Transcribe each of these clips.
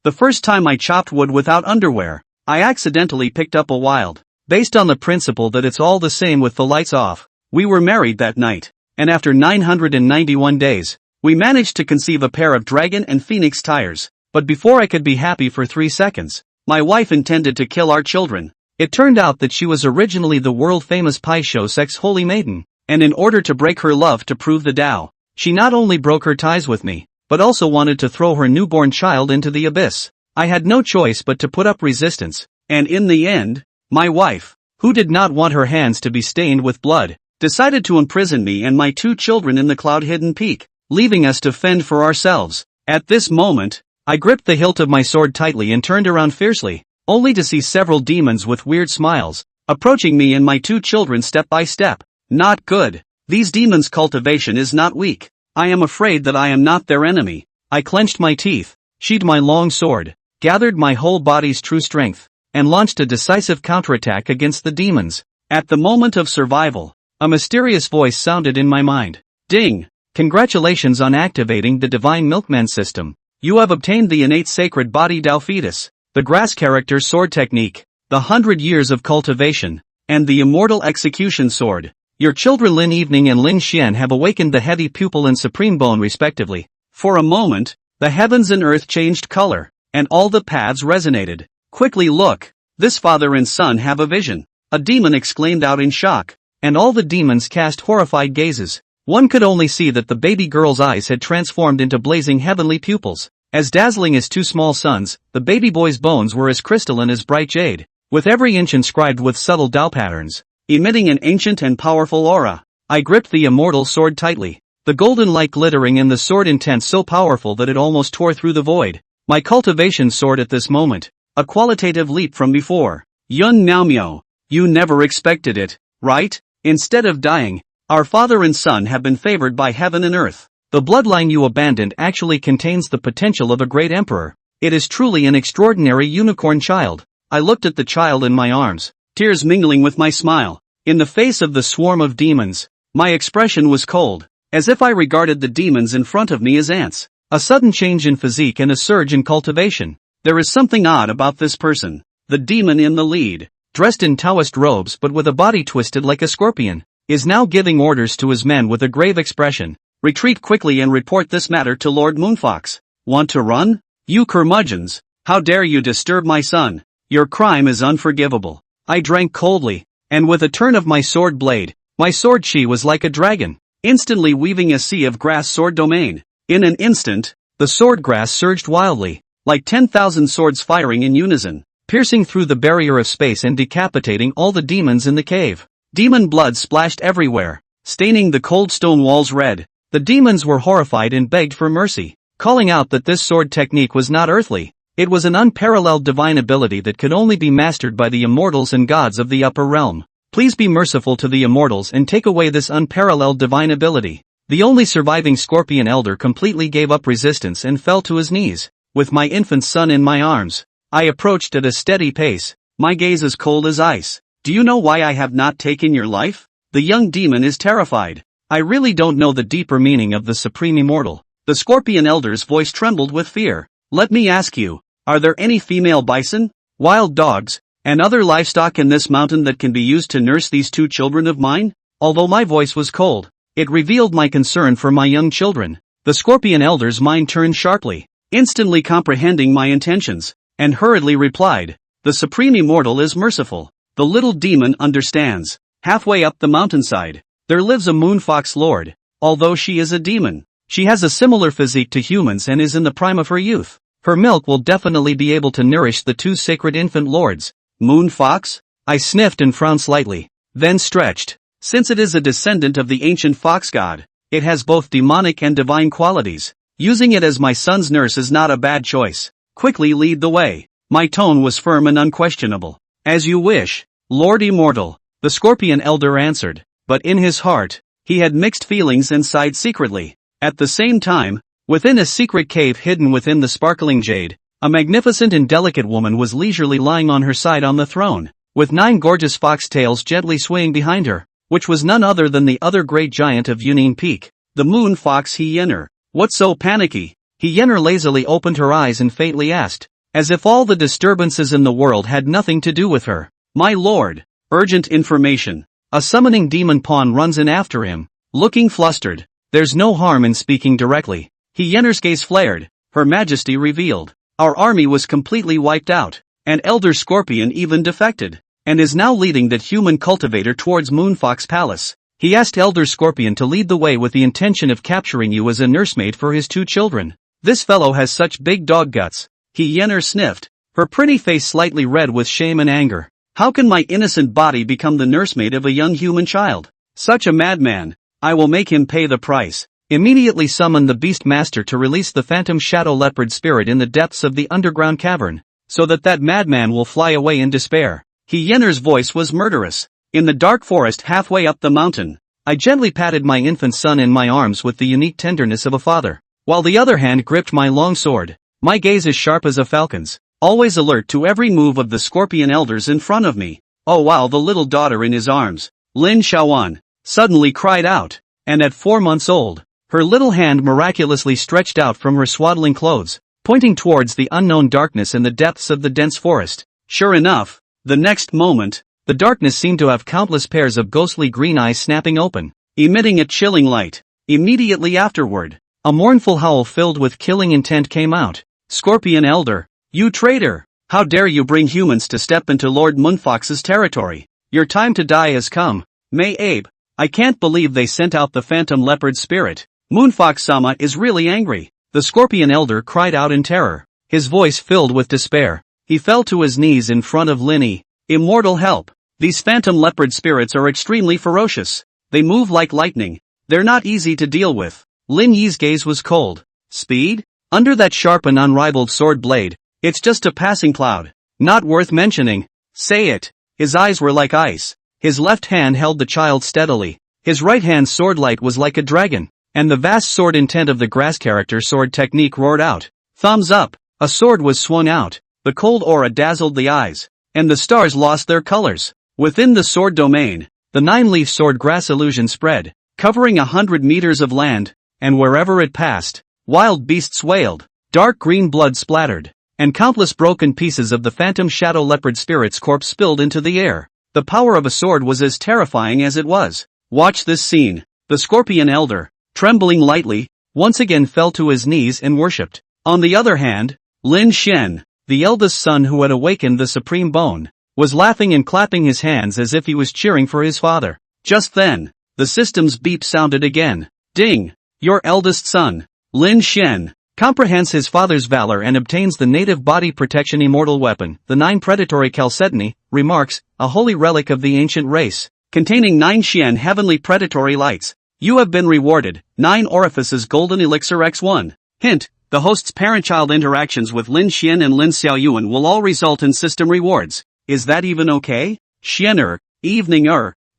The first time I chopped wood without underwear, I accidentally picked up a wild. Based on the principle that it's all the same with the lights off, we were married that night, and after 991 days, we managed to conceive a pair of dragon and phoenix tires. But before I could be happy for 3 seconds, my wife intended to kill our children. It turned out that she was originally the world-famous pie show sex holy maiden, and in order to break her love to prove the Tao, she not only broke her ties with me, but also wanted to throw her newborn child into the abyss. I had no choice but to put up resistance, and in the end, my wife, who did not want her hands to be stained with blood, decided to imprison me and my 2 children in the cloud-hidden peak, leaving us to fend for ourselves. At this moment, I gripped the hilt of my sword tightly and turned around fiercely, only to see several demons with weird smiles, approaching me and my 2 children step by step. Not good. These demons' cultivation is not weak. I am afraid that I am not their enemy. I clenched my teeth, sheathed my long sword, gathered my whole body's true strength, and launched a decisive counterattack against the demons. At the moment of survival, a mysterious voice sounded in my mind. Ding! Congratulations on activating the Divine Milkman system. You have obtained the innate sacred body Tao fetus, the grass character sword technique, the 100 years of cultivation, and the immortal execution sword. Your children Lin Evening and Lin Xian have awakened the heavy pupil and supreme bone respectively. For a moment, the heavens and earth changed color, and all the paths resonated. Quickly look, this father and son have a vision, a demon exclaimed out in shock, and all the demons cast horrified gazes. One could only see that the baby girl's eyes had transformed into blazing heavenly pupils. As dazzling as 2 small suns, the baby boy's bones were as crystalline as bright jade, with every inch inscribed with subtle Tao patterns, emitting an ancient and powerful aura. I gripped the immortal sword tightly, the golden light glittering and the sword intent so powerful that it almost tore through the void. My cultivation sword at this moment, a qualitative leap from before. Yun Miao, you never expected it, right? Instead of dying, our father and son have been favored by heaven and earth. The bloodline you abandoned actually contains the potential of a great emperor. It is truly an extraordinary unicorn child. I looked at the child in my arms, tears mingling with my smile. In the face of the swarm of demons, my expression was cold, as if I regarded the demons in front of me as ants. A sudden change in physique and a surge in cultivation. There is something odd about this person. The demon in the lead, dressed in Taoist robes but with a body twisted like a scorpion, is now giving orders to his men with a grave expression. Retreat quickly and report this matter to Lord Moonfox. Want to run? You curmudgeons! How dare you disturb my son? Your crime is unforgivable. I drank coldly, and with a turn of my sword blade, my sword chi was like a dragon, instantly weaving a sea of grass sword domain. In an instant, the sword grass surged wildly, like 10,000 swords firing in unison, piercing through the barrier of space and decapitating all the demons in the cave. Demon blood splashed everywhere, staining the cold stone walls red. The demons were horrified and begged for mercy, calling out that this sword technique was not earthly. It was an unparalleled divine ability that could only be mastered by the immortals and gods of the upper realm. Please be merciful to the immortals and take away this unparalleled divine ability. The only surviving scorpion elder completely gave up resistance and fell to his knees. With my infant son in my arms, I approached at a steady pace, my gaze as cold as ice. Do you know why I have not taken your life? The young demon is terrified. I really don't know the deeper meaning of the Supreme Immortal. The Scorpion Elder's voice trembled with fear. Let me ask you, are there any female bison, wild dogs, and other livestock in this mountain that can be used to nurse these 2 children of mine? Although my voice was cold, it revealed my concern for my young children. The Scorpion Elder's mind turned sharply, instantly comprehending my intentions, and hurriedly replied, the Supreme Immortal is merciful. The little demon understands. Halfway up the mountainside, there lives a moonfox lord. Although she is a demon, she has a similar physique to humans and is in the prime of her youth. Her milk will definitely be able to nourish the 2 sacred infant lords. Moonfox? I sniffed and frowned slightly, then stretched. Since it is a descendant of the ancient fox god, it has both demonic and divine qualities. Using it as my son's nurse is not a bad choice. Quickly lead the way. My tone was firm and unquestionable. As you wish, Lord Immortal, the Scorpion Elder answered. But in his heart, he had mixed feelings and sighed secretly. At the same time, within a secret cave hidden within the sparkling jade, a magnificent and delicate woman was leisurely lying on her side on the throne, with 9 gorgeous foxtails gently swaying behind her, which was none other than the other great giant of Yunine Peak, the moon fox Hyener. What's so panicky? Hyener lazily opened her eyes and faintly asked, as if all the disturbances in the world had nothing to do with her. My lord, urgent information. A summoning demon pawn runs in after him, looking flustered. There's no harm in speaking directly. Hyener's gaze flared, Her Majesty revealed. Our army was completely wiped out. And Elder Scorpion even defected, and is now leading that human cultivator towards Moonfox Palace. He asked Elder Scorpion to lead the way with the intention of capturing you as a nursemaid for his 2 children. This fellow has such big dog guts. Hyener sniffed, her pretty face slightly red with shame and anger. How can my innocent body become the nursemaid of a young human child? Such a madman. I will make him pay the price. Immediately summon the Beast Master to release the phantom shadow leopard spirit in the depths of the underground cavern, so that madman will fly away in despair. Hyener's voice was murderous. In the dark forest halfway up the mountain, I gently patted my infant son in my arms with the unique tenderness of a father, while the other hand gripped my long sword. My gaze as sharp as a falcon's, always alert to every move of the scorpion elders in front of me. Oh wow, the little daughter in his arms, Lin Xiaoan, suddenly cried out, and at 4 months old, her little hand miraculously stretched out from her swaddling clothes, pointing towards the unknown darkness in the depths of the dense forest. Sure enough, the next moment, the darkness seemed to have countless pairs of ghostly green eyes snapping open, emitting a chilling light. Immediately afterward, a mournful howl filled with killing intent came out. Scorpion Elder, you traitor! How dare you bring humans to step into Lord Moonfox's territory? Your time to die has come. May Abe, I can't believe they sent out the phantom leopard spirit. Moonfox-sama is really angry. The Scorpion Elder cried out in terror, his voice filled with despair. He fell to his knees in front of Linny. Immortal help. These phantom leopard spirits are extremely ferocious. They move like lightning. They're not easy to deal with. Lin Yi's gaze was cold. Speed? Under that sharp and unrivaled sword blade, it's just a passing cloud. Not worth mentioning. Say it. His eyes were like ice. His left hand held the child steadily. His right hand's sword light was like a dragon. And the vast sword intent of the grass character sword technique roared out. Thumbs up. A sword was swung out. The cold aura dazzled the eyes, and the stars lost their colors. Within the sword domain, the 9-leaf sword grass illusion spread, covering 100 meters of land, and wherever it passed, wild beasts wailed, dark green blood splattered, and countless broken pieces of the phantom shadow leopard spirit's corpse spilled into the air. The power of a sword was as terrifying as it was. Watch this scene. The Scorpion Elder, trembling lightly, once again fell to his knees and worshipped. On the other hand, Lin Shen, the eldest son who had awakened the Supreme Bone, was laughing and clapping his hands as if he was cheering for his father. Just then, the system's beep sounded again. Ding! Your eldest son, Lin Shen, comprehends his father's valor and obtains the native body protection immortal weapon, the 9 predatory chalcedony, remarks, a holy relic of the ancient race, containing 9 Xian heavenly predatory lights. You have been rewarded, 9 orifices golden elixir x1. Hint, the host's parent-child interactions with Lin Xian and Lin Xiaoyuan will all result in system rewards. Is that even okay? Xianer, evening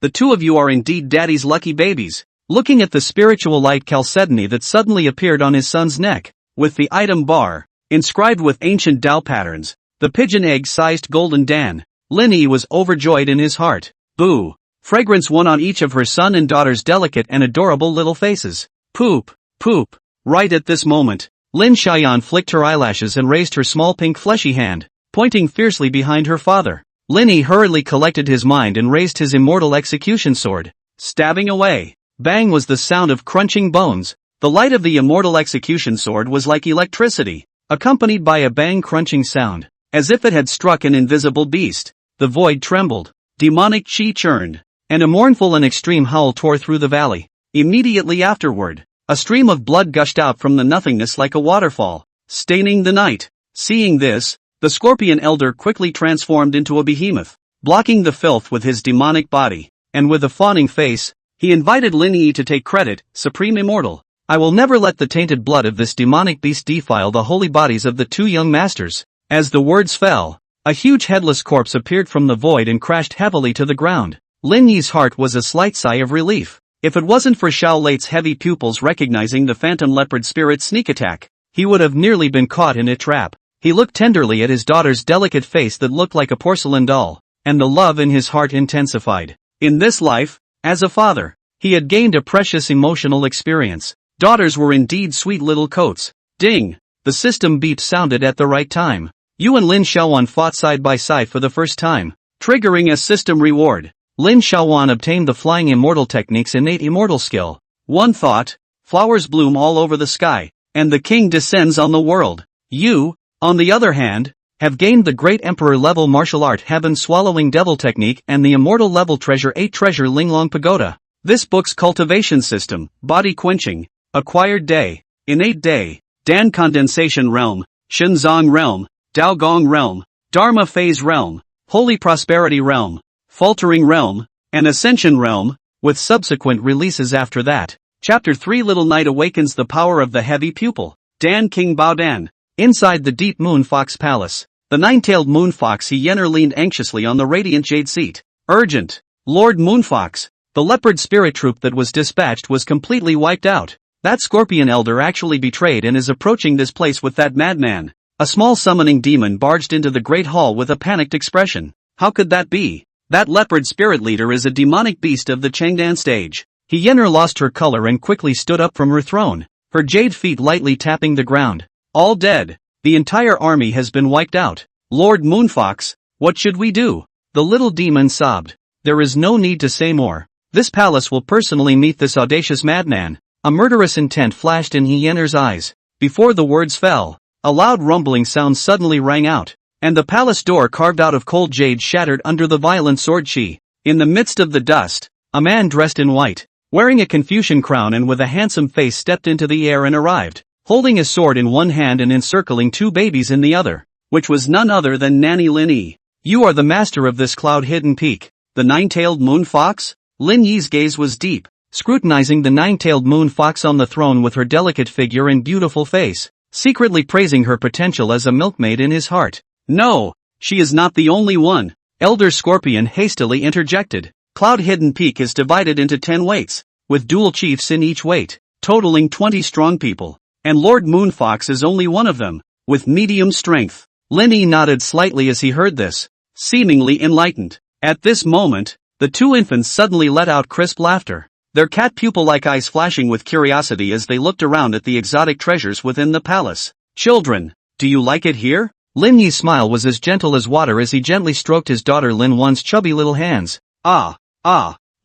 the 2 of you are indeed daddy's lucky babies. Looking at the spiritual light chalcedony that suddenly appeared on his son's neck, with the item bar, inscribed with ancient Tao patterns, the pigeon egg-sized golden Dan, Lin Yi was overjoyed in his heart. Boo! Fragrance won on each of her son and daughter's delicate and adorable little faces. Poop, poop. Right at this moment, Lin Xiaoyan flicked her eyelashes and raised her small pink fleshy hand, pointing fiercely behind her father. Lin Yi hurriedly collected his mind and raised his immortal execution sword, stabbing away. Bang was the sound of crunching bones. The light of the immortal execution sword was like electricity, accompanied by a bang crunching sound, as if it had struck an invisible beast. The void trembled, demonic chi churned, and a mournful and extreme howl tore through the valley. Immediately afterward, a stream of blood gushed out from the nothingness like a waterfall, staining the night. Seeing this, the Scorpion Elder quickly transformed into a behemoth, blocking the filth with his demonic body, and with a fawning face, he invited Lin Yi to take credit. Supreme Immortal, I will never let the tainted blood of this demonic beast defile the holy bodies of the 2 young masters. As the words fell, a huge headless corpse appeared from the void and crashed heavily to the ground. Lin Yi's heart was a slight sigh of relief. If it wasn't for Xiao Leit's heavy pupils recognizing the phantom leopard spirit's sneak attack, he would have nearly been caught in a trap. He looked tenderly at his daughter's delicate face that looked like a porcelain doll, and the love in his heart intensified. In this life, as a father, he had gained a precious emotional experience. Daughters were indeed sweet little coats. Ding! The system beep sounded at the right time. You and Lin Xiaowan fought side by side for the first time, triggering a system reward. Lin Xiaowan obtained the flying immortal technique's innate immortal skill. One thought, flowers bloom all over the sky, and the king descends on the world. You, on the other hand, have gained the great emperor level martial art heaven swallowing devil technique and the immortal level treasure 8 treasure Linglong Pagoda. This book's cultivation system, body quenching, acquired day, innate day, Dan condensation realm, Shenzong realm, Daogong realm, Dharma phase realm, holy prosperity realm, faltering realm, and ascension realm, with subsequent releases after that. Chapter 3 Little Knight awakens the power of the heavy pupil. Dan King Baodan. Inside the deep moon fox palace, the nine-tailed moon fox Hyener leaned anxiously on the radiant jade seat. Urgent. Lord Moonfox. The leopard spirit troop that was dispatched was completely wiped out. That scorpion elder actually betrayed and is approaching this place with that madman. A small summoning demon barged into the great hall with a panicked expression. How could that be? That leopard spirit leader is a demonic beast of the Chengdan stage. Hyener lost her color and quickly stood up from her throne, her jade feet lightly tapping the ground. All dead. The entire army has been wiped out. Lord Moonfox, what should we do? The little demon sobbed. There is no need to say more. This palace will personally meet this audacious madman. A murderous intent flashed in Hyener's eyes. Before the words fell, a loud rumbling sound suddenly rang out, and the palace door carved out of cold jade shattered under the violent sword chi. In the midst of the dust, a man dressed in white, wearing a Confucian crown and with a handsome face stepped into the air and arrived, holding his sword in one hand and encircling two babies in the other, which was none other than Nanny Lin Yi. You are the master of this cloud-hidden peak, the nine-tailed moon fox? Lin Yi's gaze was deep, scrutinizing the nine-tailed moon fox on the throne with her delicate figure and beautiful face, secretly praising her potential as a milkmaid in his heart. No, she is not the only one. Elder Scorpion hastily interjected. Cloud-hidden peak is divided into 10 weights, with dual chiefs in each weight, totaling 20 strong people. And Lord Moonfox is only one of them, with medium strength. Lin Yi nodded slightly as he heard this, seemingly enlightened. At this moment, the two infants suddenly let out crisp laughter, their cat pupil-like eyes flashing with curiosity as they looked around at the exotic treasures within the palace. Children, do you like it here? Lin Yi's smile was as gentle as water as he gently stroked his daughter Lin Wan's chubby little hands. Ah.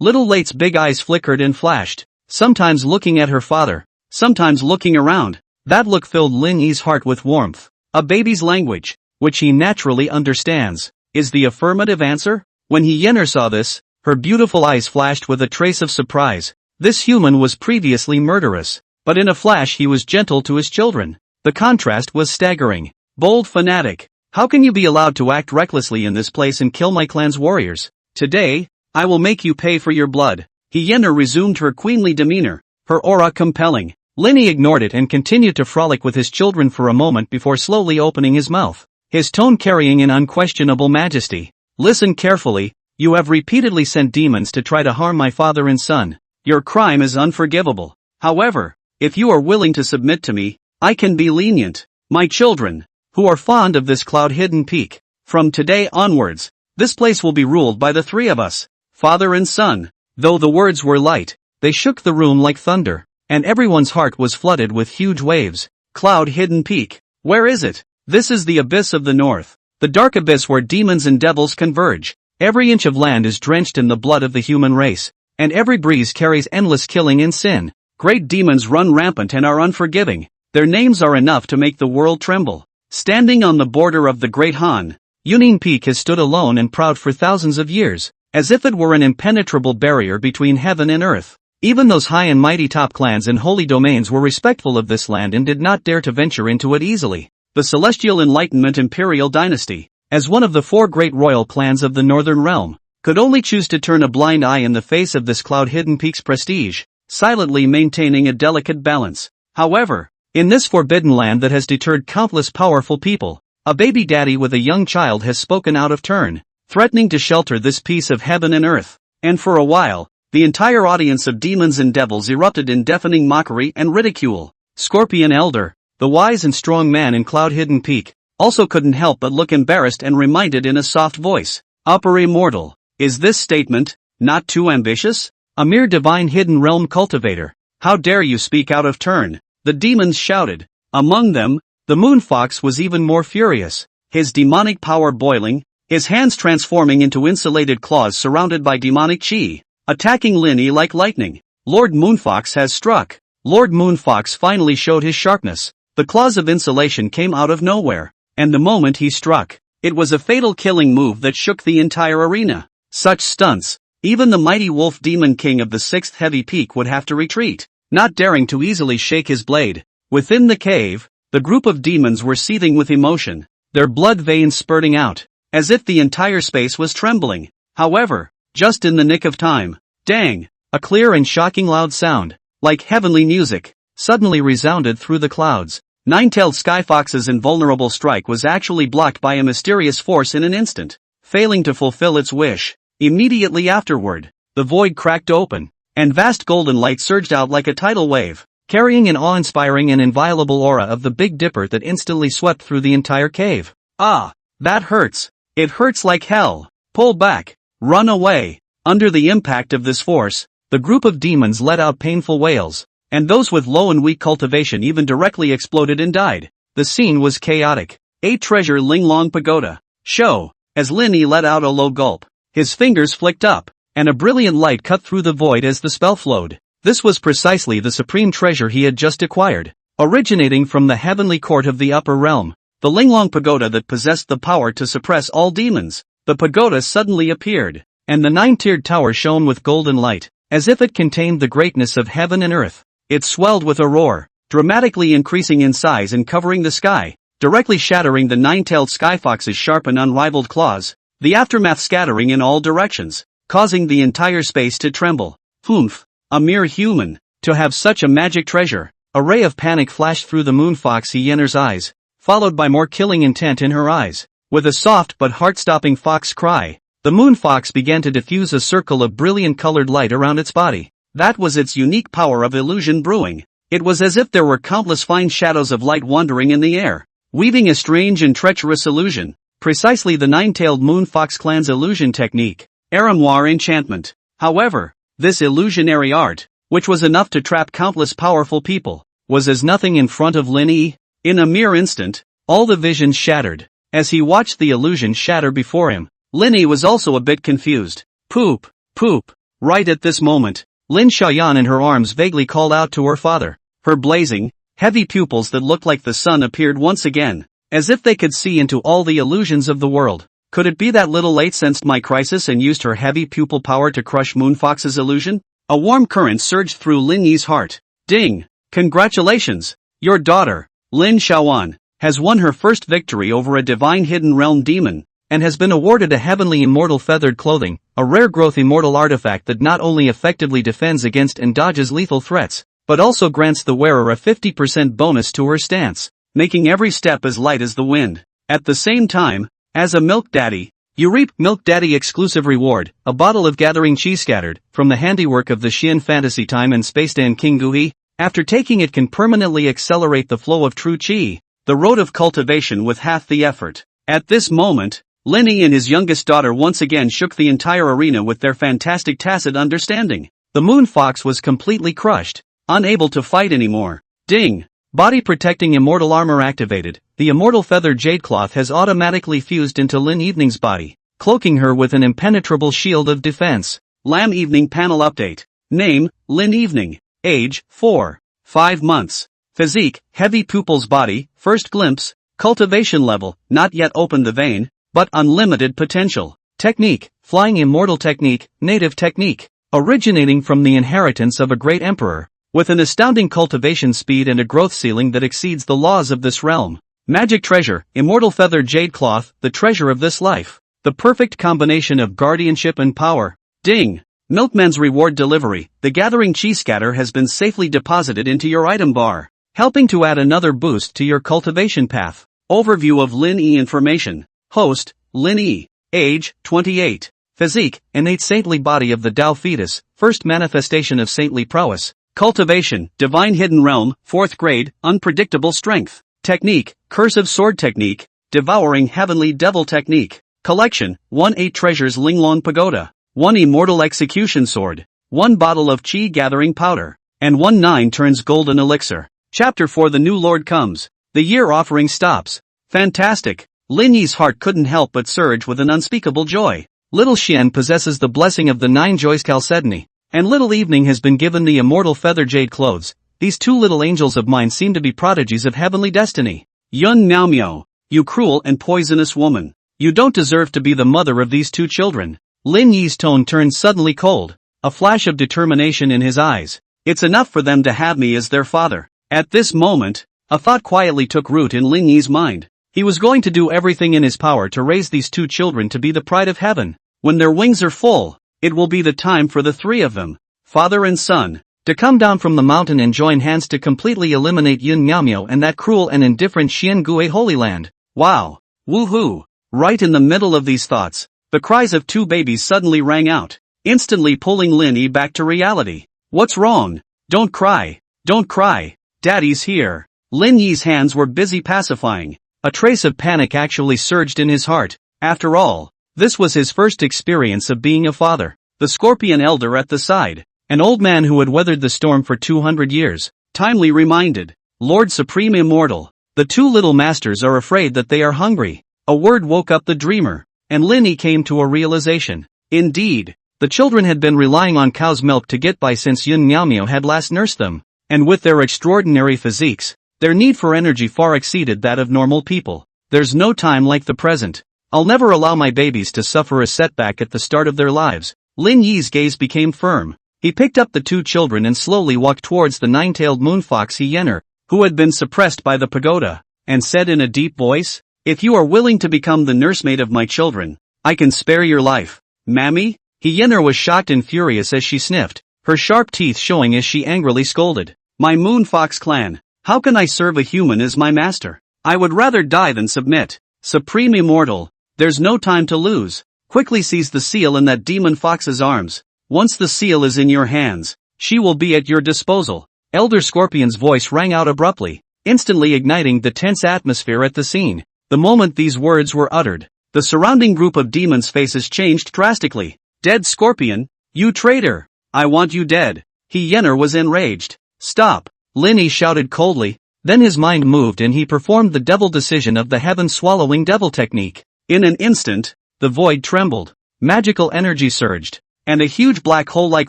Little Late's big eyes flickered and flashed, sometimes looking at her father, sometimes looking around. That look filled Lin Yi's heart with warmth. A baby's language, which he naturally understands, is the affirmative answer? When Hyener saw this, her beautiful eyes flashed with a trace of surprise. This human was previously murderous, but in a flash he was gentle to his children. The contrast was staggering. Bold fanatic, how can you be allowed to act recklessly in this place and kill my clan's warriors? Today, I will make you pay for your blood. Hyener resumed her queenly demeanor, her aura compelling. Lin Yi ignored it and continued to frolic with his children for a moment before slowly opening his mouth, his tone carrying an unquestionable majesty. Listen carefully, you have repeatedly sent demons to try to harm my father and son. Your crime is unforgivable. However, if you are willing to submit to me, I can be lenient. My children, who are fond of this cloud-hidden peak, from today onwards, this place will be ruled by the three of us, father and son. Though the words were light, they shook the room like thunder, and everyone's heart was flooded with huge waves. Cloud-hidden peak, where is it? This is the abyss of the north, the dark abyss where demons and devils converge. Every inch of land is drenched in the blood of the human race, and every breeze carries endless killing and sin. Great demons run rampant and are unforgiving. Their names are enough to make the world tremble. Standing on the border of the Great Han, Yunin Peak has stood alone and proud for thousands of years, as if it were an impenetrable barrier between heaven and earth. Even those high and mighty top clans and holy domains were respectful of this land and did not dare to venture into it easily. The Celestial Enlightenment Imperial Dynasty, as one of the four great royal clans of the Northern Realm, could only choose to turn a blind eye in the face of this cloud-hidden peak's prestige, silently maintaining a delicate balance. However, in this forbidden land that has deterred countless powerful people, a baby daddy with a young child has spoken out of turn, threatening to shelter this piece of heaven and earth. And for a while, the entire audience of demons and devils erupted in deafening mockery and ridicule. Scorpion Elder, the wise and strong man in Cloud-Hidden Peak, also couldn't help but look embarrassed and reminded in a soft voice, Upper Immortal, is this statement not too ambitious? A mere divine hidden realm cultivator, how dare you speak out of turn? The demons shouted. Among them, the moon fox was even more furious. his demonic power boiling, his hands transforming into insulated claws surrounded by demonic chi, attacking Lin Yi like lightning. Lord Moonfox has struck. Lord Moonfox finally showed his sharpness. The claws of insulation came out of nowhere, and the moment he struck, it was a fatal killing move that shook the entire arena. Such stunts, even the mighty wolf demon king of the 6th heavy peak would have to retreat, not daring to easily shake his blade. Within the cave, the group of demons were seething with emotion, their blood veins spurting out, as if the entire space was trembling. However, just in the nick of time, dang, a clear and shocking loud sound, like heavenly music, suddenly resounded through the clouds. Nine-tailed Skyfox's invulnerable strike was actually blocked by a mysterious force in an instant, failing to fulfill its wish. Immediately afterward, the void cracked open, and vast golden light surged out like a tidal wave, carrying an awe-inspiring and inviolable aura of the Big Dipper that instantly swept through the entire cave. Ah, that hurts. It hurts like hell. Pull back. Run away. Under the impact of this force, the group of demons let out painful wails, and those with low and weak cultivation even directly exploded and died. The scene was chaotic. 8 Treasure Ling Long Pagoda. Show. As Lin Yi let out a low gulp, his fingers flicked up, and a brilliant light cut through the void as the spell flowed. This was precisely the supreme treasure he had just acquired, originating from the heavenly court of the upper realm, the Linglong Pagoda that possessed the power to suppress all demons. The pagoda suddenly appeared, and the 9-tiered tower shone with golden light, as if it contained the greatness of heaven and earth. It swelled with a roar, dramatically increasing in size and covering the sky, directly shattering the 9-tailed Skyfox's sharp and unrivaled claws, the aftermath scattering in all directions, causing the entire space to tremble. Humph, a mere human, to have such a magic treasure. A ray of panic flashed through the Moonfox hyena's eyes, followed by more killing intent in her eyes. With a soft but heart-stopping fox cry, the Moonfox began to diffuse a circle of brilliant colored light around its body. That was its unique power of illusion brewing. It was as if there were countless fine shadows of light wandering in the air, weaving a strange and treacherous illusion. Precisely the 9-tailed Moonfox clan's illusion technique, Arimoire enchantment. However, this illusionary art, which was enough to trap countless powerful people, was as nothing in front of Lin Yi. In a mere instant, all the visions shattered. As he watched the illusion shatter before him, Lin Yi was also a bit confused. Poop, poop. Right at this moment, Lin Xiaoyan in her arms vaguely called out to her father. Her blazing, heavy pupils that looked like the sun appeared once again, as if they could see into all the illusions of the world. Could it be that little late sensed my crisis and used her heavy pupil power to crush Moonfox's illusion? A warm current surged through Lin Yi's heart. Ding! Congratulations! Your daughter, Lin Xiaoyan, has won her first victory over a divine hidden realm demon, and has been awarded a heavenly immortal feathered clothing, a rare growth immortal artifact that not only effectively defends against and dodges lethal threats, but also grants the wearer a 50% bonus to her stance, making every step as light as the wind. At the same time, as a Milk Daddy, you reap Milk Daddy exclusive reward, a bottle of Gathering Chi Scattered, from the handiwork of the Xian Fantasy Time and Space Dan King Gui. After taking it can permanently accelerate the flow of true Chi, the road of cultivation with half the effort. At this moment, Lin Yi and his youngest daughter once again shook the entire arena with their fantastic tacit understanding. The Moonfox was completely crushed, unable to fight anymore. Ding! Body protecting immortal armor activated. The immortal feather jade cloth has automatically fused into Lin Evening's body, cloaking her with an impenetrable shield of defense. Lamb Evening panel update. Name, Lin Evening. Age, 4. 5 months. Physique, heavy pupils body, first glimpse. Cultivation level, not yet opened the vein, but unlimited potential. Technique, flying immortal technique, native technique. Originating from the inheritance of a great emperor, with an astounding cultivation speed and a growth ceiling that exceeds the laws of this realm. Magic treasure, immortal feather jade cloth, the treasure of this life. The perfect combination of guardianship and power. Ding! Milkman's reward delivery. The Gathering Chi Scatter has been safely deposited into your item bar, helping to add another boost to your cultivation path. Overview of Lin Yi information. Host, Lin Yi. Age, 28. Physique, innate saintly body of the Tao fetus, first manifestation of saintly prowess. Cultivation, divine hidden realm, 4th grade, unpredictable strength. Technique, cursive sword technique, devouring heavenly devil technique. Collection, 1 8 treasures Linglong Pagoda, 1 immortal execution sword, 1 bottle of chi gathering powder, and 1 9 turns golden elixir. Chapter 4 The New Lord Comes. The year offering stops. Fantastic. Lin Yi's heart couldn't help but surge with an unspeakable joy. Little Xian possesses the blessing of the 9 joys Chalcedony, and little Evening has been given the immortal feather jade clothes. These 2 little angels of mine seem to be prodigies of heavenly destiny. Yun Naomyo, you cruel and poisonous woman. You don't deserve to be the mother of these 2 children. Lin Yi's tone turned suddenly cold, a flash of determination in his eyes. It's enough for them to have me as their father. At this moment, a thought quietly took root in Lin Yi's mind. He was going to do everything in his power to raise these 2 children to be the pride of heaven. When their wings are full, it will be the time for the 3 of them, father and son, to come down from the mountain and join hands to completely eliminate Yun Naomyo and that cruel and indifferent Xian Gui Holy Land. Wow! Woohoo! Right in the middle of these thoughts, the cries of 2 babies suddenly rang out, instantly pulling Lin Yi back to reality. What's wrong? Don't cry. Don't cry. Daddy's here. Lin Yi's hands were busy pacifying. A trace of panic actually surged in his heart. After all, this was his first experience of being a father. The scorpion elder at the side, an old man who had weathered the storm for 200 years, timely reminded, Lord Supreme Immortal, the 2 little masters are afraid that they are hungry. A word woke up the dreamer, and Lin Yi came to a realization. Indeed, the children had been relying on cow's milk to get by since Yun Naomyo had last nursed them, and with their extraordinary physiques, their need for energy far exceeded that of normal people. There's no time like the present. I'll never allow my babies to suffer a setback at the start of their lives. Lin Yi's gaze became firm. He picked up the 2 children and slowly walked towards the 9-tailed moonfox hyena, who had been suppressed by the pagoda, and said in a deep voice, if you are willing to become the nursemaid of my children, I can spare your life. Mammy? Hyena was shocked and furious as she sniffed, her sharp teeth showing as she angrily scolded. My moonfox clan, how can I serve a human as my master? I would rather die than submit. Supreme Immortal, there's no time to lose. Quickly seize the seal in that demon fox's arms. Once the seal is in your hands, she will be at your disposal. Elder Scorpion's voice rang out abruptly, instantly igniting the tense atmosphere at the scene. The moment these words were uttered, the surrounding group of demons' faces changed drastically. Dead Scorpion, you traitor! I want you dead. Hyena was enraged. Stop! Lin Yi shouted coldly, then his mind moved and he performed the devil decision of the heaven-swallowing devil technique. In an instant, the void trembled, magical energy surged, and a huge black hole-like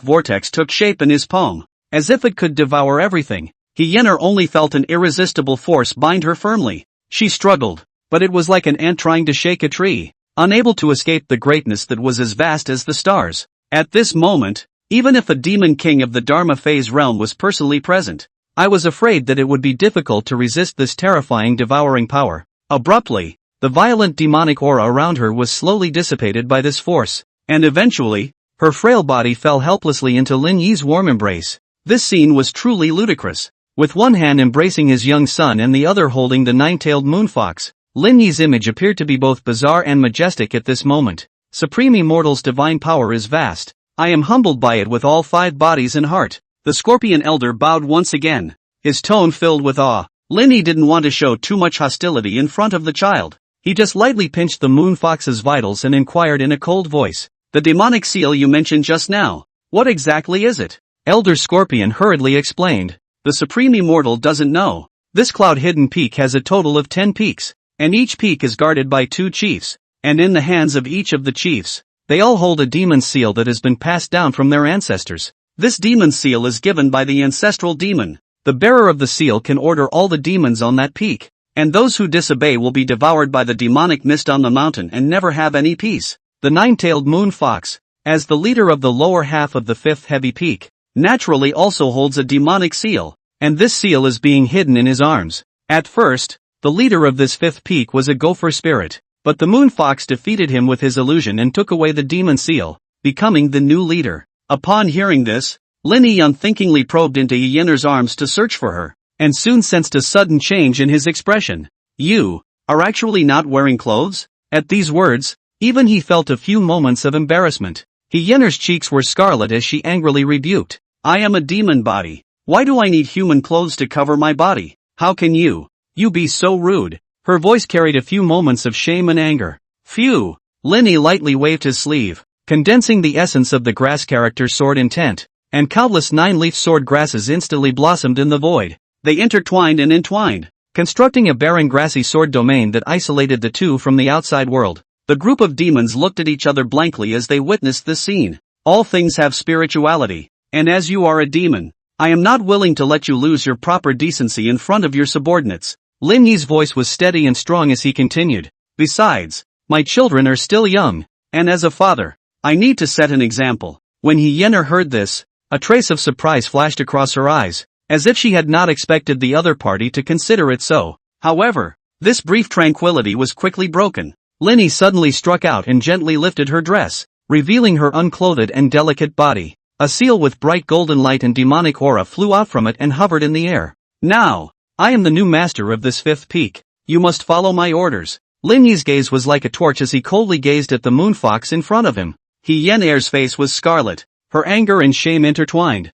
vortex took shape in his palm, as if it could devour everything. Hyena only felt an irresistible force bind her firmly. She struggled, but it was like an ant trying to shake a tree, unable to escape the greatness that was as vast as the stars. At this moment, even if a demon king of the Dharma phase realm was personally present, I was afraid that it would be difficult to resist this terrifying devouring power. Abruptly, the violent demonic aura around her was slowly dissipated by this force, and eventually, her frail body fell helplessly into Lin Yi's warm embrace. This scene was truly ludicrous. With one hand embracing his young son and the other holding the 9-tailed moonfox, Lin Yi's image appeared to be both bizarre and majestic at this moment. Supreme Immortal's divine power is vast. I am humbled by it with all 5 bodies and heart. The Scorpion Elder bowed once again, his tone filled with awe. Lin Yi didn't want to show too much hostility in front of the child. He just lightly pinched the moonfox's vitals and inquired in a cold voice, the demonic seal you mentioned just now, what exactly is it? Elder Scorpion hurriedly explained. The Supreme Immortal doesn't know. This cloud-hidden peak has a total of 10 peaks, and each peak is guarded by 2 chiefs, and in the hands of each of the chiefs, they all hold a demon seal that has been passed down from their ancestors. This demon seal is given by the ancestral demon. The bearer of the seal can order all the demons on that peak, and those who disobey will be devoured by the demonic mist on the mountain and never have any peace. The 9-tailed moon fox, as the leader of the lower half of the 5th heavy peak, naturally also holds a demonic seal, and this seal is being hidden in his arms. At first, the leader of this 5th peak was a gopher spirit, but the moon fox defeated him with his illusion and took away the demon seal, becoming the new leader. Upon hearing this, Lin Yi unthinkingly probed into Hyena's arms to search for her, and soon sensed a sudden change in his expression. You are actually not wearing clothes? At these words, even he felt a few moments of embarrassment. Hyena's cheeks were scarlet as she angrily rebuked. I am a demon body. Why do I need human clothes to cover my body? How can you be so rude? Her voice carried a few moments of shame and anger. Phew! Lin Yi lightly waved his sleeve, condensing the essence of the grass character sword intent, and countless 9-leaf sword grasses instantly blossomed in the void. They intertwined and entwined, constructing a barren grassy sword domain that isolated the two from the outside world. The group of demons looked at each other blankly as they witnessed this scene. All things have spirituality, and as you are a demon, I am not willing to let you lose your proper decency in front of your subordinates. Lin Yi's voice was steady and strong as he continued. Besides, my children are still young, and as a father, I need to set an example. When He Yener heard this, a trace of surprise flashed across her eyes, as if she had not expected the other party to consider it so. However, this brief tranquility was quickly broken. Lin Yi suddenly struck out and gently lifted her dress, revealing her unclothed and delicate body. A seal with bright golden light and demonic aura flew out from it and hovered in the air. Now, I am the new master of this fifth peak. You must follow my orders. Lin Yi's gaze was like a torch as he coldly gazed at the moonfox in front of him. He Yener's face was scarlet, her anger and shame intertwined.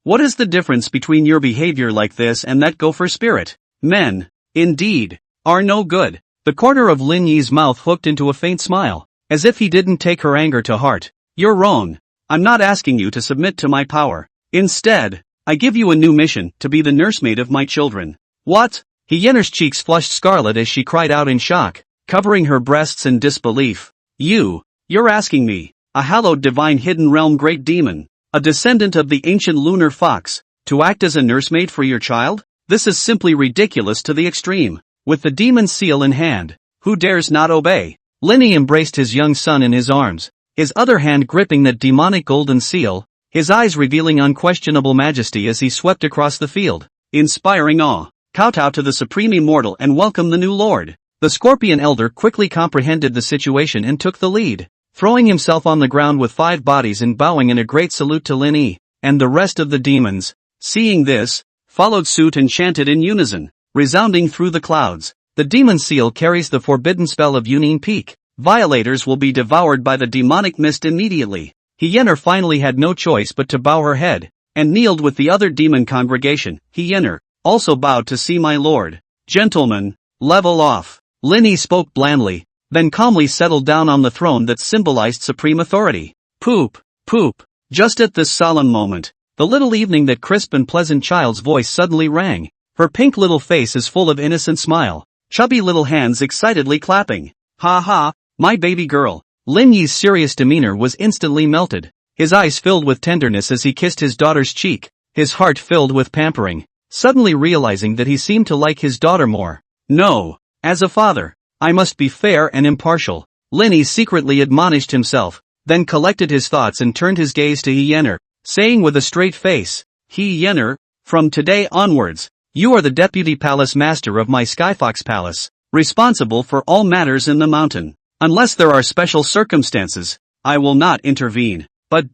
What is the difference between your behavior like this and that gopher spirit? Men, indeed, are no good. The corner of Lin Yi's mouth hooked into a faint smile, as if he didn't take her anger to heart. You're wrong. I'm not asking you to submit to my power. Instead, I give you a new mission, to be the nursemaid of my children. What? He Yener's cheeks flushed scarlet as she cried out in shock, covering her breasts in disbelief. You're asking me, a hallowed divine hidden realm great demon, a descendant of the ancient lunar fox, to act as a nursemaid for your child? This is simply ridiculous to the extreme. With the demon's seal in hand, who dares not obey? Lin Yi embraced his young son in his arms, his other hand gripping that demonic golden seal, his eyes revealing unquestionable majesty as he swept across the field, inspiring awe. Kowtow to the supreme immortal and welcome the new lord. The scorpion elder quickly comprehended the situation and took the lead, throwing himself on the ground with 5 bodies and bowing in a great salute to Lin Yi, and the rest of the demons, seeing this, followed suit and chanted in unison, resounding through the clouds. The demon seal carries the forbidden spell of Union Peak. Violators will be devoured by the demonic mist immediately. He Yener finally had no choice but to bow her head, and kneeled with the other demon congregation. He Yener also bowed to see my lord. Gentlemen, level off. Lin Yi spoke blandly, then calmly settled down on the throne that symbolized supreme authority. Poop. Just at this solemn moment, the little evening that crisp and pleasant child's voice suddenly rang. Her pink little face is full of innocent smile, chubby little hands excitedly clapping. Ha ha, my baby girl. Lin Yi's serious demeanor was instantly melted. His eyes filled with tenderness as he kissed his daughter's cheek, his heart filled with pampering, suddenly realizing that he seemed to like his daughter more. No, as a father, I must be fair and impartial. Lin Yi secretly admonished himself, then collected his thoughts and turned his gaze to He Yener, saying with a straight face, He Yener, from today onwards, you are the deputy palace master of my Skyfox Palace, responsible for all matters in the mountain. Unless there are special circumstances, I will not intervene. But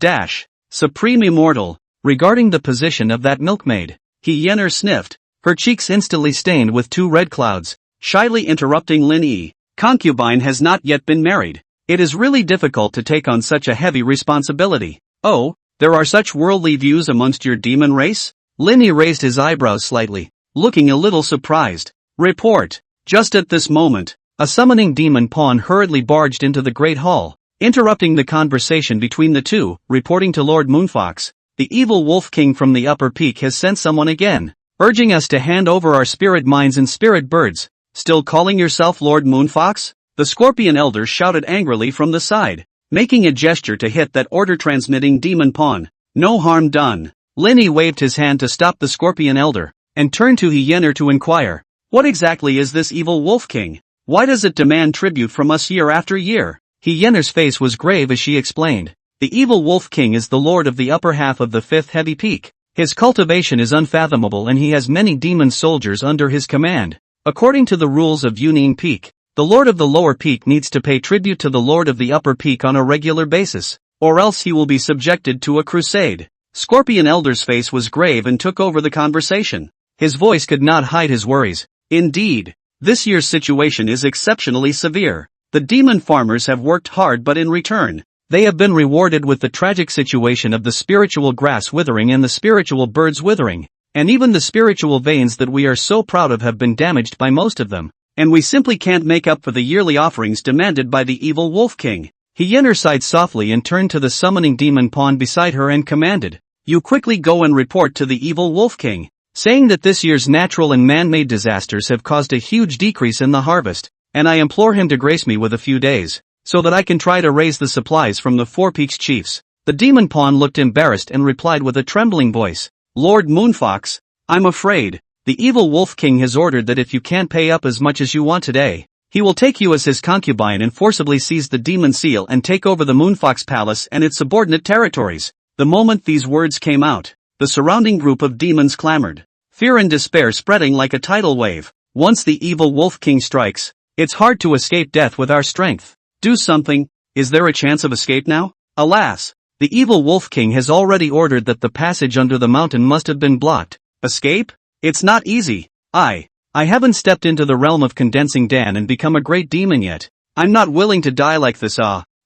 Supreme Immortal, regarding the position of that milkmaid. He Yener sniffed, her cheeks instantly stained with 2 red clouds, shyly interrupting Lin Yi. Concubine has not yet been married. It is really difficult to take on such a heavy responsibility. Oh, there are such worldly views amongst your demon race? Lin Yi raised his eyebrows slightly, looking a little surprised. Report. Just at this moment, a summoning demon pawn hurriedly barged into the great hall, interrupting the conversation between the two, reporting to Lord Moonfox. The evil Wolf King from the upper peak has sent someone again, urging us to hand over our spirit mines and spirit birds. Still calling yourself Lord Moonfox? The Scorpion Elder shouted angrily from the side, making a gesture to hit that order-transmitting demon pawn. No harm done. Lin Yi waved his hand to stop the Scorpion Elder, and turned to He Yener to inquire, what exactly is this evil Wolf King? Why does it demand tribute from us year after year? He Yener's face was grave as she explained. The evil Wolf King is the lord of the upper half of the 5th heavy peak. His cultivation is unfathomable and he has many demon soldiers under his command. According to the rules of Union Peak, the lord of the lower peak needs to pay tribute to the lord of the upper peak on a regular basis, or else he will be subjected to a crusade. Scorpion Elder's face was grave and took over the conversation. His voice could not hide his worries. Indeed, this year's situation is exceptionally severe. The demon farmers have worked hard, but in return, they have been rewarded with the tragic situation of the spiritual grass withering and the spiritual birds withering, and even the spiritual veins that we are so proud of have been damaged by most of them, and we simply can't make up for the yearly offerings demanded by the evil Wolf King. He Yener sighed softly and turned to the summoning demon pawn beside her and commanded, you quickly go and report to the evil Wolf King. saying that this year's natural and man-made disasters have caused a huge decrease in the harvest, and I implore him to grace me with a few days, so that I can try to raise the supplies from the Four Peaks chiefs. The demon pawn looked embarrassed and replied with a trembling voice, Lord Moonfox, I'm afraid, the evil Wolf King has ordered that if you can't pay up as much as you want today, he will take you as his concubine and forcibly seize the demon seal and take over the Moonfox Palace and its subordinate territories. The moment these words came out, the surrounding group of demons clamored, fear and despair spreading like a tidal wave. Once the evil Wolf King strikes, it's hard to escape death with our strength. Do something. Is there a chance of escape now? Alas, the evil Wolf King has already ordered that the passage under the mountain must have been blocked. Escape? It's not easy. I haven't stepped into the realm of condensing Dan and become a great demon yet. I'm not willing to die like this.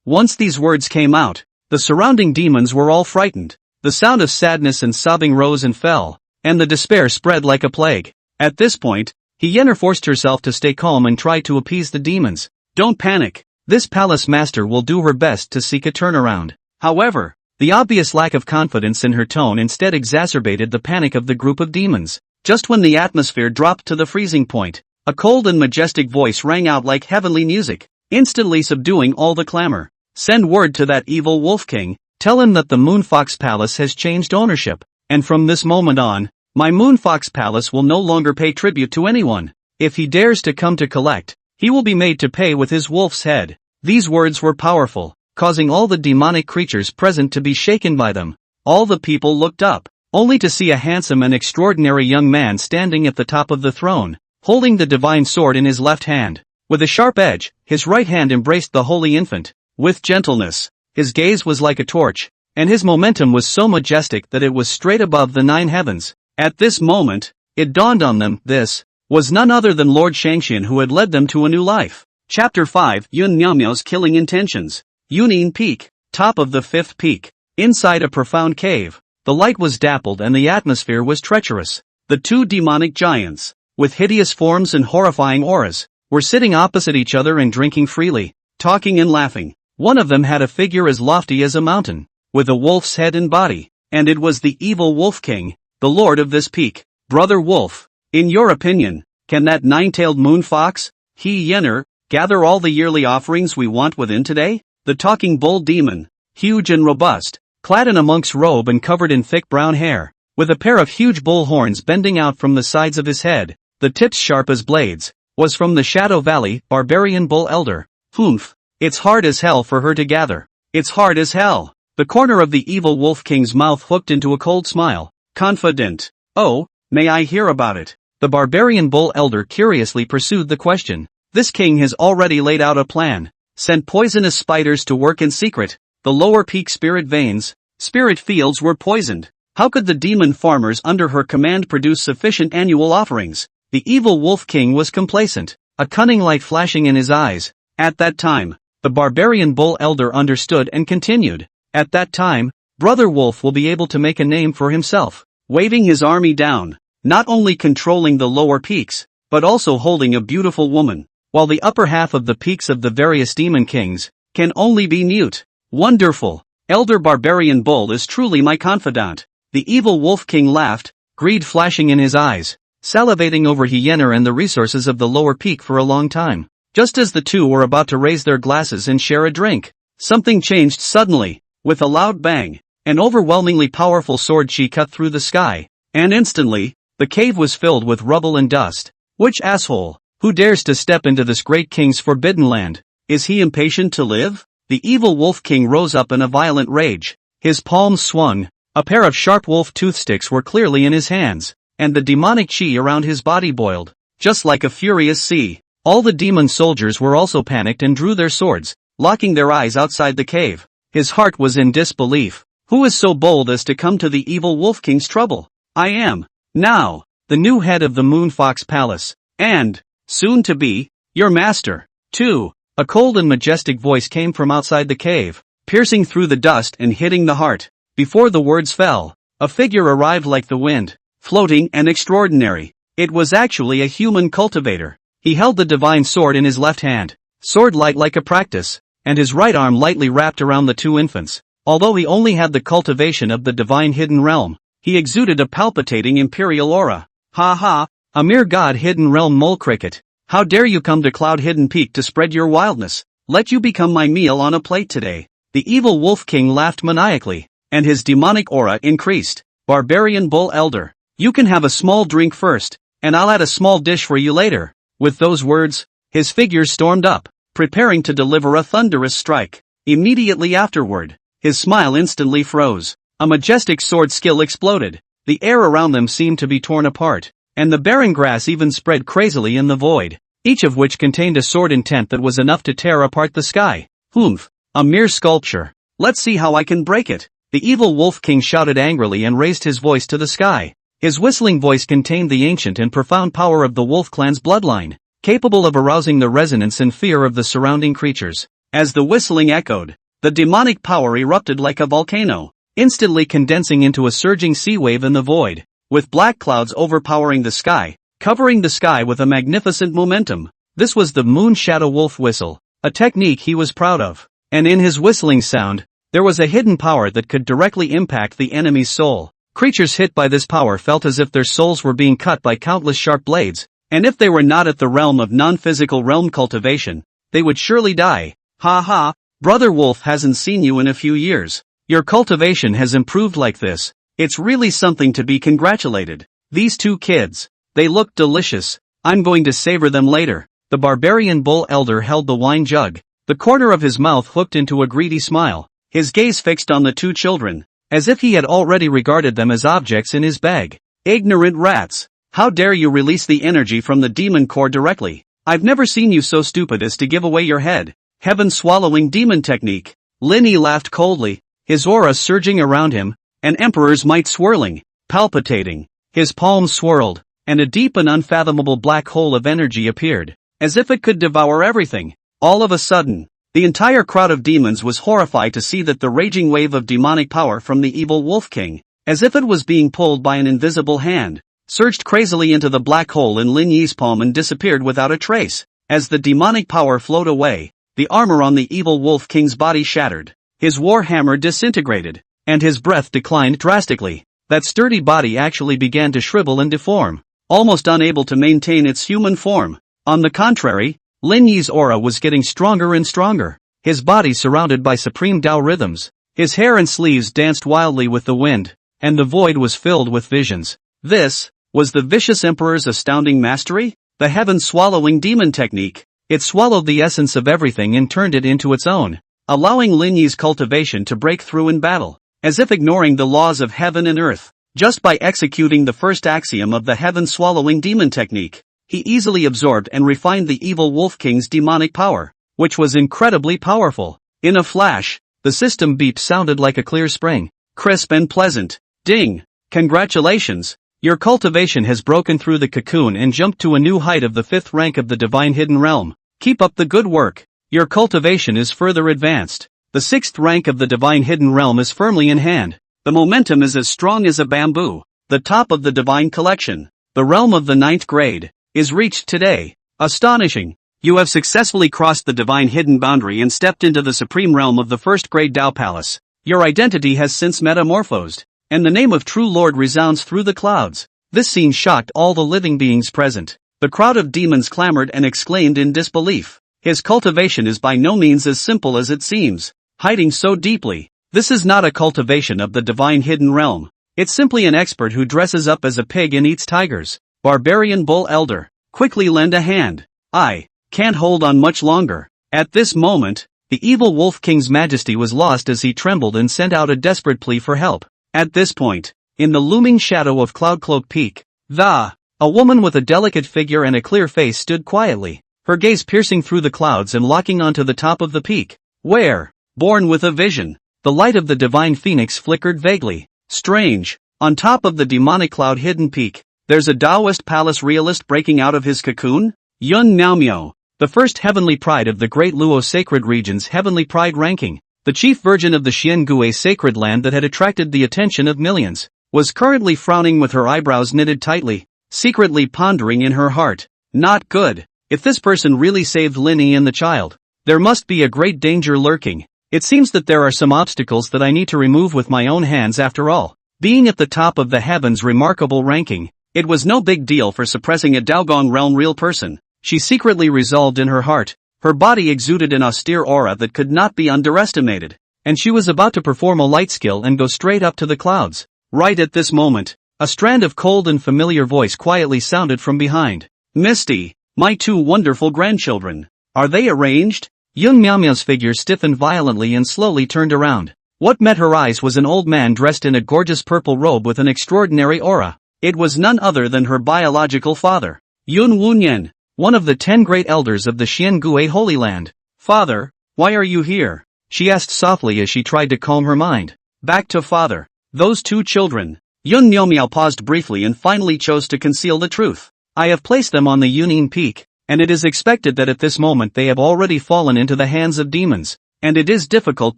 Once these words came out, the surrounding demons were all frightened. The sound of sadness and sobbing rose and fell, and the despair spread like a plague. At this point, Hyena forced herself to stay calm and try to appease the demons. Don't panic. This palace master will do her best to seek a turnaround. However, the obvious lack of confidence in her tone instead exacerbated the panic of the group of demons. Just when the atmosphere dropped to the freezing point, a cold and majestic voice rang out like heavenly music, instantly subduing all the clamor. Send word to that evil Wolf King, tell him that the Moonfox Palace has changed ownership, and from this moment on, my Moonfox Palace will no longer pay tribute to anyone. If he dares to come to collect, he will be made to pay with his wolf's head. These words were powerful, causing all the demonic creatures present to be shaken by them. All the people looked up, only to see a handsome and extraordinary young man standing at the top of the throne, holding the divine sword in his left hand. With a sharp edge, his right hand embraced the holy infant. With gentleness, his gaze was like a torch, and his momentum was so majestic that it was straight above the 9 heavens. At this moment, it dawned on them, this was none other than Lord Shangxian, who had led them to a new life. Chapter 5 Yun Miao's Killing Intentions. Yunin Peak, top of the 5th peak. Inside a profound cave, the light was dappled and the atmosphere was treacherous. The two demonic giants, with hideous forms and horrifying auras, were sitting opposite each other and drinking freely, talking and laughing. One of them had a figure as lofty as a mountain, with a wolf's head and body, and it was the evil Wolf King, the lord of this peak. Brother Wolf, in your opinion, can that 9-tailed moon fox, Hyena, gather all the yearly offerings we want within today? The talking bull demon, huge and robust, clad in a monk's robe and covered in thick brown hair, with a pair of huge bull horns bending out from the sides of his head, the tips sharp as blades, was from the Shadow Valley, Barbarian bull elder. Humph, it's hard as hell for her to gather. It's hard as hell. The corner of the evil Wolf King's mouth hooked into a cold smile. Confident. Oh, may I hear about it? The Barbarian bull elder curiously pursued the question. This king has already laid out a plan. Sent poisonous spiders to work in secret. The lower peak spirit veins, spirit fields were poisoned. How could the demon farmers under her command produce sufficient annual offerings? The evil Wolf King was complacent, a cunning light flashing in his eyes. At that time, the Barbarian bull elder understood and continued. At that time, Brother Wolf will be able to make a name for himself, waving his army down, not only controlling the lower peaks, but also holding a beautiful woman, while the upper half of the peaks of the various demon kings can only be mute. Wonderful! Elder Barbarian Bull is truly my confidant. The evil Wolf King laughed, greed flashing in his eyes, salivating over Hyena and the resources of the lower peak for a long time. Just as the two were about to raise their glasses and share a drink, something changed suddenly. With a loud bang, an overwhelmingly powerful sword chi cut through the sky, and instantly, the cave was filled with rubble and dust. Which asshole, who dares to step into this great king's forbidden land? Is he impatient to live? The evil Wolf King rose up in a violent rage. His palms swung, a pair of sharp wolf toothsticks were clearly in his hands, and the demonic chi around his body boiled, just like a furious sea. All the demon soldiers were also panicked and drew their swords, locking their eyes outside the cave. His heart was in disbelief. Who is so bold as to come to the evil Wolf King's trouble? I am, now, the new head of the Moonfox Palace, and, soon to be, your master. 2. A cold and majestic voice came from outside the cave, piercing through the dust and hitting the heart. Before the words fell, a figure arrived like the wind, floating and extraordinary. It was actually a human cultivator. He held the divine sword in his left hand, sword light like a practice, and his right arm lightly wrapped around the two infants. Although he only had the cultivation of the divine hidden realm, He exuded a palpitating imperial aura. Ha ha, a mere god-hidden realm mole cricket. How dare you come to cloud-hidden peak to spread your wildness? Let you become my meal on a plate today. The evil wolf king laughed maniacally, and his demonic aura increased. Barbarian bull elder, you can have a small drink first, and I'll add a small dish for you later. With those words, his figure stormed up, preparing to deliver a thunderous strike. Immediately afterward, his smile instantly froze. A majestic sword skill exploded. The air around them seemed to be torn apart, and the barren grass even spread crazily in the void, each of which contained a sword intent that was enough to tear apart the sky. Humph, a mere sculpture. Let's see how I can break it. The evil wolf king shouted angrily and raised his voice to the sky. His whistling voice contained the ancient and profound power of the wolf clan's bloodline, capable of arousing the resonance and fear of the surrounding creatures. As the whistling echoed, the demonic power erupted like a volcano, instantly condensing into a surging sea wave in the void, with black clouds overpowering the sky, covering the sky with a magnificent momentum. This was the moon shadow wolf whistle, a technique he was proud of, and in his whistling sound, there was a hidden power that could directly impact the enemy's soul. Creatures hit by this power felt as if their souls were being cut by countless sharp blades, and if they were not at the realm of non-physical realm cultivation, they would surely die. Ha ha, Brother Wolf hasn't seen you in a few years. Your cultivation has improved like this. It's really something to be congratulated. These two kids, they look delicious. I'm going to savor them later. The barbarian bull elder held the wine jug, the corner of his mouth hooked into a greedy smile, his gaze fixed on the two children, as if he had already regarded them as objects in his bag. Ignorant rats! How dare you release the energy from the demon core directly? I've never seen you so stupid as to give away your head. Heaven-swallowing demon technique. Linny laughed coldly, his aura surging around him, an emperor's might swirling, palpitating. His palms swirled, and a deep and unfathomable black hole of energy appeared, as if it could devour everything. All of a sudden, the entire crowd of demons was horrified to see that the raging wave of demonic power from the evil Wolf King, as if it was being pulled by an invisible hand, surged crazily into the black hole in Lin Yi's palm and disappeared without a trace. As the demonic power flowed away, the armor on the evil Wolf King's body shattered, his war hammer disintegrated, and his breath declined drastically. That sturdy body actually began to shrivel and deform, almost unable to maintain its human form. On the contrary, Lin Yi's aura was getting stronger and stronger, his body surrounded by supreme Tao rhythms. His hair and sleeves danced wildly with the wind, and the void was filled with visions. This was the vicious emperor's astounding mastery, the heaven-swallowing demon technique. It swallowed the essence of everything and turned it into its own, allowing Lin Yi's cultivation to break through in battle, as if ignoring the laws of heaven and earth. Just by executing the first axiom of the heaven-swallowing demon technique, he easily absorbed and refined the evil Wolf King's demonic power, which was incredibly powerful. In a flash, the system beep sounded like a clear spring, crisp and pleasant. Ding! Congratulations! Your cultivation has broken through the cocoon and jumped to a new height of the 5th rank of the Divine Hidden Realm. Keep up the good work. Your cultivation is further advanced. The 6th rank of the Divine Hidden Realm is firmly in hand. The momentum is as strong as a bamboo. The top of the Divine Collection, the realm of the 9th grade, is reached today. Astonishing! You have successfully crossed the Divine Hidden Boundary and stepped into the supreme realm of the 1st grade Tao Palace. Your identity has since metamorphosed, and the name of True Lord resounds through the clouds. This scene shocked all the living beings present. The crowd of demons clamored and exclaimed in disbelief. His cultivation is by no means as simple as it seems, hiding so deeply. This is not a cultivation of the Divine Hidden Realm. It's simply an expert who dresses up as a pig and eats tigers. Barbarian Bull Elder, quickly lend a hand. I can't hold on much longer. At this moment, the evil Wolf King's majesty was lost as he trembled and sent out a desperate plea for help. At this point, in the looming shadow of Cloudcloak Peak, a woman with a delicate figure and a clear face stood quietly, her gaze piercing through the clouds and locking onto the top of the peak, where, born with a vision, the light of the divine phoenix flickered vaguely. Strange, on top of the demonic cloud-hidden peak, there's a Taoist palace realist breaking out of his cocoon? Yun Naomyo, the first heavenly pride of the Great Luo Sacred Region's heavenly pride ranking, the chief virgin of the Xiangui sacred land that had attracted the attention of millions, was currently frowning with her eyebrows knitted tightly, secretly pondering in her heart. Not good. If this person really saved Linny and the child, there must be a great danger lurking. It seems that there are some obstacles that I need to remove with my own hands after all. Being at the top of the heavens' remarkable ranking, it was no big deal for suppressing a Daogong realm real person. She secretly resolved in her heart. Her body exuded an austere aura that could not be underestimated, and she was about to perform a light skill and go straight up to the clouds. Right at this moment, a strand of cold and familiar voice quietly sounded from behind. Misty, my two wonderful grandchildren. Are they arranged? Young Miao Miao's figure stiffened violently and slowly turned around. What met her eyes was an old man dressed in a gorgeous purple robe with an extraordinary aura. It was none other than her biological father, Yun Wunyan, one of the 10 great elders of the Xiangui Holy Land. Father, why are you here? She asked softly as she tried to calm her mind. Back to father. Those two children. Yun Miao paused briefly and finally chose to conceal the truth. I have placed them on the Yunin Peak, and it is expected that at this moment they have already fallen into the hands of demons, and it is difficult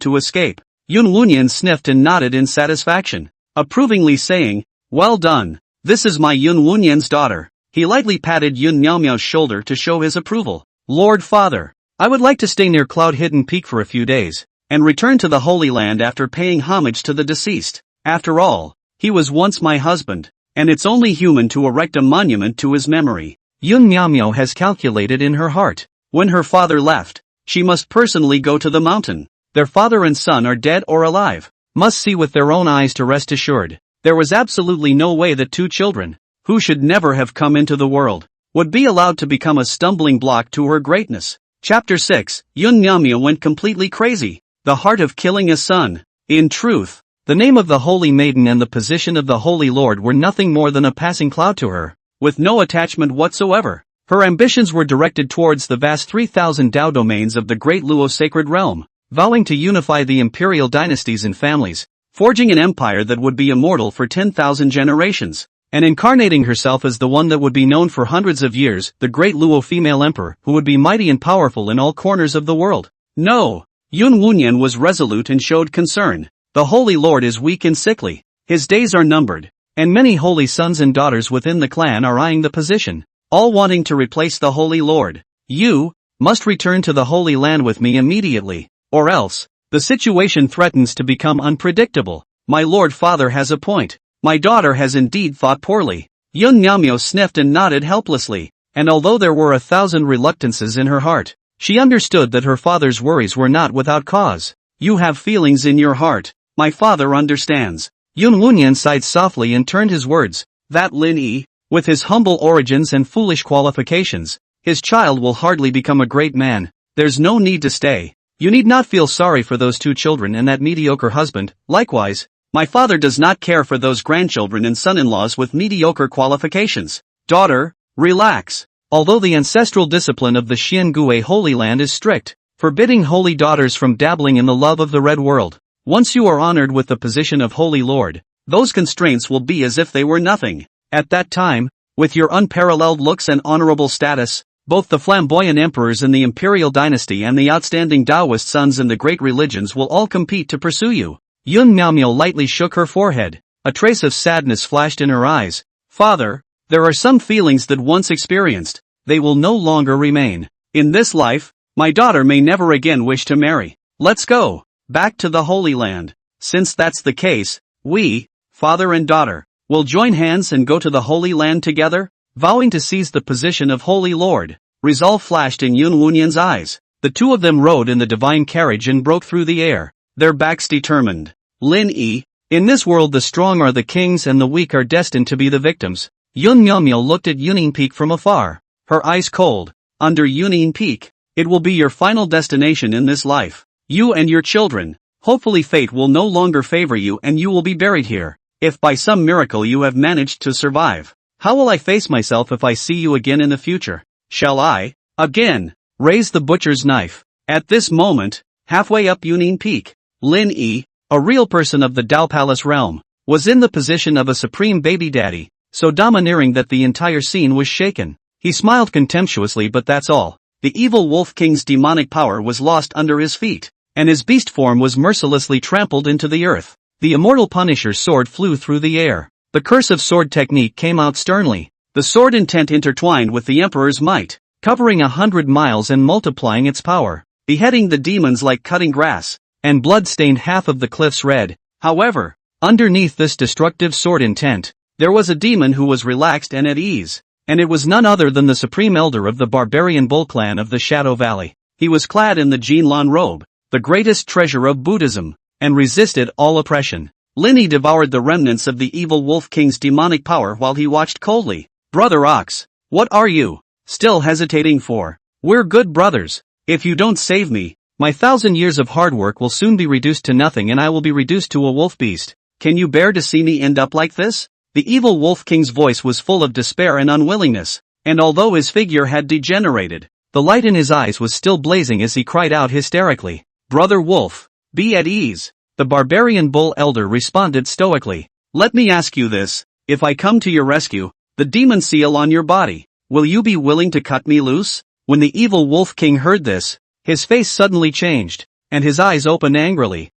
to escape. Yun Wunyan sniffed and nodded in satisfaction, approvingly saying, well done. This is my Yun Wunyan's daughter. He lightly patted Yun Miao's shoulder to show his approval. Lord Father, I would like to stay near Cloud Hidden Peak for a few days, and return to the Holy Land after paying homage to the deceased. After all, he was once my husband, and it's only human to erect a monument to his memory. Yun Miao has calculated in her heart. When her father left, she must personally go to the mountain. Their father and son are dead or alive. Must see with their own eyes to rest assured. There was absolutely no way that two children, who should never have come into the world, would be allowed to become a stumbling block to her greatness. Chapter 6, Yun Miao went completely crazy. The heart of killing a son. In truth, the name of the Holy Maiden and the position of the Holy Lord were nothing more than a passing cloud to her, with no attachment whatsoever. Her ambitions were directed towards the vast 3,000 Dao domains of the Great Luo Sacred Realm, vowing to unify the imperial dynasties and families, forging an empire that would be immortal for 10,000 generations, and incarnating herself as the one that would be known for hundreds of years, the Great Luo female emperor who would be mighty and powerful in all corners of the world. No! Yun Wunyan was resolute and showed concern. The Holy Lord is weak and sickly, his days are numbered, and many holy sons and daughters within the clan are eyeing the position, all wanting to replace the Holy Lord. You must return to the Holy Land with me immediately, or else, the situation threatens to become unpredictable. My Lord Father has a point. My daughter has indeed thought poorly. Yun Miao sniffed and nodded helplessly, and although there were 1,000 reluctances in her heart, she understood that her father's worries were not without cause. You have feelings in your heart. My father understands. Yun Wunyan sighed softly and turned his words. That Lin Yi, with his humble origins and foolish qualifications, his child will hardly become a great man. There's no need to stay. You need not feel sorry for those two children and that mediocre husband. Likewise, my father does not care for those grandchildren and son-in-laws with mediocre qualifications. Daughter, relax. Although the ancestral discipline of the Xiangui Holy Land is strict, forbidding holy daughters from dabbling in the love of the Red World, once you are honored with the position of Holy Lord, those constraints will be as if they were nothing. At that time, with your unparalleled looks and honorable status, both the flamboyant emperors in the imperial dynasty and the outstanding Taoist sons in the great religions will all compete to pursue you. Yun Miao lightly shook her forehead. A trace of sadness flashed in her eyes. Father, there are some feelings that once experienced, they will no longer remain. In this life, my daughter may never again wish to marry. Let's go back to the Holy Land. Since that's the case, we, father and daughter, will join hands and go to the Holy Land together, vowing to seize the position of Holy Lord. Resolve flashed in Yun Wunyan's eyes. The two of them rode in the divine carriage and broke through the air, their backs determined. Lin Yi, in this world the strong are the kings and the weak are destined to be the victims. Yun Miao looked at Yunin Peak from afar, her eyes cold. Under Yunin Peak, it will be your final destination in this life. You and your children, hopefully fate will no longer favor you and you will be buried here. If by some miracle you have managed to survive, how will I face myself if I see you again in the future? Shall I, again, raise the butcher's knife? At this moment, halfway up Yunin Peak, Lin Yi, a real person of the Dao Palace realm, was in the position of a supreme baby daddy, so domineering that the entire scene was shaken. He smiled contemptuously, but that's all. The evil Wolf King's demonic power was lost under his feet, and his beast form was mercilessly trampled into the earth. The immortal Punisher's sword flew through the air. The curse of sword technique came out sternly. The sword intent intertwined with the Emperor's might, covering 100 miles and multiplying its power, beheading the demons like cutting grass, and blood stained half of the cliffs red. However, Underneath this destructive sword intent, there was a demon who was relaxed and at ease. And it was none other than the supreme elder of the Barbarian Bull clan of the Shadow Valley. He was clad in the Jinlan robe, the greatest treasure of Buddhism, and resisted all oppression. Linny devoured the remnants of the evil Wolf King's demonic power while he watched coldly. Brother Ox, what are you still hesitating for? We're good brothers. If you don't save me, my 1,000 years of hard work will soon be reduced to nothing and I will be reduced to a wolf beast. Can you bear to see me end up like this? The evil Wolf King's voice was full of despair and unwillingness, and although his figure had degenerated, the light in his eyes was still blazing as he cried out hysterically, "Brother Wolf, be at ease." The Barbarian Bull Elder responded stoically, "Let me ask you this, if I come to your rescue, the demon seal on your body, will you be willing to cut me loose?" When the evil Wolf King heard this, his face suddenly changed, and his eyes opened angrily.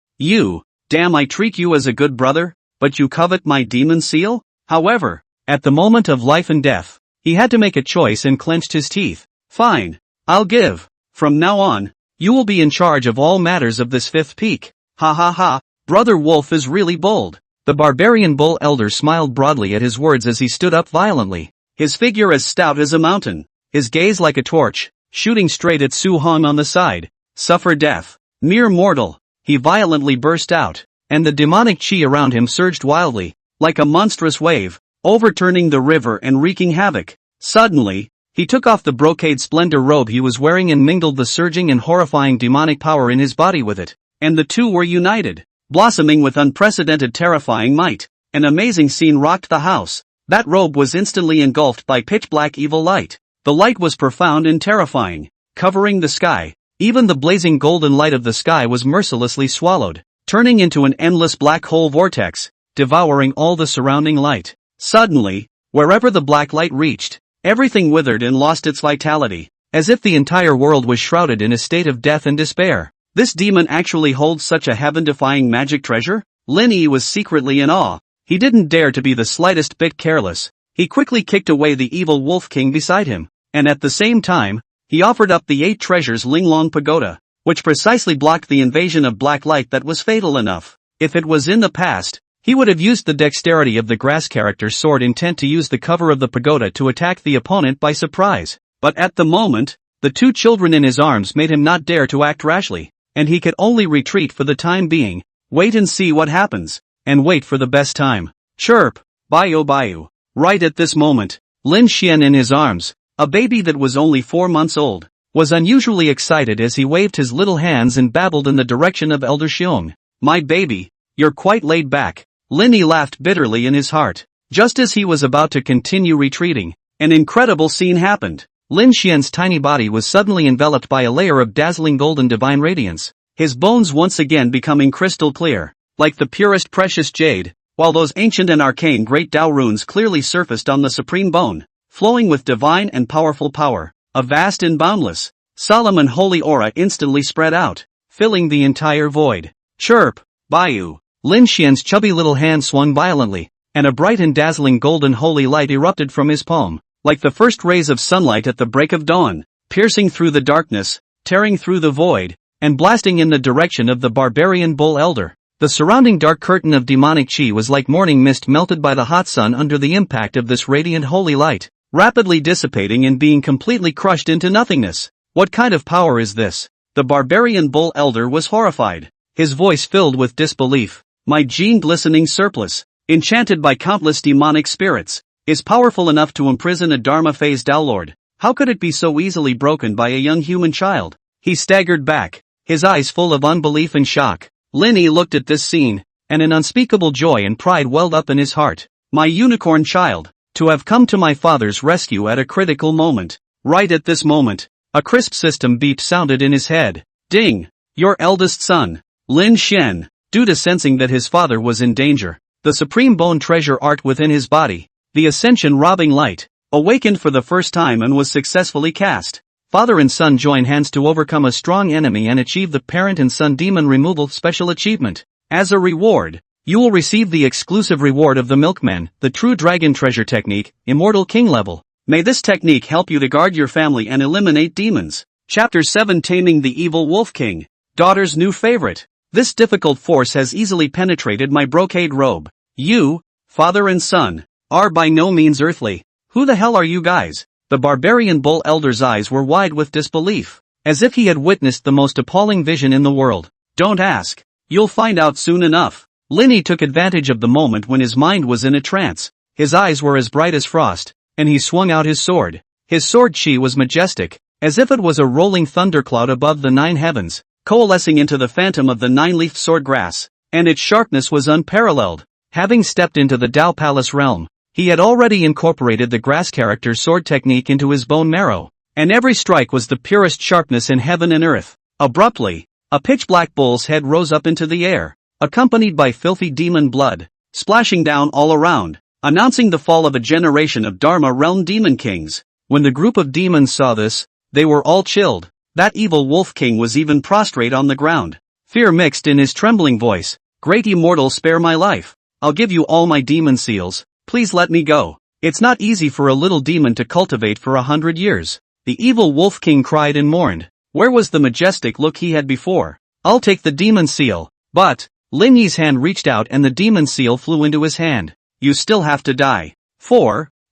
Damn, I treat you as a good brother, but you covet my demon seal? However, at the moment of life and death, he had to make a choice and clenched his teeth. "Fine, I'll give. From now on, you will be in charge of all matters of this fifth peak." Ha ha ha, Brother Wolf is really bold. The Barbarian Bull Elder smiled broadly at his words as he stood up violently, his figure as stout as a mountain, his gaze like a torch, shooting straight at Su Hong on the side. "Suffer death, mere mortal," he violently burst out, and the demonic chi around him surged wildly, like a monstrous wave, overturning the river and wreaking havoc. Suddenly, he took off the brocade splendor robe he was wearing and mingled the surging and horrifying demonic power in his body with it, and the two were united, blossoming with unprecedented terrifying might. An amazing scene rocked the house. That robe was instantly engulfed by pitch-black evil light. The light was profound and terrifying, covering the sky. Even the blazing golden light of the sky was mercilessly swallowed, turning into an endless black hole vortex, devouring all the surrounding light. Suddenly, wherever the black light reached, everything withered and lost its vitality, as if the entire world was shrouded in a state of death and despair. This demon actually holds such a heaven-defying magic treasure? Linny was secretly in awe. He didn't dare to be the slightest bit careless. He quickly kicked away the evil Wolf King beside him, and at the same time, he offered up the 8 treasures Linglong Pagoda, which precisely blocked the invasion of black light that was fatal enough. If it was in the past, he would have used the dexterity of the grass character's sword intent to use the cover of the pagoda to attack the opponent by surprise. But at the moment, the 2 children in his arms made him not dare to act rashly, and he could only retreat for the time being, wait and see what happens, and wait for the best time. Chirp, Bayu. Right at this moment, Lin Xian in his arms, a baby that was only 4 months old, was unusually excited as he waved his little hands and babbled in the direction of Elder Xiong. "My baby, you're quite laid back." Linny laughed bitterly in his heart. Just as he was about to continue retreating, an incredible scene happened. Lin Xian's tiny body was suddenly enveloped by a layer of dazzling golden divine radiance, his bones once again becoming crystal clear, like the purest precious jade, while those ancient and arcane great Tao runes clearly surfaced on the supreme bone, flowing with divine and powerful power. A vast and boundless, solemn and holy aura instantly spread out, filling the entire void. Chirp, Bayu. Lin Xian's chubby little hand swung violently, and a bright and dazzling golden holy light erupted from his palm, like the first rays of sunlight at the break of dawn, piercing through the darkness, tearing through the void, and blasting in the direction of the Barbarian Bull Elder. The surrounding dark curtain of demonic chi was like morning mist melted by the hot sun under the impact of this radiant holy light, rapidly dissipating and being completely crushed into nothingness. What kind of power is this? The Barbarian Bull Elder was horrified, his voice filled with disbelief. "My gene glistening surplus, enchanted by countless demonic spirits, is powerful enough to imprison a Dharma-phase Downlord. How could it be so easily broken by a young human child?" He staggered back, his eyes full of unbelief and shock. Linny looked at this scene, and an unspeakable joy and pride welled up in his heart. "My unicorn child, to have come to my father's rescue at a critical moment." Right at this moment, a crisp system beep sounded in his head. "Ding! Your eldest son, Lin Xian." Due to sensing that his father was in danger, the supreme bone treasure art within his body, the ascension robbing light, awakened for the first time and was successfully cast. Father and son join hands to overcome a strong enemy and achieve the parent and son demon removal special achievement. As a reward, you will receive the exclusive reward of the Milkman, the true dragon treasure technique, immortal king level. May this technique help you to guard your family and eliminate demons. Chapter 7, Taming the Evil Wolf King. Daughter's new favorite. This difficult force has easily penetrated my brocade robe. You, father and son, are by no means earthly. Who the hell are you guys? The barbarian bull elder's eyes were wide with disbelief, as if he had witnessed the most appalling vision in the world. Don't ask. You'll find out soon enough. Linny took advantage of the moment when his mind was in a trance. His eyes were as bright as frost, and he swung out his sword. His sword chi was majestic, as if it was a rolling thundercloud above the 9 heavens, coalescing into the phantom of the 9-leafed swordgrass, and its sharpness was unparalleled. Having stepped into the Tao Palace realm, he had already incorporated the grass character sword technique into his bone marrow, and every strike was the purest sharpness in heaven and earth. Abruptly, a pitch-black bull's head rose up into the air, accompanied by filthy demon blood, splashing down all around, announcing the fall of a generation of Dharma realm demon kings. When the group of demons saw this, they were all chilled. That evil wolf king was even prostrate on the ground. Fear mixed in his trembling voice. Great immortal, spare my life. I'll give you all my demon seals. Please let me go. It's not easy for a little demon to cultivate for 100 years. The evil wolf king cried and mourned. Where was the majestic look he had before? I'll take the demon seal. But Lin Yi's hand reached out and the demon seal flew into his hand. You still have to die.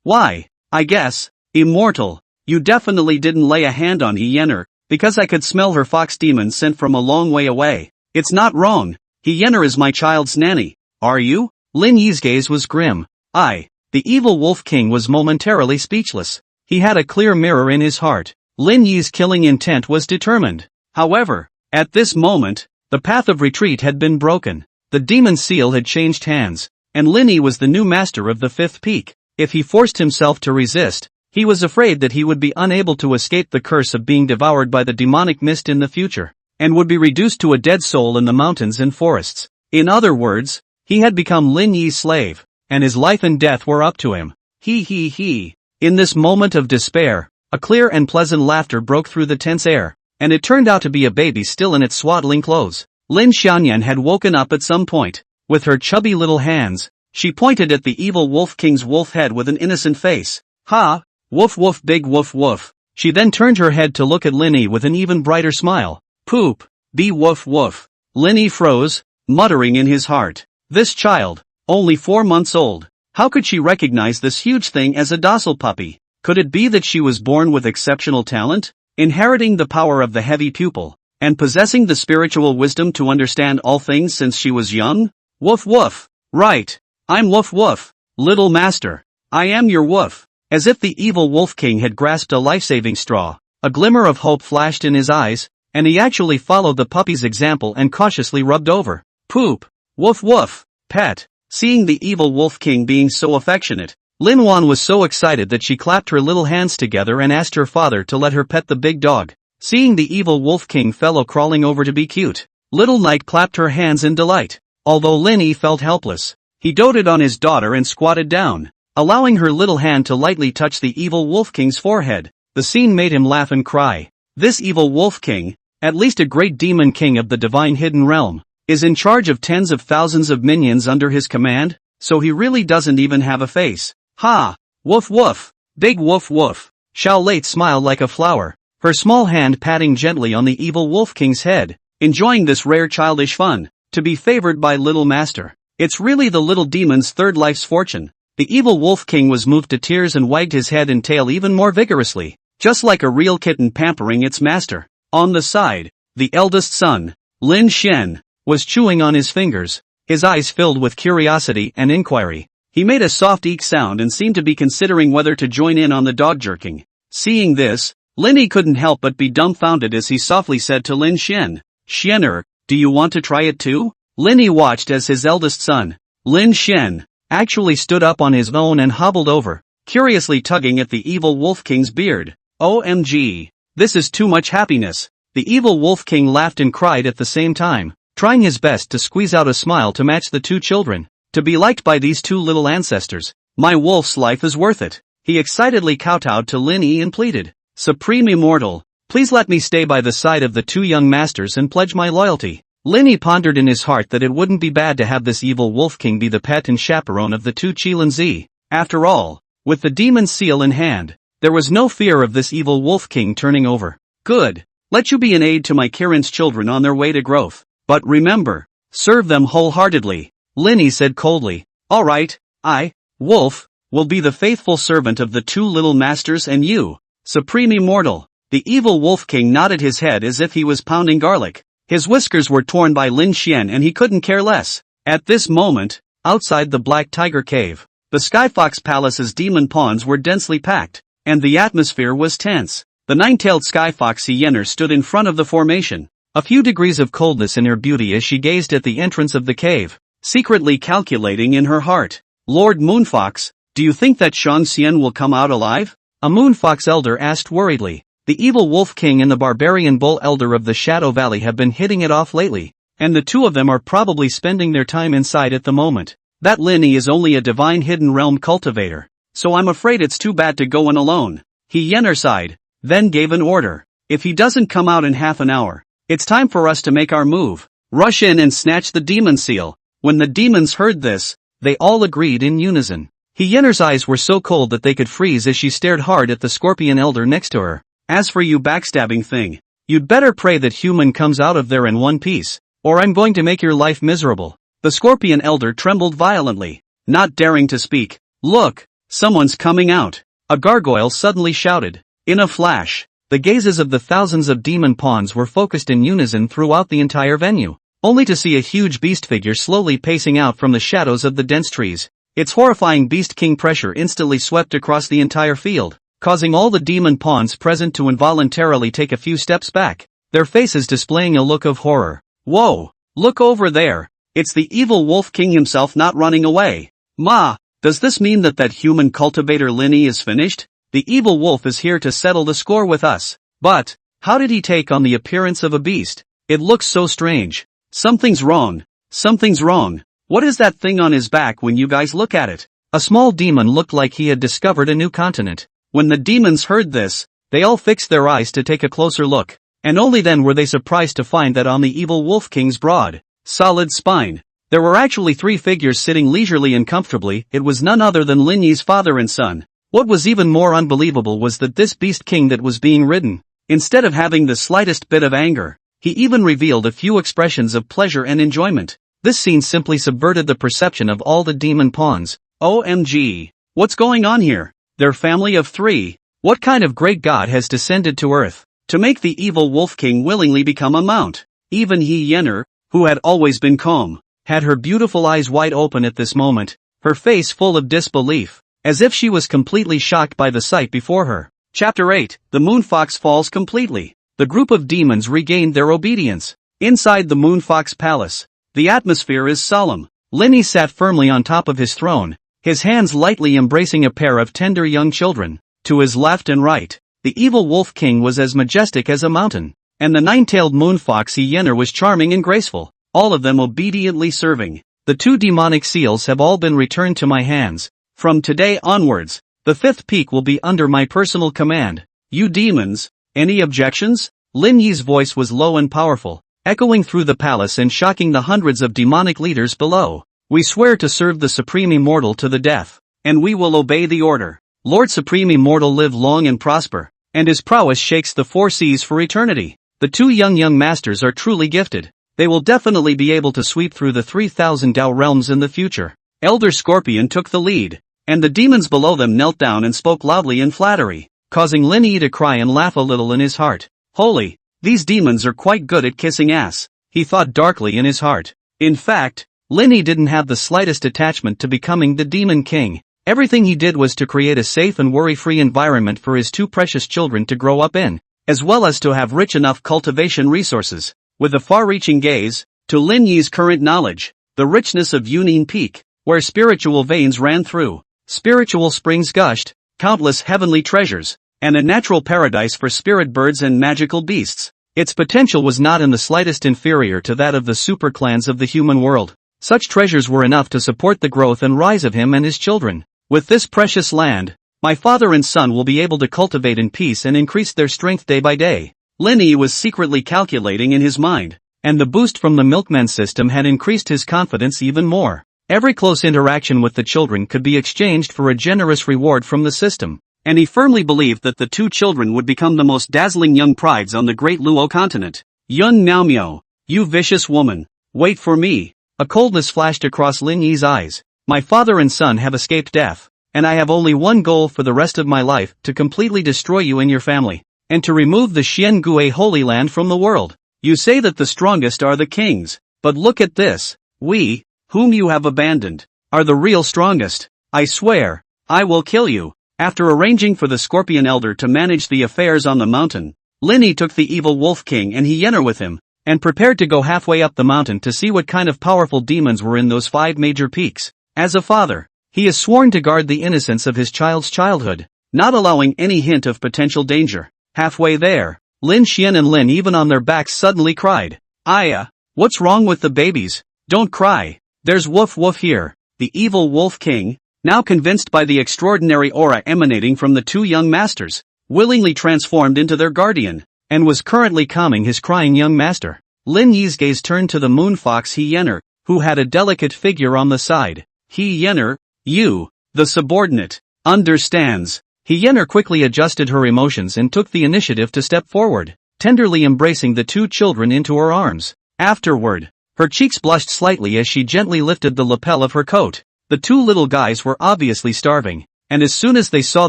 Why? I guess. Immortal. You definitely didn't lay a hand on Hyener, because I could smell her fox demon sent from a long way away. It's not wrong. Hyener is my child's nanny. Are you? Lin Yi's gaze was grim. The evil wolf king was momentarily speechless. He had a clear mirror in his heart. Lin Yi's killing intent was determined. However, at this moment, the path of retreat had been broken. The demon seal had changed hands, and Lin Yi was the new master of the 5th peak. If he forced himself to resist, he was afraid that he would be unable to escape the curse of being devoured by the demonic mist in the future, and would be reduced to a dead soul in the mountains and forests. In other words, he had become Lin Yi's slave, and his life and death were up to him. In this moment of despair, a clear and pleasant laughter broke through the tense air, and it turned out to be a baby still in its swaddling clothes. Lin Xianyan had woken up at some point. With her chubby little hands, she pointed at the evil wolf king's wolf head with an innocent face. Ha! Woof woof, big woof woof. She then turned her head to look at Lin Yi with an even brighter smile. Poop. Be woof woof. Lin Yi froze, muttering in his heart. This child, only 4 months old. How could she recognize this huge thing as a docile puppy? Could it be that she was born with exceptional talent, inheriting the power of the heavy pupil, and possessing the spiritual wisdom to understand all things since she was young? Woof woof. Right. I'm woof woof. Little master. I am your woof. As if the evil wolf king had grasped a life-saving straw, a glimmer of hope flashed in his eyes, and he actually followed the puppy's example and cautiously rubbed over. Poop. Woof woof. Pet. Seeing the evil wolf king being so affectionate, Lin Wan was so excited that she clapped her little hands together and asked her father to let her pet the big dog. Seeing the evil wolf king fellow crawling over to be cute, little Knight clapped her hands in delight. Although Lin Yi felt helpless, he doted on his daughter and squatted down, allowing her little hand to lightly touch the evil wolf king's forehead. The scene made him laugh and cry. This evil wolf king, at least a great demon king of the divine hidden realm, is in charge of tens of thousands of minions under his command, so he really doesn't even have a face. Ha! Woof woof! Big woof woof! Xiao Late smiled like a flower, her small hand patting gently on the evil wolf king's head, enjoying this rare childish fun, to be favored by little master. It's really the little demon's third life's fortune. The evil wolf king was moved to tears and wagged his head and tail even more vigorously, just like a real kitten pampering its master. On the side, the eldest son, Lin Shen, was chewing on his fingers, his eyes filled with curiosity and inquiry. He made a soft eek sound and seemed to be considering whether to join in on the dog jerking. Seeing this, Lin Yi couldn't help but be dumbfounded as he softly said to Lin Shen, "Shener, do you want to try it too?" Lin Yi watched as his eldest son, Lin Shen, actually stood up on his own and hobbled over, curiously tugging at the evil wolf king's beard. OMG. This is too much happiness. The evil wolf king laughed and cried at the same time, trying his best to squeeze out a smile to match the two children. To be liked by these two little ancestors, my wolf's life is worth it. He excitedly kowtowed to Lin Yi and pleaded, "Supreme Immortal, please let me stay by the side of the two young masters and pledge my loyalty." Lin Yi pondered in his heart that it wouldn't be bad to have this evil wolf king be the pet and chaperone of the two Chilanzi. After all, with the demon seal in hand, there was no fear of this evil wolf king turning over. Good. Let you be an aid to my Kirin's children on their way to growth. But remember, serve them wholeheartedly, Linny said coldly. All right, I, Wolf, will be the faithful servant of the two little masters, and you, Supreme Immortal. The evil Wolf King nodded his head as if he was pounding garlic. His whiskers were torn by Lin Xian and he couldn't care less. At this moment, outside the Black Tiger Cave, the Skyfox Palace's demon pawns were densely packed, and the atmosphere was tense. The nine-tailed Skyfox Yenner stood in front of the formation, a few degrees of coldness in her beauty as she gazed at the entrance of the cave, secretly calculating in her heart. Lord Moonfox, do you think that Shang Xian will come out alive? A Moonfox elder asked worriedly. The evil Wolf King and the Barbarian Bull Elder of the Shadow Valley have been hitting it off lately, and the two of them are probably spending their time inside at the moment. That Linny is only a divine hidden realm cultivator, so I'm afraid it's too bad to go in alone. He Yenner sighed, then gave an order. If he doesn't come out in half an hour, it's time for us to make our move. Rush in and snatch the demon seal. When the demons heard this, they all agreed in unison. He Yenner's eyes were so cold that they could freeze as she stared hard at the Scorpion Elder next to her. As for you backstabbing thing, you'd better pray that human comes out of there in one piece, or I'm going to make your life miserable. The Scorpion Elder trembled violently, not daring to speak. Look, someone's coming out, a gargoyle suddenly shouted. In a flash, the gazes of the thousands of demon pawns were focused in unison throughout the entire venue, only to see a huge beast figure slowly pacing out from the shadows of the dense trees. Its horrifying Beast King pressure instantly swept across the entire field, causing all the demon pawns present to involuntarily take a few steps back, their faces displaying a look of horror. Whoa! Look over there! It's the evil Wolf King himself not running away. Ma, does this mean that human cultivator Linny is finished? The evil wolf is here to settle the score with us. But, how did he take on the appearance of a beast? It looks so strange. Something's wrong. Something's wrong. What is that thing on his back when you guys look at it? A small demon looked like he had discovered a new continent. When the demons heard this, they all fixed their eyes to take a closer look, and only then were they surprised to find that on the evil Wolf King's broad, solid spine, there were actually three figures sitting leisurely and comfortably. It was none other than Linny's father and son. What was even more unbelievable was that this Beast King that was being ridden, instead of having the slightest bit of anger, he even revealed a few expressions of pleasure and enjoyment. This scene simply subverted the perception of all the demon pawns. OMG! What's going on here? Their family of three? What kind of great god has descended to earth to make the evil Wolf King willingly become a mount? Even he Yenner, who had always been calm, had her beautiful eyes wide open at this moment, her face full of disbelief, as if she was completely shocked by the sight before her. Chapter 8, The Moonfox Falls Completely. The group of demons regained their obedience. Inside the Moonfox Palace, the atmosphere is solemn. Linny sat firmly on top of his throne, his hands lightly embracing a pair of tender young children. To his left and right, the evil Wolf King was as majestic as a mountain, and the nine-tailed Moonfox Yenner was charming and graceful, all of them obediently serving. The two demonic seals have all been returned to my hands. From today onwards, the fifth peak will be under my personal command. You demons, any objections? Lin Yi's voice was low and powerful, echoing through the palace and shocking the hundreds of demonic leaders below. We swear to serve the Supreme Immortal to the death, and we will obey the order. Lord Supreme Immortal live long and prosper, and his prowess shakes the four seas for eternity. The two young masters are truly gifted. They will definitely be able to sweep through the 3,000 Dao realms in the future. Elder Scorpion took the lead, and the demons below them knelt down and spoke loudly in flattery, causing Lin Yi to cry and laugh a little in his heart. Holy, these demons are quite good at kissing ass, he thought darkly in his heart. In fact, Lin Yi didn't have the slightest attachment to becoming the Demon King. Everything he did was to create a safe and worry-free environment for his two precious children to grow up in, as well as to have rich enough cultivation resources. With a far-reaching gaze, to Lin Yi's current knowledge, the richness of Yunine Peak, where spiritual veins ran through, spiritual springs gushed, countless heavenly treasures, and a natural paradise for spirit birds and magical beasts. Its potential was not in the slightest inferior to that of the super clans of the human world. Such treasures were enough to support the growth and rise of him and his children. With this precious land, my father and son will be able to cultivate in peace and increase their strength day by day. Lin Yi was secretly calculating in his mind, and the boost from the milkman system had increased his confidence even more. Every close interaction with the children could be exchanged for a generous reward from the system, and he firmly believed that the two children would become the most dazzling young prides on the great Luo continent. Yun Miaomio, You vicious woman. Wait for me. A coldness flashed across Lin Yi's eyes. My father and son have escaped death, and I have only one goal for the rest of my life: to completely destroy you and your family, and to remove the Xiangui Holy Land from the world. You say that the strongest are the kings, but look at this. We, whom you have abandoned, are the real strongest. I swear, I will kill you. After arranging for the Scorpion Elder to manage the affairs on the mountain, Lin Yi took the evil Wolf King and Hyener with him, and prepared to go halfway up the mountain to see what kind of powerful demons were in those 5 major peaks. As a father, he is sworn to guard the innocence of his child's childhood, not allowing any hint of potential danger. Halfway there, Lin Xian and Lin, even on their backs, suddenly cried. Aya, what's wrong with the babies? Don't cry. There's Woof Woof here. The evil Wolf King, now convinced by the extraordinary aura emanating from the 2 young masters, willingly transformed into their guardian, and was currently calming his crying young master. Lin Yi's gaze turned to the moon fox Hyener, who had a delicate figure on the side. Hyener, you, the subordinate, understands. Hyener quickly adjusted her emotions and took the initiative to step forward, tenderly embracing the 2 children into her arms. Afterward, her cheeks blushed slightly as she gently lifted the lapel of her coat. The 2 little guys were obviously starving, and as soon as they saw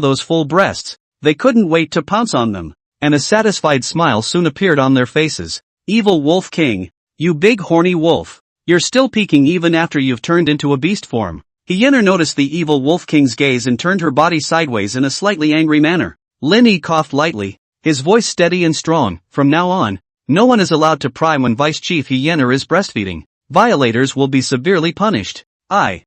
those full breasts, they couldn't wait to pounce on them, and a satisfied smile soon appeared on their faces. Evil Wolf King, you big horny wolf. You're still peeking even after you've turned into a beast form. Hyener noticed the evil Wolf King's gaze and turned her body sideways in a slightly angry manner. Lin Yi coughed lightly, his voice steady and strong. From now on, no one is allowed to pry when Vice Chief Hyener is breastfeeding. Violators will be severely punished. I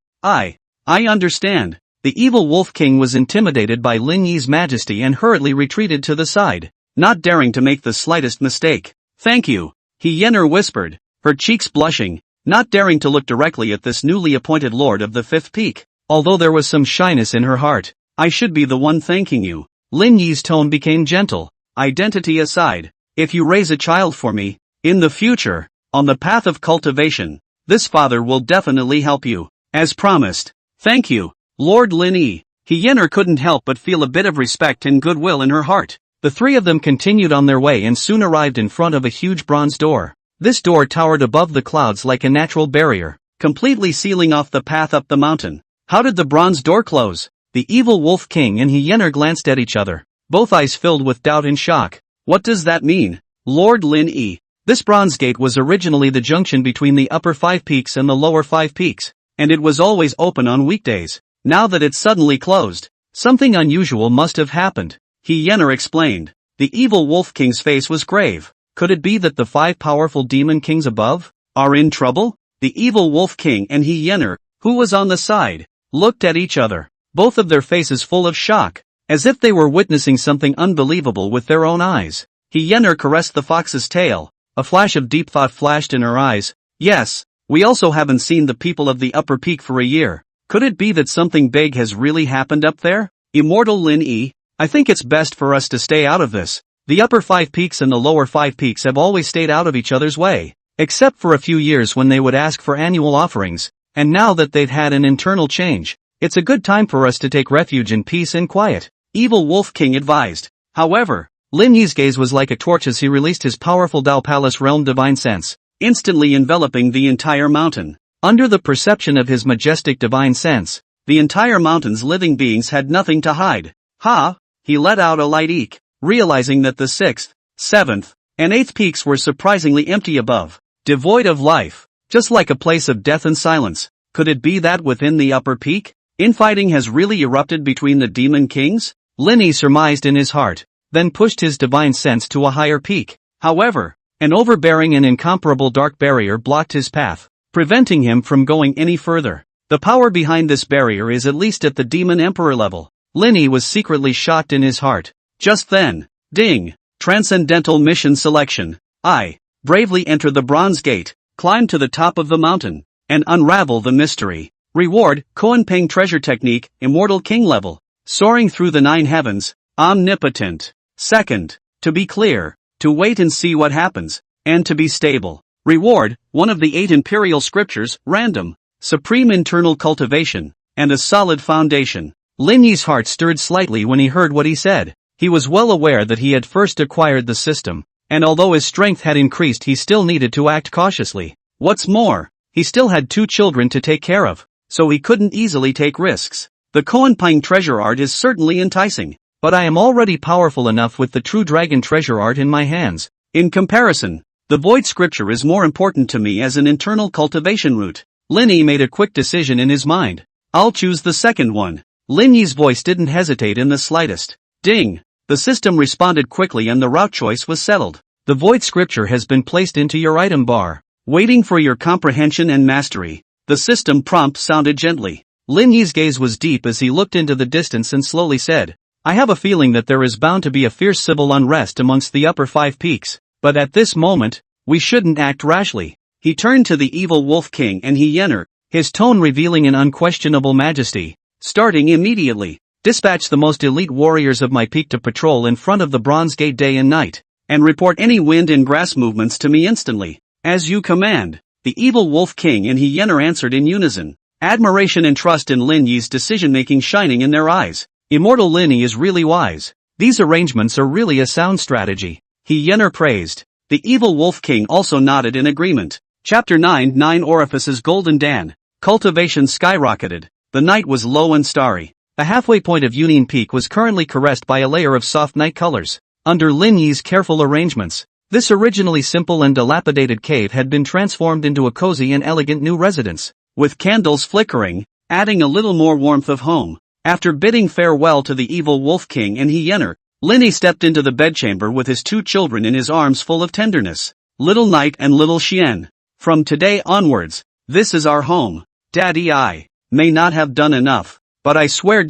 understand. The evil Wolf King was intimidated by Lin Yi's majesty and hurriedly retreated to the side, not daring to make the slightest mistake. Thank you, Hyener whispered, her cheeks blushing, not daring to look directly at this newly appointed lord of the 5th peak, although there was some shyness in her heart. I should be the one thanking you. Lin Yi's tone became gentle. Identity aside, if you raise a child for me, in the future, on the path of cultivation, this father will definitely help you, as promised. Thank you, Lord Lin Yi. Hyener couldn't help but feel a bit of respect and goodwill in her heart. The 3 of them continued on their way and soon arrived in front of a huge bronze door. This door towered above the clouds like a natural barrier, completely sealing off the path up the mountain. How did the bronze door close? The evil Wolf King and Hyener glanced at each other, both eyes filled with doubt and shock. What does that mean, Lord Lin Yi? This bronze gate was originally the junction between the upper 5 peaks and the lower 5 peaks, and it was always open on weekdays. Now that it's suddenly closed, something unusual must have happened, Hyener explained. The evil Wolf King's face was grave. Could it be that the 5 powerful demon kings above are in trouble? The evil Wolf King and Hyener, who was on the side, looked at each other, both of their faces full of shock, as if they were witnessing something unbelievable with their own eyes. Hyener caressed the fox's tail. A flash of deep thought flashed in her eyes. Yes, we also haven't seen the people of the upper peak for a year. Could it be that something big has really happened up there? Immortal Lin Yi, I think it's best for us to stay out of this. The upper 5 peaks and the lower 5 peaks have always stayed out of each other's way, except for a few years when they would ask for annual offerings, and now that they've had an internal change, it's a good time for us to take refuge in peace and quiet, Evil Wolf King advised. However, Lin Yi's gaze was like a torch as he released his powerful Dao Palace Realm Divine Sense, instantly enveloping the entire mountain. Under the perception of his majestic divine sense, the entire mountain's living beings had nothing to hide. Ha! He let out a light eek, realizing that the 6th, 7th, and 8th peaks were surprisingly empty above, devoid of life, just like a place of death and silence. Could it be that within the upper peak, infighting has really erupted between the demon kings? Lin Yi surmised in his heart, then pushed his divine sense to a higher peak. However, an overbearing and incomparable dark barrier blocked his path, preventing him from going any further. The power behind this barrier is at least at the Demon Emperor level. Lin Yi was secretly shocked in his heart. Just then, ding! Transcendental mission selection. I bravely enter the Bronze Gate, climb to the top of the mountain, and unravel the mystery. Reward, Koan-Ping treasure technique, Immortal King level. Soaring through the 9 heavens, omnipotent. Second, to be clear, to wait and see what happens, and to be stable. Reward, one of the 8 imperial scriptures, random, supreme internal cultivation, and a solid foundation. Lin Yi's heart stirred slightly when he heard what he said. He was well aware that he had first acquired the system, and although his strength had increased he still needed to act cautiously. What's more, he still had 2 children to take care of, so he couldn't easily take risks. The Confronting treasure art is certainly enticing, but I am already powerful enough with the true dragon treasure art in my hands. In comparison, the void scripture is more important to me as an internal cultivation route. Lin Yi made a quick decision in his mind. I'll choose the second one. Lin Yi's voice didn't hesitate in the slightest. Ding! The system responded quickly and the route choice was settled. The void scripture has been placed into your item bar. Waiting for your comprehension and mastery. The system prompt sounded gently. Lin Yi's gaze was deep as he looked into the distance and slowly said, I have a feeling that there is bound to be a fierce civil unrest amongst the upper 5 peaks, but at this moment, we shouldn't act rashly. He turned to the evil wolf king and he entered, his tone revealing an unquestionable majesty. Starting immediately, dispatch the most elite warriors of my peak to patrol in front of the Bronze Gate day and night, and report any wind and grass movements to me instantly. As you command. The evil wolf king and Hyener answered in unison, admiration and trust in Lin Yi's decision-making shining in their eyes. Immortal Lin Yi is really wise. These arrangements are really a sound strategy. Hyener praised. The evil wolf king also nodded in agreement. Chapter 9 9 Orifices Golden Dan. Cultivation skyrocketed. The night was low and starry. The halfway point of Union Peak was currently caressed by a layer of soft night colors. Under Lin Yi's careful arrangements, this originally simple and dilapidated cave had been transformed into a cozy and elegant new residence, with candles flickering, adding a little more warmth of home. After bidding farewell to the evil wolf king and Hyener, Lin Yi stepped into the bedchamber with his 2 children in his arms full of tenderness. Little Knight and little Xian. From today onwards, this is our home. Daddy, I may not have done enough, but I swear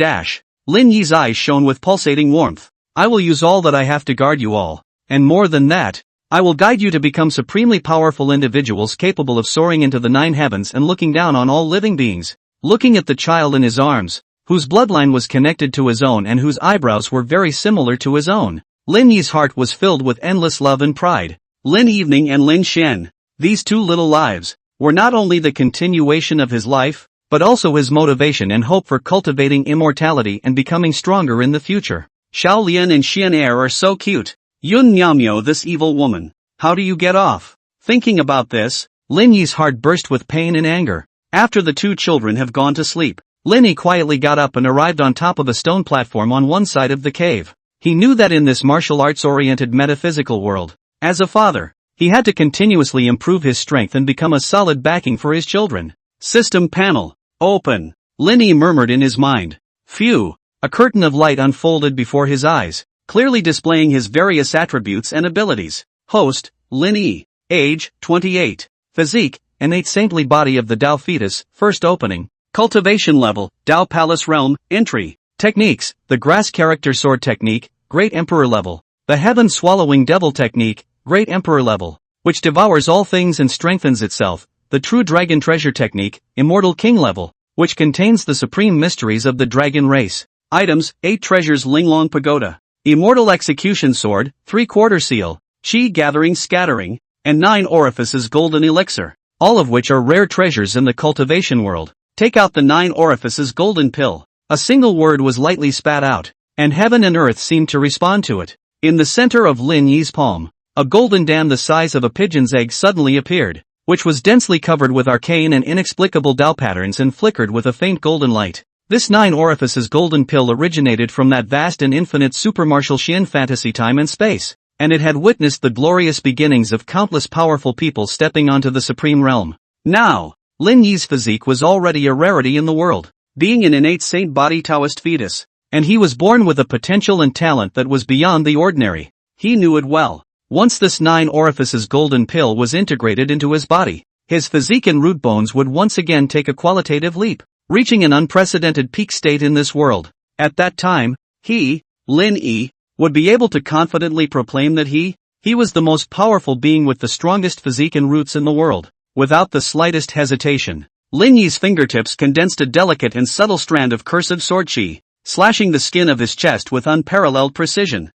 Lin Yi's eyes shone with pulsating warmth. I will use all that I have to guard you all. And more than that, I will guide you to become supremely powerful individuals capable of soaring into the 9 heavens and looking down on all living beings. Looking at the child in his arms, whose bloodline was connected to his own and whose eyebrows were very similar to his own, Lin Yi's heart was filled with endless love and pride. Lin Evening and Lin Shen, these 2 little lives, were not only the continuation of his life, but also his motivation and hope for cultivating immortality and becoming stronger in the future. Xiao Lian and Xian Er are so cute. Yun Nyamyo, this evil woman. How do you get off? Thinking about this, Lin Yi's heart burst with pain and anger. After the 2 children have gone to sleep, Lin Yi quietly got up and arrived on top of a stone platform on one side of the cave. He knew that in this martial arts-oriented metaphysical world, as a father, he had to continuously improve his strength and become a solid backing for his children. System panel. Open. Lin Yi murmured in his mind. Phew. A curtain of light unfolded before his eyes, clearly displaying his various attributes and abilities. Host, Lin Yi. Age, 28. Physique, innate saintly body of the Tao fetus, first opening. Cultivation level, Tao Palace Realm, entry. Techniques, the Grass Character Sword Technique, Great Emperor level. The Heaven Swallowing Devil Technique, Great Emperor level, which devours all things and strengthens itself. The True Dragon Treasure Technique, Immortal King level, which contains the supreme mysteries of the dragon race. Items, 8 treasures Linglong Pagoda. Immortal Execution Sword, 3/4 Seal, Chi Gathering Scattering, and 9 Orifices Golden Elixir, all of which are rare treasures in the cultivation world. Take out the 9 Orifices Golden Pill. A single word was lightly spat out, and heaven and earth seemed to respond to it. In the center of Lin Yi's palm, a golden dam the size of a pigeon's egg suddenly appeared, which was densely covered with arcane and inexplicable Tao patterns and flickered with a faint golden light. This 9 Orifices Golden Pill originated from that vast and infinite supermartial Xian fantasy time and space, and it had witnessed the glorious beginnings of countless powerful people stepping onto the supreme realm. Now, Lin Yi's physique was already a rarity in the world, being an innate saint body Taoist fetus, and he was born with a potential and talent that was beyond the ordinary. He knew it well. Once this 9 Orifices Golden Pill was integrated into his body, his physique and root bones would once again take a qualitative leap, reaching an unprecedented peak state in this world. At that time, he, Lin Yi, would be able to confidently proclaim that he was the most powerful being with the strongest physique and roots in the world. Without the slightest hesitation, Lin Yi's fingertips condensed a delicate and subtle strand of cursive sword chi, slashing the skin of his chest with unparalleled precision.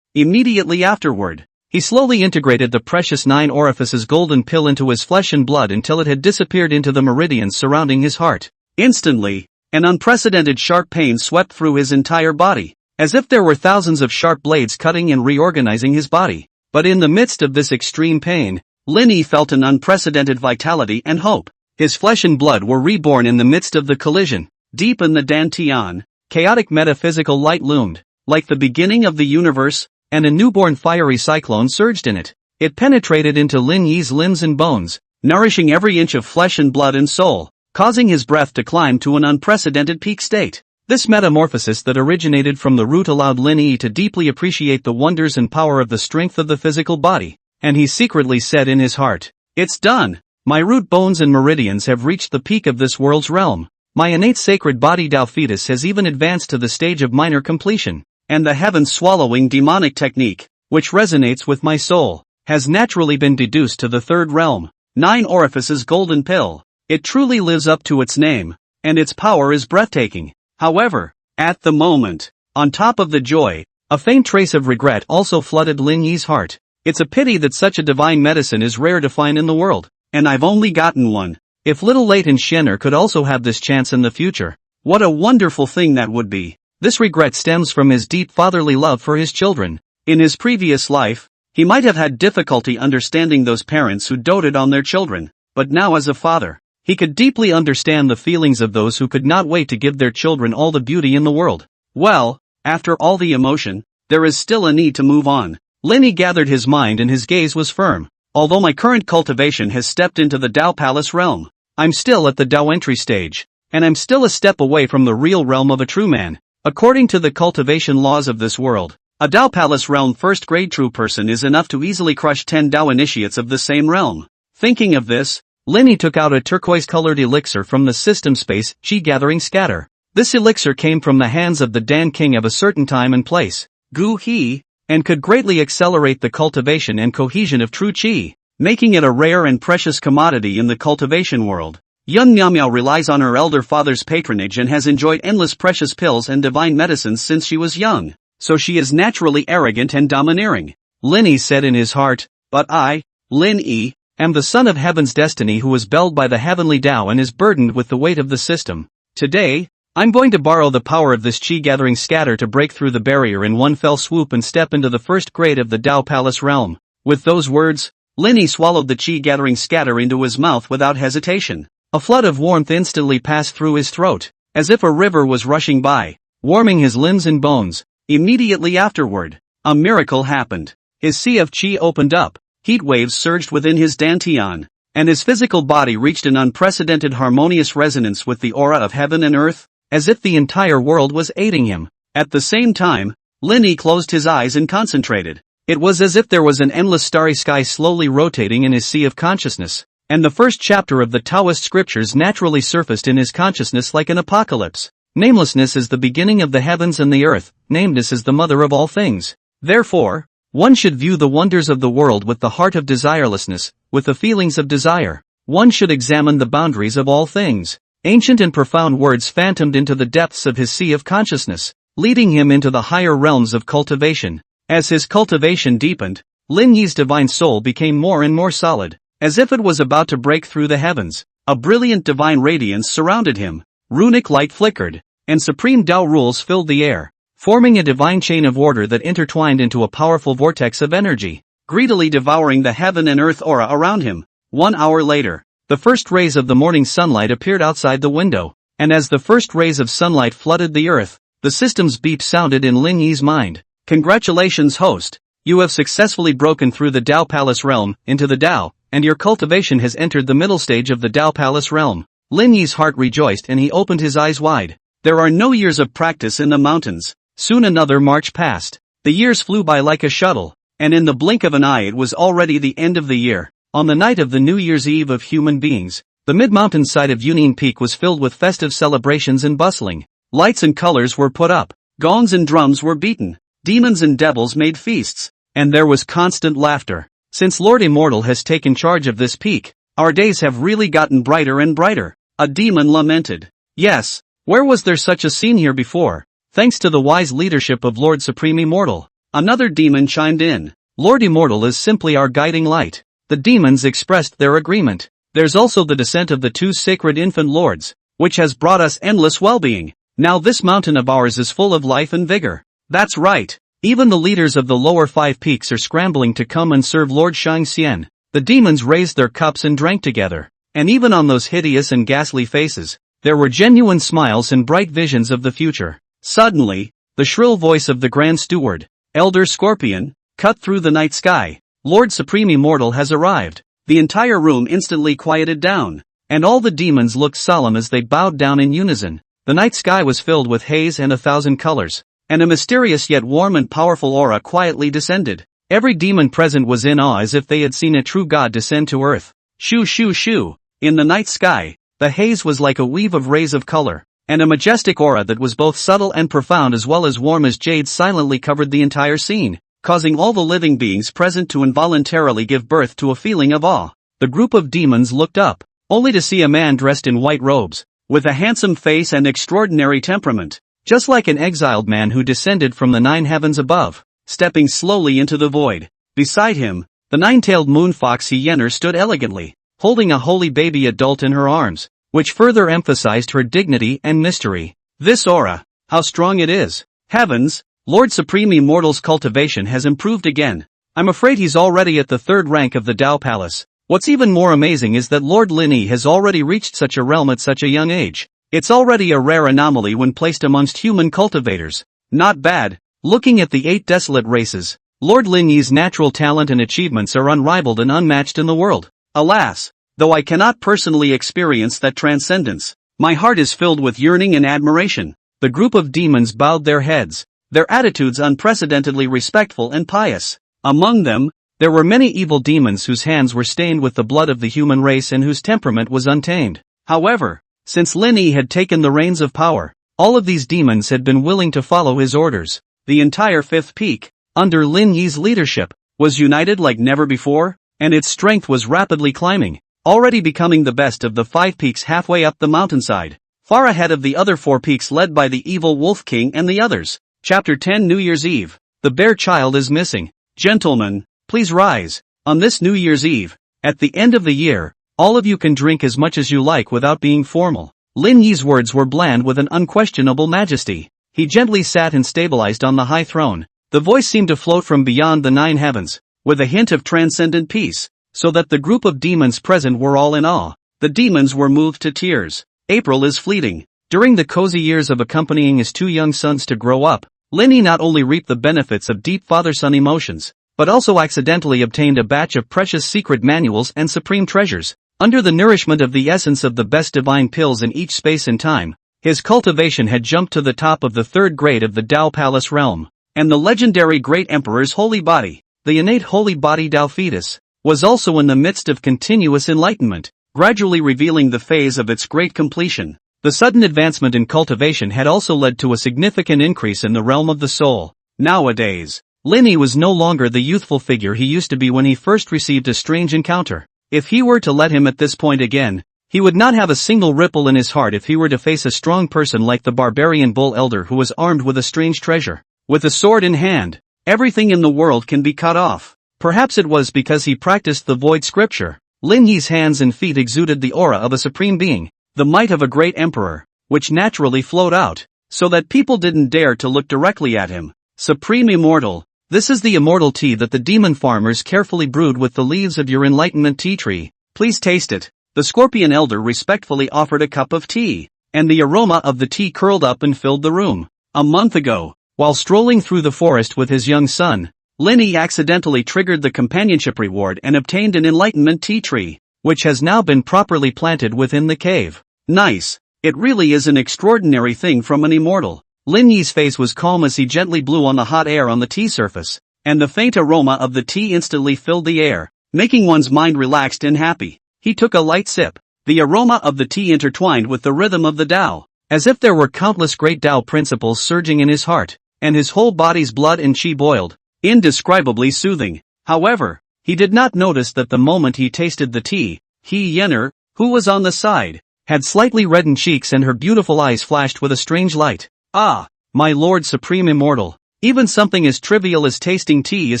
Immediately afterward, he slowly integrated the precious 9 Orifices Golden Pill into his flesh and blood until it had disappeared into the meridians surrounding his heart. Instantly, an unprecedented sharp pain swept through his entire body, as if there were thousands of sharp blades cutting and reorganizing his body. But in the midst of this extreme pain, Lin Yi felt an unprecedented vitality and hope. His flesh and blood were reborn in the midst of the collision. Deep in the Dantian, chaotic metaphysical light loomed, like the beginning of the universe, and a newborn fiery cyclone surged in it. It penetrated into Lin Yi's limbs and bones, nourishing every inch of flesh and blood and soul, causing his breath to climb to an unprecedented peak state. This metamorphosis that originated from the root allowed Lin Yi to deeply appreciate the wonders and power of the strength of the physical body, and he secretly said in his heart, "It's done! My root bones and meridians have reached the peak of this world's realm. My innate sacred body Tao fetus has even advanced to the stage of minor completion, and the heaven-swallowing demonic technique, which resonates with my soul, has naturally been deduced to the third realm. 9 orifices golden pill. It truly lives up to its name, and its power is breathtaking." However, at the moment, on top of the joy, a faint trace of regret also flooded Lin Yi's heart. It's a pity that such a divine medicine is rare to find in the world, and I've only gotten one. If little Leighton Shenner could also have this chance in the future, what a wonderful thing that would be. This regret stems from his deep fatherly love for his children. In his previous life, he might have had difficulty understanding those parents who doted on their children, but now as a father, he could deeply understand the feelings of those who could not wait to give their children all the beauty in the world. Well, after all the emotion, there is still a need to move on. Lin Yi gathered his mind and his gaze was firm. Although my current cultivation has stepped into the Tao Palace realm, I'm still at the Tao entry stage, and I'm still a step away from the real realm of a true man. According to the cultivation laws of this world, a Tao Palace realm first grade true person is enough to easily crush 10 Tao initiates of the same realm. Thinking of this, Lin Yi took out a turquoise-colored elixir from the system space, Qi Gathering Scatter. This elixir came from the hands of the Dan King of a certain time and place, Gu He, and could greatly accelerate the cultivation and cohesion of true Qi, making it a rare and precious commodity in the cultivation world. Yun Miao relies on her elder father's patronage and has enjoyed endless precious pills and divine medicines since she was young, so she is naturally arrogant and domineering. Lin Yi said in his heart, "But I, Lin Yi, am the son of heaven's destiny who is belled by the heavenly Tao and is burdened with the weight of the system. Today, I'm going to borrow the power of this Qi Gathering Scatter to break through the barrier in one fell swoop and step into the first grade of the Tao Palace realm." With those words, Lin Yi swallowed the Qi Gathering Scatter into his mouth without hesitation. A flood of warmth instantly passed through his throat, as if a river was rushing by, warming his limbs and bones. Immediately afterward, a miracle happened. His sea of Qi opened up, heat waves surged within his dantian, and his physical body reached an unprecedented harmonious resonance with the aura of heaven and earth, as if the entire world was aiding him. At the same time, Lin Yi closed his eyes and concentrated. It was as if there was an endless starry sky slowly rotating in his sea of consciousness, and the first chapter of the Taoist scriptures naturally surfaced in his consciousness like an apocalypse. Namelessness is the beginning of the heavens and the earth, namedness is the mother of all things. Therefore, one should view the wonders of the world with the heart of desirelessness, with the feelings of desire. One should examine the boundaries of all things. Ancient and profound words phantomed into the depths of his sea of consciousness, leading him into the higher realms of cultivation. As his cultivation deepened, Lin Yi's divine soul became more and more solid, as if it was about to break through the heavens. A brilliant divine radiance surrounded him, runic light flickered, and supreme Tao rules filled the air, forming a divine chain of order that intertwined into a powerful vortex of energy, greedily devouring the heaven and earth aura around him. 1 hour later, the first rays of the morning sunlight appeared outside the window, and as the first rays of sunlight flooded the earth, the system's beep sounded in Lin Yi's mind. "Congratulations, host. You have successfully broken through the Tao Palace realm, into the Tao, and your cultivation has entered the middle stage of the Tao Palace realm." Lin Yi's heart rejoiced and he opened his eyes wide. There are no years of practice in the mountains. Soon another March passed. The years flew by like a shuttle, and in the blink of an eye it was already the end of the year. On the night of the New Year's Eve of human beings, the mid-mountain side of Union Peak was filled with festive celebrations and bustling. Lights and colors were put up, gongs and drums were beaten, demons and devils made feasts, and there was constant laughter. Since Lord Immortal has taken charge of this peak, our days have really gotten brighter and brighter. A demon lamented. "Yes, where was there such a scene here before? Thanks to the wise leadership of Lord Supreme Immortal." Another demon chimed in. "Lord Immortal is simply our guiding light." The demons expressed their agreement. "There's also the descent of the 2 sacred infant lords, which has brought us endless well-being. Now this mountain of ours is full of life and vigor." "That's right. Even the leaders of the lower 5 peaks are scrambling to come and serve Lord Shang-Xian. The demons raised their cups and drank together. And even on those hideous and ghastly faces, there were genuine smiles and bright visions of the future. Suddenly, the shrill voice of the Grand Steward, Elder Scorpion, cut through the night sky. Lord Supreme Immortal has arrived. The entire room instantly quieted down, and all the demons looked solemn as they bowed down in unison. The night sky was filled with haze and 1,000 colors, and a mysterious yet warm and powerful aura quietly descended. Every demon present was in awe as if they had seen a true god descend to earth. Shoo shoo shoo. In the night sky, the haze was like a weave of rays of color, and a majestic aura that was both subtle and profound as well as warm as jade silently covered the entire scene, causing all the living beings present to involuntarily give birth to a feeling of awe. The group of demons looked up, only to see a man dressed in white robes, with a handsome face and extraordinary temperament, just like an exiled man who descended from the 9 heavens above, stepping slowly into the void. Beside him, the 9-tailed moonfox Hyena stood elegantly, holding a holy baby adult in her arms, which further emphasized her dignity and mystery. This aura, how strong it is! Heavens, Lord Supreme Immortal's cultivation has improved again. I'm afraid he's already at the 3rd rank of the Tao Palace. What's even more amazing is that Lord Linyi has already reached such a realm at such a young age. It's already a rare anomaly when placed amongst human cultivators. Not bad. Looking at the 8 desolate races, Lord Linyi's natural talent and achievements are unrivaled and unmatched in the world. Alas, though I cannot personally experience that transcendence, my heart is filled with yearning and admiration. The group of demons bowed their heads, their attitudes unprecedentedly respectful and pious. Among them, there were many evil demons whose hands were stained with the blood of the human race and whose temperament was untamed. However, since Linyi had taken the reins of power, all of these demons had been willing to follow his orders. The entire 5th peak, under Linyi's leadership, was united like never before, and its strength was rapidly climbing, already becoming the best of the 5 peaks halfway up the mountainside, far ahead of the other 4 peaks led by the evil Wolf King and the others. Chapter 10 New Year's Eve. The bear child is missing. Gentlemen, please rise. On this New Year's Eve, at the end of the year, all of you can drink as much as you like without being formal. Lin Yi's words were bland with an unquestionable majesty. He gently sat and stabilized on the high throne. The voice seemed to float from beyond the 9 heavens, with a hint of transcendent peace, so that the group of demons present were all in awe. The demons were moved to tears. April is fleeting. During the cozy years of accompanying his 2 young sons to grow up, Lin Yi not only reaped the benefits of deep father-son emotions, but also accidentally obtained a batch of precious secret manuals and supreme treasures. Under the nourishment of the essence of the best divine pills in each space and time, his cultivation had jumped to the top of the 3rd grade of the Tao Palace realm, and the legendary Great Emperor's holy body, the innate holy body Tao fetus, was also in the midst of continuous enlightenment, gradually revealing the phase of its great completion. The sudden advancement in cultivation had also led to a significant increase in the realm of the soul. Nowadays, Lin Yi was no longer the youthful figure he used to be when he first received a strange encounter. If he were to let him at this point again, he would not have a single ripple in his heart if he were to face a strong person like the barbarian bull elder who was armed with a strange treasure. With a sword in hand, everything in the world can be cut off. Perhaps it was because he practiced the void scripture. Lin Yi's hands and feet exuded the aura of a supreme being, the might of a great emperor, which naturally flowed out, so that people didn't dare to look directly at him. Supreme Immortal, this is the immortal tea that the demon farmers carefully brewed with the leaves of your enlightenment tea tree. Please taste it. The scorpion elder respectfully offered a cup of tea, and the aroma of the tea curled up and filled the room. A month ago, while strolling through the forest with his young son, Lin Yi accidentally triggered the companionship reward and obtained an enlightenment tea tree, which has now been properly planted within the cave. Nice. It really is an extraordinary thing from an immortal. Lin Yi's face was calm as he gently blew on the hot air on the tea surface, and the faint aroma of the tea instantly filled the air, making one's mind relaxed and happy. He took a light sip. The aroma of the tea intertwined with the rhythm of the Tao, as if there were countless great Tao principles surging in his heart, and his whole body's blood and qi boiled, indescribably soothing. However, he did not notice that the moment he tasted the tea, Hyena, who was on the side, had slightly reddened cheeks and her beautiful eyes flashed with a strange light. Ah, my Lord Supreme Immortal, even something as trivial as tasting tea is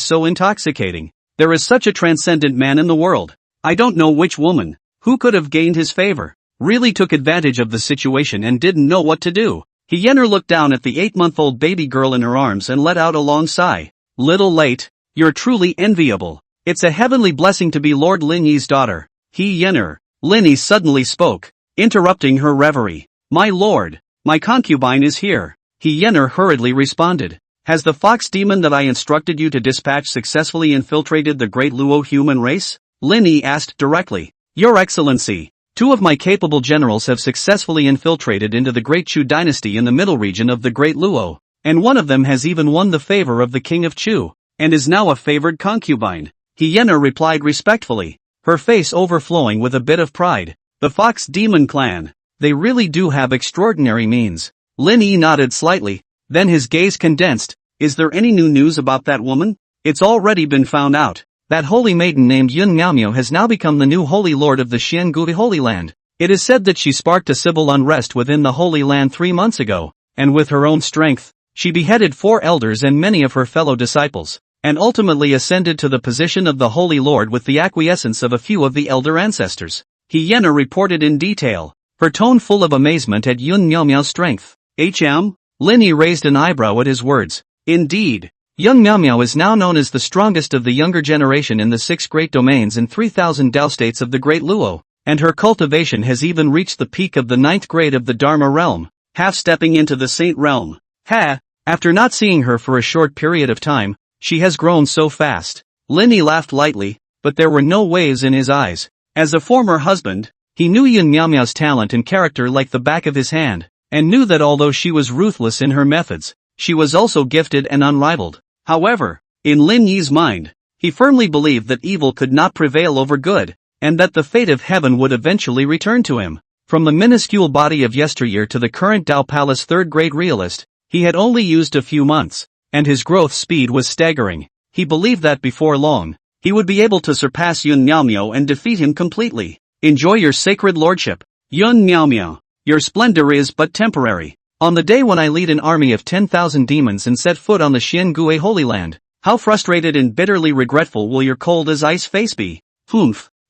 so intoxicating. There is such a transcendent man in the world. I don't know which woman, who could have gained his favor, really took advantage of the situation and didn't know what to do. Hyener looked down at the 8-month-old baby girl in her arms and let out a long sigh. Little late. You're truly enviable. It's a heavenly blessing to be Lord Lin Yi's daughter. Hyener. Lin Yi suddenly spoke, interrupting her reverie. My lord, my concubine is here. Hyener hurriedly responded. Has the fox demon that I instructed you to dispatch successfully infiltrated the great Luo human race? Lin Yi asked directly. Your Excellency, 2 of my capable generals have successfully infiltrated into the great Chu dynasty in the middle region of the great Luo, and one of them has even won the favor of the king of Chu, and is now a favored concubine. Hyener replied respectfully, her face overflowing with a bit of pride. The Fox Demon Clan. They really do have extraordinary means. Lin Yi nodded slightly, then his gaze condensed. Is there any new news about that woman? It's already been found out. That holy maiden named Yun Miaomio has now become the new holy lord of the Xiangui Holy Land. It is said that she sparked a civil unrest within the Holy Land 3 months ago, and with her own strength, she beheaded 4 elders and many of her fellow disciples, and ultimately ascended to the position of the Holy Lord with the acquiescence of a few of the elder ancestors. Hyener reported in detail, her tone full of amazement at Yun Miaomio's strength. Lin Yi raised an eyebrow at his words. Indeed. Young Miaomiao is now known as the strongest of the younger generation in the 6 great domains and 3,000 Dao states of the Great Luo, and her cultivation has even reached the peak of the 9th grade of the Dharma realm, half-stepping into the Saint realm. After not seeing her for a short period of time, she has grown so fast. Lin Yi laughed lightly, but there were no waves in his eyes. As a former husband, he knew Yun Miaomiao's talent and character like the back of his hand, and knew that although she was ruthless in her methods, she was also gifted and unrivaled. However, in Lin Yi's mind, he firmly believed that evil could not prevail over good, and that the fate of heaven would eventually return to him. From the minuscule body of yesteryear to the current Dao Palace 3rd grade realist, he had only used a few months, and his growth speed was staggering. He believed that before long, he would be able to surpass Yun Miaomio and defeat him completely. Enjoy your sacred lordship, Yun Miaomio. Your splendor is but temporary. On the day when I lead an army of 10,000 demons and set foot on the Xiangui Holy Land, how frustrated and bitterly regretful will your cold-as-ice face be?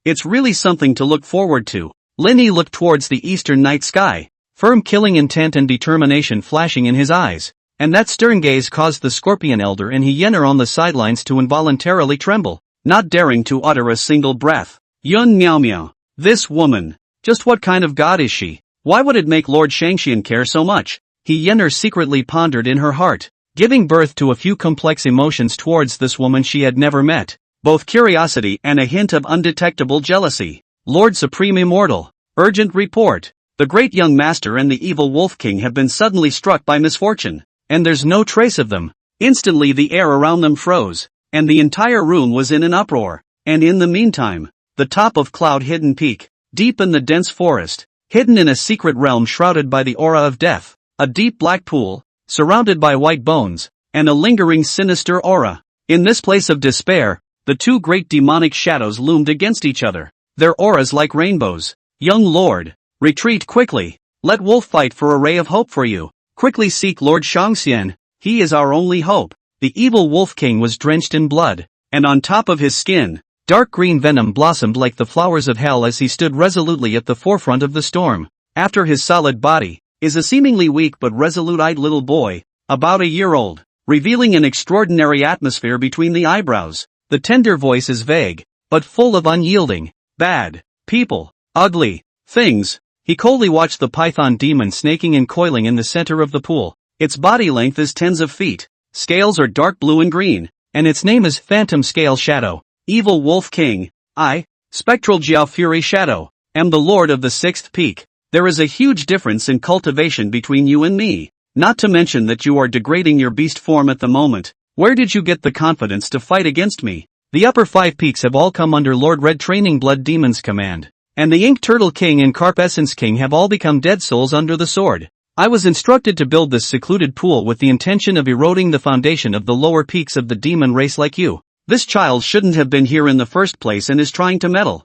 It's really something to look forward to. Lin Yi looked towards the eastern night sky, firm killing intent and determination flashing in his eyes, and that stern gaze caused the Scorpion Elder and Hyener on the sidelines to involuntarily tremble, not daring to utter a single breath. Yun Miaomio. This woman. Just what kind of god is she? Why would it make Lord Shangxian care so much? Hyener secretly pondered in her heart, giving birth to a few complex emotions towards this woman she had never met, both curiosity and a hint of undetectable jealousy. Lord Supreme Immortal. Urgent report. The great young master and the evil Wolf King have been suddenly struck by misfortune, and there's no trace of them. Instantly the air around them froze, and the entire room was in an uproar. And in the meantime, the top of Cloud-Hidden Peak, deep in the dense forest, hidden in a secret realm shrouded by the aura of death, a deep black pool, surrounded by white bones, and a lingering sinister aura. In this place of despair, the 2 great demonic shadows loomed against each other, their auras like rainbows. Young lord, retreat quickly. Let Wolf fight for a ray of hope for you. Quickly seek Lord Shangxian, he is our only hope. The evil Wolf King was drenched in blood, and on top of his skin, dark green venom blossomed like the flowers of hell as he stood resolutely at the forefront of the storm. After his solid body, is a seemingly weak but resolute-eyed little boy, about a year old, revealing an extraordinary atmosphere between the eyebrows. The tender voice is vague, but full of unyielding, bad, people, ugly, things. He coldly watched the python demon snaking and coiling in the center of the pool. Its body length is tens of feet, scales are dark blue and green, and its name is Phantom Scale Shadow. Evil Wolf King, I, Spectral Jiao Fury Shadow, am the Lord of the 6th Peak. There is a huge difference in cultivation between you and me, not to mention that you are degrading your beast form at the moment. Where did you get the confidence to fight against me? The upper 5 peaks have all come under Lord Red Training Blood Demon's command, and the Ink Turtle King and Carp Essence King have all become dead souls under the sword. I was instructed to build this secluded pool with the intention of eroding the foundation of the lower peaks of the demon race like you. This child shouldn't have been here in the first place and is trying to meddle.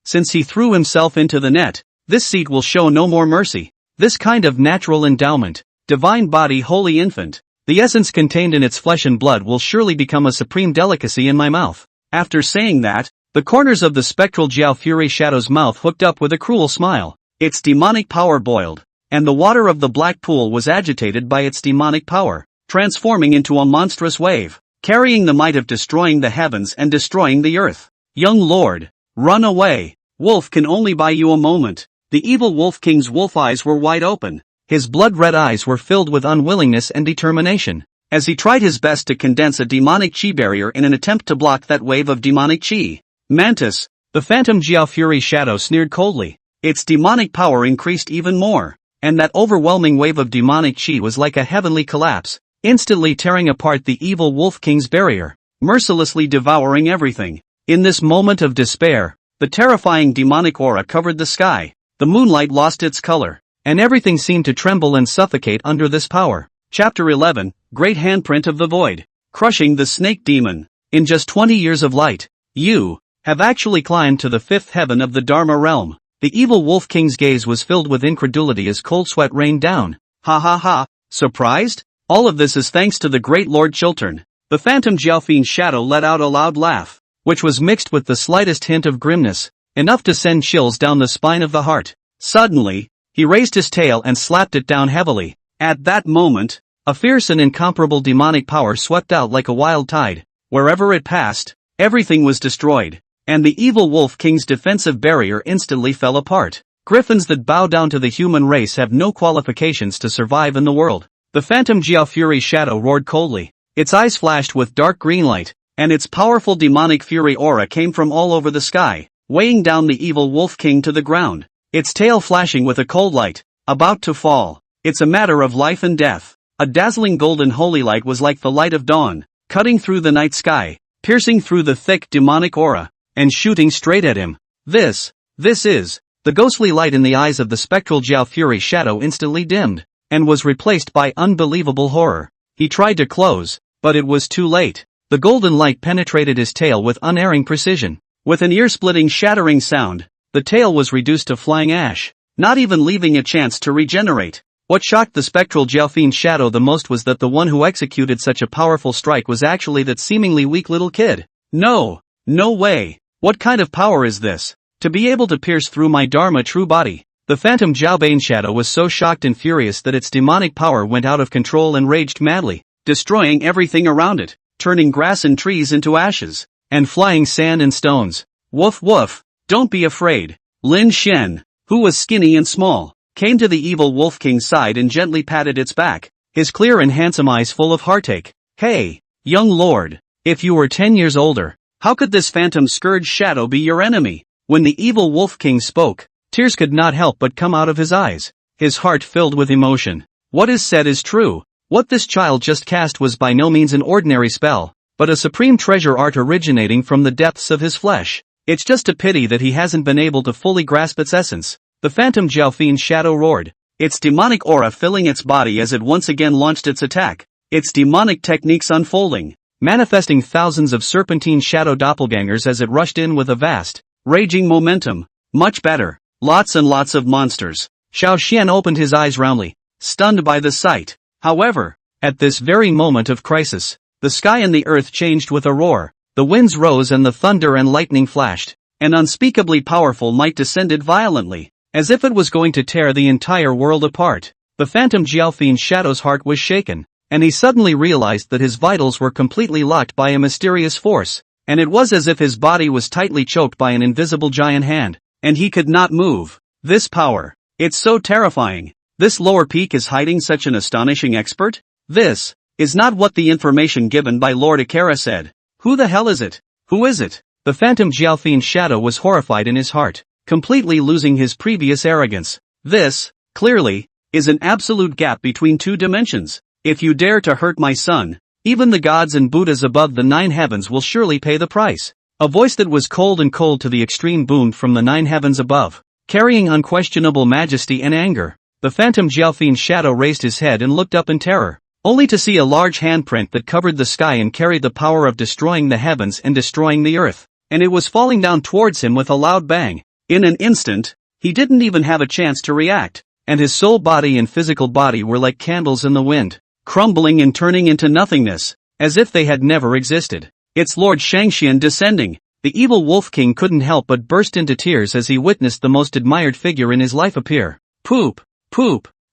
Since he threw himself into the net, this seat will show no more mercy. This kind of natural endowment, divine body holy infant, the essence contained in its flesh and blood will surely become a supreme delicacy in my mouth. After saying that, the corners of the spectral Jiao Fury Shadow's mouth hooked up with a cruel smile. Its demonic power boiled, and the water of the black pool was agitated by its demonic power, transforming into a monstrous wave, carrying the might of destroying the heavens and destroying the earth. Young lord, run away. Wolf can only buy you a moment. The evil Wolf King's wolf eyes were wide open. His blood-red eyes were filled with unwillingness and determination, as he tried his best to condense a demonic chi barrier in an attempt to block that wave of demonic chi. Mantis, the phantom Jiao Fury shadow sneered coldly. Its demonic power increased even more, and that overwhelming wave of demonic chi was like a heavenly collapse, instantly tearing apart the evil Wolf King's barrier, mercilessly devouring everything. In this moment of despair, the terrifying demonic aura covered the sky, the moonlight lost its color, and everything seemed to tremble and suffocate under this power. Chapter 11, Great Handprint of the Void. Crushing the Snake Demon. In just 20 years of light, you have actually climbed to the fifth heaven of the Dharma realm. The evil Wolf King's gaze was filled with incredulity as cold sweat rained down. Ha ha ha, surprised? All of this is thanks to the great Lord Chiltern. The phantom Jiaofien's shadow let out a loud laugh, which was mixed with the slightest hint of grimness, enough to send chills down the spine of the heart. Suddenly, he raised his tail and slapped it down heavily. At that moment, a fierce and incomparable demonic power swept out like a wild tide. Wherever it passed, everything was destroyed, and the evil Wolf King's defensive barrier instantly fell apart. Griffins that bow down to the human race have no qualifications to survive in the world. The phantom Jiao Fury shadow roared coldly. Its eyes flashed with dark green light, and its powerful demonic fury aura came from all over the sky, weighing down the evil Wolf King to the ground. Its tail flashing with a cold light, about to fall. It's a matter of life and death. A dazzling golden holy light was like the light of dawn, cutting through the night sky, piercing through the thick demonic aura, and shooting straight at him. This is. The ghostly light in the eyes of the spectral Jiao Fury shadow instantly dimmed, and was replaced by unbelievable horror. He tried to close, but it was too late. The golden light penetrated his tail with unerring precision. With an ear-splitting shattering sound, the tail was reduced to flying ash, not even leaving a chance to regenerate. What shocked the spectral Jiaofian shadow the most was that the one who executed such a powerful strike was actually that seemingly weak little kid. No way. What kind of power is this? To be able to pierce through my Dharma true body. The phantom Jiaobane shadow was so shocked and furious that its demonic power went out of control and raged madly, destroying everything around it, turning grass and trees into ashes, and flying sand and stones. Woof woof, don't be afraid. Lin Shen, who was skinny and small, came to the evil Wolf King's side and gently patted its back, his clear and handsome eyes full of heartache. Hey, young lord, if you were 10 years older, how could this phantom scourge shadow be your enemy? When the evil Wolf King spoke, tears could not help but come out of his eyes, his heart filled with emotion. What is said is true. What this child just cast was by no means an ordinary spell, but a supreme treasure art originating from the depths of his flesh. It's just a pity that he hasn't been able to fully grasp its essence. The phantom Jiaofian shadow roared, its demonic aura filling its body as it once again launched its attack, its demonic techniques unfolding, manifesting thousands of serpentine shadow doppelgangers as it rushed in with a vast, raging momentum. Much better. Lots and lots of monsters. Xiao Xian opened his eyes roundly, stunned by the sight. However, at this very moment of crisis, the sky and the earth changed with a roar, the winds rose and the thunder and lightning flashed. An unspeakably powerful might descended violently, as if it was going to tear the entire world apart. The phantom Jiaofian shadow's heart was shaken, and he suddenly realized that his vitals were completely locked by a mysterious force, and it was as if his body was tightly choked by an invisible giant hand, and he could not move. This power, it's so terrifying. This lower peak is hiding such an astonishing expert? This is not what the information given by Lord Akara said. Who the hell is it? Who is it? The phantom Jiaofian shadow was horrified in his heart, completely losing his previous arrogance. This, clearly, is an absolute gap between two dimensions. If you dare to hurt my son, even the gods and Buddhas above the 9 heavens will surely pay the price. A voice that was cold and cold to the extreme boomed from the 9 heavens above, carrying unquestionable majesty and anger. The phantom Jiaofian shadow raised his head and looked up in terror, only to see a large handprint that covered the sky and carried the power of destroying the heavens and destroying the earth, and it was falling down towards him with a loud bang. In an instant, he didn't even have a chance to react, and his soul body and physical body were like candles in the wind, crumbling and turning into nothingness, as if they had never existed. It's Lord Shangxian descending. The evil Wolf King couldn't help but burst into tears as he witnessed the most admired figure in his life appear. Poop!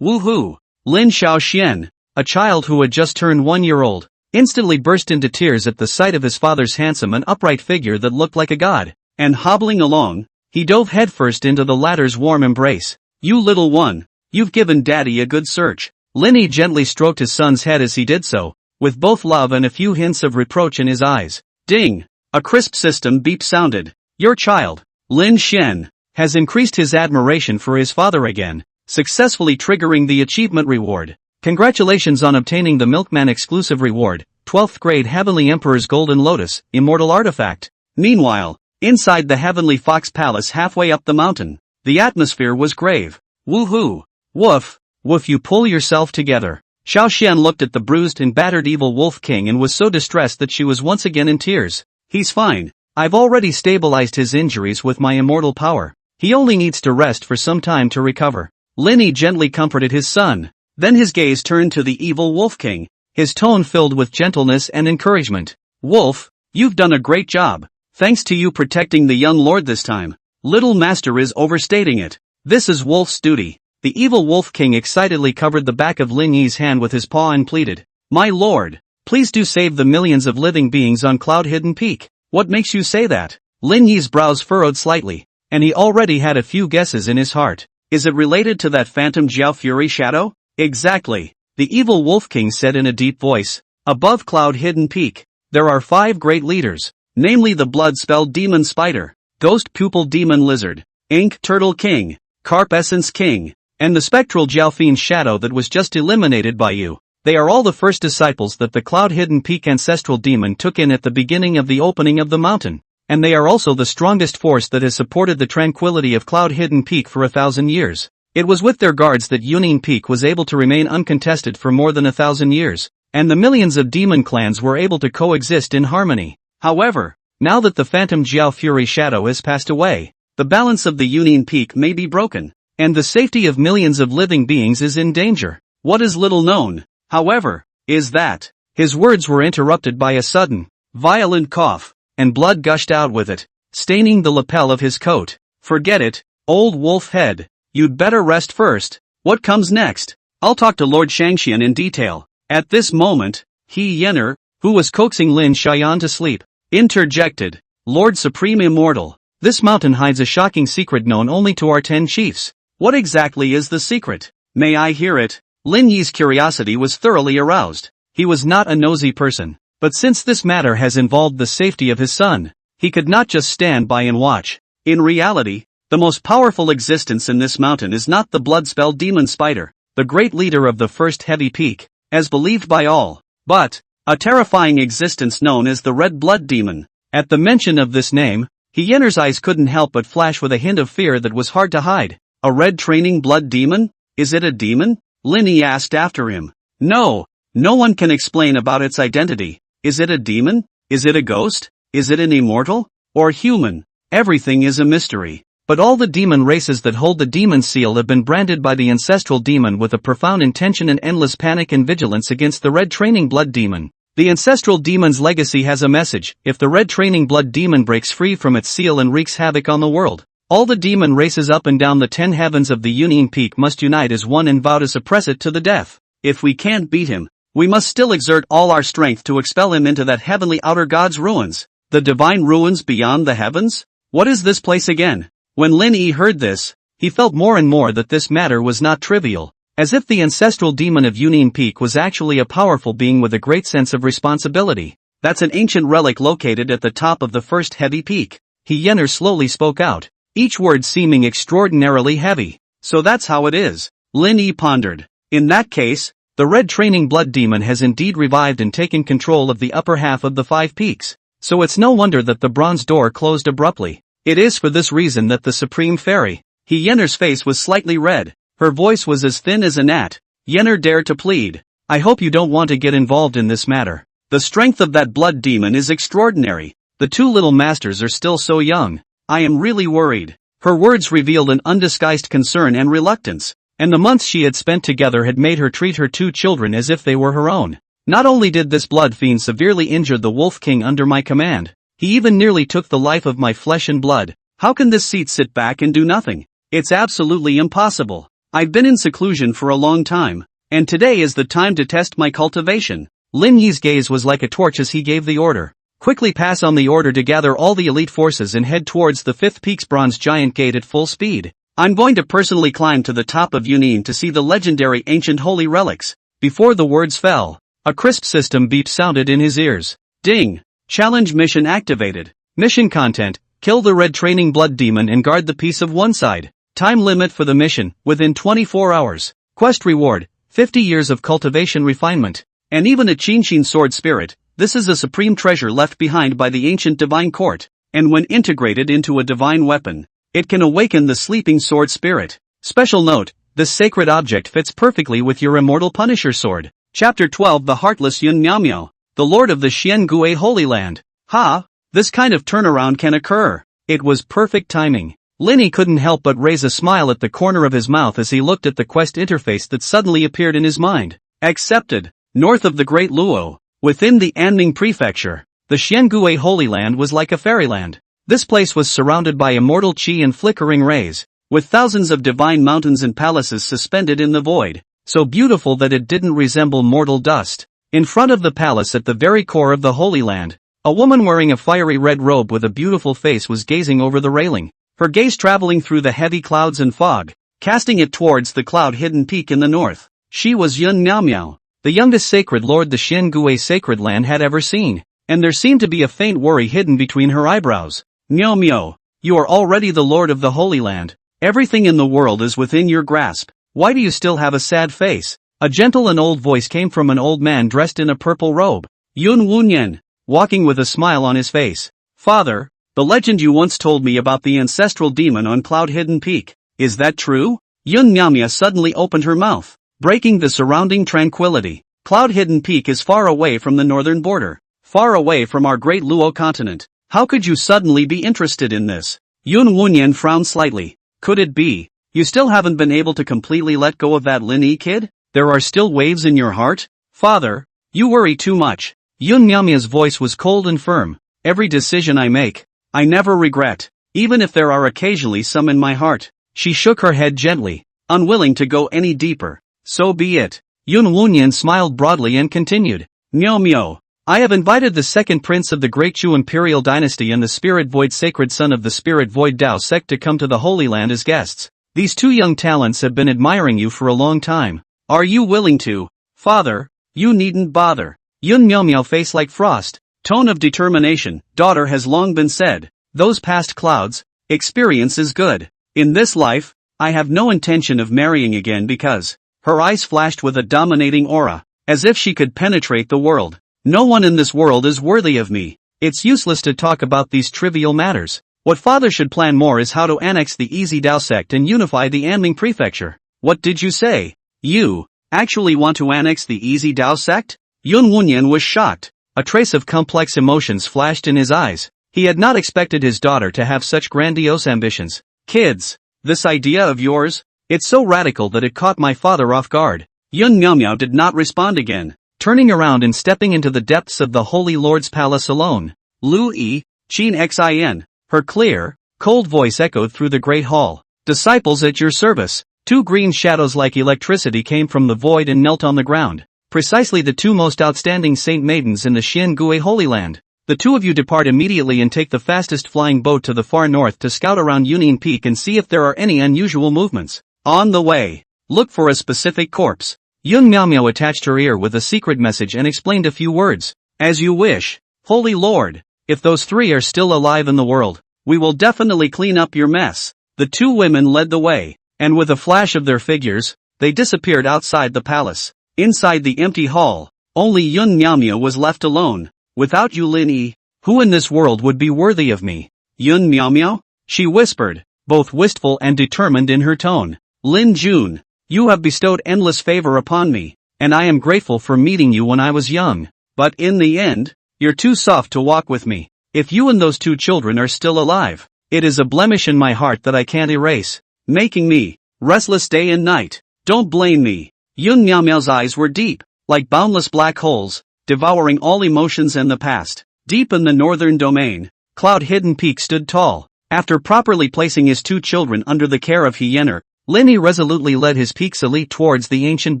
Woohoo! Lin Xiaoxian, a child who had just turned 1 year old, instantly burst into tears at the sight of his father's handsome and upright figure that looked like a god, and hobbling along, he dove headfirst into the latter's warm embrace. You little one, you've given daddy a good search. Linny gently stroked his son's head as he did so, with both love and a few hints of reproach in his eyes. Ding! A crisp system beep sounded. Your child, Lin Xian, has increased his admiration for his father again, successfully triggering the achievement reward. Congratulations on obtaining the Milkman exclusive reward, 12th grade Heavenly Emperor's Golden Lotus, Immortal Artifact. Meanwhile, inside the Heavenly Fox Palace halfway up the mountain, the atmosphere was grave. Woohoo! Woof! Woof, you pull yourself together. Xiaoxian looked at the bruised and battered evil Wolf King and was so distressed that she was once again in tears. He's fine. I've already stabilized his injuries with my immortal power. He only needs to rest for some time to recover. Linny gently comforted his son. Then his gaze turned to the evil Wolf King, his tone filled with gentleness and encouragement. Wolf, you've done a great job. Thanks to you protecting the young lord this time. Little master is overstating it. This is Wolf's duty. The evil Wolf King excitedly covered the back of Lin Yi's hand with his paw and pleaded. My lord, please do save the millions of living beings on Cloud Hidden Peak. What makes you say that? Lin Yi's brows furrowed slightly, and he already had a few guesses in his heart. Is it related to that phantom Jiao Fury shadow? Exactly, the evil Wolf King said in a deep voice. Above Cloud Hidden Peak, there are 5 great leaders, namely the blood-spelled demon spider, ghost pupil demon lizard, ink turtle king, carp essence king, and the spectral Jiaofiend shadow that was just eliminated by you. They are all the first disciples that the Cloud Hidden Peak ancestral demon took in at the beginning of the opening of the mountain, and they are also the strongest force that has supported the tranquility of Cloud Hidden Peak for 1,000 years. It was with their guards that Yunin Peak was able to remain uncontested for more than 1,000 years, and the millions of demon clans were able to coexist in harmony. However, now that the phantom Jiao Fury shadow has passed away, the balance of the Yunin Peak may be broken, and the safety of millions of living beings is in danger. What is little known, however, is that his words were interrupted by a sudden, violent cough, and blood gushed out with it, staining the lapel of his coat. Forget it, old wolf head. You'd better rest first. What comes next? I'll talk to Lord Shangxian in detail. At this moment, He Yener, who was coaxing Lin Xiaoyan to sleep, interjected. Lord Supreme Immortal, this mountain hides a shocking secret known only to our 10 chiefs. What exactly is the secret? May I hear it? Lin Yi's curiosity was thoroughly aroused. He was not a nosy person, but since this matter has involved the safety of his son, he could not just stand by and watch. In reality, the most powerful existence in this mountain is not the blood-spelled demon spider, the great leader of the first heavy peak, as believed by all, but a terrifying existence known as the red blood demon. At the mention of this name, Hyener's eyes couldn't help but flash with a hint of fear that was hard to hide. A red training blood demon? Is it a demon? Linny asked after him. No one can explain about its identity. Is it a demon? Is it a ghost? Is it an immortal? Or human? Everything is a mystery. But all the demon races that hold the demon seal have been branded by the ancestral demon with a profound intention and endless panic and vigilance against the red training blood demon. The ancestral demon's legacy has a message. If the red training blood demon breaks free from its seal and wreaks havoc on the world, all the demon races up and down the 10 heavens of the Union Peak must unite as one and vow to suppress it to the death. If we can't beat him, we must still exert all our strength to expel him into that heavenly outer god's ruins. The divine ruins beyond the heavens? What is this place again? When Lin Yi heard this, he felt more and more that this matter was not trivial, as if the ancestral demon of Union Peak was actually a powerful being with a great sense of responsibility. That's an ancient relic located at the top of the first heavy peak. Hyener slowly spoke out, each word seeming extraordinarily heavy. So that's how it is. Lin Yi pondered. In that case, the red training blood demon has indeed revived and taken control of the upper half of the 5 peaks. So it's no wonder that the bronze door closed abruptly. It is for this reason that the Supreme Fairy, Hyener's face was slightly red, her voice was as thin as a gnat. Yener dared to plead. I hope you don't want to get involved in this matter. The strength of that blood demon is extraordinary. The 2 little masters are still so young. I am really worried. Her words revealed an undisguised concern and reluctance, and the months she had spent together had made her treat her 2 children as if they were her own. Not only did this blood fiend severely injure the Wolf King under my command, he even nearly took the life of my flesh and blood. How can this seat sit back and do nothing? It's absolutely impossible. I've been in seclusion for a long time, and today is the time to test my cultivation. Lin Yi's gaze was like a torch as he gave the order. Quickly pass on the order to gather all the elite forces and head towards the 5th Peak's bronze giant gate at full speed. I'm going to personally climb to the top of Yunin to see the legendary ancient holy relics. Before the words fell, a crisp system beep sounded in his ears. Ding! Challenge mission activated. Mission content: kill the red training blood demon and guard the peace of one side. Time limit for the mission: within 24 hours. Quest reward: 50 years of cultivation refinement. And even a Chinshin sword spirit. This is a supreme treasure left behind by the ancient divine court, and when integrated into a divine weapon, it can awaken the sleeping sword spirit. Special note: this sacred object fits perfectly with your immortal Punisher sword. Chapter 12: The Heartless Yun Miao, the Lord of the Xiangui Holy Land. Ha! This kind of turnaround can occur. It was perfect timing. Linny couldn't help but raise a smile at the corner of his mouth as he looked at the quest interface that suddenly appeared in his mind. Accepted. North of the Great Luo, within the Anming Prefecture, the Xiangui Holy Land was like a fairyland. This place was surrounded by immortal qi and flickering rays, with thousands of divine mountains and palaces suspended in the void, so beautiful that it didn't resemble mortal dust. In front of the palace at the very core of the Holy Land, a woman wearing a fiery red robe with a beautiful face was gazing over the railing, her gaze traveling through the heavy clouds and fog, casting it towards the cloud-hidden peak in the north. She was Yun Miao, the youngest sacred lord the Xiangui Sacred Land had ever seen, and there seemed to be a faint worry hidden between her eyebrows. Miao, you are already the lord of the Holy Land. Everything in the world is within your grasp. Why do you still have a sad face? A gentle and old voice came from an old man dressed in a purple robe. Yun Wunyan, walking with a smile on his face. Father, the legend you once told me about the ancestral demon on Cloud-Hidden Peak, is that true? Yun Miao suddenly opened her mouth, breaking the surrounding tranquility. Cloud-Hidden Peak is far away from the northern border, far away from our great Luo continent. How could you suddenly be interested in this? Yun Wunyan frowned slightly. Could it be you still haven't been able to completely let go of that Lin Yi kid? There are still waves in your heart? Father, you worry too much. Yun Miao's voice was cold and firm. Every decision I make, I never regret, even if there are occasionally some in my heart. She shook her head gently, unwilling to go any deeper. So be it. Yun Wunyan smiled broadly and continued. Miao, I have invited the second prince of the Great Chu Imperial Dynasty and the Spirit Void Sacred Son of the Spirit Void Dao sect to come to the Holy Land as guests. These two young talents have been admiring you for a long time. Are you willing to? Father, you needn't bother. Yun Miao face like frost, tone of determination. Daughter has long been said. Those past clouds, experience is good. In this life, I have no intention of marrying again because, her eyes flashed with a dominating aura, as if she could penetrate the world. No one in this world is worthy of me. It's useless to talk about these trivial matters. What father should plan more is how to annex the Easy Dao sect and unify the Anming Prefecture. What did you say? You actually want to annex the Easy Dao sect? Yun Wunyan was shocked. A trace of complex emotions flashed in his eyes. He had not expected his daughter to have such grandiose ambitions. Kids, this idea of yours? It's so radical that it caught my father off guard. Yun Miao did not respond again, turning around and stepping into the depths of the Holy Lord's palace alone. Lu Yi, Qin Xin. Her clear, cold voice echoed through the great hall. Disciples at your service. Two green shadows like electricity came from the void and knelt on the ground. Precisely the two most outstanding saint maidens in the Xiangui Holy Land. The two of you depart immediately and take the fastest flying boat to the far north to scout around Union Peak and see if there are any unusual movements. On the way, look for a specific corpse. Yun Miao attached her ear with a secret message and explained a few words. As you wish, Holy Lord. If those three are still alive in the world, we will definitely clean up your mess. The two women led the way, and with a flash of their figures, they disappeared outside the palace. Inside the empty hall, only Yun Miao was left alone. Without you Lin Yi, who in this world would be worthy of me? Yun Miao? She whispered, both wistful and determined in her tone. Lin Jun, you have bestowed endless favor upon me, and I am grateful for meeting you when I was young. But in the end, you're too soft to walk with me. If you and those two children are still alive, it is a blemish in my heart that I can't erase, making me restless day and night. Don't blame me. Yun Miao's eyes were deep, like boundless black holes, devouring all emotions and the past. Deep in the northern domain, Cloud-Hidden Peak stood tall. After properly placing his two children under the care of Hyener, Linny resolutely led his peak's elite towards the ancient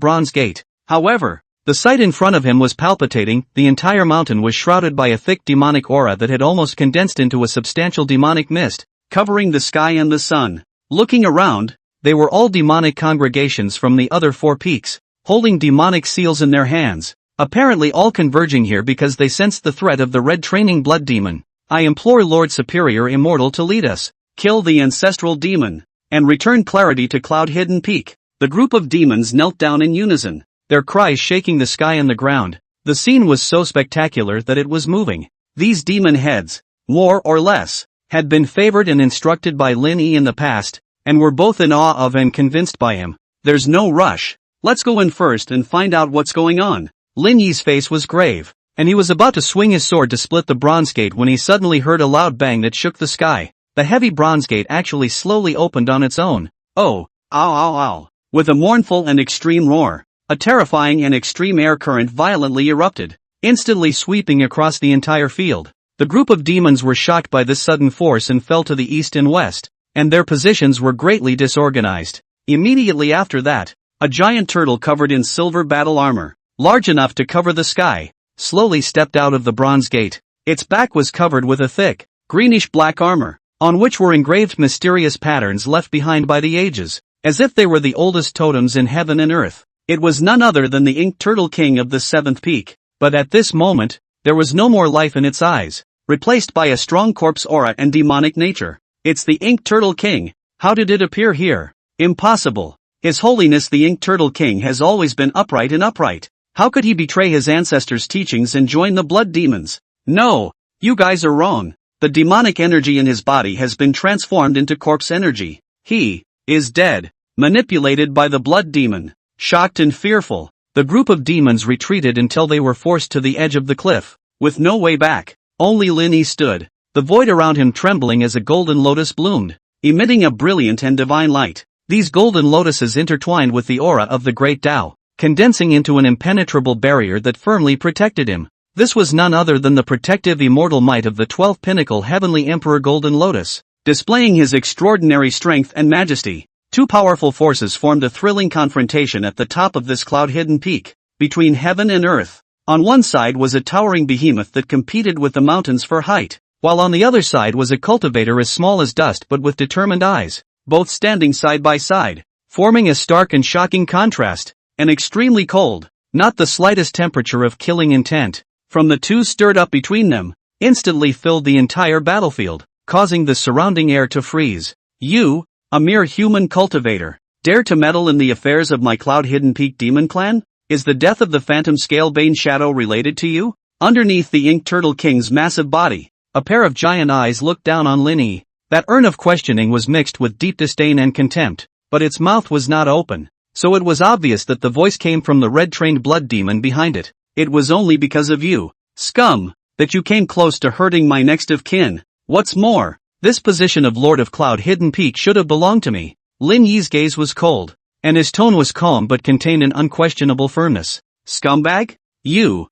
bronze gate. However, the sight in front of him was palpitating. The entire mountain was shrouded by a thick demonic aura that had almost condensed into a substantial demonic mist, covering the sky and the sun. Looking around, they were all demonic congregations from the other 4 peaks, holding demonic seals in their hands, apparently all converging here because they sensed the threat of the red training blood demon. I implore Lord Superior Immortal to lead us, kill the ancestral demon, and return clarity to Cloud Hidden Peak. The group of demons knelt down in unison, their cries shaking the sky and the ground. The scene was so spectacular that it was moving. These demon heads, more or less, had been favored and instructed by Lin Yi in the past, and were both in awe of and convinced by him. There's no rush. Let's go in first and find out what's going on. Lin Yi's face was grave, and he was about to swing his sword to split the bronze gate when he suddenly heard a loud bang that shook the sky. The heavy bronze gate actually slowly opened on its own. Oh, ow ow ow. With a mournful and extreme roar, a terrifying and extreme air current violently erupted, instantly sweeping across the entire field. The group of demons were shocked by this sudden force and fell to the east and west, and their positions were greatly disorganized. Immediately after that, a giant turtle covered in silver battle armor, large enough to cover the sky, slowly stepped out of the bronze gate. Its back was covered with a thick, greenish-black armor, on which were engraved mysterious patterns left behind by the ages, as if they were the oldest totems in heaven and earth. It was none other than the Ink Turtle King of the 7th Peak, but at this moment, there was no more life in its eyes, replaced by a strong corpse aura and demonic nature. It's the Ink Turtle King. How did it appear here? Impossible. His Holiness the Ink Turtle King has always been upright and upright. How could he betray his ancestors' teachings and join the blood demons? No, you guys are wrong. The demonic energy in his body has been transformed into corpse energy. He is dead, manipulated by the blood demon. Shocked and fearful, the group of demons retreated until they were forced to the edge of the cliff, with no way back. Only Lin Yi stood, the void around him trembling as a golden lotus bloomed, emitting a brilliant and divine light. These golden lotuses intertwined with the aura of the great Tao, condensing into an impenetrable barrier that firmly protected him. This was none other than the protective immortal might of the 12th pinnacle heavenly emperor Golden Lotus, displaying his extraordinary strength and majesty. Two powerful forces formed a thrilling confrontation at the top of this cloud-hidden peak, between heaven and earth. On one side was a towering behemoth that competed with the mountains for height, while on the other side was a cultivator as small as dust but with determined eyes, both standing side by side, forming a stark and shocking contrast. An extremely cold, not the slightest temperature of killing intent, from the two stirred up between them, instantly filled the entire battlefield, causing the surrounding air to freeze. You, a mere human cultivator, dare to meddle in the affairs of my cloud-hidden peak demon clan? Is the death of the phantom scalebane shadow related to you? Underneath the Ink Turtle King's massive body, a pair of giant eyes looked down on Lin Yi. That urn of questioning was mixed with deep disdain and contempt, but its mouth was not open, so it was obvious that the voice came from the red-trained blood demon behind it. It was only because of you, scum, that you came close to hurting my next of kin. What's more, this position of Lord of Cloud Hidden Peak should have belonged to me. Lin Yi's gaze was cold, and his tone was calm but contained an unquestionable firmness. Scumbag? You,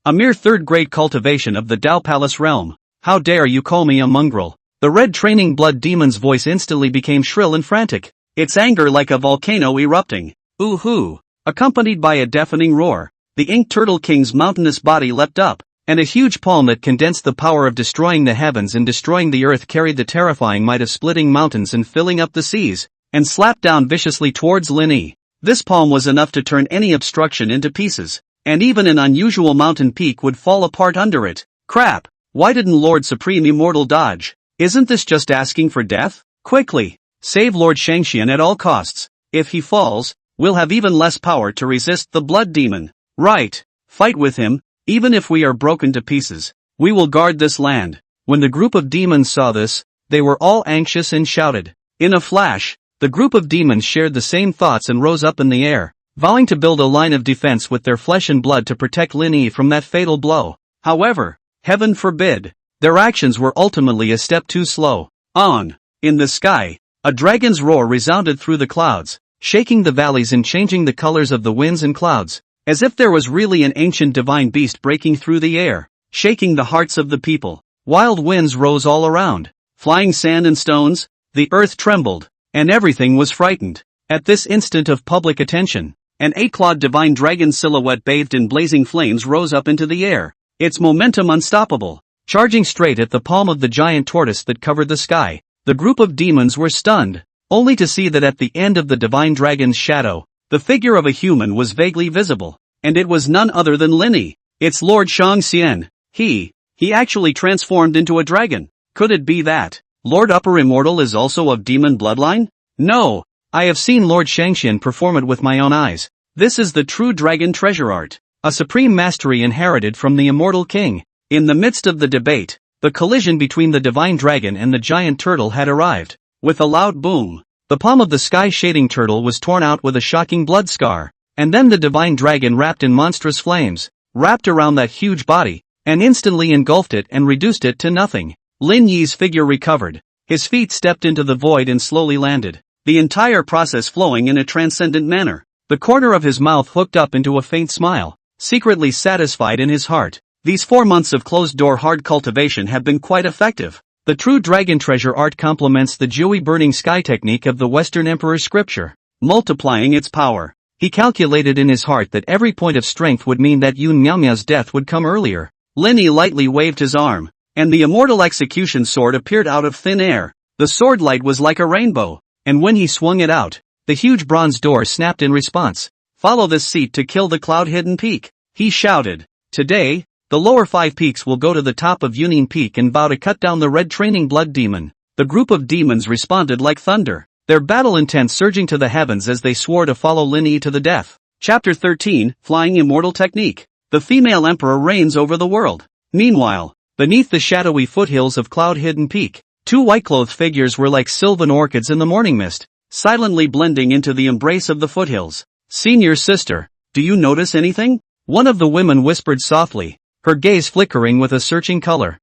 a mere third-grade cultivation of the Dao Palace realm. How dare you call me a mongrel? The red-training blood demon's voice instantly became shrill and frantic, its anger like a volcano erupting. Ooh-hoo! Accompanied by a deafening roar, the Ink Turtle King's mountainous body leapt up, and a huge palm that condensed the power of destroying the heavens and destroying the earth carried the terrifying might of splitting mountains and filling up the seas, and slapped down viciously towards Lin Yi. This palm was enough to turn any obstruction into pieces, and even an unusual mountain peak would fall apart under it. Crap! Why didn't Lord Supreme Immortal dodge? Isn't this just asking for death? Quickly! Save Lord Shangxian at all costs. If he falls, we'll have even less power to resist the blood demon. Right. Fight with him, even if we are broken to pieces. We will guard this land. When the group of demons saw this, they were all anxious and shouted. In a flash, the group of demons shared the same thoughts and rose up in the air, vowing to build a line of defense with their flesh and blood to protect Lin Yi from that fatal blow. However, heaven forbid, their actions were ultimately a step too slow. In the sky, a dragon's roar resounded through the clouds, shaking the valleys and changing the colors of the winds and clouds, as if there was really an ancient divine beast breaking through the air, shaking the hearts of the people. Wild winds rose all around, flying sand and stones, the earth trembled, and everything was frightened. At this instant of public attention, an 8-clawed divine dragon silhouette bathed in blazing flames rose up into the air, its momentum unstoppable, charging straight at the palm of the giant tortoise that covered the sky. The group of demons were stunned, only to see that at the end of the divine dragon's shadow, the figure of a human was vaguely visible, and it was none other than Linny. It's Lord Shang-Xian. He actually transformed into a dragon. Could it be that Lord Upper Immortal is also of demon bloodline? No, I have seen Lord Shang-Xian perform it with my own eyes. This is the true dragon treasure art, a supreme mastery inherited from the immortal king. In the midst of the debate, the collision between the divine dragon and the giant turtle had arrived. With a loud boom, the palm of the sky-shading turtle was torn out with a shocking blood scar, and then the divine dragon wrapped in monstrous flames, wrapped around that huge body, and instantly engulfed it and reduced it to nothing. Lin Yi's figure recovered. His feet stepped into the void and slowly landed, the entire process flowing in a transcendent manner. The corner of his mouth hooked up into a faint smile, secretly satisfied in his heart. These 4 months of closed-door hard cultivation have been quite effective. The true dragon treasure art complements the dewy burning sky technique of the Western Emperor's scripture, multiplying its power. He calculated in his heart that every point of strength would mean that Yun Miao's death would come earlier. Linny lightly waved his arm, and the immortal execution sword appeared out of thin air. The sword light was like a rainbow, and when he swung it out, the huge bronze door snapped in response. Follow this seat to kill the cloud-hidden peak, he shouted. Today, the lower 5 peaks will go to the top of Yunin Peak and vow to cut down the red training blood demon. The group of demons responded like thunder, their battle intent surging to the heavens as they swore to follow Lin Yi to the death. Chapter 13, Flying Immortal Technique. The female emperor reigns over the world. Meanwhile, beneath the shadowy foothills of cloud-hidden peak, 2 white-clothed figures were like sylvan orchids in the morning mist, silently blending into the embrace of the foothills. Senior sister, do you notice anything? One of the women whispered softly, her gaze flickering with a searching color.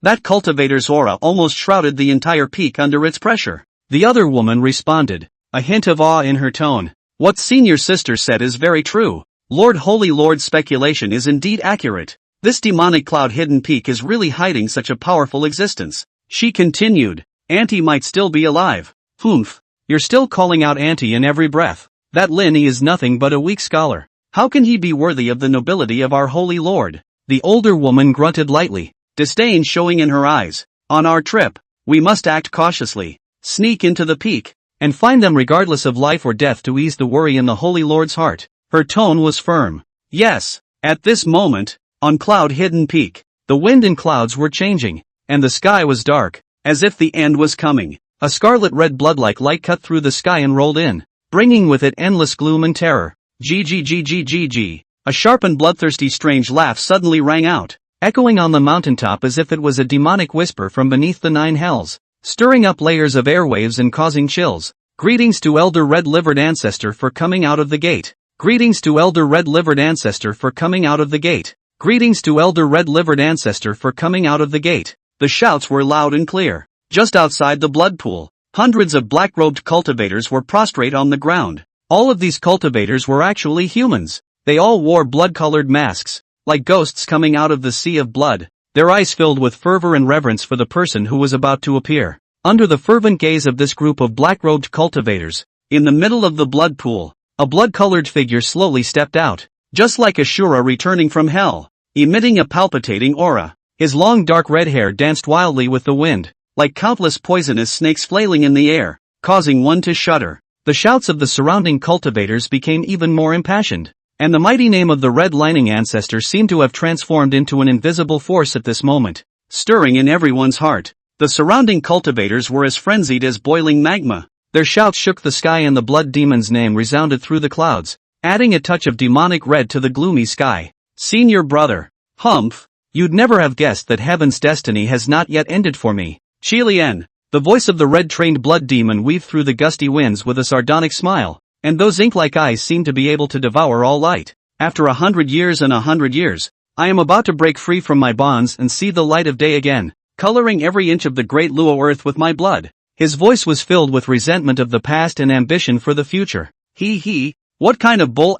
That cultivator's aura almost shrouded the entire peak under its pressure. The other woman responded, a hint of awe in her tone. What senior sister said is very true. Holy Lord's speculation is indeed accurate. This demonic cloud-hidden peak is really hiding such a powerful existence. She continued, Auntie might still be alive. You're still calling out Auntie in every breath. That Lin Yi is nothing but a weak scholar. How can he be worthy of the nobility of our holy lord? The older woman grunted lightly, disdain showing in her eyes. On our trip, we must act cautiously, sneak into the peak, and find them regardless of life or death to ease the worry in the holy lord's heart. Her tone was firm. Yes, at this moment, on cloud-hidden peak, the wind and clouds were changing, and the sky was dark, as if the end was coming. A scarlet-red blood-like light cut through the sky and rolled in, bringing with it endless gloom and terror. G. A sharp and bloodthirsty strange laugh suddenly rang out, echoing on the mountaintop as if it was a demonic whisper from beneath the 9 hells, stirring up layers of airwaves and causing chills. Greetings to Elder Red-Livered Ancestor for coming out of the gate. Greetings to Elder Red-Livered Ancestor for coming out of the gate. Greetings to Elder Red-Livered Ancestor for coming out of the gate. The shouts were loud and clear. Just outside the blood pool, hundreds of black-robed cultivators were prostrate on the ground. All of these cultivators were actually humans. They all wore blood-colored masks, like ghosts coming out of the sea of blood, their eyes filled with fervor and reverence for the person who was about to appear. Under the fervent gaze of this group of black-robed cultivators, in the middle of the blood pool, a blood-colored figure slowly stepped out, just like Ashura returning from hell, emitting a palpitating aura. His long dark red hair danced wildly with the wind, like countless poisonous snakes flailing in the air, causing one to shudder. The shouts of the surrounding cultivators became even more impassioned, and the mighty name of the Red Lining Ancestor seemed to have transformed into an invisible force at this moment, stirring in everyone's heart. The surrounding cultivators were as frenzied as boiling magma. Their shouts shook the sky and the blood demon's name resounded through the clouds, adding a touch of demonic red to the gloomy sky. Senior brother, you'd never have guessed that heaven's destiny has not yet ended for me. Qilian, the voice of the red-trained blood demon weaved through the gusty winds with a sardonic smile, and those ink-like eyes seemed to be able to devour all light. After 100 years and 100 years, I am about to break free from my bonds and see the light of day again, coloring every inch of the great Luo earth with my blood. His voice was filled with resentment of the past and ambition for the future. What kind of bull *****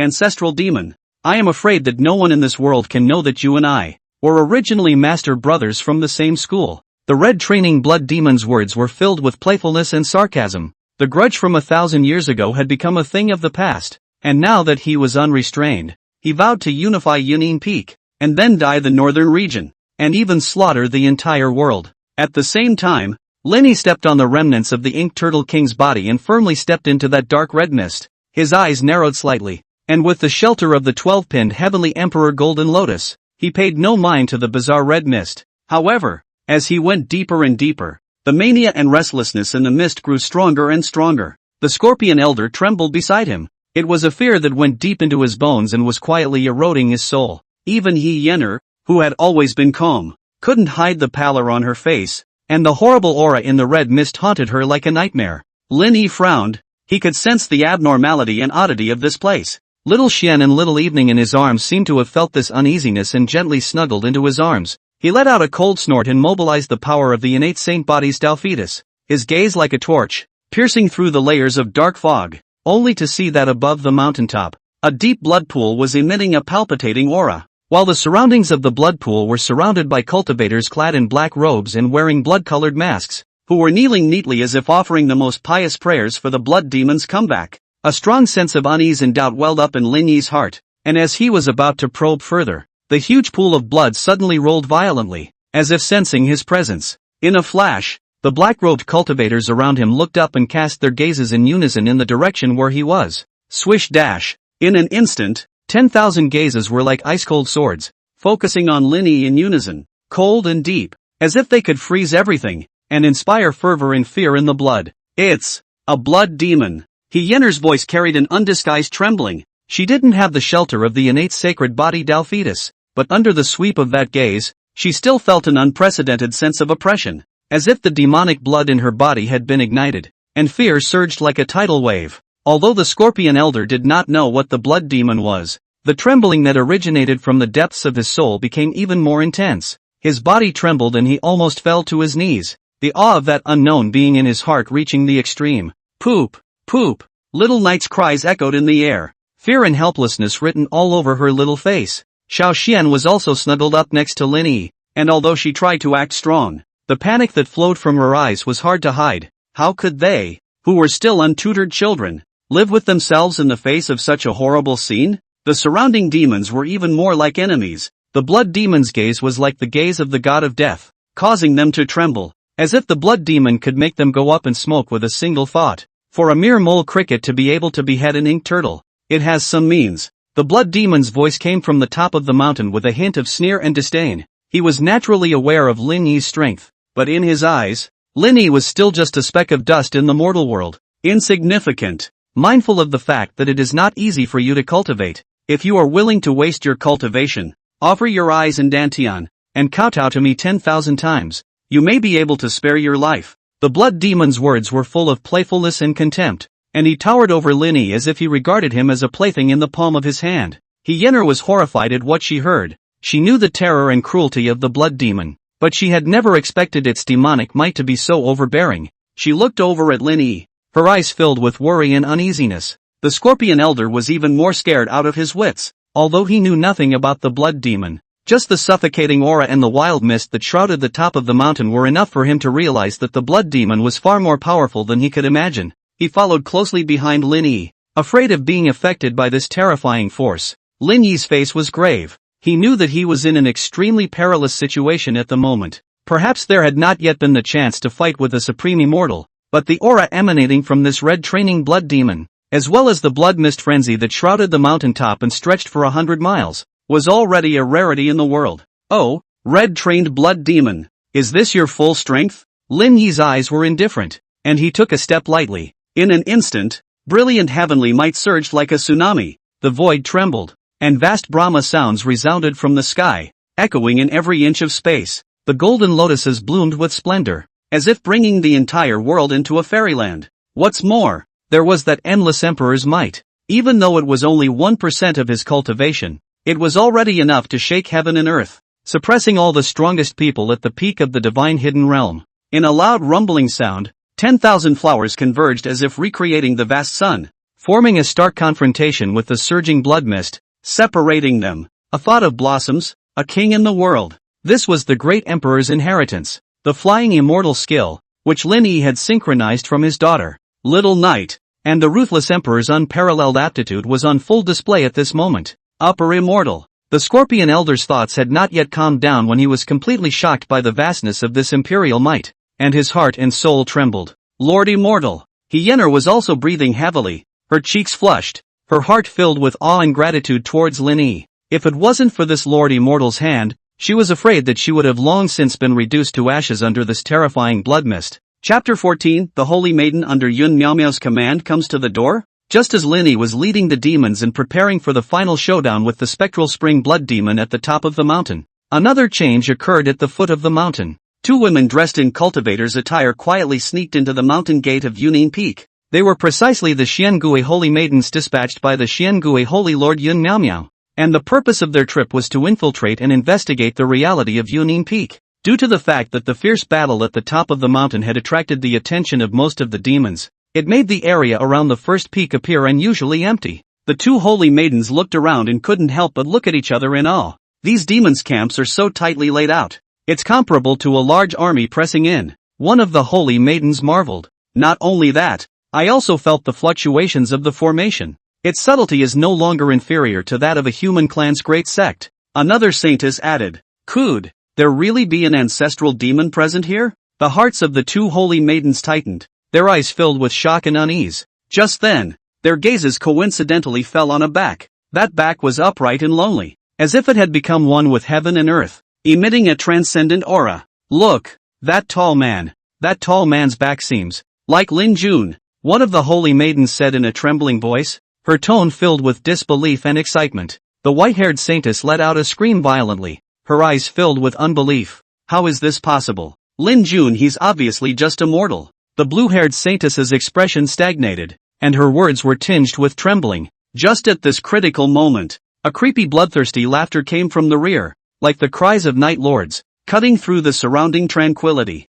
ancestral demon? I am afraid that no one in this world can know that you and I were originally master brothers from the same school. The red training blood demon's words were filled with playfulness and sarcasm. The grudge from 1,000 years ago had become a thing of the past, and now that he was unrestrained, he vowed to unify Yunnan Peak, and then dye the northern region, and even slaughter the entire world. At the same time, Lenny stepped on the remnants of the Ink Turtle King's body and firmly stepped into that dark red mist. His eyes narrowed slightly, and with the shelter of the 12-pinned Heavenly Emperor Golden Lotus, he paid no mind to the bizarre red mist. However, as he went deeper and deeper, the mania and restlessness in the mist grew stronger and stronger. The Scorpion Elder trembled beside him. It was a fear that went deep into his bones and was quietly eroding his soul. Even Yenner, who had always been calm, couldn't hide the pallor on her face, and the horrible aura in the red mist haunted her like a nightmare. Lin Yi frowned. He could sense the abnormality and oddity of this place. Little Xian and Little Evening in his arms seemed to have felt this uneasiness and gently snuggled into his arms. He let out a cold snort and mobilized the power of the innate saint body's Tao fetus, his gaze like a torch, piercing through the layers of dark fog, only to see that above the mountaintop, a deep blood pool was emitting a palpitating aura. While the surroundings of the blood pool were surrounded by cultivators clad in black robes and wearing blood-colored masks, who were kneeling neatly as if offering the most pious prayers for the blood demon's comeback. A strong sense of unease and doubt welled up in Lin Yi's heart, and as he was about to probe further, the huge pool of blood suddenly rolled violently, as if sensing his presence. In a flash, the black-robed cultivators around him looked up and cast their gazes in unison in the direction where he was. Swish dash. In an instant, 10,000 gazes were like ice-cold swords, focusing on Lin Yi in unison, cold and deep, as if they could freeze everything, and inspire fervor and fear in the blood. It's a blood demon. Yenner's voice carried an undisguised trembling. She didn't have the shelter of the innate sacred body Tao fetus, but under the sweep of that gaze, she still felt an unprecedented sense of oppression, as if the demonic blood in her body had been ignited, and fear surged like a tidal wave. Although the Scorpion Elder did not know what the blood demon was, the trembling that originated from the depths of his soul became even more intense. His body trembled and he almost fell to his knees, the awe of that unknown being in his heart reaching the extreme. Poop, poop, Little Knight's cries echoed in the air, fear and helplessness written all over her little face. Xiao Xian was also snuggled up next to Lin Yi, and although she tried to act strong, the panic that flowed from her eyes was hard to hide. How could they, who were still untutored children, live with themselves in the face of such a horrible scene? The surrounding demons were even more like enemies. The blood demon's gaze was like the gaze of the god of death, causing them to tremble, as if the blood demon could make them go up in smoke with a single thought. For a mere mole cricket to be able to behead an ink turtle, it has some means. The blood demon's voice came from the top of the mountain with a hint of sneer and disdain. He was naturally aware of Lin Yi's strength, but in his eyes, Lin Yi was still just a speck of dust in the mortal world, insignificant. Mindful of the fact that it is not easy for you to cultivate, if you are willing to waste your cultivation, offer your eyes in Dantian, and kowtow to me 10,000 times, you may be able to spare your life. The blood demon's words were full of playfulness and contempt, and he towered over Lin Yi as if he regarded him as a plaything in the palm of his hand. Yenner was horrified at what she heard. She knew the terror and cruelty of the blood demon, but she had never expected its demonic might to be so overbearing. She looked over at Lin Yi, her eyes filled with worry and uneasiness. The Scorpion Elder was even more scared out of his wits, although he knew nothing about the blood demon. Just the suffocating aura and the wild mist that shrouded the top of the mountain were enough for him to realize that the blood demon was far more powerful than he could imagine. He followed closely behind Lin Yi, afraid of being affected by this terrifying force. Lin Yi's face was grave. He knew that he was in an extremely perilous situation at the moment. Perhaps there had not yet been the chance to fight with a supreme immortal, but the aura emanating from this red training blood demon, as well as the blood mist frenzy that shrouded the mountaintop and stretched for 100 miles, was already a rarity in the world. Oh, red-trained blood demon, is this your full strength? Lin Yi's eyes were indifferent, and he took a step lightly. In an instant, brilliant heavenly might surged like a tsunami, the void trembled, and vast Brahma sounds resounded from the sky, echoing in every inch of space. The golden lotuses bloomed with splendor, as if bringing the entire world into a fairyland. What's more, there was that endless emperor's might. Even though it was only 1% of his cultivation, it was already enough to shake heaven and earth, suppressing all the strongest people at the peak of the divine hidden realm. In a loud rumbling sound, 10,000 flowers converged as if recreating the vast sun, forming a stark confrontation with the surging blood mist, separating them. A thought of blossoms, a king in the world. This was the great emperor's inheritance. the flying immortal skill, which Lin Yi had synchronized from his daughter, Little Knight, and the ruthless emperor's unparalleled aptitude was on full display at this moment. Upper Immortal. The Scorpion Elder's thoughts had not yet calmed down when he was completely shocked by the vastness of this imperial might, and his heart and soul trembled. Lord Immortal. Hyener was also breathing heavily, her cheeks flushed, her heart filled with awe and gratitude towards Lin Yi. If it wasn't for this Lord Immortal's hand, she was afraid that she would have long since been reduced to ashes under this terrifying blood mist. Chapter 14. The Holy Maiden under Yun Miaomiao's command comes to the door? Just as Lin Yi was leading the demons and preparing for the final showdown with the spectral spring blood demon at the top of the mountain, another change occurred at the foot of the mountain. Two women dressed in cultivators' attire quietly sneaked into the mountain gate of Yunin Peak. They were precisely the Xiangui Holy Maidens dispatched by the Xiangui Holy Lord Yun Miaomiao, and the purpose of their trip was to infiltrate and investigate the reality of Yunin Peak. Due to the fact that the fierce battle at the top of the mountain had attracted the attention of most of the demons, it made the area around the first peak appear unusually empty. The two holy maidens looked around and couldn't help but look at each other in awe. These demons' camps are so tightly laid out. It's comparable to a large army pressing in. One of the holy maidens marveled. Not only that, I also felt the fluctuations of the formation. Its subtlety is no longer inferior to that of a human clan's great sect. Another saintess added, "Could there really be an ancestral demon present here?" The hearts of the two holy maidens tightened, their eyes filled with shock and unease. Just then, their gazes coincidentally fell on a back. That back was upright and lonely, as if it had become one with heaven and earth, emitting a transcendent aura. "Look, that tall man. That tall man's back seems like Lin Jun," one of the holy maidens said in a trembling voice, her tone filled with disbelief and excitement. The white-haired saintess let out a scream violently, her eyes filled with unbelief. "How is this possible? Lin Jun, he's obviously just a mortal." The blue-haired saintess's expression stagnated, and her words were tinged with trembling. Just at this critical moment, a creepy bloodthirsty laughter came from the rear, like the cries of night lords, cutting through the surrounding tranquility.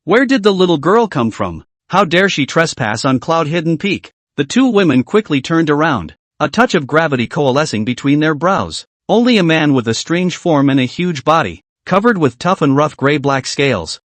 Where did the little girl come from? How dare she trespass on Cloud-Hidden Peak? The two women quickly turned around, a touch of gravity coalescing between their brows. Only a man with a strange form and a huge body, covered with tough and rough gray-black scales.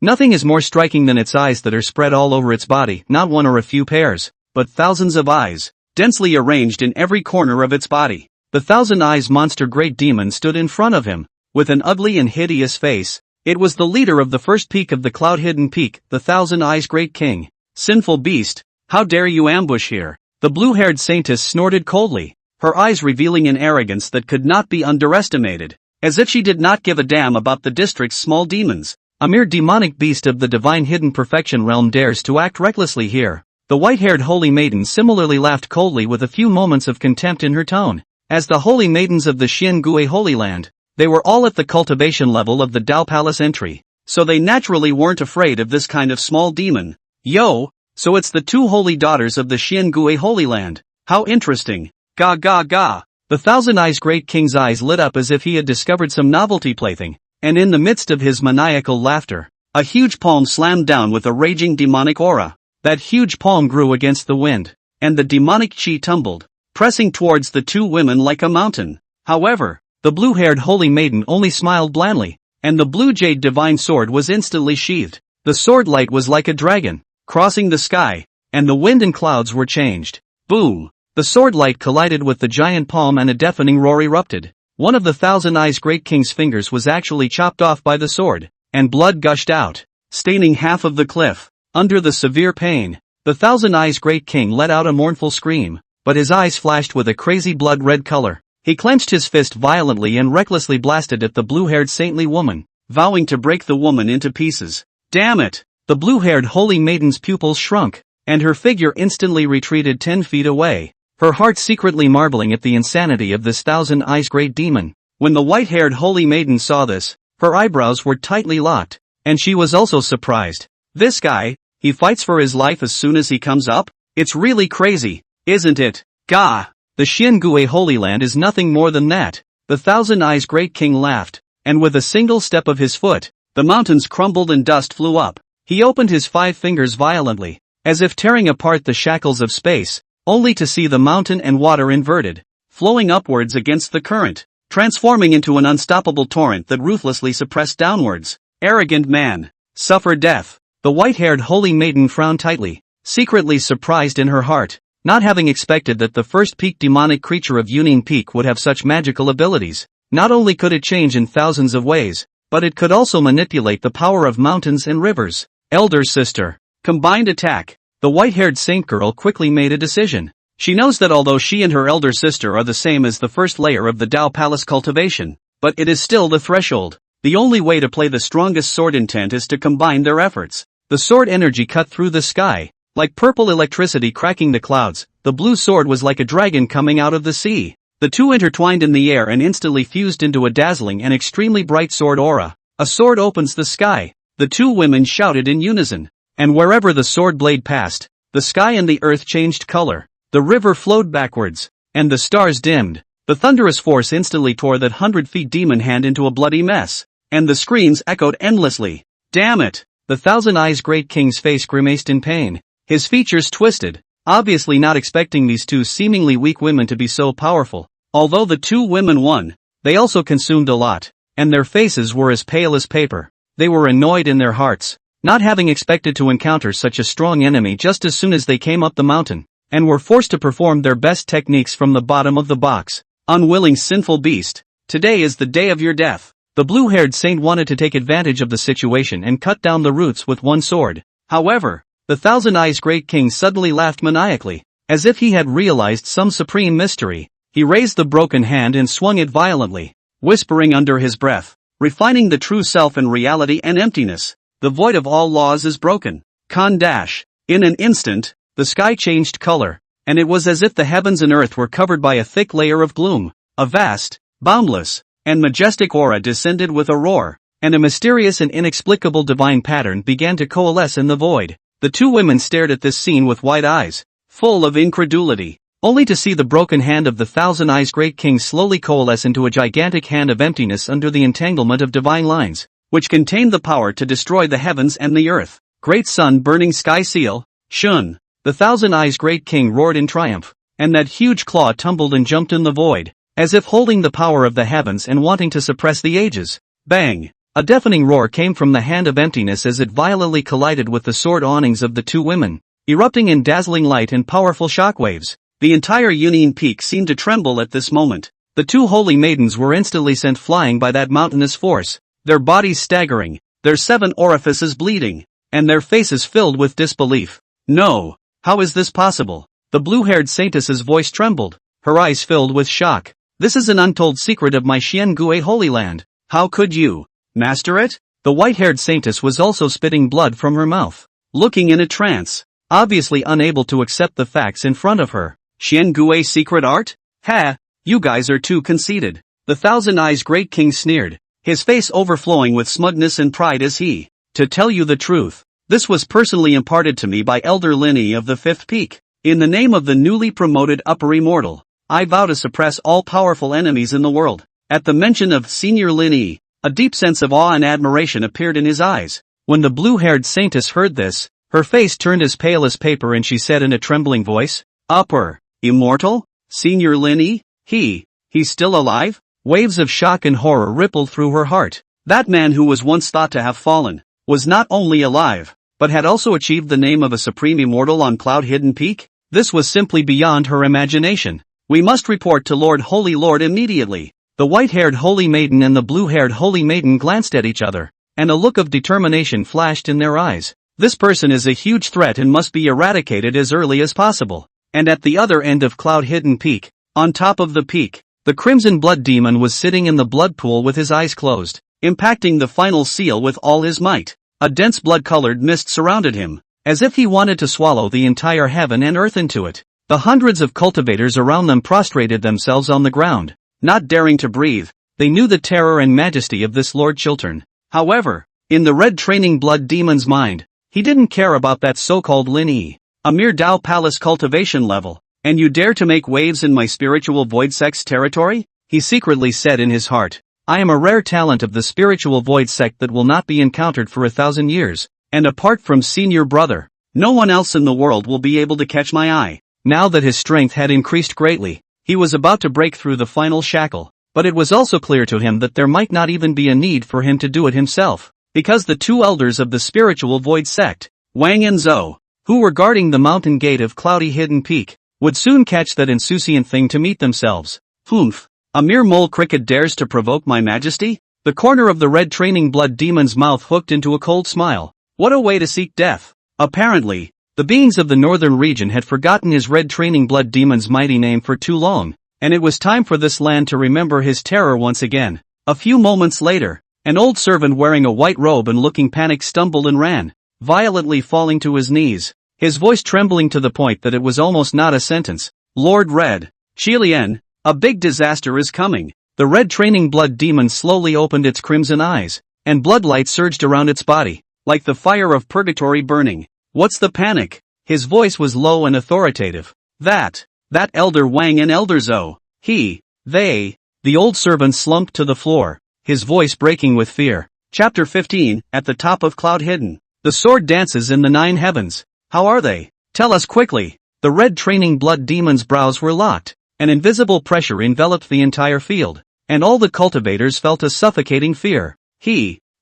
Nothing is more striking than its eyes that are spread all over its body, not one or a few pairs, but thousands of eyes, densely arranged in every corner of its body. The Thousand Eyes monster great demon stood in front of him, with an ugly and hideous face. It was the leader of the first peak of the Cloud-Hidden Peak, the Thousand Eyes Great King. "Sinful beast, how dare you ambush here?" The blue-haired saintess snorted coldly, her eyes revealing an arrogance that could not be underestimated, as if she did not give a damn about the district's small demons. A mere demonic beast of the divine hidden perfection realm dares to act recklessly here. The white-haired holy maiden similarly laughed coldly with a few moments of contempt in her tone. As the holy maidens of the Xiangui Holy Land, they were all at the cultivation level of the Dao Palace entry, so they naturally weren't afraid of this kind of small demon. "Yo, so it's the two holy daughters of the Xiangui Holy Land. How interesting. Ga ga ga." The Thousand Eyes Great King's eyes lit up as if he had discovered some novelty plaything, and in the midst of his maniacal laughter, a huge palm slammed down with a raging demonic aura. That huge palm grew against the wind, and the demonic chi tumbled, pressing towards the two women like a mountain. However, the blue-haired holy maiden only smiled blandly, and the blue jade divine sword was instantly sheathed. The sword light was like a dragon, crossing the sky, and the wind and clouds were changed. Boom! The sword light collided with the giant palm and a deafening roar erupted. One of the Thousand Eyes Great King's fingers was actually chopped off by the sword, and blood gushed out, staining half of the cliff. Under the severe pain, the Thousand Eyes Great King let out a mournful scream, but his eyes flashed with a crazy blood-red color. He clenched his fist violently and recklessly blasted at the blue-haired saintly woman, vowing to break the woman into pieces. Damn it! The blue-haired holy maiden's pupils shrunk, and her figure instantly retreated 10 feet away, her heart secretly marveling at the insanity of this Thousand Eyes Great Demon. When the white-haired holy maiden saw this, her eyebrows were tightly locked, and she was also surprised. This guy, he fights for his life as soon as he comes up? It's really crazy, isn't it? Gah! The Xiangui Holy Land is nothing more than that. The Thousand Eyes Great King laughed, and with a single step of his foot, the mountains crumbled and dust flew up. He opened his 5 fingers violently, as if tearing apart the shackles of space, only to see the mountain and water inverted, flowing upwards against the current. transforming into an unstoppable torrent that ruthlessly suppressed downwards. Arrogant man. Suffer death. The white-haired holy maiden frowned tightly, secretly surprised in her heart, not having expected that the first peak demonic creature of Union Peak would have such magical abilities. Not only could it change in thousands of ways, but it could also manipulate the power of mountains and rivers. Elder sister. Combined attack. The white-haired saint girl quickly made a decision. She knows that although she and her elder sister are the same as the first layer of the Tao Palace cultivation, but it is still the threshold. The only way to play the strongest sword intent is to combine their efforts. The sword energy cut through the sky, like purple electricity cracking the clouds. The blue sword was like a dragon coming out of the sea. The two intertwined in the air and instantly fused into a dazzling and extremely bright sword aura. A sword opens the sky. The two women shouted in unison. And wherever the sword blade passed, the sky and the earth changed color. The river flowed backwards, and the stars dimmed. The thunderous force instantly tore that 100-feet demon hand into a bloody mess, and the screams echoed endlessly. Damn it! The Thousand Eyes Great King's face grimaced in pain. His features twisted, obviously not expecting these two seemingly weak women to be so powerful. Although the two women won, they also consumed a lot, and their faces were as pale as paper. They were annoyed in their hearts, not having expected to encounter such a strong enemy just as soon as they came up the mountain, and were forced to perform their best techniques from the bottom of the box. Unwilling sinful beast, today is the day of your death. The blue-haired saint wanted to take advantage of the situation and cut down the roots with one sword. However, the Thousand Eyes Great King suddenly laughed maniacally, as if he had realized some supreme mystery. He raised the broken hand and swung it violently, whispering under his breath, refining the true self and reality and emptiness. The void of all laws is broken. In an instant, the sky changed color, and it was as if the heavens and earth were covered by a thick layer of gloom. A vast, boundless, and majestic aura descended with a roar, and a mysterious and inexplicable divine pattern began to coalesce in the void. The two women stared at this scene with wide eyes, full of incredulity, only to see the broken hand of the Thousand Eyes Great King slowly coalesce into a gigantic hand of emptiness under the entanglement of divine lines, which contained the power to destroy the heavens and the earth. Great sun burning sky seal, Shun. The Thousand Eyes Great King roared in triumph, and that huge claw tumbled and jumped in the void, as if holding the power of the heavens and wanting to suppress the ages. Bang! A deafening roar came from the hand of emptiness as it violently collided with the sword awnings of the two women, erupting in dazzling light and powerful shockwaves. The entire Union Peak seemed to tremble at this moment. The two holy maidens were instantly sent flying by that mountainous force, their bodies staggering, their 7 orifices bleeding, and their faces filled with disbelief. No! How is this possible? The blue-haired Saintess's voice trembled, her eyes filled with shock. This is an untold secret of my Xiangui Holy Land. How could you master it? The white-haired Saintess was also spitting blood from her mouth, looking in a trance, obviously unable to accept the facts in front of her. Xiangui secret art? Ha! You guys are too conceited. The Thousand Eyes Great King sneered, his face overflowing with smugness and pride as he, to tell you the truth, this was personally imparted to me by Elder Linny of the 5th Peak. In the name of the newly promoted Upper Immortal, I vow to suppress all powerful enemies in the world. At the mention of Senior Linny, a deep sense of awe and admiration appeared in his eyes. When the blue-haired Saintess heard this, her face turned as pale as paper and she said in a trembling voice, Upper Immortal? Senior Linny? He's still alive? Waves of shock and horror rippled through her heart. That man who was once thought to have fallen, was not only alive, but had also achieved the name of a supreme immortal on Cloud-Hidden Peak? This was simply beyond her imagination. We must report to Lord Holy Lord immediately. The white-haired holy maiden and the blue-haired holy maiden glanced at each other, and a look of determination flashed in their eyes. This person is a huge threat and must be eradicated as early as possible. And at the other end of Cloud-Hidden Peak, on top of the peak, the Crimson Blood Demon was sitting in the blood pool with his eyes closed, impacting the final seal with all his might. A dense blood-colored mist surrounded him, as if he wanted to swallow the entire heaven and earth into it. The hundreds of cultivators around them prostrated themselves on the ground, not daring to breathe. They knew the terror and majesty of this Lord Chiltern. However, in the red training blood demon's mind, he didn't care about that so-called Linny, a mere Tao Palace cultivation level. And you dare to make waves in my spiritual void sect's territory? He secretly said in his heart, I am a rare talent of the spiritual void sect that will not be encountered for 1,000 years, and apart from senior brother, no one else in the world will be able to catch my eye. Now that his strength had increased greatly, he was about to break through the final shackle, but it was also clear to him that there might not even be a need for him to do it himself, because the two elders of the spiritual void sect, Wang and Zhou, who were guarding the mountain gate of Cloudy Hidden Peak, would soon catch that insouciant thing to meet themselves. Humph! A mere mole cricket dares to provoke my majesty? The corner of the red training blood demon's mouth hooked into a cold smile. What a way to seek death! Apparently, the beings of the northern region had forgotten his red training blood demon's mighty name for too long, and it was time for this land to remember his terror once again. A few moments later, an old servant wearing a white robe and looking panicked stumbled and ran, violently falling to his knees, his voice trembling to the point that it was almost not a sentence. Lord Red, Qilian, a big disaster is coming. The red training blood demon slowly opened its crimson eyes, and bloodlight surged around its body, like the fire of purgatory burning. What's the panic? His voice was low and authoritative. That Elder Wang and Elder Zhou, the old servant slumped to the floor, his voice breaking with fear. Chapter 15, At the Top of Cloud Hidden. The sword dances in the 9 heavens. How are they? Tell us quickly. The red training blood demon's brows were locked. An invisible pressure enveloped the entire field, and all the cultivators felt a suffocating fear.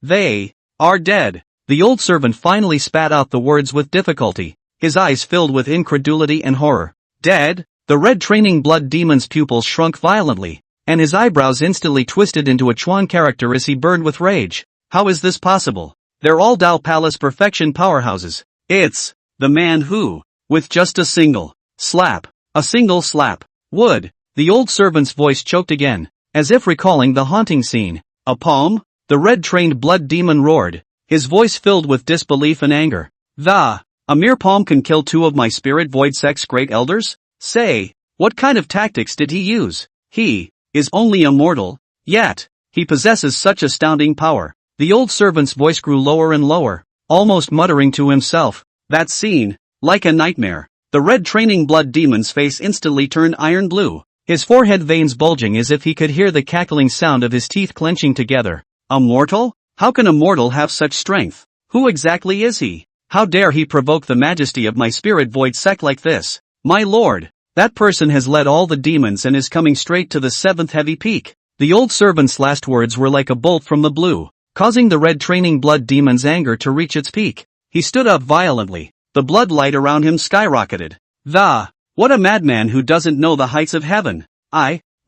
They are dead. The old servant finally spat out the words with difficulty, his eyes filled with incredulity and horror. Dead? The red training blood demon's pupils shrunk violently, and his eyebrows instantly twisted into a Chuan character as he burned with rage. How is this possible? They're all Dao Palace perfection powerhouses. It's the man who, with just a single slap, would. The old servant's voice choked again, as if recalling the haunting scene. A palm? The red-trained blood demon roared, his voice filled with disbelief and anger. A mere palm can kill 2 of my spirit void sect's great elders? Say, what kind of tactics did he use? He is only a mortal, yet he possesses such astounding power. The old servant's voice grew lower and lower, almost muttering to himself. That scene, like a nightmare. The red training blood demon's face instantly turned iron blue, his forehead veins bulging as if he could hear the cackling sound of his teeth clenching together. A mortal? How can a mortal have such strength? Who exactly is he? How dare he provoke the majesty of my spirit void sect like this? My lord, that person has led all the demons and is coming straight to the 7th heavy peak. The old servant's last words were like a bolt from the blue, causing the red training blood demon's anger to reach its peak. He stood up violently, the blood light around him skyrocketed. What a madman who doesn't know the heights of heaven.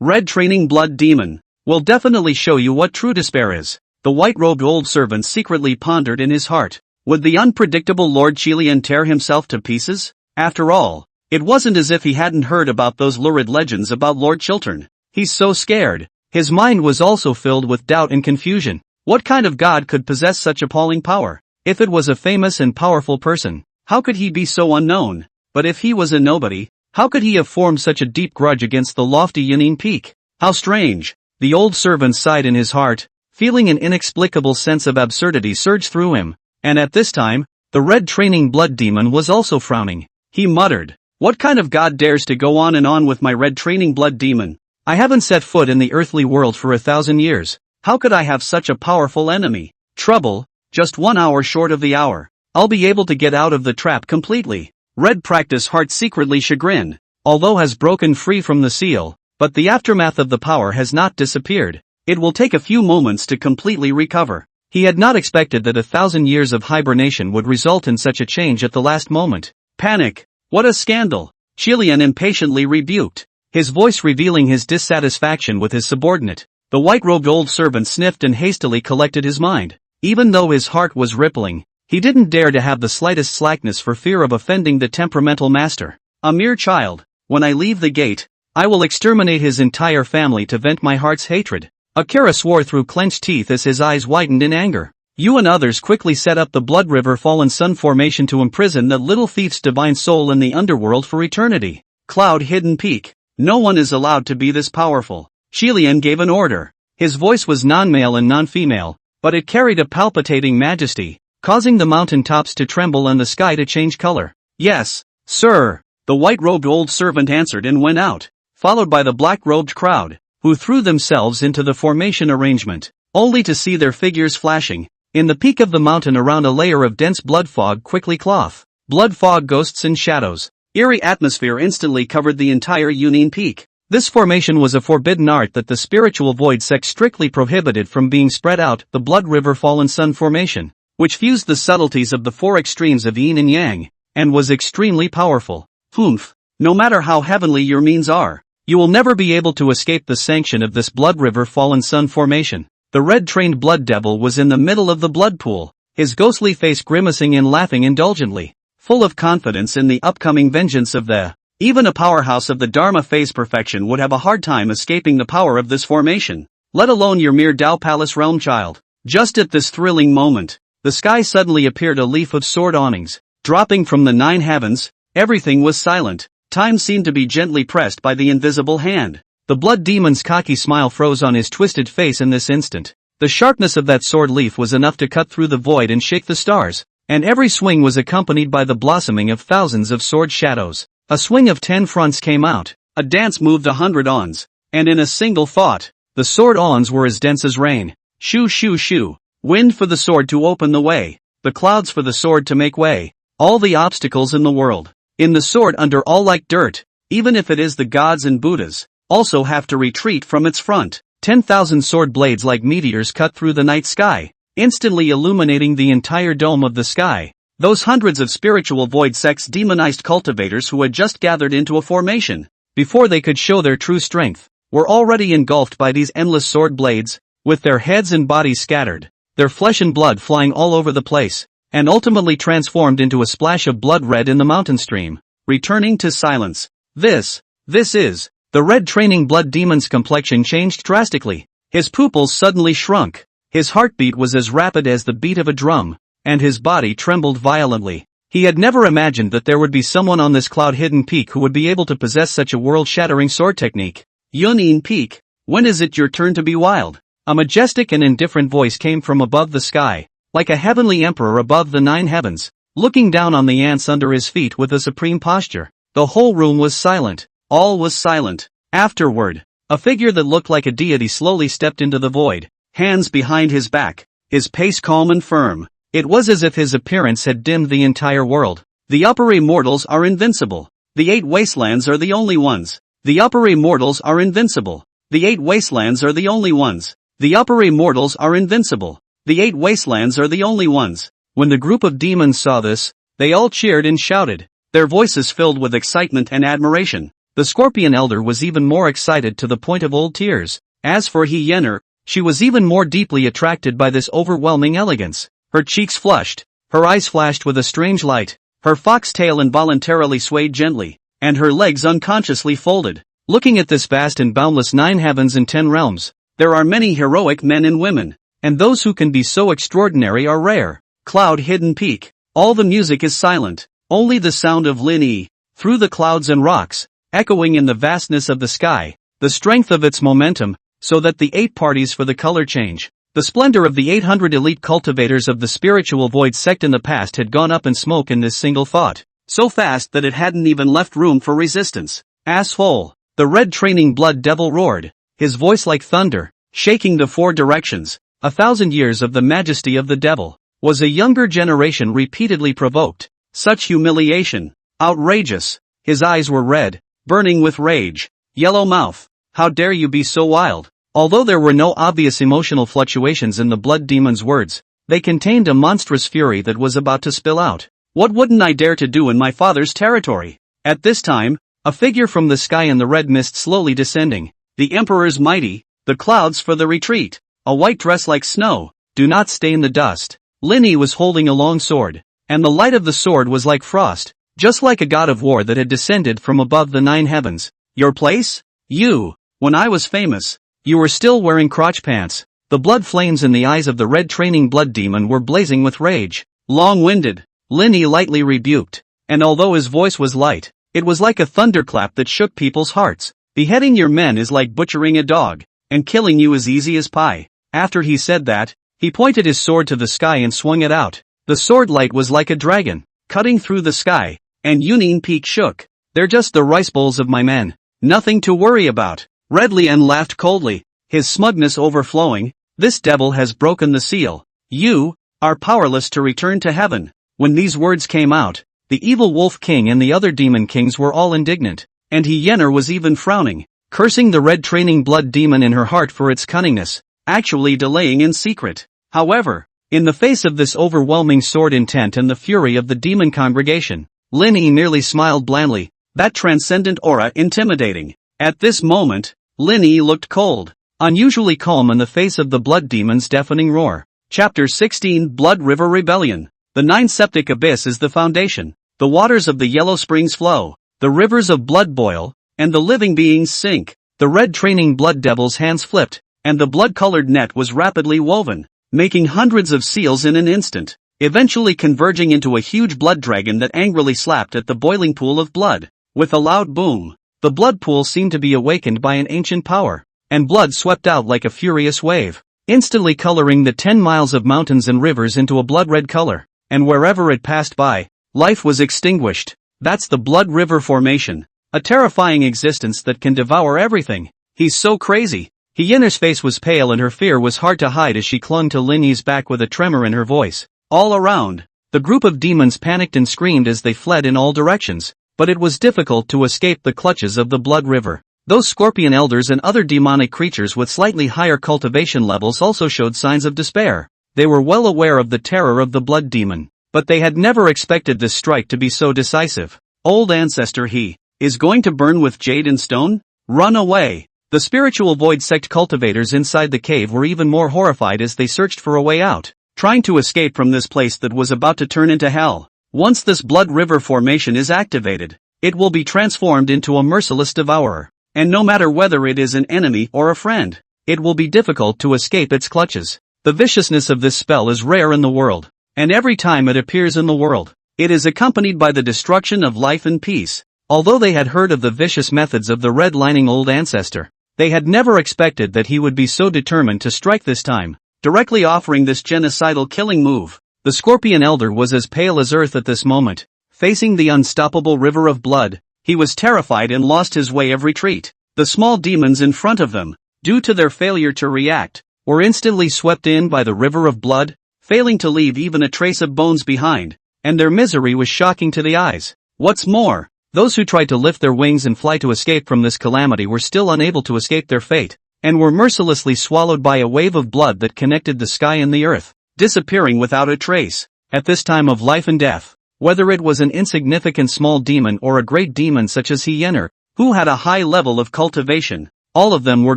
Red training blood demon, will definitely show you what true despair is. The white-robed old servant secretly pondered in his heart. Would the unpredictable Lord Qilian tear himself to pieces? After all, it wasn't as if he hadn't heard about those lurid legends about Lord Chiltern. He's so scared. His mind was also filled with doubt and confusion. What kind of god could possess such appalling power? If it was a famous and powerful person, how could he be so unknown? But if he was a nobody, how could he have formed such a deep grudge against the lofty Yunin peak? How strange. The old servant sighed in his heart, feeling an inexplicable sense of absurdity surge through him. And at this time, the red training blood demon was also frowning. He muttered, what kind of god dares to go on and on with my red training blood demon? I haven't set foot in the earthly world for 1,000 years. How could I have such a powerful enemy? Trouble, just 1 hour short of the hour. I'll be able to get out of the trap completely. Red Practice heart secretly chagrined, although has broken free from the seal, but the aftermath of the power has not disappeared. It will take a few moments to completely recover. He had not expected that 1,000 years of hibernation would result in such a change at the last moment. Panic! What a scandal! Qilian impatiently rebuked, his voice revealing his dissatisfaction with his subordinate. The white-robed old servant sniffed and hastily collected his mind. Even though his heart was rippling, he didn't dare to have the slightest slackness for fear of offending the temperamental master. A mere child. When I leave the gate, I will exterminate his entire family to vent my heart's hatred. Akira swore through clenched teeth as his eyes widened in anger. You and others quickly set up the Blood River Fallen Sun formation to imprison the little thief's divine soul in the underworld for eternity. Cloud Hidden Peak. No one is allowed to be this powerful. Qilian gave an order. His voice was non-male and non-female, but it carried a palpitating majesty, causing the mountain tops to tremble and the sky to change color. Yes, sir, the white-robed old servant answered and went out, followed by the black-robed crowd, who threw themselves into the formation arrangement, only to see their figures flashing in the peak of the mountain around a layer of dense blood fog quickly cloth. Blood fog, ghosts and shadows. Eerie atmosphere instantly covered the entire Yunin peak. This formation was a forbidden art that the spiritual void sect strictly prohibited from being spread out, the Blood River Fallen Sun formation, which fused the subtleties of the four extremes of yin and yang, and was extremely powerful. Humph. No matter how heavenly your means are, you will never be able to escape the sanction of this Blood River Fallen Sun formation. The red-trained blood devil was in the middle of the blood pool, his ghostly face grimacing and laughing indulgently, full of confidence in the upcoming vengeance of the. Even a powerhouse of the Dharma phase perfection would have a hard time escaping the power of this formation, let alone your mere Tao Palace realm child. Just at this thrilling moment, the sky suddenly appeared a leaf of sword awnings, dropping from the 9 heavens. Everything was silent. Time seemed to be gently pressed by the invisible hand. The blood demon's cocky smile froze on his twisted face in this instant. The sharpness of that sword leaf was enough to cut through the void and shake the stars, and every swing was accompanied by the blossoming of thousands of sword shadows. A swing of 10 fronts came out, a dance moved 100 ons, and in a single thought, the sword ons were as dense as rain. Shoo shoo shoo. Wind for the sword to open the way, the clouds for the sword to make way, all the obstacles in the world. In the sword under all like dirt, even if it is the gods and Buddhas, also have to retreat from its front. 10,000 sword blades like meteors cut through the night sky, instantly illuminating the entire dome of the sky. Those hundreds of spiritual void sects demonized cultivators who had just gathered into a formation, before they could show their true strength, were already engulfed by these endless sword blades, with their heads and bodies scattered, their flesh and blood flying all over the place, and ultimately transformed into a splash of blood red in the mountain stream, returning to silence. This is, the red training blood demon's complexion changed drastically. His pupils suddenly shrunk, his heartbeat was as rapid as the beat of a drum, and his body trembled violently. He had never imagined that there would be someone on this cloud-hidden peak who would be able to possess such a world-shattering sword technique. Yunin Peak, when is it your turn to be wild? A majestic and indifferent voice came from above the sky, like a heavenly emperor above the 9 heavens, looking down on the ants under his feet with a supreme posture. The whole room was silent. All was silent. Afterward, a figure that looked like a deity slowly stepped into the void, hands behind his back, his pace calm and firm. It was as if his appearance had dimmed the entire world. The upper immortals are invincible. The 8 wastelands are the only ones. The upper immortals are invincible. The 8 wastelands are the only ones. The upper immortals are invincible. The 8 wastelands are the only ones. When the group of demons saw this, they all cheered and shouted, their voices filled with excitement and admiration. The Scorpion Elder was even more excited to the point of old tears. As for Hyener, she was even more deeply attracted by this overwhelming elegance. Her cheeks flushed, her eyes flashed with a strange light, her foxtail involuntarily swayed gently, and her legs unconsciously folded. Looking at this vast and boundless 9 heavens and 10 realms, there are many heroic men and women, and those who can be so extraordinary are rare. Cloud-hidden peak. All the music is silent, only the sound of Lin through the clouds and rocks, echoing in the vastness of the sky, the strength of its momentum, so that the 8 parties for the color change. The splendor of the 800 elite cultivators of the spiritual void sect in the past had gone up in smoke in this single thought, so fast that it hadn't even left room for resistance. Asshole! The red training blood devil roared, his voice like thunder, shaking the 4 directions. 1,000 years of the majesty of the devil. Was a younger generation repeatedly provoked? Such humiliation. Outrageous. His eyes were red, burning with rage. Yellow mouth. How dare you be so wild? Although there were no obvious emotional fluctuations in the blood demon's words, they contained a monstrous fury that was about to spill out. What wouldn't I dare to do in my father's territory? At this time, a figure from the sky in the red mist slowly descending. The Emperor's mighty, the clouds for the retreat. A white dress like snow, do not stain the dust. Lin was holding a long sword, and the light of the sword was like frost, just like a god of war that had descended from above the 9 heavens. Your place? You. When I was famous, you were still wearing crotch pants. The blood flames in the eyes of the red training blood demon were blazing with rage. Long-winded, Lin lightly rebuked, and although his voice was light, it was like a thunderclap that shook people's hearts. Beheading your men is like butchering a dog, and killing you is easy as pie. After he said that, he pointed his sword to the sky and swung it out. The sword light was like a dragon, cutting through the sky, and Yunin Peak shook. They're just the rice bowls of my men. Nothing to worry about. Red Lian laughed coldly, his smugness overflowing. This devil has broken the seal. You are powerless to return to heaven. When these words came out, the evil Wolf King and the other demon kings were all indignant, and Hyener was even frowning. cursing the red training blood demon in her heart for its cunningness, actually delaying in secret. However, in the face of this overwhelming sword intent and the fury of the demon congregation, Lin Yi merely smiled blandly, that transcendent aura intimidating. At this moment, Lin Yi looked cold, unusually calm in the face of the blood demon's deafening roar. Chapter 16 Blood River Rebellion. The Nine Septic Abyss is the foundation. The waters of the yellow springs flow, the rivers of blood boil, and the living beings sink. The red training blood devil's hands flipped, and the blood-colored net was rapidly woven, making hundreds of seals in an instant, eventually converging into a huge blood dragon that angrily slapped at the boiling pool of blood. With a loud boom, the blood pool seemed to be awakened by an ancient power, and blood swept out like a furious wave, instantly coloring the 10 miles of mountains and rivers into a blood-red color, and wherever it passed by, life was extinguished. That's the Blood River Formation, a terrifying existence that can devour everything. He's so crazy. Hyena's face was pale and her fear was hard to hide as she clung to Lin Yi's back with a tremor in her voice. All around, the group of demons panicked and screamed as they fled in all directions, but it was difficult to escape the clutches of the Blood River. Those scorpion elders and other demonic creatures with slightly higher cultivation levels also showed signs of despair. They were well aware of the terror of the blood demon, but they had never expected this strike to be so decisive. Old Ancestor, he is going to burn with jade and stone? Run away! The spiritual void sect cultivators inside the cave were even more horrified as they searched for a way out, trying to escape from this place that was about to turn into hell. Once this Blood River Formation is activated, it will be transformed into a merciless devourer, and no matter whether it is an enemy or a friend, it will be difficult to escape its clutches. The viciousness of this spell is rare in the world, and every time it appears in the world, it is accompanied by the destruction of life and peace. Although they had heard of the vicious methods of the red-lining old Ancestor, they had never expected that he would be so determined to strike this time, directly offering this genocidal killing move. The Scorpion Elder was as pale as earth at this moment, facing the unstoppable river of blood. He was terrified and lost his way of retreat. The small demons in front of them, due to their failure to react, were instantly swept in by the river of blood, failing to leave even a trace of bones behind, and their misery was shocking to the eyes. What's more, those who tried to lift their wings and fly to escape from this calamity were still unable to escape their fate, and were mercilessly swallowed by a wave of blood that connected the sky and the earth, disappearing without a trace. At this time of life and death, whether it was an insignificant small demon or a great demon such as Hyena, who had a high level of cultivation, all of them were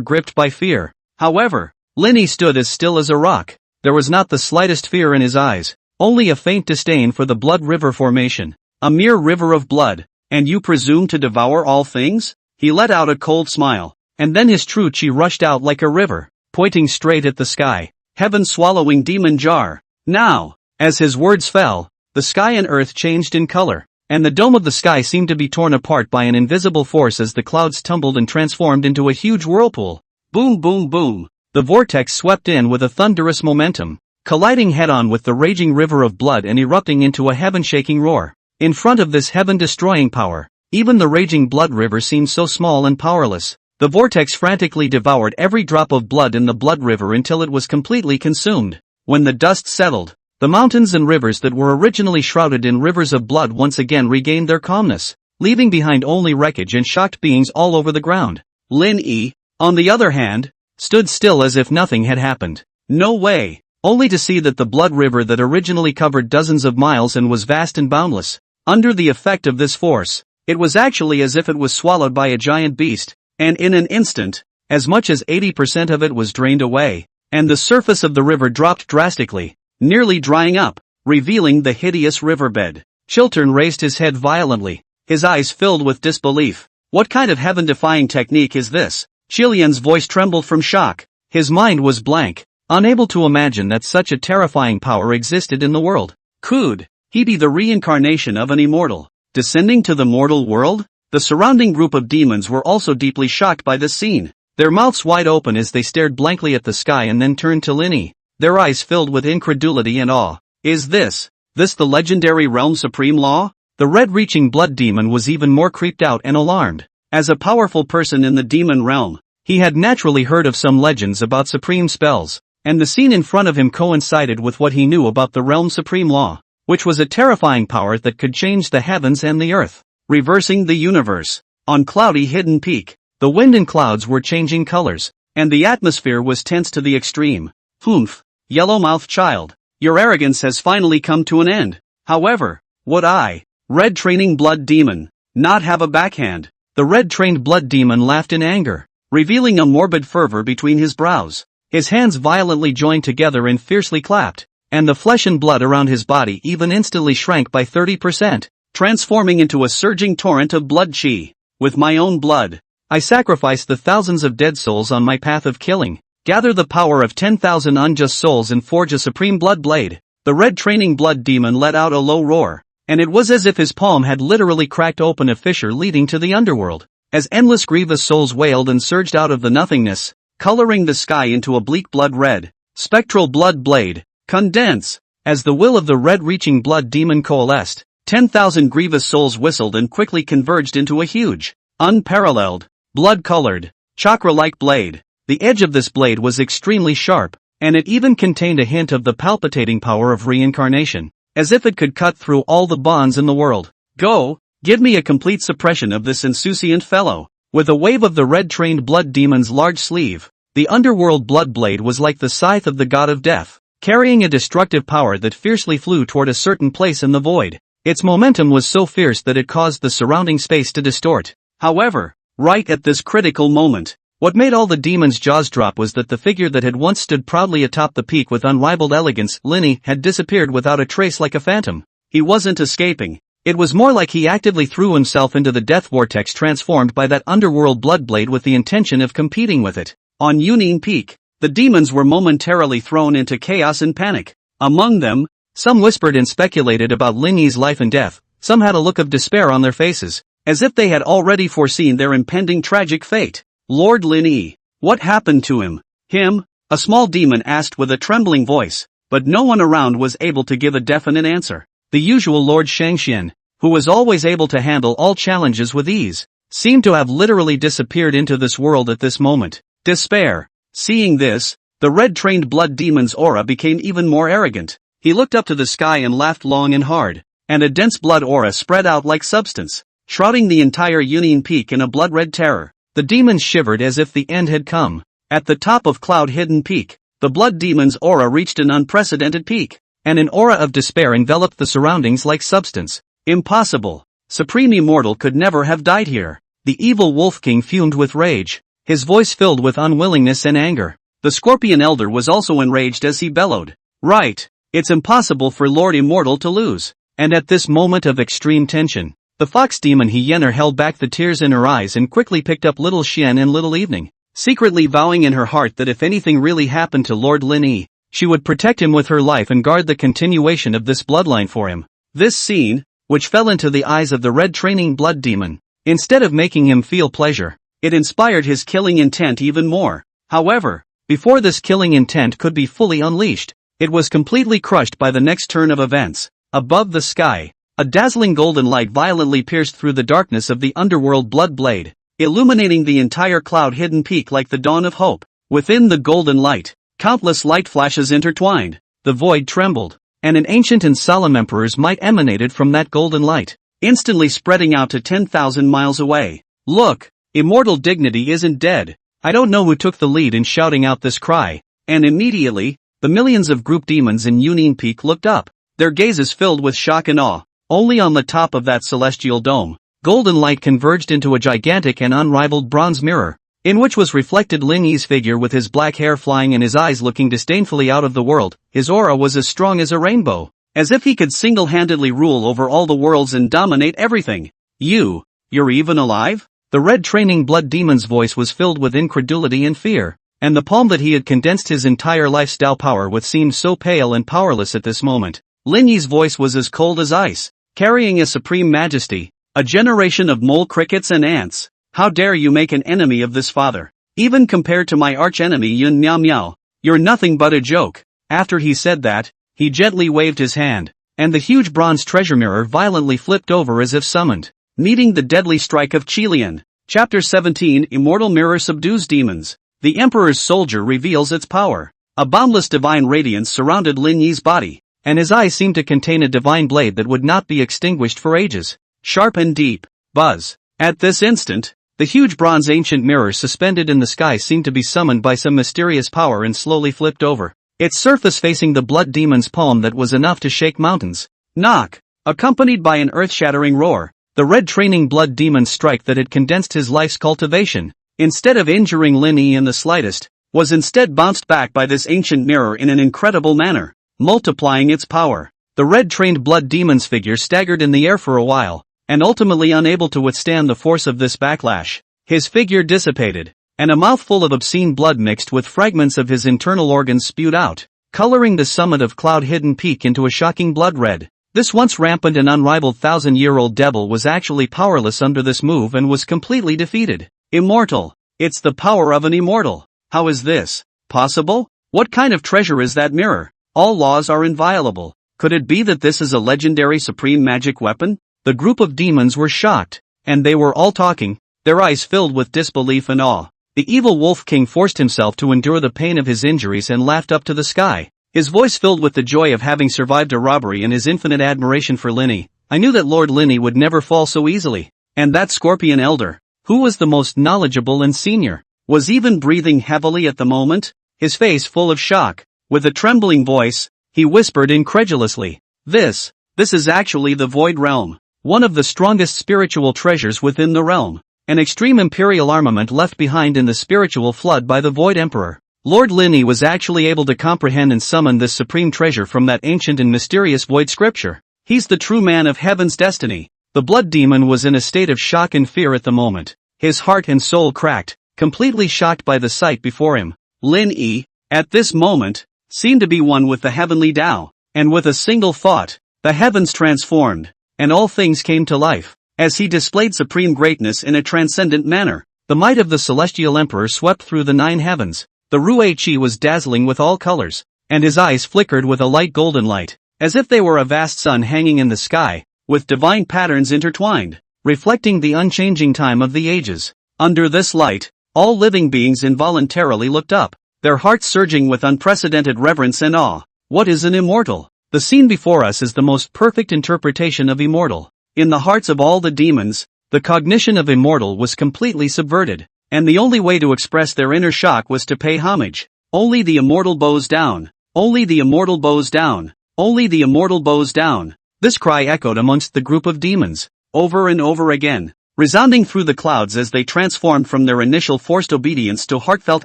gripped by fear. However, Lin Yi stood as still as a rock. There was not the slightest fear in his eyes, only a faint disdain for the Blood River Formation. A mere river of blood, and you presume to devour all things? He let out a cold smile, and then his true chi rushed out like a river, pointing straight at the sky. Heaven-swallowing demon jar. Now, as his words fell, the sky and earth changed in color, and the dome of the sky seemed to be torn apart by an invisible force as the clouds tumbled and transformed into a huge whirlpool. Boom, boom, boom. The vortex swept in with a thunderous momentum, colliding head-on with the raging river of blood and erupting into a heaven-shaking roar. In front of this heaven-destroying power, even the raging blood river seemed so small and powerless. The vortex frantically devoured every drop of blood in the blood river until it was completely consumed. When the dust settled, the mountains and rivers that were originally shrouded in rivers of blood once again regained their calmness, leaving behind only wreckage and shocked beings all over the ground. Lin Yi, on the other hand, stood still as if nothing had happened. No way! Only to see that the blood river that originally covered dozens of miles and was vast and boundless, under the effect of this force, it was actually as if it was swallowed by a giant beast, and in an instant, as much as 80% of it was drained away, and the surface of the river dropped drastically, nearly drying up, revealing the hideous riverbed. Chiltern raised his head violently, his eyes filled with disbelief. What kind of heaven-defying technique is this? Chilian's voice trembled from shock. His mind was blank, unable to imagine that such a terrifying power existed in the world. Could he be the reincarnation of an immortal, descending to the mortal world? The surrounding group of demons were also deeply shocked by this scene, their mouths wide open as they stared blankly at the sky and then turned to Lin Yi, their eyes filled with incredulity and awe. Is this the legendary Realm Supreme Law? The red-reaching blood demon was even more creeped out and alarmed. As a powerful person in the demon realm, he had naturally heard of some legends about supreme spells, and the scene in front of him coincided with what he knew about the Realm Supreme Law, which was a terrifying power that could change the heavens and the earth, reversing the universe. On Cloudy Hidden Peak, The wind and clouds were changing colors, and the atmosphere was tense to the extreme. Humph, yellow-mouthed child, your arrogance has finally come to an end. However, would I, red training blood demon, not have a backhand? The red-trained blood demon laughed in anger, revealing a morbid fervor between his brows. His hands violently joined together and fiercely clapped, and the flesh and blood around his body even instantly shrank by 30%, transforming into a surging torrent of blood chi. With my own blood, I sacrifice the thousands of dead souls on my path of killing, gather the power of 10,000 unjust souls and forge a supreme blood blade. The red training blood demon let out a low roar, and it was as if his palm had literally cracked open a fissure leading to the underworld, as endless grievous souls wailed and surged out of the nothingness, coloring the sky into a bleak blood red. Spectral blood blade, condense! As the will of the red-reaching blood demon coalesced, 10,000 grievous souls whistled and quickly converged into a huge, unparalleled, blood-colored, chakra-like blade. The edge of this blade was extremely sharp, and it even contained a hint of the palpitating power of reincarnation, as if it could cut through all the bonds in the world. Go, give me a complete suppression of this insouciant fellow. With a wave of the red-trained blood demon's large sleeve, the underworld blood blade was like the scythe of the god of death, carrying a destructive power that fiercely flew toward a certain place in the void. Its momentum was so fierce that it caused the surrounding space to distort. However, right at this critical moment, what made all the demon's jaws drop was that the figure that had once stood proudly atop the peak with unrivaled elegance, Linny, had disappeared without a trace like a phantom. He wasn't escaping. It was more like he actively threw himself into the death vortex transformed by that underworld bloodblade with the intention of competing with it. On Union Peak, the demons were momentarily thrown into chaos and panic. Among them, some whispered and speculated about Linny's life and death, some had a look of despair on their faces, as if they had already foreseen their impending tragic fate. Lord Linny, what happened to him? Him? A small demon asked with a trembling voice, but no one around was able to give a definite answer. The usual Lord Shangxian, who was always able to handle all challenges with ease, seemed to have literally disappeared into this world at this moment. Despair. Seeing this, the red-trained blood demon's aura became even more arrogant. He looked up to the sky and laughed long and hard, and a dense blood aura spread out like substance, shrouding the entire Union Peak in a blood-red terror. The demons shivered as if the end had come. At the top of Cloud-Hidden Peak, the blood demon's aura reached an unprecedented peak, and an aura of despair enveloped the surroundings like substance. Impossible. Supreme Immortal could never have died here. The evil Wolf King fumed with rage, his voice filled with unwillingness and anger. The Scorpion Elder was also enraged as he bellowed. Right. It's impossible for Lord Immortal to lose. And at this moment of extreme tension, the fox demon Hyener held back the tears in her eyes and quickly picked up Little Xian and Little Evening, secretly vowing in her heart that if anything really happened to Lord Lin Yi, she would protect him with her life and guard the continuation of this bloodline for him. This scene, which fell into the eyes of the red training blood demon, instead of making him feel pleasure, it inspired his killing intent even more. However, before this killing intent could be fully unleashed, it was completely crushed by the next turn of events. Above the sky, a dazzling golden light violently pierced through the darkness of the underworld blood blade, illuminating the entire cloud-hidden peak like the dawn of hope. Within the golden light, countless light flashes intertwined, the void trembled, and an ancient and solemn emperor's might emanated from that golden light, instantly spreading out to 10,000 miles away. Look, immortal dignity isn't dead. I don't know who took the lead in shouting out this cry, and immediately, the millions of group demons in Union Peak looked up, their gazes filled with shock and awe. Only on the top of that celestial dome, golden light converged into a gigantic and unrivaled bronze mirror, in which was reflected Lin Yi's figure with his black hair flying and his eyes looking disdainfully out of the world. His aura was as strong as a rainbow, as if he could single-handedly rule over all the worlds and dominate everything. You're even alive? The red training blood demon's voice was filled with incredulity and fear, and the palm that he had condensed his entire lifestyle power with seemed so pale and powerless at this moment. Lin Yi's voice was as cold as ice, carrying a supreme majesty. A generation of mole crickets and ants. How dare you make an enemy of this father? Even compared to my archenemy Yun Miao Miao, you're nothing but a joke. After he said that, he gently waved his hand, and the huge bronze treasure mirror violently flipped over as if summoned, meeting the deadly strike of Qilian. Chapter 17 Immortal Mirror subdues demons. The Emperor's soldier reveals its power. A boundless divine radiance surrounded Lin Yi's body, and his eyes seemed to contain a divine blade that would not be extinguished for ages. Sharp and deep. Buzz. At this instant, The huge bronze ancient mirror suspended in the sky seemed to be summoned by some mysterious power and slowly flipped over, its surface facing the blood demon's palm that was enough to shake mountains. Knock! Accompanied by an earth-shattering roar, the red training blood demon's strike that had condensed his life's cultivation, instead of injuring Lin Yi in the slightest, was instead bounced back by this ancient mirror in an incredible manner, multiplying its power. The red-trained blood demon's figure staggered in the air for a while, and ultimately unable to withstand the force of this backlash, his figure dissipated, and a mouthful of obscene blood mixed with fragments of his internal organs spewed out, coloring the summit of cloud-hidden peak into a shocking blood red. This once rampant and unrivaled 1,000-year-old devil was actually powerless under this move and was completely defeated. Immortal. It's the power of an immortal. How is this possible? What kind of treasure is that mirror? All laws are inviolable. Could it be that this is a legendary supreme magic weapon? The group of demons were shocked, and they were all talking, their eyes filled with disbelief and awe. The evil Wolf King forced himself to endure the pain of his injuries and laughed up to the sky, his voice filled with the joy of having survived a robbery and his infinite admiration for Lin Yi. I knew that Lord Lin Yi would never fall so easily, and that Scorpion Elder, who was the most knowledgeable and senior, was even breathing heavily at the moment, his face full of shock. With a trembling voice, he whispered incredulously, This is actually the Void Realm, one of the strongest spiritual treasures within the realm, an extreme imperial armament left behind in the spiritual flood by the Void Emperor. Lord Lin Yi was actually able to comprehend and summon this supreme treasure from that ancient and mysterious void scripture. He's the true man of heaven's destiny. The blood demon was in a state of shock and fear at the moment, his heart and soul cracked, completely shocked by the sight before him. Lin Yi, at this moment, seemed to be one with the heavenly Tao, and with a single thought, the heavens transformed, and all things came to life, as he displayed supreme greatness in a transcendent manner. The might of the celestial emperor swept through the 9 heavens. The Rui Chi was dazzling with all colors, and his eyes flickered with a light golden light, as if they were a vast sun hanging in the sky, with divine patterns intertwined, reflecting the unchanging time of the ages. Under this light, all living beings involuntarily looked up, their hearts surging with unprecedented reverence and awe. What is an immortal? The scene before us is the most perfect interpretation of immortal. In the hearts of all the demons, the cognition of immortal was completely subverted, and the only way to express their inner shock was to pay homage. Only the immortal bows down. Only the immortal bows down. Only the immortal bows down. This cry echoed amongst the group of demons, over and over again, resounding through the clouds as they transformed from their initial forced obedience to heartfelt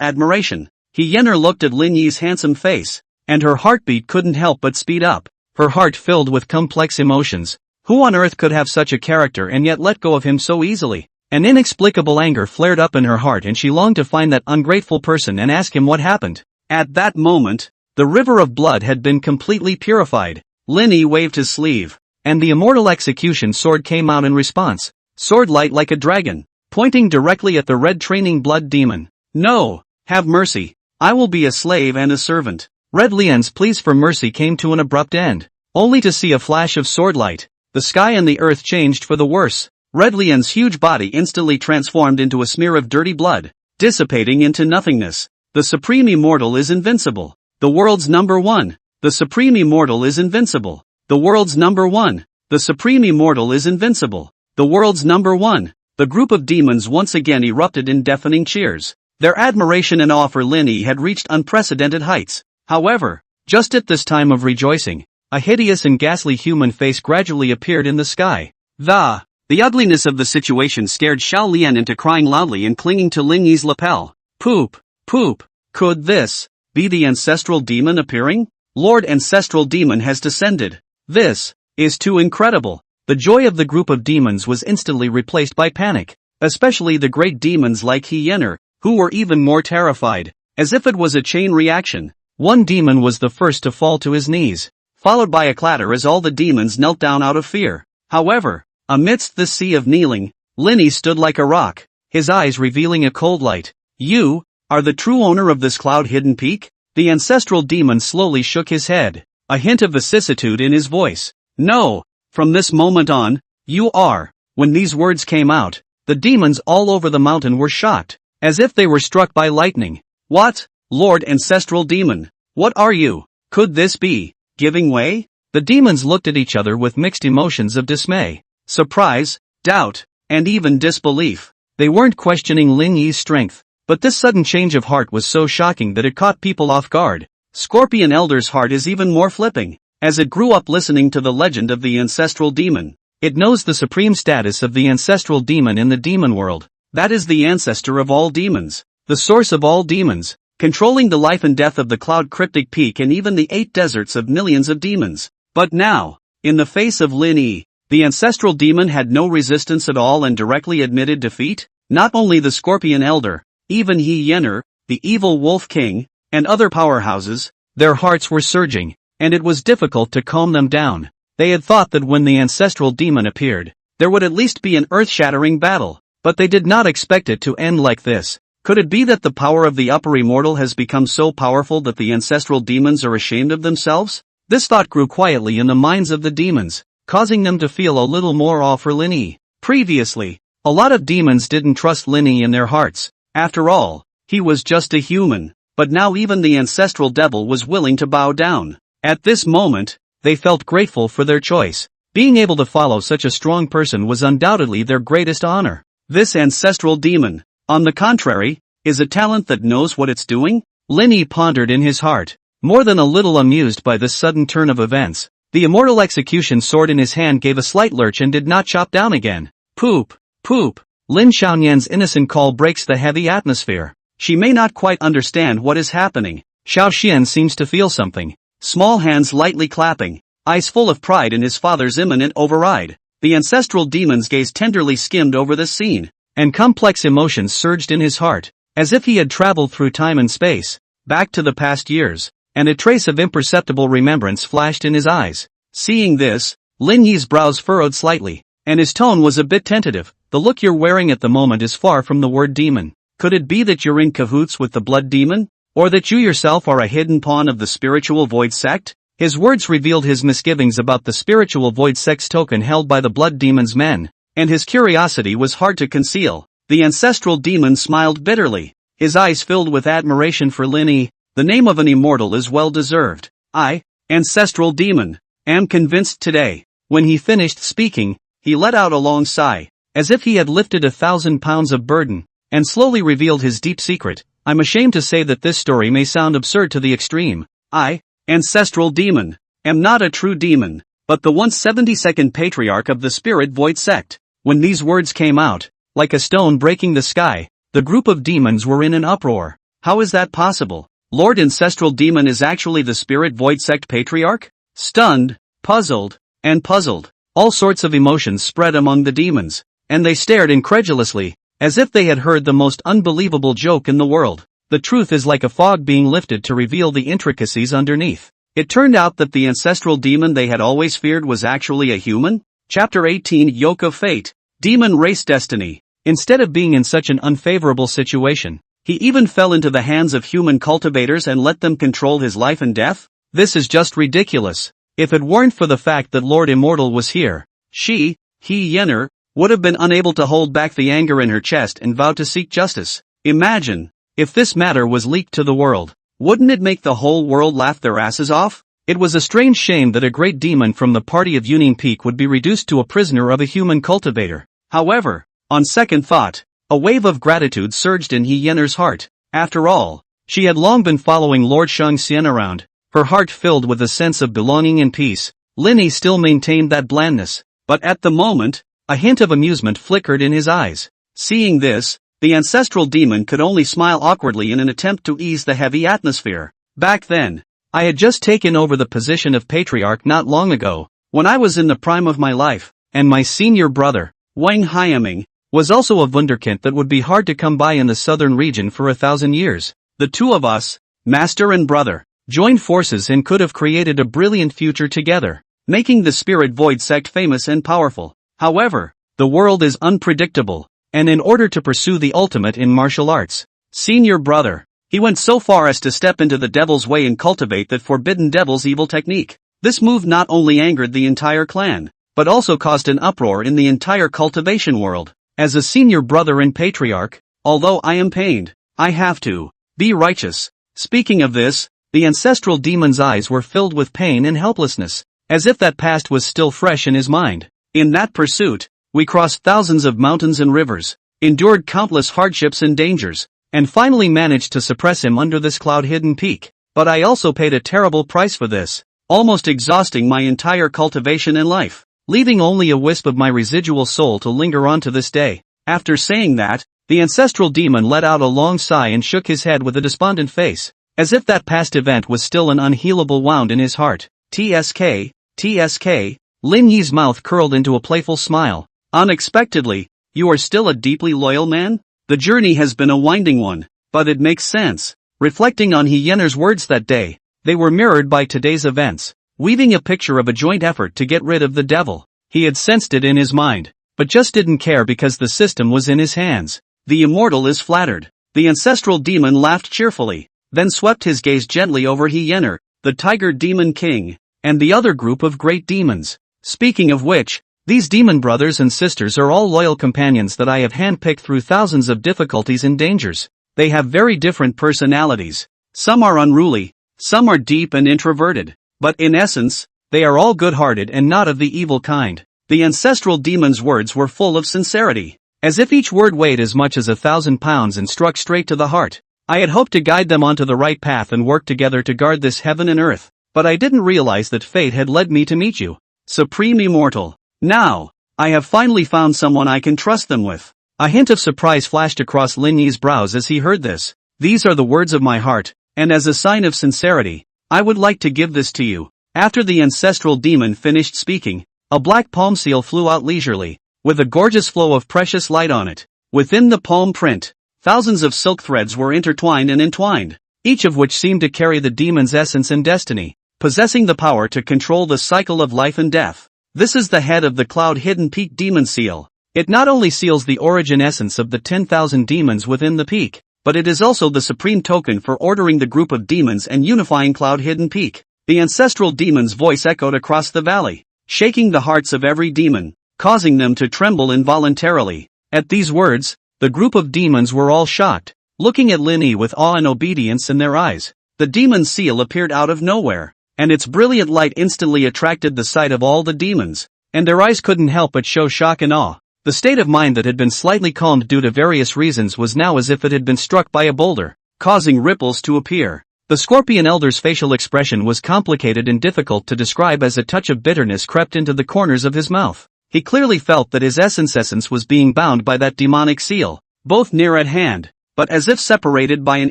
admiration. Hyener looked at Lin Yi's handsome face, and her heartbeat couldn't help but speed up, her heart filled with complex emotions. Who on earth could have such a character and yet let go of him so easily? An inexplicable anger flared up in her heart and she longed to find that ungrateful person and ask him what happened. At that moment, the river of blood had been completely purified. Lin Yi waved his sleeve, and the immortal execution sword came out in response, sword light like a dragon, pointing directly at the red training blood demon. No, have mercy. I will be a slave and a servant. Red Lian's pleas for mercy came to an abrupt end, only to see a flash of sword light. The sky and the earth changed for the worse. Red Lian's huge body instantly transformed into a smear of dirty blood, dissipating into nothingness. The Supreme Immortal is invincible. The world's number one. The Supreme Immortal is invincible. The world's number one. The Supreme Immortal is invincible. The world's number one. The group of demons once again erupted in deafening cheers. Their admiration and awe for Lin Yi had reached unprecedented heights. However, just at this time of rejoicing, a hideous and ghastly human face gradually appeared in the sky. The ugliness of the situation scared Xiao Lian into crying loudly and clinging to Lin Yi's lapel. Poop, poop, could this be the ancestral demon appearing? Lord Ancestral Demon has descended. This is too incredible. The joy of the group of demons was instantly replaced by panic, especially the great demons like Hyener, who were even more terrified, as if it was a chain reaction. One demon was the first to fall to his knees, followed by a clatter as all the demons knelt down out of fear. However, amidst this sea of kneeling, Lin Yi stood like a rock, his eyes revealing a cold light. You are the true owner of this cloud-hidden peak? The ancestral demon slowly shook his head, a hint of vicissitude in his voice. No, from this moment on, you are. When these words came out, the demons all over the mountain were shocked, as if they were struck by lightning. What? Lord Ancestral Demon, what are you? Could this be giving way? The demons looked at each other with mixed emotions of dismay, surprise, doubt, and even disbelief. They weren't questioning Lin Yi's strength, but this sudden change of heart was so shocking that it caught people off guard. Scorpion Elder's heart is even more flipping. As it grew up listening to the legend of the ancestral demon, it knows the supreme status of the ancestral demon in the demon world. That is the ancestor of all demons, the source of all demons, controlling the life and death of the Cloud Cryptic Peak and even the 8 deserts of millions of demons. But now, in the face of Lin Yi, the ancestral demon had no resistance at all and directly admitted defeat. Not only the Scorpion Elder, even He Yener, the evil Wolf King, and other powerhouses, their hearts were surging, and it was difficult to calm them down. They had thought that when the ancestral demon appeared, there would at least be an earth-shattering battle, but they did not expect it to end like this. Could it be that the power of the upper immortal has become so powerful that the ancestral demons are ashamed of themselves? This thought grew quietly in the minds of the demons, causing them to feel a little more awe for Lin Yi. Previously, a lot of demons didn't trust Lin Yi in their hearts. After all, he was just a human, but now even the ancestral devil was willing to bow down. At this moment, they felt grateful for their choice. Being able to follow such a strong person was undoubtedly their greatest honor. This ancestral demon, on the contrary, is a talent that knows what it's doing? Lin Yi pondered in his heart, more than a little amused by this sudden turn of events. The immortal execution sword in his hand gave a slight lurch and did not chop down again. Poop, poop. Lin Xiaoyan's innocent call breaks the heavy atmosphere. She may not quite understand what is happening. Xiao Xian seems to feel something. Small hands lightly clapping, eyes full of pride in his father's imminent override. The ancestral demon's gaze tenderly skimmed over this scene, and complex emotions surged in his heart, as if he had traveled through time and space, back to the past years, and a trace of imperceptible remembrance flashed in his eyes. Seeing this, Lin Yi's brows furrowed slightly, and his tone was a bit tentative. The look you're wearing at the moment is far from the word demon. Could it be that you're in cahoots with the blood demon? Or that you yourself are a hidden pawn of the spiritual void sect? His words revealed his misgivings about the spiritual void sect's token held by the blood demon's men, and his curiosity was hard to conceal. The ancestral demon smiled bitterly, his eyes filled with admiration for Lin Yi. The name of an immortal is well deserved. I, ancestral demon, am convinced today. When he finished speaking, he let out a long sigh, as if he had lifted 1,000 pounds of burden, and slowly revealed his deep secret. I'm ashamed to say that this story may sound absurd to the extreme. I, ancestral demon, am not a true demon, but the once 72nd patriarch of the spirit void sect. When these words came out, like a stone breaking the sky, the group of demons were in an uproar. How is that possible? Lord Ancestral Demon is actually the spirit void sect patriarch? Stunned, puzzled, and puzzled. All sorts of emotions spread among the demons, and they stared incredulously, as if they had heard the most unbelievable joke in the world. The truth is like a fog being lifted to reveal the intricacies underneath. It turned out that the ancestral demon they had always feared was actually a human. Chapter 18 Yoke of Fate. Demon Race Destiny. Instead of being in such an unfavorable situation, he even fell into the hands of human cultivators and let them control his life and death? This is just ridiculous. If it weren't for the fact that Lord Immortal was here, He Yener, would have been unable to hold back the anger in her chest and vowed to seek justice. Imagine, if this matter was leaked to the world, wouldn't it make the whole world laugh their asses off? It was a strange shame that a great demon from the party of Union Peak would be reduced to a prisoner of a human cultivator. However, on second thought, a wave of gratitude surged in He Yener's heart. After all, she had long been following Lord Shang Xian around, her heart filled with a sense of belonging and peace. Lin Yi still maintained that blandness, but at the moment, a hint of amusement flickered in his eyes. Seeing this, the ancestral demon could only smile awkwardly in an attempt to ease the heavy atmosphere. Back then, I had just taken over the position of patriarch not long ago, when I was in the prime of my life, and my senior brother, Wang Hyaming, was also a wunderkind that would be hard to come by in the southern region for 1,000 years. The two of us, master and brother, joined forces and could have created a brilliant future together, making the spirit void sect famous and powerful. However, the world is unpredictable, and in order to pursue the ultimate in martial arts, senior brother, he went so far as to step into the devil's way and cultivate that forbidden devil's evil technique. This move not only angered the entire clan, but also caused an uproar in the entire cultivation world. As a senior brother and patriarch, although I am pained, I have to be righteous. Speaking of this, the ancestral demon's eyes were filled with pain and helplessness, as if that past was still fresh in his mind. In that pursuit, we crossed thousands of mountains and rivers, endured countless hardships and dangers, and finally managed to suppress him under this cloud-hidden peak. But I also paid a terrible price for this, almost exhausting my entire cultivation and life, leaving only a wisp of my residual soul to linger on to this day. After saying that, the ancestral demon let out a long sigh and shook his head with a despondent face, as if that past event was still an unhealable wound in his heart. TSK, TSK, Lin Yi's mouth curled into a playful smile. Unexpectedly, you are still a deeply loyal man? The journey has been a winding one, but it makes sense. Reflecting on Hyener's words that day, they were mirrored by today's events, weaving a picture of a joint effort to get rid of the devil. He had sensed it in his mind, but just didn't care because the system was in his hands. The immortal is flattered. The ancestral demon laughed cheerfully, then swept his gaze gently over Hyener, the tiger demon king, and the other group of great demons. Speaking of which, these demon brothers and sisters are all loyal companions that I have handpicked through thousands of difficulties and dangers. They have very different personalities. Some are unruly, some are deep and introverted, but in essence, they are all good-hearted and not of the evil kind. The ancestral demon's words were full of sincerity, as if each word weighed as much as 1,000 pounds and struck straight to the heart. I had hoped to guide them onto the right path and work together to guard this heaven and earth, but I didn't realize that fate had led me to meet you, Supreme Immortal. Now, I have finally found someone I can trust them with. A hint of surprise flashed across Lin Yi's brows as he heard this. These are the words of my heart, and as a sign of sincerity, I would like to give this to you. After the ancestral demon finished speaking, a black palm seal flew out leisurely, with a gorgeous flow of precious light on it. Within the palm print, thousands of silk threads were intertwined and entwined, each of which seemed to carry the demon's essence and destiny, possessing the power to control the cycle of life and death. This is the head of the cloud-hidden peak demon seal. It not only seals the origin essence of the 10,000 demons within the peak, but it is also the supreme token for ordering the group of demons and unifying cloud-hidden peak. The ancestral demon's voice echoed across the valley, shaking the hearts of every demon, causing them to tremble involuntarily. At these words, the group of demons were all shocked, looking at Lin Yi with awe and obedience in their eyes. The demon seal appeared out of nowhere, and its brilliant light instantly attracted the sight of all the demons, and their eyes couldn't help but show shock and awe. The state of mind that had been slightly calmed due to various reasons was now as if it had been struck by a boulder, causing ripples to appear. The Scorpion Elder's facial expression was complicated and difficult to describe as a touch of bitterness crept into the corners of his mouth. He clearly felt that his essence was being bound by that demonic seal, both near at hand, but as if separated by an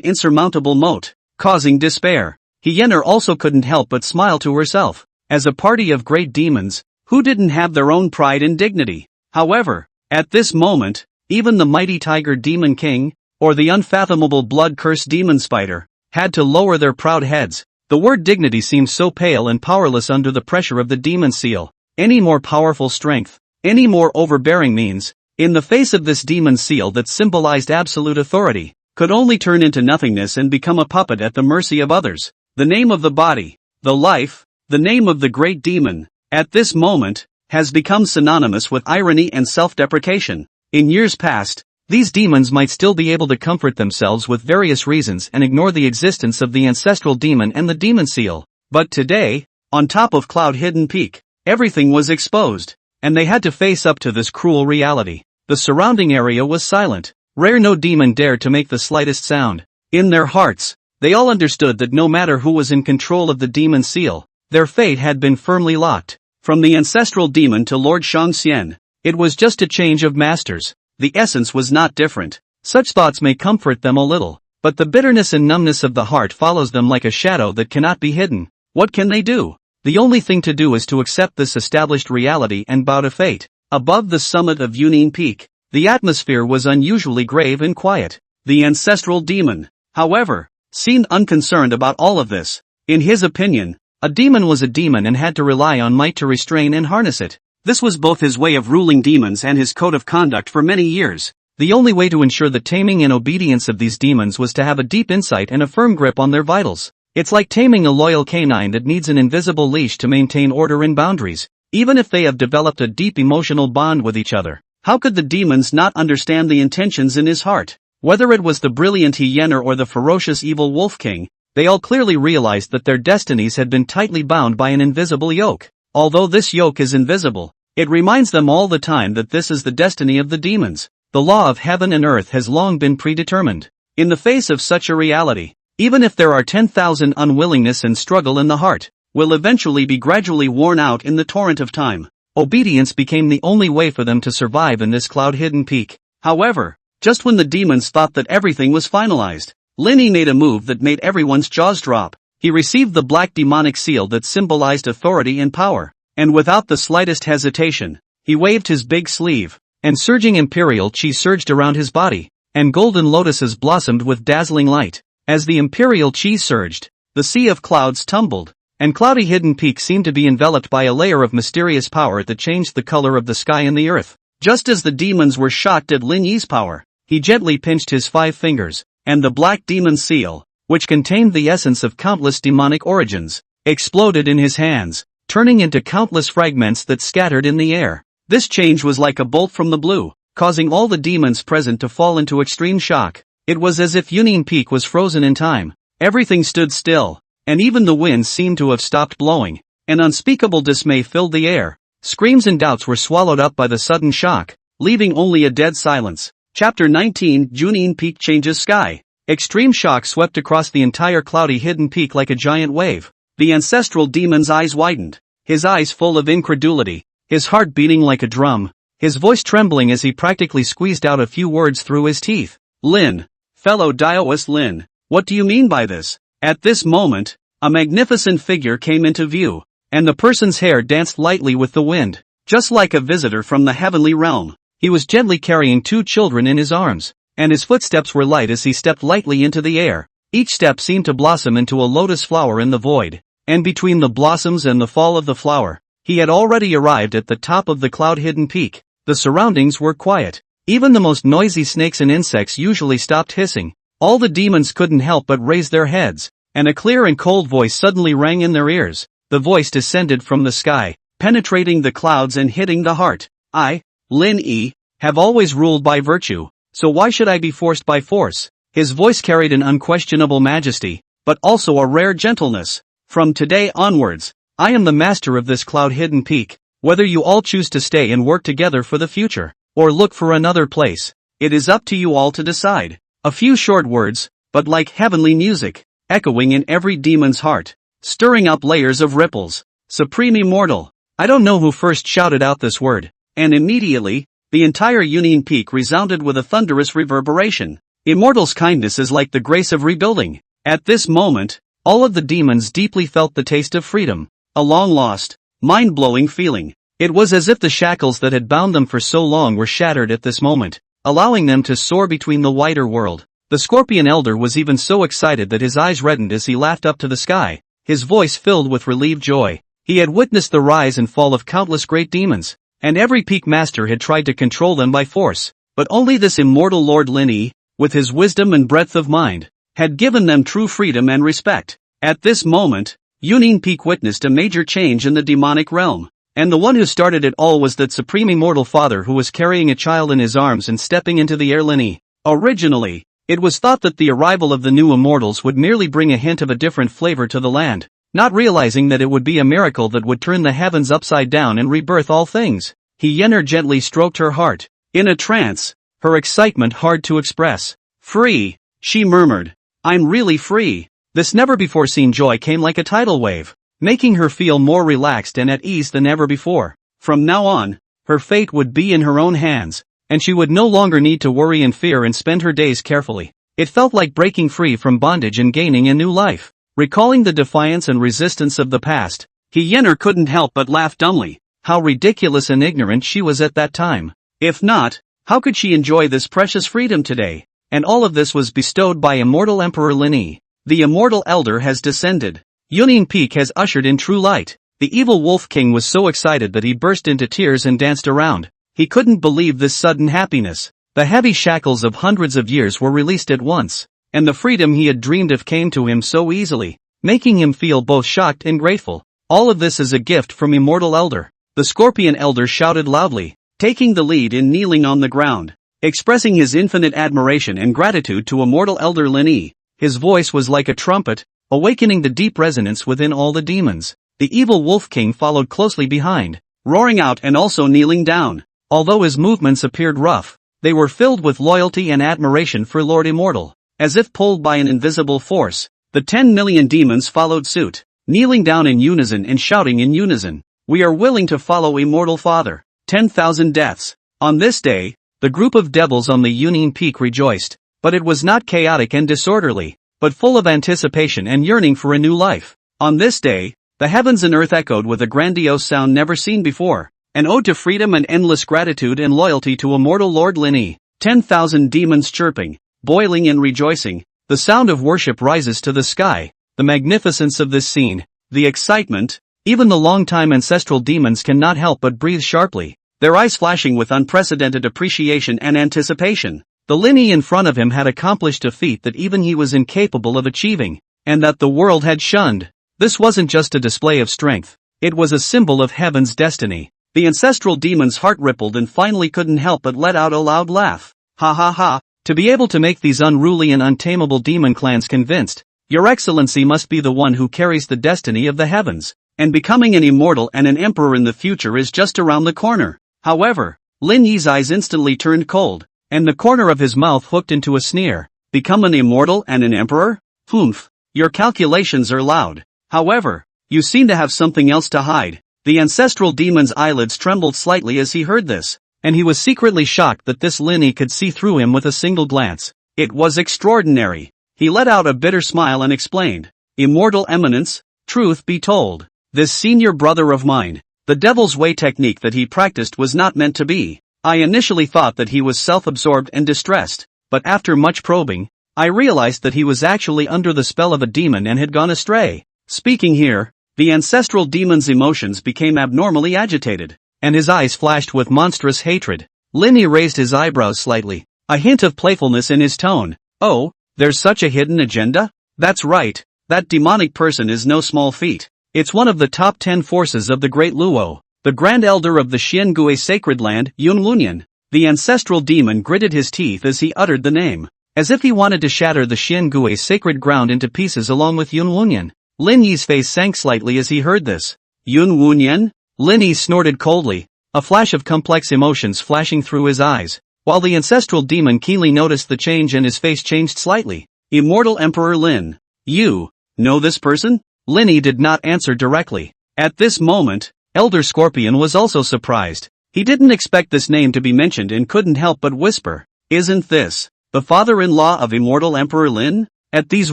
insurmountable moat, causing despair. Hyener also couldn't help but smile to herself. As a party of great demons, who didn't have their own pride and dignity? However, at this moment, even the mighty tiger demon king, or the unfathomable blood-cursed demon spider, had to lower their proud heads. The word dignity seemed so pale and powerless under the pressure of the demon seal. Any more powerful strength, any more overbearing means, in the face of this demon seal that symbolized absolute authority, could only turn into nothingness and become a puppet at the mercy of others. The name of the body, the life, the name of the great demon, at this moment, has become synonymous with irony and self-deprecation. In years past, these demons might still be able to comfort themselves with various reasons and ignore the existence of the ancestral demon and the demon seal. But today, on top of Cloud-Hidden Peak, everything was exposed, and they had to face up to this cruel reality. The surrounding area was silent. No demon dared to make the slightest sound. In their hearts, they all understood that no matter who was in control of the demon seal, their fate had been firmly locked. From the ancestral demon to Lord Shangxian, it was just a change of masters. The essence was not different. Such thoughts may comfort them a little, but the bitterness and numbness of the heart follows them like a shadow that cannot be hidden. What can they do? The only thing to do is to accept this established reality and bow to fate. Above the summit of Yunin Peak, the atmosphere was unusually grave and quiet. The ancestral demon, however, seemed unconcerned about all of this. In his opinion, a demon was a demon and had to rely on might to restrain and harness it. This was both his way of ruling demons and his code of conduct for many years. The only way to ensure the taming and obedience of these demons was to have a deep insight and a firm grip on their vitals. It's like taming a loyal canine that needs an invisible leash to maintain order and boundaries, even if they have developed a deep emotional bond with each other. How could the demons not understand the intentions in his heart? Whether it was the brilliant Hyener or the ferocious evil Wolf King, they all clearly realized that their destinies had been tightly bound by an invisible yoke. Although this yoke is invisible, it reminds them all the time that this is the destiny of the demons. The law of heaven and earth has long been predetermined. In the face of such a reality, even if there are 10,000 unwillingness and struggle in the heart, will eventually be gradually worn out in the torrent of time. Obedience became the only way for them to survive in this cloud-hidden peak. However, just when the demons thought that everything was finalized, Linny made a move that made everyone's jaws drop. He received the black demonic seal that symbolized authority and power, and without the slightest hesitation, he waved his big sleeve, and surging imperial chi surged around his body, and golden lotuses blossomed with dazzling light. As the imperial chi surged, the sea of clouds tumbled, and cloudy hidden peak seemed to be enveloped by a layer of mysterious power that changed the color of the sky and the earth. Just as the demons were shocked at Lin Yi's power, he gently pinched his 5 fingers, and the black demon seal, which contained the essence of countless demonic origins, exploded in his hands, turning into countless fragments that scattered in the air. This change was like a bolt from the blue, causing all the demons present to fall into extreme shock. It was as if Union Peak was frozen in time. Everything stood still, and even the winds seemed to have stopped blowing. An unspeakable dismay filled the air. Screams and doubts were swallowed up by the sudden shock, leaving only a dead silence. Chapter 19, Union Peak Changes Sky. Extreme shock swept across the entire cloudy hidden peak like a giant wave. The ancestral demon's eyes widened, his eyes full of incredulity, his heart beating like a drum, his voice trembling as he practically squeezed out a few words through his teeth. Lin, fellow Daoist Lin, what do you mean by this? At this moment, a magnificent figure came into view, and the person's hair danced lightly with the wind, just like a visitor from the heavenly realm. He was gently carrying 2 children in his arms, and his footsteps were light as he stepped lightly into the air. Each step seemed to blossom into a lotus flower in the void, and between the blossoms and the fall of the flower, he had already arrived at the top of the cloud-hidden peak. The surroundings were quiet. Even the most noisy snakes and insects usually stopped hissing. All the demons couldn't help but raise their heads, and a clear and cold voice suddenly rang in their ears. The voice descended from the sky, penetrating the clouds and hitting the heart. I, Lin Yi, have always ruled by virtue, so why should I be forced by force? His voice carried an unquestionable majesty, but also a rare gentleness. From today onwards, I am the master of this cloud-hidden peak. Whether you all choose to stay and work together for the future, or look for another place, it is up to you all to decide. A few short words, but like heavenly music, echoing in every demon's heart, stirring up layers of ripples. Supreme Immortal. I don't know who first shouted out this word, and immediately, the entire Union Peak resounded with a thunderous reverberation. Immortal's kindness is like the grace of rebuilding. At this moment, all of the demons deeply felt the taste of freedom, a long-lost, mind-blowing feeling. It was as if the shackles that had bound them for so long were shattered at this moment, allowing them to soar between the wider world. The Scorpion Elder was even so excited that his eyes reddened as he laughed up to the sky, his voice filled with relieved joy. He had witnessed the rise and fall of countless great demons, and every peak master had tried to control them by force, but only this immortal Lord Lin Yi, with his wisdom and breadth of mind, had given them true freedom and respect. At this moment, Union Peak witnessed a major change in the demonic realm, and the one who started it all was that supreme immortal father who was carrying a child in his arms and stepping into the air. Lin Yi. Originally, it was thought that the arrival of the new immortals would merely bring a hint of a different flavor to the land, not realizing that it would be a miracle that would turn the heavens upside down and rebirth all things. Yenner gently stroked her heart, in a trance, her excitement hard to express. Free, she murmured. I'm really free. This never-before-seen joy came like a tidal wave, making her feel more relaxed and at ease than ever before. From now on, her fate would be in her own hands, and she would no longer need to worry and fear and spend her days carefully. It felt like breaking free from bondage and gaining a new life. Recalling the defiance and resistance of the past, Yenner couldn't help but laugh dumbly. How ridiculous and ignorant she was at that time. If not, how could she enjoy this precious freedom today? And all of this was bestowed by immortal Emperor Lin Yi. The immortal elder has descended. Union Peak has ushered in true light. The evil Wolf King was so excited that he burst into tears and danced around. He couldn't believe this sudden happiness. The heavy shackles of hundreds of years were released at once, and the freedom he had dreamed of came to him so easily, making him feel both shocked and grateful. All of this is a gift from Immortal Elder. The Scorpion Elder shouted loudly, taking the lead in kneeling on the ground, expressing his infinite admiration and gratitude to Immortal Elder Lin Yi. His voice was like a trumpet, awakening the deep resonance within all the demons. The evil Wolf King followed closely behind, roaring out and also kneeling down. Although his movements appeared rough, They were filled with loyalty and admiration for Lord Immortal. As if pulled by an invisible force, the 10 million demons followed suit, kneeling down in unison and shouting in unison, "We are willing to follow Immortal Father." 10,000 deaths. On this day, the group of devils on the Union Peak rejoiced, but it was not chaotic and disorderly, but full of anticipation and yearning for a new life. On this day, the heavens and earth echoed with a grandiose sound never seen before, an ode to freedom and endless gratitude and loyalty to immortal Lord Lin Yi. 10,000 demons chirping, boiling and rejoicing, the sound of worship rises to the sky. The magnificence of this scene, the excitement, even the long-time ancestral demons cannot help but breathe sharply, their eyes flashing with unprecedented appreciation and anticipation. The Lin Yi in front of him had accomplished a feat that even he was incapable of achieving, and that the world had shunned. This wasn't just a display of strength, it was a symbol of heaven's destiny. The ancestral demon's heart rippled and finally couldn't help but let out a loud laugh. Ha ha ha, to be able to make these unruly and untamable demon clans convinced, Your Excellency must be the one who carries the destiny of the heavens, and becoming an immortal and an emperor in the future is just around the corner. However, Lin Yi's eyes instantly turned cold, and the corner of his mouth hooked into a sneer. Become an immortal and an emperor? Humph, your calculations are loud. However, you seem to have something else to hide. The ancestral demon's eyelids trembled slightly as he heard this, and he was secretly shocked that this Lin Yi could see through him with a single glance. It was extraordinary. He let out a bitter smile and explained, "Immortal Eminence, truth be told, this senior brother of mine, the devil's way technique that he practiced was not meant to be. I initially thought that he was self-absorbed and distressed, but after much probing, I realized that he was actually under the spell of a demon and had gone astray." Speaking here, the ancestral demon's emotions became abnormally agitated, and his eyes flashed with monstrous hatred. Lin Yi raised his eyebrows slightly, a hint of playfulness in his tone. "Oh, there's such a hidden agenda? That's right, that demonic person is no small feat. It's one of the top 10 forces of the Great Luo, the Grand Elder of the Xiangui Sacred Land, Yunwunyan." The ancestral demon gritted his teeth as he uttered the name, as if he wanted to shatter the Xiangui sacred ground into pieces along with Yunwunyan. Lin Yi's face sank slightly as he heard this. "Yunwunyan?" Lin Yi snorted coldly, a flash of complex emotions flashing through his eyes, while the ancestral demon keenly noticed the change and his face changed slightly. "Immortal Emperor Lin, you know this person?" Lin Yi did not answer directly. At this moment, Elder Scorpion was also surprised. He didn't expect this name to be mentioned and couldn't help but whisper, "Isn't this the father-in-law of Immortal Emperor Lin?" At these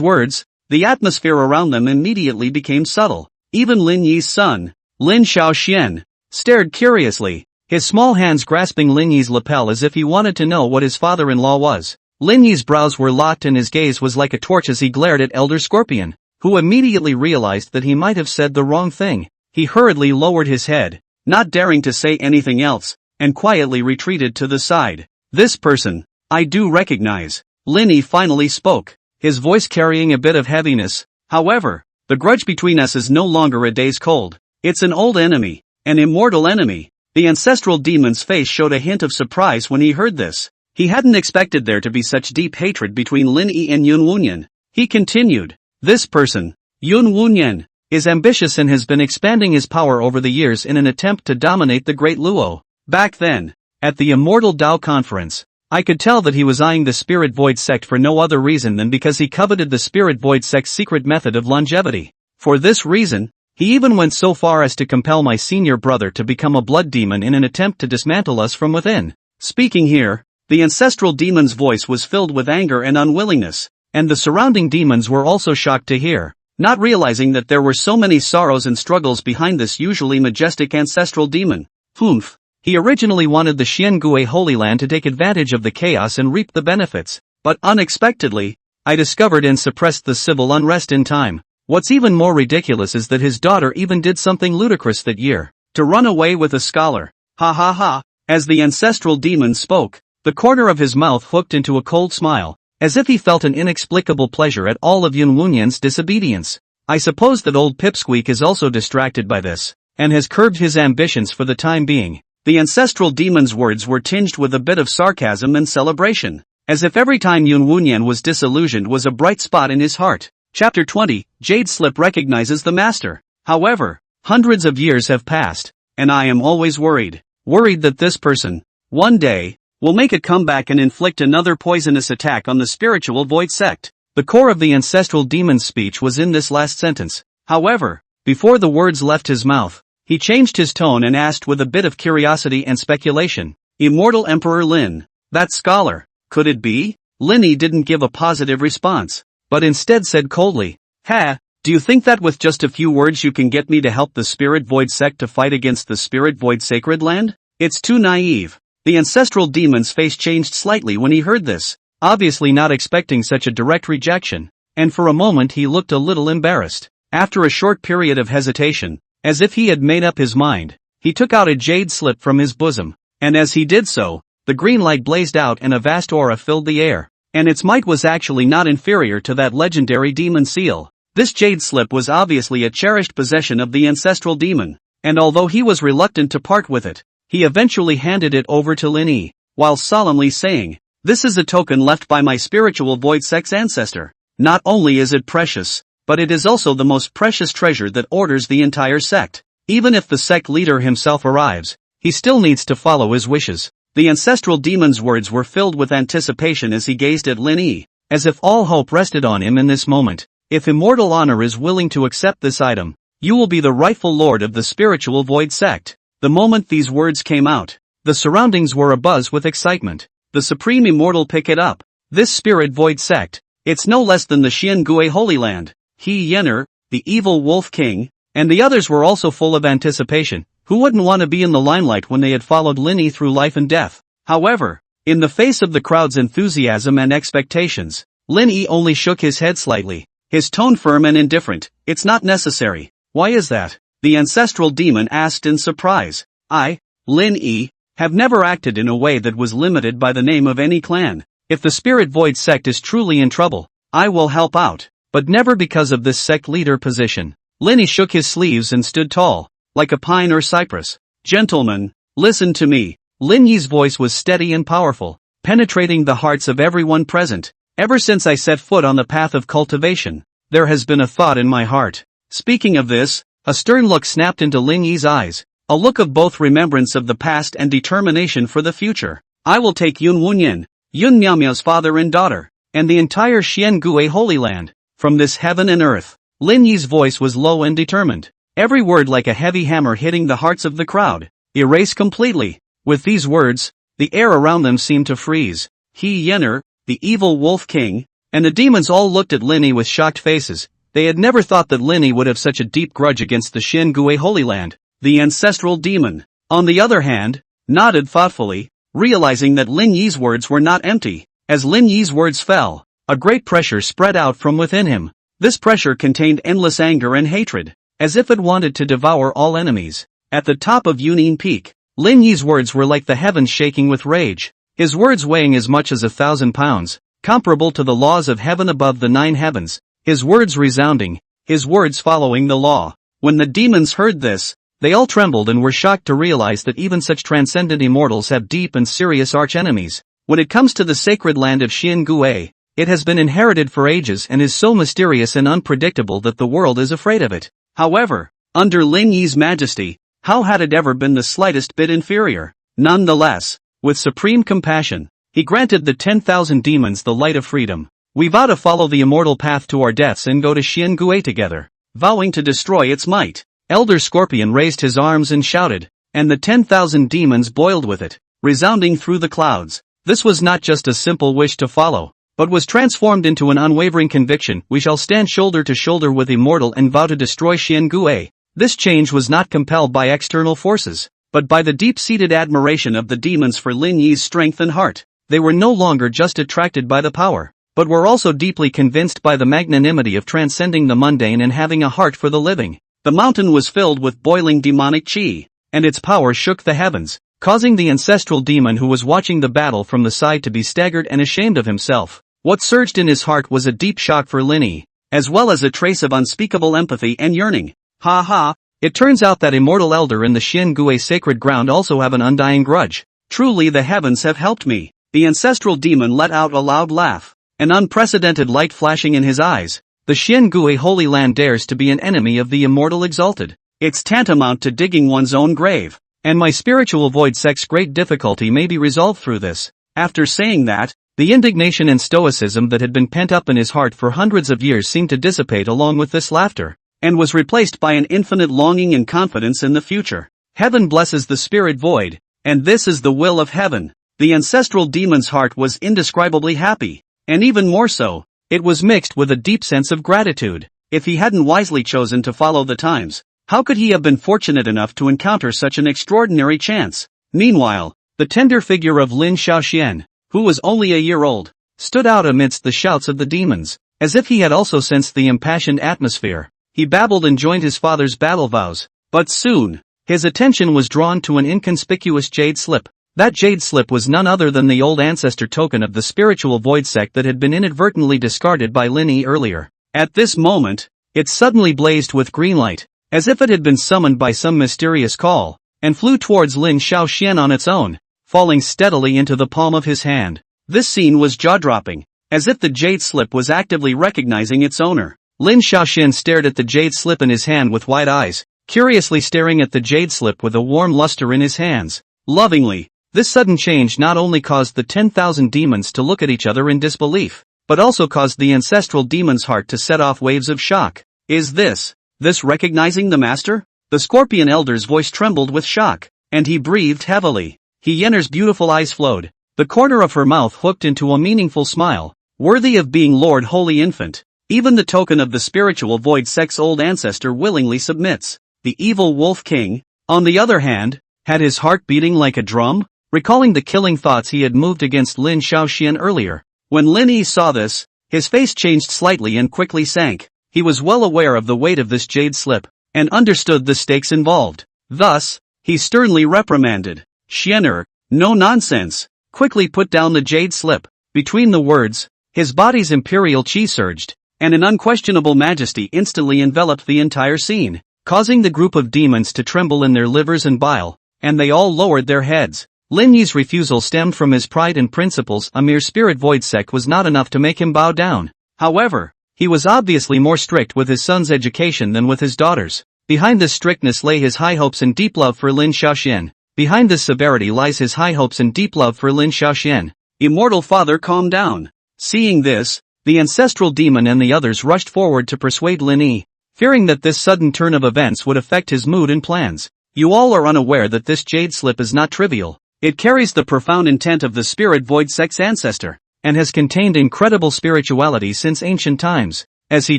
words, the atmosphere around them immediately became subtle. Even Lin Yi's son, Lin Xiaoxian, stared curiously, his small hands grasping Lin Yi's lapel as if he wanted to know what his father-in-law was. Lin Yi's brows were locked and his gaze was like a torch as he glared at Elder Scorpion, who immediately realized that he might have said the wrong thing. He hurriedly lowered his head, not daring to say anything else, and quietly retreated to the side. "This person, I do recognize." Lin Yi finally spoke, his voice carrying a bit of heaviness. "However, the grudge between us is no longer a day's cold. It's an old enemy, an immortal enemy." The ancestral demon's face showed a hint of surprise when he heard this. He hadn't expected there to be such deep hatred between Lin Yi and Yunwunyan. He continued, "This person, Yunwunyan, is ambitious and has been expanding his power over the years in an attempt to dominate the Great Luo. Back then, at the Immortal Tao Conference, I could tell that he was eyeing the Spirit Void sect for no other reason than because he coveted the Spirit Void sect's secret method of longevity. For this reason, he even went so far as to compel my senior brother to become a blood demon in an attempt to dismantle us from within." Speaking here, the ancestral demon's voice was filled with anger and unwillingness, and the surrounding demons were also shocked to hear, not realizing that there were so many sorrows and struggles behind this usually majestic ancestral demon. "Humph. He originally wanted the Xiangui Holy Land to take advantage of the chaos and reap the benefits, but unexpectedly, I discovered and suppressed the civil unrest in time. What's even more ridiculous is that his daughter even did something ludicrous that year, to run away with a scholar. Ha ha ha." As the ancestral demon spoke, the corner of his mouth hooked into a cold smile, as if he felt an inexplicable pleasure at all of Yunwunyan's disobedience. "I suppose that old Pipsqueak is also distracted by this, and has curbed his ambitions for the time being." The ancestral demon's words were tinged with a bit of sarcasm and celebration, as if every time Yunwunyan was disillusioned was a bright spot in his heart. Chapter 20, Jade Slip recognizes the master. However, hundreds of years have passed, and I am always worried that this person, one day, will make a comeback and inflict another poisonous attack on the spiritual void sect. The core of the ancestral demon's speech was in this last sentence. However, before the words left his mouth, he changed his tone and asked with a bit of curiosity and speculation, "Immortal Emperor Lin, that scholar, could it be?" Linny didn't give a positive response, but instead said coldly, "Ha, do you think that with just a few words you can get me to help the spirit void sect to fight against the spirit void sacred land? It's too naive." The ancestral demon's face changed slightly when he heard this, obviously not expecting such a direct rejection, and for a moment he looked a little embarrassed. After a short period of hesitation, as if he had made up his mind, he took out a jade slip from his bosom, and as he did so, the green light blazed out and a vast aura filled the air, and its might was actually not inferior to that legendary demon seal. This jade slip was obviously a cherished possession of the ancestral demon, and although he was reluctant to part with it, he eventually handed it over to Linny, while solemnly saying, "This is a token left by my spiritual void sect's ancestor. Not only is it precious, but it is also the most precious treasure that orders the entire sect. Even if the sect leader himself arrives, he still needs to follow his wishes." The ancestral demon's words were filled with anticipation as he gazed at Linny, as if all hope rested on him in this moment. "If immortal honor is willing to accept this item, you will be the rightful lord of the spiritual void sect." The moment these words came out, the surroundings were abuzz with excitement. The supreme immortal pick it up. This spirit void sect, it's no less than the Xiangui Holy Land. He Yenner, the evil wolf king, and the others were also full of anticipation. Who wouldn't want to be in the limelight when they had followed Linny through life and death? However, in the face of the crowd's enthusiasm and expectations, Linny only shook his head slightly, his tone firm and indifferent. "It's not necessary." "Why is that?" the ancestral demon asked in surprise. "I, Linny, have never acted in a way that was limited by the name of any clan. If the spirit void sect is truly in trouble, I will help out, but never because of this sect leader position." Linny shook his sleeves and stood tall, like a pine or cypress. "Gentlemen, listen to me." Linny's voice was steady and powerful, penetrating the hearts of everyone present. "Ever since I set foot on the path of cultivation, there has been a thought in my heart." Speaking of this, a stern look snapped into Linny's eyes, a look of both remembrance of the past and determination for the future. "I will take Yun Wunyan, Yun Miaomiao's father and daughter, and the entire Xiangui Holy Land, from this heaven and earth." Linny's voice was low and determined, every word like a heavy hammer hitting the hearts of the crowd, erased completely. With these words, the air around them seemed to freeze. He Yenner, the evil wolf king, and the demons all looked at Linny with shocked faces. They had never thought that Linny would have such a deep grudge against the Xiangui Holy Land. The ancestral demon, on the other hand, nodded thoughtfully, realizing that Lin Yi's words were not empty. As Lin Yi's words fell, a great pressure spread out from within him. This pressure contained endless anger and hatred, as if it wanted to devour all enemies. At the top of Yunin Peak, Lin Yi's words were like the heavens shaking with rage, his words weighing as much as 1,000 pounds, comparable to the laws of heaven above the 9 heavens, his words resounding, his words following the law. When the demons heard this, they all trembled and were shocked to realize that even such transcendent immortals have deep and serious archenemies. When it comes to the sacred land of Xiangui, it has been inherited for ages and is so mysterious and unpredictable that the world is afraid of it. However, under Lin Yi's majesty, how had it ever been the slightest bit inferior? Nonetheless, with supreme compassion, he granted the 10,000 demons the light of freedom. "We vow to follow the immortal path to our deaths and go to Xiangui together, vowing to destroy its might." Elder Scorpion raised his arms and shouted, and the 10,000 demons boiled with it, resounding through the clouds. This was not just a simple wish to follow, but was transformed into an unwavering conviction. "We shall stand shoulder to shoulder with Immortal and vow to destroy Xiangui." This change was not compelled by external forces, but by the deep-seated admiration of the demons for Lin Yi's strength and heart. They were no longer just attracted by the power, but were also deeply convinced by the magnanimity of transcending the mundane and having a heart for the living. The mountain was filled with boiling demonic chi, and its power shook the heavens, causing the ancestral demon who was watching the battle from the side to be staggered and ashamed of himself. What surged in his heart was a deep shock for Linny, as well as a trace of unspeakable empathy and yearning. "Ha ha, it turns out that immortal elder and the Xiangui sacred ground also have an undying grudge. Truly the heavens have helped me." The ancestral demon let out a loud laugh, an unprecedented light flashing in his eyes. "The Xiangui Holy Land dares to be an enemy of the immortal exalted. It's tantamount to digging one's own grave." and my spiritual void sect's great difficulty may be resolved through this. After saying that, the indignation and stoicism that had been pent up in his heart for hundreds of years seemed to dissipate along with this laughter, and was replaced by an infinite longing and confidence in the future. Heaven blesses the spirit void, and this is the will of heaven. The ancestral demon's heart was indescribably happy, and even more so, it was mixed with a deep sense of gratitude. If he hadn't wisely chosen to follow the times, how could he have been fortunate enough to encounter such an extraordinary chance? Meanwhile, the tender figure of Lin Xiaoxian, who was only a year old, stood out amidst the shouts of the demons, as if he had also sensed the impassioned atmosphere. He babbled and joined his father's battle vows, but soon, his attention was drawn to an inconspicuous jade slip. That jade slip was none other than the old ancestor token of the spiritual void sect that had been inadvertently discarded by Lin Yi earlier. At this moment, it suddenly blazed with green light, as if it had been summoned by some mysterious call, and flew towards Lin Xiaoxian on its own, falling steadily into the palm of his hand. This scene was jaw-dropping, as if the jade slip was actively recognizing its owner. Lin Xiaoxian stared at the jade slip in his hand with wide eyes, curiously staring at the jade slip with a warm luster in his hands. Lovingly, this sudden change not only caused the 10,000 demons to look at each other in disbelief, but also caused the ancestral demon's heart to set off waves of shock. Is this recognizing the master? The scorpion elder's voice trembled with shock, and he breathed heavily. Hyena's beautiful eyes flowed, the corner of her mouth hooked into a meaningful smile. Worthy of being Lord Holy Infant, even the token of the spiritual void sect's old ancestor willingly submits. The evil Wolf King, on the other hand, had his heart beating like a drum, recalling the killing thoughts he had moved against Lin Xiaoxian earlier. When Lin Yi saw this, his face changed slightly and quickly sank. He was well aware of the weight of this jade slip, and understood the stakes involved. Thus, he sternly reprimanded, "Xiener, no nonsense." Quickly put down the jade slip. Between the words, his body's imperial chi surged, and an unquestionable majesty instantly enveloped the entire scene, causing the group of demons to tremble in their livers and bile, and they all lowered their heads. Lin Yi's refusal stemmed from his pride and principles. A mere spirit void sect was not enough to make him bow down. However, he was obviously more strict with his son's education than with his daughter's. Behind this strictness lay his high hopes and deep love for Lin Xiaoxian. Behind this severity lies his high hopes and deep love for Lin Xiaoxian. Immortal father, calm down. Seeing this, the ancestral demon and the others rushed forward to persuade Lin Yi, fearing that this sudden turn of events would affect his mood and plans. You all are unaware that this jade slip is not trivial. It carries the profound intent of the spirit void sect's ancestor, and has contained incredible spirituality since ancient times. As he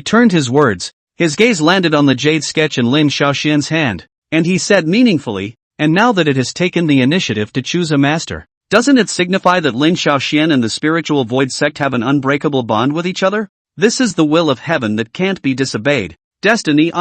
turned his words, his gaze landed on the jade sketch in Lin Xiaoxian's hand, and he said meaningfully, "And now that it has taken the initiative to choose a master, doesn't it signify that Lin Xiaoxian and the spiritual void sect have an unbreakable bond with each other? This is the will of heaven that can't be disobeyed. Destiny."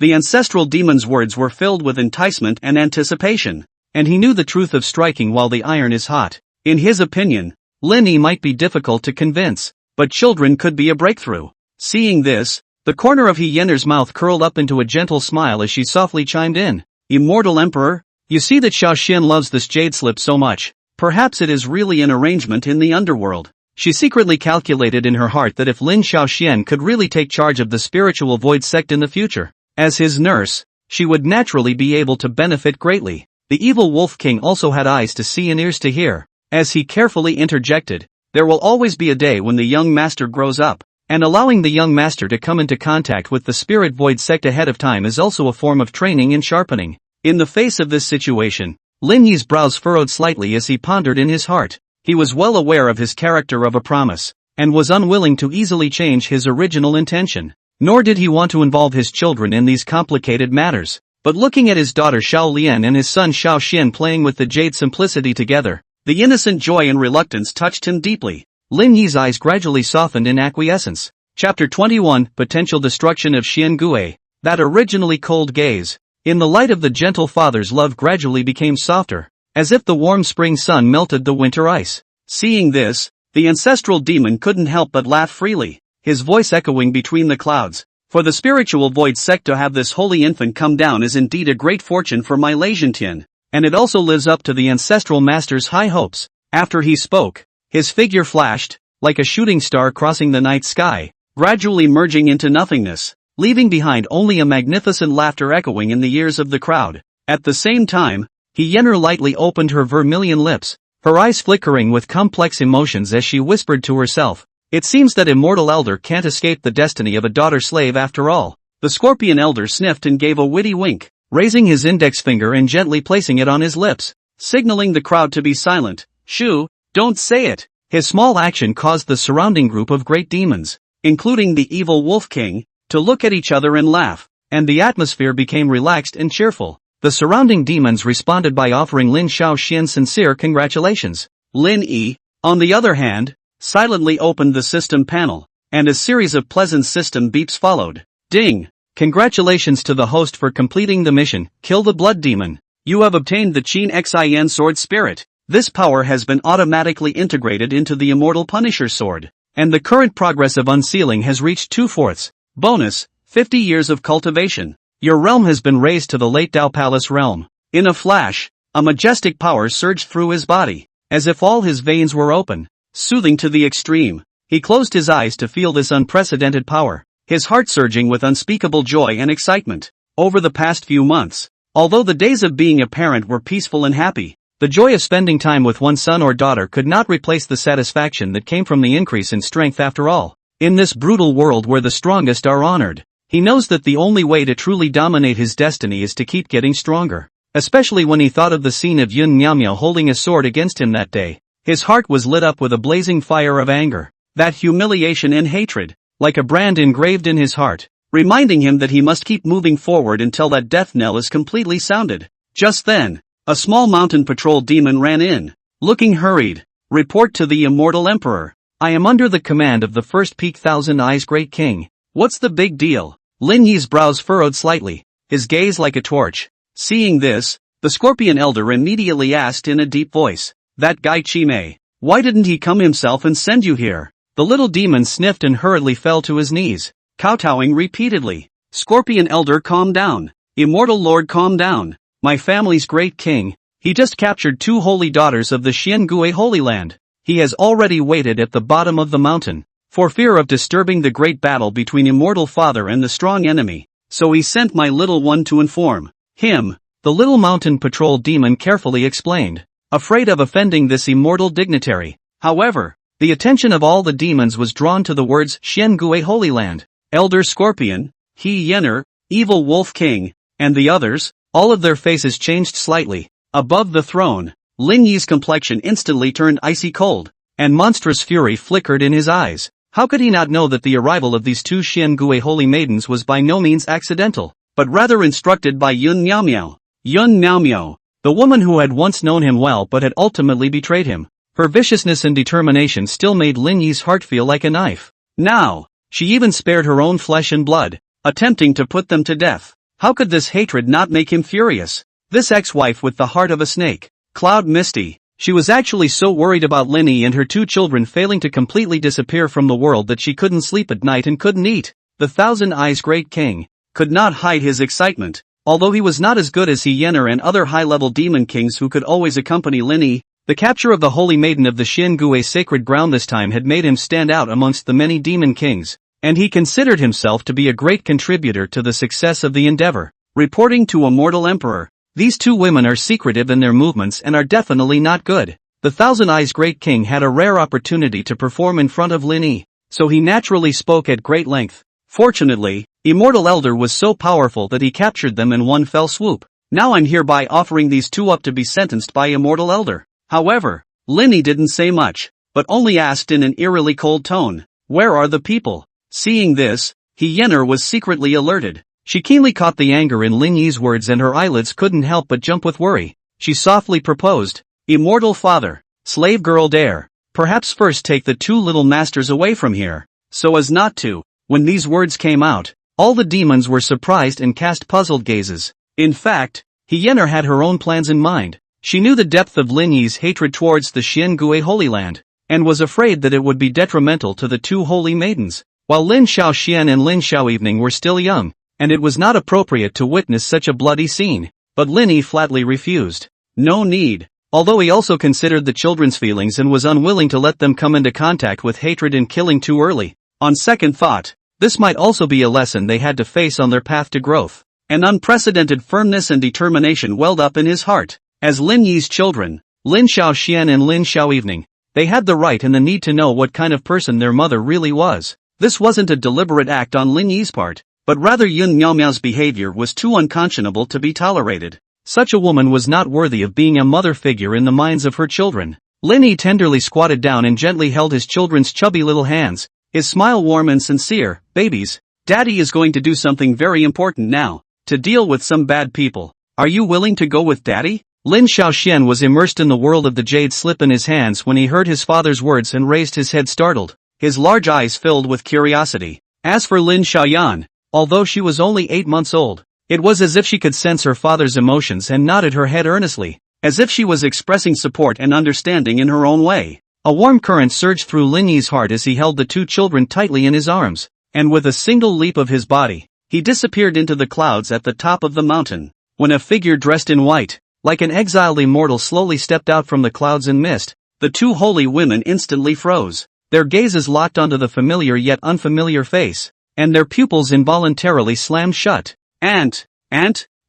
The ancestral demon's words were filled with enticement and anticipation, and he knew the truth of striking while the iron is hot. In his opinion, Lin Yi might be difficult to convince, but children could be a breakthrough. Seeing this, the corner of Hyena's mouth curled up into a gentle smile as she softly chimed in, "Immortal Emperor, you see that Xiaoxian loves this jade slip so much. Perhaps it is really an arrangement in the underworld." She secretly calculated in her heart that if Lin Xiaoxian could really take charge of the spiritual void sect in the future, as his nurse, she would naturally be able to benefit greatly. The evil Wolf King also had eyes to see and ears to hear. As he carefully interjected, "There will always be a day when the young master grows up, and allowing the young master to come into contact with the spirit void sect ahead of time is also a form of training and sharpening." In the face of this situation, Lin Yi's brows furrowed slightly as he pondered in his heart. He was well aware of his character of a promise, and was unwilling to easily change his original intention. Nor did he want to involve his children in these complicated matters. But looking at his daughter Xiao Lian and his son Xiao Xin playing with the jade simplicity together, the innocent joy and reluctance touched him deeply. Lin Yi's eyes gradually softened in acquiescence. Chapter 21, Potential Destruction of Xian Gui. That originally cold gaze, in the light of the gentle father's love, gradually became softer, as if the warm spring sun melted the winter ice. Seeing this, the ancestral demon couldn't help but laugh freely, his voice echoing between the clouds. "For the spiritual void sect to have this holy infant come down is indeed a great fortune for my Legiantian, and it also lives up to the ancestral master's high hopes." After he spoke, his figure flashed, like a shooting star crossing the night sky, gradually merging into nothingness, leaving behind only a magnificent laughter echoing in the ears of the crowd. At the same time, Yenner lightly opened her vermilion lips, her eyes flickering with complex emotions as she whispered to herself, "It seems that immortal elder can't escape the destiny of a daughter slave after all." The scorpion elder sniffed and gave a witty wink, raising his index finger and gently placing it on his lips, signaling the crowd to be silent. "Shoo, don't say it." His small action caused the surrounding group of great demons, including the evil Wolf King, to look at each other and laugh, and the atmosphere became relaxed and cheerful. The surrounding demons responded by offering Lin Shaoxian sincere congratulations. Lin Yi, on the other hand, silently opened the system panel, and a series of pleasant system beeps followed. Ding! Congratulations to the host for completing the mission, Kill the Blood Demon. You have obtained the Qin Xin Sword Spirit. This power has been automatically integrated into the Immortal Punisher Sword, and the current progress of unsealing has reached 2/4. Bonus, 50 years of cultivation. Your realm has been raised to the late Dao Palace realm. In a flash, a majestic power surged through his body, as if all his veins were open, soothing to the extreme. He closed his eyes to feel this unprecedented power, his heart surging with unspeakable joy and excitement. Over the past few months, although the days of being a parent were peaceful and happy, the joy of spending time with one's son or daughter could not replace the satisfaction that came from the increase in strength after all. In this brutal world where the strongest are honored, he knows that the only way to truly dominate his destiny is to keep getting stronger. Especially when he thought of the scene of Yun Miao holding a sword against him that day. His heart was lit up with a blazing fire of anger, that humiliation and hatred, like a brand engraved in his heart, reminding him that he must keep moving forward until that death knell is completely sounded. Just then, a small mountain patrol demon ran in, looking hurried. "Report to the Immortal Emperor. I am under the command of the first peak Thousand Eyes Great King." "What's the big deal?" Lin Yi's brows furrowed slightly, his gaze like a torch. Seeing this, the Scorpion Elder immediately asked in a deep voice, "That guy Chimei, why didn't he come himself and send you here?" The little demon sniffed and hurriedly fell to his knees, kowtowing repeatedly. "Scorpion Elder, calm down. Immortal Lord, calm down. My family's great king, he just captured 2 holy daughters of the Xiangui Holy Land. He has already waited at the bottom of the mountain, for fear of disturbing the great battle between Immortal Father and the strong enemy, so he sent my little one to inform him." The little mountain patrol demon carefully explained, afraid of offending this immortal dignitary. However, the attention of all the demons was drawn to the words Xiangui Holy Land, Elder Scorpion, Yenner, Evil Wolf King, and the others. All of their faces changed slightly. Above the throne, Lin Yi's complexion instantly turned icy cold, and monstrous fury flickered in his eyes. How could he not know that the arrival of these 2 Xiangui holy maidens was by no means accidental, but rather instructed by Yun Miao? Yun Miao, the woman who had once known him well but had ultimately betrayed him. Her viciousness and determination still made Lin Yi's heart feel like a knife. Now, she even spared her own flesh and blood, attempting to put them to death. How could this hatred not make him furious? This ex-wife with the heart of a snake. Cloud Misty. She was actually so worried about Lin Yi and her 2 children failing to completely disappear from the world that she couldn't sleep at night and couldn't eat. The Thousand Eyes Great King could not hide his excitement. Although he was not as good as Yenner and other high-level demon kings who could always accompany Lin Yi, the capture of the Holy Maiden of the Xiangui sacred ground this time had made him stand out amongst the many demon kings, and he considered himself to be a great contributor to the success of the endeavor. Reporting to Immortal Emperor, these 2 women are secretive in their movements and are definitely not good. The Thousand Eyes Great King had a rare opportunity to perform in front of Lin Yi, so he naturally spoke at great length. Fortunately, Immortal Elder was so powerful that he captured them in one fell swoop. Now I'm hereby offering these 2 up to be sentenced by Immortal Elder. However, Lin Yi didn't say much, but only asked in an eerily cold tone, "Where are the people?" Seeing this, Yenner was secretly alerted. She keenly caught the anger in Lin Yi's words and her eyelids couldn't help but jump with worry. She softly proposed, "Immortal Father, slave girl dare, perhaps first take the 2 little masters away from here, so as not to." When these words came out, all the demons were surprised and cast puzzled gazes. In fact, Yenner had her own plans in mind. She knew the depth of Lin Yi's hatred towards the Xiangui Holy Land, and was afraid that it would be detrimental to the 2 holy maidens. While Lin Shaoxian and Lin Xiaoevening were still young, and it was not appropriate to witness such a bloody scene, but Lin Yi flatly refused. No need. Although he also considered the children's feelings and was unwilling to let them come into contact with hatred and killing too early. On second thought, this might also be a lesson they had to face on their path to growth. An unprecedented firmness and determination welled up in his heart. As Lin Yi's children, Lin Xiaoxian and Lin Xiaoevening, they had the right and the need to know what kind of person their mother really was. This wasn't a deliberate act on Lin Yi's part, but rather Yun Miaomiao's behavior was too unconscionable to be tolerated. Such a woman was not worthy of being a mother figure in the minds of her children. Lin Yi tenderly squatted down and gently held his children's chubby little hands, his smile warm and sincere. Babies, Daddy is going to do something very important now, to deal with some bad people. Are you willing to go with Daddy? Lin Xiaoxian was immersed in the world of the jade slip in his hands when he heard his father's words and raised his head startled, his large eyes filled with curiosity. As for Lin Xiaoyan, although she was only 8 months old, it was as if she could sense her father's emotions and nodded her head earnestly, as if she was expressing support and understanding in her own way. A warm current surged through Lin Yi's heart as he held the two children tightly in his arms, and with a single leap of his body, he disappeared into the clouds at the top of the mountain. When a figure dressed in white, like an exiled immortal, slowly stepped out from the clouds and mist, the two holy women instantly froze, their gazes locked onto the familiar yet unfamiliar face, and their pupils involuntarily slammed shut. Aunt,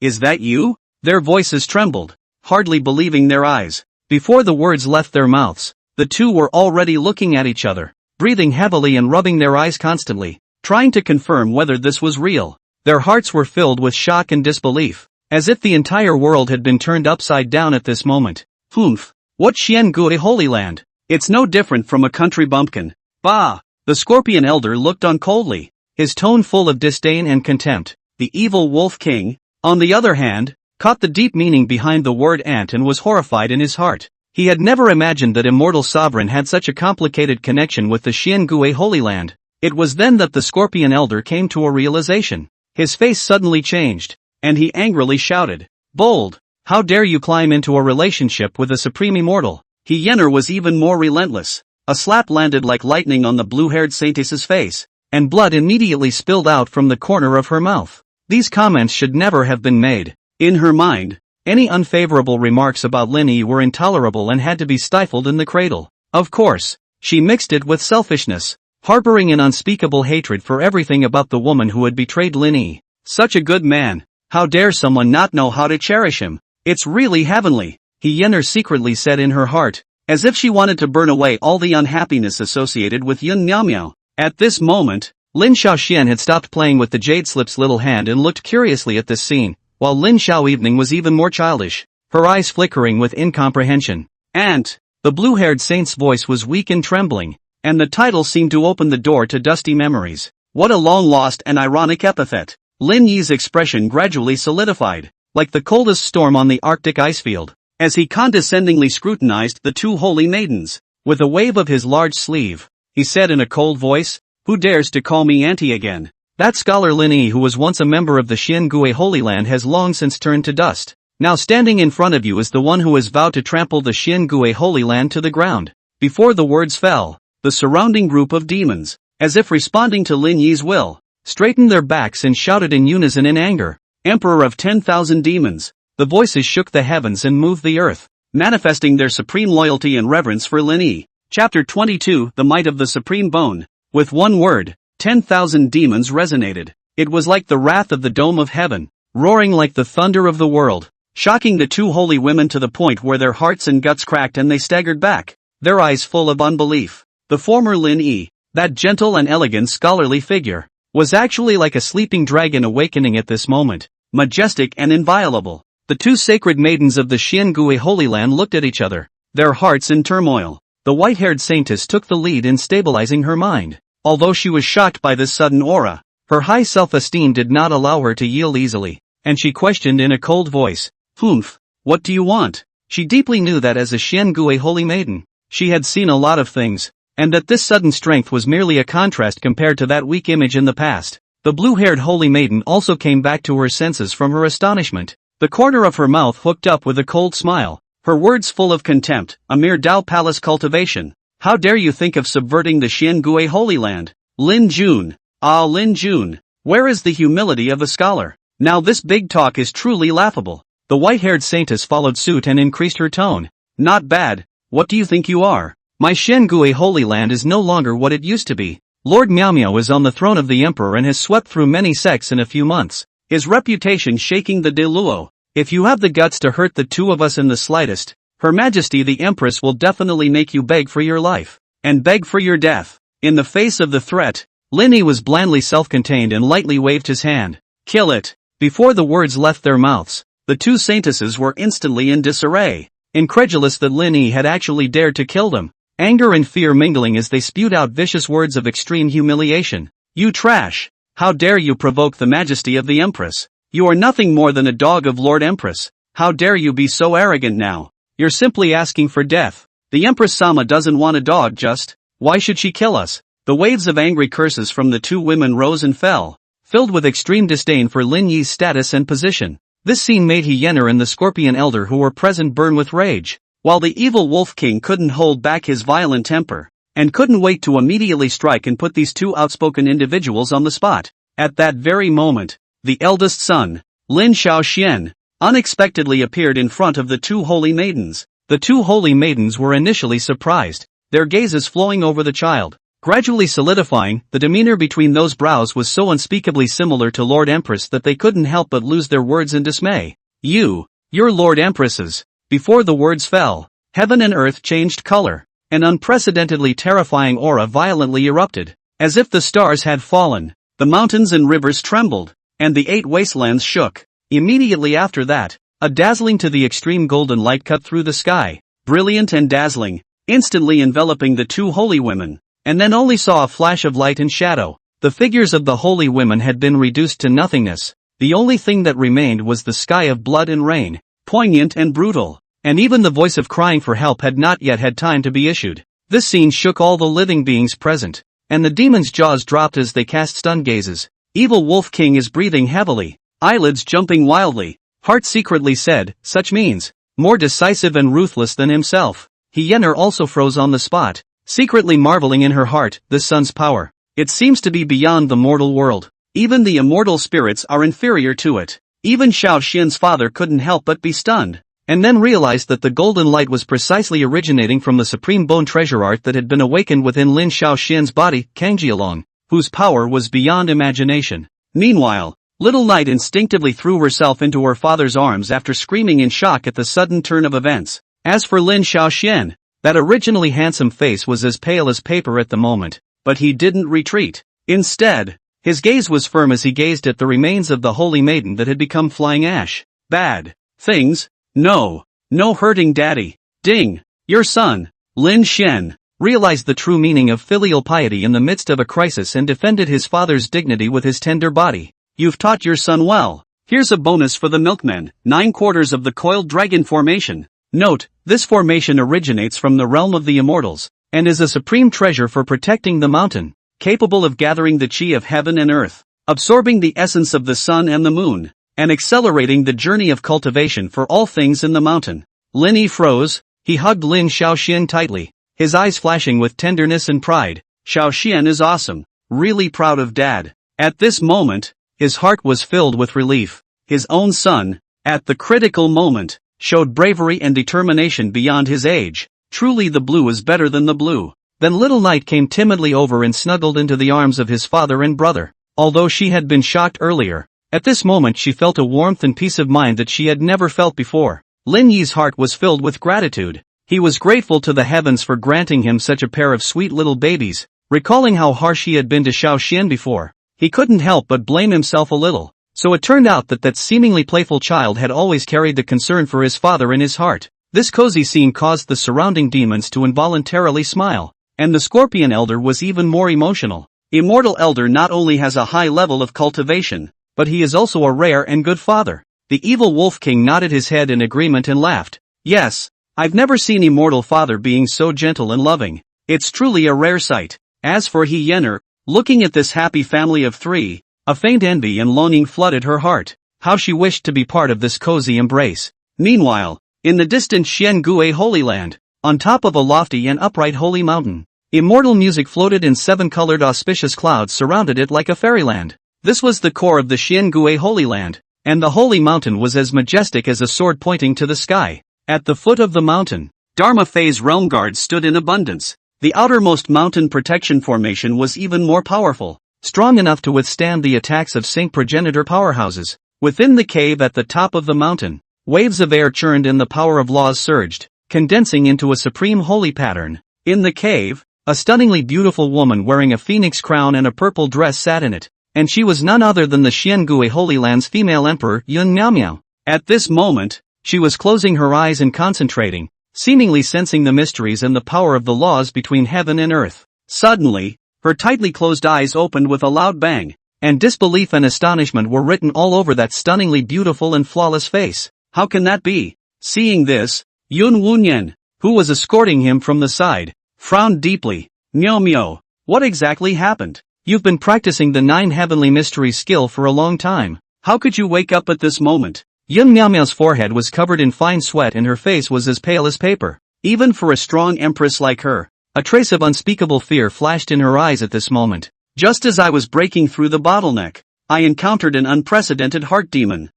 is that you? Their voices trembled, hardly believing their eyes. Before the words left their mouths, the two were already looking at each other, breathing heavily and rubbing their eyes constantly, trying to confirm whether this was real. Their hearts were filled with shock and disbelief, as if the entire world had been turned upside down at this moment. Humph, what Xiangui Holy Land? It's no different from a country bumpkin. Bah! The scorpion elder looked on coldly, his tone full of disdain and contempt. The evil wolf king, on the other hand, caught the deep meaning behind the word aunt and was horrified in his heart. He had never imagined that immortal sovereign had such a complicated connection with the Xiangui Holy Land. It was then that the scorpion elder came to a realization. His face suddenly changed, and he angrily shouted, "Bold! How dare you climb into a relationship with a supreme immortal?" Yener was even more relentless. A slap landed like lightning on the blue-haired Saintesses' face, and blood immediately spilled out from the corner of her mouth. These comments should never have been made. In her mind, any unfavorable remarks about Lin Yi were intolerable and had to be stifled in the cradle. Of course, she mixed it with selfishness, harboring an unspeakable hatred for everything about the woman who had betrayed Lin Yi. Such a good man, how dare someone not know how to cherish him? It's really heavenly, Yener secretly said in her heart, as if she wanted to burn away all the unhappiness associated with Yun Miaomiao. At this moment, Lin Xiaoxian had stopped playing with the jade slip's little hand and looked curiously at this scene, while Lin Xiaoevening was even more childish, her eyes flickering with incomprehension. Aunt! The blue-haired saint's voice was weak and trembling, and the title seemed to open the door to dusty memories. What a long-lost and ironic epithet! Lin Yi's expression gradually solidified, like the coldest storm on the Arctic icefield, as he condescendingly scrutinized the two holy maidens. With a wave of his large sleeve, he said in a cold voice, "Who dares to call me auntie again?" That scholar Lin Yi, who was once a member of the Xiangui Holy Land, has long since turned to dust. Now standing in front of you is the one who has vowed to trample the Xiangui Holy Land to the ground. Before the words fell, the surrounding group of demons, as if responding to Lin Yi's will, straightened their backs and shouted in unison in anger, "Emperor of 10,000 demons!" The voices shook the heavens and moved the earth, manifesting their supreme loyalty and reverence for Lin Yi. Chapter 22, The Might of the Supreme Bone. With one word, 10,000 demons resonated. It was like the wrath of the dome of heaven, roaring like the thunder of the world, shocking the two holy women to the point where their hearts and guts cracked and they staggered back, their eyes full of unbelief. The former Lin Yi, that gentle and elegant scholarly figure, was actually like a sleeping dragon awakening at this moment, majestic and inviolable. The two sacred maidens of the Xiangui Holy Land looked at each other, their hearts in turmoil. The white-haired saintess took the lead in stabilizing her mind. Although she was shocked by this sudden aura, her high self-esteem did not allow her to yield easily, and she questioned in a cold voice, "Humph, what do you want?" She deeply knew that as a Xiangui holy maiden, she had seen a lot of things, and that this sudden strength was merely a contrast compared to that weak image in the past. The blue-haired holy maiden also came back to her senses from her astonishment, the corner of her mouth hooked up with a cold smile, her words full of contempt. "A mere Dao Palace cultivation. How dare you think of subverting the Xiangui Holy Land? Lin Jun, ah Lin Jun, where is the humility of a scholar? Now this big talk is truly laughable." The white-haired saintess followed suit and increased her tone. "Not bad, what do you think you are? My Xiangui Holy Land is no longer what it used to be. Lord Miaomiao is on the throne of the emperor and has swept through many sects in a few months, his reputation shaking the Deluo. If you have the guts to hurt the two of us in the slightest, Her Majesty the Empress will definitely make you beg for your life, and beg for your death." In the face of the threat, Linny was blandly self-contained and lightly waved his hand. "Kill it." Before the words left their mouths, the two Saintesses were instantly in disarray, incredulous that Linny had actually dared to kill them, anger and fear mingling as they spewed out vicious words of extreme humiliation. "You trash! How dare you provoke the majesty of the Empress? You are nothing more than a dog of Lord Empress. How dare you be so arrogant now? You're simply asking for death. The Empress Sama doesn't want a dog just. Why should she kill us?" The waves of angry curses from the two women rose and fell, filled with extreme disdain for Lin Yi's status and position. This scene made Hyener and the Scorpion Elder who were present burn with rage, while the evil Wolf King couldn't hold back his violent temper, and couldn't wait to immediately strike and put these two outspoken individuals on the spot. At that very moment, the eldest son, Lin Shaoxian, unexpectedly appeared in front of the two holy maidens. The two holy maidens were initially surprised, their gazes flowing over the child, gradually solidifying. The demeanor between those brows was so unspeakably similar to Lord Empress that they couldn't help but lose their words in dismay. You're Lord Empresses." Before the words fell, heaven and earth changed color. An unprecedentedly terrifying aura violently erupted, as if the stars had fallen. The mountains and rivers trembled, and the 8 wastelands shook. Immediately after that, a dazzling to the extreme golden light cut through the sky, brilliant and dazzling, instantly enveloping the two holy women, and then only saw a flash of light and shadow. The figures of the holy women had been reduced to nothingness. The only thing that remained was the sky of blood and rain, poignant and brutal, and even the voice of crying for help had not yet had time to be issued. This scene shook all the living beings present, and the demons' jaws dropped as they cast stunned gazes. Evil Wolf King is breathing heavily, eyelids jumping wildly. Heart secretly said, "Such means, more decisive and ruthless than himself." Hyener also froze on the spot, secretly marveling in her heart, this son's power. It seems to be beyond the mortal world. Even the immortal spirits are inferior to it. Even Xiao Xian's father couldn't help but be stunned, and then realized that the golden light was precisely originating from the supreme bone treasure art that had been awakened within Lin Xiao Xian's body, Kangjialong, whose power was beyond imagination. Meanwhile, Little Knight instinctively threw herself into her father's arms after screaming in shock at the sudden turn of events. As for Lin Xiaoxian, that originally handsome face was as pale as paper at the moment, but he didn't retreat. Instead, his gaze was firm as he gazed at the remains of the holy maiden that had become flying ash. "Bad things? No hurting daddy. Ding, your son, Lin Xian, realized the true meaning of filial piety in the midst of a crisis and defended his father's dignity with his tender body. "You've taught your son well. Here's a bonus for the milkman, 9/4 of the coiled dragon formation. Note, this formation originates from the realm of the immortals, and is a supreme treasure for protecting the mountain, capable of gathering the chi of heaven and earth, absorbing the essence of the sun and the moon, and accelerating the journey of cultivation for all things in the mountain." Lin Yi froze, he hugged Lin Xiaoxian tightly, his eyes flashing with tenderness and pride. Xiaoxian is awesome, really proud of dad. At this moment, his heart was filled with relief. His own son, at the critical moment, showed bravery and determination beyond his age. Truly the blue is better than the blue. Then Little Knight came timidly over and snuggled into the arms of his father and brother. Although she had been shocked earlier, at this moment she felt a warmth and peace of mind that she had never felt before. Lin Yi's heart was filled with gratitude. He was grateful to the heavens for granting him such a pair of sweet little babies. Recalling how harsh he had been to Xiao Xian before, he couldn't help but blame himself a little. So it turned out that seemingly playful child had always carried the concern for his father in his heart. This cozy scene caused the surrounding demons to involuntarily smile, and the Scorpion Elder was even more emotional. Immortal Elder not only has a high level of cultivation, but he is also a rare and good father. The evil Wolf King nodded his head in agreement and laughed. "Yes, I've never seen Immortal Father being so gentle and loving. It's truly a rare sight." As for Hyener, looking at this happy family of 3, a faint envy and longing flooded her heart. How she wished to be part of this cozy embrace. Meanwhile, in the distant Xiangue Holy Land, on top of a lofty and upright holy mountain, immortal music floated in 7-colored auspicious clouds surrounded it like a fairyland. This was the core of the Xiangue Holy Land, and the holy mountain was as majestic as a sword pointing to the sky. At the foot of the mountain, Dharma Fei's realm guards stood in abundance. The outermost mountain protection formation was even more powerful, strong enough to withstand the attacks of Saint progenitor powerhouses. Within the cave at the top of the mountain, Waves of air churned and the power of laws surged, condensing into a supreme holy pattern. In the cave, a stunningly beautiful woman wearing a phoenix crown and a purple dress sat in it, and she was none other than the Xiangui Holy Land's female emperor Yun Miao Miao. At this moment, she was closing her eyes and concentrating, seemingly sensing the mysteries and the power of the laws between heaven and earth. Suddenly, her tightly closed eyes opened with a loud bang, and disbelief and astonishment were written all over that stunningly beautiful and flawless face. How can that be? Seeing this, Yun Wunyan, who was escorting him from the side, frowned deeply. Miao Miao, what exactly happened? You've been practicing the 9 heavenly mysteries skill for a long time. How could you wake up at this moment? Yun Miao Miao's forehead was covered in fine sweat and her face was as pale as paper. Even for a strong empress like her, a trace of unspeakable fear flashed in her eyes at this moment. Just as I was breaking through the bottleneck, I encountered an unprecedented heart demon.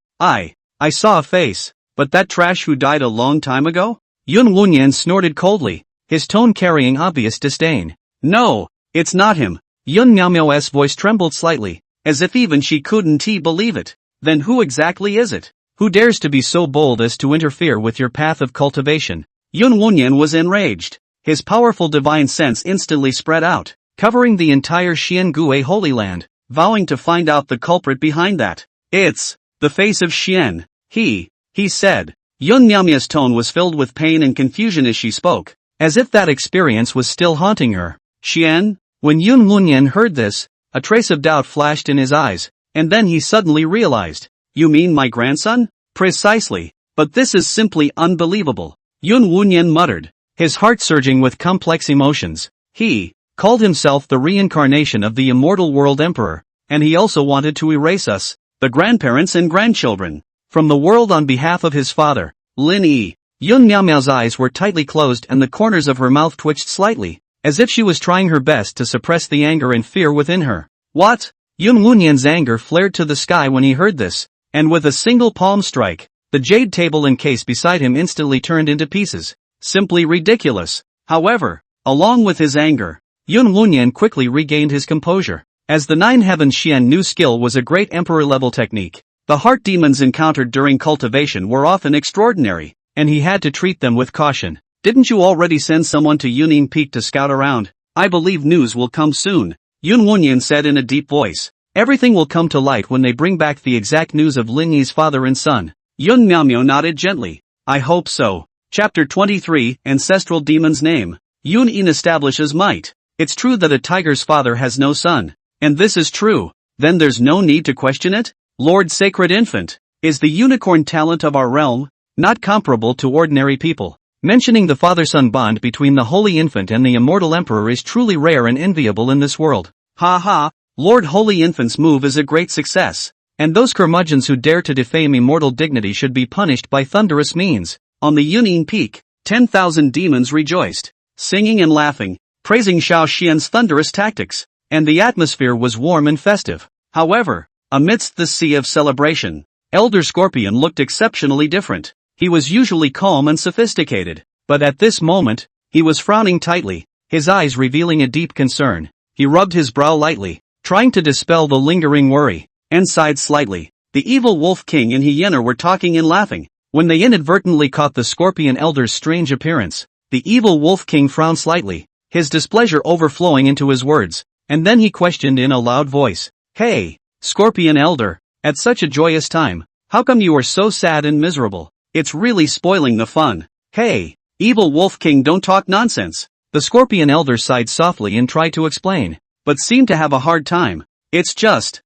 I saw a face, but that trash who died a long time ago? Yun Wunyan snorted coldly, his tone carrying obvious disdain. No, it's not him. Yun Miao Miao's voice trembled slightly, as if even she couldn't believe it. Then who exactly is it? Who dares to be so bold as to interfere with your path of cultivation? Yun Wunyan was enraged. His powerful divine sense instantly spread out, covering the entire Xiangui Holy Land, vowing to find out the culprit behind that. It's the face of Xian. He said. Yun Miaomia's tone was filled with pain and confusion as she spoke, as if that experience was still haunting her. Xian? When Yun Wunyan heard this, a trace of doubt flashed in his eyes, and then he suddenly realized. You mean my grandson? Precisely. But this is simply unbelievable. Yun Wunyan muttered, his heart surging with complex emotions. He called himself the reincarnation of the immortal world emperor, and he also wanted to erase us, the grandparents and grandchildren, from the world on behalf of his father, Lin Yi. Yun Miao Miao's eyes were tightly closed and the corners of her mouth twitched slightly, as if she was trying her best to suppress the anger and fear within her. What? Yun Wunyan's anger flared to the sky when he heard this, and with a single palm strike, the jade table and case beside him instantly turned into pieces. Simply ridiculous. However, along with his anger, Yun Wunyan quickly regained his composure. As the 9 Heavens Xian knew skill was a great emperor-level technique, the heart demons encountered during cultivation were often extraordinary, and he had to treat them with caution. Didn't you already send someone to Yuning Peak to scout around? I believe news will come soon, Yun Wunyan said in a deep voice. Everything will come to light when they bring back the exact news of Lin Yi's father and son. Yun Miao Miao nodded gently. I hope so. Chapter 23, Ancestral Demon's Name. Yun Yin establishes might. It's true that a tiger's father has no son. And this is true. Then there's no need to question it? Lord Sacred Infant, is the unicorn talent of our realm, not comparable to ordinary people. Mentioning the father-son bond between the Holy Infant and the immortal emperor is truly rare and enviable in this world. Ha ha, Lord Holy Infant's move is a great success, and those curmudgeons who dare to defame immortal dignity should be punished by thunderous means. On the Yuning Peak, 10,000 demons rejoiced, singing and laughing, praising Xiao Xian's thunderous tactics, and the atmosphere was warm and festive. However, amidst the sea of celebration, Elder Scorpion looked exceptionally different. He was usually calm and sophisticated, but at this moment, he was frowning tightly, his eyes revealing a deep concern. He rubbed his brow lightly, trying to dispel the lingering worry, and sighed slightly. The evil Wolf King and Hyena were talking and laughing, when they inadvertently caught the Scorpion Elder's strange appearance. The evil Wolf King frowned slightly, his displeasure overflowing into his words, and then he questioned in a loud voice. Hey, Scorpion Elder, at such a joyous time, how come you are so sad and miserable? It's really spoiling the fun. Hey, evil Wolf King, don't talk nonsense. The Scorpion Elder sighed softly and tried to explain, but seemed to have a hard time. It's just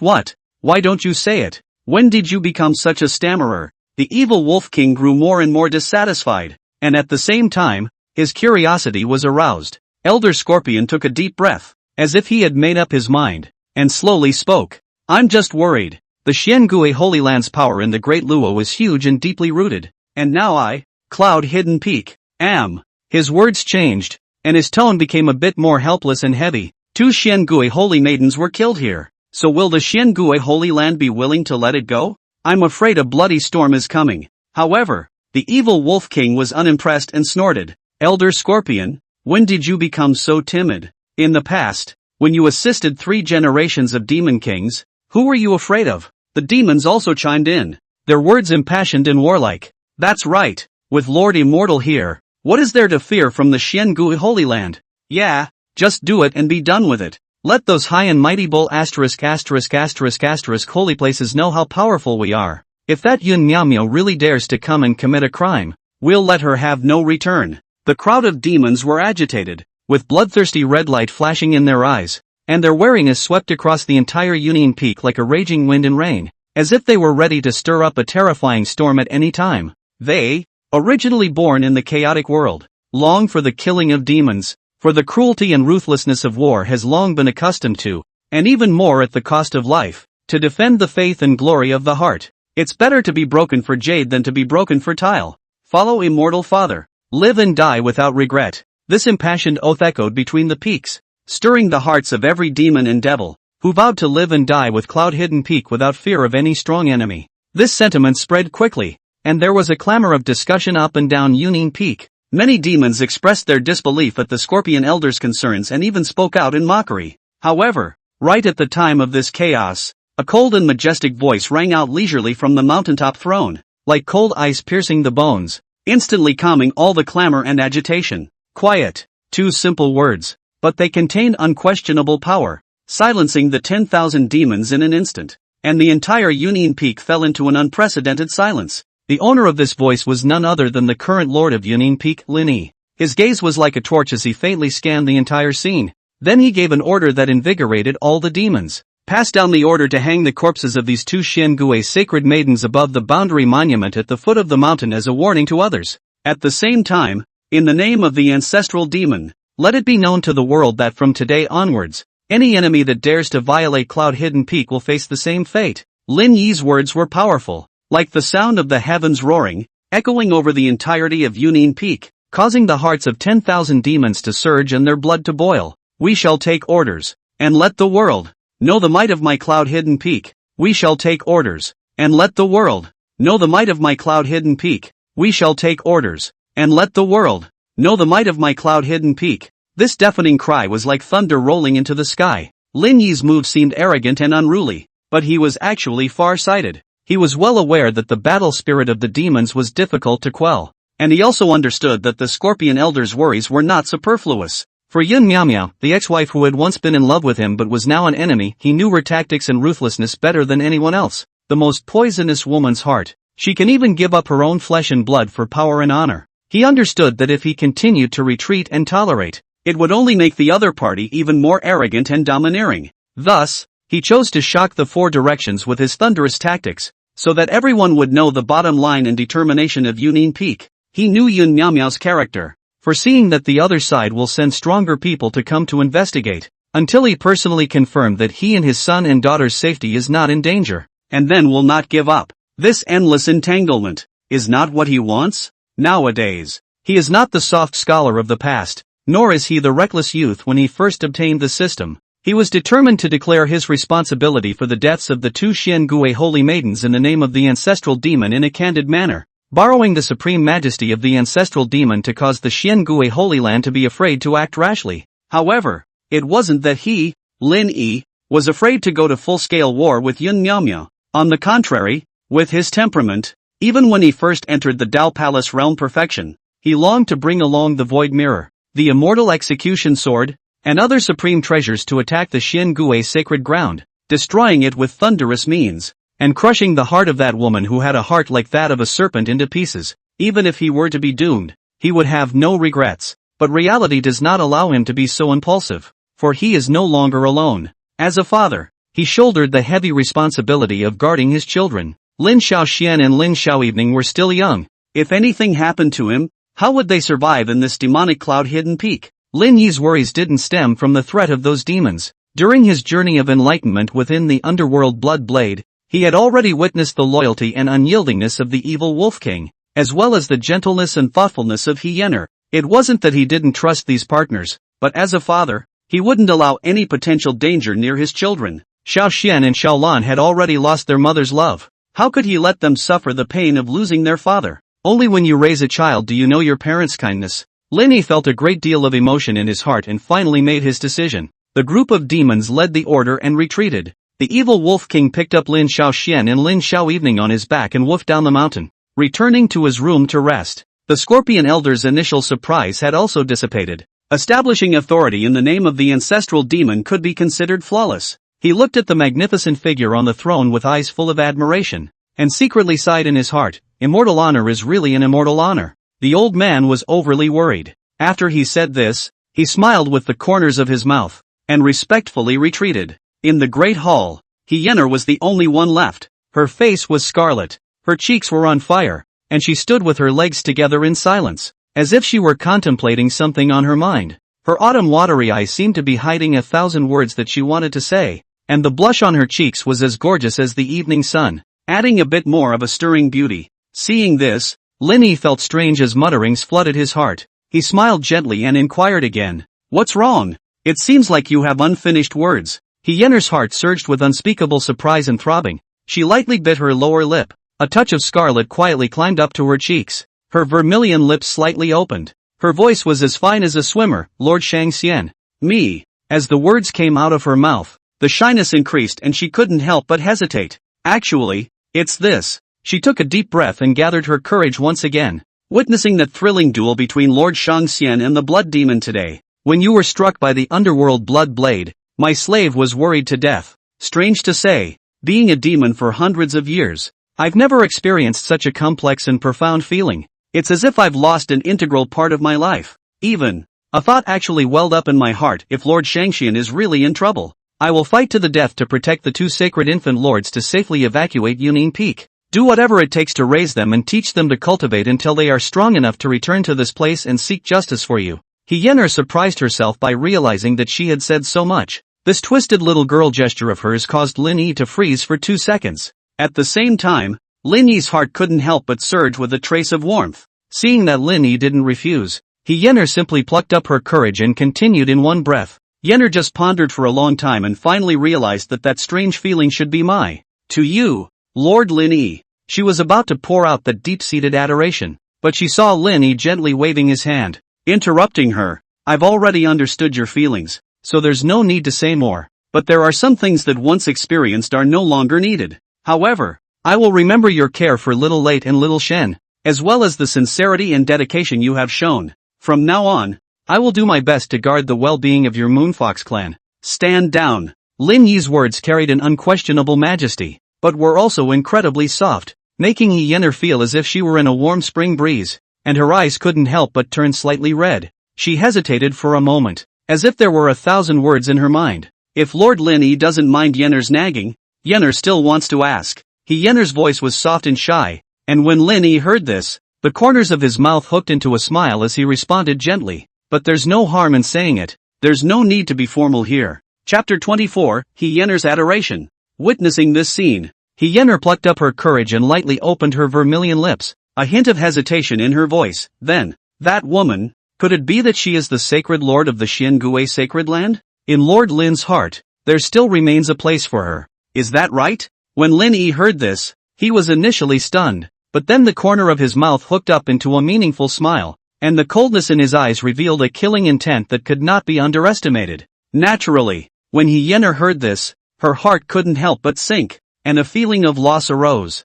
what? Why don't you say it? When did you become such a stammerer? The evil Wolf King grew more and more dissatisfied, and at the same time, his curiosity was aroused. Elder Scorpion took a deep breath, as if he had made up his mind, and slowly spoke. I'm just worried. The Xiangui Holy Land's power in the Great Luo is huge and deeply rooted, and now I, Cloud Hidden Peak, am. His words changed, and his tone became a bit more helpless and heavy. 2 Xiangui Holy Maidens were killed here, so will the Xiangui Holy Land be willing to let it go? I'm afraid a bloody storm is coming. However, the evil Wolf King was unimpressed and snorted. Elder Scorpion, when did you become so timid? In the past, when you assisted 3 generations of demon kings, who were you afraid of? The demons also chimed in. their words impassioned and warlike. That's right. With Lord Immortal here, what is there to fear from the Xiangui Holy Land? Yeah, just do it and be done with it. Let those high and mighty bull ***** holy places know how powerful we are. If that Yun Miao really dares to come and commit a crime, we'll let her have no return. The crowd of demons were agitated, with bloodthirsty red light flashing in their eyes, and their wariness swept across the entire Union Peak like a raging wind and rain, as if they were ready to stir up a terrifying storm at any time. They, originally born in the chaotic world, long for the killing of demons, for the cruelty and ruthlessness of war has long been accustomed to, and even more at the cost of life, to defend the faith and glory of the heart. It's better to be broken for jade than to be broken for tile. Follow Immortal Father. Live and die without regret. This impassioned oath echoed between the peaks, stirring the hearts of every demon and devil, who vowed to live and die with cloud-hidden peak without fear of any strong enemy. This sentiment spread quickly, and there was a clamor of discussion up and down Union Peak. Many demons expressed their disbelief at the Scorpion Elder's concerns and even spoke out in mockery. However, right at the time of this chaos, a cold and majestic voice rang out leisurely from the mountaintop throne, like cold ice piercing the bones, instantly calming all the clamor and agitation. Quiet. 2 simple words, but they contained unquestionable power, silencing the 10,000 demons in an instant, and the entire Union Peak fell into an unprecedented silence. The owner of this voice was none other than the current lord of Union Peak, Lin Yi. His gaze was like a torch as he faintly scanned the entire scene. Then he gave an order that invigorated all the demons. Pass down the order to hang the corpses of these 2 Xiangui sacred maidens above the boundary monument at the foot of the mountain as a warning to others. At the same time, in the name of the ancestral demon, let it be known to the world that from today onwards, any enemy that dares to violate Cloud-Hidden Peak will face the same fate. Lin Yi's words were powerful, like the sound of the heavens roaring, echoing over the entirety of Union Peak, causing the hearts of 10,000 demons to surge and their blood to boil. We shall take orders, and let the world know the might of my Cloud-Hidden Peak. We shall take orders, and let the world know the might of my Cloud-Hidden Peak. We shall take orders, and let the world know the might of my Cloud-Hidden Peak. This deafening cry was like thunder rolling into the sky. Lin Yi's move seemed arrogant and unruly, but he was actually far-sighted. He was well aware that the battle spirit of the demons was difficult to quell, and he also understood that the Scorpion Elder's worries were not superfluous. For Yun Miao, the ex-wife who had once been in love with him but was now an enemy, he knew her tactics and ruthlessness better than anyone else. The most poisonous woman's heart. She can even give up her own flesh and blood for power and honor. He understood that if he continued to retreat and tolerate, it would only make the other party even more arrogant and domineering. Thus, he chose to shock the 4 directions with his thunderous tactics, so that everyone would know the bottom line and determination of Union Peak. He knew Yun Miao's character, foreseeing that the other side will send stronger people to come to investigate, until he personally confirmed that he and his son and daughter's safety is not in danger, and then will not give up. This endless entanglement is not what he wants. Nowadays, he is not the soft scholar of the past, nor is he the reckless youth when he first obtained the system. He was determined to declare his responsibility for the deaths of the 2 Xiangui holy maidens in the name of the ancestral demon in a candid manner, borrowing the supreme majesty of the ancestral demon to cause the Xiangui Holy Land to be afraid to act rashly. However, it wasn't that he, Lin Yi, was afraid to go to full-scale war with Yun Miao. On the contrary, with his temperament, even when he first entered the Dao Palace realm perfection, he longed to bring along the Void Mirror, the immortal execution sword, and other supreme treasures to attack the Xiangui sacred ground, destroying it with thunderous means, and crushing the heart of that woman who had a heart like that of a serpent into pieces. Even if he were to be doomed, he would have no regrets, but reality does not allow him to be so impulsive, for he is no longer alone. As a father, he shouldered the heavy responsibility of guarding his children. Lin Xiaoxian and Lin Xiaoevening were still young. If anything happened to him, how would they survive in this demonic cloud-hidden peak? Lin Yi's worries didn't stem from the threat of those demons. During his journey of enlightenment within the underworld Blood Blade, he had already witnessed the loyalty and unyieldingness of the evil Wolf King, as well as the gentleness and thoughtfulness of Hyener. It wasn't that he didn't trust these partners, but as a father, he wouldn't allow any potential danger near his children. Xiaoxian and Xiaolan had already lost their mother's love. How could he let them suffer the pain of losing their father? Only when you raise a child do you know your parents' kindness. Lin Yi felt a great deal of emotion in his heart and finally made his decision. The group of demons led the order and retreated. The evil Wolf King picked up Lin Xiaoxian and Lin Xiao Evening on his back and woofed down the mountain, returning to his room to rest. The Scorpion Elder's initial surprise had also dissipated. Establishing authority in the name of the ancestral demon could be considered flawless. He looked at the magnificent figure on the throne with eyes full of admiration, and secretly sighed in his heart, immortal honor is really an immortal honor. The old man was overly worried. After he said this, he smiled with the corners of his mouth, and respectfully retreated. In the great hall, Hyener was the only one left. Her face was scarlet, her cheeks were on fire, and she stood with her legs together in silence, as if she were contemplating something on her mind. Her autumn watery eyes seemed to be hiding 1,000 words that she wanted to say, and the blush on her cheeks was as gorgeous as the evening sun, adding a bit more of a stirring beauty. Seeing this, Lin Yi felt strange as mutterings flooded his heart. He smiled gently and inquired again, "What's wrong? It seems like you have unfinished words." Hyener's heart surged with unspeakable surprise and throbbing. She lightly bit her lower lip. A touch of scarlet quietly climbed up to her cheeks. Her vermilion lips slightly opened. Her voice was as fine as a swimmer, "Lord Shangxian." "Me." As the words came out of her mouth, the shyness increased and she couldn't help but hesitate. "Actually, it's this." She took a deep breath and gathered her courage once again. "Witnessing that thrilling duel between Lord Shangxian and the Blood Demon today, when you were struck by the underworld blood blade, my slave was worried to death. Strange to say, being a demon for hundreds of years, I've never experienced such a complex and profound feeling. It's as if I've lost an integral part of my life. Even, a thought actually welled up in my heart. If Lord Shangxian is really in trouble, I will fight to the death to protect the two sacred infant lords to safely evacuate Yunin Peak. Do whatever it takes to raise them and teach them to cultivate until they are strong enough to return to this place and seek justice for you." Hyener surprised herself by realizing that she had said so much. This twisted little girl gesture of hers caused Lin Yi to freeze for 2 seconds. At the same time, Lin Yi's heart couldn't help but surge with a trace of warmth. Seeing that Lin Yi didn't refuse, Hyener simply plucked up her courage and continued in one breath. Hyener just pondered for a long time and finally realized that strange feeling should be my. "To you, Lord Lin Yi." She was about to pour out that deep-seated adoration, but she saw Lin Yi gently waving his hand, interrupting her. "I've already understood your feelings, so there's no need to say more, but there are some things that once experienced are no longer needed. However, I will remember your care for little Late and little Shen, as well as the sincerity and dedication you have shown. From now on, I will do my best to guard the well-being of your Moonfox clan. Stand down." Lin Yi's words carried an unquestionable majesty, but were also incredibly soft, making Hyener feel as if she were in a warm spring breeze, and her eyes couldn't help but turn slightly red. She hesitated for a moment, as if there were 1,000 words in her mind. If Lord Lin Yi doesn't mind Hyener's nagging, Hyener still wants to ask. Hyener's voice was soft and shy, and when Lin Yi heard this, the corners of his mouth hooked into a smile as he responded gently, "But there's no harm in saying it. There's no need to be formal here." Chapter 24, Hyener's Adoration. Witnessing this scene, Hyener plucked up her courage and lightly opened her vermilion lips, a hint of hesitation in her voice. "Then, that woman, could it be that she is the sacred lord of the Xiangui sacred land? In Lord Lin's heart, there still remains a place for her. Is that right?" When Lin Yi heard this, he was initially stunned, but then the corner of his mouth hooked up into a meaningful smile, and the coldness in his eyes revealed a killing intent that could not be underestimated. Naturally, when Hyener heard this, her heart couldn't help but sink, and a feeling of loss arose.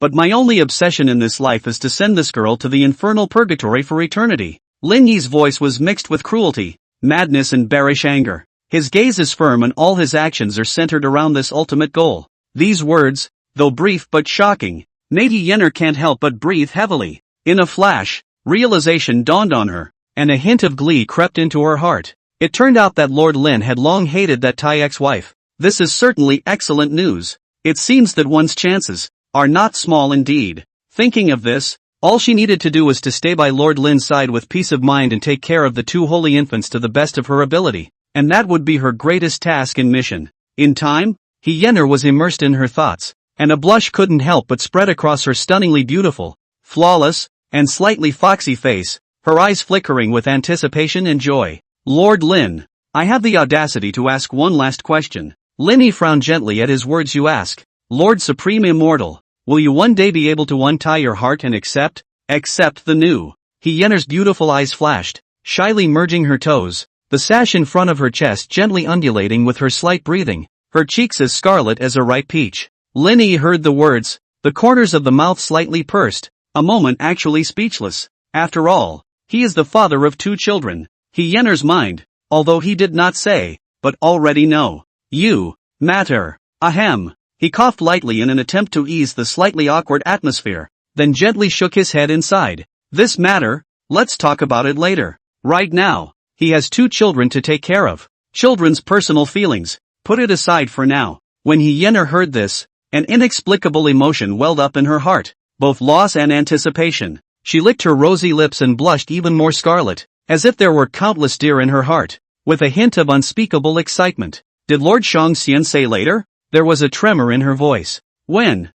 But my only obsession in this life is to send this girl to the infernal purgatory for eternity." Lin Yi's voice was mixed with cruelty, madness and bearish anger. His gaze is firm and all his actions are centered around this ultimate goal. These words, though brief but shocking, made Hyener can't help but breathe heavily. In a flash, realization dawned on her, and a hint of glee crept into her heart. It turned out that Lord Lin had long hated that Thai ex-wife. This is certainly excellent news. It seems that one's chances are not small indeed. Thinking of this, all she needed to do was to stay by Lord Lin's side with peace of mind and take care of the two holy infants to the best of her ability, and that would be her greatest task and mission. In time, Hyener was immersed in her thoughts, and a blush couldn't help but spread across her stunningly beautiful, flawless, and slightly foxy face, her eyes flickering with anticipation and joy. "Lord Lin, I have the audacity to ask one last question." Lin Yi frowned gently at his words. "You ask, Lord Supreme Immortal, will you one day be able to untie your heart and accept the new?" Hyener's beautiful eyes flashed, shyly merging her toes, the sash in front of her chest gently undulating with her slight breathing. her cheeks as scarlet as a ripe peach. Lin Yi heard the words, the corners of the mouth slightly pursed, a moment actually speechless. After all, he is the father of 2 children. He enters mind, although he did not say, but already know. You matter. Ahem. He coughed lightly in an attempt to ease the slightly awkward atmosphere, then gently shook his head inside. This matter? Let's talk about it later. Right now, he has 2 children to take care of. Children's personal feelings, put it aside for now. When Yener heard this, an inexplicable emotion welled up in her heart, both loss and anticipation. She licked her rosy lips and blushed even more scarlet, as if there were countless deer in her heart, with a hint of unspeakable excitement. Did Lord Shangxian say later? There was a tremor in her voice. When?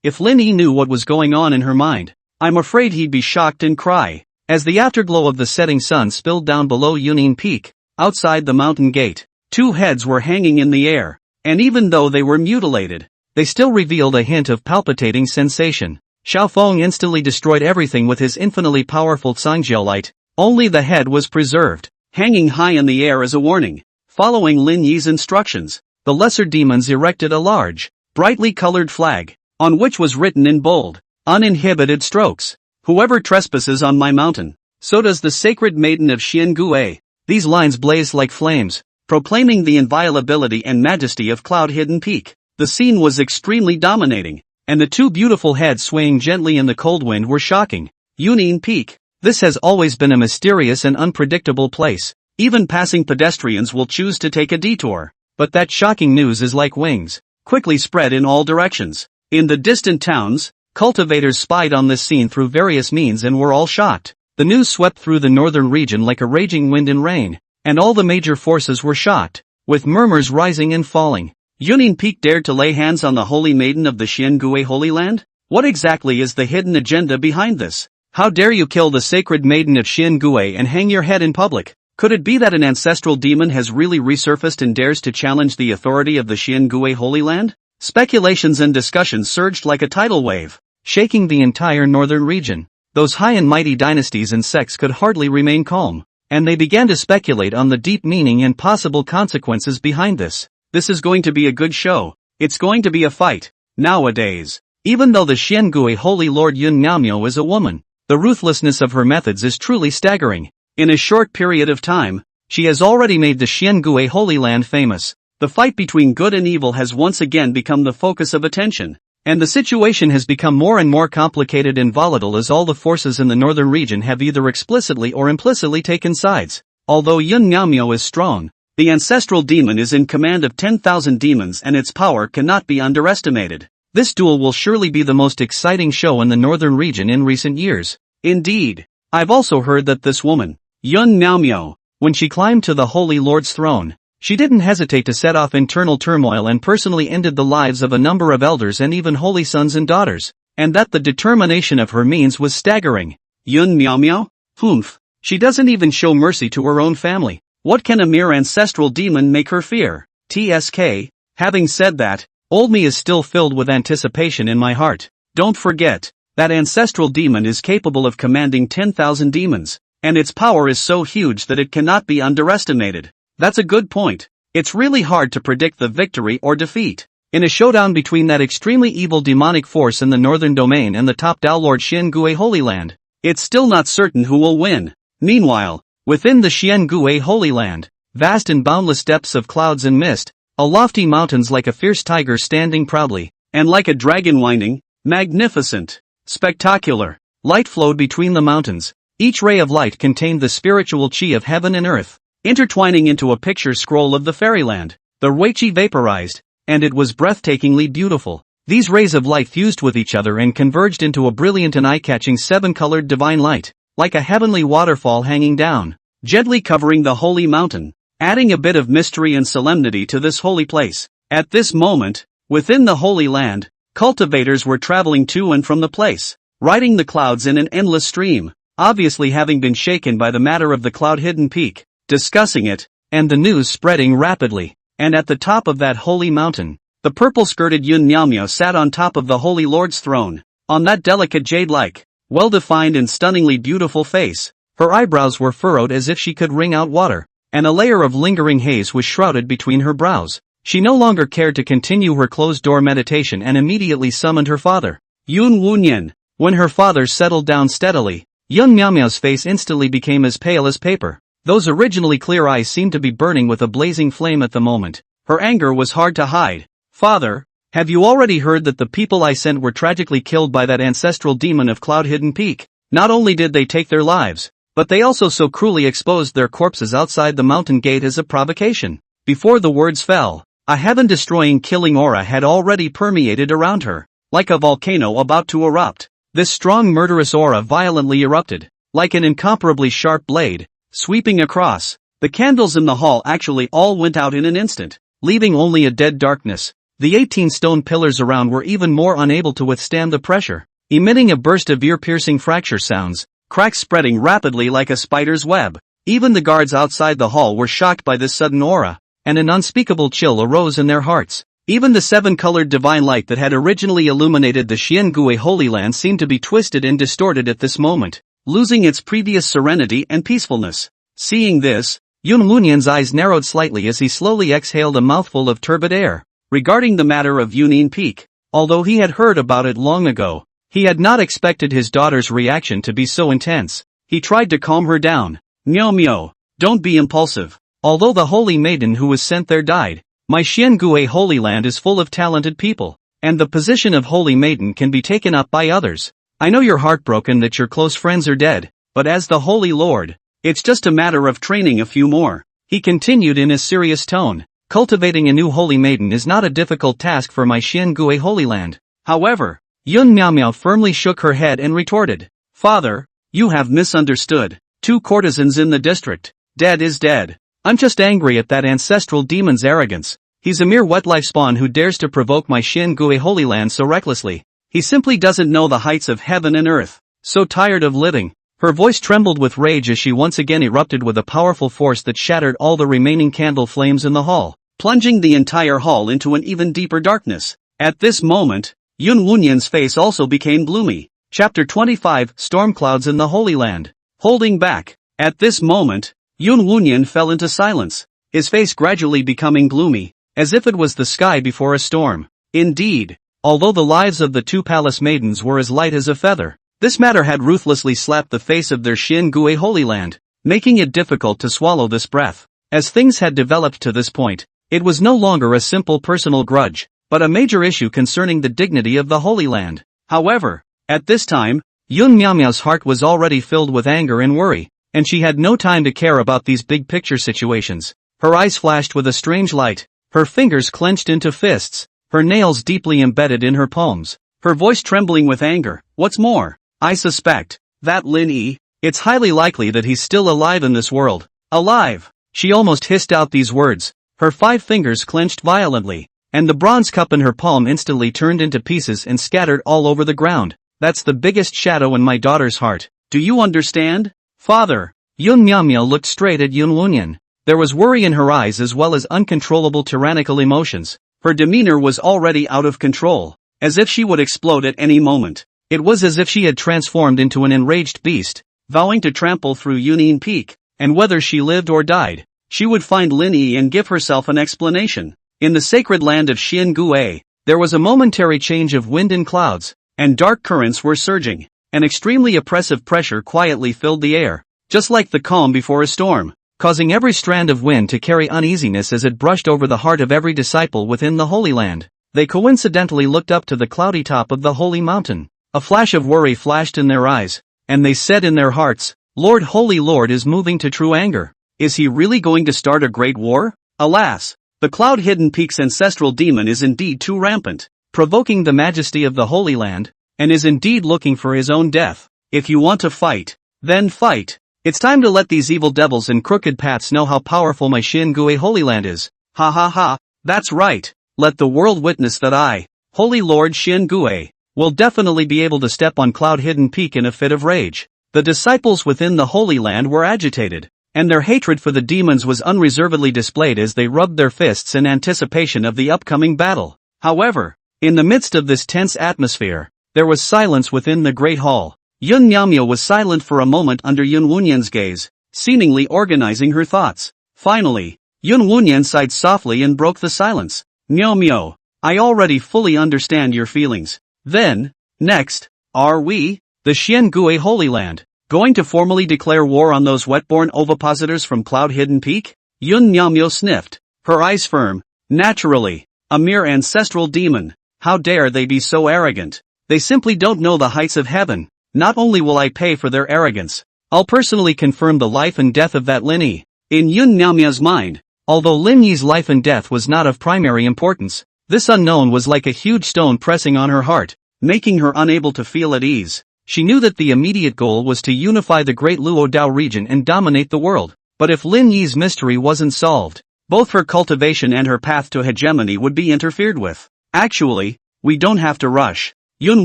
If Lin Yi knew what was going on in her mind, I'm afraid he'd be shocked and cry. As the afterglow of the setting sun spilled down below Yunin Peak, outside the mountain gate, 2 heads were hanging in the air, and even though they were mutilated, they still revealed a hint of palpitating sensation. Xiaofeng instantly destroyed everything with his infinitely powerful Cangjiao light. Only the head was preserved, hanging high in the air as a warning. Following Lin Yi's instructions, the lesser demons erected a large, brightly colored flag, on which was written in bold, uninhibited strokes. Whoever trespasses on my mountain, so does the sacred maiden of Xiangui. These lines blazed like flames, proclaiming the inviolability and majesty of cloud-hidden peak. The scene was extremely dominating, and the 2 beautiful heads swaying gently in the cold wind were shocking. Yunin Peak. This has always been a mysterious and unpredictable place. Even passing pedestrians will choose to take a detour. But that shocking news is like wings, quickly spread in all directions. In the distant towns, cultivators spied on this scene through various means and were all shocked. The news swept through the northern region like a raging wind and rain, and all the major forces were shocked, with murmurs rising and falling. Yunin Peak dared to lay hands on the holy maiden of the Xiangui Holy Land? What exactly is the hidden agenda behind this? How dare you kill the sacred maiden of Xiangui and hang your head in public? Could it be that an ancestral demon has really resurfaced and dares to challenge the authority of the Xiangui Holy Land? Speculations and discussions surged like a tidal wave, shaking the entire northern region. Those high and mighty dynasties and sects could hardly remain calm, and they began to speculate on the deep meaning and possible consequences behind this. This is going to be a good show. It's going to be a fight. Nowadays, even though the Xiangui Holy Lord Yun Miaomio is a woman, the ruthlessness of her methods is truly staggering. In a short period of time, she has already made the Xiangui Holy Land famous. The fight between good and evil has once again become the focus of attention, and the situation has become more and more complicated and volatile as all the forces in the northern region have either explicitly or implicitly taken sides. Although Yun Miaomio is strong, the ancestral demon is in command of 10,000 demons and its power cannot be underestimated. This duel will surely be the most exciting show in the northern region in recent years. Indeed, I've also heard that this woman, Yun Miaomio, when she climbed to the Holy Lord's throne, she didn't hesitate to set off internal turmoil and personally ended the lives of a number of elders and even holy sons and daughters, and that the determination of her means was staggering. Yun Miaomio? Humph. She doesn't even show mercy to her own family. What can a mere ancestral demon make her fear? TSK. Having said that, old me is still filled with anticipation in my heart. Don't forget, that ancestral demon is capable of commanding 10,000 demons, and its power is so huge that it cannot be underestimated. That's a good point. It's really hard to predict the victory or defeat. In a showdown between that extremely evil demonic force in the northern domain and the top Tao Lord Xiangui Holy Land, it's still not certain who will win. Meanwhile, within the Xiangui Holy Land, vast and boundless depths of clouds and mist, a lofty mountains like a fierce tiger standing proudly, and like a dragon winding, magnificent, spectacular. Light flowed between the mountains. Each ray of light contained the spiritual chi of heaven and earth, intertwining into a picture scroll of the fairyland. The Ruiqi vaporized, and it was breathtakingly beautiful. These rays of light fused with each other and converged into a brilliant and eye-catching seven-colored divine light, like a heavenly waterfall hanging down, gently covering the holy mountain, adding a bit of mystery and solemnity to this holy place. At this moment, within the Holy Land, cultivators were traveling to and from the place, riding the clouds in an endless stream, obviously having been shaken by the matter of the cloud-hidden peak, discussing it, and the news spreading rapidly. And at the top of that holy mountain, the purple-skirted Yun Miaomio sat on top of the Holy Lord's throne. On that delicate jade-like, well-defined and stunningly beautiful face, her eyebrows were furrowed as if she could wring out water, and a layer of lingering haze was shrouded between her brows. She no longer cared to continue her closed-door meditation and immediately summoned her father, Yun Wunyan. When her father settled down steadily, young Miao Miao's face instantly became as pale as paper. Those originally clear eyes seemed to be burning with a blazing flame at the moment. Her anger was hard to hide. Father, have you already heard that the people I sent were tragically killed by that ancestral demon of Cloud-Hidden Peak? Not only did they take their lives, but they also so cruelly exposed their corpses outside the mountain gate as a provocation. Before the words fell, a heaven-destroying killing aura had already permeated around her, like a volcano about to erupt. This strong murderous aura violently erupted, like an incomparably sharp blade, sweeping across. The candles in the hall actually all went out in an instant, leaving only a dead darkness. The 18 stone pillars around were even more unable to withstand the pressure, emitting a burst of ear-piercing fracture sounds, cracks spreading rapidly like a spider's web. Even the guards outside the hall were shocked by this sudden aura, and an unspeakable chill arose in their hearts. Even the 7-colored divine light that had originally illuminated the Xiangui Holy Land seemed to be twisted and distorted at this moment, losing its previous serenity and peacefulness. Seeing this, Yun Lunyan's eyes narrowed slightly as he slowly exhaled a mouthful of turbid air. Regarding the matter of Yunin Peak, although he had heard about it long ago, he had not expected his daughter's reaction to be so intense. He tried to calm her down. Miao Miao, don't be impulsive. Although the holy maiden who was sent there died, my Xiangui Holy Land is full of talented people, and the position of holy maiden can be taken up by others. I know you're heartbroken that your close friends are dead, but as the Holy Lord, it's just a matter of training a few more. He continued in a serious tone. Cultivating a new holy maiden is not a difficult task for my Xiangui Holy Land. However, Yun Miao Miao firmly shook her head and retorted, Father, you have misunderstood. 2 courtesans in the district. Dead is dead. I'm just angry at that ancestral demon's arrogance. He's a mere wet-life spawn who dares to provoke my Xiangui Holy Land so recklessly. He simply doesn't know the heights of heaven and earth. So tired of living. Her voice trembled with rage as she once again erupted with a powerful force that shattered all the remaining candle flames in the hall, plunging the entire hall into an even deeper darkness. At this moment, Yun Wunyan's face also became gloomy. Chapter 25, Storm Clouds in the Holy Land. Holding back. At this moment, Yun Wunyan fell into silence, his face gradually becoming gloomy, as if it was the sky before a storm. Indeed, although the lives of the 2 palace maidens were as light as a feather, this matter had ruthlessly slapped the face of their Xiangui Holy Land, making it difficult to swallow this breath. As things had developed to this point, it was no longer a simple personal grudge, but a major issue concerning the dignity of the Holy Land. However, at this time, Yun Miao Miao's heart was already filled with anger and worry, and she had no time to care about these big picture situations. Her eyes flashed with a strange light, her fingers clenched into fists, her nails deeply embedded in her palms, her voice trembling with anger. What's more, I suspect that Lin Yi, it's highly likely that he's still alive in this world. Alive! She almost hissed out these words, her 5 fingers clenched violently, and the bronze cup in her palm instantly turned into pieces and scattered all over the ground. That's the biggest shadow in my daughter's heart. Do you understand? Father, Yun Miao Miao looked straight at Yun Wunyan. There was worry in her eyes as well as uncontrollable tyrannical emotions. Her demeanor was already out of control, as if she would explode at any moment. It was as if she had transformed into an enraged beast, vowing to trample through Yunin Peak, and whether she lived or died, she would find Lin Yi and give herself an explanation. In the sacred land of Xiangui, there was a momentary change of wind and clouds, and dark currents were surging. An extremely oppressive pressure quietly filled the air, just like the calm before a storm, causing every strand of wind to carry uneasiness as it brushed over the heart of every disciple within the Holy Land. They coincidentally looked up to the cloudy top of the holy mountain. A flash of worry flashed in their eyes, and they said in their hearts, Lord Holy Lord is moving to true anger. Is he really going to start a great war? Alas, the Cloud-Hidden Peak's ancestral demon is indeed too rampant, provoking the majesty of the Holy Land, and is indeed looking for his own death. If you want to fight, then fight. It's time to let these evil devils and crooked paths know how powerful my Xiangui Holy Land is. Ha ha ha, that's right. Let the world witness that I, Holy Lord Xiangui, will definitely be able to step on Cloud-Hidden Peak in a fit of rage. The disciples within the Holy Land were agitated, and their hatred for the demons was unreservedly displayed as they rubbed their fists in anticipation of the upcoming battle. However, in the midst of this tense atmosphere, there was silence within the great hall. Yun Miao Miao was silent for a moment under Yun Wunyan's gaze, seemingly organizing her thoughts. Finally, Yun Wunyan sighed softly and broke the silence. Myo Myo, I already fully understand your feelings. Then, next, are we, the Xiangui Holy Land, going to formally declare war on those wet-born ovipositors from Cloud-Hidden Peak? Yun Nyamyo sniffed, her eyes firm. Naturally, a mere ancestral demon. How dare they be so arrogant? They simply don't know the heights of heaven. Not only will I pay for their arrogance, I'll personally confirm the life and death of that Lin Yi. In Yun Nyamya's mind, although Lin Yi's life and death was not of primary importance, this unknown was like a huge stone pressing on her heart, making her unable to feel at ease. She knew that the immediate goal was to unify the great Luo Dao region and dominate the world. But if Lin Yi's mystery wasn't solved, both her cultivation and her path to hegemony would be interfered with. Actually, we don't have to rush. Yun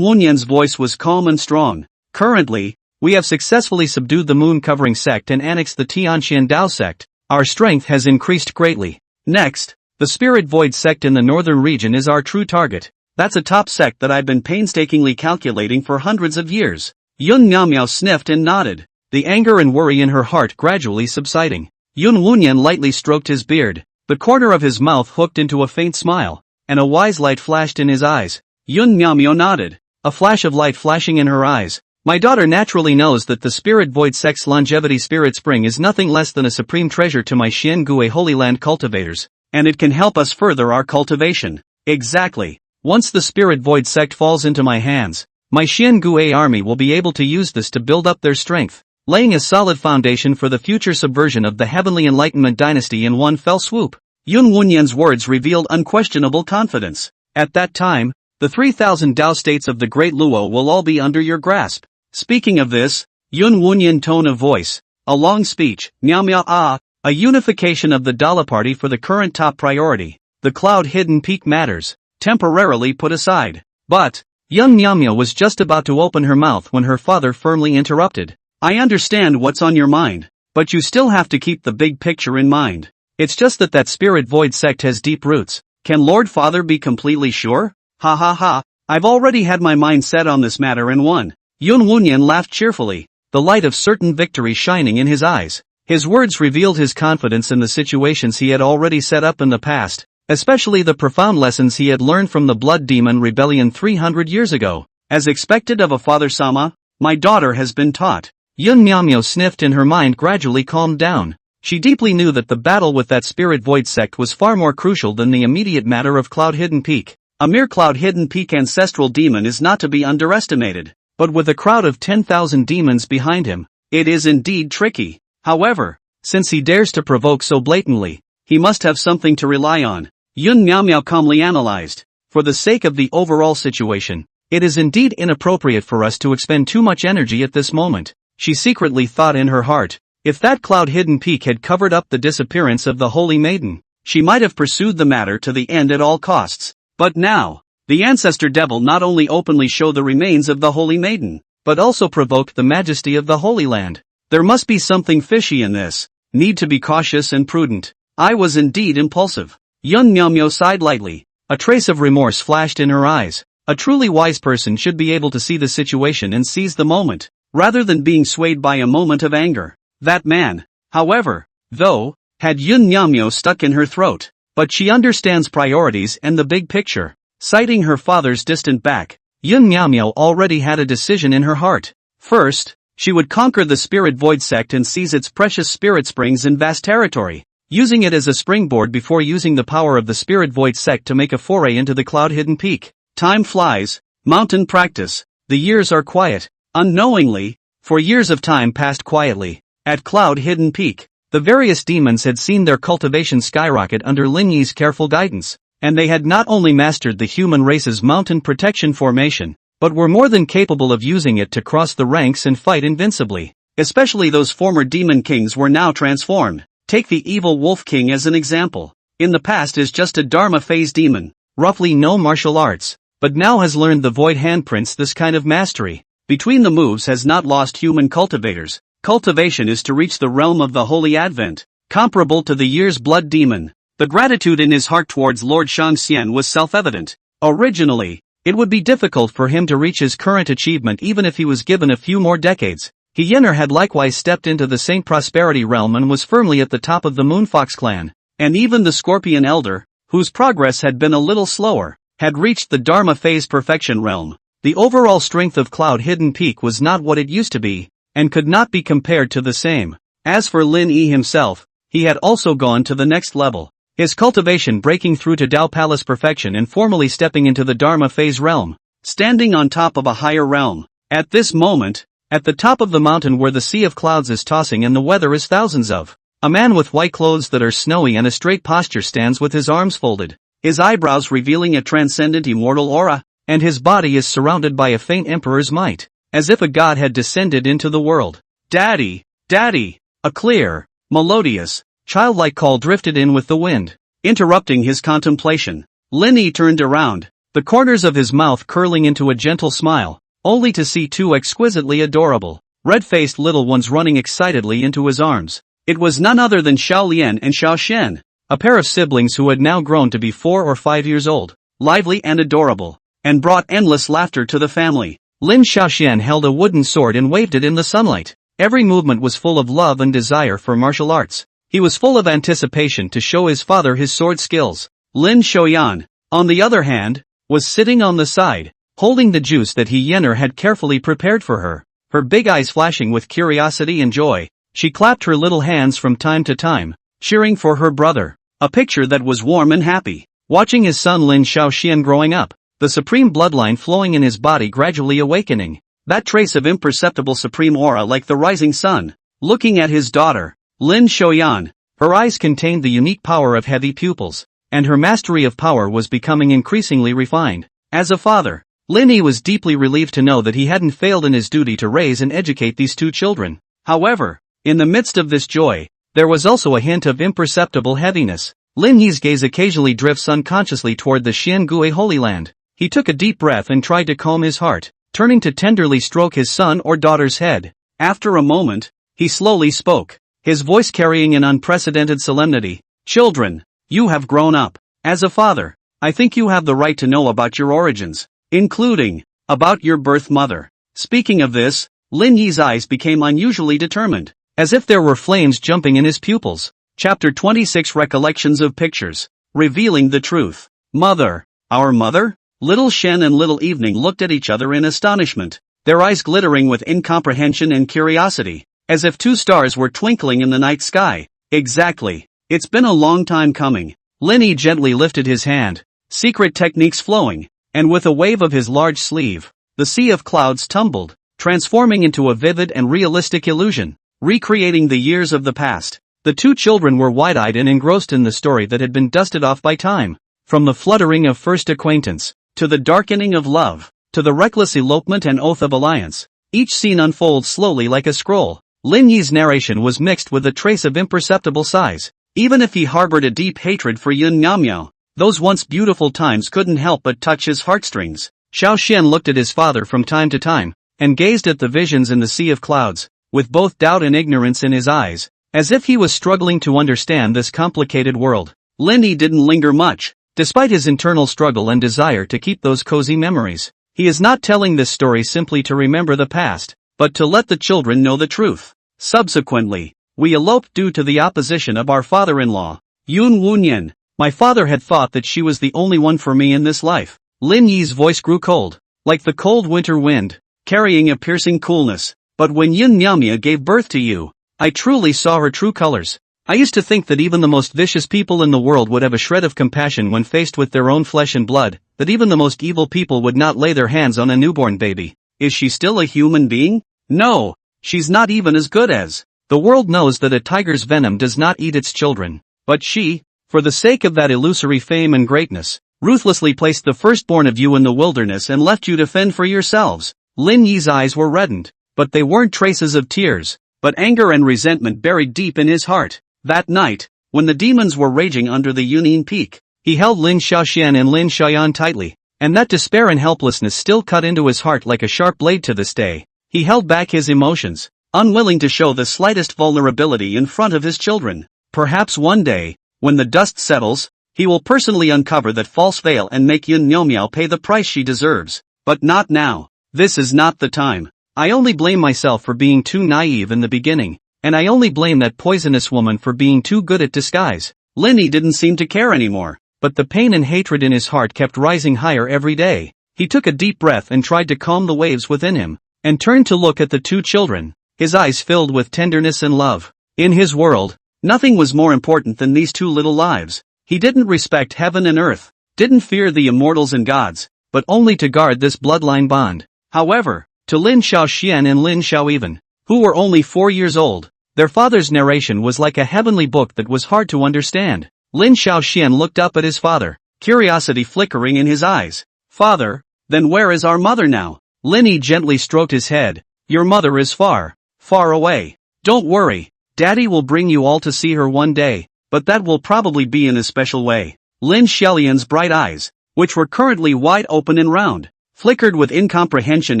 Wunyan's voice was calm and strong. Currently, we have successfully subdued the moon-covering sect and annexed the Tianxian Dao sect. Our strength has increased greatly. Next, the Spirit Void sect in the northern region is our true target. That's a top sect that I've been painstakingly calculating for hundreds of years. Yun Nyamyao sniffed and nodded, the anger and worry in her heart gradually subsiding. Yun Wunyan lightly stroked his beard, the corner of his mouth hooked into a faint smile, and a wise light flashed in his eyes. Yun Nyamyo nodded, a flash of light flashing in her eyes. My daughter naturally knows that the Spirit Void sect's longevity Spirit Spring is nothing less than a supreme treasure to my Xiangui Holy Land cultivators, and it can help us further our cultivation. Exactly. Once the Spirit Void sect falls into my hands, my Xiangui army will be able to use this to build up their strength, laying a solid foundation for the future subversion of the Heavenly Enlightenment dynasty in one fell swoop. Yun Wunyan's words revealed unquestionable confidence. At that time, the 3,000 Dao states of the Great Luo will all be under your grasp. Speaking of this, Yun Wunyan tone of voice, a long speech, a unification of the Dala party for the current top priority, the Cloud-Hidden Peak matters, temporarily put aside. But, young Nyamya was just about to open her mouth when her father firmly interrupted. I understand what's on your mind, but you still have to keep the big picture in mind. It's just that Spirit Void sect has deep roots. Can Lord Father be completely sure? Ha ha ha, I've already had my mind set on this matter and won. Yun Wunyan laughed cheerfully, the light of certain victory shining in his eyes. His words revealed his confidence in the situations he had already set up in the past, especially the profound lessons he had learned from the Blood Demon Rebellion 300 years ago. As expected of a father-sama, my daughter has been taught. Yun Nyamyo sniffed and her mind gradually calmed down. She deeply knew that the battle with that Spirit Void sect was far more crucial than the immediate matter of Cloud-Hidden Peak. A mere Cloud-Hidden Peak ancestral demon is not to be underestimated. But with a crowd of 10,000 demons behind him, it is indeed tricky. However, since he dares to provoke so blatantly, he must have something to rely on. Yun Miao calmly analyzed. For the sake of the overall situation, it is indeed inappropriate for us to expend too much energy at this moment. She secretly thought in her heart, if that Cloud-Hidden Peak had covered up the disappearance of the Holy Maiden, she might have pursued the matter to the end at all costs. But now, the Ancestor Devil not only openly showed the remains of the Holy Maiden, but also provoked the majesty of the Holy Land. There must be something fishy in this. Need to be cautious and prudent. I was indeed impulsive. Yun Miao sighed lightly. A trace of remorse flashed in her eyes. A truly wise person should be able to see the situation and seize the moment, rather than being swayed by a moment of anger. That man, however, though, had Yun Miao stuck in her throat. But she understands priorities and the big picture. Citing her father's distant back, Yun Miao already had a decision in her heart. First, she would conquer the Spirit Void sect and seize its precious spirit springs in vast territory, using it as a springboard before using the power of the Spirit Void sect to make a foray into the Cloud-Hidden Peak. Time flies, mountain practice, the years are quiet. Unknowingly, for years of time passed quietly. At Cloud-Hidden Peak, the various demons had seen their cultivation skyrocket under Lin Yi's careful guidance. And they had not only mastered the human race's mountain protection formation, but were more than capable of using it to cross the ranks and fight invincibly. Especially those former demon kings were now transformed. Take the evil Wolf King as an example. In the past is just a Dharma phase demon, roughly no martial arts, but now has learned the void handprints. This kind of mastery, between the moves, has not lost human cultivators. Cultivation is to reach the realm of the Holy Advent, comparable to the year's Blood Demon. The gratitude in his heart towards Lord Shangxian was self-evident. Originally, it would be difficult for him to reach his current achievement even if he was given a few more decades. He Yinner had likewise stepped into the Saint Prosperity realm and was firmly at the top of the Moonfox clan. and even the Scorpion Elder, whose progress had been a little slower, had reached the Dharma phase perfection realm. The overall strength of Cloud Hidden Peak was not what it used to be, and could not be compared to the same. As for Lin Yi himself, he had also gone to the next level. His cultivation breaking through to Tao Palace perfection and formally stepping into the Dharma phase realm, standing on top of a higher realm. At this moment, at the top of the mountain where the sea of clouds is tossing and the weather is thousands of, a man with white clothes that are snowy and a straight posture stands with his arms folded, his eyebrows revealing a transcendent immortal aura, and his body is surrounded by a faint emperor's might, as if a god had descended into the world. Daddy! Daddy! A clear, melodious, childlike call drifted in with the wind, interrupting his contemplation. Lin Yi turned around, the corners of his mouth curling into a gentle smile, only to see two exquisitely adorable, red-faced little ones running excitedly into his arms. It was none other than Xiao Lian and Xiao Shen, a pair of siblings who had now grown to be 4 or 5 years old, lively and adorable, and brought endless laughter to the family. Lin Xiaoxian held a wooden sword and waved it in the sunlight. Every movement was full of love and desire for martial arts. He was full of anticipation to show his father his sword skills. Lin Xiaoyan, on the other hand, was sitting on the side, holding the juice that Yener had carefully prepared for her. Her big eyes flashing with curiosity and joy, she clapped her little hands from time to time, cheering for her brother. A picture that was warm and happy. Watching his son Lin Xiaoxian growing up, the supreme bloodline flowing in his body gradually awakening, that trace of imperceptible supreme aura like the rising sun. Looking at his daughter, Lin Xiaoyan, her eyes contained the unique power of heavy pupils, and her mastery of power was becoming increasingly refined. As a father, Lin Yi was deeply relieved to know that he hadn't failed in his duty to raise and educate these two children. However, in the midst of this joy, there was also a hint of imperceptible heaviness. Lin Yi's gaze occasionally drifts unconsciously toward the Xiangui Holy Land. He took a deep breath and tried to calm his heart, turning to tenderly stroke his son or daughter's head. After a moment, he slowly spoke, his voice carrying an unprecedented solemnity. Children, you have grown up. As a father, I think you have the right to know about your origins, including about your birth mother. Speaking of this, Lin Yi's eyes became unusually determined, as if there were flames jumping in his pupils. Chapter 26 Recollections of Pictures. Revealing the truth. Mother. Our mother? Little Shen and Little Evening looked at each other in astonishment, their eyes glittering with incomprehension and curiosity, as if two stars were twinkling in the night sky. Exactly. It's been a long time coming. Lin Yi gently lifted his hand, secret techniques flowing, and with a wave of his large sleeve, the sea of clouds tumbled, transforming into a vivid and realistic illusion, recreating the years of the past. The two children were wide-eyed and engrossed in the story that had been dusted off by time. From the fluttering of first acquaintance, to the darkening of love, to the reckless elopement and oath of alliance, each scene unfolds slowly like a scroll. Lin Yi's narration was mixed with a trace of imperceptible sighs. Even if he harbored a deep hatred for Yun Miao, those once beautiful times couldn't help but touch his heartstrings. Xiao Xian looked at his father from time to time, and gazed at the visions in the sea of clouds, with both doubt and ignorance in his eyes, as if he was struggling to understand this complicated world. Lin Yi didn't linger much. Despite his internal struggle and desire to keep those cozy memories, he is not telling this story simply to remember the past, but to let the children know the truth. Subsequently, we eloped due to the opposition of our father-in-law, Yun Wunyan. My father had thought that she was the only one for me in this life. Lin Yi's voice grew cold, like the cold winter wind, carrying a piercing coolness. But when Yun Miao gave birth to you, I truly saw her true colors. I used to think that even the most vicious people in the world would have a shred of compassion when faced with their own flesh and blood, that even the most evil people would not lay their hands on a newborn baby. Is she still a human being? No, she's not even as good as. The world knows that a tiger's venom does not eat its children, but she, for the sake of that illusory fame and greatness, ruthlessly placed the firstborn of you in the wilderness and left you to fend for yourselves. Lin Yi's eyes were reddened, but they weren't traces of tears, but anger and resentment buried deep in his heart. That night, when the demons were raging under the Yunin Peak, he held Lin Xiaoxian and Lin Xiaoyan tightly, and that despair and helplessness still cut into his heart like a sharp blade to this day. He held back his emotions, unwilling to show the slightest vulnerability in front of his children. Perhaps one day, when the dust settles, he will personally uncover that false veil and make Yun Miao pay the price she deserves. But not now. This is not the time. I only blame myself for being too naive in the beginning. And I only blame that poisonous woman for being too good at disguise. Linny didn't seem to care anymore, but the pain and hatred in his heart kept rising higher every day. He took a deep breath and tried to calm the waves within him, and turned to look at the two children, his eyes filled with tenderness and love. In his world, nothing was more important than these two little lives. He didn't respect heaven and earth, didn't fear the immortals and gods, but only to guard this bloodline bond. However, to Lin Xiaoxian and Lin Xiaoeven, who were only 4 years old, their father's narration was like a heavenly book that was hard to understand. Lin Xiaoxian looked up at his father, curiosity flickering in his eyes. Father, then where is our mother now? Linny gently stroked his head. Your mother is far, far away. Don't worry, Daddy will bring you all to see her one day, but that will probably be in a special way. Lin Xiaolian's bright eyes, which were currently wide open and round, flickered with incomprehension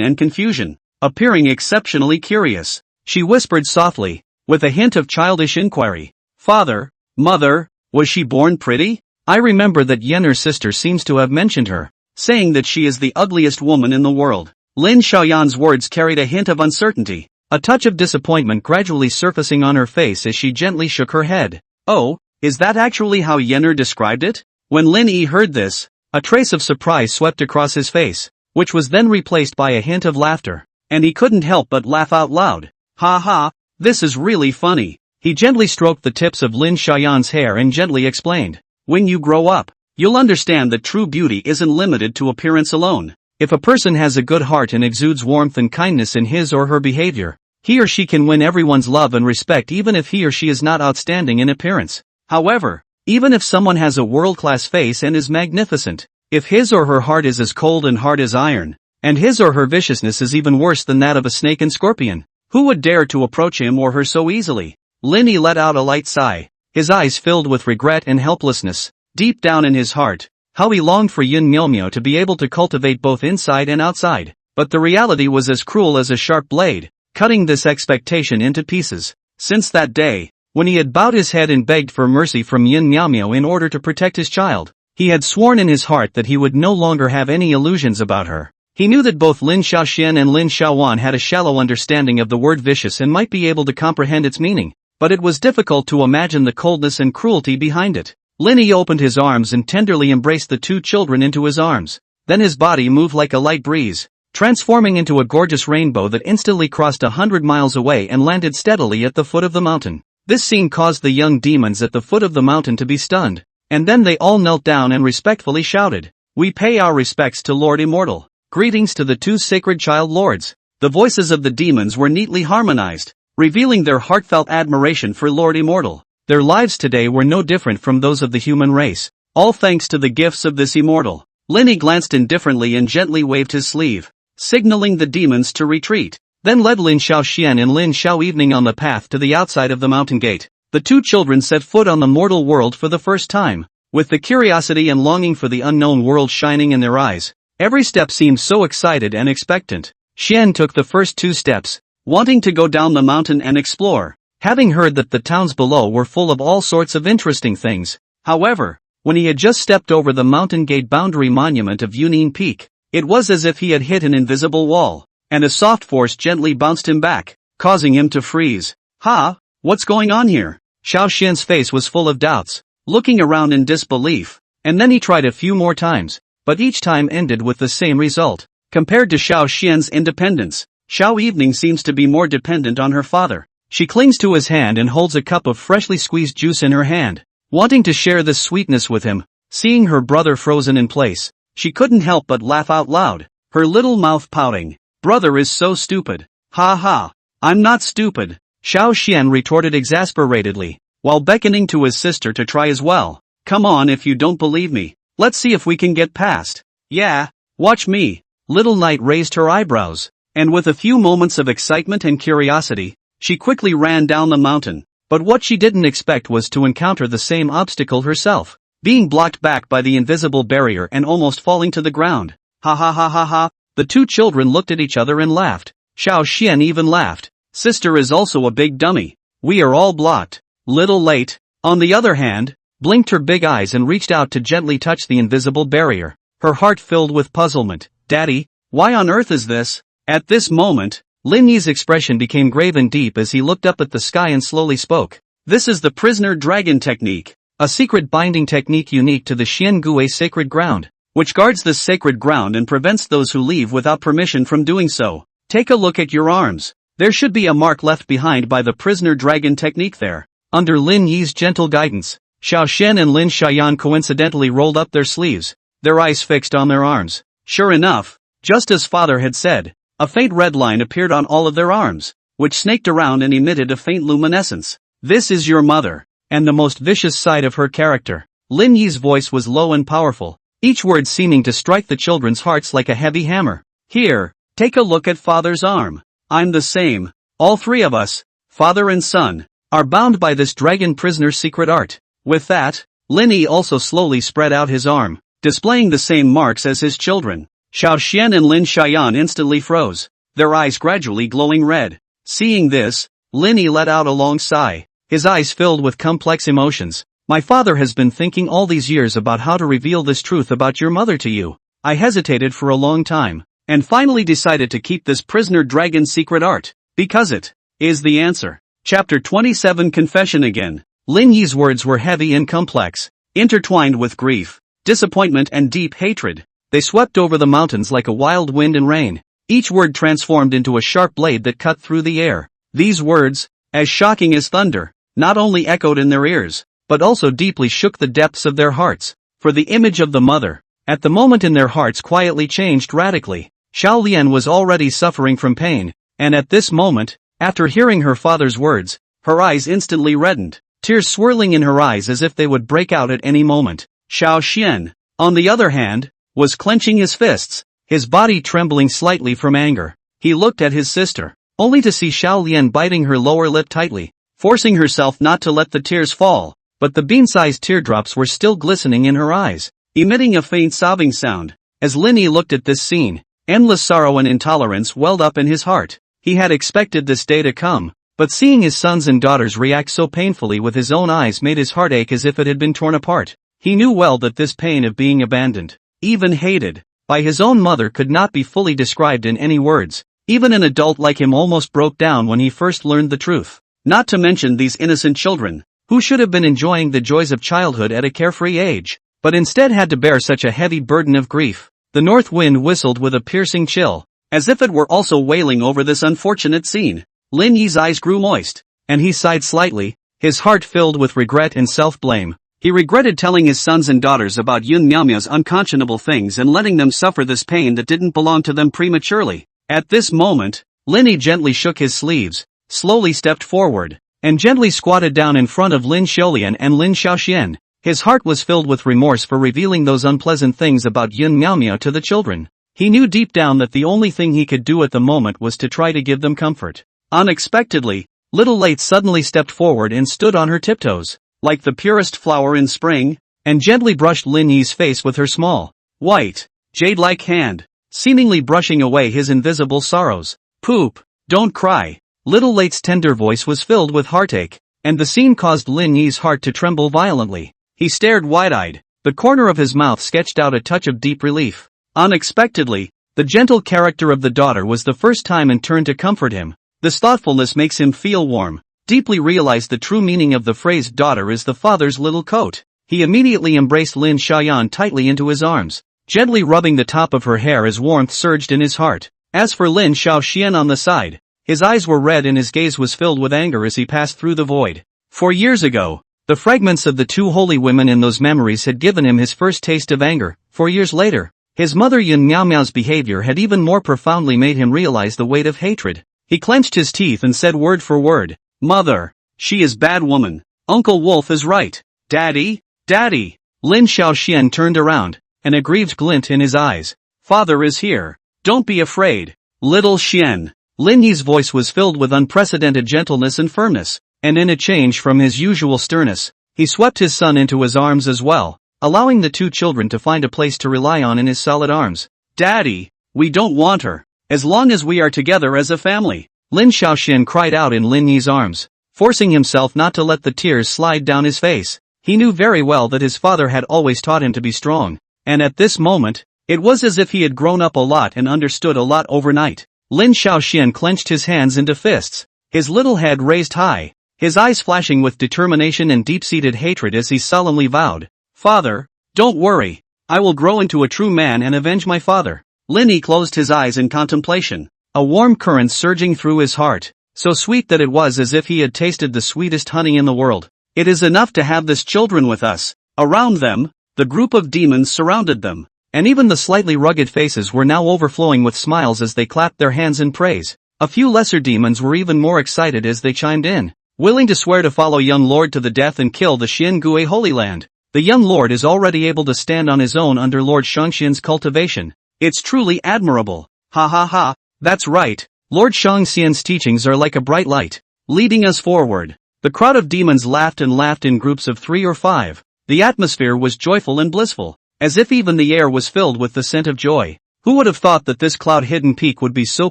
and confusion, appearing exceptionally curious. She whispered softly, with a hint of childish inquiry. Father, Mother, was she born pretty? I remember that Yenner's sister seems to have mentioned her, saying that she is the ugliest woman in the world. Lin Xiaoyan's words carried a hint of uncertainty, a touch of disappointment gradually surfacing on her face as she gently shook her head. Oh, is that actually how Yenner described it? When Lin Yi heard this, a trace of surprise swept across his face, which was then replaced by a hint of laughter, and he couldn't help but laugh out loud. Ha ha, this is really funny. He gently stroked the tips of Lin Xiaoyan's hair and gently explained. When you grow up, you'll understand that true beauty isn't limited to appearance alone. If a person has a good heart and exudes warmth and kindness in his or her behavior, he or she can win everyone's love and respect even if he or she is not outstanding in appearance. However, even if someone has a world-class face and is magnificent, if his or her heart is as cold and hard as iron, and his or her viciousness is even worse than that of a snake and scorpion, who would dare to approach him or her so easily? Linny let out a light sigh, his eyes filled with regret and helplessness. Deep down in his heart, how he longed for Yin Miaomio to be able to cultivate both inside and outside, but the reality was as cruel as a sharp blade, cutting this expectation into pieces. Since that day, when he had bowed his head and begged for mercy from Yin Miaomio in order to protect his child, he had sworn in his heart that he would no longer have any illusions about her. He knew that both Lin Xiaoxian and Lin Xiaowan had a shallow understanding of the word vicious and might be able to comprehend its meaning, but it was difficult to imagine the coldness and cruelty behind it. Linny opened his arms and tenderly embraced the two children into his arms. Then his body moved like a light breeze, transforming into a gorgeous rainbow that instantly crossed 100 miles away and landed steadily at the foot of the mountain. This scene caused the young demons at the foot of the mountain to be stunned, and then they all knelt down and respectfully shouted, "We pay our respects to Lord Immortal. Greetings to the two sacred child lords." The voices of the demons were neatly harmonized, revealing their heartfelt admiration for Lord Immortal. Their lives today were no different from those of the human race, all thanks to the gifts of this immortal. Linny glanced indifferently and gently waved his sleeve, signaling the demons to retreat, then led Lin Xiaoxian and Lin Xiaoevening on the path to the outside of the mountain gate. The two children set foot on the mortal world for the first time, with the curiosity and longing for the unknown world shining in their eyes. Every step seemed so excited and expectant. Xian took the first 2 steps, wanting to go down the mountain and explore, having heard that the towns below were full of all sorts of interesting things. However, when he had just stepped over the mountain gate boundary monument of Yunine Peak, it was as if he had hit an invisible wall, and a soft force gently bounced him back, causing him to freeze. Ha, what's going on here? Xiao Xian's face was full of doubts, looking around in disbelief, and then he tried a few more times, but each time ended with the same result. Compared to Xiao Xian's independence, Xiao Evening seems to be more dependent on her father. She clings to his hand and holds a cup of freshly squeezed juice in her hand, wanting to share this sweetness with him. Seeing her brother frozen in place, she couldn't help but laugh out loud, her little mouth pouting. Brother is so stupid. Ha ha, I'm not stupid, Xiao Xian retorted exasperatedly, while beckoning to his sister to try as well. Come on, if you don't believe me, let's see if we can get past. Yeah, watch me. Little Knight raised her eyebrows, and with a few moments of excitement and curiosity, she quickly ran down the mountain. But what she didn't expect was to encounter the same obstacle herself, being blocked back by the invisible barrier and almost falling to the ground. Ha ha ha ha ha. The two children looked at each other and laughed. Xiao Xian even laughed. Sister is also a big dummy. We are all blocked. Little Late, on the other hand, blinked her big eyes and reached out to gently touch the invisible barrier, her heart filled with puzzlement. Daddy, why on earth is this? At this moment, Lin Yi's expression became grave and deep as he looked up at the sky and slowly spoke. This is the prisoner dragon technique. a secret binding technique unique to the Xiangui sacred ground, which guards this sacred ground and prevents those who leave without permission from doing so. Take a look at your arms. There should be a mark left behind by the prisoner dragon technique there. Under Lin Yi's gentle guidance, Xiao Xian and Lin Xiaoyan coincidentally rolled up their sleeves, their eyes fixed on their arms. Sure enough, just as father had said, a faint red line appeared on all of their arms, which snaked around and emitted a faint luminescence. This is your mother, and the most vicious side of her character. Lin Yi's voice was low and powerful, each word seeming to strike the children's hearts like a heavy hammer. Here, take a look at father's arm. I'm the same. All three of us, father and son, are bound by this dragon prisoner's secret art. With that, Lin Yi also slowly spread out his arm, displaying the same marks as his children. Xiao Xian and Lin Xiaoyan instantly froze, their eyes gradually glowing red. Seeing this, Lin Yi let out a long sigh, his eyes filled with complex emotions. My father has been thinking all these years about how to reveal this truth about your mother to you. I hesitated for a long time, and finally decided to keep this prisoner dragon secret art, because it is the answer. Chapter 27 Confession Again. Lin Yi's words were heavy and complex, intertwined with grief, disappointment and deep hatred. They swept over the mountains like a wild wind and rain, each word transformed into a sharp blade that cut through the air. These words, as shocking as thunder, not only echoed in their ears, but also deeply shook the depths of their hearts. For the image of the mother, at the moment in their hearts quietly changed radically. Xiao Lian was already suffering from pain, and at this moment, after hearing her father's words, her eyes instantly reddened, tears swirling in her eyes as if they would break out at any moment. Xiao Xian, on the other hand, was clenching his fists, his body trembling slightly from anger. He looked at his sister, only to see Xiao Lian biting her lower lip tightly, forcing herself not to let the tears fall, but the bean-sized teardrops were still glistening in her eyes, emitting a faint sobbing sound. As Lin Yi looked at this scene, endless sorrow and intolerance welled up in his heart. He had expected this day to come, but seeing his sons and daughters react so painfully with his own eyes made his heart ache as if it had been torn apart. He knew well that this pain of being abandoned, even hated, by his own mother could not be fully described in any words. Even an adult like him almost broke down when he first learned the truth. Not to mention these innocent children, who should have been enjoying the joys of childhood at a carefree age, but instead had to bear such a heavy burden of grief. The north wind whistled with a piercing chill, as if it were also wailing over this unfortunate scene. Lin Yi's eyes grew moist, and he sighed slightly, his heart filled with regret and self-blame. He regretted telling his sons and daughters about Yun Miaomiao's unconscionable things and letting them suffer this pain that didn't belong to them prematurely. At this moment, Lin Yi gently shook his sleeves, slowly stepped forward, and gently squatted down in front of Lin Xiaolian and Lin Xiaoxian. His heart was filled with remorse for revealing those unpleasant things about Yun Miaomiao to the children. He knew deep down that the only thing he could do at the moment was to try to give them comfort. Unexpectedly, little Late suddenly stepped forward and stood on her tiptoes, like the purest flower in spring, and gently brushed Lin Yi's face with her small, white, jade-like hand, seemingly brushing away his invisible sorrows. Poop, don't cry. Little Late's tender voice was filled with heartache, and the scene caused Lin Yi's heart to tremble violently. He stared wide-eyed, the corner of his mouth sketched out a touch of deep relief. Unexpectedly, the gentle character of the daughter was the first time in turn to comfort him. This thoughtfulness makes him feel warm, deeply realized the true meaning of the phrase daughter is the father's little coat. He immediately embraced Lin Xiaoyan tightly into his arms, gently rubbing the top of her hair as warmth surged in his heart. As for Lin Xiaoxian on the side, his eyes were red and his gaze was filled with anger as he passed through the void. 4 years ago, the fragments of the two holy women in those memories had given him his first taste of anger. 4 years later, his mother Yun Miaomiao's behavior had even more profoundly made him realize the weight of hatred. He clenched his teeth and said word for word, "Mother, she is bad woman. Uncle Wolf is right. Daddy, Daddy." Lin Xiaoxian turned around, an aggrieved glint in his eyes. "Father is here. Don't be afraid. Little Xian." Lin Yi's voice was filled with unprecedented gentleness and firmness, and in a change from his usual sternness, he swept his son into his arms as well, allowing the two children to find a place to rely on in his solid arms. "Daddy, we don't want her. As long as we are together as a family." Lin Xiaoxian cried out in Lin Yi's arms, forcing himself not to let the tears slide down his face. He knew very well that his father had always taught him to be strong, and at this moment, it was as if he had grown up a lot and understood a lot overnight. Lin Xiaoxian clenched his hands into fists, his little head raised high, his eyes flashing with determination and deep-seated hatred as he solemnly vowed, "Father, don't worry. I will grow into a true man and avenge my father." Lin Yi closed his eyes in contemplation, a warm current surging through his heart, so sweet that it was as if he had tasted the sweetest honey in the world. "It is enough to have this children with us." Around them, the group of demons surrounded them, and even the slightly rugged faces were now overflowing with smiles as they clapped their hands in praise. A few lesser demons were even more excited as they chimed in, willing to swear to follow young lord to the death and kill the Xiangui Holy Land. The young lord is already able to stand on his own under Lord Shangxian's cultivation. It's truly admirable. Ha ha ha, that's right. Lord Shangxian's teachings are like a bright light, leading us forward. The crowd of demons laughed and laughed in groups of 3 or 5. The atmosphere was joyful and blissful, as if even the air was filled with the scent of joy. Who would have thought that this cloud-hidden peak would be so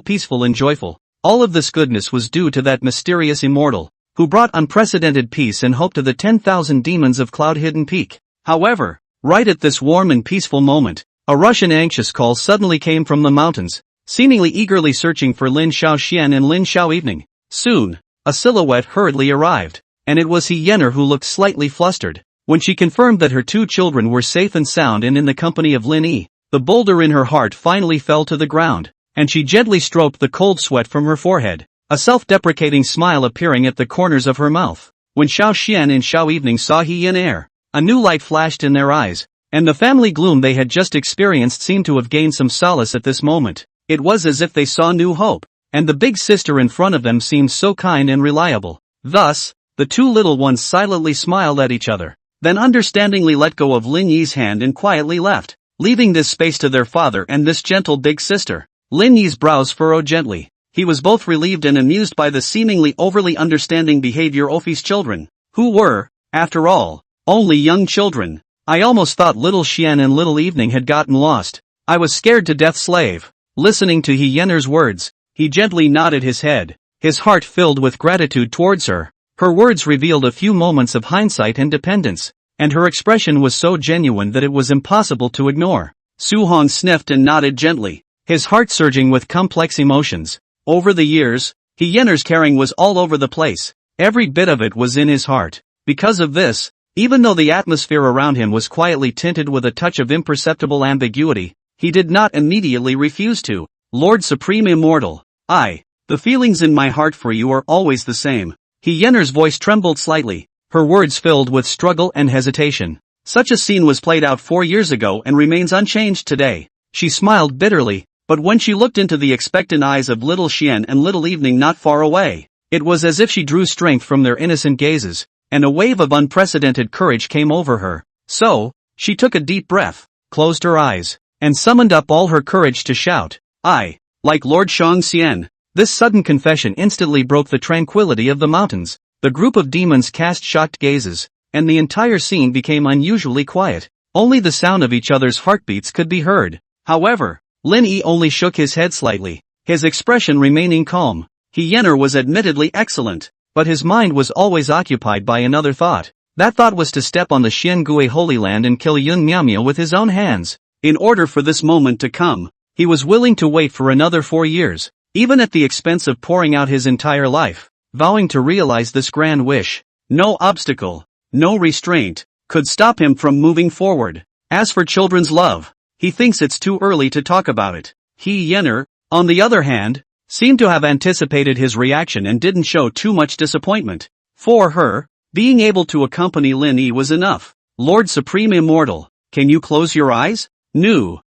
peaceful and joyful? All of this goodness was due to that mysterious immortal, who brought unprecedented peace and hope to the 10,000 demons of Cloud-Hidden Peak. However, right at this warm and peaceful moment, a rush and anxious call suddenly came from the mountains, seemingly eagerly searching for Lin Xiaoxian and Lin Xiao Evening. Soon, a silhouette hurriedly arrived, and it was He Yenner who looked slightly flustered. When she confirmed that her 2 children were safe and sound and in the company of Lin Yi, the boulder in her heart finally fell to the ground, and she gently stroked the cold sweat from her forehead, a self-deprecating smile appearing at the corners of her mouth. When Xiao Xian and Xiao Evening saw He Yenner, a new light flashed in their eyes, and the family gloom they had just experienced seemed to have gained some solace at this moment. It was as if they saw new hope, and the big sister in front of them seemed so kind and reliable. Thus, the 2 little ones silently smiled at each other, then understandingly let go of Lin Yi's hand and quietly left, leaving this space to their father and this gentle big sister. Lin Yi's brows furrowed gently. He was both relieved and amused by the seemingly overly understanding behavior of his children, who were, after all, only young children. "I almost thought little Xian and little Evening had gotten lost. I was scared to death, slave." Listening to He Yenner's words, he gently nodded his head, his heart filled with gratitude towards her. Her words revealed a few moments of hindsight and dependence, and her expression was so genuine that it was impossible to ignore. Su Hong sniffed and nodded gently, his heart surging with complex emotions. Over the years, He Yenner's caring was all over the place. Every bit of it was in his heart. Because of this, even though the atmosphere around him was quietly tinted with a touch of imperceptible ambiguity, he did not immediately refuse to. "Lord Supreme Immortal, the feelings in my heart for you are always the same." He Yenner's voice trembled slightly, her words filled with struggle and hesitation. Such a scene was played out 4 years ago and remains unchanged today. She smiled bitterly, but when she looked into the expectant eyes of little Xian and little Evening not far away, it was as if she drew strength from their innocent gazes, and a wave of unprecedented courage came over her. So, she took a deep breath, closed her eyes, and summoned up all her courage to shout, "I, like Lord Shangxian." This sudden confession instantly broke the tranquility of the mountains. The group of demons cast shocked gazes, and the entire scene became unusually quiet. Only the sound of each other's heartbeats could be heard. However, Lin Yi only shook his head slightly, his expression remaining calm. He Yenner was admittedly excellent, but his mind was always occupied by another thought. That thought was to step on the Xiangui Holy Land and kill Yun Miaomia with his own hands. In order for this moment to come, he was willing to wait for another 4 years, even at the expense of pouring out his entire life, vowing to realize this grand wish. No obstacle, no restraint, could stop him from moving forward. As for children's love, he thinks it's too early to talk about it. He Yenner, on the other hand, seemed to have anticipated his reaction and didn't show too much disappointment. For her, being able to accompany Lin Yi was enough. "Lord Supreme Immortal, can you close your eyes? Nu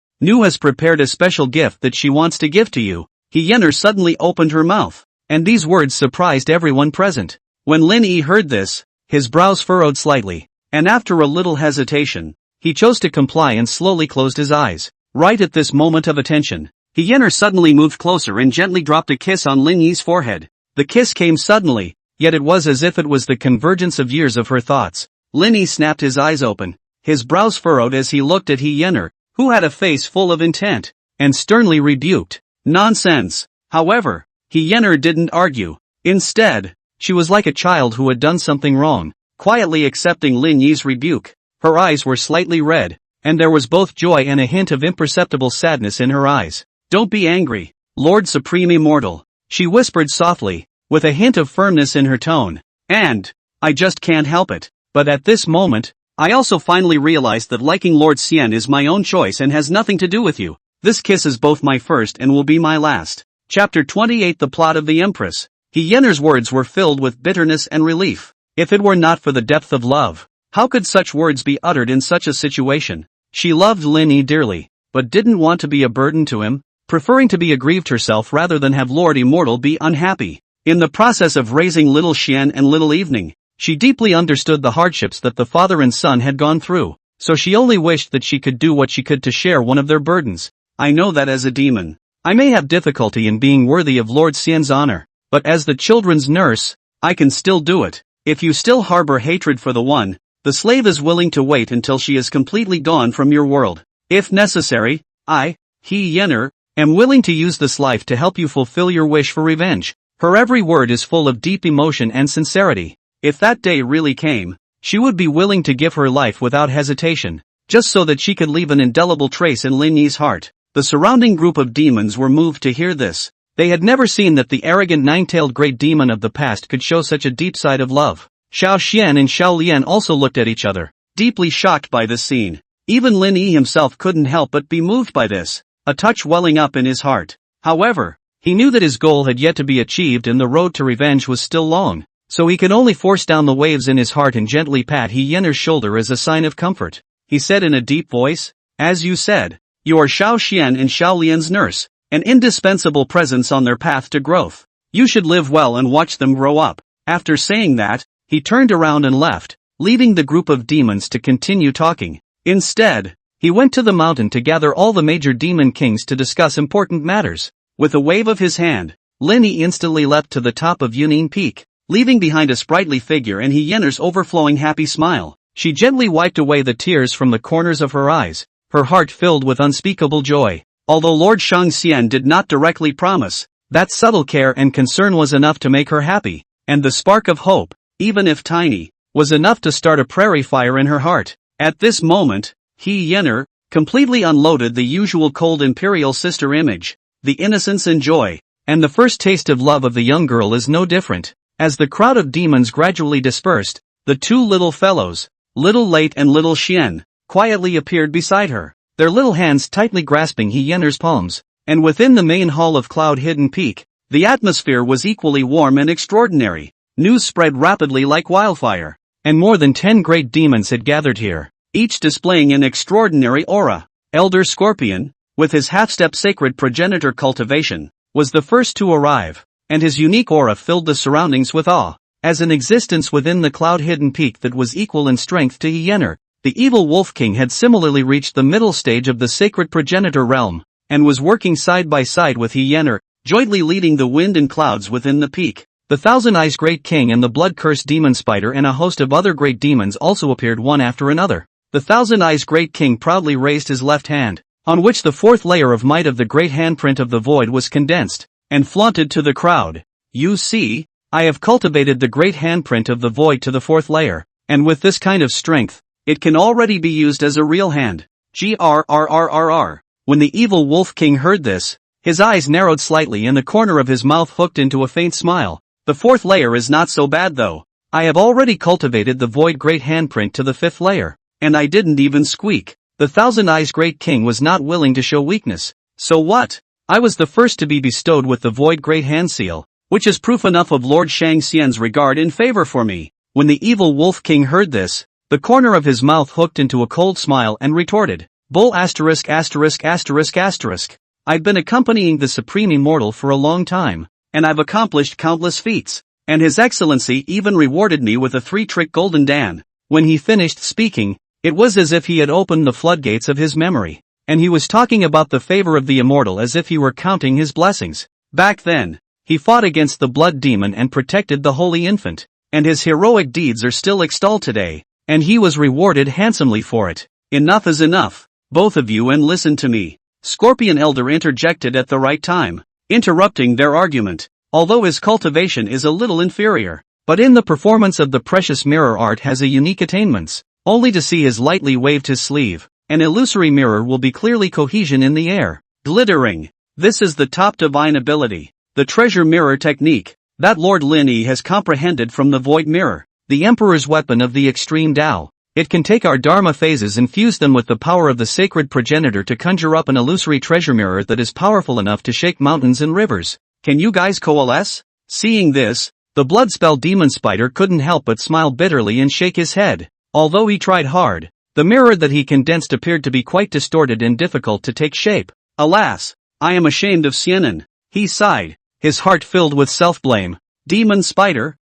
has prepared a special gift that she wants to give to you." He Yenner suddenly opened her mouth, and these words surprised everyone present. When Lin Yi heard this, his brows furrowed slightly, and after a little hesitation, he chose to comply and slowly closed his eyes. Right at this moment of attention, He Yenner suddenly moved closer and gently dropped a kiss on Lin Yi's forehead. The kiss came suddenly, yet it was as if it was the convergence of years of her thoughts. Lin Yi snapped his eyes open, his brows furrowed as he looked at He Yenner, who had a face full of intent, and sternly rebuked. "Nonsense." However, He Yenner didn't argue. Instead, she was like a child who had done something wrong, quietly accepting Lin Yi's rebuke. Her eyes were slightly red, and there was both joy and a hint of imperceptible sadness in her eyes. "Don't be angry, Lord Supreme Immortal," she whispered softly, with a hint of firmness in her tone. And I just can't help it. But at this moment, I also finally realized that liking Lord Xian is my own choice and has nothing to do with you. This kiss is both my first and will be my last. Chapter 28 The Plot of the Empress. Yener's words were filled with bitterness and relief. If it were not for the depth of love, how could such words be uttered in such a situation? She loved Lin Yi dearly, but didn't want to be a burden to him, preferring to be aggrieved herself rather than have Lord Immortal be unhappy. In the process of raising little Xian and little Evening, she deeply understood the hardships that the father and son had gone through, so she only wished that she could do what she could to share one of their burdens. I know that as a demon, I may have difficulty in being worthy of Lord Xian's honor, but as the children's nurse, I can still do it. If you still harbor hatred for the one, the slave is willing to wait until she is completely gone from your world. If necessary, Yener, am willing to use this life to help you fulfill your wish for revenge. Her every word is full of deep emotion and sincerity. If that day really came, she would be willing to give her life without hesitation, just so that she could leave an indelible trace in Lin Yi's heart. The surrounding group of demons were moved to hear this. They had never seen that the arrogant nine-tailed great demon of the past could show such a deep side of love. Xiao Xian and Xiao Lian also looked at each other, deeply shocked by this scene. Even Lin Yi himself couldn't help but be moved by this, a touch welling up in his heart. However, he knew that his goal had yet to be achieved and the road to revenge was still long, so he could only force down the waves in his heart and gently pat Yener's shoulder as a sign of comfort. He said in a deep voice, "As you said, you are Xiao Xian and Xiao Lian's nurse, an indispensable presence on their path to growth. You should live well and watch them grow up." After saying that, he turned around and left, leaving the group of demons to continue talking. Instead, he went to the mountain to gather all the major demon kings to discuss important matters. With a wave of his hand, Lin Yi instantly leapt to the top of Yunin Peak, leaving behind a sprightly figure and Yener's overflowing happy smile. She gently wiped away the tears from the corners of her eyes, her heart filled with unspeakable joy. Although Lord Shangxian did not directly promise, that subtle care and concern was enough to make her happy, and the spark of hope, even if tiny, was enough to start a prairie fire in her heart. At this moment, Yener completely unloaded the usual cold imperial sister image. The innocence and joy, and the first taste of love of the young girl is no different. As the crowd of demons gradually dispersed, the two little fellows, Little Late and Little Xian, quietly appeared beside her, their little hands tightly grasping Yener's palms, and within the main hall of Cloud-Hidden Peak, the atmosphere was equally warm and extraordinary. News spread rapidly like wildfire, and more than 10 great demons had gathered here, each displaying an extraordinary aura. Elder Scorpion, with his half-step sacred progenitor Cultivation, was the first to arrive, and his unique aura filled the surroundings with awe. As an existence within the Cloud-Hidden Peak that was equal in strength to Yener, the evil Wolf King had similarly reached the middle stage of the sacred progenitor realm, and was working side by side with Yener, jointly leading the wind and clouds within the peak. The Thousand Eyes Great King and the blood-cursed demon spider and a host of other great demons also appeared one after another. The Thousand Eyes Great King proudly raised his left hand, on which the fourth layer of might of the great handprint of the void was condensed, and flaunted to the crowd. "You see, I have cultivated the great handprint of the void to the fourth layer, and with this kind of strength, it can already be used as a real hand." Grrrrrrr. When the evil Wolf King heard this, his eyes narrowed slightly and the corner of his mouth hooked into a faint smile. "The fourth layer is not so bad though. I have already cultivated the void great handprint to the fifth layer, and I didn't even squeak." The Thousand Eyes Great King was not willing to show weakness. "So what? I was the first to be bestowed with the void great hand seal, which is proof enough of Lord Shangxian's regard and favor for me." When the evil Wolf King heard this, the corner of his mouth hooked into a cold smile and retorted, "Bull asterisk asterisk asterisk asterisk. I've been accompanying the Supreme Immortal for a long time, and I've accomplished countless feats, and His Excellency even rewarded me with a 3-trick golden dan." When he finished speaking, it was as if he had opened the floodgates of his memory, and he was talking about the favor of the Immortal as if he were counting his blessings. Back then, he fought against the blood demon and protected the Holy Infant, and his heroic deeds are still extolled today, and he was rewarded handsomely for it. "Enough is enough, both of you, and listen to me." Scorpion Elder interjected at the right time, interrupting their argument. Although his cultivation is a little inferior, but in the performance of the precious mirror art has a unique attainments. Only to see his lightly waved his sleeve, an illusory mirror will be clearly cohesion in the air, glittering. This is the top divine ability, the treasure mirror technique. that Lord Lin Yi has comprehended from the Void Mirror, the Emperor's weapon of the extreme Tao. It can take our Dharma phases and fuse them with the power of the sacred progenitor to conjure up an illusory treasure mirror that is powerful enough to shake mountains and rivers. Can you guys coalesce? Seeing this, the Bloodspell Demon Spider couldn't help but smile bitterly and shake his head. Although he tried hard, the mirror that he condensed appeared to be quite distorted and difficult to take shape. Alas, I am ashamed of Xianan. He sighed, his heart filled with self-blame. Demon Spider,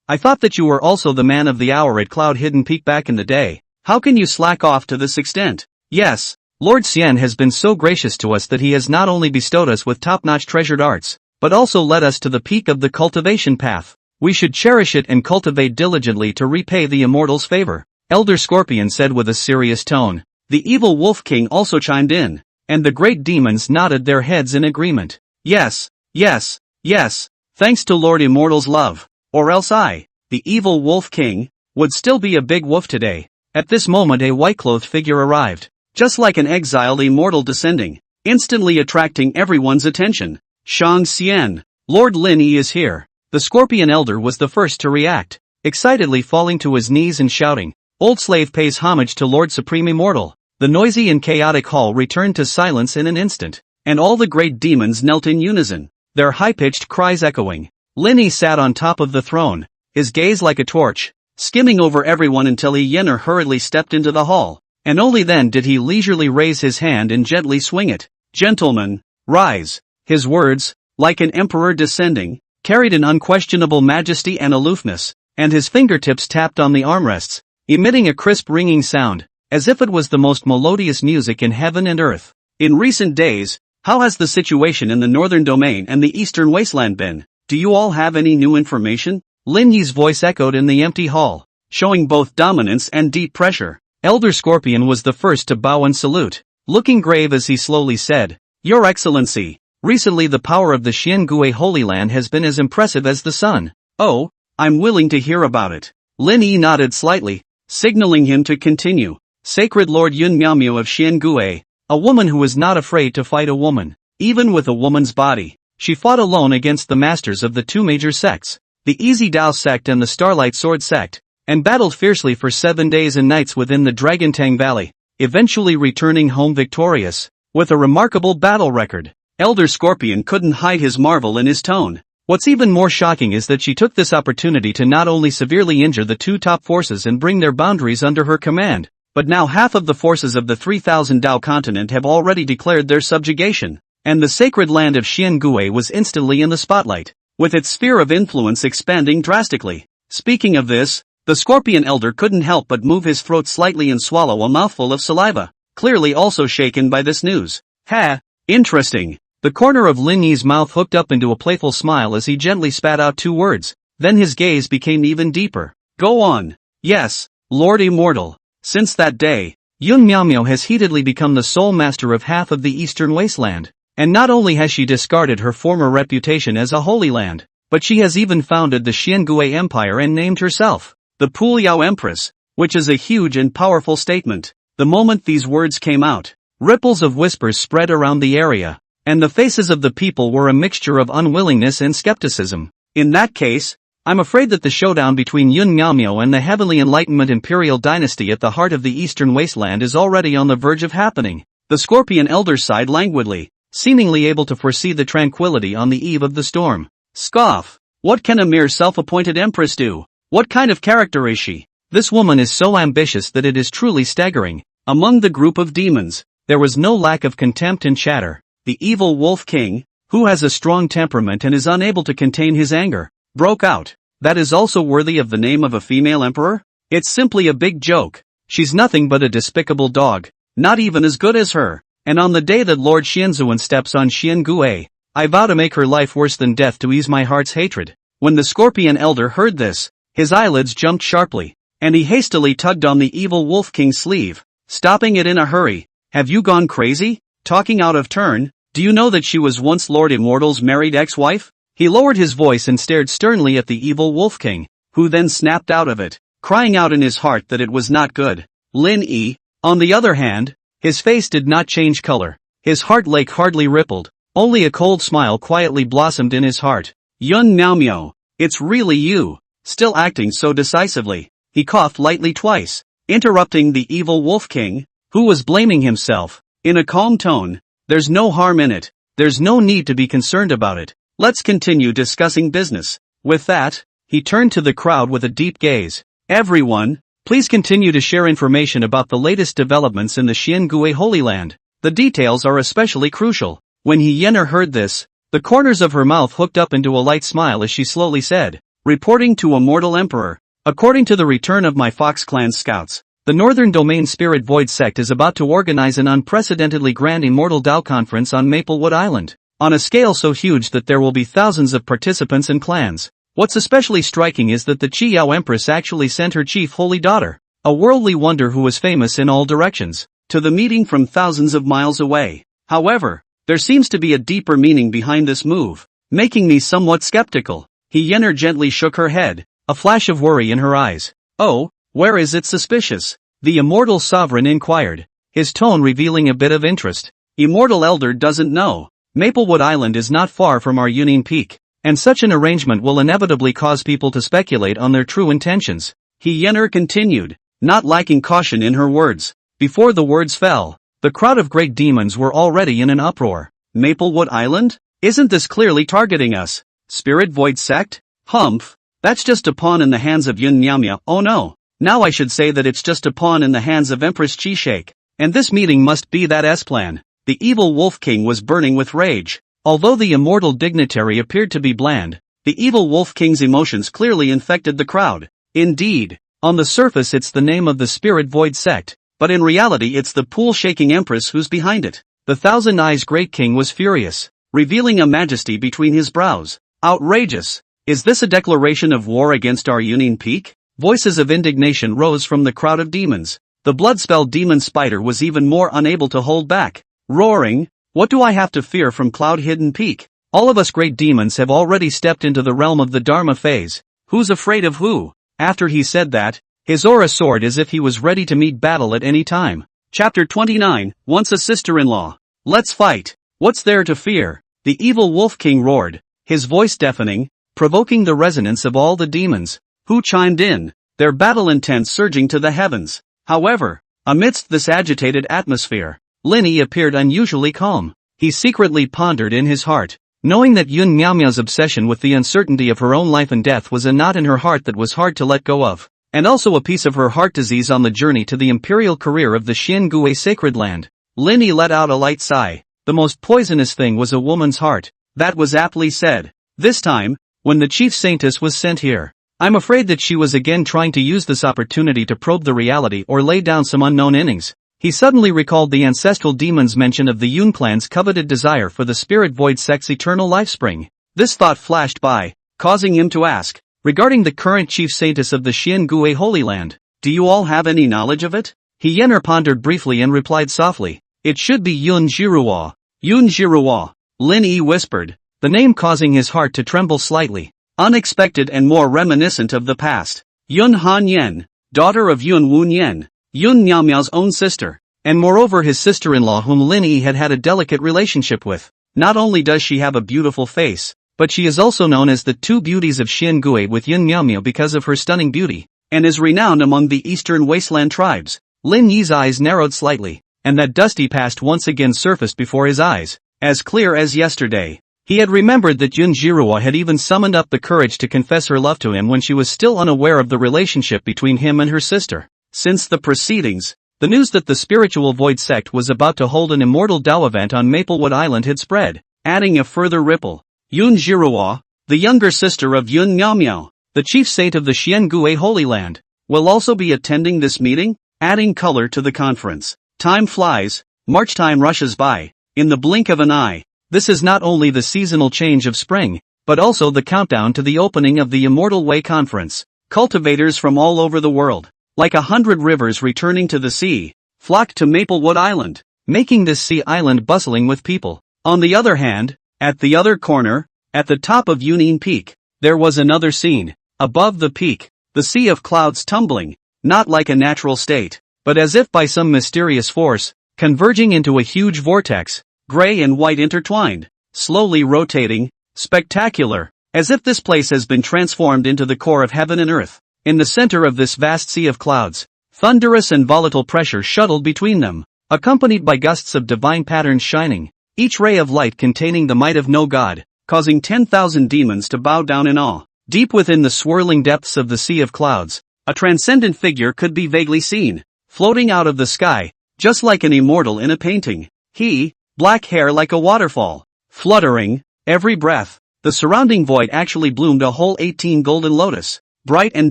I thought that you were also the man of the hour at Cloud Hidden Peak back in the day. How can you slack off to this extent? Yes, Lord Xian has been so gracious to us that he has not only bestowed us with top-notch treasured arts, but also led us to the peak of the cultivation path. We should cherish it and cultivate diligently to repay the immortal's favor, Elder Scorpion said with a serious tone. The evil Wolf King also chimed in, and the great demons nodded their heads in agreement. Yes, thanks to Lord Immortal's love, or else I, the evil Wolf King, would still be a big wolf today. At this moment a white-clothed figure arrived, just like an exiled immortal descending, instantly attracting everyone's attention. Shang Xian, Lord Lin Yi is here. The Scorpion Elder was the first to react, excitedly falling to his knees and shouting, "Old slave pays homage to Lord Supreme Immortal." The noisy and chaotic hall returned to silence in an instant, and all the great demons knelt in unison, their high-pitched cries echoing. Lin Yi sat on top of the throne, his gaze like a torch, skimming over everyone until Yener hurriedly stepped into the hall, and only then did he leisurely raise his hand and gently swing it. "Gentlemen, rise." His words, like an emperor descending, carried an unquestionable majesty and aloofness, and his fingertips tapped on the armrests, emitting a crisp ringing sound, as if it was the most melodious music in heaven and earth. In recent days, how has the situation in the northern domain and the eastern wasteland been? Do you all have any new information? Lin Yi's voice echoed in the empty hall, showing both dominance and deep pressure. Elder Scorpion was the first to bow and salute, looking grave as he slowly said, "Your Excellency, recently the power of the Xiangui Holy Land has been as impressive as the sun." "Oh, I'm willing to hear about it." Lin Yi nodded slightly, signaling him to continue. "Sacred Lord Yun Miaomio of Xiangui, a woman who is not afraid to fight a woman, even with a woman's body. She fought alone against the masters of the two major sects, the Easy Dao sect and the Starlight Sword sect, and battled fiercely for 7 days and nights within the Dragontang Valley, eventually returning home victorious, with a remarkable battle record." Elder Scorpion couldn't hide his marvel in his tone. What's even more shocking is that she took this opportunity to not only severely injure the two top forces and bring their boundaries under her command, but now half of the forces of the 3000 Dao continent have already declared their subjugation, and the sacred land of Xiangui was instantly in the spotlight, with its sphere of influence expanding drastically. Speaking of this, the Scorpion Elder couldn't help but move his throat slightly and swallow a mouthful of saliva, clearly also shaken by this news. "Ha, interesting." The corner of Lin Yi's mouth hooked up into a playful smile as he gently spat out 2 words, then his gaze became even deeper. "Go on." "Yes, Lord Immortal. Since that day, Yun Miaomio has heatedly become the sole master of half of the eastern wasteland, and not only has she discarded her former reputation as a holy land, but she has even founded the Xiangui Empire and named herself the Puliao Empress, which is a huge and powerful statement." The moment these words came out, ripples of whispers spread around the area, and the faces of the people were a mixture of unwillingness and skepticism. "In that case, I'm afraid that the showdown between Yun Miaomio and the Heavenly Enlightenment Imperial Dynasty at the heart of the Eastern Wasteland is already on the verge of happening." The Scorpion Elder sighed languidly, seemingly able to foresee the tranquility on the eve of the storm. "Scoff! What can a mere self-appointed Empress do? What kind of character is she? This woman is so ambitious that it is truly staggering." Among the group of demons, there was no lack of contempt and chatter. The evil Wolf King, who has a strong temperament and is unable to contain his anger, broke out. "That is also worthy of the name of a female emperor? It's simply a big joke. She's nothing but a despicable dog, not even as good as her. And on the day that Lord Xianzuan steps on Xiangui, I vow to make her life worse than death to ease my heart's hatred." When the Scorpion Elder heard this, his eyelids jumped sharply, and he hastily tugged on the evil Wolf King's sleeve, stopping it in a hurry. "Have you gone crazy? Talking out of turn? Do you know that she was once Lord Immortal's married ex-wife?" He lowered his voice and stared sternly at the evil Wolf King, who then snapped out of it, crying out in his heart that it was not good. Lin Yi, on the other hand, his face did not change color. His heart lake hardly rippled, only a cold smile quietly blossomed in his heart. Yun Naomyo, it's really you, still acting so decisively. He coughed lightly twice, interrupting the evil Wolf King, who was blaming himself. In a calm tone, there's no harm in it, there's no need to be concerned about it, let's continue discussing business. With that, he turned to the crowd with a deep gaze. Everyone, please continue to share information about the latest developments in the Xiangui Holy Land. The details are especially crucial. When Hyener heard this, the corners of her mouth hooked up into a light smile as she slowly said, reporting to Immortal Emperor. According to the return of my Fox Clan scouts, the Northern Domain Spirit Void Sect is about to organize an unprecedentedly grand Immortal Tao conference on Maplewood Island, on a scale so huge that there will be thousands of participants and clans. What's especially striking is that the Qiyao Empress actually sent her chief holy daughter, a worldly wonder who was famous in all directions, to the meeting from thousands of miles away. However, there seems to be a deeper meaning behind this move, making me somewhat skeptical. Hyener gently shook her head, a flash of worry in her eyes. Oh, where is it suspicious? The Immortal Sovereign inquired, his tone revealing a bit of interest. Immortal Elder doesn't know. Maplewood Island is not far from our Union Peak, and such an arrangement will inevitably cause people to speculate on their true intentions. Hyener continued, not lacking caution in her words. Before the words fell, the crowd of great demons were already in an uproar. Maplewood Island? Isn't this clearly targeting us? Spirit Void Sect? Humph, that's just a pawn in the hands of Yun Nyamya. Oh no, now I should say that it's just a pawn in the hands of Empress Chi-Shake. And this meeting must be that S-plan. The evil Wolf King was burning with rage. Although the immortal dignitary appeared to be bland, the evil Wolf King's emotions clearly infected the crowd. Indeed, on the surface it's the name of the Spirit Void Sect, but in reality it's the pool-shaking Empress who's behind it. The Thousand Eyes Great King was furious, revealing a majesty between his brows. Outrageous! Is this a declaration of war against our Union Peak? Voices of indignation rose from the crowd of demons. The blood-spelled demon spider was even more unable to hold back, roaring, what do I have to fear from Cloud-Hidden Peak? All of us great demons have already stepped into the realm of the Dharma phase. Who's afraid of who? After he said that, his aura soared as if he was ready to meet battle at any time. Chapter 29, Once a Sister-in-Law. Let's fight. What's there to fear? The evil Wolf King roared, his voice deafening, provoking the resonance of all the demons, who chimed in, their battle intent surging to the heavens. However, amidst this agitated atmosphere, Linny appeared unusually calm. He secretly pondered in his heart, knowing that Yun Miaomiao's obsession with the uncertainty of her own life and death was a knot in her heart that was hard to let go of, and also a piece of her heart disease on the journey to the imperial career of the Xiangui Sacred Land. Linny let out a light sigh. The most poisonous thing was a woman's heart. That was aptly said. This time, when the chief Saintess was sent here, I'm afraid that she was again trying to use this opportunity to probe the reality or lay down some unknown innings. He suddenly recalled the ancestral demon's mention of the Yun clan's coveted desire for the Spirit Void Sect's eternal lifespring. This thought flashed by, causing him to ask, regarding the current chief Saintess of the Xiangui Holy Land, do you all have any knowledge of it? Hyener pondered briefly and replied softly, it should be Yun Jiruo. Yun Jiruo, Lin Yi whispered, the name causing his heart to tremble slightly. Unexpected and more reminiscent of the past. Yun Han Yen, daughter of Yun Wun Yen, Yun Miaomiao's own sister, and moreover his sister-in-law whom Lin Yi had a delicate relationship with. Not only does she have a beautiful face, but she is also known as the two beauties of Xiangui with Yun Miaomiao because of her stunning beauty, and is renowned among the eastern wasteland tribes. Lin Yi's eyes narrowed slightly, and that dusty past once again surfaced before his eyes, as clear as yesterday. He had remembered that Yun Jiruo had even summoned up the courage to confess her love to him when she was still unaware of the relationship between him and her sister. Since the proceedings, the news that the Spiritual Void Sect was about to hold an Immortal Tao event on Maplewood Island had spread, adding a further ripple. Yun Jiruo, the younger sister of Yun Miaomiao, the chief saint of the Xiangui Holy Land, will also be attending this meeting, adding color to the conference. Time flies, March time rushes by, in the blink of an eye. This is not only the seasonal change of spring, but also the countdown to the opening of the Immortal Way Conference. Cultivators from all over the world, like 100 rivers returning to the sea, flocked to Maplewood Island, making this sea island bustling with people. On the other hand, at the other corner, at the top of Union Peak, there was another scene. Above the peak, the sea of clouds tumbling, not like a natural state, but as if by some mysterious force, converging into a huge vortex, gray and white intertwined, slowly rotating, spectacular. as if this place has been transformed into the core of heaven and earth. In the center of this vast sea of clouds, thunderous and volatile pressure shuttled between them, accompanied by gusts of divine patterns shining, each ray of light containing the might of no god, causing 10,000 demons to bow down in awe. Deep within the swirling depths of the sea of clouds, a transcendent figure could be vaguely seen, floating out of the sky, just like an immortal in a painting. He, black hair like a waterfall, fluttering, every breath. The surrounding void actually bloomed a whole 18 golden lotus, bright and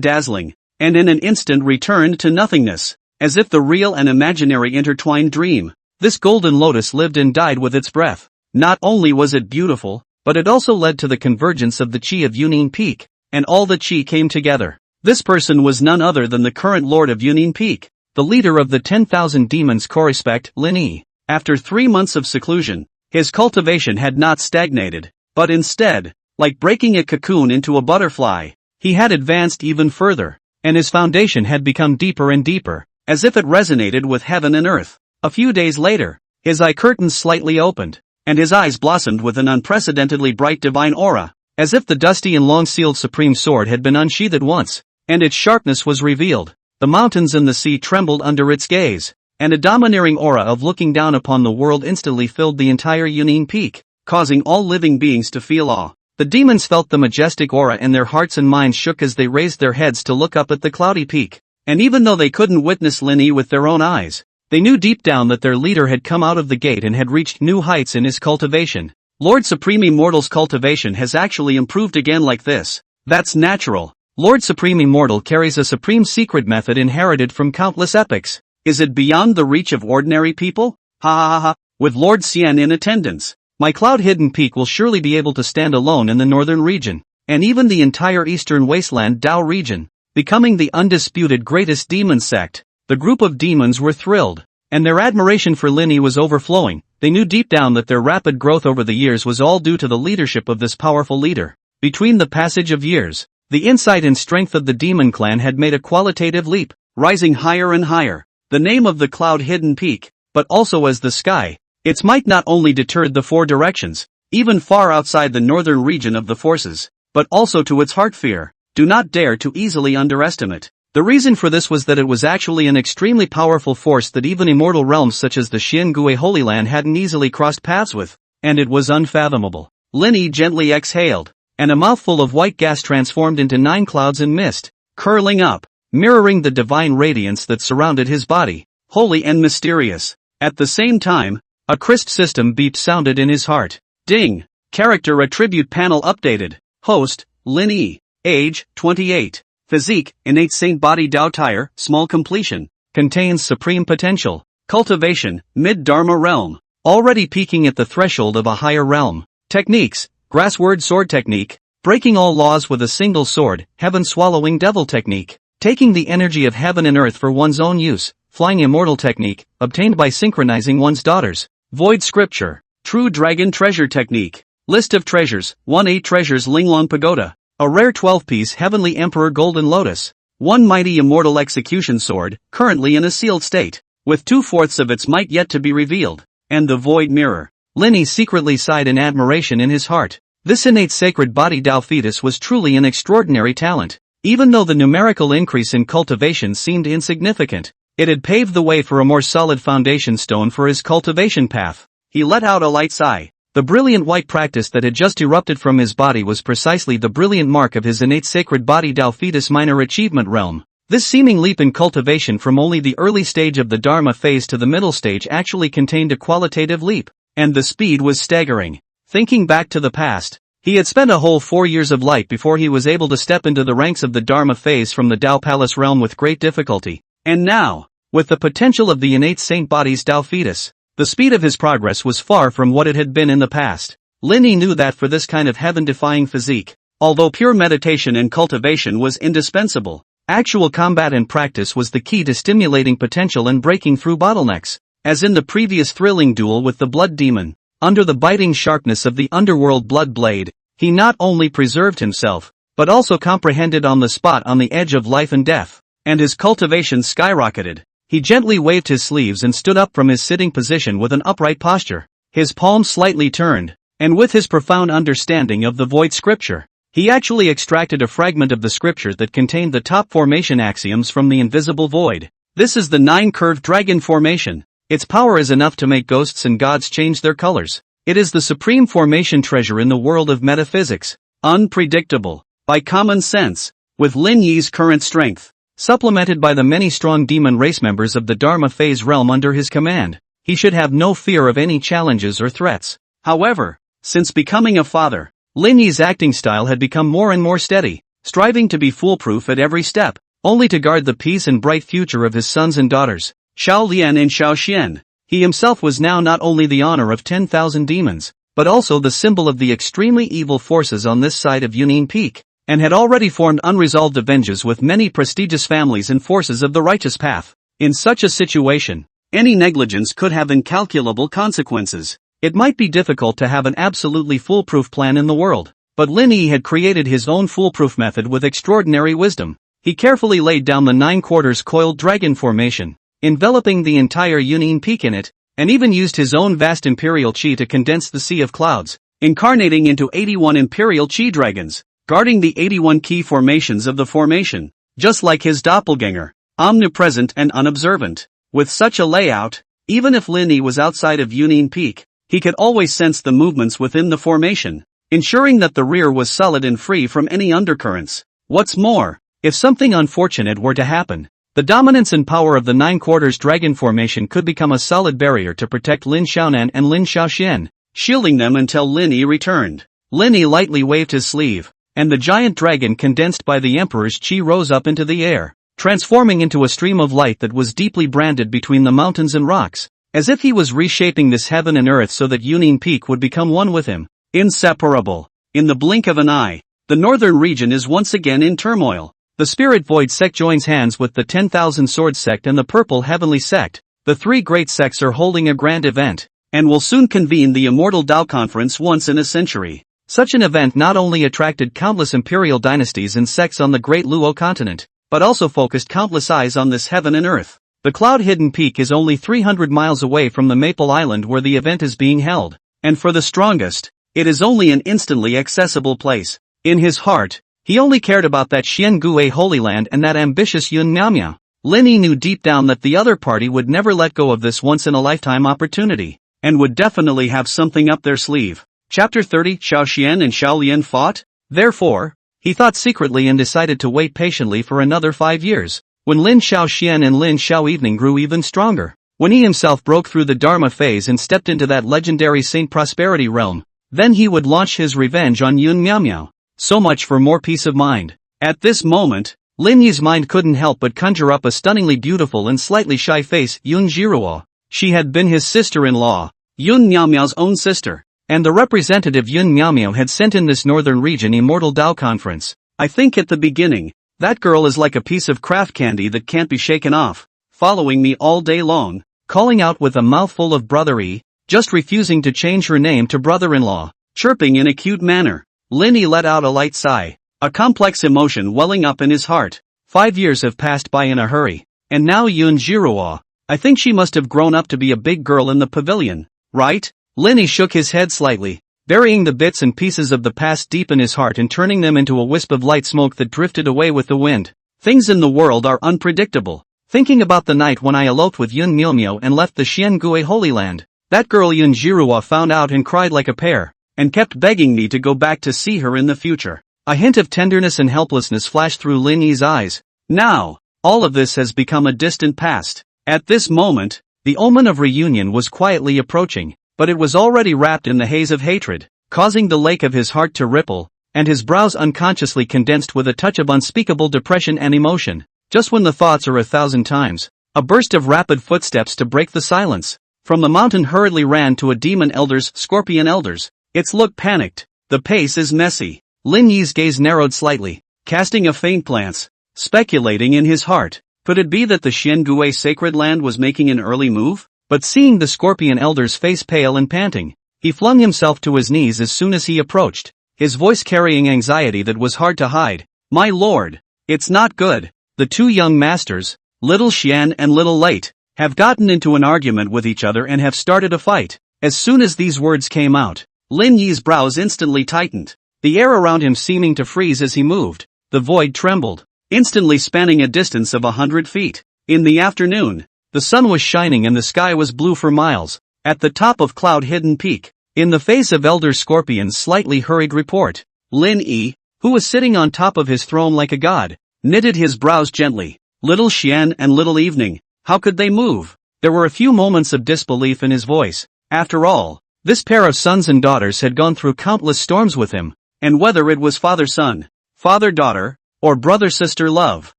dazzling, and in an instant returned to nothingness, as if the real and imaginary intertwined dream. This golden lotus lived and died with its breath. Not only was it beautiful, but it also led to the convergence of the chi of Yunin Peak, and all the chi came together. This person was none other than the current lord of Yunin Peak, the leader of the 10,000 demons Correspect, Lin Yi. After 3 months of seclusion, his cultivation had not stagnated, but instead, like breaking a cocoon into a butterfly, he had advanced even further, and his foundation had become deeper and deeper, as if it resonated with heaven and earth. A few days later, his eye curtains slightly opened, and his eyes blossomed with an unprecedentedly bright divine aura, as if the dusty and long-sealed supreme sword had been unsheathed once, and its sharpness was revealed. The mountains and the sea trembled under its gaze, and a domineering aura of looking down upon the world instantly filled the entire Yunin Peak, causing all living beings to feel awe. The demons felt the majestic aura and their hearts and minds shook as they raised their heads to look up at the cloudy peak. And even though they couldn't witness Lin Yi with their own eyes, they knew deep down that their leader had come out of the gate and had reached new heights in his cultivation. Lord Supreme Immortal's cultivation has actually improved again like this. That's natural. Lord Supreme Immortal carries a supreme secret method inherited from countless epics. Is it beyond the reach of ordinary people? Ha ha ha ha. With Lord Xian in attendance, my cloud-hidden peak will surely be able to stand alone in the northern region, and even the entire eastern wasteland Dao region, becoming the undisputed greatest demon sect. The group of demons were thrilled, and their admiration for Lin Yi was overflowing. They knew deep down that their rapid growth over the years was all due to the leadership of this powerful leader. Between the passage of years, the insight and strength of the demon clan had made a qualitative leap, rising higher and higher. The name of the cloud-hidden peak, but also as the sky. Its might not only deterred the four directions, even far outside the northern region of the forces, but also to its heart fear. Do not dare to easily underestimate. The reason for this was that it was actually an extremely powerful force that even immortal realms such as the Xiangui Holy Land hadn't easily crossed paths with, and it was unfathomable. Lin Yi gently exhaled, and a mouthful of white gas transformed into 9 clouds and mist, curling up, mirroring the divine radiance that surrounded his body, holy and mysterious. At the same time, a crisp system beep sounded in his heart. Ding! Character attribute panel updated. Host, Lin Yi. Age, 28. Physique, innate saint body Dao Tire, small completion. Contains supreme potential. Cultivation, mid-dharma realm. Already peaking at the threshold of a higher realm. Techniques, grassword sword technique. Breaking all laws with a single sword, heaven swallowing devil technique. Taking the energy of heaven and earth for one's own use, flying immortal technique, obtained by synchronizing one's daughters. Void scripture, true dragon treasure technique. List of treasures, 1-8 treasures Linglong Pagoda. A rare 12-piece heavenly emperor golden lotus. 1 mighty immortal execution sword, currently in a sealed state, with 2/4 of its might yet to be revealed. And the void mirror. Lin Yi secretly sighed in admiration in his heart. This innate sacred body Dao fetus was truly an extraordinary talent. Even though the numerical increase in cultivation seemed insignificant, it had paved the way for a more solid foundation stone for his cultivation path. He let out a light sigh. The brilliant white practice that had just erupted from his body was precisely the brilliant mark of his innate sacred body Dao fetus minor achievement realm. This seeming leap in cultivation from only the early stage of the Dharma phase to the middle stage actually contained a qualitative leap, and the speed was staggering. Thinking back to the past, he had spent a whole 4 years of light before he was able to step into the ranks of the Dharma phase from the Dao Palace realm with great difficulty. And now, with the potential of the innate saint body's Dao fetus, the speed of his progress was far from what it had been in the past. Lin Yi knew that for this kind of heaven-defying physique, although pure meditation and cultivation was indispensable, actual combat and practice was the key to stimulating potential and breaking through bottlenecks. As in the previous thrilling duel with the blood demon, under the biting sharpness of the underworld blood blade, he not only preserved himself, but also comprehended on the spot on the edge of life and death, and his cultivation skyrocketed. He gently waved his sleeves and stood up from his sitting position with an upright posture, his palms slightly turned, and with his profound understanding of the void scripture, He actually extracted a fragment of the scripture that contained the top formation axioms from the invisible void. This is the 9-curved dragon formation. Its power is enough to make ghosts and gods change their colors. It is the supreme formation treasure in the world of metaphysics. Unpredictable. By common sense. With Lin Yi's current strength, supplemented by the many strong demon race members of the Dharma phase realm under his command, he should have no fear of any challenges or threats. However, since becoming a father, Lin Yi's acting style had become more and more steady, striving to be foolproof at every step, only to guard the peace and bright future of his sons and daughters, Xiao Lian and Xiao Xian. He himself was now not only the honor of 10,000 demons, but also the symbol of the extremely evil forces on this side of Yunin Peak, and had already formed unresolved avenges with many prestigious families and forces of the righteous path. In such a situation, any negligence could have incalculable consequences. It might be difficult to have an absolutely foolproof plan in the world, but Lin Yi had created his own foolproof method with extraordinary wisdom. He carefully laid down the 9-quarters coiled dragon formation, enveloping the entire Yunin Peak in it, and even used his own vast imperial chi to condense the sea of clouds, incarnating into 81 imperial chi dragons, guarding the 81 key formations of the formation, just like his doppelganger, omnipresent and unobservant. With such a layout, even if Lin Yi was outside of Yunin Peak, he could always sense the movements within the formation, ensuring that the rear was solid and free from any undercurrents. What's more, if something unfortunate were to happen, the dominance and power of the 9-quarters dragon formation could become a solid barrier to protect Lin Xiaonan and Lin Xiaoxian, shielding them until Lin Yi returned. Lin Yi lightly waved his sleeve, and the giant dragon condensed by the Emperor's chi rose up into the air, transforming into a stream of light that was deeply branded between the mountains and rocks, as if he was reshaping this heaven and earth so that Yunin Peak would become one with him. Inseparable. In the blink of an eye, the northern region is once again in turmoil. The Spirit Void sect joins hands with the 10,000 Sword sect and the Purple Heavenly sect. The three great sects are holding a grand event, and will soon convene the Immortal Tao Conference once in a century. Such an event not only attracted countless imperial dynasties and sects on the great Luo continent, but also focused countless eyes on this heaven and earth. The cloud-hidden peak is only 300 miles away from the Maple Island where the event is being held, and for the strongest, it is only an instantly accessible place. In his heart, he only cared about that Xiangui Holy Land and that ambitious Yun Miaomiao. Lin Yi knew deep down that the other party would never let go of this once-in-a-lifetime opportunity, and would definitely have something up their sleeve. Chapter 30. Xiao Xian and Xiao Lian fought. Therefore, he thought secretly and decided to wait patiently for another 5 years. When Lin Xiaoxian and Lin Xiao Evening grew even stronger, when he himself broke through the Dharma phase and stepped into that legendary Saint Prosperity realm, then he would launch his revenge on Yun Miaomiao. So much for more peace of mind. At this moment, Lin Yi's mind couldn't help but conjure up a stunningly beautiful and slightly shy face, Yun Jiruo. She had been his sister-in-law, Yun Miaomiao's own sister, and the representative Yun Miaomiao had sent in this northern region Immortal Tao Conference. I think at the beginning, that girl is like a piece of craft candy that can't be shaken off, following me all day long, calling out with a mouthful of brotherly, just refusing to change her name to brother-in-law, chirping in a cute manner. Lin Yi let out a light sigh, a complex emotion welling up in his heart. 5 years have passed by in a hurry, and now Yun Jiruo, I think she must have grown up to be a big girl in the pavilion, right? Lin Yi shook his head slightly, burying the bits and pieces of the past deep in his heart and turning them into a wisp of light smoke that drifted away with the wind. Things in the world are unpredictable. Thinking about the night when I eloped with Yun Miaomiao and left the Xiangui Holy Land, that girl Yun Jiruo found out and cried like a pear, and kept begging me to go back to see her in the future. A hint of tenderness and helplessness flashed through Lin Yi's eyes. Now, all of this has become a distant past. At this moment, the omen of reunion was quietly approaching, but it was already wrapped in the haze of hatred, causing the lake of his heart to ripple, and his brows unconsciously condensed with a touch of unspeakable depression and emotion. Just when the thoughts are 1,000 times, a burst of rapid footsteps to break the silence. From the mountain hurriedly ran to a demon elders, scorpion elders. Its look panicked. The pace is messy. Lin Yi's gaze narrowed slightly, casting a faint glance, speculating in his heart. Could it be that the Xiangui sacred land was making an early move? But seeing the scorpion elder's face pale and panting, he flung himself to his knees as soon as he approached, his voice carrying anxiety that was hard to hide. My lord, it's not good. The two young masters, Little Xian and Little Late, have gotten into an argument with each other and have started a fight. As soon as these words came out, Lin Yi's brows instantly tightened. the air around him seeming to freeze as he moved. The void trembled, instantly spanning a distance of 100 feet. In the afternoon, the sun was shining and the sky was blue for miles. At the top of cloud-hidden peak, in the face of Elder Scorpion's slightly hurried report, Lin Yi, who was sitting on top of his throne like a god, knitted his brows gently. Little Xian and Little Evening, how could they move? There were a few moments of disbelief in his voice. After all, this pair of sons and daughters had gone through countless storms with him, and whether it was father-son, father-daughter, or brother-sister love,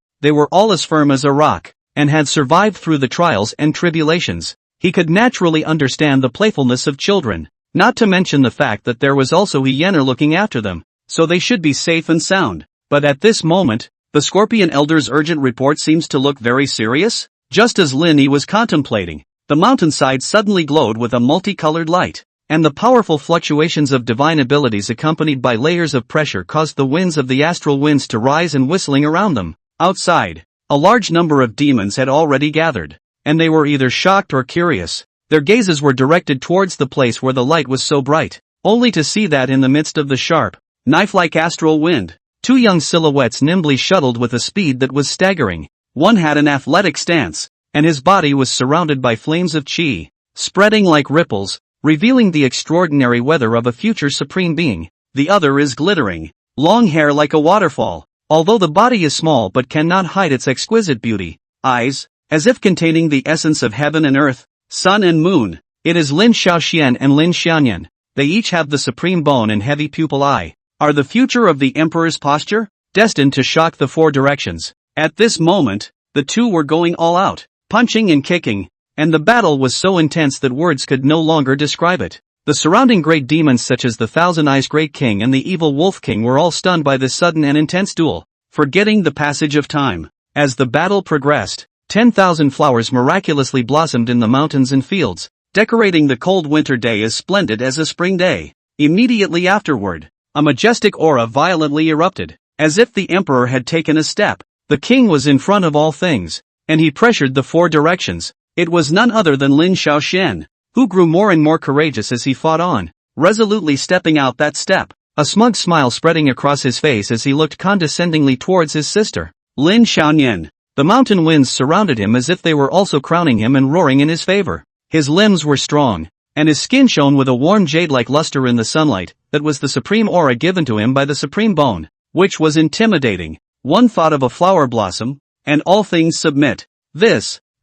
they were all as firm as a rock, and had survived through the trials and tribulations. He could naturally understand the playfulness of children, not to mention the fact that there was also a Yener looking after them, so they should be safe and sound. But at this moment, the Scorpion Elder's urgent report seems to look very serious. Just as Lin Yi was contemplating, the mountainside suddenly glowed with a multicolored light, and the powerful fluctuations of divine abilities accompanied by layers of pressure caused the winds of the astral winds to rise and whistling around them. Outside, a large number of demons had already gathered, and they were either shocked or curious. Their gazes were directed towards the place where the light was so bright, only to see that in the midst of the sharp, knife-like astral wind, two young silhouettes nimbly shuttled with a speed that was staggering. One had an athletic stance, and his body was surrounded by flames of chi, spreading like ripples, revealing the extraordinary weather of a future supreme being. The other is glittering, long hair like a waterfall, although the body is small but cannot hide its exquisite beauty. Eyes, as if containing the essence of heaven and earth, sun and moon. It is Lin Xiaoxian and Lin Xianyan. They each have the supreme bone and heavy pupil eye, are the future of the Emperor's posture, destined to shock the four directions. At this moment, the two were going all out, punching and kicking, and the battle was so intense that words could no longer describe it. The surrounding great demons such as the Thousand Eyes Great King and the Evil Wolf King were all stunned by this sudden and intense duel, forgetting the passage of time. As the battle progressed, 10,000 flowers miraculously blossomed in the mountains and fields, decorating the cold winter day as splendid as a spring day. Immediately afterward, a majestic aura violently erupted, as if the Emperor had taken a step. The king was in front of all things, and he pressured the four directions. It was none other than Lin Xiaoxian, who grew more and more courageous as he fought on, resolutely stepping out that step, a smug smile spreading across his face as he looked condescendingly towards his sister. Lin Xiaoyan. The mountain winds surrounded him as if they were also crowning him and roaring in his favor. His limbs were strong, and his skin shone with a warm jade-like luster in the sunlight. That was the supreme aura given to him by the supreme bone, which was intimidating. One thought of a flower blossom, and all things submit.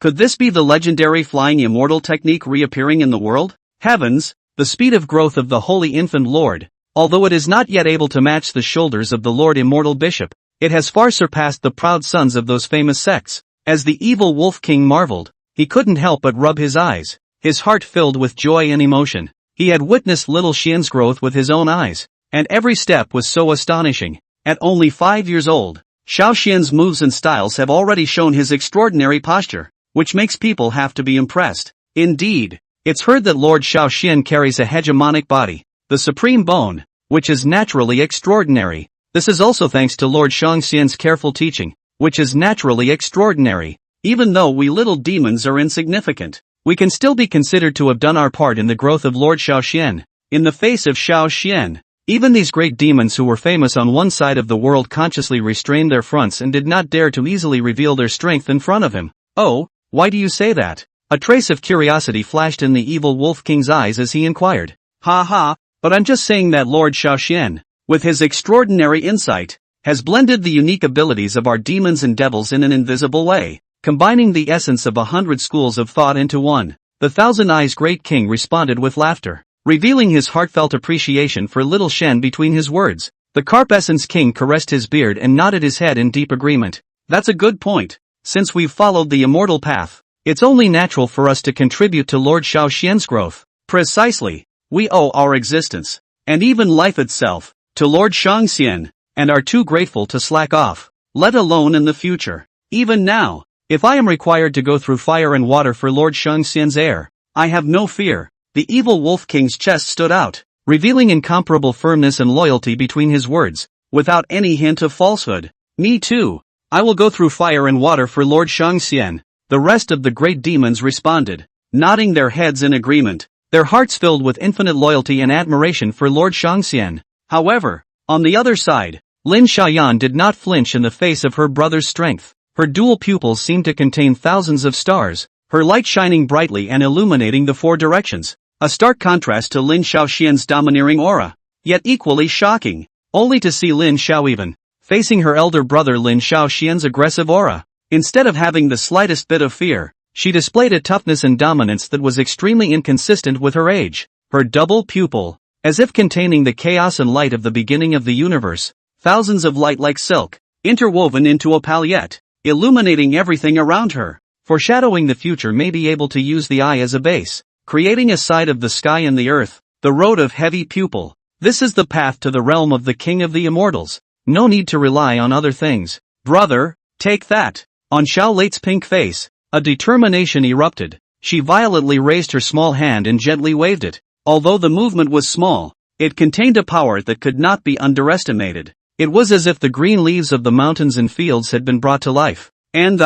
Could this be the legendary flying immortal technique reappearing in the world? Heavens, the speed of growth of the Holy Infant Lord, although it is not yet able to match the shoulders of the Lord Immortal Bishop, it has far surpassed the proud sons of those famous sects. As the Evil Wolf King marveled, he couldn't help but rub his eyes, his heart filled with joy and emotion. He had witnessed little Xian's growth with his own eyes, and every step was so astonishing. At only 5 years old, Xiao Xian's moves and styles have already shown his extraordinary posture, which makes people have to be impressed. Indeed, it's heard that Lord Xiao Xian carries a hegemonic body, the supreme bone, which is naturally extraordinary. This is also thanks to Lord Xiang Xian's careful teaching, which is naturally extraordinary. Even though we little demons are insignificant, we can still be considered to have done our part in the growth of Lord Xiao Xian. In the face of Xiao Xian, even these great demons who were famous on one side of the world consciously restrained their fronts and did not dare to easily reveal their strength in front of him. Oh, why do you say that? A trace of curiosity flashed in the Evil Wolf King's eyes as he inquired. Ha ha, but I'm just saying that Lord Xiao Xian, with his extraordinary insight, has blended the unique abilities of our demons and devils in an invisible way, combining the essence of 100 schools of thought into one. The Thousand Eyes Great King responded with laughter, revealing his heartfelt appreciation for little Shen between his words. The Carp Essence King caressed his beard and nodded his head in deep agreement. That's a good point. Since we've followed the immortal path, it's only natural for us to contribute to Lord Xiao Xian's growth. Precisely. We owe our existence, and even life itself, to Lord Xiang Xian, and are too grateful to slack off, let alone in the future. Even now, if I am required to go through fire and water for Lord Xiang Xian's heir, I have no fear. The Evil Wolf King's chest stood out, revealing incomparable firmness and loyalty between his words, without any hint of falsehood. Me too. I will go through fire and water for Lord Xiang Xian. The rest of the great demons responded, nodding their heads in agreement, their hearts filled with infinite loyalty and admiration for Lord Xiang Xian. However, On the other side, Lin Xiaoyan did not flinch in the face of her brother's strength. Her dual pupils seemed to contain thousands of stars, her light shining brightly and illuminating the four directions, a stark contrast to Lin Xiaoxian's domineering aura, yet equally shocking, only to see Lin Xiaoeven facing her elder brother Lin Xiaoxian's aggressive aura. Instead of having the slightest bit of fear, she displayed a toughness and dominance that was extremely inconsistent with her age. Her double pupil, as if containing the chaos and light of the beginning of the universe, thousands of light like silk, interwoven into a palette, illuminating everything around her, foreshadowing the future, may be able to use the eye as a base, creating a side of the sky and the earth, the road of heavy pupil. This is the path to the realm of the king of the immortals. No need to rely on other things. Brother, take that. On Xiao Leite's pink face, a determination erupted. She violently raised her small hand and gently waved it. Although the movement was small, it contained a power that could not be underestimated. It was as if the green leaves of the mountains and fields had been brought to life, and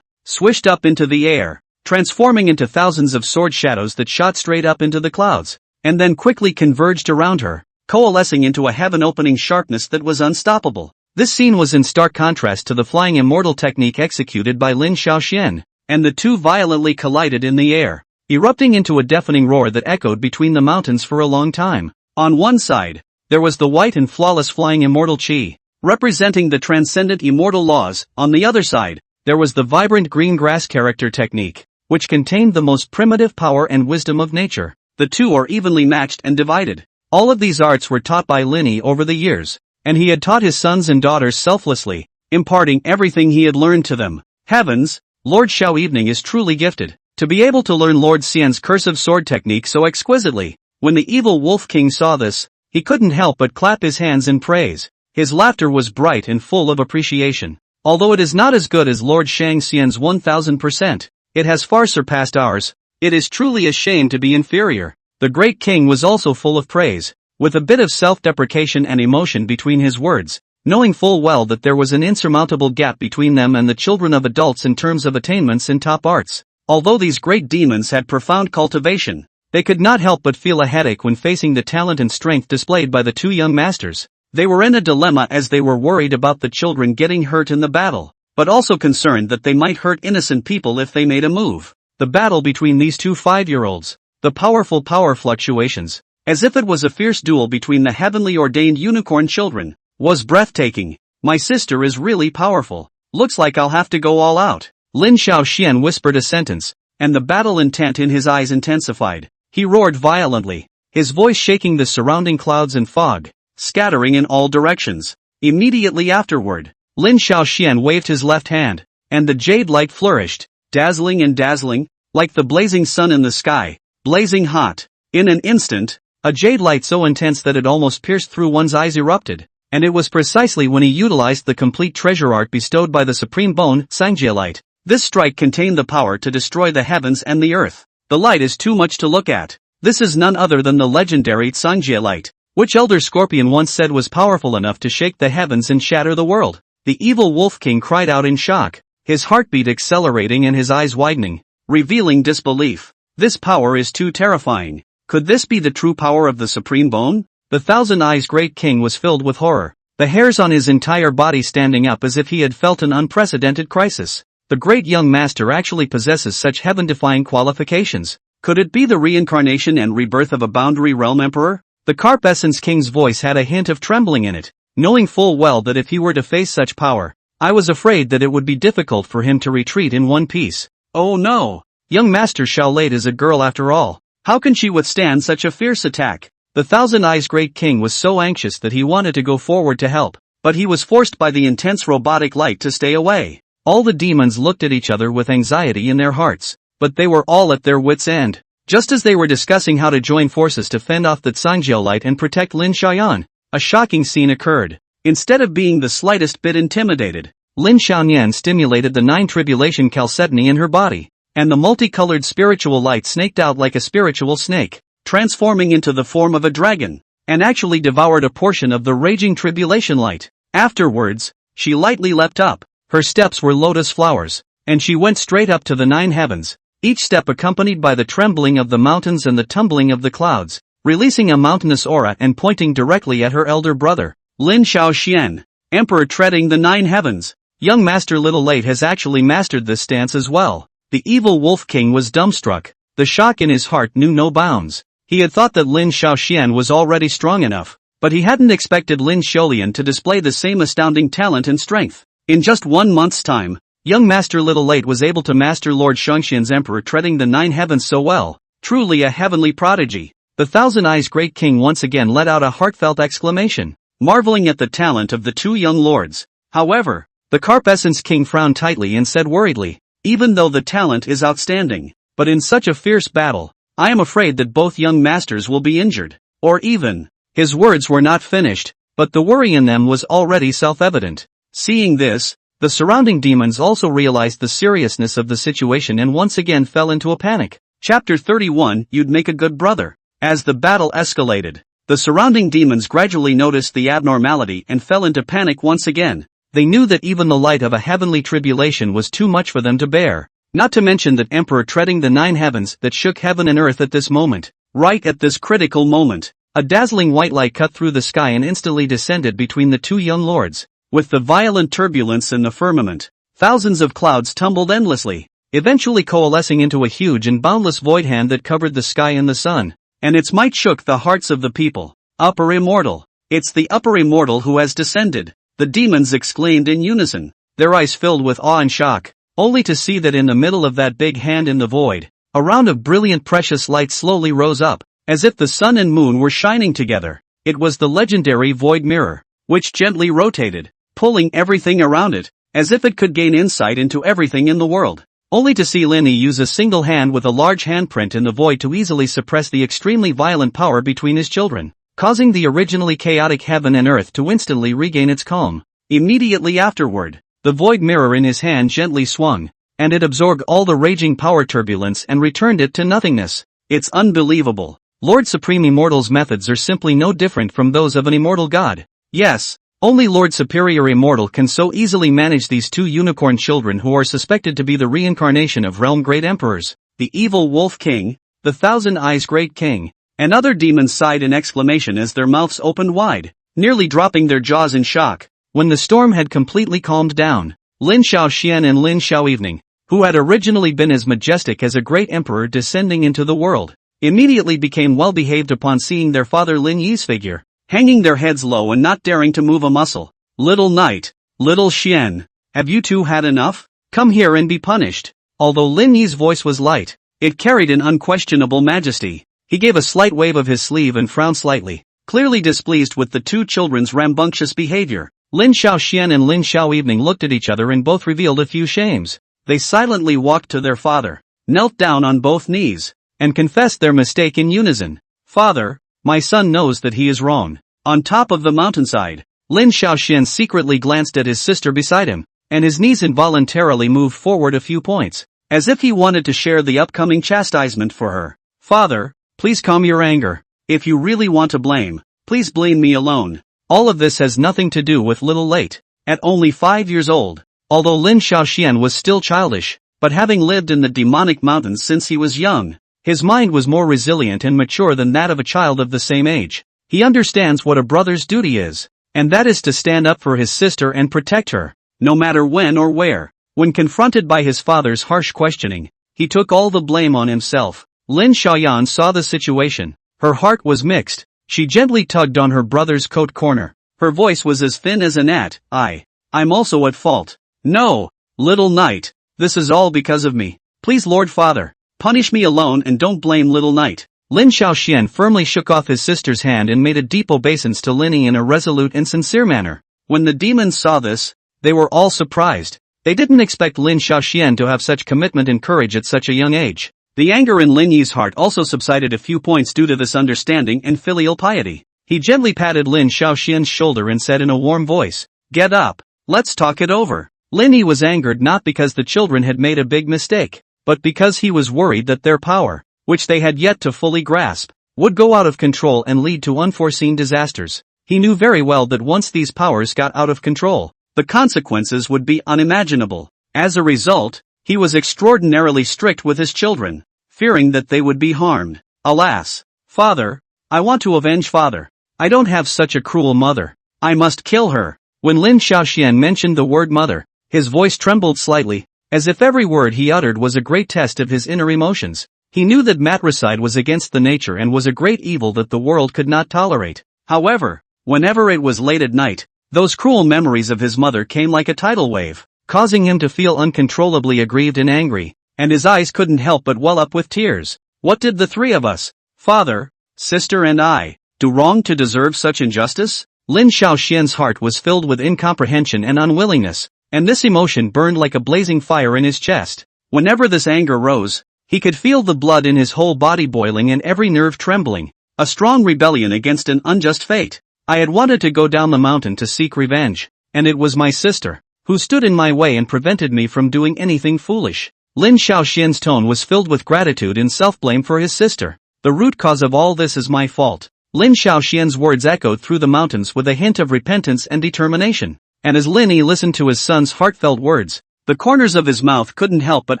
swished up into the air, transforming into thousands of sword shadows that shot straight up into the clouds, and then quickly converged around her, coalescing into a heaven-opening sharpness that was unstoppable. This scene was in stark contrast to the flying immortal technique executed by Lin Xiaoxian, and the two violently collided in the air, erupting into a deafening roar that echoed between the mountains for a long time. On one side, there was the white and flawless flying immortal qi, representing the transcendent immortal laws. On the other side, there was the vibrant green grass character technique, which contained the most primitive power and wisdom of nature. The two are evenly matched and divided. All of these arts were taught by Lin over the years, and he had taught his sons and daughters selflessly, imparting everything he had learned to them. Heavens, Lord Xiaoevening is truly gifted, to be able to learn Lord Xian's cursive sword technique so exquisitely. When the evil Wolf King saw this, he couldn't help but clap his hands in praise. His laughter was bright and full of appreciation. Although it is not as good as Lord Shang Xian's 1000%, it has far surpassed ours. It is truly a shame to be inferior. The great king was also full of praise, with a bit of self-deprecation and emotion between his words, knowing full well that there was an insurmountable gap between them and the children of adults in terms of attainments in top arts. Although these great demons had profound cultivation, they could not help but feel a headache when facing the talent and strength displayed by the two young masters. They were in a dilemma as they were worried about the children getting hurt in the battle, but also concerned that they might hurt innocent people if they made a move. The battle between these two 5-year-olds, the powerful power fluctuations, as if it was a fierce duel between the heavenly ordained unicorn children, was breathtaking. My sister is really powerful. Looks like I'll have to go all out. Lin Xiaoxian whispered a sentence, and the battle intent in his eyes intensified. He roared violently, his voice shaking the surrounding clouds and fog, scattering in all directions. Immediately afterward, Lin Xiaoxian waved his left hand, and the jade light flourished, dazzling and dazzling, like the blazing sun in the sky, blazing hot. In an instant, a jade light so intense that it almost pierced through one's eyes erupted, and it was precisely when he utilized the complete treasure art bestowed by the supreme bone, Sangjie light. This strike contained the power to destroy the heavens and the earth. The light is too much to look at. This is none other than the legendary Sangjie light, which Elder Scorpion once said was powerful enough to shake the heavens and shatter the world. The evil Wolf King cried out in shock, his heartbeat accelerating and his eyes widening, revealing disbelief. This power is too terrifying. Could this be the true power of the Supreme Bone? The Thousand Eyes Great King was filled with horror, the hairs on his entire body standing up as if he had felt an unprecedented crisis. The great young master actually possesses such heaven-defying qualifications. Could it be the reincarnation and rebirth of a boundary realm emperor? The Carp Essence King's voice had a hint of trembling in it, knowing full well that if he were to face such power, I was afraid that it would be difficult for him to retreat in one piece. Oh no! Young Master Xiao Leite is a girl after all. How can she withstand such a fierce attack? The Thousand Eyes Great King was so anxious that he wanted to go forward to help, but he was forced by the intense robotic light to stay away. All the demons looked at each other with anxiety in their hearts, but they were all at their wits' end. Just as they were discussing how to join forces to fend off the Sangjie light and protect Lin Xiaoyan, a shocking scene occurred. Instead of being the slightest bit intimidated, Lin Xiaoyan stimulated the 9 tribulation chalcedony in her body, and the multicolored spiritual light snaked out like a spiritual snake, transforming into the form of a dragon, and actually devoured a portion of the raging tribulation light. Afterwards, she lightly leapt up. Her steps were lotus flowers, and she went straight up to the 9 heavens, each step accompanied by the trembling of the mountains and the tumbling of the clouds, releasing a mountainous aura and pointing directly at her elder brother. Lin Shaoxian, Emperor treading the 9 heavens. Young Master Little Late has actually mastered this stance as well. The evil Wolf King was dumbstruck. The shock in his heart knew no bounds. He had thought that Lin Shaoxian was already strong enough, but he hadn't expected Lin Xiaolian to display the same astounding talent and strength. In just 1 month's time, young Master Little Late was able to master Lord Shangxian's Emperor treading the 9 heavens so well. Truly a heavenly prodigy. The Thousand Eyes Great King once again let out a heartfelt exclamation, marveling at the talent of the two young lords. However, the Carp Essence King frowned tightly and said worriedly, even though the talent is outstanding, but in such a fierce battle, I am afraid that both young masters will be injured, or even. His words were not finished, but the worry in them was already self-evident. Seeing this, the surrounding demons also realized the seriousness of the situation and once again fell into a panic. Chapter 31, You'd make a good brother. As the battle escalated, the surrounding demons gradually noticed the abnormality and fell into panic once again. They knew that even the light of a heavenly tribulation was too much for them to bear. Not to mention that Emperor treading the 9 heavens that shook heaven and earth at this moment. Right at this critical moment, a dazzling white light cut through the sky and instantly descended between the two young lords. With the violent turbulence in the firmament, thousands of clouds tumbled endlessly, eventually coalescing into a huge and boundless void hand that covered the sky and the sun. And its might shook the hearts of the people. Upper Immortal. It's the Upper Immortal who has descended. The demons exclaimed in unison, their eyes filled with awe and shock, only to see that in the middle of that big hand in the void, a round of brilliant precious light slowly rose up, as if the sun and moon were shining together. It was the legendary Void Mirror, which gently rotated, pulling everything around it, as if it could gain insight into everything in the world. Only to see Lin Yi use a single hand with a large handprint in the void to easily suppress the extremely violent power between his children, causing the originally chaotic heaven and earth to instantly regain its calm. Immediately afterward, the void mirror in his hand gently swung, and it absorbed all the raging power turbulence and returned it to nothingness. It's unbelievable. Lord Supreme Immortal's methods are simply no different from those of an immortal god. Yes, only Lord Superior Immortal can so easily manage these two unicorn children who are suspected to be the reincarnation of realm great emperors. The evil Wolf King, the Thousand Eyes Great King, and other demons sighed in exclamation as their mouths opened wide, nearly dropping their jaws in shock. When the storm had completely calmed down, Lin Shaoxian and Lin Xiaoevening, who had originally been as majestic as a great emperor descending into the world, immediately became well behaved upon seeing their father Lin Yi's figure, hanging their heads low and not daring to move a muscle. Little Knight, Little Xian, have you two had enough? Come here and be punished. Although Lin Yi's voice was light, it carried an unquestionable majesty. He gave a slight wave of his sleeve and frowned slightly, clearly displeased with the two children's rambunctious behavior. Lin Shaoxian and Lin Xiaoevening looked at each other and both revealed a few shames. They silently walked to their father, knelt down on both knees, and confessed their mistake in unison. Father, my son knows that he is wrong. On top of the mountainside, Lin Shaoxian secretly glanced at his sister beside him, and his knees involuntarily moved forward a few points, as if he wanted to share the upcoming chastisement for her. Father, please calm your anger. If you really want to blame, please blame me alone. All of this has nothing to do with Little Late. At only 5 years old, although Lin Shaoxian was still childish, but having lived in the demonic mountains since he was young, his mind was more resilient and mature than that of a child of the same age. He understands what a brother's duty is, and that is to stand up for his sister and protect her, no matter when or where. When confronted by his father's harsh questioning, he took all the blame on himself. Lin Xiaoyan saw the situation. Her heart was mixed. She gently tugged on her brother's coat corner. Her voice was as thin as a gnat. I'm also at fault. No, Little Knight, this is all because of me. Please, Lord Father, punish me alone and don't blame Little Knight. Lin Xiaoxian firmly shook off his sister's hand and made a deep obeisance to Lin Yi in a resolute and sincere manner. When the demons saw this, they were all surprised. They didn't expect Lin Xiaoxian to have such commitment and courage at such a young age. The anger in Lin Yi's heart also subsided a few points due to this understanding and filial piety. He gently patted Lin Xiaoxian's shoulder and said in a warm voice, "Get up, let's talk it over." Lin Yi was angered not because the children had made a big mistake, but because he was worried that their power, which they had yet to fully grasp, would go out of control and lead to unforeseen disasters. He knew very well that once these powers got out of control, the consequences would be unimaginable. As a result, he was extraordinarily strict with his children, fearing that they would be harmed. Alas, Father, I want to avenge Father. I don't have such a cruel mother. I must kill her. When Lin Xiaoxian mentioned the word mother, his voice trembled slightly, as if every word he uttered was a great test of his inner emotions. He knew that matricide was against the nature and was a great evil that the world could not tolerate. However, whenever it was late at night, those cruel memories of his mother came like a tidal wave, causing him to feel uncontrollably aggrieved and angry, and his eyes couldn't help but well up with tears. What did the three of us, father, sister and I, do wrong to deserve such injustice? Lin Xiaoxian's heart was filled with incomprehension and unwillingness, and this emotion burned like a blazing fire in his chest. Whenever this anger rose, he could feel the blood in his whole body boiling and every nerve trembling, a strong rebellion against an unjust fate. I had wanted to go down the mountain to seek revenge, and it was my sister, who stood in my way and prevented me from doing anything foolish. Lin Xiaoxian's tone was filled with gratitude and self-blame for his sister. The root cause of all this is my fault. Lin Xiaoxian's words echoed through the mountains with a hint of repentance and determination. And as Lin Yi listened to his son's heartfelt words, the corners of his mouth couldn't help but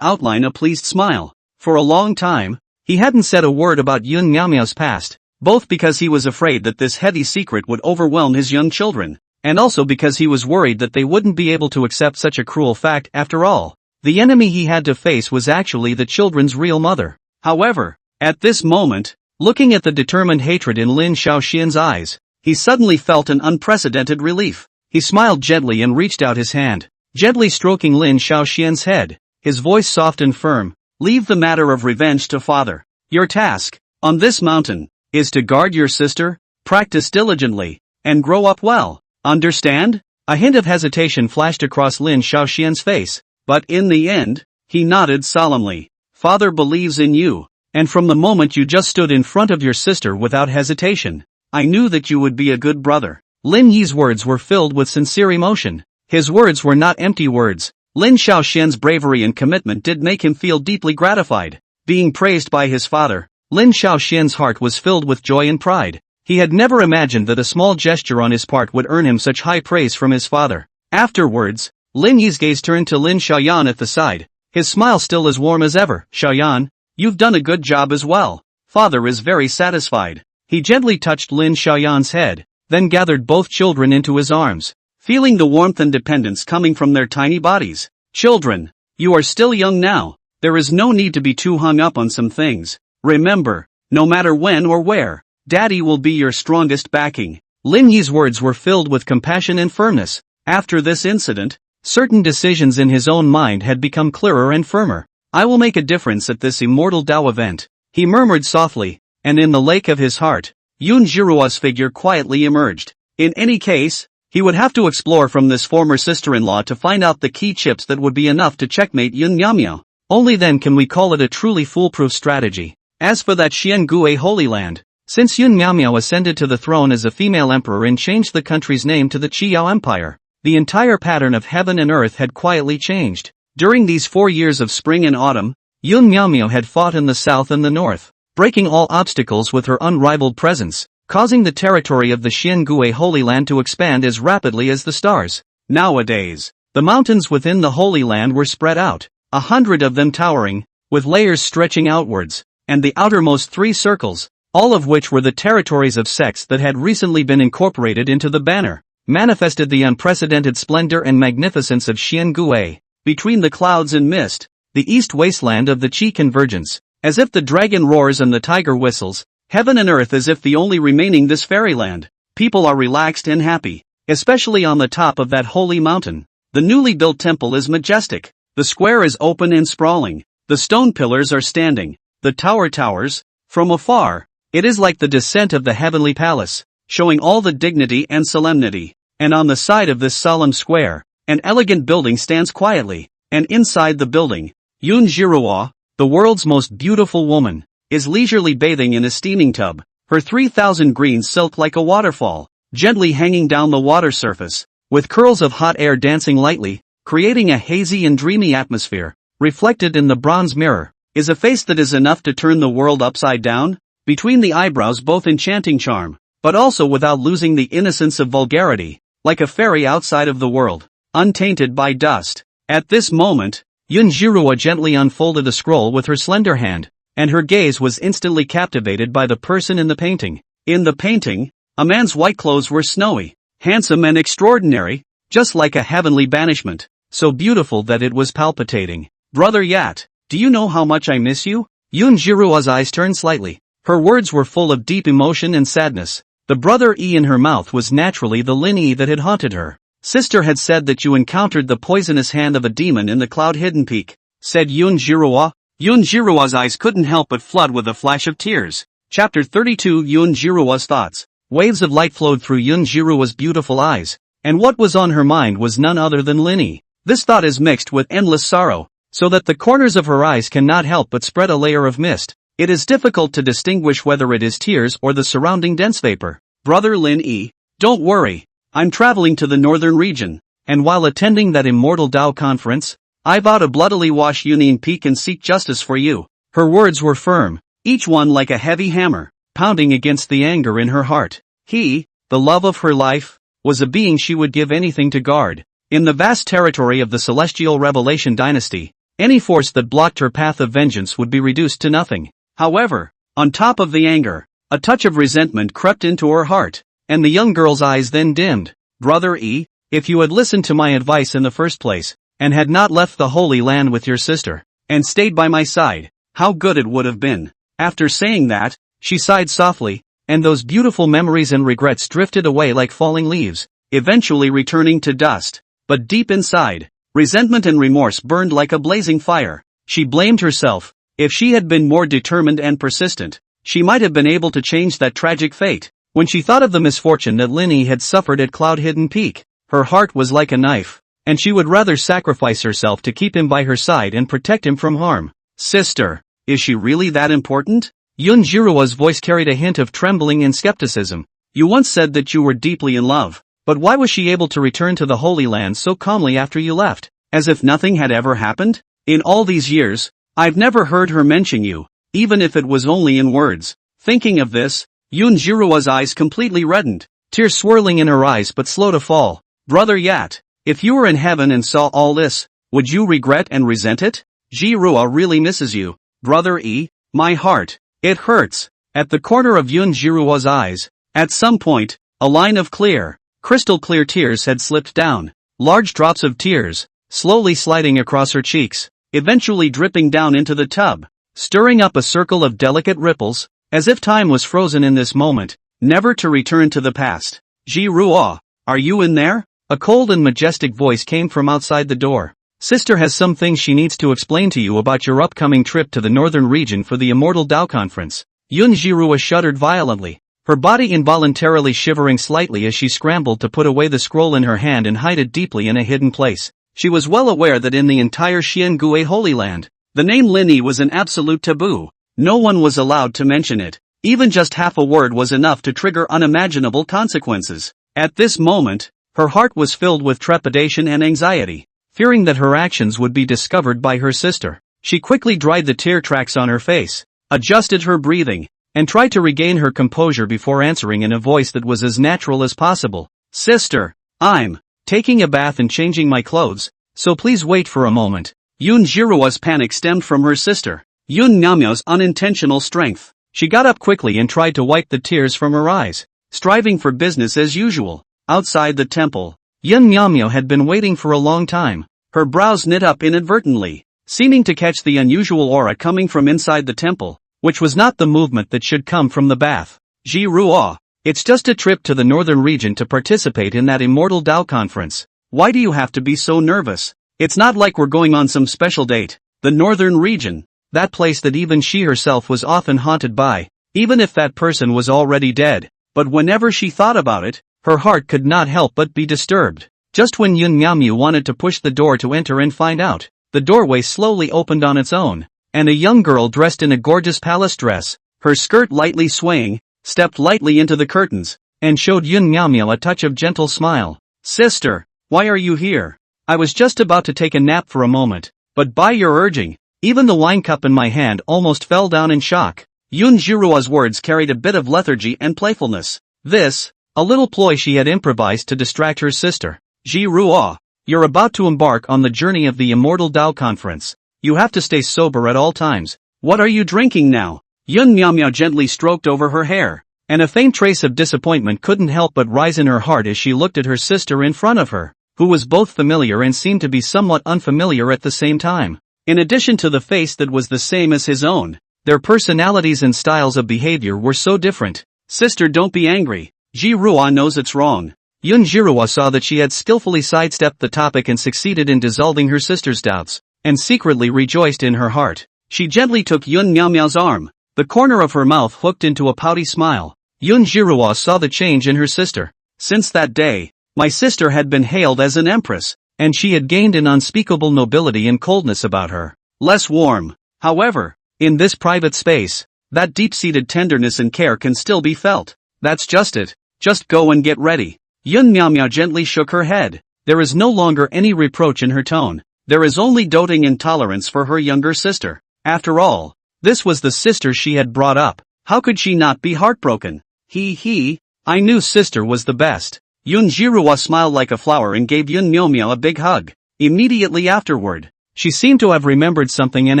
outline a pleased smile. For a long time, he hadn't said a word about Yun Miaomiao's past, both because he was afraid that this heavy secret would overwhelm his young children, and also because he was worried that they wouldn't be able to accept such a cruel fact after all. The enemy he had to face was actually the children's real mother. However, at this moment, looking at the determined hatred in Lin Xiaoxian's eyes, he suddenly felt an unprecedented relief. He smiled gently and reached out his hand, gently stroking Lin Xiaoxian's head, his voice soft and firm. Leave the matter of revenge to father. Your task, on this mountain, is to guard your sister, practice diligently, and grow up well. Understand? A hint of hesitation flashed across Lin Xiaoxian's face, but in the end, he nodded solemnly. Father believes in you, and from the moment you just stood in front of your sister without hesitation, I knew that you would be a good brother. Lin Yi's words were filled with sincere emotion. His words were not empty words. Lin Xiaoxian's bravery and commitment did make him feel deeply gratified. Being praised by his father, Lin Xiaoxian's heart was filled with joy and pride. He had never imagined that a small gesture on his part would earn him such high praise from his father. Afterwards, Lin Yi's gaze turned to Lin Xiaoyan at the side, his smile still as warm as ever. Xiaoyan, you've done a good job as well. Father is very satisfied. He gently touched Lin Xiaoyan's head, then gathered both children into his arms, feeling the warmth and dependence coming from their tiny bodies. Children, you are still young now. There is no need to be too hung up on some things. Remember, no matter when or where, Daddy will be your strongest backing. Lin Yi's words were filled with compassion and firmness. After this incident, certain decisions in his own mind had become clearer and firmer. I will make a difference at this immortal Tao event, he murmured softly, and in the lake of his heart, Yun Jiruo's figure quietly emerged. In any case, he would have to explore from this former sister-in-law to find out the key chips that would be enough to checkmate Yun Miaomiao. Only then can we call it a truly foolproof strategy. As for that Xiangui Holy Land, since Yun Miaomiao ascended to the throne as a female emperor and changed the country's name to the Qiyao Empire, the entire pattern of heaven and earth had quietly changed. During these 4 years of spring and autumn, Yun Miaomiao had fought in the south and the north, breaking all obstacles with her unrivaled presence, causing the territory of the Xiangui Holy Land to expand as rapidly as the stars. Nowadays, the mountains within the Holy Land were spread out, 100 of them towering, with layers stretching outwards, and the outermost 3 circles, all of which were the territories of sects that had recently been incorporated into the banner, manifested the unprecedented splendor and magnificence of Xiangui. Between the clouds and mist, the east wasteland of the Qi convergence, as if the dragon roars and the tiger whistles, heaven and earth as if the only remaining this fairyland. People are relaxed and happy, especially on the top of that holy mountain. The newly built temple is majestic, the square is open and sprawling, the stone pillars are standing, the tower towers, from afar, it is like the descent of the heavenly palace, showing all the dignity and solemnity. And on the side of this solemn square, an elegant building stands quietly, and inside the building, Yun Jiruo, the world's most beautiful woman, is leisurely bathing in a steaming tub, her 3,000 greens silk like a waterfall, gently hanging down the water surface, with curls of hot air dancing lightly, creating a hazy and dreamy atmosphere. Reflected in the bronze mirror, is a face that is enough to turn the world upside down, between the eyebrows both enchanting charm, but also without losing the innocence of vulgarity, like a fairy outside of the world, untainted by dust. At this moment, Yun Jiruo gently unfolded a scroll with her slender hand, and her gaze was instantly captivated by the person in the painting. In the painting, a man's white clothes were snowy, handsome and extraordinary, just like a heavenly banishment, so beautiful that it was palpitating. Brother Yat, do you know how much I miss you? Yoon Jiruo's eyes turned slightly. Her words were full of deep emotion and sadness. The brother E in her mouth was naturally the Lin E that had haunted her. Sister had said that you encountered the poisonous hand of a demon in the cloud-hidden peak, said Yoon Jiruo. Yoon Jiruo's eyes couldn't help but flood with a flash of tears. Chapter 32 Yoon Jiruo's thoughts. Waves of light flowed through Yoon Jiruo's beautiful eyes, and what was on her mind was none other than Lin E. This thought is mixed with endless sorrow, so that the corners of her eyes cannot help but spread a layer of mist. It is difficult to distinguish whether it is tears or the surrounding dense vapor. Brother Lin E, don't worry. I'm traveling to the northern region, and while attending that immortal Dao conference, I vow to bloodily wash Yunin Peak and seek justice for you. Her words were firm, each one like a heavy hammer, pounding against the anger in her heart. He, the love of her life, was a being she would give anything to guard. In the vast territory of the Celestial Revelation dynasty, any force that blocked her path of vengeance would be reduced to nothing. However, on top of the anger, a touch of resentment crept into her heart, and the young girl's eyes then dimmed. Brother E, if you had listened to my advice in the first place, and had not left the Holy Land with your sister, and stayed by my side, how good it would have been. After saying that, she sighed softly, and those beautiful memories and regrets drifted away like falling leaves, eventually returning to dust. But deep inside, resentment and remorse burned like a blazing fire. She blamed herself. If she had been more determined and persistent, she might have been able to change that tragic fate. When she thought of the misfortune that Linny had suffered at Cloud-Hidden Peak, her heart was like a knife, and she would rather sacrifice herself to keep him by her side and protect him from harm. Sister, is she really that important? Yoon Jiruo's voice carried a hint of trembling and skepticism. You once said that you were deeply in love, but why was she able to return to the Holy Land so calmly after you left, as if nothing had ever happened? In all these years, I've never heard her mention you, even if it was only in words. Thinking of this, Yoon Jiruo's eyes completely reddened, tears swirling in her eyes but slow to fall. Brother Yat, if you were in heaven and saw all this, would you regret and resent it? Jiruo really misses you. Brother E, my heart, it hurts. At the corner of Yoon Jiruo's eyes, at some point, a line of clear, crystal clear tears had slipped down, large drops of tears, slowly sliding across her cheeks, eventually dripping down into the tub, stirring up a circle of delicate ripples, as if time was frozen in this moment, never to return to the past. Jiruo, are you in there? A cold and majestic voice came from outside the door. Sister has some things she needs to explain to you about your upcoming trip to the northern region for the Immortal Dao Conference. Yoon Jiruo shuddered violently, her body involuntarily shivering slightly as she scrambled to put away the scroll in her hand and hide it deeply in a hidden place. She was well aware that in the entire Xiangui Holy Land, the name Linny was an absolute taboo. No one was allowed to mention it. Even just half a word was enough to trigger unimaginable consequences. At this moment, her heart was filled with trepidation and anxiety, fearing that her actions would be discovered by her sister. She quickly dried the tear tracks on her face, adjusted her breathing, and tried to regain her composure before answering in a voice that was as natural as possible. Sister, I'm taking a bath and changing my clothes, so please wait for a moment. Yoon Jiruo's panic stemmed from her sister, Yoon Namyo's unintentional strength. She got up quickly and tried to wipe the tears from her eyes, striving for business as usual. Outside the temple, Yoon Namyo had been waiting for a long time, her brows knit up inadvertently, seeming to catch the unusual aura coming from inside the temple, which was not the movement that should come from the bath. Jiruo, it's just a trip to the northern region to participate in that Immortal Dao conference. Why do you have to be so nervous? It's not like we're going on some special date. The northern region, that place that even she herself was often haunted by, even if that person was already dead. But whenever she thought about it, her heart could not help but be disturbed. Just when Yoon Namyo wanted to push the door to enter and find out, the doorway slowly opened on its own, and a young girl dressed in a gorgeous palace dress, her skirt lightly swaying, stepped lightly into the curtains, and showed Yoon Namyo a touch of gentle smile. Sister, why are you here? I was just about to take a nap for a moment, but by your urging, even the wine cup in my hand almost fell down in shock. Yoon Jiruo's words carried a bit of lethargy and playfulness. This, a little ploy she had improvised to distract her sister. Jiruo, you're about to embark on the journey of the Immortal Dao Conference. You have to stay sober at all times. What are you drinking now? Yoon Namyo gently stroked over her hair, and a faint trace of disappointment couldn't help but rise in her heart as she looked at her sister in front of her, who was both familiar and seemed to be somewhat unfamiliar at the same time. In addition to the face that was the same as his own, their personalities and styles of behavior were so different. Sister, don't be angry. Ji-Rua knows it's wrong. Yun-Jirua saw that she had skillfully sidestepped the topic and succeeded in dissolving her sister's doubts, and secretly rejoiced in her heart. She gently took Yun Miao Miao's arm, the corner of her mouth hooked into a pouty smile. Yun-Jirua saw the change in her sister. Since that day, my sister had been hailed as an empress, and she had gained an unspeakable nobility and coldness about her. Less warm, however, in this private space, that deep-seated tenderness and care can still be felt. That's just it. Just go and get ready. Yun Miao Miao gently shook her head. There is no longer any reproach in her tone. There is only doting intolerance for her younger sister. After all, this was the sister she had brought up. How could she not be heartbroken? I knew sister was the best. Yun-Jirua smiled like a flower and gave Yun Miao Miao a big hug. Immediately afterward, she seemed to have remembered something and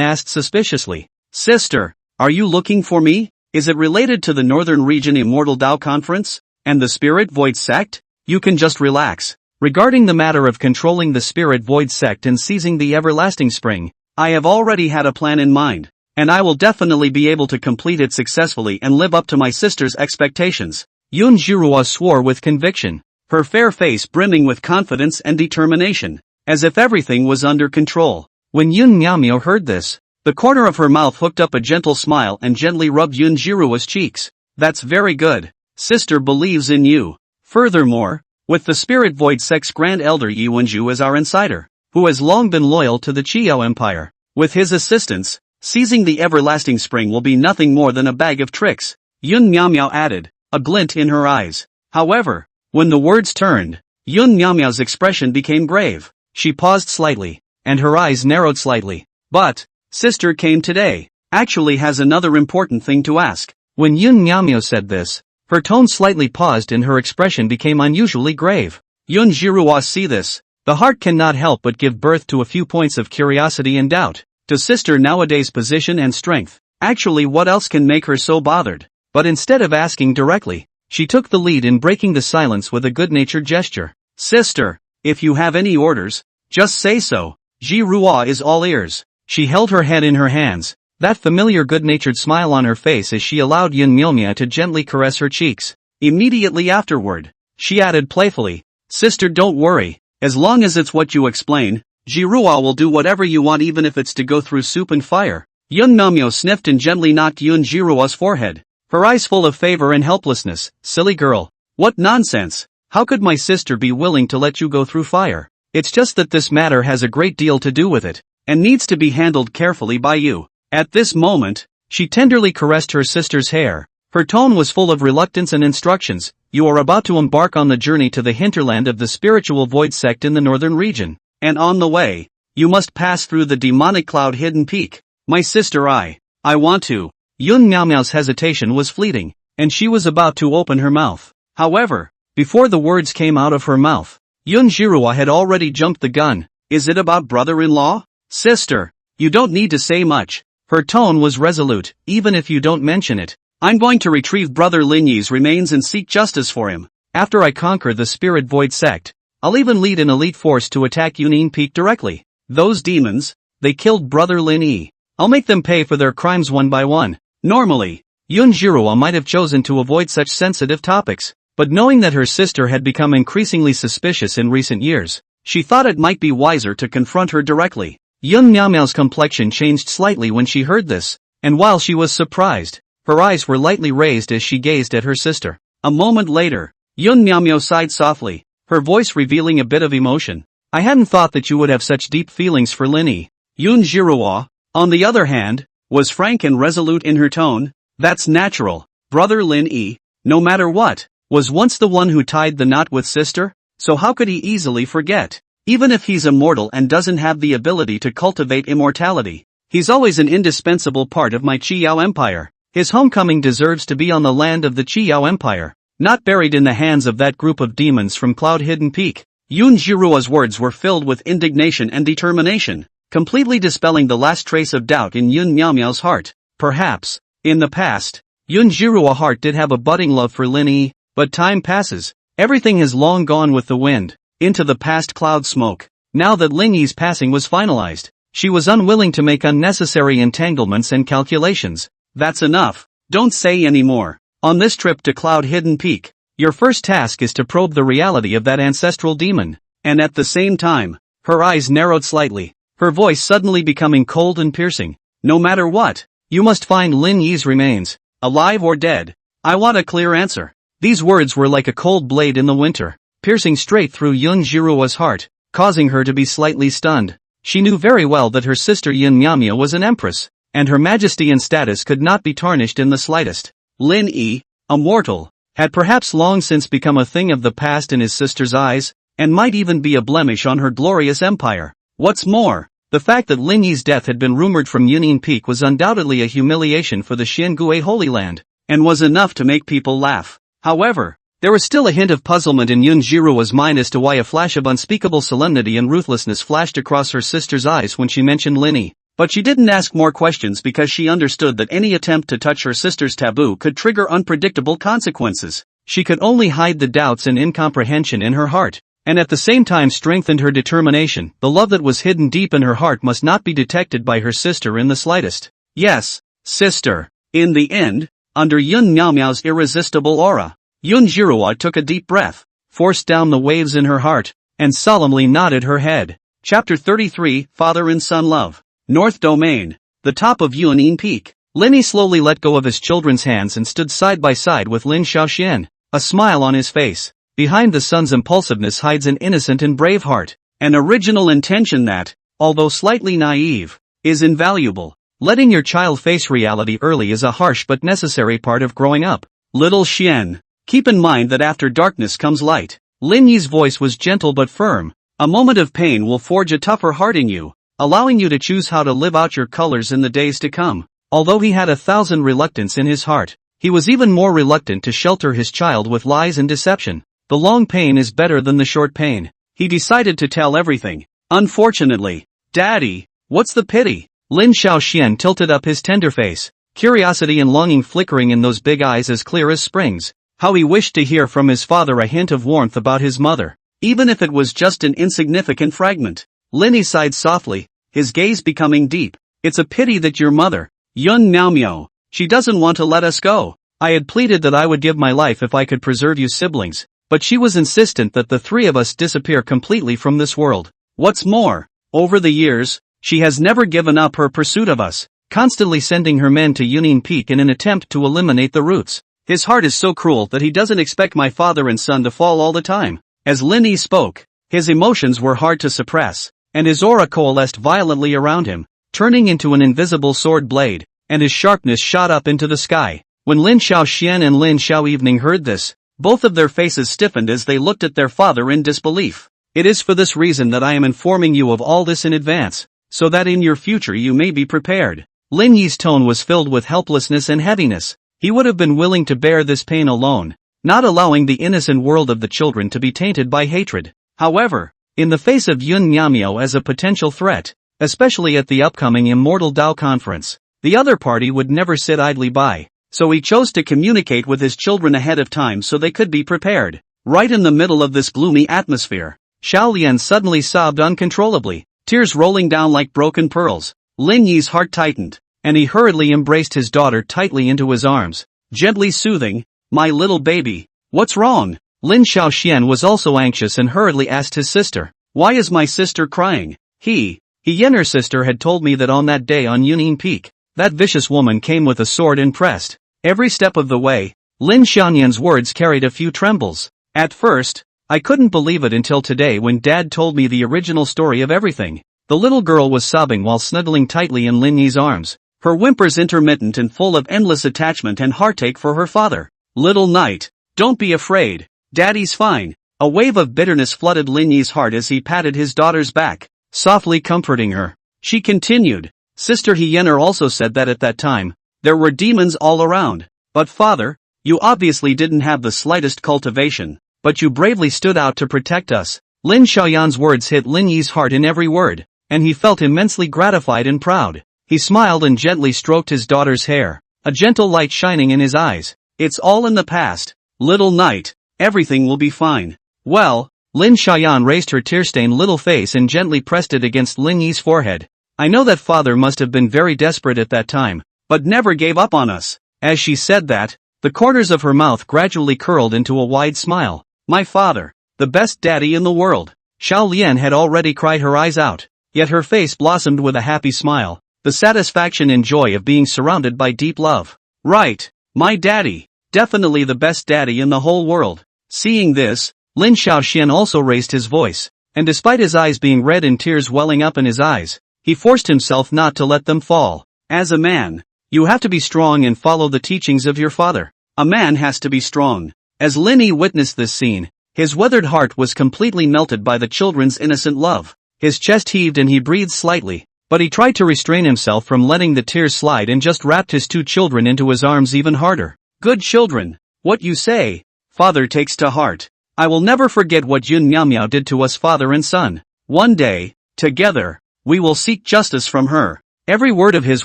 asked suspiciously, Sister, are you looking for me? Is it related to the Northern Region Immortal Tao Conference? And the Spirit Void Sect? You can just relax. Regarding the matter of controlling the Spirit Void Sect and seizing the Everlasting Spring, I have already had a plan in mind, and I will definitely be able to complete it successfully and live up to my sister's expectations. Yun-Jirua swore with conviction, her fair face brimming with confidence and determination, as if everything was under control. When Yun Miao Miao heard this, the corner of her mouth hooked up a gentle smile and gently rubbed Yun-Jirua's cheeks. That's very good. Sister believes in you. Furthermore, with the Spirit Void Sect's Grand Elder Yi Wenju as our insider, who has long been loyal to the Qiao Empire, with his assistance, seizing the Everlasting Spring will be nothing more than a bag of tricks, Yun Miao Miao added, a glint in her eyes. However, when the words turned, Yun Miao Miao's expression became grave. She paused slightly, and her eyes narrowed slightly. But, sister came today, actually has another important thing to ask. When Yun Miao Miao said this, her tone slightly paused and her expression became unusually grave. Yun-Jirua see this. The heart cannot help but give birth to a few points of curiosity and doubt. To sister nowadays' position and strength, actually what else can make her so bothered? But instead of asking directly, she took the lead in breaking the silence with a good-natured gesture. Sister, if you have any orders, just say so. Ji-Rua is all ears. She held her head in her hands, that familiar good-natured smile on her face as she allowed Yun Miao Miao to gently caress her cheeks. Immediately afterward, she added playfully, Sister, don't worry, as long as it's what you explain, Ji-Rua will do whatever you want even if it's to go through soup and fire. Yun Miao Miao sniffed and gently knocked Yun-Jirua's forehead, her eyes full of favor and helplessness. Silly girl. What nonsense. How could my sister be willing to let you go through fire? It's just that this matter has a great deal to do with it, and needs to be handled carefully by you. At this moment, she tenderly caressed her sister's hair. Her tone was full of reluctance and instructions. You are about to embark on the journey to the hinterland of the spiritual void sect in the northern region, and on the way, you must pass through the demonic cloud hidden peak. My sister, I want to. Yun Miao Miao's hesitation was fleeting, and she was about to open her mouth. However, before the words came out of her mouth, Yun-Jirua had already jumped the gun. Is it about brother-in-law? Sister, you don't need to say much. Her tone was resolute. Even if you don't mention it, I'm going to retrieve Brother Lin Yi's remains and seek justice for him. After I conquer the Spirit Void Sect, I'll even lead an elite force to attack Yunin Peak directly. Those demons, they killed Brother Lin Yi. I'll make them pay for their crimes one by one. Normally, Yun-Jirua might have chosen to avoid such sensitive topics, but knowing that her sister had become increasingly suspicious in recent years, she thought it might be wiser to confront her directly. Yun Miao Miao's complexion changed slightly when she heard this, and while she was surprised, her eyes were lightly raised as she gazed at her sister. A moment later, Yun Miao Miao sighed softly, her voice revealing a bit of emotion. I hadn't thought that you would have such deep feelings for Lin Yi. Yun-Jirua, on the other hand, was frank and resolute in her tone. That's natural. Brother Lin Yi, no matter what, was once the one who tied the knot with sister, so how could he easily forget? Even if he's immortal and doesn't have the ability to cultivate immortality, he's always an indispensable part of my Qiao Empire. His homecoming deserves to be on the land of the Qiao Empire, not buried in the hands of that group of demons from Cloud Hidden Peak. Yun-Jirua's words were filled with indignation and determination, completely dispelling the last trace of doubt in Yun Miao Miao's heart. Perhaps, in the past, Yunjiruo's heart did have a budding love for Lin Yi, but time passes. Everything has long gone with the wind, into the past cloud smoke. Now that Lin Yi's passing was finalized, she was unwilling to make unnecessary entanglements and calculations. That's enough. Don't say any more. On this trip to Cloud Hidden Peak, your first task is to probe the reality of that ancestral demon. And at the same time, her eyes narrowed slightly, her voice suddenly becoming cold and piercing. No matter what, you must find Lin Yi's remains, alive or dead. I want a clear answer. These words were like a cold blade in the winter, piercing straight through Yunjiruo's heart, causing her to be slightly stunned. She knew very well that her sister Yin Nyamya was an empress, and her majesty and status could not be tarnished in the slightest. Lin Yi, a mortal, had perhaps long since become a thing of the past in his sister's eyes, and might even be a blemish on her glorious empire. What's more, the fact that Lin Yi's death had been rumored from Yunin Peak was undoubtedly a humiliation for the Xiangui Holy Land, and was enough to make people laugh. However, there was still a hint of puzzlement in Yunjiruo's mind as to why a flash of unspeakable solemnity and ruthlessness flashed across her sister's eyes when she mentioned Lin Yi. But she didn't ask more questions because she understood that any attempt to touch her sister's taboo could trigger unpredictable consequences. She could only hide the doubts and incomprehension in her heart, and at the same time strengthened her determination. The love that was hidden deep in her heart must not be detected by her sister in the slightest. Yes, sister. In the end, under Yun Miao's irresistible aura, Yunjiruo took a deep breath, forced down the waves in her heart, and solemnly nodded her head. Chapter 33, Father and Son Love. North Domain, the top of Yunin Peak. Lin Yi slowly let go of his children's hands and stood side by side with Lin Xiaoxian, a smile on his face. Behind the son's impulsiveness hides an innocent and brave heart, an original intention that, although slightly naive, is invaluable. Letting your child face reality early is a harsh but necessary part of growing up. Little Xian, keep in mind that after darkness comes light. Lin Yi's voice was gentle but firm. A moment of pain will forge a tougher heart in you, allowing you to choose how to live out your colors in the days to come. Although he had 1,000 reluctance in his heart, he was even more reluctant to shelter his child with lies and deception. The long pain is better than the short pain. He decided to tell everything. Unfortunately, Daddy, what's the pity? Lin Xiaoxian tilted up his tender face, curiosity and longing flickering in those big eyes as clear as springs. How he wished to hear from his father a hint of warmth about his mother, even if it was just an insignificant fragment. Lin Yi sighed softly, his gaze becoming deep. It's a pity that your mother, Yun Naomyo, she doesn't want to let us go. I had pleaded that I would give my life if I could preserve you siblings, but she was insistent that the three of us disappear completely from this world. What's more, over the years, she has never given up her pursuit of us, constantly sending her men to Yunin Peak in an attempt to eliminate the roots. His heart is so cruel that he doesn't expect my father and son to fall all the time. As Lin Yi spoke, his emotions were hard to suppress, and his aura coalesced violently around him, turning into an invisible sword blade, and his sharpness shot up into the sky. When Lin Xiaoxian and Lin Xiaoevening heard this, both of their faces stiffened as they looked at their father in disbelief. It is for this reason that I am informing you of all this in advance, so that in your future you may be prepared. Lin Yi's tone was filled with helplessness and heaviness. He would have been willing to bear this pain alone, not allowing the innocent world of the children to be tainted by hatred. However, in the face of Yun Nyamyo as a potential threat, especially at the upcoming Immortal Dao Conference, the other party would never sit idly by, so he chose to communicate with his children ahead of time so they could be prepared. Right in the middle of this gloomy atmosphere, Xiaolian suddenly sobbed uncontrollably, tears rolling down like broken pearls. Lin Yi's heart tightened, and he hurriedly embraced his daughter tightly into his arms, gently soothing, "My little baby, what's wrong?" Lin Xiaoxian was also anxious and hurriedly asked his sister, "Why is my sister crying?" He and her sister had told me that on that day on Yunin Peak, that vicious woman came with a sword and pressed every step of the way. Lin Xiaoyan's words carried a few trembles. At first, I couldn't believe it until today when Dad told me the original story of everything. The little girl was sobbing while snuggling tightly in Lin Yi's arms, her whimpers intermittent and full of endless attachment and heartache for her father. "Little Knight, don't be afraid. Daddy's fine." A wave of bitterness flooded Lin Yi's heart as he patted his daughter's back, softly comforting her. She continued, "Sister Hyener also said that at that time, there were demons all around. But father, you obviously didn't have the slightest cultivation, but you bravely stood out to protect us." Lin Xiaoyan's words hit Lin Yi's heart in every word, and he felt immensely gratified and proud. He smiled and gently stroked his daughter's hair, a gentle light shining in his eyes. It's all in the past. Little knight, everything will be fine. Well, Lin Xiaoyan raised her tear-stained little face and gently pressed it against Lin Yi's forehead. I know that father must have been very desperate at that time, but never gave up on us. As she said that, the corners of her mouth gradually curled into a wide smile. My father, the best daddy in the world. Xiao Lian had already cried her eyes out, yet her face blossomed with a happy smile, the satisfaction and joy of being surrounded by deep love. Right, my daddy, definitely the best daddy in the whole world. Seeing this, Lin Xiaoxian also raised his voice, and despite his eyes being red and tears welling up in his eyes, he forced himself not to let them fall. As a man, you have to be strong and follow the teachings of your father. A man has to be strong. As Lin Yi witnessed this scene, his weathered heart was completely melted by the children's innocent love. His chest heaved and he breathed slightly, but he tried to restrain himself from letting the tears slide and just wrapped his two children into his arms even harder. Good children, what you say, father takes to heart. I will never forget what Yun Miao Miao did to us father and son. One day, together, we will seek justice from her. Every word of his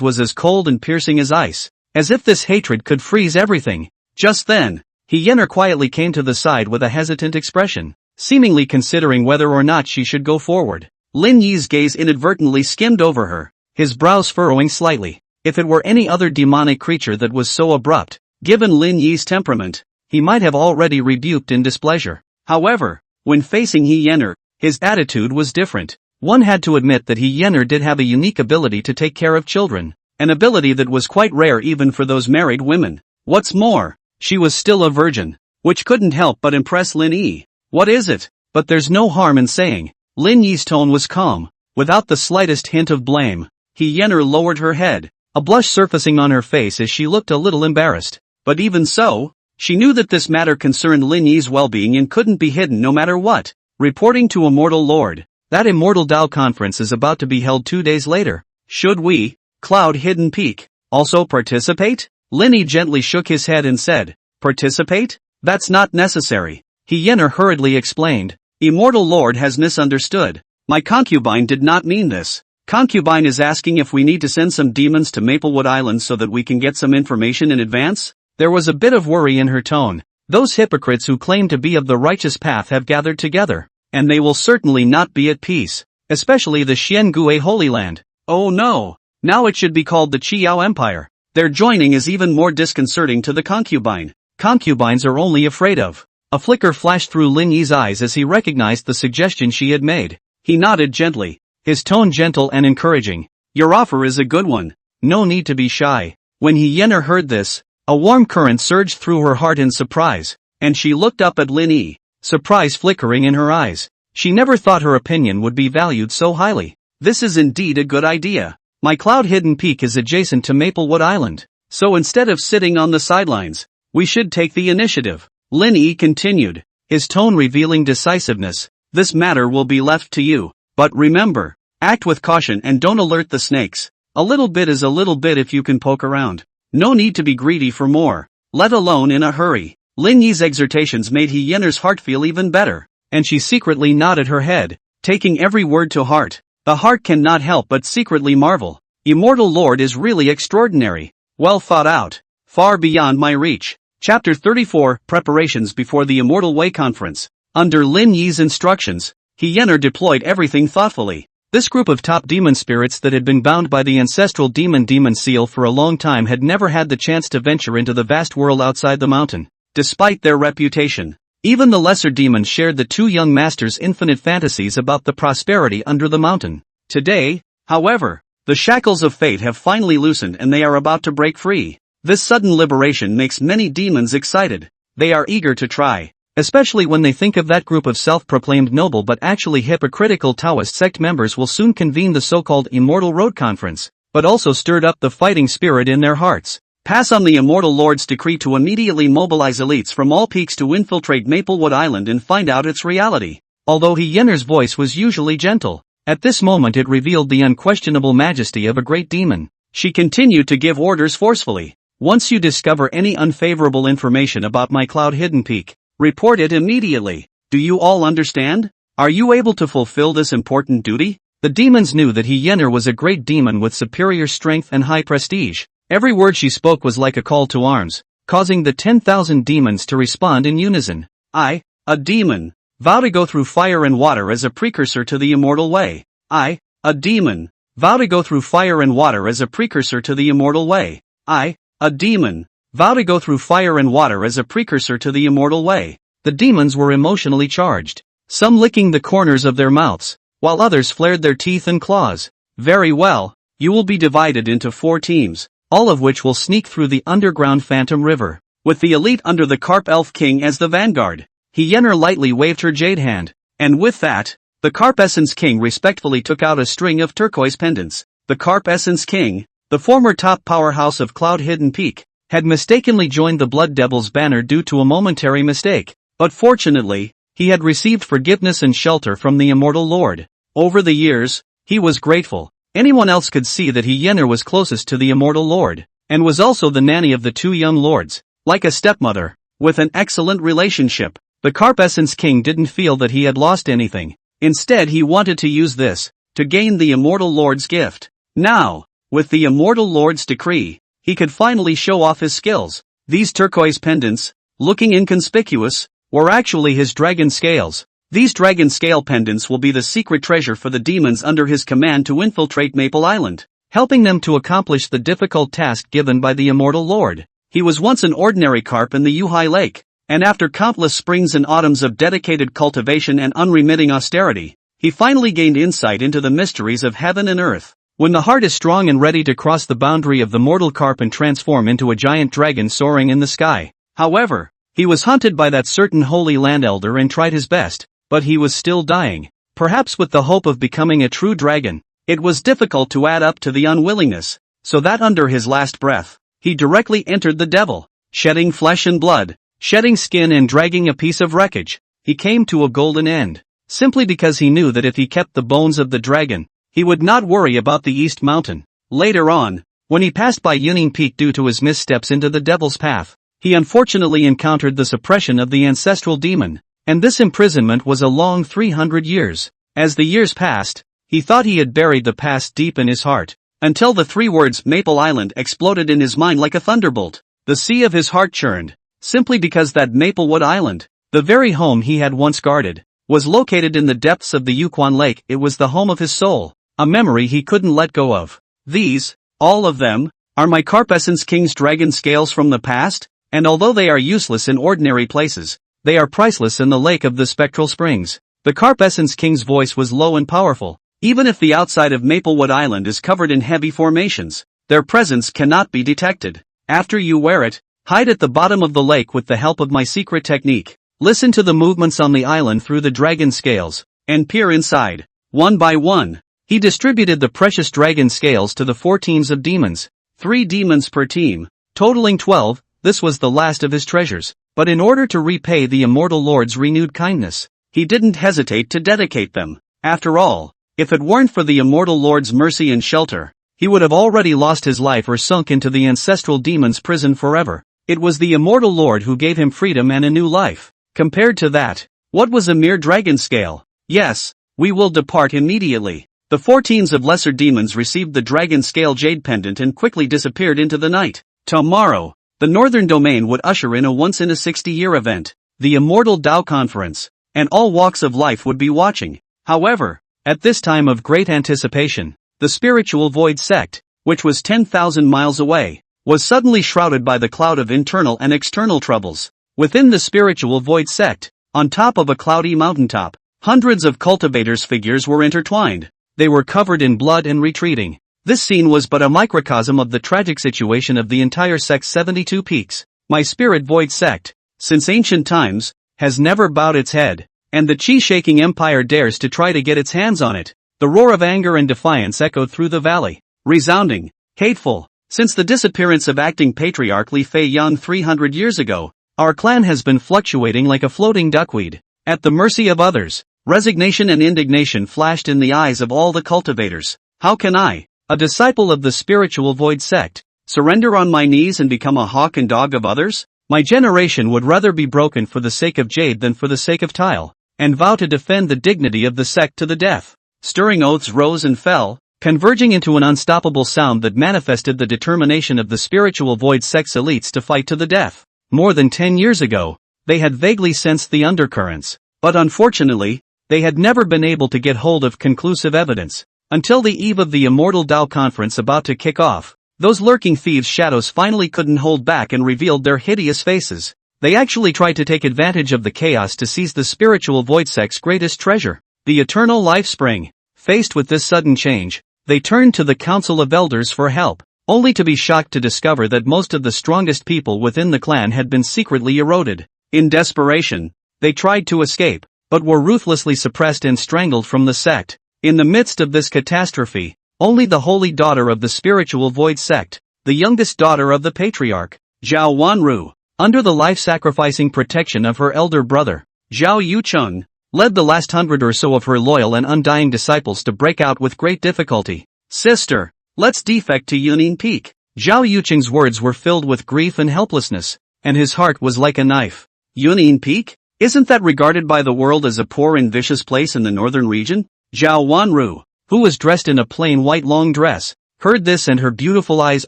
was as cold and piercing as ice, as if this hatred could freeze everything. Just then, He Yener quietly came to the side with a hesitant expression, seemingly considering whether or not she should go forward. Lin Yi's gaze inadvertently skimmed over her, his brows furrowing slightly. If it were any other demonic creature that was so abrupt, given Lin Yi's temperament, he might have already rebuked in displeasure. However, when facing He Yener, his attitude was different. One had to admit that He Yener did have a unique ability to take care of children, an ability that was quite rare even for those married women. What's more, she was still a virgin, which couldn't help but impress Lin Yi. What is it? But there's no harm in saying. Lin Yi's tone was calm, without the slightest hint of blame. He Yener lowered her head, a blush surfacing on her face as she looked a little embarrassed. But even so, she knew that this matter concerned Lin Yi's well-being and couldn't be hidden no matter what. Reporting to Immortal Lord, that Immortal Dao conference is about to be held 2 days later. Should we, Cloud Hidden Peak, also participate? Lin Yi gently shook his head and said, participate? That's not necessary. He Yener hurriedly explained. Immortal Lord has misunderstood. My concubine did not mean this. Concubine is asking if we need to send some demons to Maplewood Island so that we can get some information in advance? There was a bit of worry in her tone. Those hypocrites who claim to be of the righteous path have gathered together, and they will certainly not be at peace, especially the Xiangue Holy Land. Oh no, now it should be called the Qiyao Empire. Their joining is even more disconcerting to the concubine. Concubines are only afraid of. A flicker flashed through Lin Yi's eyes as he recognized the suggestion she had made. He nodded gently, his tone gentle and encouraging. Your offer is a good one. No need to be shy. When He Yener heard this, a warm current surged through her heart in surprise, and she looked up at Lin Yi, surprise flickering in her eyes. She never thought her opinion would be valued so highly. This is indeed a good idea. My Cloud Hidden Peak is adjacent to Maplewood Island, so instead of sitting on the sidelines, we should take the initiative. Lin Yi continued, his tone revealing decisiveness. This matter will be left to you, but remember, act with caution and don't alert the snakes. A little bit is a little bit if you can poke around. No need to be greedy for more, let alone in a hurry. Lin Yi's exhortations made He Yener's heart feel even better, and she secretly nodded her head, taking every word to heart. The heart cannot help but secretly marvel. Immortal Lord is really extraordinary, well thought out, far beyond my reach. Chapter 34, Preparations before the Immortal Way Conference. Under Lin Yi's instructions, He Yener deployed everything thoughtfully. This group of top demon spirits that had been bound by the ancestral demon seal for a long time had never had the chance to venture into the vast world outside the mountain. Despite their reputation, even the lesser demons shared the two young masters' infinite fantasies about the prosperity under the mountain. Today, however, the shackles of fate have finally loosened and they are about to break free. This sudden liberation makes many demons excited. They are eager to try, especially when they think of that group of self-proclaimed noble but actually hypocritical Taoist sect members will soon convene the so-called Immortal Road Conference, but also stirred up the fighting spirit in their hearts. Pass on the Immortal Lord's decree to immediately mobilize elites from all peaks to infiltrate Maplewood Island and find out its reality. Although He Yener's voice was usually gentle, at this moment it revealed the unquestionable majesty of a great demon. She continued to give orders forcefully. Once you discover any unfavorable information about my Cloud Hidden Peak, report it immediately. Do you all understand? Are you able to fulfill this important duty? The demons knew that He Yener was a great demon with superior strength and high prestige. Every word she spoke was like a call to arms, causing the 10,000 demons to respond in unison. I, a demon, vow to go through fire and water as a precursor to the immortal way. I, a demon, vow to go through fire and water as a precursor to the immortal way. I, a demon, vow to go through fire and water as a precursor to the immortal way. The demons were emotionally charged, some licking the corners of their mouths, while others flared their teeth and claws. Very well, you will be divided into 4 teams, all of which will sneak through the underground Phantom River, with the elite under the Carp Elf King as the vanguard. Yennefer lightly waved her jade hand, and with that, the Carp Essence King respectfully took out a string of turquoise pendants. The Carp Essence King, the former top powerhouse of Cloud Hidden Peak, had mistakenly joined the Blood Devil's banner due to a momentary mistake, but fortunately, he had received forgiveness and shelter from the Immortal Lord. Over the years, he was grateful. Anyone else could see that Yennefer was closest to the Immortal Lord, and was also the nanny of the 2 young lords, like a stepmother, with an excellent relationship. The Carp Essence King didn't feel that he had lost anything. Instead, he wanted to use this to gain the Immortal Lord's gift. Now, with the Immortal Lord's decree, he could finally show off his skills. These turquoise pendants, looking inconspicuous, were actually his dragon scales. These dragon scale pendants will be the secret treasure for the demons under his command to infiltrate Maple Island, helping them to accomplish the difficult task given by the Immortal Lord. He was once an ordinary carp in the Yuhai Lake, and after countless springs and autumns of dedicated cultivation and unremitting austerity, he finally gained insight into the mysteries of heaven and earth. When the heart is strong and ready to cross the boundary of the mortal carp and transform into a giant dragon soaring in the sky. However, he was hunted by that certain holy land elder and tried his best, but he was still dying, perhaps with the hope of becoming a true dragon. It was difficult to add up to the unwillingness, so that under his last breath, he directly entered the devil, shedding flesh and blood, shedding skin and dragging a piece of wreckage. He came to a golden end, simply because he knew that if he kept the bones of the dragon, he would not worry about the East Mountain. Later on, when he passed by Union Peak due to his missteps into the devil's path, he unfortunately encountered the suppression of the ancestral demon, and this imprisonment was a long 300 years. As the years passed, he thought he had buried the past deep in his heart, until the 3 words Maple Island exploded in his mind like a thunderbolt. The sea of his heart churned, simply because that Maplewood Island, the very home he had once guarded, was located in the depths of the Yukon Lake. It was the home of his soul, a memory he couldn't let go of. These, all of them, are my Carp Essence King's dragon scales from the past, and although they are useless in ordinary places, they are priceless in the lake of the spectral springs. The Carp Essence King's voice was low and powerful. Even if the outside of Maplewood Island is covered in heavy formations, their presence cannot be detected. After you wear it, hide at the bottom of the lake with the help of my secret technique. Listen to the movements on the island through the dragon scales, and peer inside. One by one, he distributed the precious dragon scales to the 4 teams of demons, 3 demons per team, totaling 12. This was the last of his treasures, but in order to repay the Immortal Lord's renewed kindness, he didn't hesitate to dedicate them. After all, if it weren't for the Immortal Lord's mercy and shelter, he would have already lost his life or sunk into the ancestral demon's prison forever. It was the Immortal Lord who gave him freedom and a new life. Compared to that, what was a mere dragon scale? Yes, we will depart immediately. The 4 teams of lesser demons received the dragon scale jade pendant and quickly disappeared into the night. Tomorrow, the Northern Domain would usher in a once-in-a-60-year event, the Immortal Tao Conference, and all walks of life would be watching. However, at this time of great anticipation, the spiritual void sect, which was 10,000 miles away, was suddenly shrouded by the cloud of internal and external troubles. Within the spiritual void sect, on top of a cloudy mountaintop, hundreds of cultivators' figures were intertwined. They were covered in blood and retreating. This scene was but a microcosm of the tragic situation of the entire sect's 72 peaks. My spirit void sect, since ancient times, has never bowed its head, and the chi-shaking empire dares to try to get its hands on it. The roar of anger and defiance echoed through the valley, resounding, hateful. Since the disappearance of acting patriarch Li Fei Yang 300 years ago, our clan has been fluctuating like a floating duckweed, at the mercy of others. Resignation and indignation flashed in the eyes of all the cultivators. How can I, a disciple of the spiritual void sect, surrender on my knees and become a hawk and dog of others? My generation would rather be broken for the sake of jade than for the sake of tile, and vow to defend the dignity of the sect to the death. Stirring oaths rose and fell, converging into an unstoppable sound that manifested the determination of the spiritual void sex elites to fight to the death. More than 10 years ago, they had vaguely sensed the undercurrents, but unfortunately, they had never been able to get hold of conclusive evidence. Until the eve of the Immortal Tao Conference about to kick off, those lurking thieves' shadows finally couldn't hold back and revealed their hideous faces. They actually tried to take advantage of the chaos to seize the spiritual void sect's greatest treasure, the eternal life spring. Faced with this sudden change, they turned to the Council of Elders for help, only to be shocked to discover that most of the strongest people within the clan had been secretly eroded. In desperation, they tried to escape, but were ruthlessly suppressed and strangled from the sect. In the midst of this catastrophe, only the holy daughter of the spiritual void sect, the youngest daughter of the patriarch, Zhao Wanru, under the life-sacrificing protection of her elder brother, Zhao Yucheng, led the last 100 or so of her loyal and undying disciples to break out with great difficulty. Sister, let's defect to Yunin Peak. Zhao Yucheng's words were filled with grief and helplessness, and his heart was like a knife. Yunin Peak? Isn't that regarded by the world as a poor and vicious place in the northern region? Zhao Wanru, who was dressed in a plain white long dress, heard this and her beautiful eyes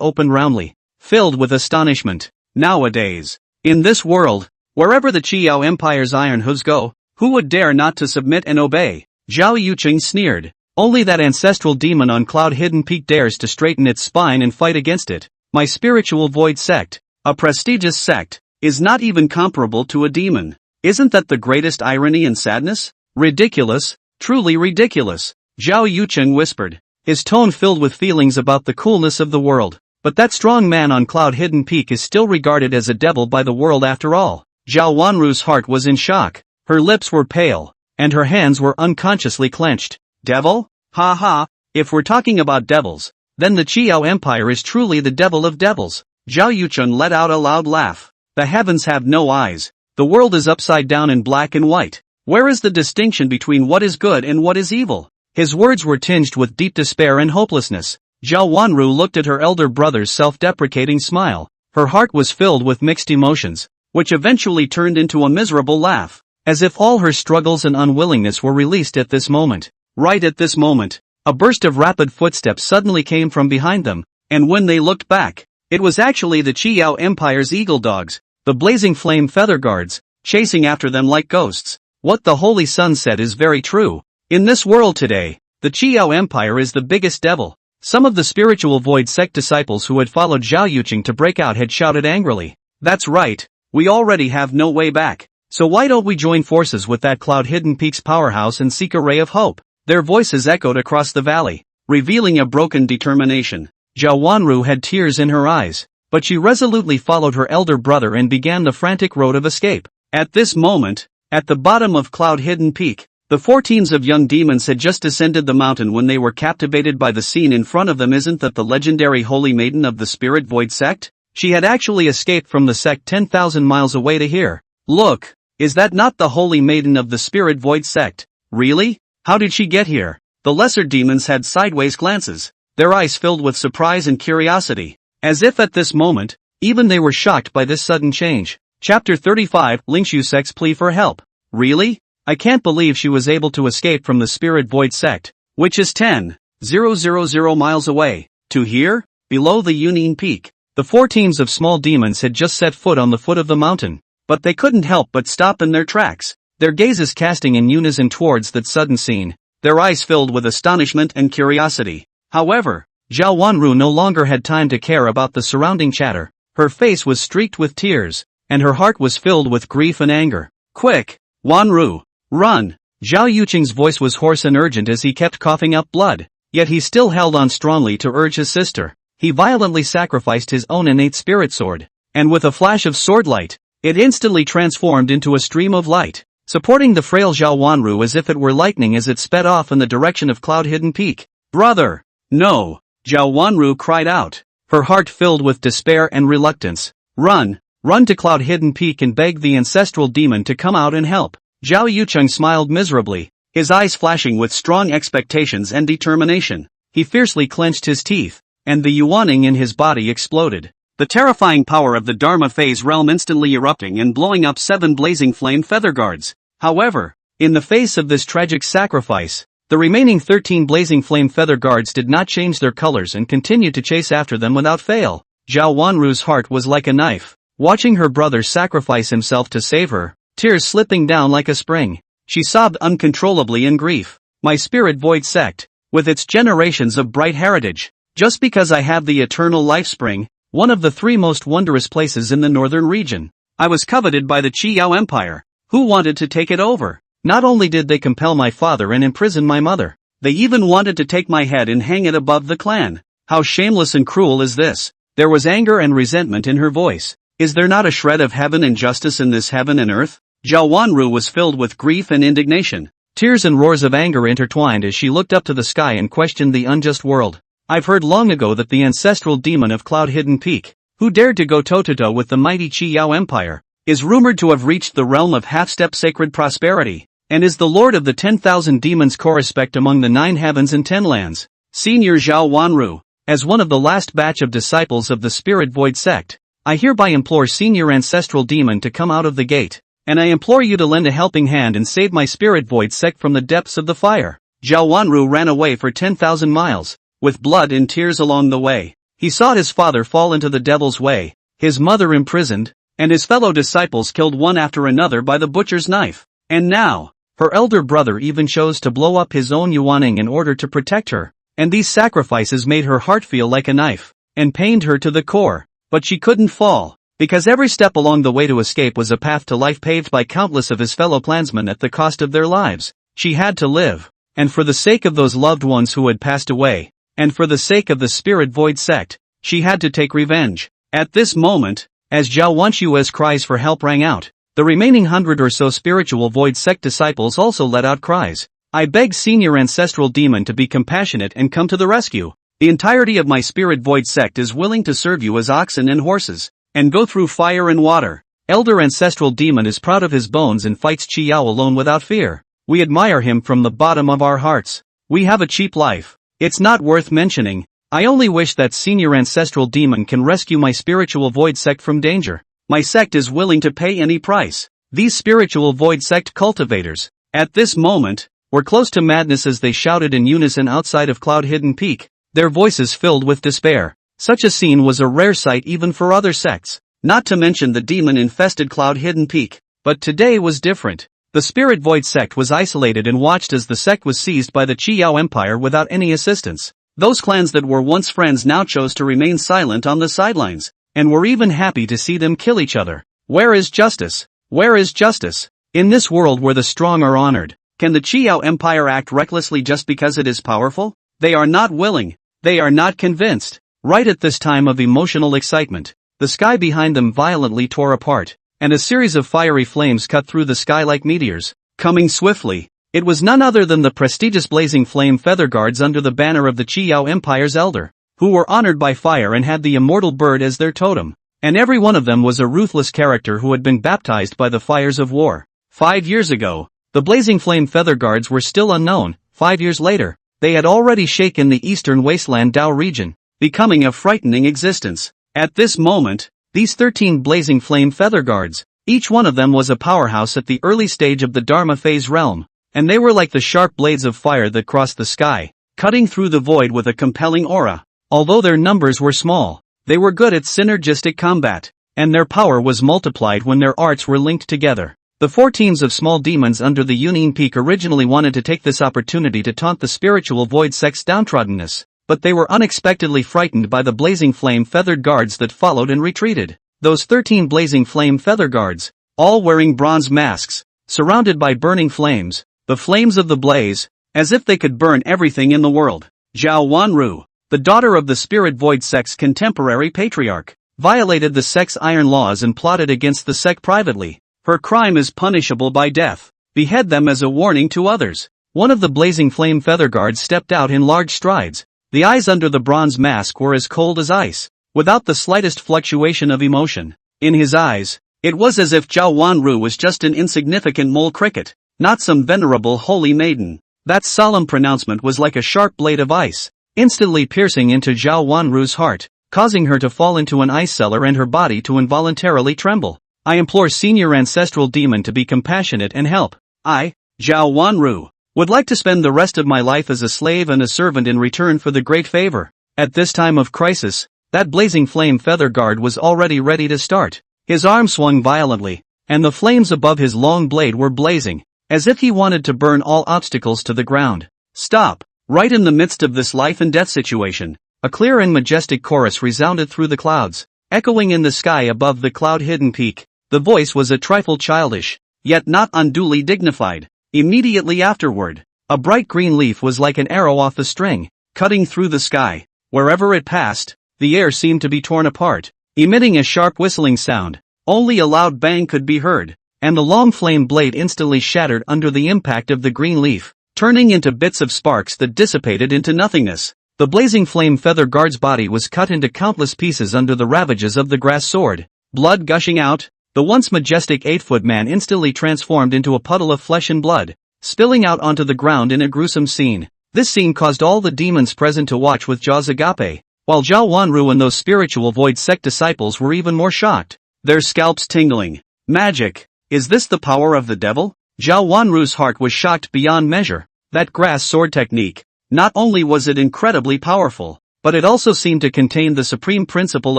opened roundly, filled with astonishment. Nowadays, in this world, wherever the Qiao Empire's iron hooves go, who would dare not to submit and obey? Zhao Yucheng sneered. Only that ancestral demon on Cloud Hidden Peak dares to straighten its spine and fight against it. My spiritual void sect, a prestigious sect, is not even comparable to a demon. Isn't that the greatest irony and sadness? Ridiculous, truly ridiculous, Zhao Yucheng whispered, his tone filled with feelings about the coolness of the world. But that strong man on Cloud Hidden Peak is still regarded as a devil by the world after all. Zhao Wanru's heart was in shock, her lips were pale, and her hands were unconsciously clenched. Devil? Ha ha, if we're talking about devils, then the Qiao Empire is truly the devil of devils. Zhao Yucheng let out a loud laugh. The heavens have no eyes, the world is upside down in black and white. Where is the distinction between what is good and what is evil? His words were tinged with deep despair and hopelessness. Zhao Wanru looked at her elder brother's self-deprecating smile. Her heart was filled with mixed emotions, which eventually turned into a miserable laugh, as if all her struggles and unwillingness were released at this moment. Right at this moment, a burst of rapid footsteps suddenly came from behind them, and when they looked back, it was actually the Qiao Empire's eagle dogs, the blazing flame feather guards, chasing after them like ghosts. What the Holy Sun said is very true. In this world today, the Qiao Empire is the biggest devil. Some of the spiritual void sect disciples who had followed Zhao Yucheng to break out had shouted angrily. That's right, we already have no way back. So why don't we join forces with that Cloud Hidden Peaks powerhouse and seek a ray of hope? Their voices echoed across the valley, revealing a broken determination. Zhao Wanru had tears in her eyes, but she resolutely followed her elder brother and began the frantic road of escape. At this moment, at the bottom of Cloud Hidden Peak, the 4 teams of young demons had just descended the mountain when they were captivated by the scene in front of them. Isn't that the legendary Holy Maiden of the Spirit Void sect? She had actually escaped from the sect 10,000 miles away to here. Look, is that not the Holy Maiden of the Spirit Void sect? Really? How did she get here? The lesser demons had sideways glances, their eyes filled with surprise and curiosity, as if at this moment, even they were shocked by this sudden change. Chapter 35, Lingshu Sect's plea for help. Really? I can't believe she was able to escape from the Spirit Void sect, which is 10,000 miles away, to here, below the Yunin Peak. The 4 teams of small demons had just set foot on the foot of the mountain, but they couldn't help but stop in their tracks, their gazes casting in unison towards that sudden scene, their eyes filled with astonishment and curiosity. However, Zhao Wanru no longer had time to care about the surrounding chatter. Her face was streaked with tears, and her heart was filled with grief and anger. Quick, Wanru, run! Zhao Yucheng's voice was hoarse and urgent as he kept coughing up blood, yet he still held on strongly to urge his sister. He violently sacrificed his own innate spirit sword, and with a flash of sword light, it instantly transformed into a stream of light, supporting the frail Zhao Wanru as if it were lightning as it sped off in the direction of Cloud Hidden Peak. Brother! No! Zhao Wanru cried out, her heart filled with despair and reluctance. Run! Run to Cloud Hidden Peak and beg the ancestral demon to come out and help. Zhao Yucheng smiled miserably, his eyes flashing with strong expectations and determination. He fiercely clenched his teeth, and the yuaning in his body exploded. The terrifying power of the Dharma phase realm instantly erupting and blowing up 7 blazing flame feather guards. However, in the face of this tragic sacrifice, The remaining 13 blazing flame feather guards did not change their colors and continued to chase after them without fail. Zhao Wanru's heart was like a knife. Watching her brother sacrifice himself to save her, tears slipping down like a spring, she sobbed uncontrollably in grief. My spirit void sect, with its generations of bright heritage, just because I have the eternal life spring, one of the 3 most wondrous places in the northern region, I was coveted by the Qiyao Empire, who wanted to take it over. Not only did they compel my father and imprison my mother, they even wanted to take my head and hang it above the clan. How shameless and cruel is this? There was anger and resentment in her voice. Is there not a shred of heaven and justice in this heaven and earth? Zhao Wanru was filled with grief and indignation. Tears and roars of anger intertwined as she looked up to the sky and questioned the unjust world. I've heard long ago that the ancestral demon of Cloud-Hidden Peak, who dared to go toe-to-toe with the mighty Qiyao Empire, is rumored to have reached the realm of half-step sacred prosperity, and is the lord of the 10,000 demons correspect among the 9 heavens and 10 lands. Senior Zhao Wanru, as one of the last batch of disciples of the Spirit Void sect, I hereby implore Senior Ancestral Demon to come out of the gate, and I implore you to lend a helping hand and save my Spirit Void sect from the depths of the fire. Zhao Wanru ran away for 10,000 miles, with blood and tears along the way. He saw his father fall into the devil's way, his mother imprisoned, and his fellow disciples killed one after another by the butcher's knife. And now, her elder brother even chose to blow up his own Yuaning in order to protect her, and these sacrifices made her heart feel like a knife, and pained her to the core. But she couldn't fall, because every step along the way to escape was a path to life paved by countless of his fellow clansmen at the cost of their lives. She had to live, and for the sake of those loved ones who had passed away, and for the sake of the Spirit Void sect, she had to take revenge. At this moment, as Zhao Wanshua's cries for help rang out, the remaining 100 or so spiritual Void sect disciples also let out cries. I beg Senior Ancestral Demon to be compassionate and come to the rescue. The entirety of my Spirit Void sect is willing to serve you as oxen and horses, and go through fire and water. Elder Ancestral Demon is proud of his bones and fights Qiyao alone without fear. We admire him from the bottom of our hearts. We have a cheap life. It's not worth mentioning. I only wish that Senior Ancestral Demon can rescue my Spiritual Void sect from danger. My sect is willing to pay any price. These Spiritual Void sect cultivators, at this moment, were close to madness as they shouted in unison outside of Cloud-Hidden Peak, their voices filled with despair. Such a scene was a rare sight even for other sects, not to mention the demon-infested Cloud-Hidden Peak. But today was different. The Spirit Void sect was isolated and watched as the sect was seized by the Qiyao Empire without any assistance. Those clans that were once friends now chose to remain silent on the sidelines, and were even happy to see them kill each other. Where is justice? Where is justice? In this world where the strong are honored, can the Qiyao Empire act recklessly just because it is powerful? They are not willing. They are not convinced. Right at this time of emotional excitement, the sky behind them violently tore apart, and a series of fiery flames cut through the sky like meteors. Coming swiftly, it was none other than the prestigious blazing flame feather guards under the banner of the Qiyao Empire's elder, who were honored by fire and had the immortal bird as their totem. And every one of them was a ruthless character who had been baptized by the fires of war. 5 years ago, the blazing flame feather guards were still unknown. 5 years later, they had already shaken the eastern wasteland Dao region, becoming a frightening existence. At this moment, these 13 blazing flame feather guards, each one of them was a powerhouse at the early stage of the Dharma phase realm, and they were like the sharp blades of fire that crossed the sky, cutting through the void with a compelling aura. Although their numbers were small, they were good at synergistic combat, and their power was multiplied when their arts were linked together. The 4 teams of small demons under the Yunin Peak originally wanted to take this opportunity to taunt the Spiritual Void sect's downtroddenness, but they were unexpectedly frightened by the blazing flame feathered guards that followed and retreated. Those 13 blazing flame feather guards, all wearing bronze masks, surrounded by burning flames, the flames of the blaze, as if they could burn everything in the world. Zhao Wanru, the daughter of the Spirit Void sect's contemporary patriarch, violated the sect's iron laws and plotted against the sect privately. Her crime is punishable by death. Behead them as a warning to others. One of the blazing flame feather guards stepped out in large strides. The eyes under the bronze mask were as cold as ice, without the slightest fluctuation of emotion. In his eyes, it was as if Zhao Wanru was just an insignificant mole cricket, not some venerable holy maiden. That solemn pronouncement was like a sharp blade of ice, instantly piercing into Zhao Wanru's heart, causing her to fall into an ice cellar and her body to involuntarily tremble. I implore Senior Ancestral Demon to be compassionate and help. I, Zhao Wanru, Would like to spend the rest of my life as a slave and a servant in return for the great favor. At this time of crisis, that blazing flame feather guard was already ready to start. His arm swung violently, and the flames above his long blade were blazing, as if he wanted to burn all obstacles to the ground. Stop! Right in the midst of this life and death situation, a clear and majestic chorus resounded through the clouds, echoing in the sky above the cloud-hidden peak. The voice was a trifle childish, yet not unduly dignified. Immediately afterward, a bright green leaf was like an arrow off the string, cutting through the sky. Wherever it passed, the air seemed to be torn apart, emitting a sharp whistling sound. Only a loud bang could be heard, and the long flame blade instantly shattered under the impact of the green leaf, turning into bits of sparks that dissipated into nothingness. The blazing flame feather guard's body was cut into countless pieces under the ravages of the grass sword. Blood gushing out, the once majestic 8-foot man instantly transformed into a puddle of flesh and blood, spilling out onto the ground in a gruesome scene. This scene caused all the demons present to watch with jaws agape, while Zhao Wanru and those spiritual void sect disciples were even more shocked, their scalps tingling. Magic! Is this the power of the devil? Zhao Wanru's heart was shocked beyond measure. That grass sword technique, not only was it incredibly powerful, but it also seemed to contain the supreme principle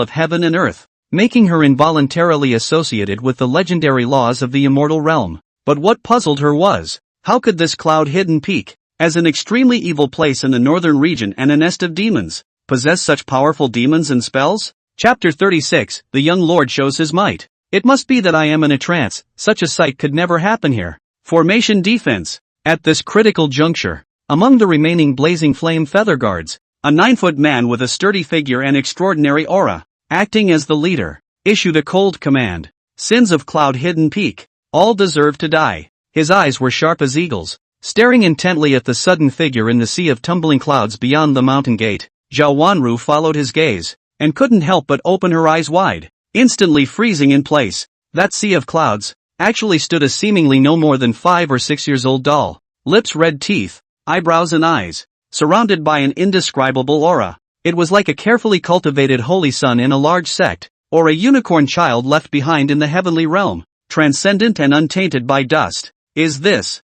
of heaven and earth, making her involuntarily associated with the legendary laws of the immortal realm. But what puzzled her was, how could this cloud-hidden peak, as an extremely evil place in the northern region and a nest of demons, possess such powerful demons and spells? Chapter 36, The Young Lord Shows His Might. It must be that I am in a trance, such a sight could never happen here. Formation defense. At this critical juncture, among the remaining blazing flame feather guards, a 9-foot man with a sturdy figure and extraordinary aura, acting as the leader, issued a cold command. Sins of cloud-hidden peak, all deserve to die. His eyes were sharp as eagles, staring intently at the sudden figure in the sea of tumbling clouds beyond the mountain gate. Zhao Wanru followed his gaze, and couldn't help but open her eyes wide, instantly freezing in place. That sea of clouds actually stood a seemingly no more than 5 or 6 years old doll, lips, red teeth, eyebrows and eyes, surrounded by an indescribable aura. It was like a carefully cultivated holy son in a large sect, or a unicorn child left behind in the heavenly realm, transcendent and untainted by dust. Is this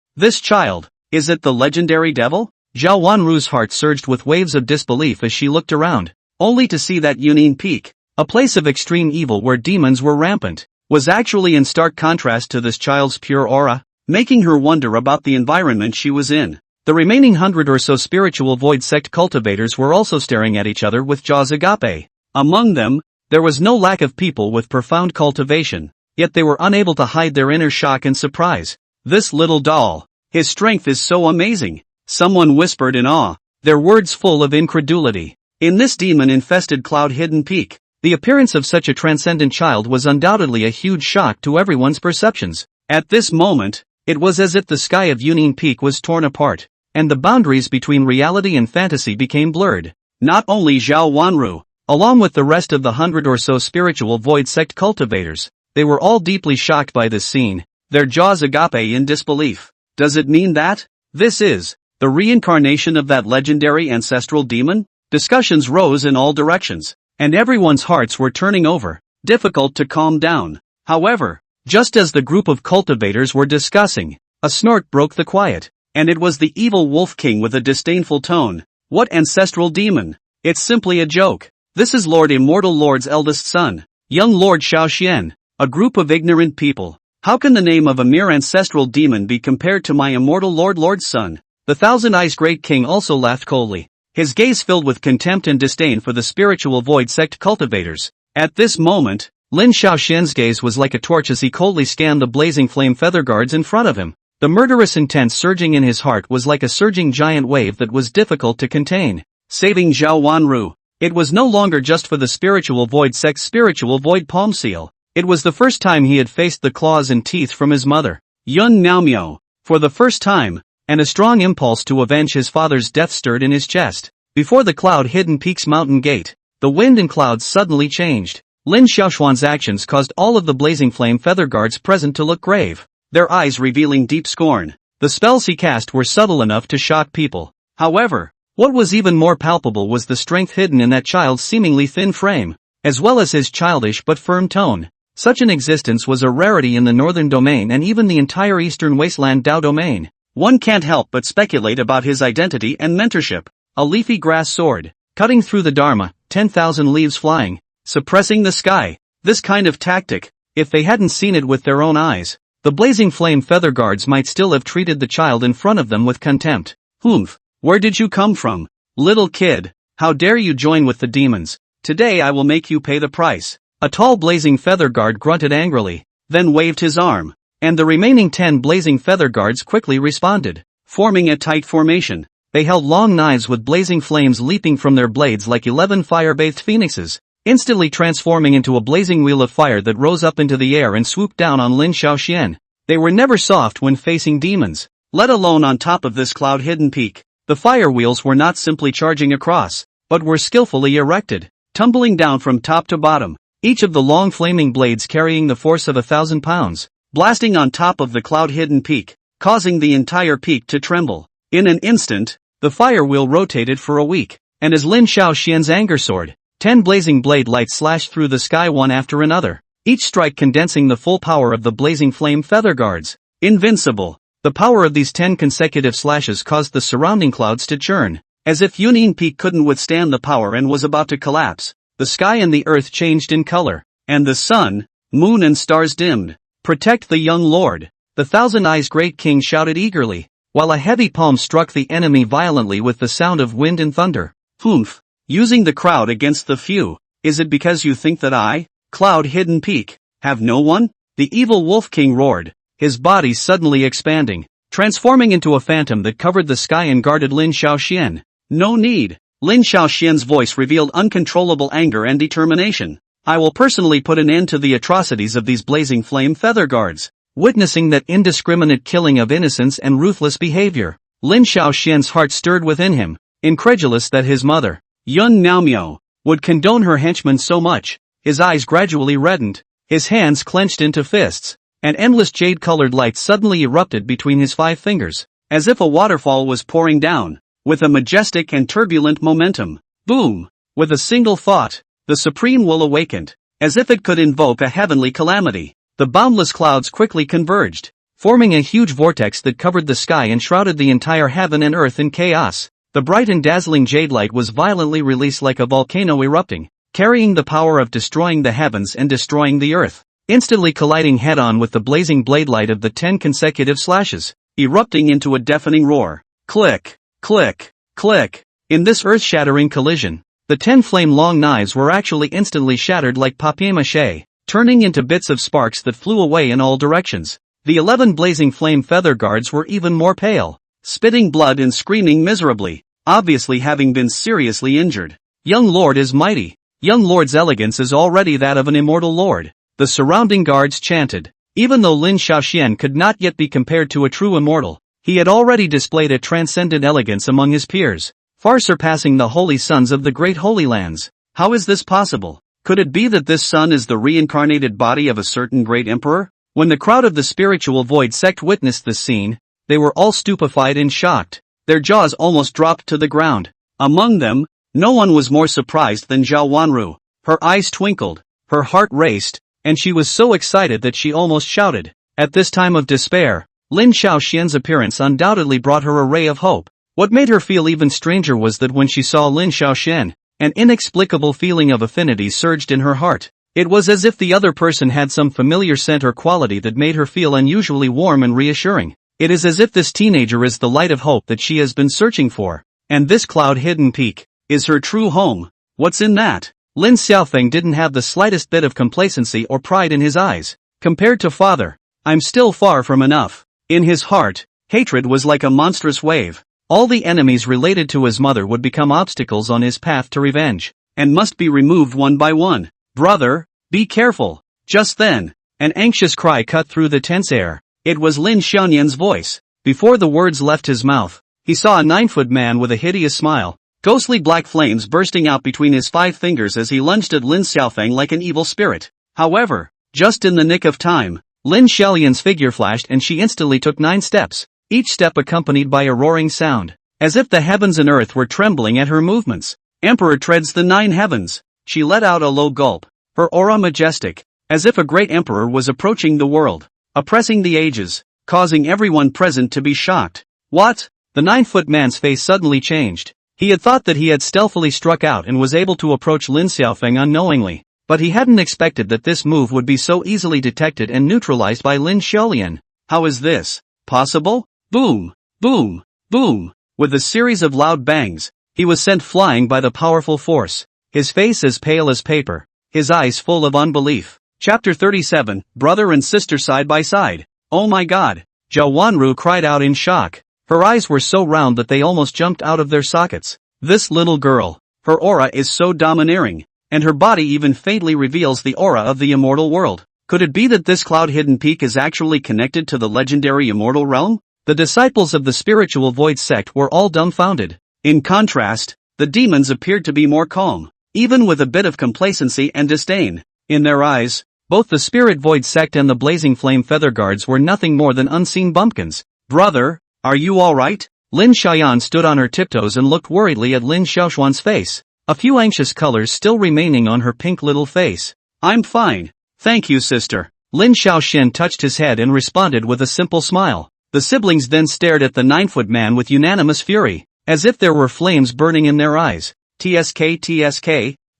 child, is it the legendary devil? Zhao Wanru's heart surged with waves of disbelief as she looked around, only to see that Yunin Peak, a place of extreme evil where demons were rampant, was actually in stark contrast to this child's pure aura, making her wonder about the environment she was in. The remaining 100 or so spiritual void sect cultivators were also staring at each other with jaws agape. Among them, there was no lack of people with profound cultivation, yet they were unable to hide their inner shock and surprise. This little doll, his strength is so amazing, someone whispered in awe, their words full of incredulity. In this demon-infested cloud-hidden peak, the appearance of such a transcendent child was undoubtedly a huge shock to everyone's perceptions. At this moment, it was as if the sky of Yunin Peak was torn apart, and the boundaries between reality and fantasy became blurred. Not only Zhao Wanru, along with the rest of the 100 or so spiritual void sect cultivators, they were all deeply shocked by this scene, their jaws agape in disbelief. Does it mean that this is the reincarnation of that legendary ancestral demon? Discussions rose in all directions, and everyone's hearts were turning over, difficult to calm down. However, just as the group of cultivators were discussing, a snort broke the quiet, and it was the evil Wolf King with a disdainful tone. What ancestral demon? It's simply a joke. This is Lord Immortal Lord's eldest son, young Lord Xiaoxian, a group of ignorant people. How can the name of a mere ancestral demon be compared to my immortal Lord's son? The Thousand-Eyes Great King also laughed coldly, his gaze filled with contempt and disdain for the spiritual void sect cultivators. At this moment, Lin Xiaoxian's gaze was like a torch as he coldly scanned the blazing flame feather guards in front of him. The murderous intent surging in his heart was like a surging giant wave that was difficult to contain. Saving Zhao Wanru. It was no longer just for the spiritual void sect's spiritual void palm seal. It was the first time he had faced the claws and teeth from his mother, Yun Naomiao, for the first time, and a strong impulse to avenge his father's death stirred in his chest. Before the cloud-hidden peak's mountain gate, the wind and clouds suddenly changed. Lin Xiaoxuan's actions caused all of the blazing flame feather guards present to look grave, their eyes revealing deep scorn. The spells he cast were subtle enough to shock people. However, what was even more palpable was the strength hidden in that child's seemingly thin frame, as well as his childish but firm tone. Such an existence was a rarity in the northern domain and even the entire eastern wasteland Dao domain. one can't help but speculate about his identity and mentorship. A leafy grass sword, cutting through the Dharma, 10,000 leaves flying, suppressing the sky. This kind of tactic, if they hadn't seen it with their own eyes, the blazing flame feather guards might still have treated the child in front of them with contempt. Humph, where did you come from? Little kid, how dare you join with the demons? Today I will make you pay the price. A tall blazing feather guard grunted angrily, then waved his arm, and the remaining 10 blazing feather guards quickly responded, forming a tight formation. They held long knives with blazing flames leaping from their blades like 11 fire-bathed phoenixes, instantly transforming into a blazing wheel of fire that rose up into the air and swooped down on Lin Xiaoxian. They were never soft when facing demons, let alone on top of this cloud-hidden peak. The fire wheels were not simply charging across, but were skillfully erected, tumbling down from top to bottom, each of the long flaming blades carrying the force of 1,000 pounds, blasting on top of the cloud-hidden peak, causing the entire peak to tremble. In an instant, the fire wheel rotated for a week, and as Lin Xiaoxian's anger soared, 10 blazing blade lights slashed through the sky one after another, each strike condensing the full power of the blazing flame feather guards. Invincible. The power of these 10 consecutive slashes caused the surrounding clouds to churn, as if Yunnan Peak couldn't withstand the power and was about to collapse. The sky and the earth changed in color, and the sun, moon and stars dimmed. Protect the young lord, the thousand-eyes great king shouted eagerly, while a heavy palm struck the enemy violently with the sound of wind and thunder. Humph, using the crowd against the few, is it because you think that I, cloud-hidden peak, have no one? The evil wolf king roared, his body suddenly expanding, transforming into a phantom that covered the sky and guarded Lin Xiaoxian. No need. Lin Xiaoxian's voice revealed uncontrollable anger and determination. I will personally put an end to the atrocities of these blazing flame feather guards. Witnessing that indiscriminate killing of innocents and ruthless behavior, Lin Xiaoxian's heart stirred within him, incredulous that his mother, Yun Naomiao, would condone her henchmen so much. His eyes gradually reddened, his hands clenched into fists, and endless jade-colored light suddenly erupted between his 5 fingers, as if a waterfall was pouring down, with a majestic and turbulent momentum. Boom! With a single thought, the supreme will awakened, as if it could invoke a heavenly calamity. The boundless clouds quickly converged, forming a huge vortex that covered the sky and shrouded the entire heaven and earth in chaos. The bright and dazzling jade light was violently released like a volcano erupting, carrying the power of destroying the heavens and destroying the earth, instantly colliding head-on with the blazing blade light of the 10 consecutive slashes, erupting into a deafening roar. Click! Click! Click! In this earth-shattering collision, the 10 flame-long knives were actually instantly shattered like papier-mâché, turning into bits of sparks that flew away in all directions. The 11 blazing flame feather guards were even more pale, spitting blood and screaming miserably, obviously having been seriously injured. Young lord is mighty. Young lord's elegance is already that of an immortal lord, the surrounding guards chanted. Even though Lin Xiaoxian could not yet be compared to a true immortal, he had already displayed a transcendent elegance among his peers, far surpassing the holy sons of the great holy lands. How is this possible? Could it be that this son is the reincarnated body of a certain great emperor? When the crowd of the spiritual void sect witnessed this scene, they were all stupefied and shocked. Their jaws almost dropped to the ground. Among them, no one was more surprised than Zhao Wanru. Her eyes twinkled, her heart raced, and she was so excited that she almost shouted. At this time of despair, Lin Xiaoxian's appearance undoubtedly brought her a ray of hope. What made her feel even stranger was that when she saw Lin Xiaoxian, an inexplicable feeling of affinity surged in her heart. It was as if the other person had some familiar scent or quality that made her feel unusually warm and reassuring. It is as if this teenager is the light of hope that she has been searching for, and this cloud-hidden peak is her true home. What's in that? Lin Xiaofeng didn't have the slightest bit of complacency or pride in his eyes. Compared to father, I'm still far from enough. In his heart, hatred was like a monstrous wave. All the enemies related to his mother would become obstacles on his path to revenge, and must be removed one by one. Brother, be careful. Just then, an anxious cry cut through the tense air. It was Lin Xiaonian's voice. Before the words left his mouth, he saw a 9-foot man with a hideous smile, ghostly black flames bursting out between his 5 fingers as he lunged at Lin Xiaofeng like an evil spirit. However, just in the nick of time, Lin Xiaolian's figure flashed and she instantly took 9 steps, each step accompanied by a roaring sound, as if the heavens and earth were trembling at her movements. Emperor treads the 9 heavens. She let out a low gulp, her aura majestic, as if a great emperor was approaching the world, oppressing the ages, causing everyone present to be shocked. What? The 9-foot man's face suddenly changed. He had thought that he had stealthily struck out and was able to approach Lin Xiaofeng unknowingly, but he hadn't expected that this move would be so easily detected and neutralized by Lin Xiaolian. How is this possible? Boom! Boom! Boom! With a series of loud bangs, he was sent flying by the powerful force, his face as pale as paper, his eyes full of unbelief. Chapter 37, Brother and Sister Side by Side. Oh my god! Zhao Wanru cried out in shock. Her eyes were so round that they almost jumped out of their sockets. This little girl, her aura is so domineering, and her body even faintly reveals the aura of the immortal world. Could it be that this cloud-hidden peak is actually connected to the legendary immortal realm? The disciples of the spiritual void sect were all dumbfounded. In contrast, the demons appeared to be more calm, even with a bit of complacency and disdain. In their eyes, both the spirit void sect and the blazing flame feather guards were nothing more than unseen bumpkins. Brother, are you alright? Lin Xiaoyan stood on her tiptoes and looked worriedly at Lin Xiaoshuan's face, a few anxious colors still remaining on her pink little face. I'm fine. Thank you, sister. Lin Xiaoxin touched his head and responded with a simple smile. The siblings then stared at the 9-foot man with unanimous fury, as if there were flames burning in their eyes. TSK,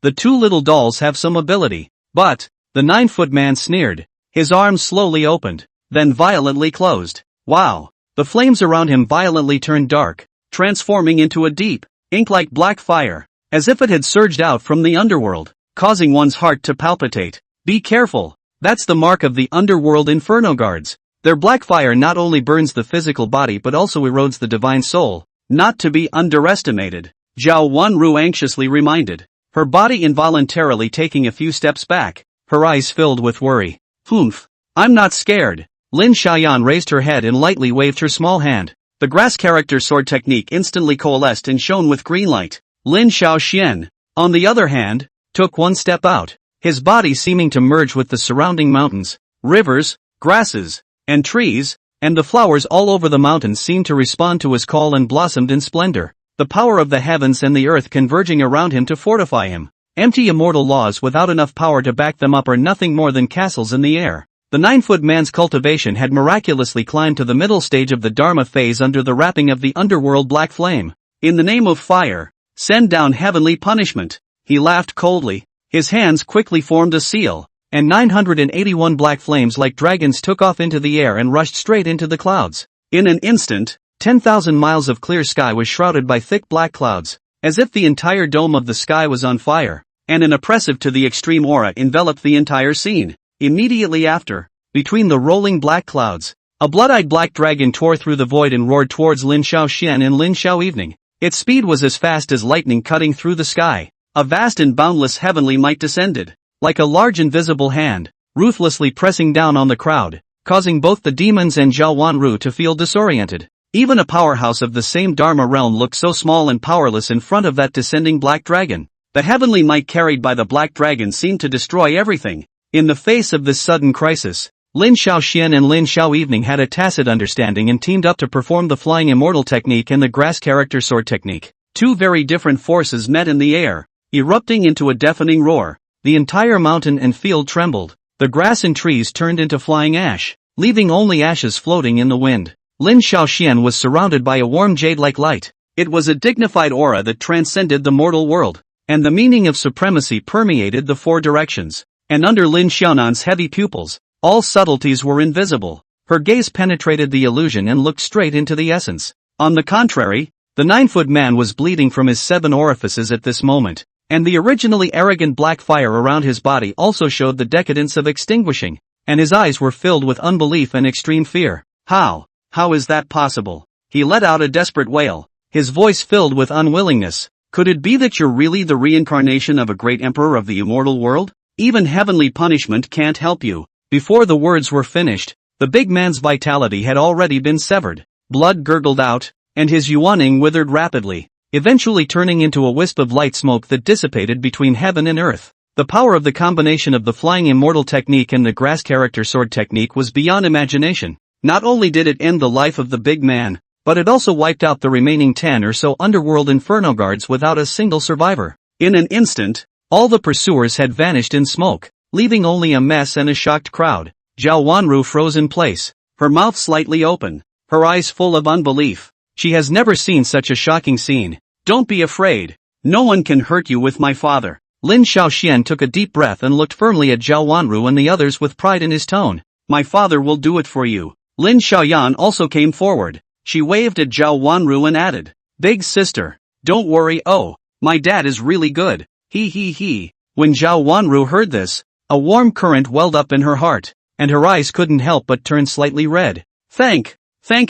the two little dolls have some ability. But, the 9-foot man sneered. His arms slowly opened, then violently closed. Wow. The flames around him violently turned dark, transforming into a deep, ink-like black fire, as if it had surged out from the underworld, causing one's heart to palpitate. Be careful, that's the mark of the underworld inferno guards. Their black fire not only burns the physical body but also erodes the divine soul, not to be underestimated. Zhao Wanru anxiously reminded, her body involuntarily taking a few steps back, her eyes filled with worry. Humph, I'm not scared. Lin Xiaoyan raised her head and lightly waved her small hand. The grass character sword technique instantly coalesced and shone with green light. Lin Xiaoxian, on the other hand, took one step out, his body seeming to merge with the surrounding mountains, rivers, grasses, and trees, and the flowers all over the mountains seemed to respond to his call and blossomed in splendor, the power of the heavens and the earth converging around him to fortify him. Empty immortal laws without enough power to back them up are nothing more than castles in the air. The 9-foot man's cultivation had miraculously climbed to the middle stage of the Dharma phase under the wrapping of the underworld black flame. In the name of fire, send down heavenly punishment. He laughed coldly. His hands quickly formed a seal, and 981 black flames like dragons took off into the air and rushed straight into the clouds. In an instant, 10,000 miles of clear sky was shrouded by thick black clouds, as if the entire dome of the sky was on fire, and an oppressive to the extreme aura enveloped the entire scene. Immediately after, between the rolling black clouds, a blood-eyed black dragon tore through the void and roared towards Lin Xiaoxian and Lin Xiao Evening. Its speed was as fast as lightning cutting through the sky. A vast and boundless heavenly might descended, like a large invisible hand, ruthlessly pressing down on the crowd, causing both the demons and Zhao Wanru to feel disoriented. Even a powerhouse of the same Dharma realm looked so small and powerless in front of that descending black dragon. The heavenly might carried by the black dragon seemed to destroy everything. In the face of this sudden crisis, Lin Xiaoxian and Lin Xiao Evening had a tacit understanding and teamed up to perform the flying immortal technique and the grass character sword technique. Two very different forces met in the air, erupting into a deafening roar. The entire mountain and field trembled. The grass and trees turned into flying ash, leaving only ashes floating in the wind. Lin Xiaoxian was surrounded by a warm jade-like light. It was a dignified aura that transcended the mortal world, and the meaning of supremacy permeated the four directions. And under Lin Xiaonan's heavy pupils, all subtleties were invisible. Her gaze penetrated the illusion and looked straight into the essence. On the contrary, the 9-foot man was bleeding from his 7 orifices at this moment, and the originally arrogant black fire around his body also showed the decadence of extinguishing, and his eyes were filled with unbelief and extreme fear. How is that possible? He let out a desperate wail, his voice filled with unwillingness. Could it be that you're really the reincarnation of a great emperor of the immortal world? Even heavenly punishment can't help you. Before the words were finished, the big man's vitality had already been severed. Blood gurgled out, and his yuaning withered rapidly, eventually turning into a wisp of light smoke that dissipated between heaven and earth. The power of the combination of the flying immortal technique and the grass character sword technique was beyond imagination. Not only did it end the life of the big man, but it also wiped out the remaining 10 or so underworld inferno guards without a single survivor. In an instant, all the pursuers had vanished in smoke, leaving only a mess and a shocked crowd. Zhao Wanru froze in place, her mouth slightly open, her eyes full of unbelief. She has never seen such a shocking scene. Don't be afraid. No one can hurt you with my father. Lin Xiaoxian took a deep breath and looked firmly at Zhao Wanru and the others with pride in his tone. My father will do it for you. Lin Xiaoyan also came forward. She waved at Zhao Wanru and added, Big sister, don't worry, oh, my dad is really good. He. When Zhao Wanru heard this, a warm current welled up in her heart, and her eyes couldn't help but turn slightly red. Thank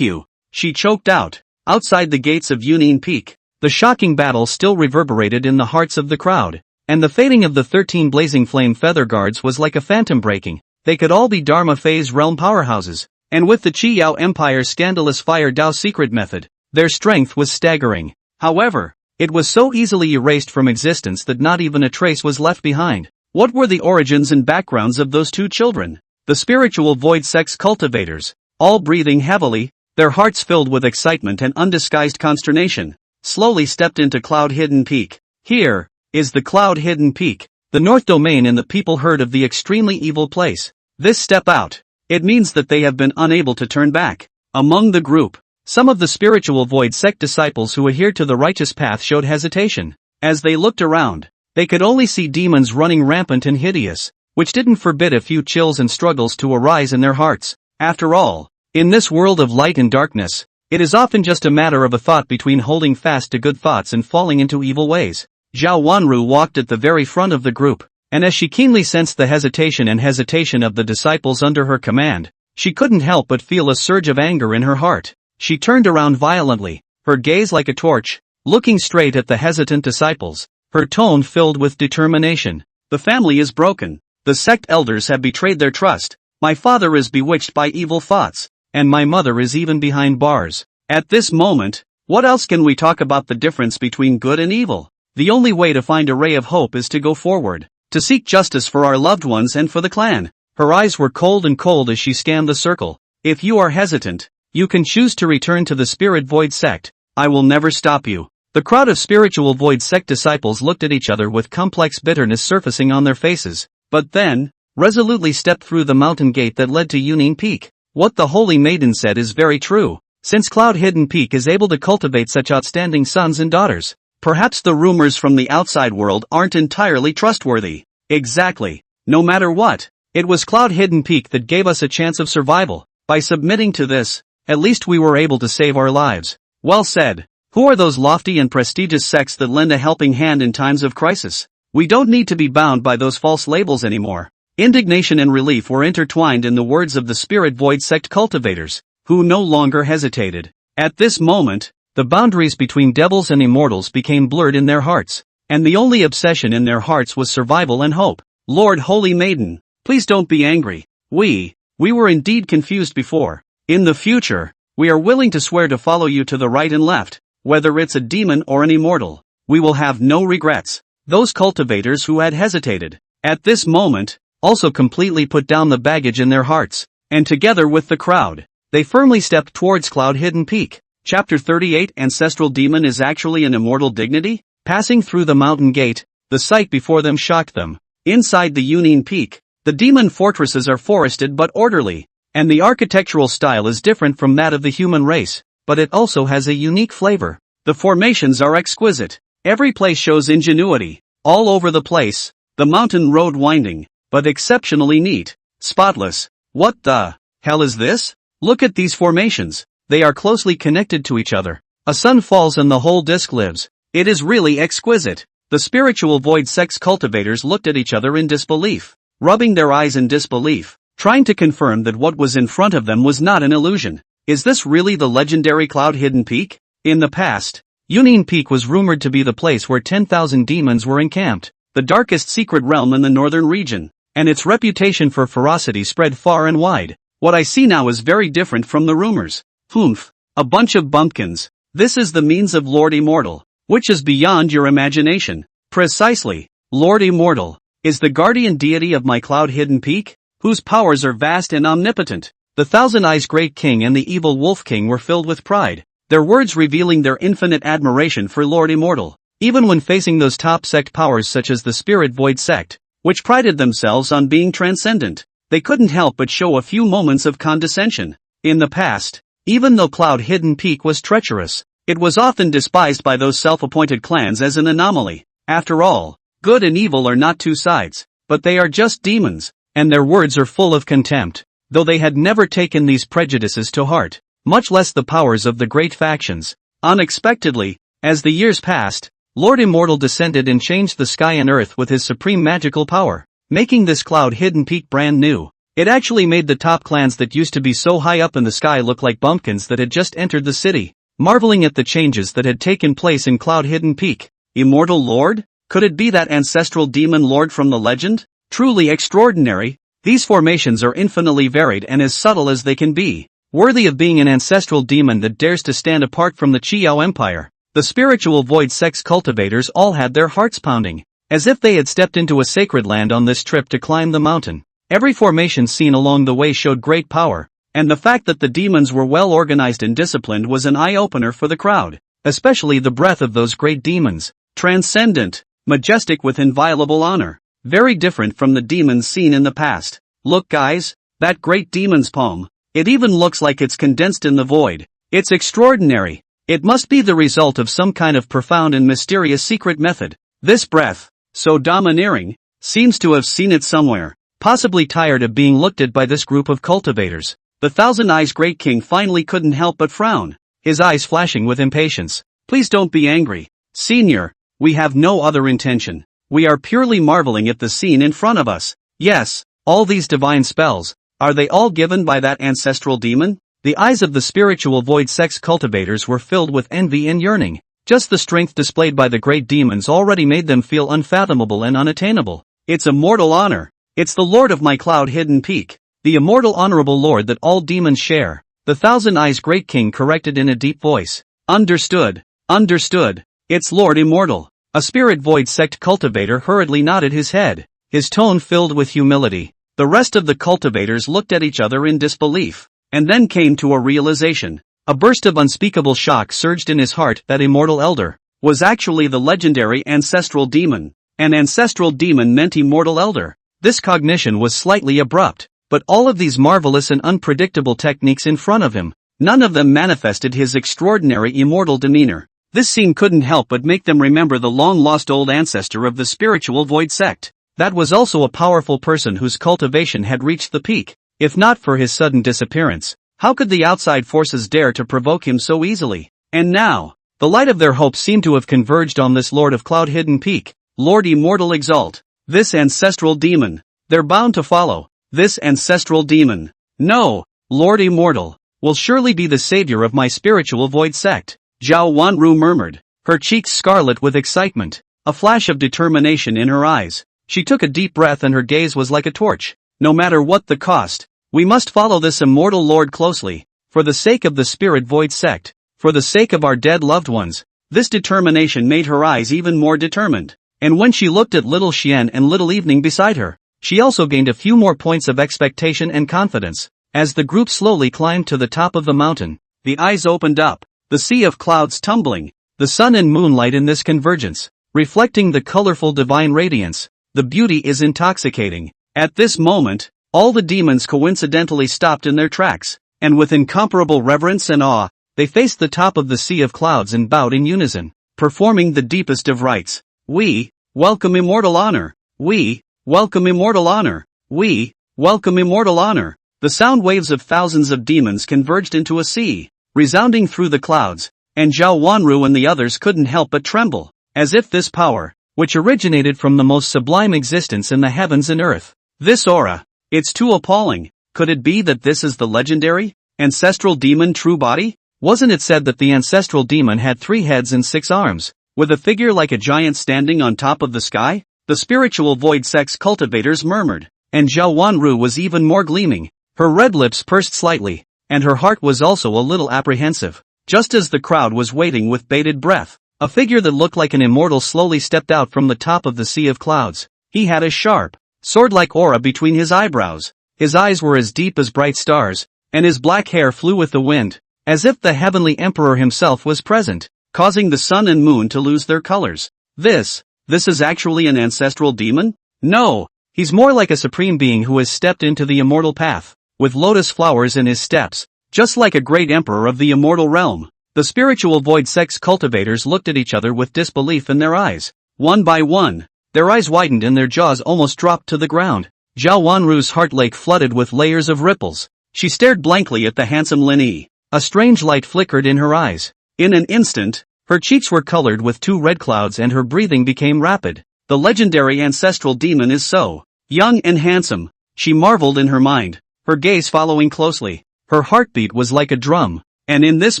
you, she choked out. Outside the gates of Yunine Peak, the shocking battle still reverberated in the hearts of the crowd, and the fading of the 13 blazing flame feather guards was like a phantom breaking. They could all be Dharma phase realm powerhouses, and with the Qi Yao Empire's scandalous Fire Dao secret method, their strength was staggering. However, it was so easily erased from existence that not even a trace was left behind. What were the origins and backgrounds of those two children? The spiritual void sex cultivators, all breathing heavily, their hearts filled with excitement and undisguised consternation, slowly stepped into Cloud Hidden Peak. Here is the Cloud Hidden Peak, the north domain, and the people heard of the extremely evil place. This step out, it means that they have been unable to turn back. Among the group, some of the spiritual void sect disciples who adhered to the righteous path showed hesitation. As they looked around, they could only see demons running rampant and hideous, which didn't forbid a few chills and struggles to arise in their hearts. After all, in this world of light and darkness, it is often just a matter of a thought between holding fast to good thoughts and falling into evil ways. Zhao Wanru walked at the very front of the group, and as she keenly sensed the hesitation of the disciples under her command, she couldn't help but feel a surge of anger in her heart. She turned around violently, her gaze like a torch, looking straight at the hesitant disciples, her tone filled with determination. The family is broken. The sect elders have betrayed their trust. My father is bewitched by evil thoughts, and my mother is even behind bars. At this moment, what else can we talk about the difference between good and evil? The only way to find a ray of hope is to go forward, to seek justice for our loved ones and for the clan. Her eyes were cold as she scanned the circle. If you are hesitant, you can choose to return to the Spirit Void sect. I will never stop you. The crowd of spiritual Void sect disciples looked at each other with complex bitterness surfacing on their faces, but then, resolutely stepped through the mountain gate that led to Yunine Peak. What the Holy Maiden said is very true. Since Cloud Hidden Peak is able to cultivate such outstanding sons and daughters, perhaps the rumors from the outside world aren't entirely trustworthy. Exactly. No matter what, it was Cloud Hidden Peak that gave us a chance of survival. By submitting to this, at least we were able to save our lives. Well said. Who are those lofty and prestigious sects that lend a helping hand in times of crisis? We don't need to be bound by those false labels anymore. Indignation and relief were intertwined in the words of the Spirit Void sect cultivators, who no longer hesitated. At this moment, the boundaries between devils and immortals became blurred in their hearts, and the only obsession in their hearts was survival and hope. Lord Holy Maiden, please don't be angry. We were indeed confused before. In the future, we are willing to swear to follow you to the right and left, whether it's a demon or an immortal. We will have no regrets. Those cultivators who had hesitated, at this moment, also completely put down the baggage in their hearts, and together with the crowd, they firmly stepped towards Cloud Hidden Peak. Chapter 38. Ancestral Demon is actually an immortal dignity? Passing through the mountain gate, the sight before them shocked them. Inside the Yunine Peak, the demon fortresses are forested but orderly, and the architectural style is different from that of the human race, but it also has a unique flavor. The formations are exquisite. Every place shows ingenuity. All over the place, the mountain road winding, but exceptionally neat, spotless. What the hell is this? Look at these formations. They are closely connected to each other. A sun falls and the whole disk lives. It is really exquisite. The spiritual void sex cultivators looked at each other in disbelief, rubbing their eyes in disbelief, trying to confirm that what was in front of them was not an illusion. Is this really the legendary Cloud Hidden Peak? In the past, Yunine Peak was rumored to be the place where 10,000 demons were encamped, the darkest secret realm in the northern region, and its reputation for ferocity spread far and wide. What I see now is very different from the rumors. Humph, a bunch of bumpkins. This is the means of Lord Immortal, which is beyond your imagination. Precisely, Lord Immortal is the guardian deity of my Cloud Hidden Peak, whose powers are vast and omnipotent. The Thousand Eyes Great King and the Evil Wolf King were filled with pride, their words revealing their infinite admiration for Lord Immortal. Even when facing those top sect powers such as the Spirit Void sect, which prided themselves on being transcendent, they couldn't help but show a few moments of condescension. In the past, even though Cloud Hidden Peak was treacherous, it was often despised by those self-appointed clans as an anomaly. After all, good and evil are not two sides, but they are just demons, and their words are full of contempt, though they had never taken these prejudices to heart, much less the powers of the great factions. Unexpectedly, as the years passed, Lord Immortal descended and changed the sky and earth with his supreme magical power, making this Cloud Hidden Peak brand new. It actually made the top clans that used to be so high up in the sky look like bumpkins that had just entered the city, marveling at the changes that had taken place in Cloud Hidden Peak. Immortal Lord? Could it be that ancestral demon lord from the legend? Truly extraordinary. These formations are infinitely varied and as subtle as they can be, worthy of being an ancestral demon that dares to stand apart from the Chiao Empire. The spiritual void sex cultivators all had their hearts pounding, as if they had stepped into a sacred land on this trip to climb the mountain. Every formation seen along the way showed great power, and the fact that the demons were well organized and disciplined was an eye-opener for the crowd, especially the breath of those great demons. Transcendent, majestic with inviolable honor, very different from the demons seen in the past. Look guys, that great demon's poem, it even looks like it's condensed in the void. It's extraordinary. It must be the result of some kind of profound and mysterious secret method. This breath, so domineering, seems to have seen it somewhere, possibly tired of being looked at by this group of cultivators. The Thousand Eyes Great King finally couldn't help but frown, his eyes flashing with impatience. Please don't be angry, Senior, we have no other intention. We are purely marveling at the scene in front of us. Yes, all these divine spells, are they all given by that ancestral demon? The eyes of the spiritual void sex cultivators were filled with envy and yearning. Just the strength displayed by the great demons already made them feel unfathomable and unattainable. It's a mortal honor. It's the Lord of my Cloud Hidden Peak. The immortal honorable Lord that all demons share. The Thousand Eyes Great King corrected in a deep voice. Understood. Understood. It's Lord Immortal. A spirit void sect cultivator hurriedly nodded his head, his tone filled with humility. The rest of the cultivators looked at each other in disbelief, and then came to a realization. A burst of unspeakable shock surged in his heart. That immortal elder was actually the legendary ancestral demon. An ancestral demon meant immortal elder. This cognition was slightly abrupt, but all of these marvelous and unpredictable techniques in front of him, none of them manifested his extraordinary immortal demeanor. This scene couldn't help but make them remember the long-lost old ancestor of the spiritual void sect. That was also a powerful person whose cultivation had reached the peak. If not for his sudden disappearance, how could the outside forces dare to provoke him so easily? And now, the light of their hope seemed to have converged on this Lord of Cloud Hidden Peak, Lord Immortal Exalt. This ancestral demon. They're bound to follow. This ancestral demon. No, Lord Immortal, will surely be the savior of my spiritual void sect. Zhao Wanru murmured, her cheeks scarlet with excitement, a flash of determination in her eyes. She took a deep breath and her gaze was like a torch. No matter what the cost, we must follow this immortal Lord closely, for the sake of the spirit void sect, for the sake of our dead loved ones. This determination made her eyes even more determined, and when she looked at little Xian and little Evening beside her, she also gained a few more points of expectation and confidence. As the group slowly climbed to the top of the mountain, the eyes opened up, the sea of clouds tumbling, the sun and moonlight in this convergence, reflecting the colorful divine radiance. The beauty is intoxicating. At this moment, all the demons coincidentally stopped in their tracks, and with incomparable reverence and awe, they faced the top of the sea of clouds and bowed in unison, performing the deepest of rites. We welcome immortal honor. We welcome immortal honor. We welcome immortal honor. The sound waves of thousands of demons converged into a sea, resounding through the clouds, and Zhao Wanru and the others couldn't help but tremble, as if this power, which originated from the most sublime existence in the heavens and earth, this aura, it's too appalling. Could it be that this is the legendary, ancestral demon true body? Wasn't it said that the ancestral demon had 3 heads and 6 arms, with a figure like a giant standing on top of the sky? The spiritual void sex cultivators murmured, and Zhao Wanru was even more gleaming. Her red lips pursed slightly, and her heart was also a little apprehensive. Just as the crowd was waiting with bated breath, a figure that looked like an immortal slowly stepped out from the top of the sea of clouds. He had a sharp, sword-like aura between his eyebrows. His eyes were as deep as bright stars, and his black hair flew with the wind, as if the heavenly emperor himself was present, causing the sun and moon to lose their colors. This is actually an ancestral demon? No, he's more like a supreme being who has stepped into the immortal path, with lotus flowers in his steps. just like a great emperor of the immortal realm. The spiritual void sex cultivators looked at each other with disbelief in their eyes. One by one, their eyes widened and their jaws almost dropped to the ground. Zhao Wanru's heart lake flooded with layers of ripples. She stared blankly at the handsome Lin Yi. A strange light flickered in her eyes. In an instant, her cheeks were colored with two red clouds and her breathing became rapid. The legendary ancestral demon is so young and handsome, she marveled in her mind, her gaze following closely. Her heartbeat was like a drum, and in this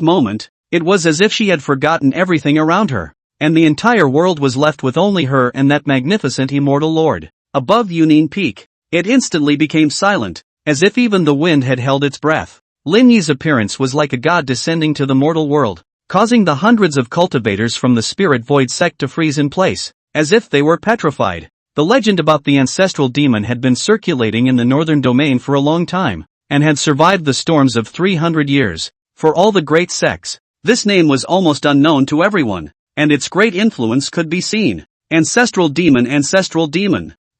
moment, it was as if she had forgotten everything around her, and the entire world was left with only her and that magnificent immortal lord. Above Yunin Peak, it instantly became silent, as if even the wind had held its breath. Lin Yi's appearance was like a god descending to the mortal world, causing the hundreds of cultivators from the spirit void sect to freeze in place, as if they were petrified. The legend about the ancestral demon had been circulating in the northern domain for a long time, and had survived the storms of 300 years. For all the great sects, this name was almost unknown to everyone, and its great influence could be seen. Ancestral demon,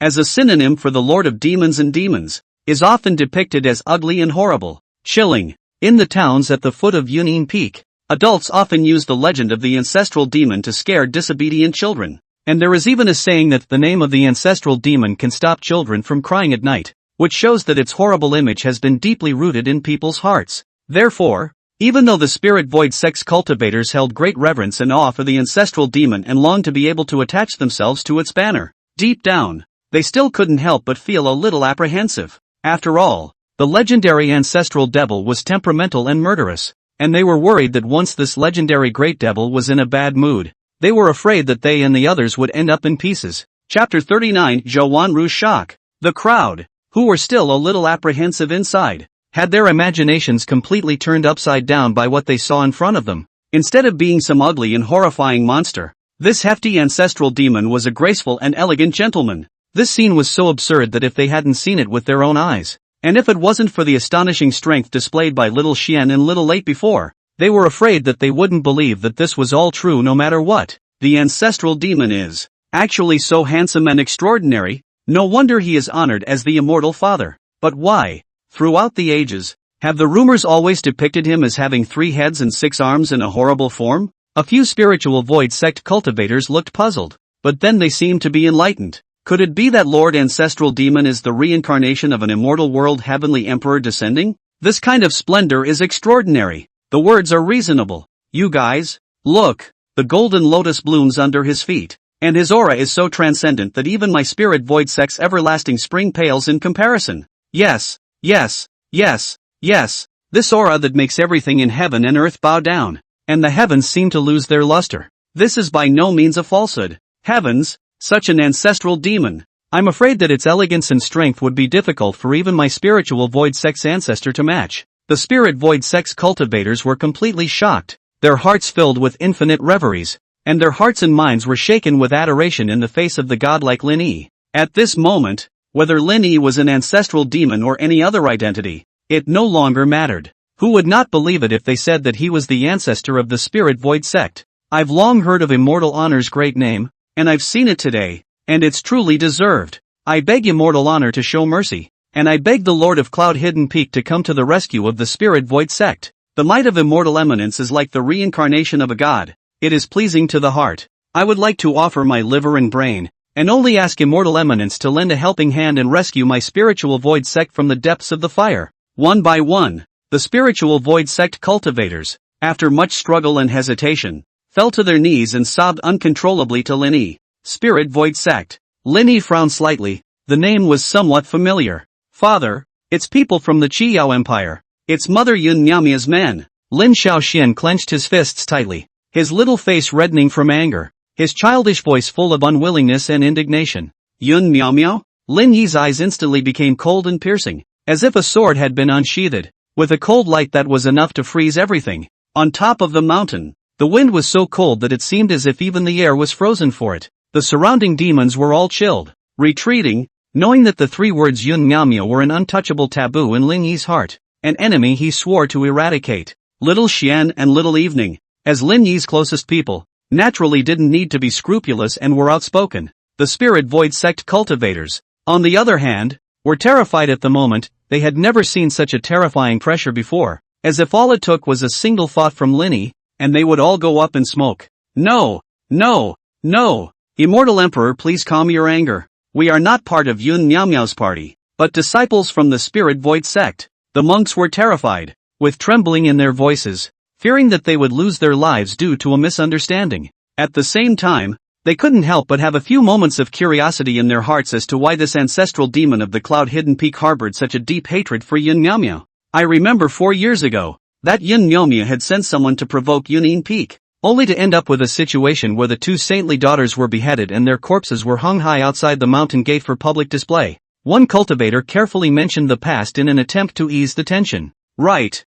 as a synonym for the lord of demons and demons, is often depicted as ugly and horrible, chilling. In the towns at the foot of Yunin Peak, adults often use the legend of the ancestral demon to scare disobedient children. And there is even a saying that the name of the ancestral demon can stop children from crying at night, which shows that its horrible image has been deeply rooted in people's hearts. Therefore, even though the spirit void sex cultivators held great reverence and awe for the ancestral demon and longed to be able to attach themselves to its banner, deep down, they still couldn't help but feel a little apprehensive. After all, the legendary ancestral devil was temperamental and murderous, and they were worried that once this legendary great devil was in a bad mood, they were afraid that they and the others would end up in pieces. Chapter 39 Zhao Wanru's shock. The crowd, who were still a little apprehensive inside, had their imaginations completely turned upside down by what they saw in front of them. Instead of being some ugly and horrifying monster, this hefty ancestral demon was a graceful and elegant gentleman. This scene was so absurd that if they hadn't seen it with their own eyes, and if it wasn't for the astonishing strength displayed by little Xian and little Late before, they were afraid that they wouldn't believe that this was all true no matter what. The ancestral demon is actually so handsome and extraordinary, no wonder he is honored as the immortal father. But why, throughout the ages, have the rumors always depicted him as having 3 heads and 6 arms in a horrible form? A few spiritual void sect cultivators looked puzzled, but then they seemed to be enlightened. Could it be that Lord Ancestral Demon is the reincarnation of an immortal world heavenly emperor descending? This kind of splendor is extraordinary. The words are reasonable. You guys, look, the golden lotus blooms under his feet, and his aura is so transcendent that even my spirit void sect's everlasting spring pales in comparison. Yes, yes, yes, yes, this aura that makes everything in heaven and earth bow down, and the heavens seem to lose their luster. This is by no means a falsehood. Heavens, such an ancestral demon. I'm afraid that its elegance and strength would be difficult for even my spiritual void sex ancestor to match. The spirit void sex cultivators were completely shocked, their hearts filled with infinite reveries, and their hearts and minds were shaken with adoration in the face of the godlike Lin Yi. At this moment, whether Lin Yi was an ancestral demon or any other identity, it no longer mattered. Who would not believe it if they said that he was the ancestor of the spirit void sect? I've long heard of Immortal Honor's great name, and I've seen it today, and it's truly deserved. I beg Immortal Honor to show mercy. And I beg the Lord of Cloud Hidden Peak to come to the rescue of the Spirit Void sect. The might of Immortal Eminence is like the reincarnation of a god. It is pleasing to the heart. I would like to offer my liver and brain, and only ask Immortal Eminence to lend a helping hand and rescue my spiritual void sect from the depths of the fire. One by one, the spiritual void sect cultivators, after much struggle and hesitation, fell to their knees and sobbed uncontrollably to Lin Yi. Spirit Void sect. Lin Yi frowned slightly. The name was somewhat familiar. Father, it's people from the Qiyao Empire. It's Mother Yun Miaomia's men. Lin Shaoxian clenched his fists tightly, his little face reddening from anger, his childish voice full of unwillingness and indignation. Yun Miaomiao? Lin Yi's eyes instantly became cold and piercing, as if a sword had been unsheathed, with a cold light that was enough to freeze everything. On top of the mountain, the wind was so cold that it seemed as if even the air was frozen for it. The surrounding demons were all chilled, retreating, knowing that the 3 words Yun Miaomiao were an untouchable taboo in Lin Yi's heart, an enemy he swore to eradicate. Little Xian and Little Evening, as Lin Yi's closest people, naturally didn't need to be scrupulous and were outspoken. The spirit void sect cultivators, on the other hand, were terrified at the moment. They had never seen such a terrifying pressure before. as if all it took was a single thought from Linny, and they would all go up in smoke. No, no, no. Immortal Emperor, please calm your anger. We are not part of Yun Miao Miao's party, but disciples from the Spirit Void sect. The monks were terrified, with trembling in their voices, fearing that they would lose their lives due to a misunderstanding. At the same time, they couldn't help but have a few moments of curiosity in their hearts as to why this ancestral demon of the cloud-hidden peak harbored such a deep hatred for Yun Miao Miao. I remember 4 years ago, that Yun Miao Miao had sent someone to provoke Yunin Peak, only to end up with a situation where the 2 saintly daughters were beheaded and their corpses were hung high outside the mountain gate for public display. One cultivator carefully mentioned the past in an attempt to ease the tension. Right.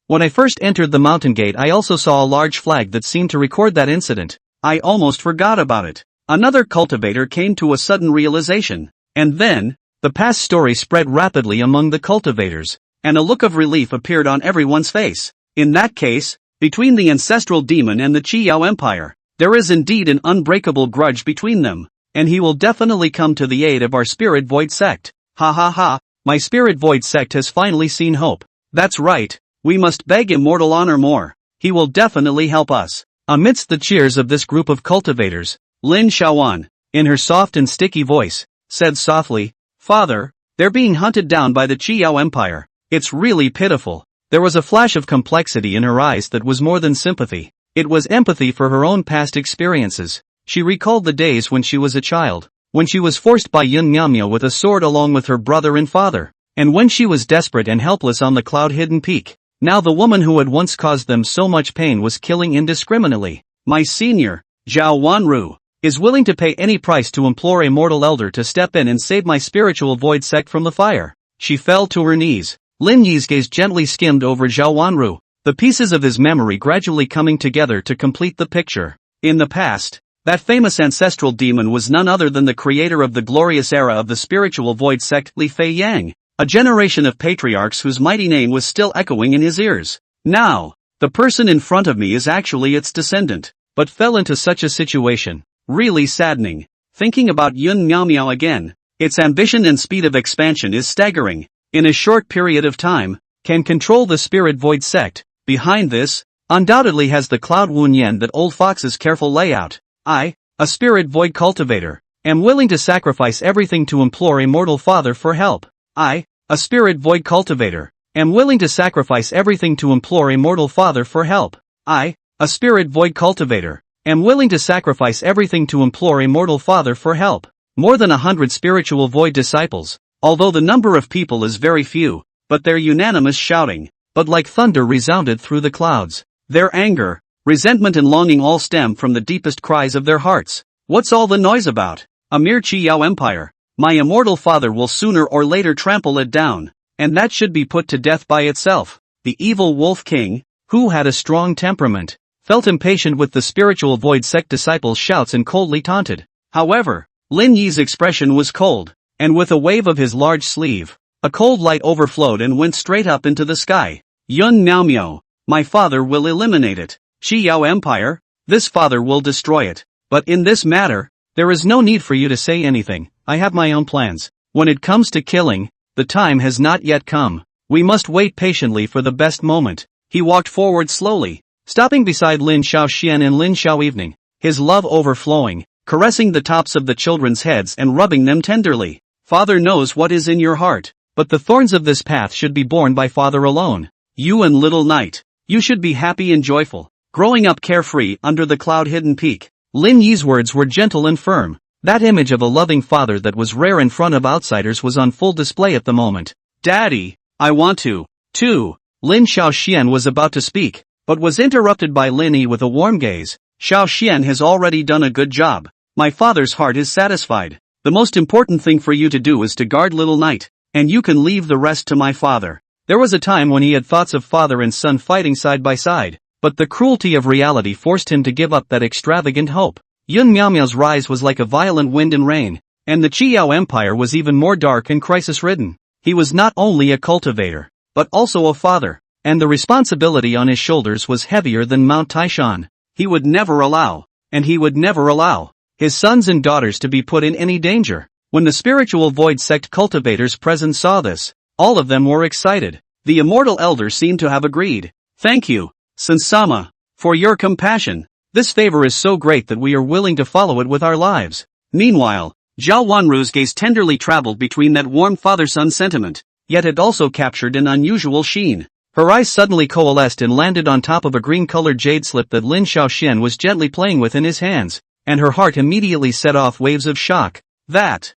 When I first entered the mountain gate, I also saw a large flag that seemed to record that incident. I almost forgot about it. Another cultivator came to a sudden realization, and then, the past story spread rapidly among the cultivators, and a look of relief appeared on everyone's face. In that case, between the ancestral demon and the Qiyao Empire, there is indeed an unbreakable grudge between them, and he will definitely come to the aid of our Spirit Void sect. Ha ha ha, my Spirit Void sect has finally seen hope. That's right, we must beg Immortal Honor more. He will definitely help us. Amidst the cheers of this group of cultivators, Lin Shaoan, in her soft and sticky voice, said softly, "Father, they're being hunted down by the Qiyao Empire. It's really pitiful." There was a flash of complexity in her eyes that was more than sympathy. It was empathy for her own past experiences. She recalled the days when she was a child, when she was forced by Yun Miao Miao with a sword along with her brother and father, and when she was desperate and helpless on the cloud-hidden peak. Now the woman who had once caused them so much pain was killing indiscriminately. My senior, Zhao Wanru, is willing to pay any price to implore a mortal elder to step in and save my spiritual void sect from the fire. She fell to her knees. Lin Yi's gaze gently skimmed over Zhao Wanru, the pieces of his memory gradually coming together to complete the picture. In the past, that famous ancestral demon was none other than the creator of the glorious era of the spiritual void sect, Li Fei Yang, a generation of patriarchs whose mighty name was still echoing in his ears. Now, the person in front of me is actually its descendant, but fell into such a situation. Really saddening. Thinking about Yun Miao Miao again, its ambition and speed of expansion is staggering. In a short period of time, can control the Spirit Void sect. Behind this, undoubtedly has the Cloud Wunyan that old Fox's careful layout. I, a Spirit Void cultivator, am willing to sacrifice everything to implore Immortal Father for help. I, a Spirit Void cultivator, am willing to sacrifice everything to implore Immortal Father for help. I, a Spirit Void cultivator, am willing to sacrifice everything to implore Immortal Father for help. More than 100 spiritual void disciples, although the number of people is very few, but their unanimous shouting, but like thunder resounded through the clouds. Their anger, resentment and longing all stem from the deepest cries of their hearts. What's all the noise about? A mere Qiyao Empire. My immortal father will sooner or later trample it down, and that should be put to death by itself. The evil Wolf King, who had a strong temperament, felt impatient with the spiritual void sect disciples' shouts and coldly taunted. However, Lin Yi's expression was cold, and with a wave of his large sleeve, a cold light overflowed and went straight up into the sky. Yun Miao Miao, my father will eliminate it. Qiyao Empire, this father will destroy it. But in this matter, there is no need for you to say anything. I have my own plans. When it comes to killing, the time has not yet come. We must wait patiently for the best moment. He walked forward slowly, stopping beside Lin Shaoxian and Lin Xiao Evening, his love overflowing, caressing the tops of the children's heads and rubbing them tenderly. Father knows what is in your heart, but the thorns of this path should be borne by Father alone. You and little Knight, you should be happy and joyful, growing up carefree under the cloud-hidden peak. Lin Yi's words were gentle and firm. That image of a loving father that was rare in front of outsiders was on full display at the moment. Daddy, I want to, too. Lin Shaoxian was about to speak, but was interrupted by Lin Yi with a warm gaze. Shaoxian has already done a good job. My father's heart is satisfied. The most important thing for you to do is to guard little Knight, and you can leave the rest to my father. There was a time when he had thoughts of father and son fighting side by side, but the cruelty of reality forced him to give up that extravagant hope. Yun Miao Miao's rise was like a violent wind and rain, and the Qiyao Empire was even more dark and crisis-ridden. He was not only a cultivator, but also a father, and the responsibility on his shoulders was heavier than Mount Taishan. He would never allow, and he would never allow, his sons and daughters to be put in any danger. When the spiritual void sect cultivators present saw this, all of them were excited. The immortal elder seemed to have agreed. Thank you, Sansama, for your compassion. This favor is so great that we are willing to follow it with our lives. Meanwhile, Zhao Wanru's gaze tenderly traveled between that warm father-son sentiment, yet it also captured an unusual sheen. Her eyes suddenly coalesced and landed on top of a green-colored jade slip that Lin Xiaoxian was gently playing with in his hands, and her heart immediately set off waves of shock. That's.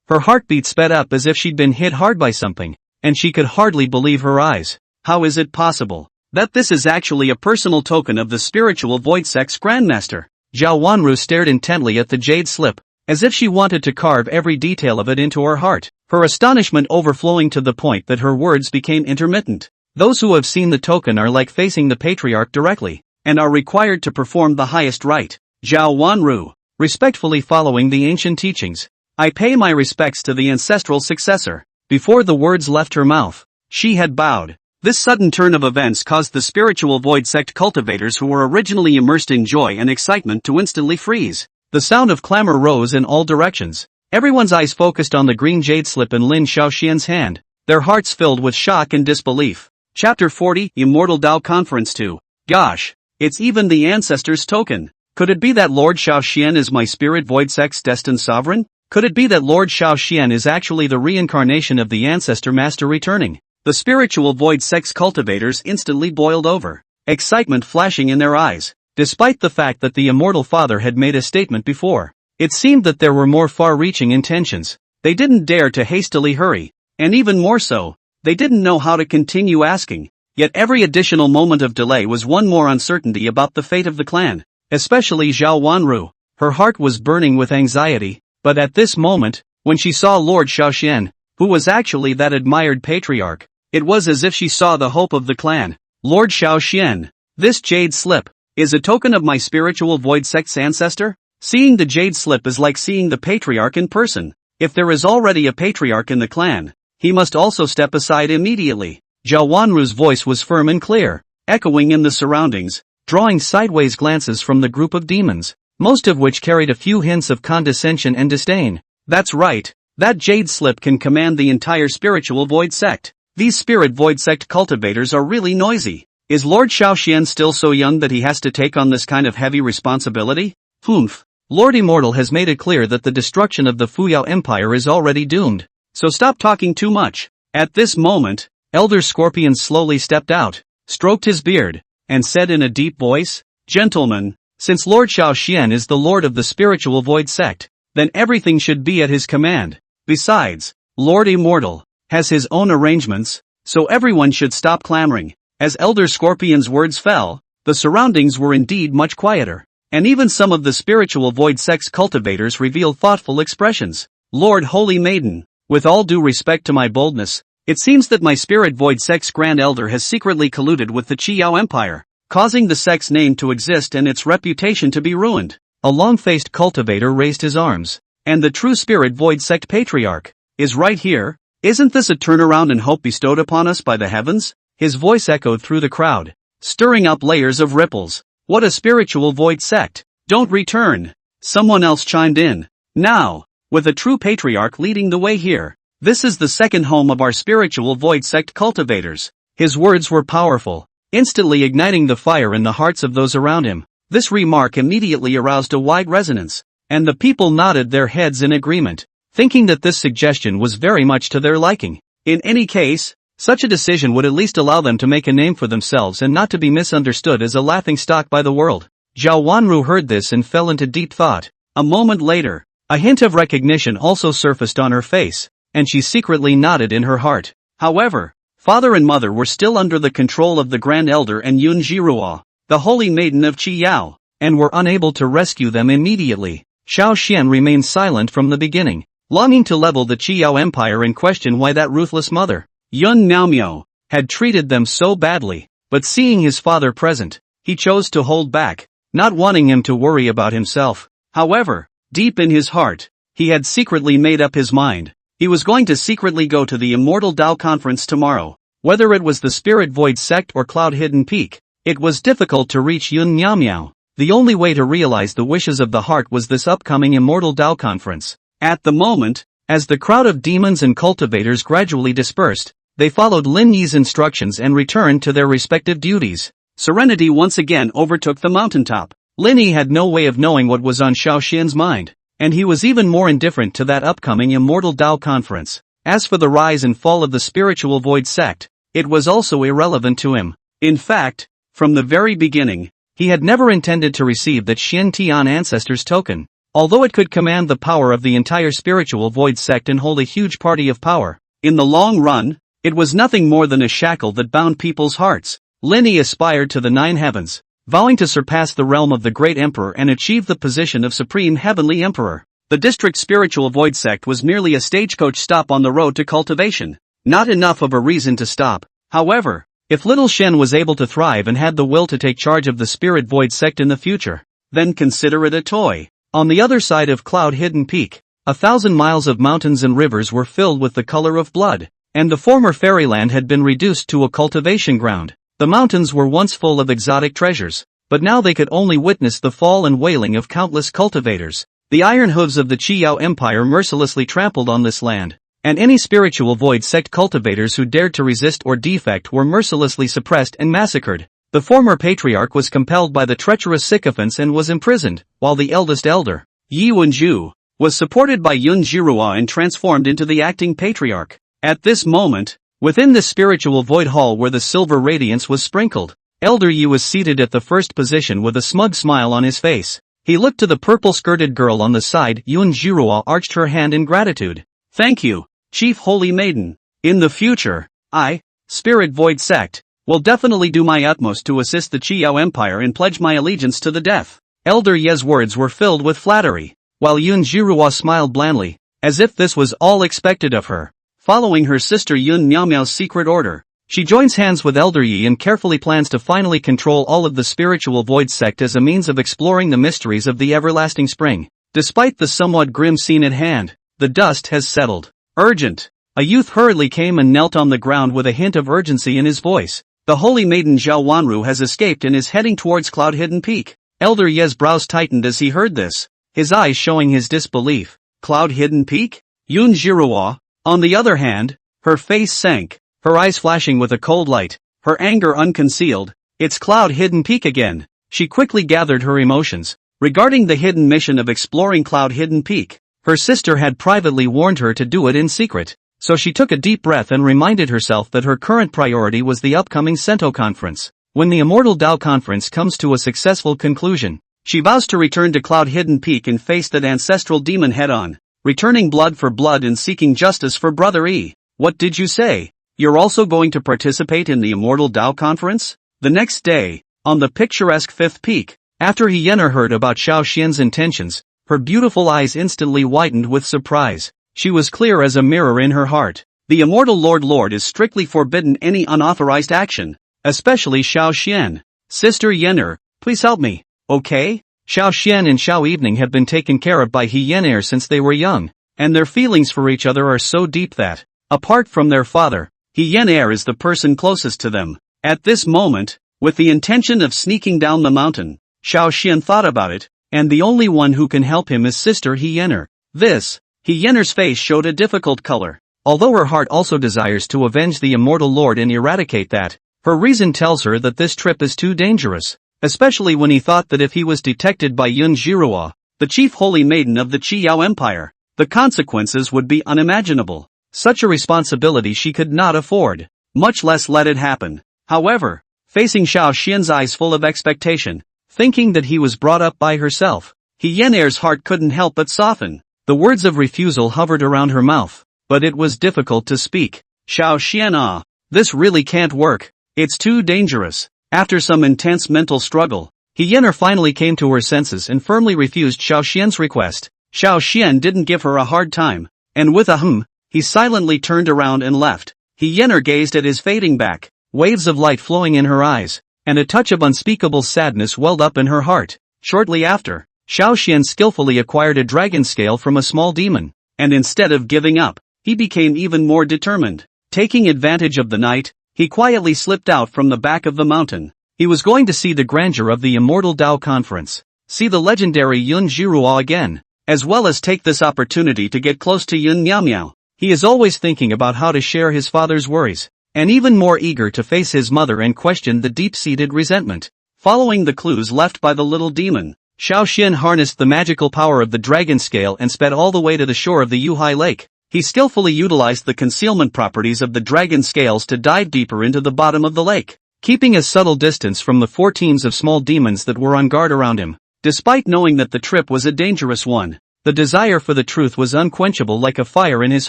Her heartbeat sped up as if she'd been hit hard by something, and she could hardly believe her eyes. How is it possible that this is actually a personal token of the spiritual void sect's grandmaster? Zhao Wanru stared intently at the jade slip, as if she wanted to carve every detail of it into her heart, her astonishment overflowing to the point that her words became intermittent. Those who have seen the token are like facing the patriarch directly, and are required to perform the highest rite. Zhao Wanru, respectfully following the ancient teachings, I pay my respects to the ancestral successor. Before the words left her mouth, she had bowed. This sudden turn of events caused the spiritual void sect cultivators who were originally immersed in joy and excitement to instantly freeze. The sound of clamor rose in all directions. Everyone's eyes focused on the green jade slip in Lin Xiaoxian's hand, their hearts filled with shock and disbelief. Chapter 40, Immortal Dao Conference 2. Gosh, it's even the Ancestor's token. Could it be that Lord Xiaoxian is my spirit void sect's destined sovereign? Could it be that Lord Xiaoxian is actually the reincarnation of the Ancestor Master returning? The spiritual void sect's cultivators instantly boiled over, excitement flashing in their eyes, despite the fact that the immortal father had made a statement before. It seemed that there were more far-reaching intentions. They didn't dare to hastily hurry, and even more so, they didn't know how to continue asking. Yet every additional moment of delay was one more uncertainty about the fate of the clan, especially Zhao Wanru. Her heart was burning with anxiety, but at this moment, when she saw Lord Xiaoxian, who was actually that admired patriarch, it was as if she saw the hope of the clan. Lord Xiaoxian, this jade slip is a token of my spiritual void sect's ancestor? Seeing the jade slip is like seeing the patriarch in person. If there is already a patriarch in the clan, he must also step aside immediately. Zhao Wanru's voice was firm and clear, echoing in the surroundings, drawing sideways glances from the group of demons, most of which carried a few hints of condescension and disdain. That's right, that jade slip can command the entire spiritual void sect. These spirit void sect cultivators are really noisy. Is Lord Xiaoxian still so young that he has to take on this kind of heavy responsibility? Humph. Lord Immortal has made it clear that the destruction of the Fuyao Empire is already doomed. So stop talking too much. At this moment, Elder Scorpion slowly stepped out, stroked his beard, and said in a deep voice, Gentlemen, since Lord Xiaoxian is the lord of the spiritual void sect, then everything should be at his command. Besides, Lord Immortal has his own arrangements, so everyone should stop clamoring. As Elder Scorpion's words fell, the surroundings were indeed much quieter, and even some of the spiritual void sect's cultivators revealed thoughtful expressions. Lord Holy Maiden, with all due respect to my boldness, it seems that my spirit void sect's grand elder has secretly colluded with the Qiyao Empire, causing the sect's name to exist and its reputation to be ruined. A long-faced cultivator raised his arms. And the true spirit void sect patriarch is right here. Isn't this a turnaround and hope bestowed upon us by the heavens? His voice echoed through the crowd, stirring up layers of ripples. What a spiritual void sect! Don't return! Someone else chimed in. Now, with a true patriarch leading the way here, this is the second home of our spiritual void sect cultivators. His words were powerful, instantly igniting the fire in the hearts of those around him. This remark immediately aroused a wide resonance, and the people nodded their heads in agreement, thinking that this suggestion was very much to their liking. In any case, such a decision would at least allow them to make a name for themselves and not to be misunderstood as a laughingstock by the world. Zhao Wanru heard this and fell into deep thought. A moment later, a hint of recognition also surfaced on her face, and she secretly nodded in her heart. However, father and mother were still under the control of the Grand Elder and Yun Jiruo, the Holy Maiden of Qiyao, and were unable to rescue them immediately. Xiao Xian remained silent from the beginning, longing to level the Qiyao Empire and question why that ruthless mother, Yun Naomiao, had treated them so badly, but seeing his father present, he chose to hold back, not wanting him to worry about himself. However, deep in his heart, he had secretly made up his mind. He was going to secretly go to the Immortal Dao Conference tomorrow. Whether it was the Spirit Void Sect or Cloud Hidden Peak, it was difficult to reach Yun Naomiao. The only way to realize the wishes of the heart was this upcoming Immortal Dao Conference. At the moment, as the crowd of demons and cultivators gradually dispersed, They followed Lin Yi's instructions and returned to their respective duties. Serenity once again overtook the mountaintop. Lin Yi had no way of knowing what was on Xiao Xian's mind, and he was even more indifferent to that upcoming Immortal Tao conference. As for the rise and fall of the spiritual void sect, it was also irrelevant to him. In fact, from the very beginning, he had never intended to receive that Xin Tian Ancestor's token, although it could command the power of the entire spiritual void sect and hold a huge party of power. In the long run, it was nothing more than a shackle that bound people's hearts. Lin Yi aspired to the 9 heavens, vowing to surpass the realm of the great emperor and achieve the position of supreme heavenly emperor. The district spiritual void sect was merely a stagecoach stop on the road to cultivation. Not enough of a reason to stop. However, if little Shen was able to thrive and had the will to take charge of the spirit void sect in the future, then consider it a toy. On the other side of Cloud Hidden Peak, 1,000 miles of mountains and rivers were filled with the color of blood, and the former fairyland had been reduced to a cultivation ground. The mountains were once full of exotic treasures, but now they could only witness the fall and wailing of countless cultivators. The iron hooves of the Qiyao Empire mercilessly trampled on this land, and any spiritual void sect cultivators who dared to resist or defect were mercilessly suppressed and massacred. The former patriarch was compelled by the treacherous sycophants and was imprisoned, while the eldest elder, Yi Wenju, was supported by Yun Jiruo and transformed into the acting patriarch. At this moment, within the spiritual void hall where the silver radiance was sprinkled, Elder Yi was seated at the first position with a smug smile on his face. He looked to the purple-skirted girl on the side. Yun Jiruo arched her hand in gratitude. Thank you, Chief Holy Maiden. In the future, I, Spirit Void Sect, will definitely do my utmost to assist the Qiyao Empire and pledge my allegiance to the death. Elder Ye's words were filled with flattery, while Yun Jiruo smiled blandly, as if this was all expected of her. Following her sister Yun Miaomiao's secret order, she joins hands with Elder Yi and carefully plans to finally control all of the spiritual void sect as a means of exploring the mysteries of the everlasting spring. Despite the somewhat grim scene at hand, the dust has settled. Urgent. A youth hurriedly came and knelt on the ground with a hint of urgency in his voice. The holy maiden Zhao Wanru has escaped and is heading towards Cloud Hidden Peak. Elder Ye's brows tightened as he heard this, his eyes showing his disbelief. Cloud Hidden Peak? Yun Jiruo, on the other hand, her face sank, her eyes flashing with a cold light, her anger unconcealed. It's Cloud Hidden Peak again. She quickly gathered her emotions. Regarding the hidden mission of exploring Cloud Hidden Peak, her sister had privately warned her to do it in secret, so she took a deep breath and reminded herself that her current priority was the upcoming Sento conference. When the Immortal Tao conference comes to a successful conclusion, she vows to return to Cloud Hidden Peak and face that ancestral demon head-on, returning blood for blood and seeking justice for Brother E. What did you say? You're also going to participate in the Immortal Tao conference? The next day, on the picturesque fifth peak, after Hyener heard about Xiao Xian's intentions, her beautiful eyes instantly widened with surprise. She was clear as a mirror in her heart. The Immortal Lord is strictly forbidden any unauthorized action, especially Xiao Xian. Sister Hyener, please help me, okay? Xiao Xian and Xiao Evening have been taken care of by Hyener since they were young, and their feelings for each other are so deep that, apart from their father, Hyener is the person closest to them. At this moment, with the intention of sneaking down the mountain, Xiao Xian thought about it, and the only one who can help him is Sister Hyener. Hyener's face showed a difficult color. Although her heart also desires to avenge the Immortal Lord and eradicate that, her reason tells her that this trip is too dangerous, especially when he thought that if he was detected by Yun Jiruo, the chief holy maiden of the Qiyao Empire, the consequences would be unimaginable. Such a responsibility she could not afford, much less let it happen. However, facing Xiao Xian's eyes full of expectation, thinking that he was brought up by herself, Hyener's heart couldn't help but soften. The words of refusal hovered around her mouth, but it was difficult to speak. Xiao Xian, this really can't work. It's too dangerous. After some intense mental struggle, Hyener finally came to her senses and firmly refused Xiao Xian's request. Xiao Xian didn't give her a hard time, and with a he silently turned around and left. Hyener gazed at his fading back, waves of light flowing in her eyes, and a touch of unspeakable sadness welled up in her heart. Shortly after, Xiao Xian skillfully acquired a dragon scale from a small demon, and instead of giving up, he became even more determined. Taking advantage of the night, he quietly slipped out from the back of the mountain. He was going to see the grandeur of the Immortal Tao conference, see the legendary Yun Jiruo again, as well as take this opportunity to get close to Yun Miaomiao. He is always thinking about how to share his father's worries, and even more eager to face his mother and question the deep-seated resentment. Following the clues left by the little demon, Xiao Xian harnessed the magical power of the dragon scale and sped all the way to the shore of the Yuhai Lake. He skillfully utilized the concealment properties of the dragon scales to dive deeper into the bottom of the lake, keeping a subtle distance from the 4 teams of small demons that were on guard around him. Despite knowing that the trip was a dangerous one, the desire for the truth was unquenchable like a fire in his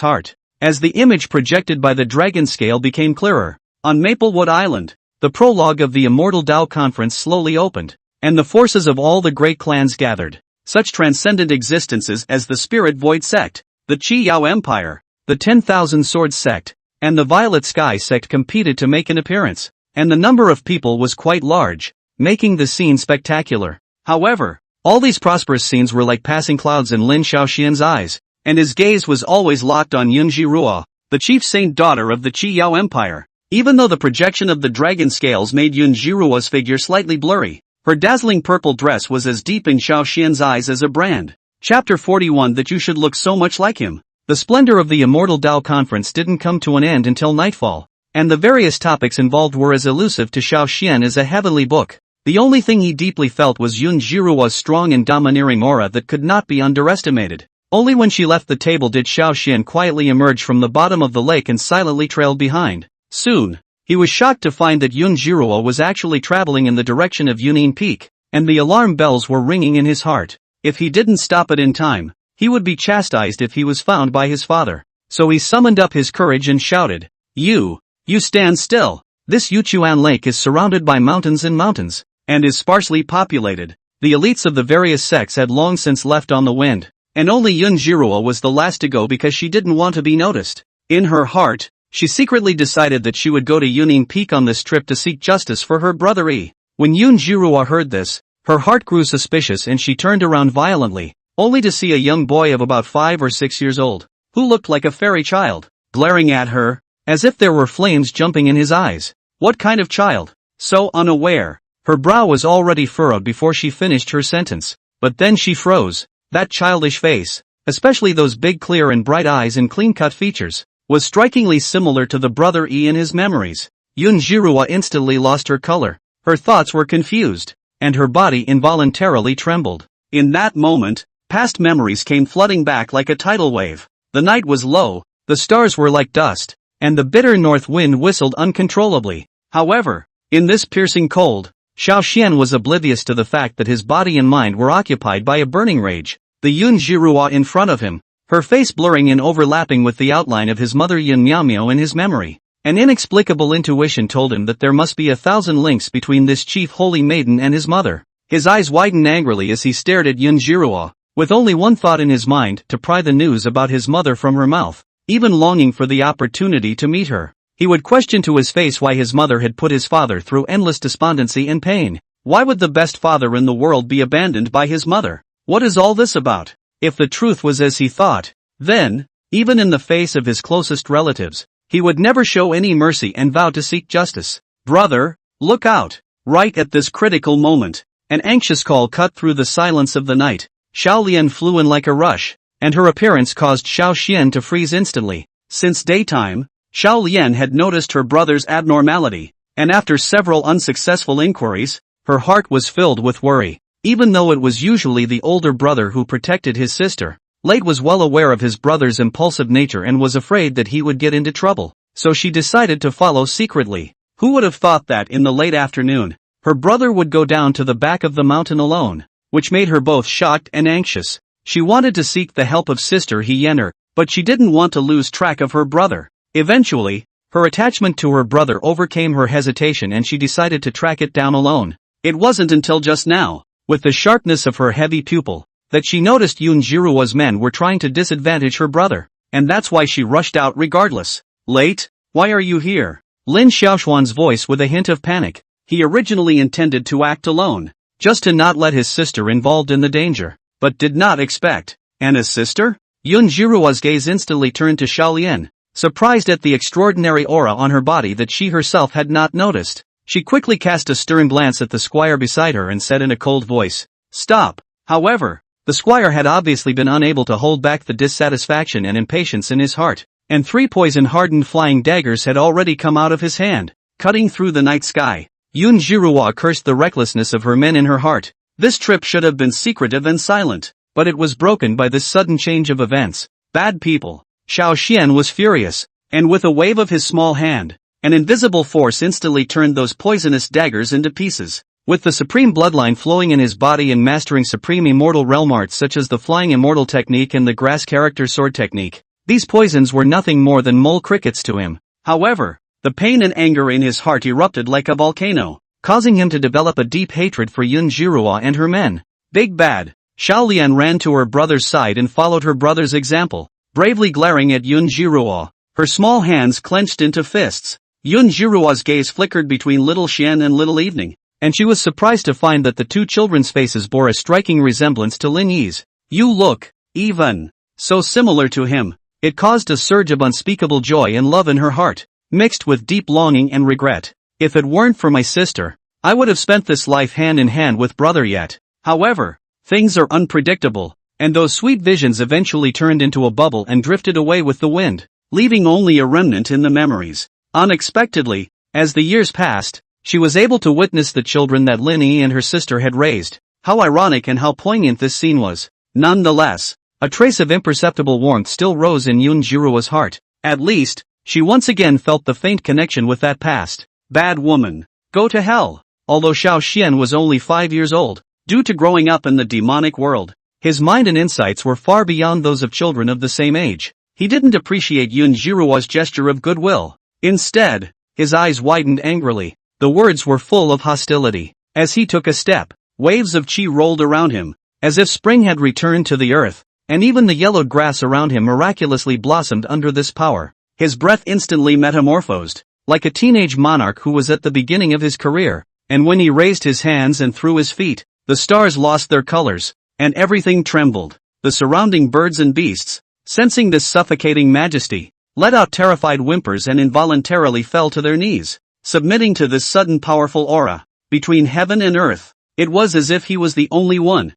heart. As the image projected by the dragon scale became clearer, on Maplewood Island, the prologue of the Immortal Tao Conference slowly opened, and the forces of all the great clans gathered. Such transcendent existences as the Spirit Void Sect, the Qi Yao Empire, the 10,000 Swords Sect, and the Violet Sky Sect competed to make an appearance, and the number of people was quite large, making the scene spectacular. However, all these prosperous scenes were like passing clouds in Lin Xiaoxian's eyes, and his gaze was always locked on Yun Jiruo, the chief saint daughter of the Qi Yao Empire. Even though the projection of the dragon scales made Yun Jiruo's figure slightly blurry, her dazzling purple dress was as deep in Xiaoxian's eyes as a brand. Chapter 41 That you should look so much like him. The splendor of the Immortal Tao Conference didn't come to an end until nightfall, and the various topics involved were as elusive to Xiaoxian as a heavenly book. The only thing he deeply felt was Yun Jiruo's strong and domineering aura that could not be underestimated. Only when she left the table did Xiaoxian quietly emerge from the bottom of the lake and silently trailed behind. Soon, he was shocked to find that Yun Jiruo was actually traveling in the direction of Yunin Peak, and the alarm bells were ringing in his heart. If he didn't stop it in time, he would be chastised if he was found by his father. So he summoned up his courage and shouted, You stand still. This Yuchuan Lake is surrounded by mountains and mountains, and is sparsely populated. The elites of the various sects had long since left on the wind, and only Yun Jiruo was the last to go because she didn't want to be noticed. In her heart, she secretly decided that she would go to Yunin Peak on this trip to seek justice for her brother Yi. When Yun Jiruo heard this, her heart grew suspicious and she turned around violently, only to see a young boy of about 5 or 6 years old, who looked like a fairy child, glaring at her, as if there were flames jumping in his eyes. What kind of child? So unaware. Her brow was already furrowed before she finished her sentence, but then she froze. That childish face, especially those big clear and bright eyes and clean-cut features, was strikingly similar to the brother Yi in his memories. Yun Jiruo instantly lost her color, her thoughts were confused, and her body involuntarily trembled. In that moment, past memories came flooding back like a tidal wave. The night was low, the stars were like dust, and the bitter north wind whistled uncontrollably. However, in this piercing cold, Xiaoxian was oblivious to the fact that his body and mind were occupied by a burning rage. The Yun Jiruo in front of him, her face blurring and overlapping with the outline of his mother Yun Miaomio in his memory. An inexplicable intuition told him that there must be 1,000 links between this chief holy maiden and his mother. His eyes widened angrily as he stared at Yun Jiruo, with only one thought in his mind: to pry the news about his mother from her mouth, even longing for the opportunity to meet her. He would question to his face why his mother had put his father through endless despondency and pain. Why would the best father in the world be abandoned by his mother? What is all this about? If the truth was as he thought, then, even in the face of his closest relatives, he would never show any mercy and vowed to seek justice. Brother, look out! Right at this critical moment, an anxious call cut through the silence of the night. Xiao Lian flew in like a rush, and her appearance caused Xiaoxian to freeze instantly. Since daytime, Xiao Lian had noticed her brother's abnormality, and after several unsuccessful inquiries, her heart was filled with worry. Even though it was usually the older brother who protected his sister, Late was well aware of his brother's impulsive nature and was afraid that he would get into trouble, so she decided to follow secretly. Who would have thought that in the late afternoon, her brother would go down to the back of the mountain alone, which made her both shocked and anxious. She wanted to seek the help of Sister Hyener, but she didn't want to lose track of her brother. Eventually, her attachment to her brother overcame her hesitation and she decided to track it down alone. It wasn't until just now, with the sharpness of her heavy pupil, that she noticed Yun Jiruo's men were trying to disadvantage her brother, and that's why she rushed out regardless. Late? Why are you here? Lin Xiaoshuan's voice with a hint of panic. He originally intended to act alone, just to not let his sister involved in the danger, but did not expect Anna's sister? Yun Jiruo's gaze instantly turned to Xiaolian, surprised at the extraordinary aura on her body that she herself had not noticed. She quickly cast a stern glance at the squire beside her and said in a cold voice, "Stop." However, the squire had obviously been unable to hold back the dissatisfaction and impatience in his heart. and 3 poison-hardened flying daggers had already come out of his hand, cutting through the night sky. Yoon Jiruwa cursed the recklessness of her men in her heart. This trip should have been secretive and silent, but it was broken by this sudden change of events. Bad people. Xiao Xian was furious, and with a wave of his small hand, an invisible force instantly turned those poisonous daggers into pieces. With the supreme bloodline flowing in his body and mastering supreme immortal realm arts such as the flying immortal technique and the grass character sword technique, these poisons were nothing more than mole crickets to him. However, the pain and anger in his heart erupted like a volcano, causing him to develop a deep hatred for Yoon Jiruwa and her men. Big bad. Xiaolian ran to her brother's side and followed her brother's example, bravely glaring at Yoon Jiruwa, her small hands clenched into fists. Yoon Jiruwa's gaze flickered between Little Xian and Little Evening, and she was surprised to find that the 2 children's faces bore a striking resemblance to Lin Yi's. You look, even, so similar to him. It caused a surge of unspeakable joy and love in her heart, mixed with deep longing and regret. If it weren't for my sister, I would have spent this life hand in hand with brother yet. However, things are unpredictable, and those sweet visions eventually turned into a bubble and drifted away with the wind, leaving only a remnant in the memories. Unexpectedly, as the years passed, she was able to witness the children that Lin Yi and her sister had raised. How ironic and how poignant this scene was. Nonetheless, a trace of imperceptible warmth still rose in Yoon Jiruwa's heart. At least, she once again felt the faint connection with that past. Bad woman. Go to hell. Although Xiao Xian was only 5 years old, due to growing up in the demonic world, his mind and insights were far beyond those of children of the same age. He didn't appreciate Yoon Jiruwa's gesture of goodwill. Instead, his eyes widened angrily. The words were full of hostility. As he took a step, waves of chi rolled around him, as if spring had returned to the earth, and even the yellowed grass around him miraculously blossomed under this power. His breath instantly metamorphosed, like a teenage monarch who was at the beginning of his career, and when he raised his hands and threw his feet, the stars lost their colors, and everything trembled. The surrounding birds and beasts, sensing this suffocating majesty, let out terrified whimpers and involuntarily fell to their knees, submitting to this sudden powerful aura. Between heaven and earth, it was as if he was the only one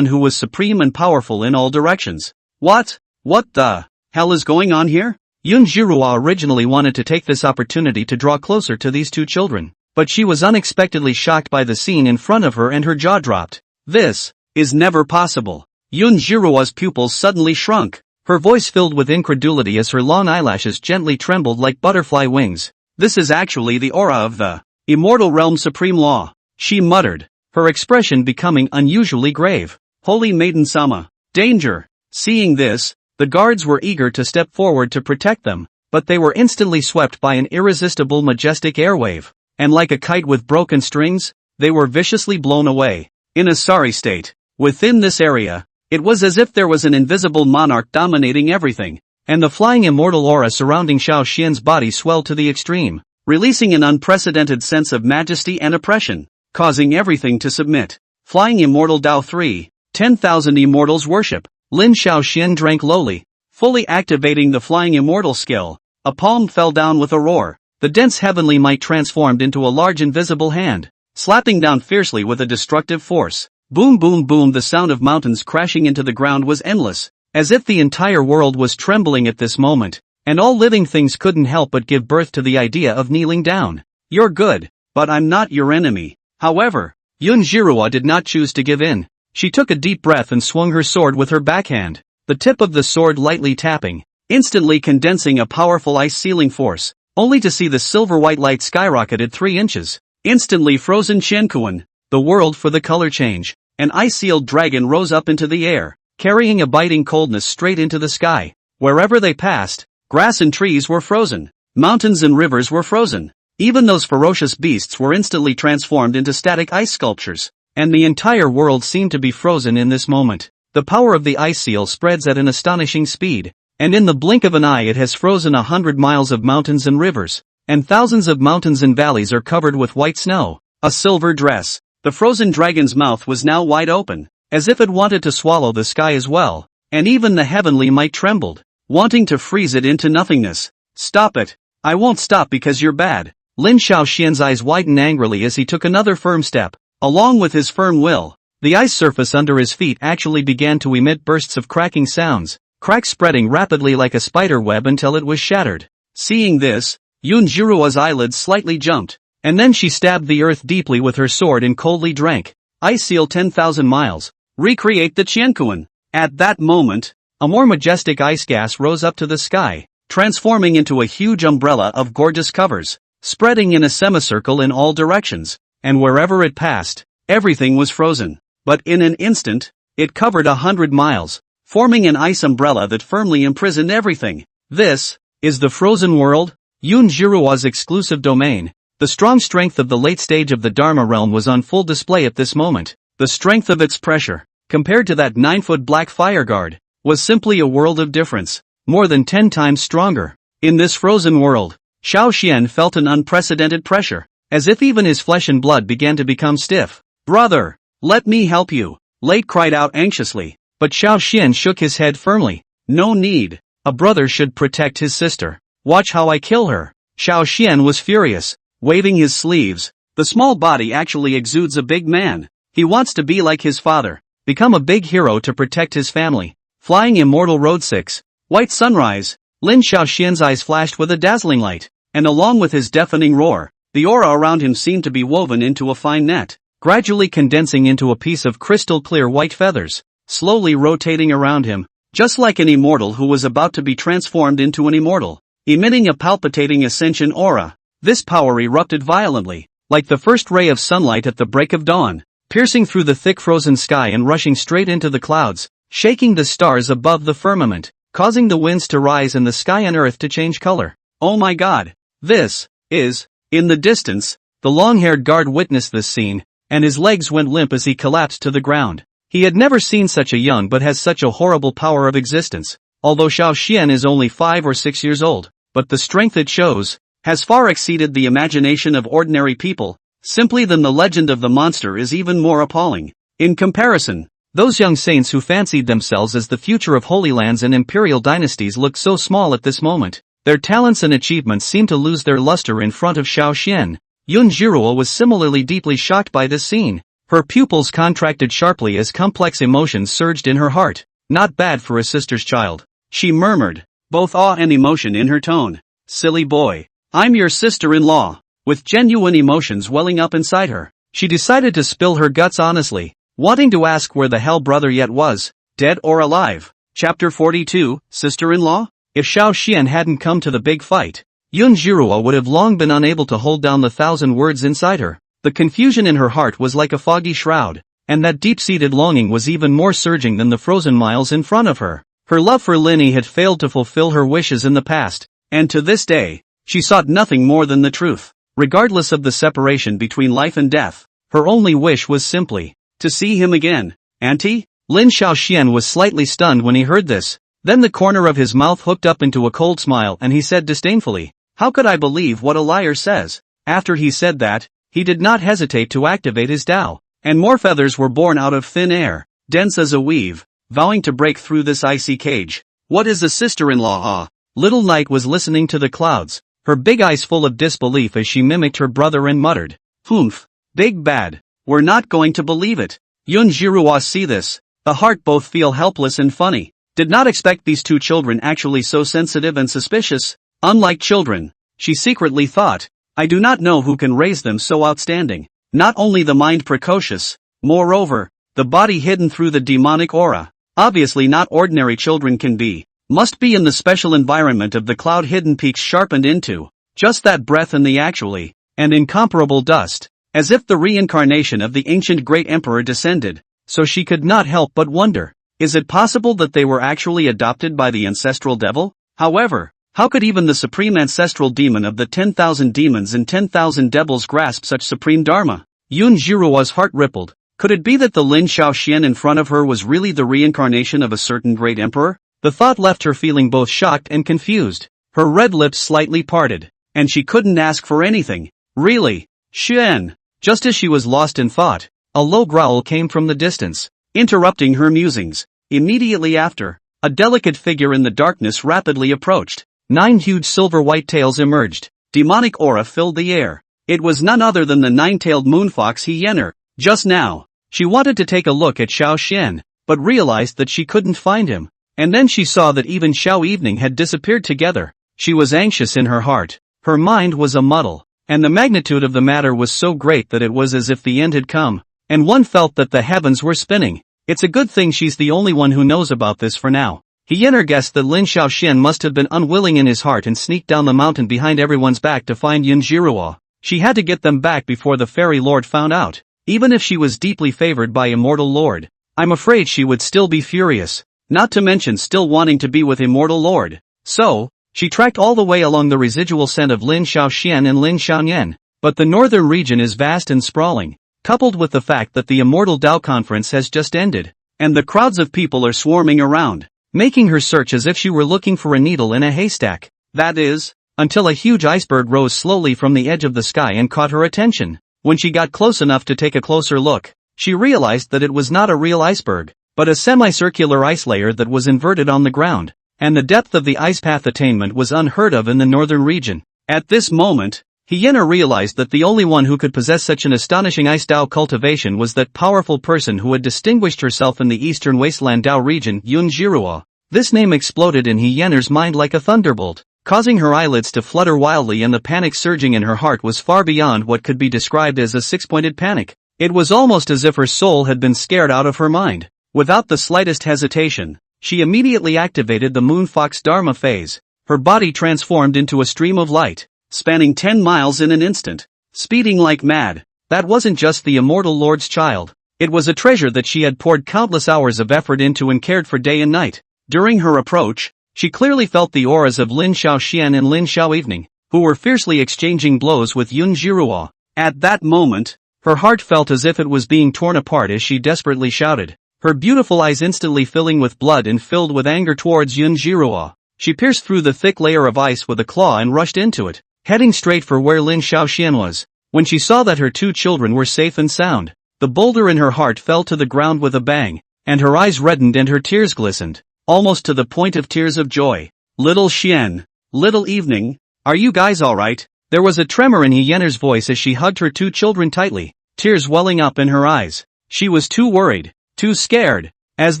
who was supreme and powerful in all directions. What the hell is going on here? Yoon Jiruwa originally wanted to take this opportunity to draw closer to these 2 children, but she was unexpectedly shocked by the scene in front of her and her jaw dropped. This is never possible. Yoon Jiruwa's pupils suddenly shrunk, her voice filled with incredulity as her long eyelashes gently trembled like butterfly wings. This is actually the aura of the immortal realm supreme law, she muttered, her expression becoming unusually grave. Holy Maiden-sama, danger! Seeing this, the guards were eager to step forward to protect them, but they were instantly swept by an irresistible majestic airwave, and like a kite with broken strings, they were viciously blown away. In a sorry state, within this area, it was as if there was an invisible monarch dominating everything, and the flying immortal aura surrounding Xiao Xian's body swelled to the extreme, releasing an unprecedented sense of majesty and oppression, causing everything to submit. Flying immortal Dao 3, 10,000 immortals worship. Lin Xiao Xian drank lowly, fully activating the flying immortal skill. A palm fell down with a roar. The dense heavenly might transformed into a large invisible hand, slapping down fiercely with a destructive force. Boom boom boom, the sound of mountains crashing into the ground was endless, as if the entire world was trembling at this moment, and all living things couldn't help but give birth to the idea of kneeling down. You're good, but I'm not your enemy. However, Yoon Jiruwa did not choose to give in. She took a deep breath and swung her sword with her backhand, the tip of the sword lightly tapping, instantly condensing a powerful ice-sealing force, only to see the silver-white light skyrocketed 3 inches. Instantly frozen Shenkuan, the world for the color change. An ice-sealed dragon rose up into the air, carrying a biting coldness straight into the sky. Wherever they passed, grass and trees were frozen, mountains and rivers were frozen. Even those ferocious beasts were instantly transformed into static ice sculptures, and the entire world seemed to be frozen in this moment. The power of the ice seal spreads at an astonishing speed, and in the blink of an eye it has frozen 100 miles of mountains and rivers, and thousands of mountains and valleys are covered with white snow. A silver dress. The frozen dragon's mouth was now wide open, as if it wanted to swallow the sky as well, and even the heavenly might trembled, wanting to freeze it into nothingness. Stop it. I won't stop because you're bad. Lin Xiaoxian's eyes widened angrily as he took another firm step. Along with his firm will, the ice surface under his feet actually began to emit bursts of cracking sounds, cracks spreading rapidly like a spider web until it was shattered. Seeing this, Yunjiruo's eyelids slightly jumped, and then she stabbed the earth deeply with her sword and coldly drank. Ice seal 10,000 miles. Recreate the Qiankuan. At that moment, a more majestic ice gas rose up to the sky, transforming into a huge umbrella of gorgeous covers, spreading in a semicircle in all directions, and wherever it passed, everything was frozen. But in an instant, it covered 100 miles, forming an ice umbrella that firmly imprisoned everything. This is the frozen world, Yunjiruo's exclusive domain. The strong strength of the late stage of the Dharma realm was on full display at this moment. The strength of its pressure, compared to that 9-foot black fire guard, was simply a world of difference, more than 10 times stronger. In this frozen world, Xiao Xian felt an unprecedented pressure, as if even his flesh and blood began to become stiff. Brother, let me help you, Late cried out anxiously, but Xiao Xian shook his head firmly. No need, a brother should protect his sister. Watch how I kill her. Xiao Xian was furious, waving his sleeves. The small body actually exudes a big man. He wants to be like his father, become a big hero to protect his family. Flying Immortal Road 6, White Sunrise. Lin Xiaoxian's eyes flashed with a dazzling light, and along with his deafening roar, the aura around him seemed to be woven into a fine net, gradually condensing into a piece of crystal clear white feathers, slowly rotating around him, just like an immortal who was about to be transformed into an immortal, emitting a palpitating ascension aura. This power erupted violently, like the first ray of sunlight at the break of dawn, piercing through the thick frozen sky and rushing straight into the clouds, shaking the stars above the firmament, causing the winds to rise and the sky and earth to change color. Oh my god! This is... In the distance, the long-haired guard witnessed this scene, and his legs went limp as he collapsed to the ground. He had never seen such a young but has such a horrible power of existence, although Xiao Xian is only 5 or 6 years old, but the strength it shows has far exceeded the imagination of ordinary people. Simply then the legend of the monster is even more appalling. In comparison, those young saints who fancied themselves as the future of holy lands and imperial dynasties looked so small at this moment. Their talents and achievements seemed to lose their luster in front of Xiao Xian. Yunjiruo was similarly deeply shocked by this scene. Her pupils contracted sharply as complex emotions surged in her heart. Not bad for a sister's child, she murmured, both awe and emotion in her tone. Silly boy, I'm your sister-in-law. With genuine emotions welling up inside her, she decided to spill her guts honestly, wanting to ask where the hell brother yet was, dead or alive. Chapter 42, Sister-in-law? If Xiao Xian hadn't come to the big fight, Yunjiruo would have long been unable to hold down the 1,000 words inside her. The confusion in her heart was like a foggy shroud, and that deep-seated longing was even more surging than the frozen miles in front of her. Her love for Linny had failed to fulfill her wishes in the past, and to this day, she sought nothing more than the truth. Regardless of the separation between life and death, her only wish was simply to see him again. Auntie? Lin Xiaoxian was slightly stunned when he heard this. Then the corner of his mouth hooked up into a cold smile and he said disdainfully, "How could I believe what a liar says?" After he said that, he did not hesitate to activate his Tao, and more feathers were born out of thin air, dense as a weave, vowing to break through this icy cage. What is a sister-in-law? Little Night was listening to the clouds, her big eyes full of disbelief as she mimicked her brother and muttered, "Humph, big bad, we're not going to believe it." Yunjiruo see this, the heart both feel helpless and funny. Did not expect these two children actually so sensitive and suspicious. Unlike children, she secretly thought, I do not know who can raise them so outstanding. Not only the mind precocious, moreover, the body hidden through the demonic aura. Obviously not ordinary children can be. Must be in the special environment of the cloud-hidden peaks sharpened into, just that breath and the actually, and incomparable dust, as if the reincarnation of the ancient great emperor descended, so she could not help but wonder, is it possible that they were actually adopted by the ancestral devil? However, how could even the supreme ancestral demon of the 10,000 demons and 10,000 devils grasp such supreme dharma? Yunjiruo's heart rippled. Could it be that the Lin Xiaoxian in front of her was really the reincarnation of a certain great emperor? The thought left her feeling both shocked and confused. Her red lips slightly parted, and she couldn't ask for anything. Really? Xian? Just as she was lost in thought, a low growl came from the distance, interrupting her musings. Immediately after, a delicate figure in the darkness rapidly approached. 9 huge silver-white tails emerged. Demonic aura filled the air. It was none other than the 9-tailed moonfox Hyener. Just now, she wanted to take a look at Xiao Xian, but realized that she couldn't find him. And then she saw that even Xiao Evening had disappeared together. She was anxious in her heart. Her mind was a muddle. And the magnitude of the matter was so great that it was as if the end had come. And one felt that the heavens were spinning. It's a good thing she's the only one who knows about this for now. Hyener guessed that Lin Xiaoxian must have been unwilling in his heart and sneaked down the mountain behind everyone's back to find Yunjiruo. She had to get them back before the fairy lord found out. Even if she was deeply favored by Immortal Lord, I'm afraid she would still be furious. Not to mention still wanting to be with Immortal Lord. So, she tracked all the way along the residual scent of Lin Xiaoxian and Lin Xiaoyan. But the northern region is vast and sprawling, coupled with the fact that the Immortal Dao Conference has just ended, and the crowds of people are swarming around, making her search as if she were looking for a needle in a haystack. That is, until a huge iceberg rose slowly from the edge of the sky and caught her attention. When she got close enough to take a closer look, she realized that it was not a real iceberg, but a semicircular ice layer that was inverted on the ground, and the depth of the ice path attainment was unheard of in the northern region. At this moment, Hyena realized that the only one who could possess such an astonishing ice Dao cultivation was that powerful person who had distinguished herself in the eastern wasteland Dao region, Yunjiruo. This name exploded in Hyena's mind like a thunderbolt, causing her eyelids to flutter wildly, and the panic surging in her heart was far beyond what could be described as a six-pointed panic. It was almost as if her soul had been scared out of her mind. Without the slightest hesitation, she immediately activated the Moonfox Dharma phase. Her body transformed into a stream of light, spanning 10 miles in an instant, speeding like mad. That wasn't just the Immortal Lord's child. It was a treasure that she had poured countless hours of effort into and cared for day and night. During her approach, she clearly felt the auras of Lin Xiaoxian and Lin Xiao Evening, who were fiercely exchanging blows with Yunjiruo. At that moment, her heart felt as if it was being torn apart as she desperately shouted, her beautiful eyes instantly filling with blood and filled with anger towards Yunjiruo. She pierced through the thick layer of ice with a claw and rushed into it, heading straight for where Lin Xiaoxian was. When she saw that her two children were safe and sound, the boulder in her heart fell to the ground with a bang, and her eyes reddened and her tears glistened, almost to the point of tears of joy. Little Xian, little Evening, are you guys alright? There was a tremor in Hyena's voice as she hugged her two children tightly, tears welling up in her eyes. She was too worried, too scared. As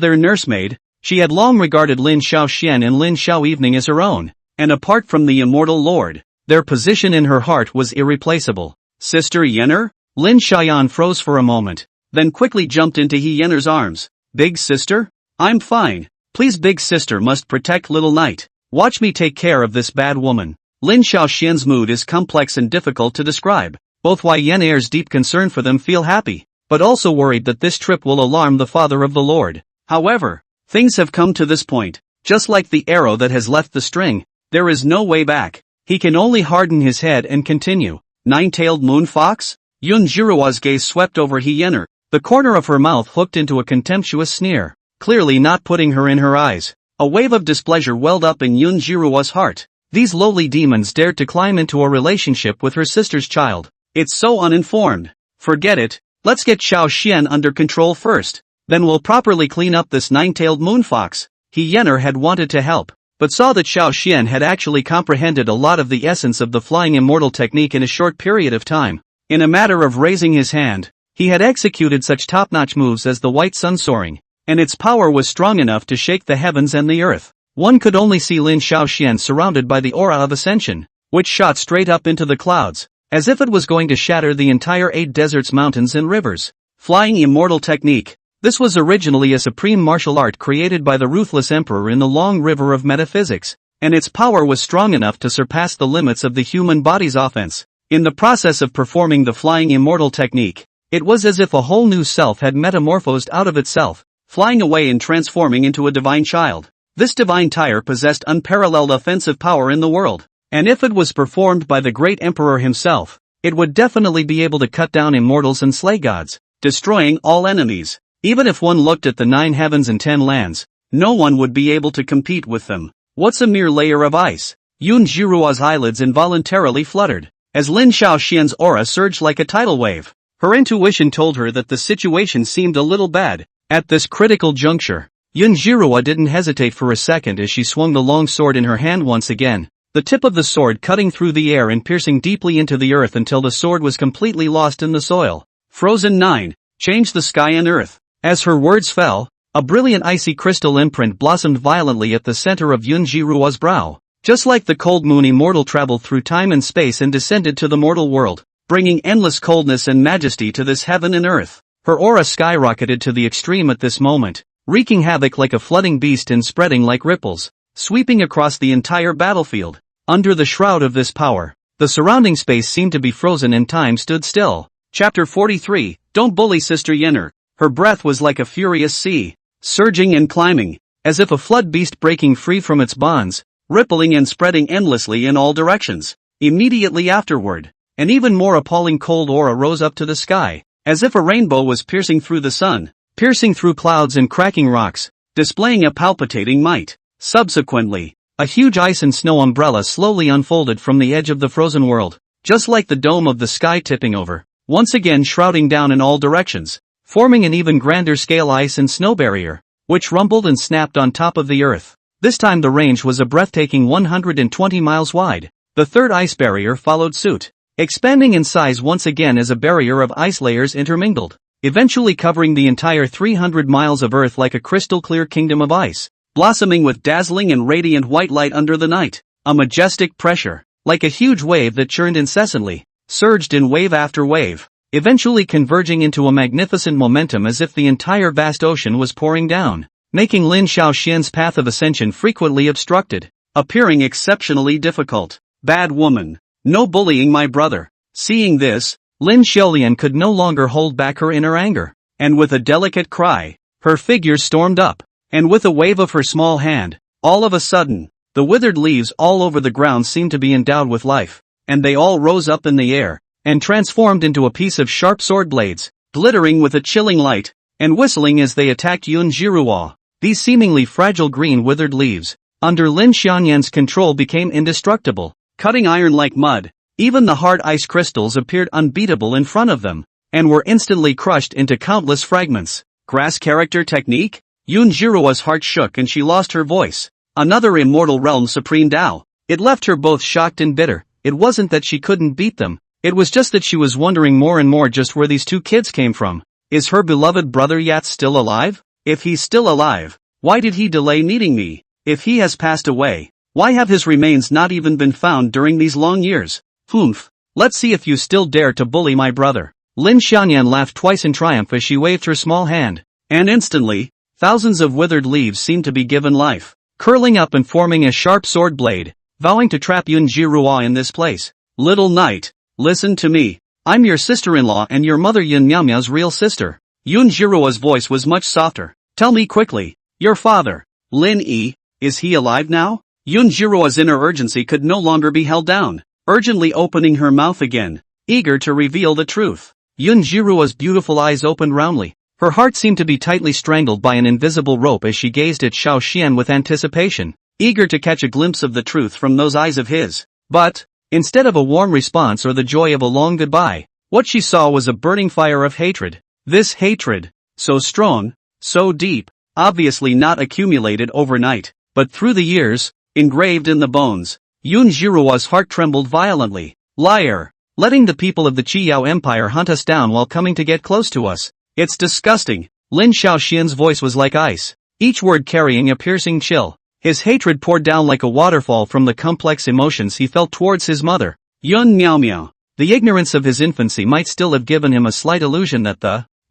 their nursemaid, she had long regarded Lin Xiaoxian and Lin Xiao Evening as her own, and apart from the Immortal Lord, their position in her heart was irreplaceable. Sister Yener? Lin Xiaoyan froze for a moment, then quickly jumped into Hyena's arms. Big sister? I'm fine. Please, big sister must protect little knight. Watch me take care of this bad woman. Lin Xiaoxian's mood is complex and difficult to describe. Both Yener's deep concern for them feel happy, but also worried that this trip will alarm the father of the Lord. However, things have come to this point. Just like the arrow that has left the string, there is no way back. He can only harden his head and continue. Nine-tailed moon fox? Yunjiruo's gaze swept over Hyener, the corner of her mouth hooked into a contemptuous sneer, clearly not putting her in her eyes. A wave of displeasure welled up in Yunjiruo's heart. These lowly demons dared to climb into a relationship with her sister's child. It's so uninformed. Forget it. Let's get Xiao Xian under control first. Then we'll properly clean up this nine-tailed moonfox. Hyener had wanted to help, but saw that Xiao Xian had actually comprehended a lot of the essence of the flying immortal technique in a short period of time. In a matter of raising his hand, he had executed such top-notch moves as the white sun soaring, and its power was strong enough to shake the heavens and the earth. One could only see Lin Xiaoxian surrounded by the aura of ascension, which shot straight up into the clouds, as if it was going to shatter the entire 8 deserts, mountains and rivers. Flying immortal technique. This was originally a supreme martial art created by the ruthless emperor in the long river of metaphysics, and its power was strong enough to surpass the limits of the human body's offense. In the process of performing the flying immortal technique, it was as if a whole new self had metamorphosed out of itself, flying away and transforming into a divine child. This divine tire possessed unparalleled offensive power in the world, and if it was performed by the great emperor himself, it would definitely be able to cut down immortals and slay gods, destroying all enemies. Even if one looked at the 9 heavens and 10 lands, no one would be able to compete with them. What's a mere layer of ice? Yunjiruo's eyelids involuntarily fluttered, as Lin Xiaoxian's aura surged like a tidal wave. Her intuition told her that the situation seemed a little bad. At this critical juncture, Yunjiruo didn't hesitate for a second as she swung the long sword in her hand once again, the tip of the sword cutting through the air and piercing deeply into the earth until the sword was completely lost in the soil. Frozen 9, change the sky and earth. As her words fell, A brilliant icy crystal imprint blossomed violently at the center of Yun Jiruo's brow. Just like the cold moon, immortal traveled through time and space and descended to the mortal world, bringing endless coldness and majesty to this heaven and earth. Her aura skyrocketed to the extreme at this moment, wreaking havoc like a flooding beast and spreading like ripples, sweeping across the entire battlefield. Under the shroud of this power, the surrounding space seemed to be frozen and time stood still. Chapter 43, Don't Bully Sister Yenner. Her breath was like a furious sea, surging and climbing, as if a flood beast breaking free from its bonds, rippling and spreading endlessly in all directions. Immediately afterward, an even more appalling cold aura rose up to the sky, as if a rainbow was piercing through the sun, piercing through clouds and cracking rocks, displaying a palpitating might. Subsequently, a huge ice and snow umbrella slowly unfolded from the edge of the frozen world, just like the dome of the sky tipping over, once again shrouding down in all directions, forming an even grander scale ice and snow barrier, which rumbled and snapped on top of the earth. This time the range was a breathtaking 120 miles wide. The third ice barrier followed suit, expanding in size once again as a barrier of ice layers intermingled, eventually covering the entire 300 miles of Earth like a crystal-clear kingdom of ice, blossoming with dazzling and radiant white light under the night. A majestic pressure, like a huge wave that churned incessantly, surged in wave after wave, eventually converging into a magnificent momentum as if the entire vast ocean was pouring down, making Lin Xiaoxian's path of ascension frequently obstructed, appearing exceptionally difficult. Bad woman. No bullying my brother. Seeing this, Lin Xiaolian could no longer hold back her inner anger, and with a delicate cry, her figure stormed up, and with a wave of her small hand, all of a sudden, the withered leaves all over the ground seemed to be endowed with life, and they all rose up in the air, and transformed into a piece of sharp sword blades, glittering with a chilling light, and whistling as they attacked Yun Jiruo. These seemingly fragile green withered leaves, under Lin Xiaolian's control, became indestructible, cutting iron like mud. Even the hard ice crystals appeared unbeatable in front of them, and were instantly crushed into countless fragments. Grass character technique? Yun Jiruo's heart shook and she lost her voice. Another immortal realm supreme Tao. It left her both shocked and bitter. It wasn't that she couldn't beat them, it was just that she was wondering more and more just where these two kids came from. Is her beloved brother yet still alive? If he's still alive, why did he delay meeting me? If he has passed away, why have his remains not even been found during these long years? Humph. Let's see if you still dare to bully my brother. Lin Xiaolian laughed twice in triumph as she waved her small hand, and instantly, thousands of withered leaves seemed to be given life, curling up and forming a sharp sword blade, vowing to trap Yun Jiruo in this place. Little knight, listen to me. I'm your sister-in-law and your mother Yun Miaomiao's real sister. Yun Jiruo's voice was much softer. Tell me quickly, your father, Lin Yi, is he alive now? Yun Jiruo's inner urgency could no longer be held down, urgently opening her mouth again, eager to reveal the truth. Yun Jiruo's beautiful eyes opened roundly. Her heart seemed to be tightly strangled by an invisible rope as she gazed at Xiao Xian with anticipation, eager to catch a glimpse of the truth from those eyes of his. But, instead of a warm response or the joy of a long goodbye, what she saw was a burning fire of hatred. This hatred, so strong, so deep, obviously not accumulated overnight, but through the years, engraved in the bones. Yun Jiruo's heart trembled violently. Liar! Letting the people of the Qiyao Empire hunt us down while coming to get close to us. It's disgusting. Lin Xiaoxian's voice was like ice, each word carrying a piercing chill. His hatred poured down like a waterfall from the complex emotions he felt towards his mother, Yun Miaomiao. The ignorance of his infancy might still have given him a slight illusion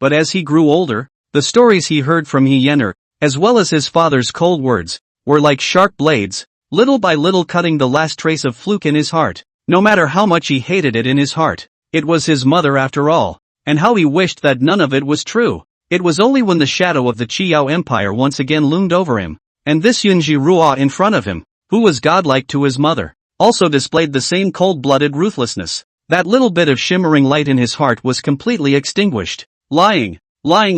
but as he grew older, the stories he heard from He Yenner, as well as his father's cold words, were like sharp blades, little by little cutting the last trace of fluke in his heart. No matter how much he hated it in his heart, it was his mother after all, and how he wished that none of it was true. It was only when the shadow of the Qiyao Empire once again loomed over him, and this Yun Jiruo in front of him, who was godlike to his mother, also displayed the same cold-blooded ruthlessness. That little bit of shimmering light in his heart was completely extinguished. Lying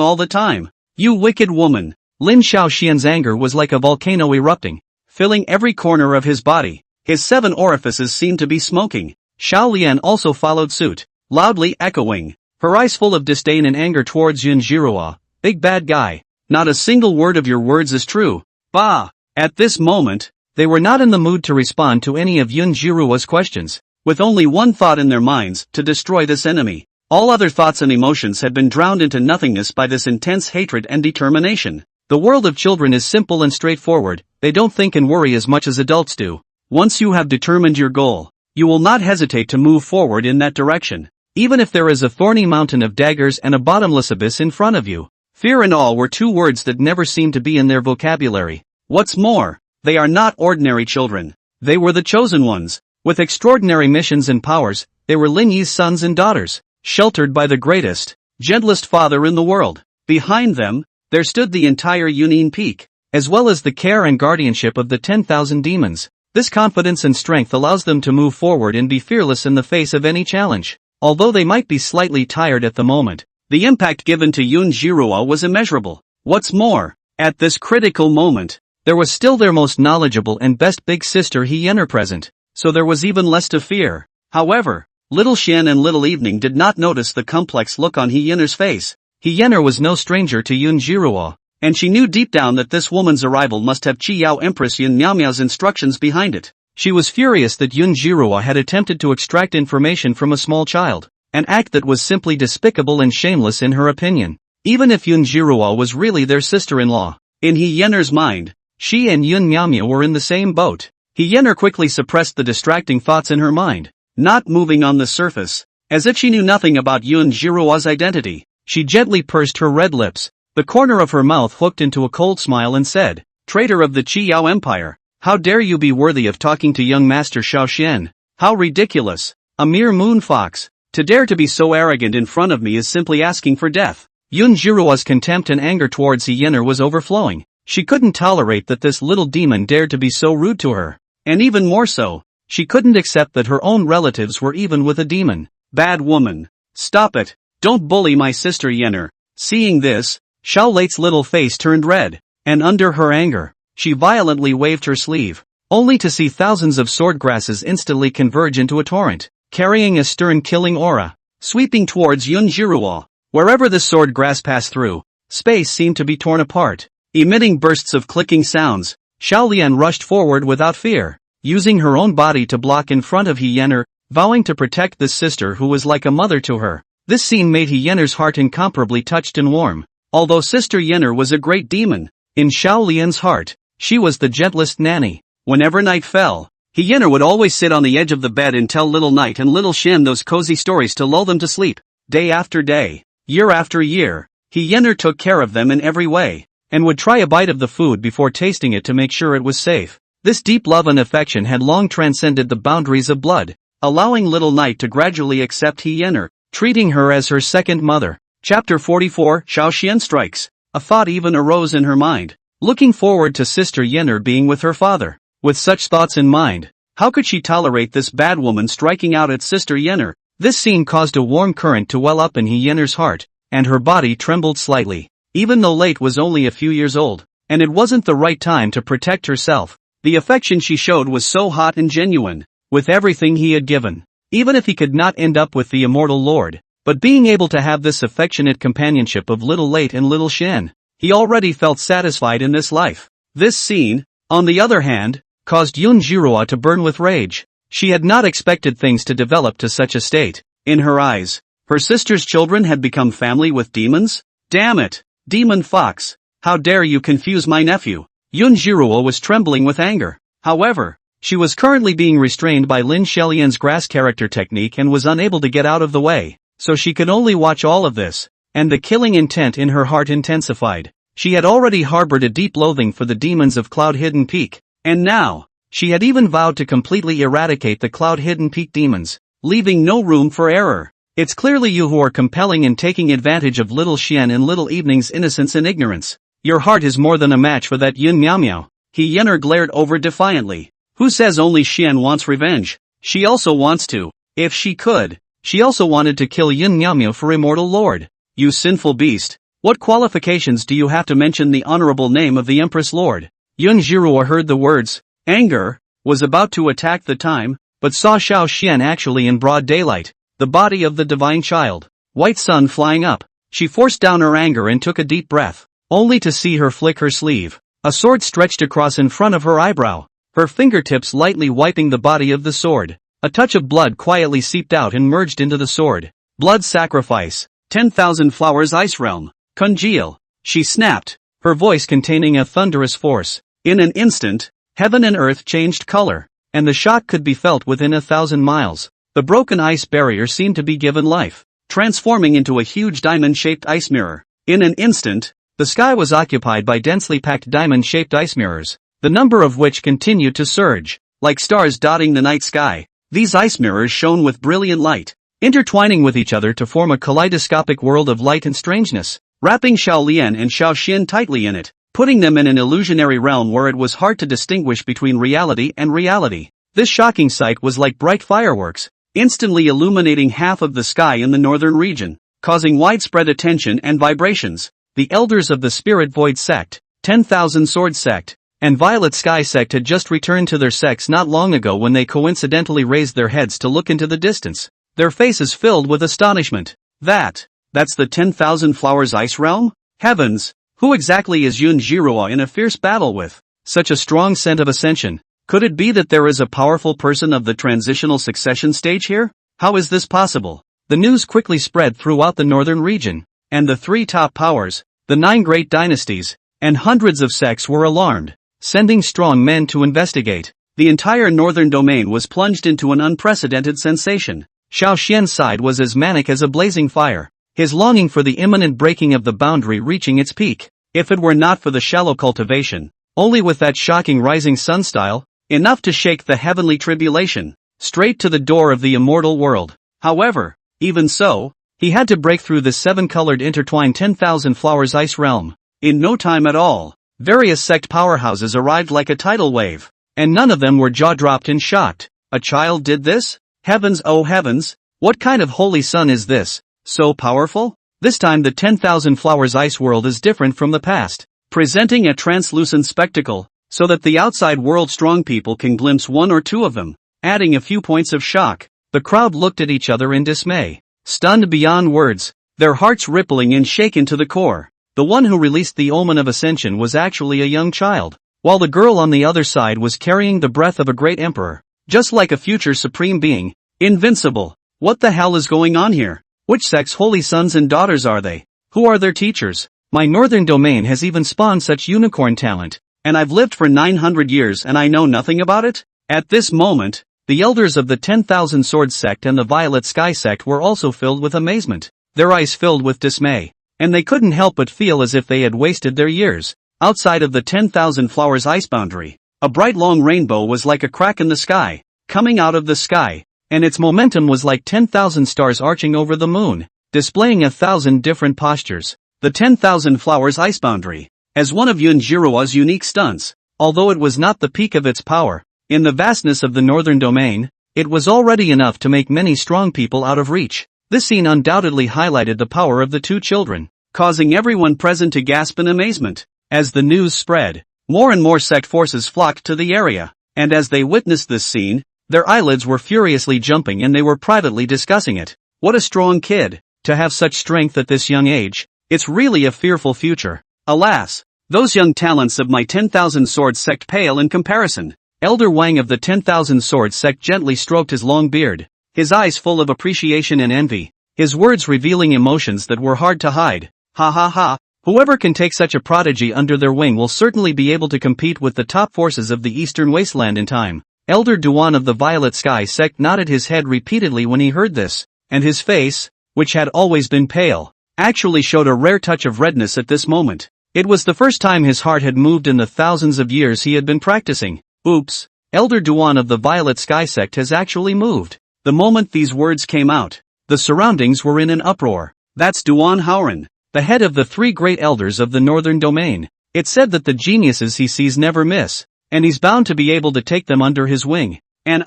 all the time. You wicked woman. Lin Xiaoxian's anger was like a volcano erupting, filling every corner of his body. His 7 orifices seemed to be smoking. Xiao Lian also followed suit, loudly echoing, her eyes full of disdain and anger towards Yun Jiruo. Big bad guy. Not a single word of your words is true. Bah! At this moment, they were not in the mood to respond to any of Yun Jiruo's questions, with only one thought in their minds, to destroy this enemy. All other thoughts and emotions had been drowned into nothingness by this intense hatred and determination. The world of children is simple and straightforward, they don't think and worry as much as adults do. Once you have determined your goal, you will not hesitate to move forward in that direction, even if there is a thorny mountain of daggers and a bottomless abyss in front of you. Fear and awe were two words that never seemed to be in their vocabulary. What's more, they are not ordinary children. They were the chosen ones. With extraordinary missions and powers, they were Lin Yi's sons and daughters, sheltered by the greatest, gentlest father in the world. Behind them, there stood the entire Yunin Peak, as well as the care and guardianship of the 10,000 demons. This confidence and strength allows them to move forward and be fearless in the face of any challenge. Although they might be slightly tired at the moment, the impact given to Yun Jiruo was immeasurable. What's more, at this critical moment, there was still their most knowledgeable and best big sister Hyener present, so there was even less to fear. However, Little Xian and Little Evening did not notice the complex look on Hyener's face. Hyener was no stranger to Yun Jiruo, and she knew deep down that this woman's arrival must have Chi Yao Empress Yun Miao's instructions behind it. She was furious that Yun Jiruo had attempted to extract information from a small child, an act that was simply despicable and shameless in her opinion, even if Yun Jiruo was really their sister-in-law. In Hyener's mind, she and Yun Miao were in the same boat. Hyener quickly suppressed the distracting thoughts in her mind, not moving on the surface. As if she knew nothing about Yun Jiruo's identity, she gently pursed her red lips, the corner of her mouth hooked into a cold smile and said, "Traitor of the Qiyao Empire, how dare you be worthy of talking to young Master Xiaoxian? How ridiculous! A mere moon fox. To dare to be so arrogant in front of me is simply asking for death." Yun Jiruo's contempt and anger towards Hyener was overflowing. She couldn't tolerate that this little demon dared to be so rude to her. And even more so, she couldn't accept that her own relatives were even with a demon. Bad woman. Stop it. Don't bully my sister Hyener. Seeing this, Xiao Leite's little face turned red, and under her anger, she violently waved her sleeve, only to see thousands of sword grasses instantly converge into a torrent, carrying a stern killing aura, sweeping towards Yun Jiruo. Wherever the sword grass passed through, space seemed to be torn apart, emitting bursts of clicking sounds. Xiao Lian rushed forward without fear, using her own body to block in front of Hyener, vowing to protect this sister who was like a mother to her. This scene made Hyener's heart incomparably touched and warm. Although Sister Hyener was a great demon, in Xiao Lian's heart, she was the gentlest nanny. Whenever night fell, Hyener would always sit on the edge of the bed and tell Little Night and Little Shen those cozy stories to lull them to sleep. Day after day, year after year, Hyener took care of them in every way, and would try a bite of the food before tasting it to make sure it was safe. This deep love and affection had long transcended the boundaries of blood, allowing Little Night to gradually accept Hyener, treating her as her second mother. Chapter 44, Xiaoxian Strikes. A thought even arose in her mind, looking forward to Sister Hyener being with her father. With such thoughts in mind, how could she tolerate this bad woman striking out at Sister Hyener? This scene caused a warm current to well up in Hyener's heart, and her body trembled slightly. Even though Late was only a few years old, and it wasn't the right time to protect herself, the affection she showed was so hot and genuine, with everything he had given. Even if he could not end up with the immortal lord, but being able to have this affectionate companionship of Little Late and Little Shen, he already felt satisfied in this life. This scene, on the other hand, caused Yun Jiruo to burn with rage. She had not expected things to develop to such a state. In her eyes, her sister's children had become family with demons? Damn it! Demon Fox! How dare you confuse my nephew! Yun Jiruo was trembling with anger. However, she was currently being restrained by Lin Shelian's grass character technique and was unable to get out of the way, so she could only watch all of this, and the killing intent in her heart intensified. She had already harbored a deep loathing for the demons of Cloud Hidden Peak, and now, she had even vowed to completely eradicate the Cloud Hidden Peak demons, leaving no room for error. It's clearly you who are compelling and taking advantage of Little Xian and Little Evening's innocence and ignorance. Your heart is more than a match for that Yun Miao. Hyener glared over defiantly. Who says only Xian wants revenge? She also wants to. If she could, she also wanted to kill Yun Miao for Immortal Lord. You sinful beast. What qualifications do you have to mention the honorable name of the Empress Lord? Yun Jiruo heard the words, anger, was about to attack the time, but saw Xiao Xian actually in broad daylight, the body of the divine child, white sun flying up. She forced down her anger and took a deep breath, only to see her flick her sleeve. A sword stretched across in front of her eyebrow, her fingertips lightly wiping the body of the sword. A touch of blood quietly seeped out and merged into the sword. Blood sacrifice. 10,000 flowers ice realm. Congeal. She snapped, her voice containing a thunderous force. In an instant, heaven and earth changed color, and the shock could be felt within 1,000 miles. The broken ice barrier seemed to be given life, transforming into a huge diamond-shaped ice mirror. In an instant, the sky was occupied by densely packed diamond-shaped ice mirrors, the number of which continued to surge, like stars dotting the night sky. These ice mirrors shone with brilliant light, intertwining with each other to form a kaleidoscopic world of light and strangeness, wrapping Xiao Lian and Xiao Xin tightly in it, putting them in an illusionary realm where it was hard to distinguish between reality and reality. This shocking sight was like bright fireworks, instantly illuminating half of the sky in the northern region, causing widespread attention and vibrations. The elders of the Spirit Void sect, 10,000 Sword sect, and Violet Sky sect had just returned to their sects not long ago when they coincidentally raised their heads to look into the distance, their faces filled with astonishment. That's the 10,000 Flowers Ice Realm? Heavens! Who exactly is Yun Jiruo in a fierce battle with? Such a strong scent of ascension. Could it be that there is a powerful person of the transitional succession stage here? How is this possible? The news quickly spread throughout the northern region, and the 3 top powers, the 9 great dynasties, and hundreds of sects were alarmed, sending strong men to investigate. The entire northern domain was plunged into an unprecedented sensation. Xiao Xian's side was as manic as a blazing fire, his longing for the imminent breaking of the boundary reaching its peak. If it were not for the shallow cultivation, only with that shocking rising sun style, enough to shake the heavenly tribulation, straight to the door of the immortal world. However, even so, he had to break through the 7-colored intertwined 10,000 Flowers Ice Realm. In no time at all, various sect powerhouses arrived like a tidal wave, and none of them were jaw-dropped and shocked. A child did this? Heavens, oh heavens! What kind of holy sun is this? So powerful? This time the 10,000 Flowers Ice World is different from the past, presenting a translucent spectacle, so that the outside world strong people can glimpse 1 or 2 of them, adding a few points of shock. The crowd looked at each other in dismay, stunned beyond words, their hearts rippling and shaken to the core. The one who released the omen of ascension was actually a young child, while the girl on the other side was carrying the breath of a great emperor, just like a future supreme being, invincible. What the hell is going on here? Which sect's holy sons and daughters are they? Who are their teachers? My northern domain has even spawned such unicorn talent, and I've lived for 900 years and I know nothing about it? At this moment, the elders of the 10,000 Swords sect and the Violet Sky sect were also filled with amazement, their eyes filled with dismay, and they couldn't help but feel as if they had wasted their years. Outside of the 10,000 Flowers ice boundary, a bright long rainbow was like a crack in the sky, coming out of the sky, and its momentum was like 10,000 stars arching over the moon, displaying 1,000 different postures. The 10,000 Flowers ice boundary, as one of Yun Jiruo's unique stunts, although it was not the peak of its power, in the vastness of the northern domain, it was already enough to make many strong people out of reach. This scene undoubtedly highlighted the power of the 2 children, causing everyone present to gasp in amazement. As the news spread, more and more sect forces flocked to the area, and as they witnessed this scene, their eyelids were furiously jumping and they were privately discussing it. What a strong kid, to have such strength at this young age. It's really a fearful future. Alas, those young talents of my 10,000 Swords sect pale in comparison. Elder Wang of the 10,000 Swords sect gently stroked his long beard, his eyes full of appreciation and envy, his words revealing emotions that were hard to hide. Ha ha ha, whoever can take such a prodigy under their wing will certainly be able to compete with the top forces of the Eastern Wasteland in time. Elder Duan of the Violet Sky sect nodded his head repeatedly when he heard this, and his face, which had always been pale, actually showed a rare touch of redness at this moment. It was the first time his heart had moved in the thousands of years he had been practicing. Oops, Elder Duan of the Violet Sky sect has actually moved. The moment these words came out, the surroundings were in an uproar. That's Duan Haoran, the head of the 3 great elders of the northern domain. It's said that the geniuses he sees never miss, and he's bound to be able to take them under his wing. And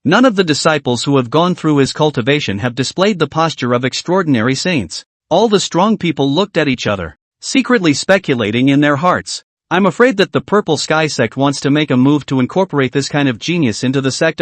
none of the disciples who have gone through his cultivation have displayed the posture of extraordinary saints. All the strong people looked at each other, secretly speculating in their hearts. I'm afraid that the Purple Sky sect wants to make a move to incorporate this kind of genius into the sect.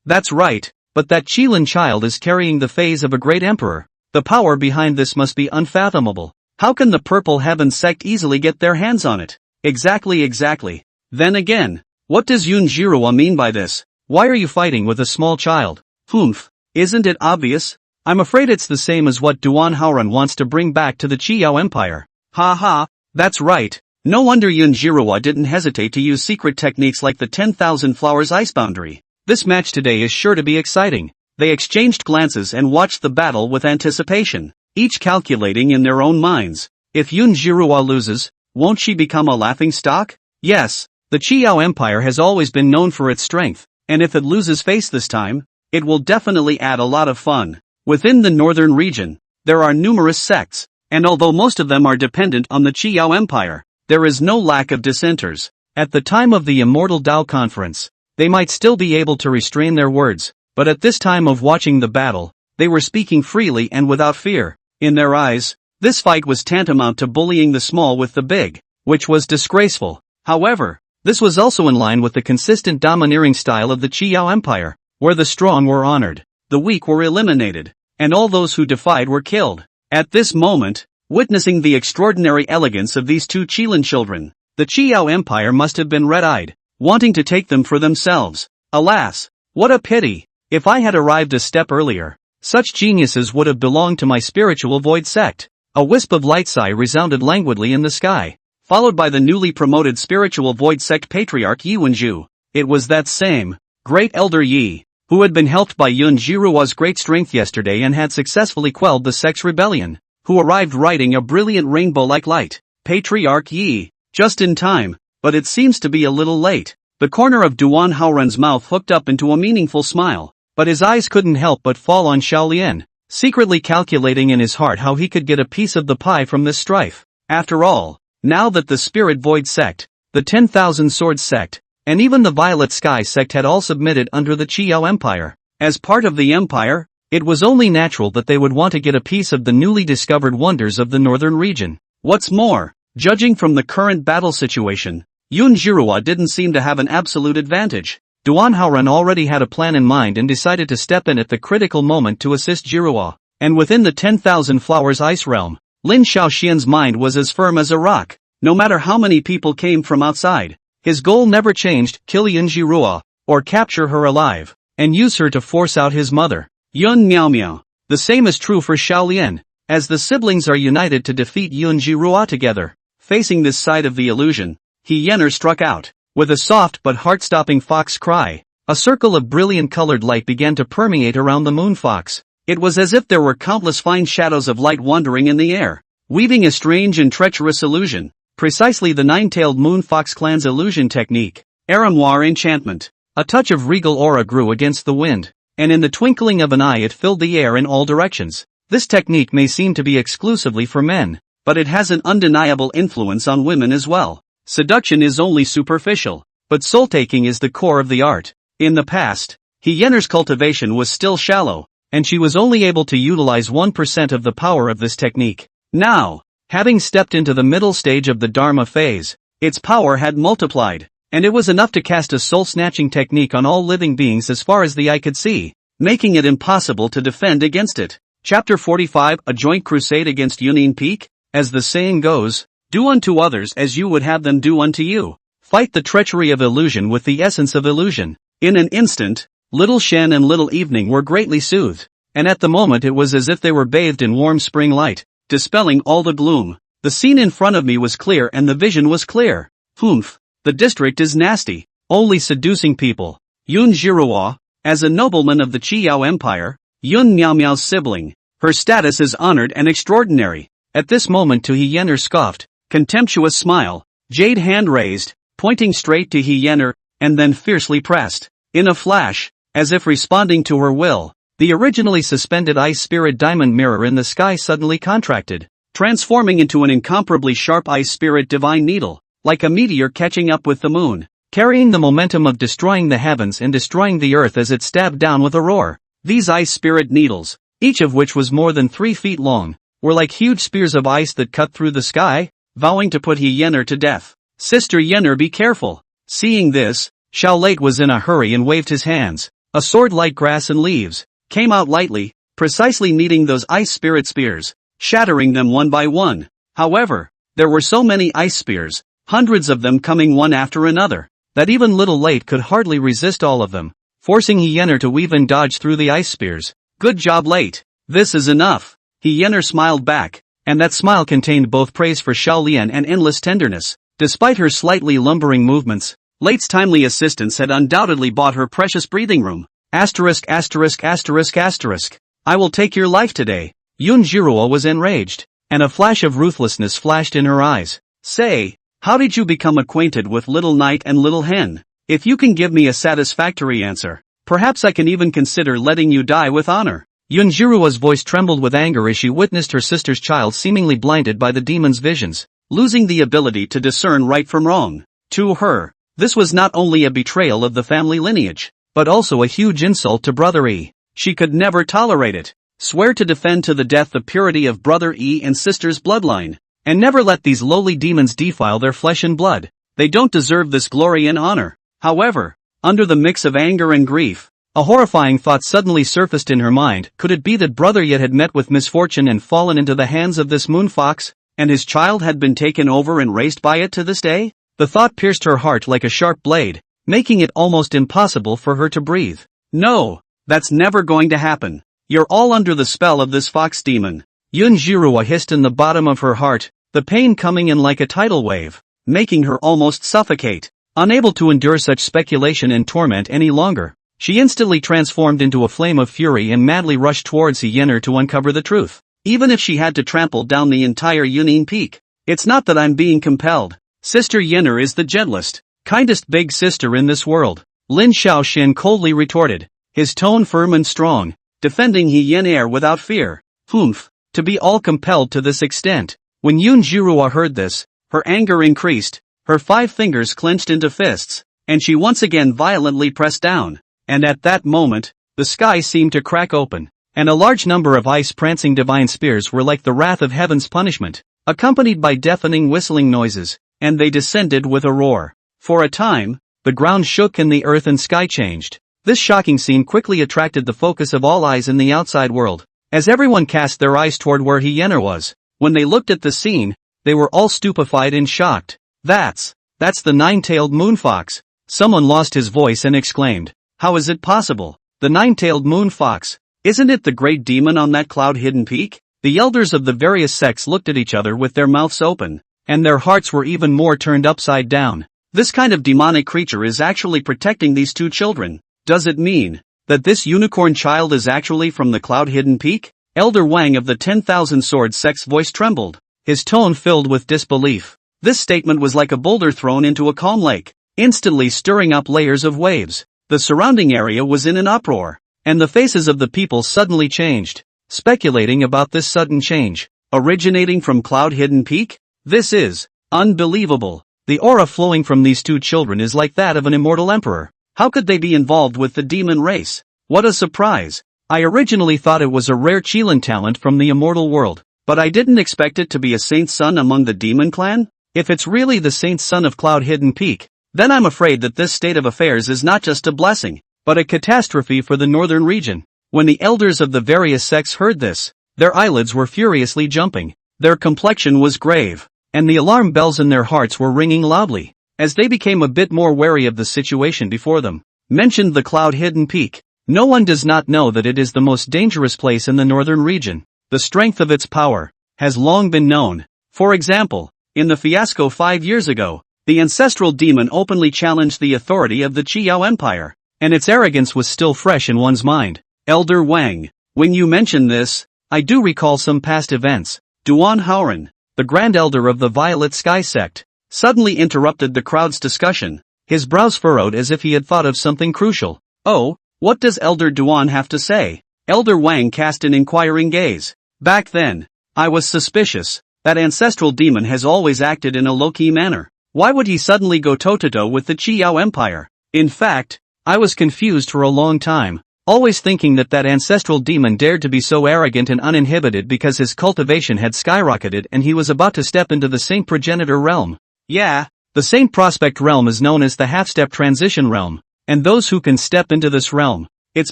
That's right, but that Qilin child is carrying the phase of a great emperor. The power behind this must be unfathomable. How can the Purple Heaven sect easily get their hands on it? Exactly. Then again, what does Yun Jiruo mean by this? Why are you fighting with a small child? Humph, isn't it obvious? I'm afraid it's the same as what Duan Haoran wants to bring back to the Qiyao Empire. Ha ha, that's right, No wonder Yunjiruo didn't hesitate to use secret techniques like the 10,000 flowers ice boundary. This match today is sure to be exciting. They exchanged glances and watched the battle with anticipation, each calculating in their own minds. If Yunjiruo loses, won't she become a laughingstock? Yes, the Qiao Empire has always been known for its strength, and if it loses face this time, it will definitely add a lot of fun. Within the northern region, there are numerous sects, and although most of them are dependent on the Qiao Empire, there is no lack of dissenters. At the time of the Immortal Tao Conference, they might still be able to restrain their words, but at this time of watching the battle, they were speaking freely and without fear. In their eyes, this fight was tantamount to bullying the small with the big, which was disgraceful. However, this was also in line with the consistent domineering style of the Qiao Empire, where the strong were honored, the weak were eliminated, and all those who defied were killed. At this moment, witnessing the extraordinary elegance of these two Qilin children, the Qiao Empire must have been red-eyed, wanting to take them for themselves. Alas, what a pity! If I had arrived a step earlier, such geniuses would have belonged to my spiritual void sect. A wisp of light sigh resounded languidly in the sky, followed by the newly promoted spiritual void sect patriarch Yi Wenju. It was that same, great elder Yi, who had been helped by Yunjiruo's great strength yesterday and had successfully quelled the sect's rebellion, who arrived riding a brilliant rainbow-like light. Patriarch Yi, just in time, but it seems to be a little late. The corner of Duan Haoren's mouth hooked up into a meaningful smile, but his eyes couldn't help but fall on Shaolian, secretly calculating in his heart how he could get a piece of the pie from this strife. After all, now that the Spirit Void sect, the 10,000 Swords sect, and even the Violet Sky sect had all submitted under the Qiao Empire, as part of the empire, it was only natural that they would want to get a piece of the newly discovered wonders of the northern region. What's more, judging from the current battle situation, Yunjiruo didn't seem to have an absolute advantage. Duan Haoren already had a plan in mind and decided to step in at the critical moment to assist Jiruo. And within the 10,000 flowers ice realm, Lin Shaoxian's mind was as firm as a rock. No matter how many people came from outside, his goal never changed: kill Yunjiruo, or capture her alive, and use her to force out his mother, Yun Miao Miao. The same is true for Shaolian, as the siblings are united to defeat Yunjiruo together. Facing this side of the illusion, He Yener struck out. With a soft but heart-stopping fox cry, a circle of brilliant-colored light began to permeate around the moon fox. It was as if there were countless fine shadows of light wandering in the air, weaving a strange and treacherous illusion. Precisely the nine-tailed moon fox clan's illusion technique, Aramoire enchantment. A touch of regal aura grew against the wind, and in the twinkling of an eye it filled the air in all directions. This technique may seem to be exclusively for men, but it has an undeniable influence on women as well. Seduction is only superficial, but soul-taking is the core of the art. In the past, He Yener's cultivation was still shallow, and she was only able to utilize 1% of the power of this technique. Now, having stepped into the middle stage of the Dharma phase, its power had multiplied, and it was enough to cast a soul-snatching technique on all living beings as far as the eye could see, making it impossible to defend against it. Chapter 45: A Joint Crusade Against Yunin Peak. As the saying goes, do unto others as you would have them do unto you. Fight the treachery of illusion with the essence of illusion. In an instant, Little Shen and Little Evening were greatly soothed, and at the moment it was as if they were bathed in warm spring light, dispelling all the gloom. The scene in front of me was clear and the vision was clear. Humph, the district is nasty, only seducing people. Yunjiruo, as a nobleman of the Qiao Empire, Yun Miao Miao's sibling, her status is honored and extraordinary. At this moment He Yener scoffed, contemptuous smile, jade hand raised, pointing straight to He Yener, and then fiercely pressed. In a flash, as if responding to her will, the originally suspended ice spirit diamond mirror in the sky suddenly contracted, transforming into an incomparably sharp ice spirit divine needle, like a meteor catching up with the moon, carrying the momentum of destroying the heavens and destroying the earth as it stabbed down with a roar. These ice spirit needles, each of which was more than 3 feet long, were like huge spears of ice that cut through the sky, vowing to put He Yener to death. Sister Yener, be careful. Seeing this, Shaolate was in a hurry and waved his hands. A sword like grass and leaves came out lightly, precisely meeting those ice spirit spears, shattering them one by one. However, there were so many ice spears, hundreds of them coming one after another, that even little Late could hardly resist all of them, forcing He Yener to weave and dodge through the ice spears. Good job, Late. This is enough. He Yener smiled back, and that smile contained both praise for Shaolian and endless tenderness. Despite her slightly lumbering movements, Late's timely assistance had undoubtedly bought her precious breathing room. Asterisk asterisk asterisk asterisk. I will take your life today. Yunjiro was enraged, and a flash of ruthlessness flashed in her eyes. Say, how did you become acquainted with Little Knight and Little Hen? If you can give me a satisfactory answer, perhaps I can even consider letting you die with honor. Yunjiro's voice trembled with anger as she witnessed her sister's child seemingly blinded by the demon's visions, losing the ability to discern right from wrong. To her, this was not only a betrayal of the family lineage, but also a huge insult to Brother E. She could never tolerate it. Swear to defend to the death the purity of Brother E and sister's bloodline, and never let these lowly demons defile their flesh and blood. They don't deserve this glory and honor. However, under the mix of anger and grief, a horrifying thought suddenly surfaced in her mind. Could it be that Brother Yet had met with misfortune and fallen into the hands of this moon fox, and his child had been taken over and raised by it to this day? The thought pierced her heart like a sharp blade, making it almost impossible for her to breathe. No, that's never going to happen. You're all under the spell of this fox demon. Yunjiro hissed in the bottom of her heart, the pain coming in like a tidal wave, making her almost suffocate. Unable to endure such speculation and torment any longer, she instantly transformed into a flame of fury and madly rushed towards Yenner to uncover the truth, even if she had to trample down the entire Yunin Peak. It's not that I'm being compelled. Sister Yenner is the gentlest, kindest big sister in this world, Lin Xiaoxin coldly retorted, his tone firm and strong, defending Yenner without fear. Humph, to be all compelled to this extent. When Yunjiro heard this, her anger increased, her 5 fingers clenched into fists, and she once again violently pressed down. And at that moment, the sky seemed to crack open, and a large number of ice-prancing divine spears were like the wrath of heaven's punishment, accompanied by deafening whistling noises, and they descended with a roar. For a time, the ground shook and the earth and sky changed. This shocking scene quickly attracted the focus of all eyes in the outside world, as everyone cast their eyes toward where Yenner was. When they looked at the scene, they were all stupefied and shocked. That's the nine-tailed moonfox. Someone lost his voice and exclaimed, how is it possible? The nine-tailed moonfox? Isn't it the great demon on that cloud-hidden peak? The elders of the various sects looked at each other with their mouths open, and their hearts were even more turned upside down. This kind of demonic creature is actually protecting these 2 children. Does it mean that this unicorn child is actually from the cloud-hidden peak? Elder Wang of the 10,000 Swords sect's voice trembled, his tone filled with disbelief. This statement was like a boulder thrown into a calm lake, instantly stirring up layers of waves. The surrounding area was in an uproar, and the faces of the people suddenly changed, speculating about this sudden change, originating from cloud-hidden peak? This is unbelievable. The aura flowing from these 2 children is like that of an immortal emperor. How could they be involved with the demon race? What a surprise. I originally thought it was a rare Qilin talent from the immortal world, but I didn't expect it to be a saint's son among the demon clan? If it's really the saint's son of Cloud-Hidden Peak, then I'm afraid that this state of affairs is not just a blessing, but a catastrophe for the northern region. When the elders of the various sects heard this, their eyelids were furiously jumping, their complexion was grave, and the alarm bells in their hearts were ringing loudly, as they became a bit more wary of the situation before them. Mentioned the Cloud-Hidden Peak. No one does not know that it is the most dangerous place in the northern region. The strength of its power has long been known. For example, in the fiasco 5 years ago, the ancestral demon openly challenged the authority of the Qiao Empire, and its arrogance was still fresh in one's mind. Elder Wang, when you mention this, I do recall some past events. Duan Haoran, the Grand Elder of the Violet Sky sect, suddenly interrupted the crowd's discussion, his brows furrowed as if he had thought of something crucial. Oh, what does Elder Duan have to say? Elder Wang cast an inquiring gaze. Back then, I was suspicious. That ancestral demon has always acted in a low-key manner. Why would he suddenly go toe-to-toe with the Qiao Empire? In fact, I was confused for a long time, always thinking that ancestral demon dared to be so arrogant and uninhibited because his cultivation had skyrocketed and he was about to step into the Saint Progenitor realm. Yeah, the Saint Prospect realm is known as the half-step transition realm, and those who can step into this realm, it's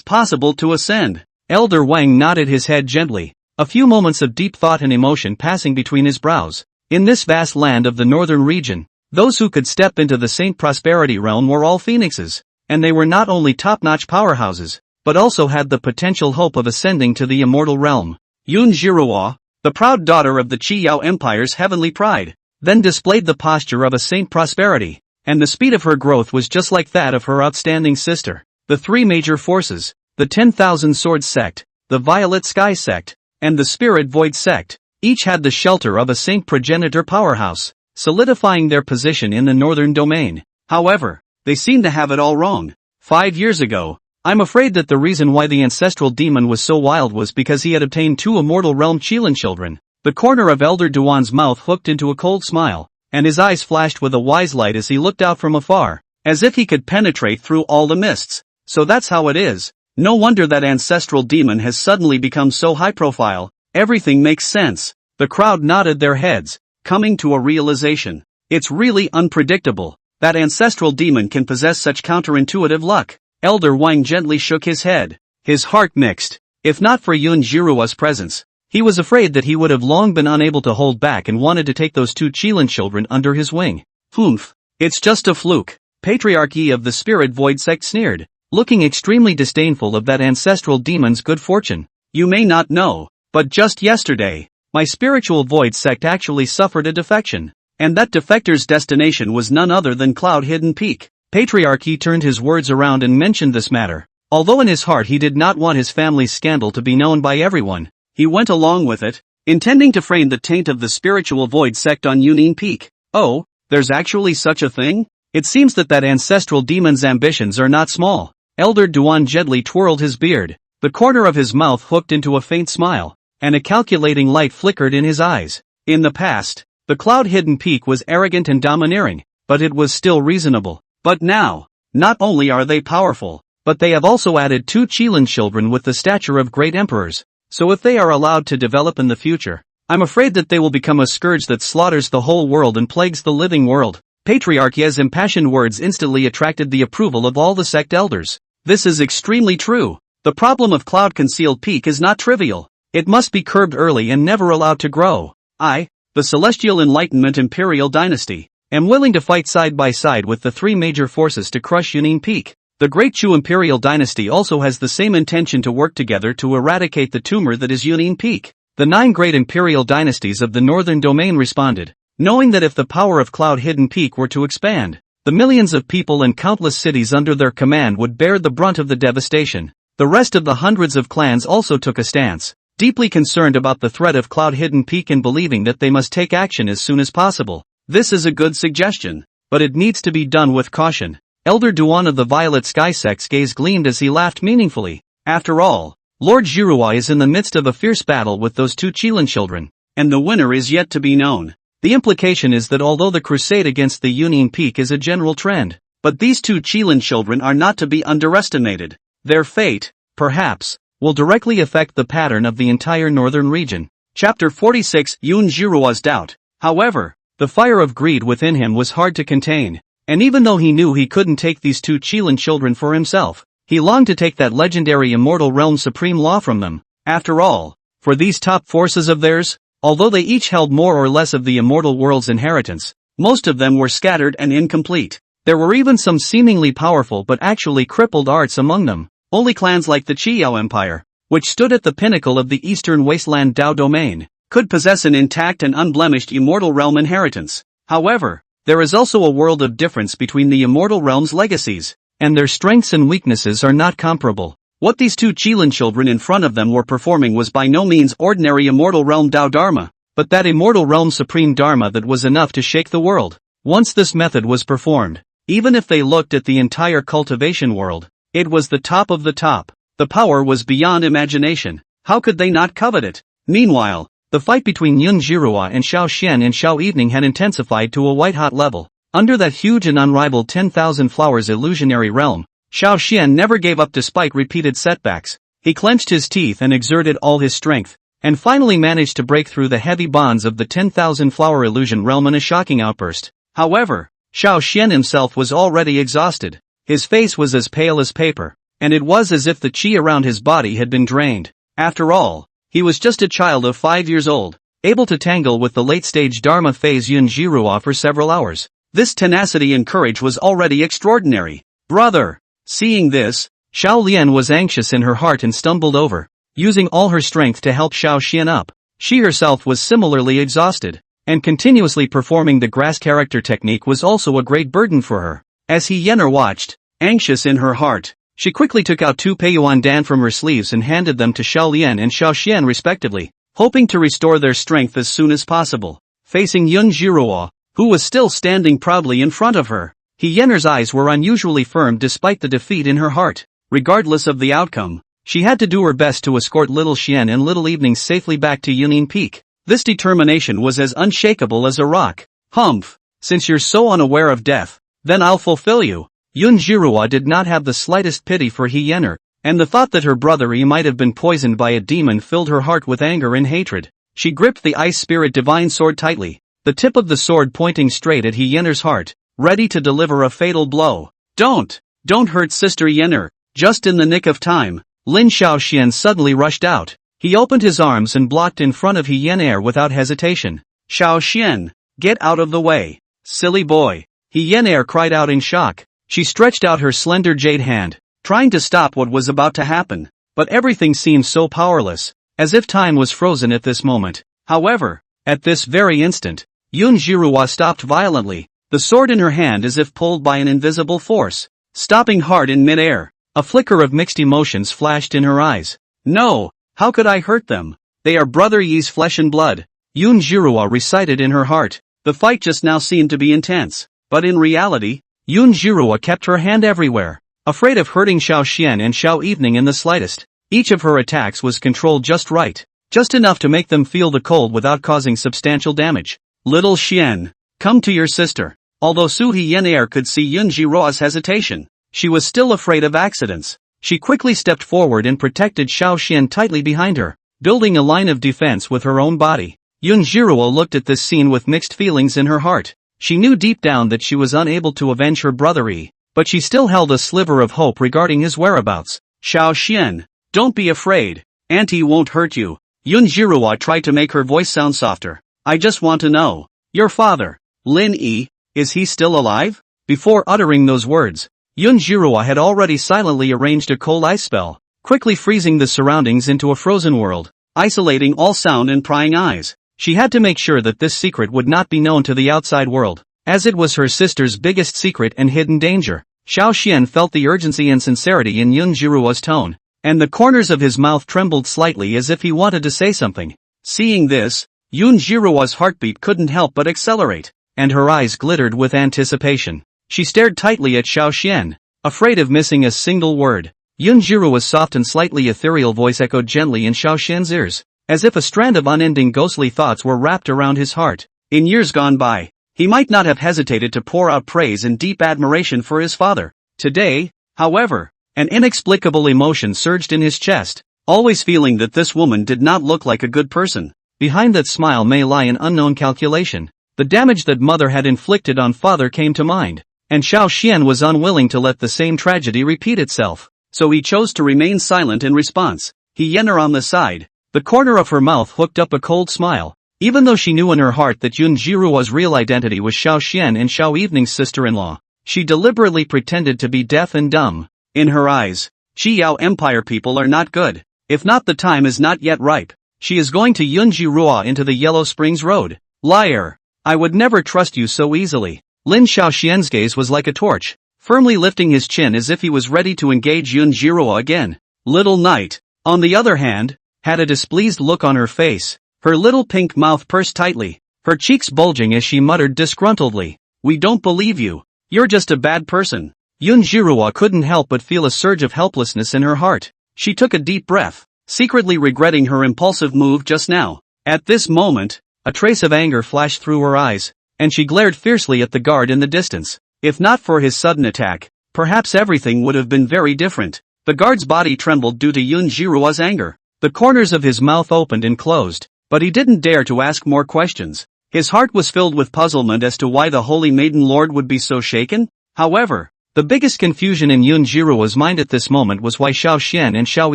possible to ascend. Elder Wang nodded his head gently, a few moments of deep thought and emotion passing between his brows. In this vast land of the northern region, those who could step into the Saint Prosperity realm were all phoenixes, and they were not only top-notch powerhouses, but also had the potential hope of ascending to the immortal realm. Yun Jiruo, the proud daughter of the Qiao Empire's heavenly pride, then displayed the posture of a saint prosperity, and the speed of her growth was just like that of her outstanding sister. The three major forces, the 10,000 Swords sect, the Violet Sky sect, and the Spirit Void sect, each had the shelter of a saint progenitor powerhouse, solidifying their position in the northern domain. However, they seem to have it all wrong. 5 years ago, I'm afraid that the reason why the ancestral demon was so wild was because he had obtained 2 immortal realm Qilin children. The corner of Elder Duan's mouth hooked into a cold smile, and his eyes flashed with a wise light as he looked out from afar, as if he could penetrate through all the mists. So that's how it is. No wonder that ancestral demon has suddenly become so high profile. Everything makes sense. The crowd nodded their heads, coming to a realization. It's really unpredictable that ancestral demon can possess such counterintuitive luck. Elder Wang gently shook his head, his heart mixed. If not for Yun Jirua's presence, he was afraid that he would have long been unable to hold back and wanted to take those 2 Qilin children under his wing. Humph. It's just a fluke. Patriarchy of the Spirit Void sect sneered, looking extremely disdainful of that ancestral demon's good fortune. You may not know, but just yesterday, my spiritual void sect actually suffered a defection, and that defector's destination was none other than Cloud Hidden Peak. Patriarchy turned his words around and mentioned this matter. Although in his heart he did not want his family's scandal to be known by everyone, he went along with it, intending to frame the taint of the spiritual void sect on Yunin Peak. Oh, there's actually such a thing? It seems that ancestral demon's ambitions are not small. Elder Duan gently twirled his beard, the corner of his mouth hooked into a faint smile, and a calculating light flickered in his eyes. In the past, the Cloud Hidden Peak was arrogant and domineering, but it was still reasonable. But now, not only are they powerful, but they have also added 2 Qilin children with the stature of great emperors. So if they are allowed to develop in the future, I'm afraid that they will become a scourge that slaughters the whole world and plagues the living world. Patriarchy's impassioned words instantly attracted the approval of all the sect elders. This is extremely true. The problem of Cloud Concealed Peak is not trivial. It must be curbed early and never allowed to grow. I, the Celestial Enlightenment Imperial Dynasty, am willing to fight side by side with the 3 major forces to crush Yunin Peak. The Great Chu Imperial Dynasty also has the same intention to work together to eradicate the tumor that is Yunin Peak. The 9 great imperial dynasties of the northern domain responded, knowing that if the power of Cloud Hidden Peak were to expand, the millions of people and countless cities under their command would bear the brunt of the devastation. The rest of the hundreds of clans also took a stance, deeply concerned about the threat of Cloud Hidden Peak and believing that they must take action as soon as possible. This is a good suggestion, but it needs to be done with caution. Elder Duan of the Violet Sky sect's gaze gleamed as he laughed meaningfully. After all, Lord Jirua is in the midst of a fierce battle with those 2 Qilin children, and the winner is yet to be known. The implication is that although the crusade against the Yunin Peak is a general trend, but these 2 Qilin children are not to be underestimated. Their fate, perhaps, will directly affect the pattern of the entire northern region. Chapter 46 Yun Jirua's Doubt. However, the fire of greed within him was hard to contain, and even though he knew he couldn't take these 2 Qilin children for himself, he longed to take that legendary immortal realm supreme law from them. After all, for these top forces of theirs, although they each held more or less of the immortal world's inheritance, most of them were scattered and incomplete. There were even some seemingly powerful but actually crippled arts among them. Only clans like the Qiyao Empire, which stood at the pinnacle of the eastern wasteland Dao domain, could possess an intact and unblemished immortal realm inheritance. However, there is also a world of difference between the immortal realm's legacies, and their strengths and weaknesses are not comparable. What these 2 Qilin children in front of them were performing was by no means ordinary immortal realm Dao Dharma, but that immortal realm supreme Dharma that was enough to shake the world. Once this method was performed, even if they looked at the entire cultivation world, it was the top of the top. The power was beyond imagination. How could they not covet it? Meanwhile, the fight between Yun Jirua and Xiao Xian in Xiao Evening had intensified to a white-hot level. Under that huge and unrivaled 10,000 flowers illusionary realm, Xiao Xian never gave up despite repeated setbacks. He clenched his teeth and exerted all his strength, and finally managed to break through the heavy bonds of the 10,000 flower illusion realm in a shocking outburst. However, Xiao Xian himself was already exhausted. His face was as pale as paper, and it was as if the qi around his body had been drained. After all, he was just a child of 5 years old, able to tangle with the late-stage Dharma phase Yun Jirua for several hours. This tenacity and courage was already extraordinary. Brother! Seeing this, Xiao Lian was anxious in her heart and stumbled over, using all her strength to help Xiao Xian up. She herself was similarly exhausted, and continuously performing the grass character technique was also a great burden for her. As Hyener watched, anxious in her heart, she quickly took out 2 Peiyuan Dan from her sleeves and handed them to Xiao Lian and Xiao Xian respectively, hoping to restore their strength as soon as possible. Facing Yun Jiruo, who was still standing proudly in front of her, Hyener's eyes were unusually firm despite the defeat in her heart. Regardless of the outcome, she had to do her best to escort little Xian and little Evening safely back to Yunin Peak. This determination was as unshakable as a rock. Humph, since you're so unaware of death, then I'll fulfill you. Yun Jiruo did not have the slightest pity for Hyener, and the thought that her brother Yi might have been poisoned by a demon filled her heart with anger and hatred. She gripped the Ice Spirit Divine Sword tightly, the tip of the sword pointing straight at Hyener's heart, ready to deliver a fatal blow. Don't hurt Sister Hyener. Just in the nick of time, Lin Xiaoxian suddenly rushed out. He opened his arms and blocked in front of Hyener without hesitation. Xiaoxian, get out of the way. Silly boy. Hyener cried out in shock. She stretched out her slender jade hand, trying to stop what was about to happen, but everything seemed so powerless, as if time was frozen at this moment. However, at this very instant, Yun Jiruo stopped violently, the sword in her hand as if pulled by an invisible force, stopping hard in midair. A flicker of mixed emotions flashed in her eyes. No, how could I hurt them? They are Brother Yi's flesh and blood, Yun Jiruo recited in her heart. The fight just now seemed to be intense, but in reality, Yun Jiruo kept her hand everywhere, afraid of hurting Xiao Xian and Xiao Evening in the slightest. Each of her attacks was controlled just right, just enough to make them feel the cold without causing substantial damage. Little Xian, come to your sister. Although Su Hyener could see Yun Jiruo's hesitation, she was still afraid of accidents. She quickly stepped forward and protected Xiao Xian tightly behind her, building a line of defense with her own body. Yun Jiruo looked at this scene with mixed feelings in her heart. She knew deep down that she was unable to avenge her brother Yi, but she still held a sliver of hope regarding his whereabouts. Xiao Xian, don't be afraid. Auntie won't hurt you. Yun Jiruo tried to make her voice sound softer. I just want to know. Your father, Lin Yi, is he still alive? Before uttering those words, Yun Jiruo had already silently arranged a cold ice spell, quickly freezing the surroundings into a frozen world, isolating all sound and prying eyes. She had to make sure that this secret would not be known to the outside world, as it was her sister's biggest secret and hidden danger. Xiao Xian felt the urgency and sincerity in Yun Jiruo's tone, and the corners of his mouth trembled slightly as if he wanted to say something. Seeing this, Yun Jiruo's heartbeat couldn't help but accelerate, and her eyes glittered with anticipation. She stared tightly at Xiao Xian, afraid of missing a single word. Yun Jiruo's soft and slightly ethereal voice echoed gently in Xiao Xian's ears, as if a strand of unending ghostly thoughts were wrapped around his heart. In years gone by, he might not have hesitated to pour out praise and deep admiration for his father. Today, however, an inexplicable emotion surged in his chest, always feeling that this woman did not look like a good person. Behind that smile may lie an unknown calculation. The damage that mother had inflicted on father came to mind, and Xiao Xian was unwilling to let the same tragedy repeat itself, so he chose to remain silent in response. Hyener on the side, the corner of her mouth hooked up a cold smile, even though she knew in her heart that Yun Jiruo's real identity was Xiao Xian and Xiao Evening's sister-in-law. She deliberately pretended to be deaf and dumb. In her eyes, Qiao Empire people are not good. If not, the time is not yet ripe. She is going to Yun Jiruo into the Yellow Springs Road. Liar! I would never trust you so easily. Lin Xiaoxian's gaze was like a torch, firmly lifting his chin as if he was ready to engage Yun Jiruo again. Little Knight, on the other hand, had a displeased look on her face, her little pink mouth pursed tightly, her cheeks bulging as she muttered disgruntledly, "We don't believe you. You're just a bad person." Yun Jiruo couldn't help but feel a surge of helplessness in her heart. She took a deep breath, secretly regretting her impulsive move just now. At this moment, a trace of anger flashed through her eyes, and she glared fiercely at the guard in the distance. If not for his sudden attack, perhaps everything would have been very different. The guard's body trembled due to Yun Jiruo's anger. The corners of his mouth opened and closed, but he didn't dare to ask more questions. His heart was filled with puzzlement as to why the Holy Maiden Lord would be so shaken. However, the biggest confusion in Yun Jiruo's mind at this moment was why Xiao Xian and Xiao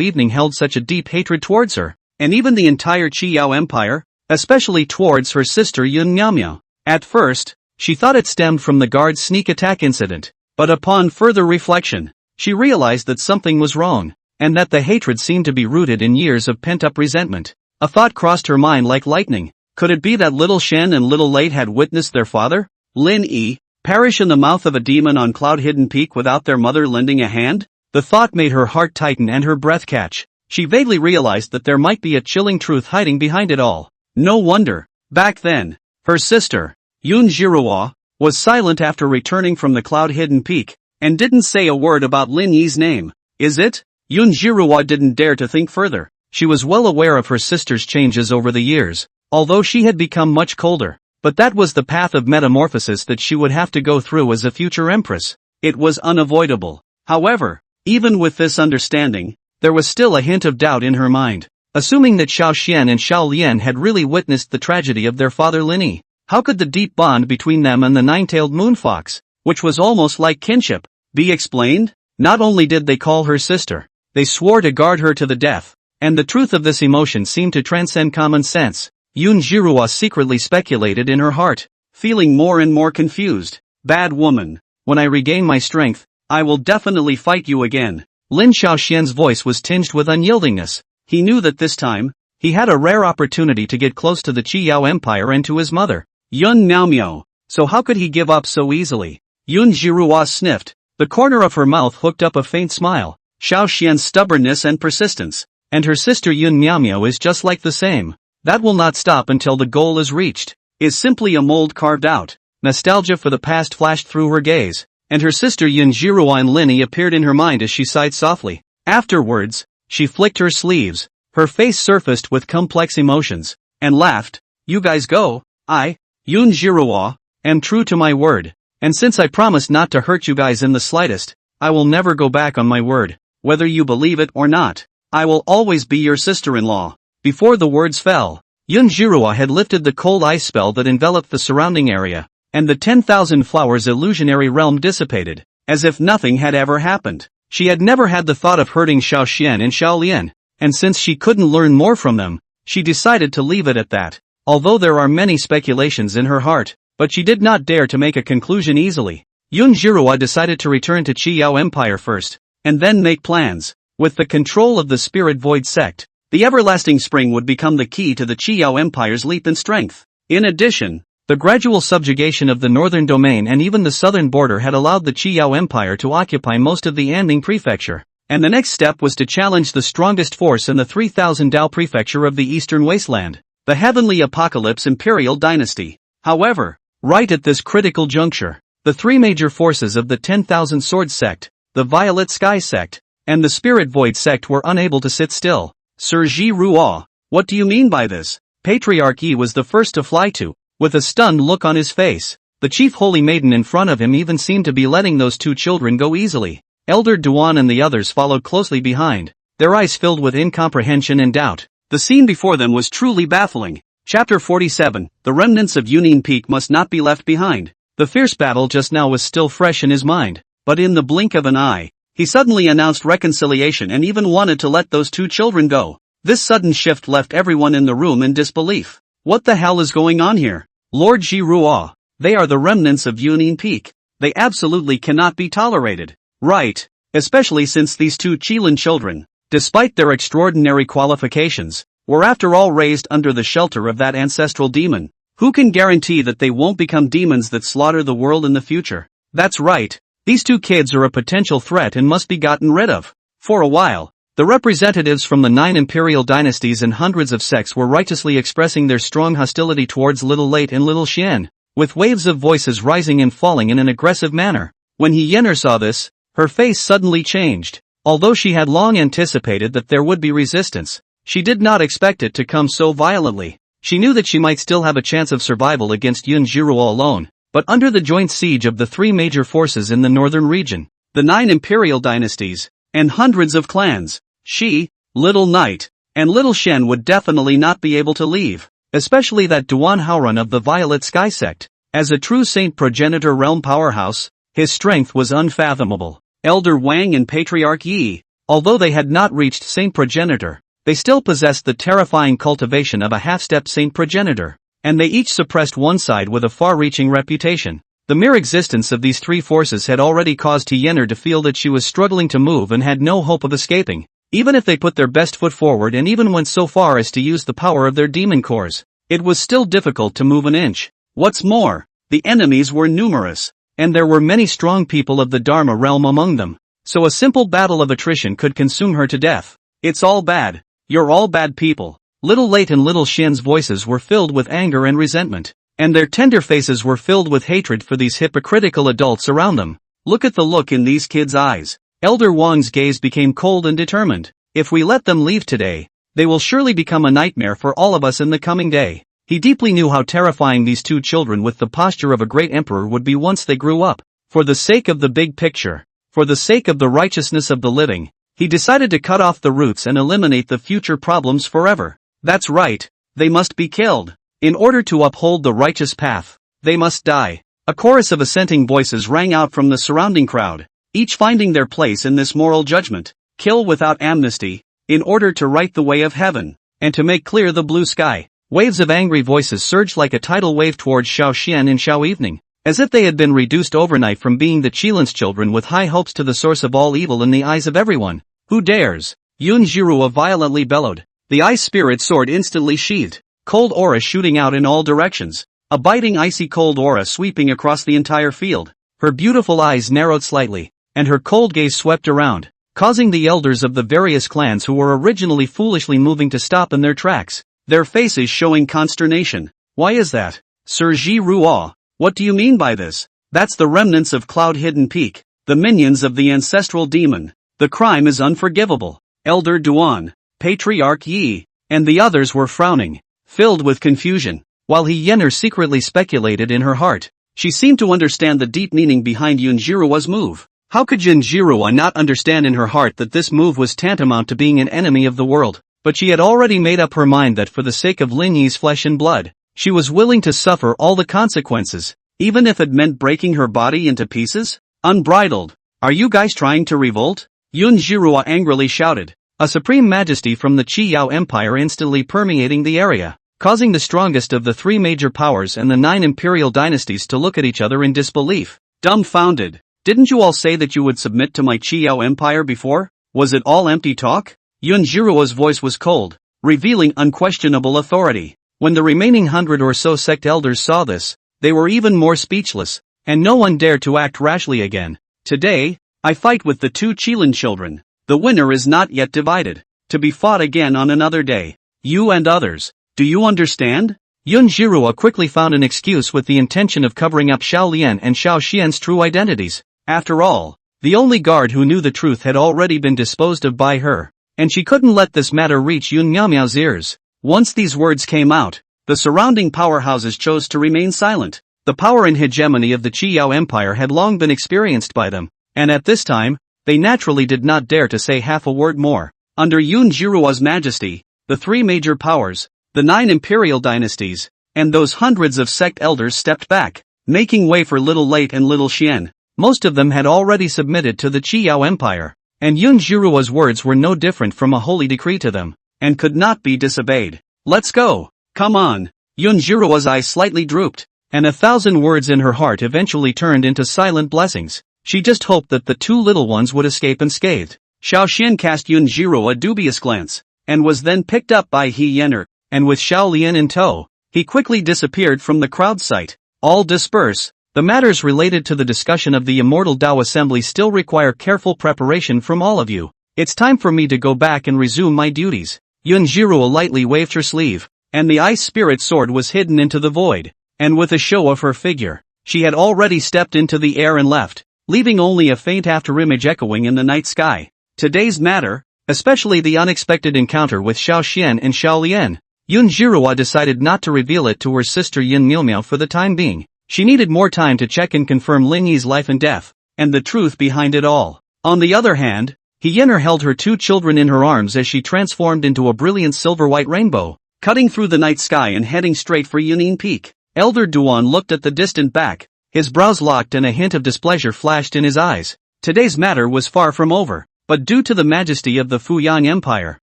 Evening held such a deep hatred towards her, and even the entire Qiao Empire, especially towards her sister Yun Miaomiao. At first, she thought it stemmed from the guard's sneak attack incident, but upon further reflection, she realized that something was wrong, and that the hatred seemed to be rooted in years of pent-up resentment. A thought crossed her mind like lightning. Could it be that little Shen and little Late had witnessed their father, Lin Yi, perish in the mouth of a demon on Cloud-Hidden Peak without their mother lending a hand? The thought made her heart tighten and her breath catch. She vaguely realized that there might be a chilling truth hiding behind it all. No wonder. Back then, her sister, Yun Jiruo, was silent after returning from the Cloud-Hidden Peak, and didn't say a word about Lin Yi's name. Is it? Yun Jiruo didn't dare to think further. She was well aware of her sister's changes over the years, although she had become much colder. But that was the path of metamorphosis that she would have to go through as a future empress. It was unavoidable. However, even with this understanding, there was still a hint of doubt in her mind. Assuming that Xiao Xian and Xiao Lian had really witnessed the tragedy of their father Lin Yi, how could the deep bond between them and the nine-tailed moonfox, which was almost like kinship, be explained? Not only did they call her sister, they swore to guard her to the death, and the truth of this emotion seemed to transcend common sense. Yun Jiruo secretly speculated in her heart, feeling more and more confused. Bad woman, when I regain my strength, I will definitely fight you again. Lin Xiaoxian's voice was tinged with unyieldingness. He knew that this time, he had a rare opportunity to get close to the Qiyao Empire and to his mother, Yun Miaomiao. So how could he give up so easily? Yun Jiruo sniffed. The corner of her mouth hooked up a faint smile. Xiaoxian's stubbornness and persistence, and her sister Yun Miaomiao is just like the same. That will not stop until the goal is reached. Is simply a mold carved out. Nostalgia for the past flashed through her gaze, and her sister Yun Jiruo and Lin Yi appeared in her mind as she sighed softly. Afterwards, she flicked her sleeves, her face surfaced with complex emotions, and laughed. You guys go. I, Yun Jiruo, am true to my word, and since I promised not to hurt you guys in the slightest, I will never go back on my word. Whether you believe it or not, I will always be your sister-in-law. Before the words fell, Yun Jiruo had lifted the cold ice spell that enveloped the surrounding area, and the 10,000 flowers illusionary realm dissipated, as if nothing had ever happened. She had never had the thought of hurting Xiao Xian and Xiao Lian, and since she couldn't learn more from them, she decided to leave it at that. Although there are many speculations in her heart, but she did not dare to make a conclusion easily. Yun Jiruo decided to return to Qiyao Empire first, and then make plans. With the control of the Spirit Void sect, the Everlasting Spring would become the key to the Qiyao Empire's leap in strength. In addition, the gradual subjugation of the northern domain and even the southern border had allowed the Qiyao Empire to occupy most of the Anning prefecture, and the next step was to challenge the strongest force in the 3000 Dao prefecture of the eastern wasteland, the Heavenly Apocalypse Imperial Dynasty. However, right at this critical juncture, the three major forces of the 10,000 Swords sect, the Violet Sky sect, and the Spirit Void sect were unable to sit still. Sir Ji Ruo, what do you mean by this? Patriarch Yi was the first to fly to, with a stunned look on his face. The chief holy maiden in front of him even seemed to be letting those two children go easily. Elder Duan and the others followed closely behind, their eyes filled with incomprehension and doubt. The scene before them was truly baffling. Chapter 47, The remnants of Union Peak must not be left behind. The fierce battle just now was still fresh in his mind, but in the blink of an eye, he suddenly announced reconciliation and even wanted to let those two children go. This sudden shift left everyone in the room in disbelief. What the hell is going on here? Lord Ji Ruo, they are the remnants of Union Peak. They absolutely cannot be tolerated. Right, especially since these two Qilin children, despite their extraordinary qualifications, were after all raised under the shelter of that ancestral demon. Who can guarantee that they won't become demons that slaughter the world in the future? That's right, these two kids are a potential threat and must be gotten rid of. For a while, the representatives from the 9 imperial dynasties and hundreds of sects were righteously expressing their strong hostility towards Little Late and Little Xian, with waves of voices rising and falling in an aggressive manner. When Yener saw this, her face suddenly changed. Although she had long anticipated that there would be resistance, she did not expect it to come so violently. She knew that she might still have a chance of survival against Yun Jiruo alone, but under the joint siege of the three major forces in the northern region, the 9 imperial dynasties, and hundreds of clans, she, Little Knight, and Little Shen would definitely not be able to leave, especially that Duan Haorun of the Violet Sky sect. As a true Saint Progenitor realm powerhouse, his strength was unfathomable. Elder Wang and Patriarch Yi, although they had not reached Saint Progenitor, they still possessed the terrifying cultivation of a half-step Saint Progenitor, and they each suppressed one side with a far-reaching reputation. The mere existence of these three forces had already caused Yener to feel that she was struggling to move and had no hope of escaping, even if they put their best foot forward and even went so far as to use the power of their demon cores. it was still difficult to move an inch. What's more, the enemies were numerous, and there were many strong people of the Dharma realm among them, so a simple battle of attrition could consume her to death. It's all bad. You're all bad people. Little Late and Little Xian's voices were filled with anger and resentment, and their tender faces were filled with hatred for these hypocritical adults around them. Look at the look in these kids' eyes. Elder Wang's gaze became cold and determined. If we let them leave today, they will surely become a nightmare for all of us in the coming day. He deeply knew how terrifying these two children with the posture of a great emperor would be once they grew up. For the sake of the big picture, for the sake of the righteousness of the living, he decided to cut off the roots and eliminate the future problems forever. That's right, they must be killed. In order to uphold the righteous path, they must die. A chorus of assenting voices rang out from the surrounding crowd, each finding their place in this moral judgment. Kill without amnesty, in order to right the way of heaven, and to make clear the blue sky. Waves of angry voices surged like a tidal wave towards Xiao Xian and Xiao Evening, as if they had been reduced overnight from being the Qilin's children with high hopes to the source of all evil in the eyes of everyone. Who dares? Yun Jirua violently bellowed. The ice spirit sword instantly sheathed, cold aura shooting out in all directions, a biting icy cold aura sweeping across the entire field. Her beautiful eyes narrowed slightly, and her cold gaze swept around, causing the elders of the various clans who were originally foolishly moving to stop in their tracks, their faces showing consternation. Why is that? Sir Ji Ruo, what do you mean by this? That's the remnants of Cloud Hidden Peak, the minions of the ancestral demon. The crime is unforgivable. Elder Duan, Patriarch Yi, and the others were frowning, filled with confusion, while He Yener secretly speculated in her heart. She seemed to understand the deep meaning behind Yun Jiruo's move. How could Yun Jirua not understand in her heart that this move was tantamount to being an enemy of the world? But she had already made up her mind that for the sake of Lin Yi's flesh and blood, she was willing to suffer all the consequences, even if it meant breaking her body into pieces. Unbridled. Are you guys trying to revolt? Yun Jirua angrily shouted, a supreme majesty from the Qi Yao Empire instantly permeating the area, causing the strongest of the three major powers and the 9 imperial dynasties to look at each other in disbelief. Dumbfounded. Didn't you all say that you would submit to my Qi Yao Empire before? Was it all empty talk? Yun Jiruo's voice was cold, revealing unquestionable authority. When the remaining 100 or so sect elders saw this, they were even more speechless, and no one dared to act rashly again. Today, I fight with the 2 Qilin children. The winner is not yet divided, to be fought again on another day. You and others, do you understand? Yun Jirua quickly found an excuse with the intention of covering up Xiao Lian and Xiao Xian's true identities. After all, the only guard who knew the truth had already been disposed of by her, and she couldn't let this matter reach Yun Miao's ears. Once these words came out, the surrounding powerhouses chose to remain silent. The power and hegemony of the Qi Yao Empire had long been experienced by them, and at this time, they naturally did not dare to say half a word more. Under Yun Jiruo's majesty, the 3 major powers, the 9 imperial dynasties, and those hundreds of sect elders stepped back, making way for Little Late and Little Xian. Most of them had already submitted to the Qi Yao Empire, and Yun Jiruo's words were no different from a holy decree to them, and could not be disobeyed. Let's go! Come on! Yun Jiruo's eyes slightly drooped, and 1,000 words in her heart eventually turned into silent blessings. She just hoped that the 2 little ones would escape unscathed. Xiao Xian cast Yun Jiruo a dubious glance, and was then picked up by He Yener, and with Xiao Lian in tow, he quickly disappeared from the crowd sight. All disperse. The matters related to the discussion of the Immortal Tao Assembly still require careful preparation from all of you. It's time for me to go back and resume my duties. Yun Jiruo lightly waved her sleeve, and the ice spirit sword was hidden into the void, and with a show of her figure, she had already stepped into the air and left, leaving only a faint afterimage echoing in the night sky. Today's matter, especially the unexpected encounter with Xiao Xian and Xiao Lian, Yun Jiruo decided not to reveal it to her sister Yin Miao for the time being. She needed more time to check and confirm Lin Yi's life and death, and the truth behind it all. On the other hand, He Yener held her 2 children in her arms as she transformed into a brilliant silver-white rainbow, cutting through the night sky and heading straight for Yunin Peak. Elder Duan looked at the distant back, his brows locked and a hint of displeasure flashed in his eyes. Today's matter was far from over, but due to the majesty of the Fuyang Empire,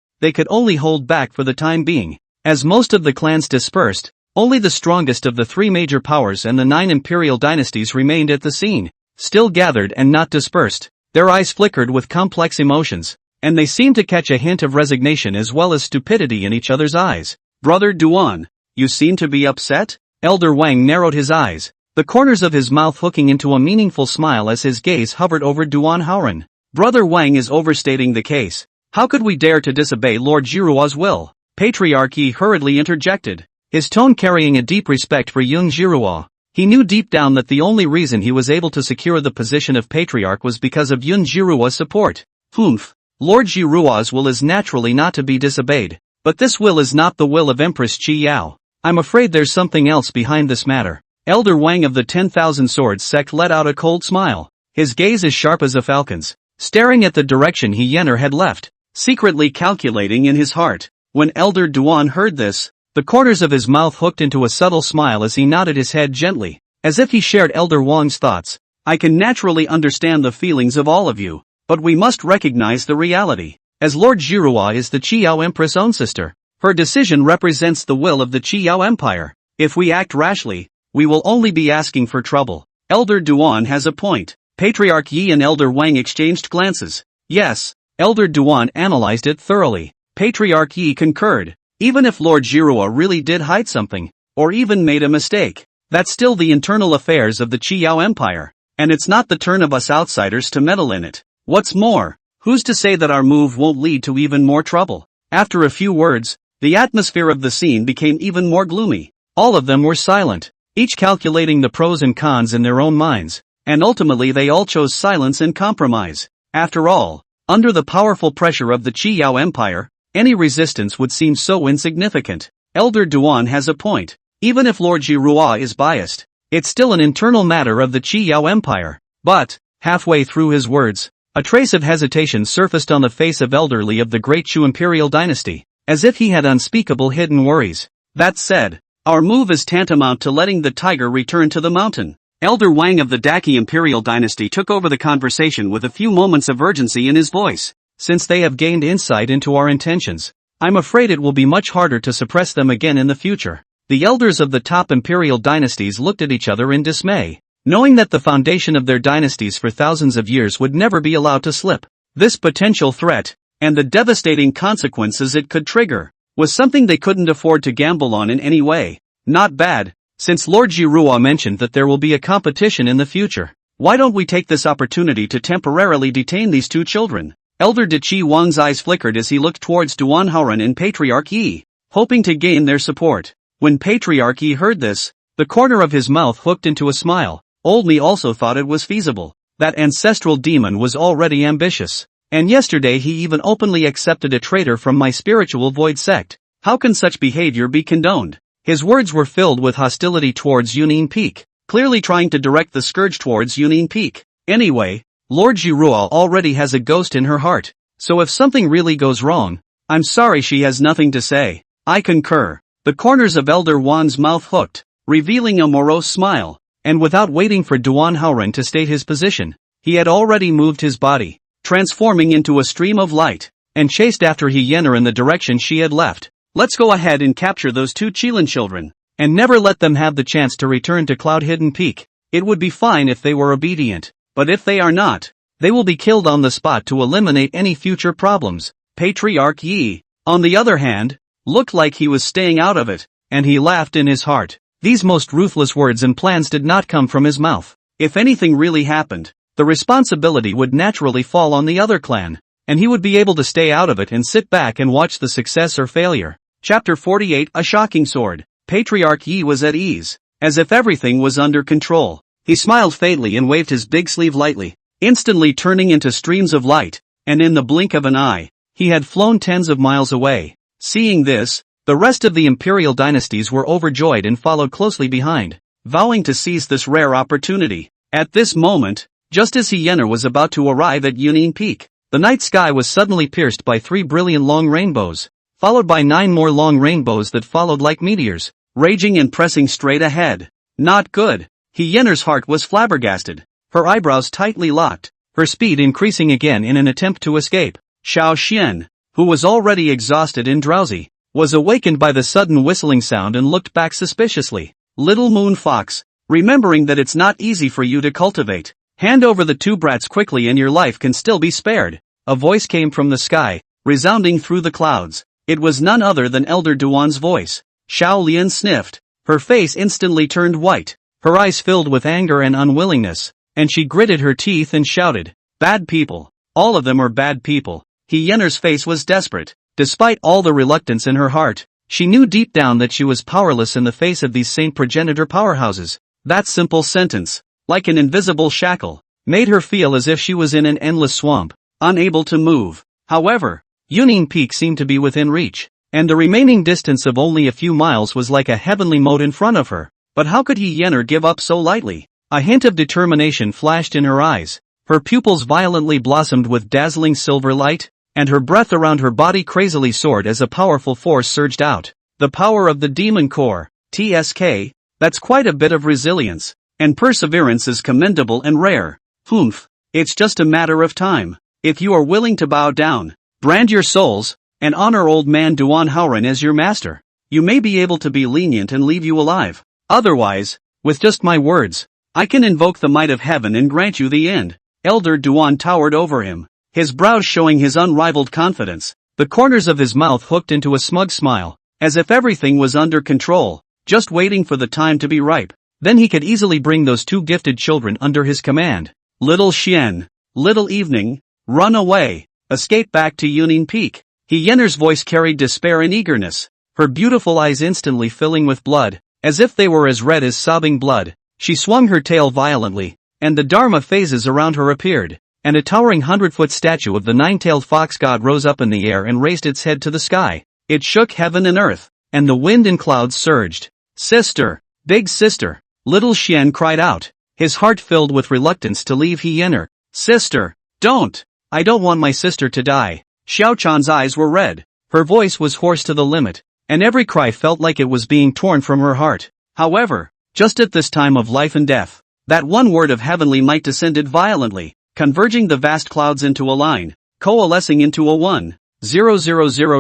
they could only hold back for the time being. As most of the clans dispersed, only the strongest of the 3 major powers and the 9 imperial dynasties remained at the scene, still gathered and not dispersed. Their eyes flickered with complex emotions, and they seemed to catch a hint of resignation as well as stupidity in each other's eyes. Brother Duan, You seem to be upset? Elder Wang narrowed his eyes, the corners of his mouth hooking into a meaningful smile as his gaze hovered over Duan Haoran. Brother Wang is overstating the case. How could we dare to disobey Lord Jiruo's will? Patriarch Yi hurriedly interjected, his tone carrying a deep respect for young Jiruo. He knew deep down that the only reason he was able to secure the position of patriarch was because of Yun Jiruo's support. Humph. Lord Jiruo's will is naturally not to be disobeyed, but this will is not the will of Empress Qi Yao. I'm afraid there's something else behind this matter. Elder Wang of the 10,000 Swords sect let out a cold smile, his gaze as sharp as a falcon's, staring at the direction He Yener had left, secretly calculating in his heart. When Elder Duan heard this, the corners of his mouth hooked into a subtle smile as he nodded his head gently, as if he shared Elder Wang's thoughts. I can naturally understand the feelings of all of you, but we must recognize the reality. As Lord Jiruo is the Qiyao Empress' own sister, her decision represents the will of the Qiyao Empire. If we act rashly, we will only be asking for trouble. Elder Duan has a point. Patriarch Yi and Elder Wang exchanged glances. Yes, Elder Duan analyzed it thoroughly. Patriarch Yi concurred. Even if Lord Jiruo really did hide something, or even made a mistake, that's still the internal affairs of the Qiyao Empire, and it's not the turn of us outsiders to meddle in it. What's more, who's to say that our move won't lead to even more trouble? After a few words, the atmosphere of the scene became even more gloomy. All of them were silent, each calculating the pros and cons in their own minds, and ultimately they all chose silence and compromise. After all, under the powerful pressure of the Qiyao Empire, any resistance would seem so insignificant. Elder Duan has a point. Even if Lord Jiruo is biased, it's still an internal matter of the Qiyao Empire. But, halfway through his words, a trace of hesitation surfaced on the face of elderly of the Great Chu Imperial dynasty, as if he had unspeakable hidden worries. That said, our move is tantamount to letting the tiger return to the mountain. Elder Wang of the Daki Imperial dynasty took over the conversation with a few moments of urgency in his voice. Since they have gained insight into our intentions, I'm afraid it will be much harder to suppress them again in the future. The elders of the top imperial dynasties looked at each other in dismay, knowing that the foundation of their dynasties for thousands of years would never be allowed to slip. This potential threat, and the devastating consequences it could trigger, was something they couldn't afford to gamble on in any way. Not bad, since Lord Jiruo mentioned that there will be a competition in the future. Why don't we take this opportunity to temporarily detain these two children? Elder De Chi Wang's eyes flickered as he looked towards Duan Haoran and Patriarch Yi, hoping to gain their support. When Patriarch Yi heard this, the corner of his mouth hooked into a smile. Old me also thought it was feasible. That ancestral demon was already ambitious. And yesterday he even openly accepted a traitor from my spiritual void sect. How can such behavior be condoned? His words were filled with hostility towards Yunin Peak, clearly trying to direct the scourge towards Yunin Peak. Anyway, Lord Jiruo already has a ghost in her heart, so if something really goes wrong, I'm sorry she has nothing to say. I concur. The corners of Elder Wan's mouth hooked, revealing a morose smile, and without waiting for Duan Haoran to state his position, he had already moved his body, transforming into a stream of light, and chased after He Yener in the direction she had left. Let's go ahead and capture those two Qilin children, and never let them have the chance to return to Cloud Hidden Peak. It would be fine if they were obedient. But if they are not, they will be killed on the spot to eliminate any future problems. Patriarch Yi, on the other hand, looked like he was staying out of it, and he laughed in his heart. These most ruthless words and plans did not come from his mouth. If anything really happened, the responsibility would naturally fall on the other clan, and he would be able to stay out of it and sit back and watch the success or failure. Chapter 48: A Shocking Sword. Patriarch Yi was at ease, as if everything was under control. He smiled faintly and waved his big sleeve lightly, instantly turning into streams of light, and in the blink of an eye, he had flown tens of miles away. Seeing this, the rest of the imperial dynasties were overjoyed and followed closely behind, vowing to seize this rare opportunity. At this moment, just as He Yener was about to arrive at Yunin Peak, the night sky was suddenly pierced by 3 brilliant long rainbows, followed by 9 more long rainbows that followed like meteors, raging and pressing straight ahead. Not good. He Yener's heart was flabbergasted, her eyebrows tightly locked, her speed increasing again in an attempt to escape. Xiao Xian, who was already exhausted and drowsy, was awakened by the sudden whistling sound and looked back suspiciously. Little Moon Fox, remembering that it's not easy for you to cultivate, hand over the 2 brats quickly and your life can still be spared. A voice came from the sky, resounding through the clouds. It was none other than Elder Duan's voice. Xiao Lian sniffed. Her face instantly turned white. Her eyes filled with anger and unwillingness, and she gritted her teeth and shouted, "Bad people. All of them are bad people." Hyena's face was desperate. Despite all the reluctance in her heart, she knew deep down that she was powerless in the face of these saint progenitor powerhouses. That simple sentence, like an invisible shackle, made her feel as if she was in an endless swamp, unable to move. However, Union Peak seemed to be within reach, and the remaining distance of only a few miles was like a heavenly moat in front of her. But how could Hyena give up so lightly? A hint of determination flashed in her eyes. Her pupils violently blossomed with dazzling silver light, and her breath around her body crazily soared as a powerful force surged out. The power of the demon core, TSK, that's quite a bit of resilience, and perseverance is commendable and rare. Humph, it's just a matter of time. If you are willing to bow down, brand your souls, and honor old man Duan Howren as your master, you may be able to be lenient and leave you alive. Otherwise, with just my words, I can invoke the might of heaven and grant you the end. Elder Duan towered over him, his brows showing his unrivaled confidence, the corners of his mouth hooked into a smug smile, as if everything was under control, just waiting for the time to be ripe. Then he could easily bring those two gifted children under his command. Little Xian, little Evening, run away, escape back to Union Peak. Hyena's voice carried despair and eagerness, her beautiful eyes instantly filling with blood, as if they were as red as sobbing blood. She swung her tail violently, and the Dharma phases around her appeared, and a towering 100-foot statue of the nine-tailed fox god rose up in the air and raised its head to the sky. It shook heaven and earth, and the wind and clouds surged. "Sister, big sister," little Xian cried out, his heart filled with reluctance to leave Hyena. "Sister, don't! I don't want my sister to die." Xiao Chan's eyes were red, her voice was hoarse to the limit, and every cry felt like it was being torn from her heart. However, just at this time of life and death, that one word of heavenly might descended violently, converging the vast clouds into a line, coalescing into a 1,000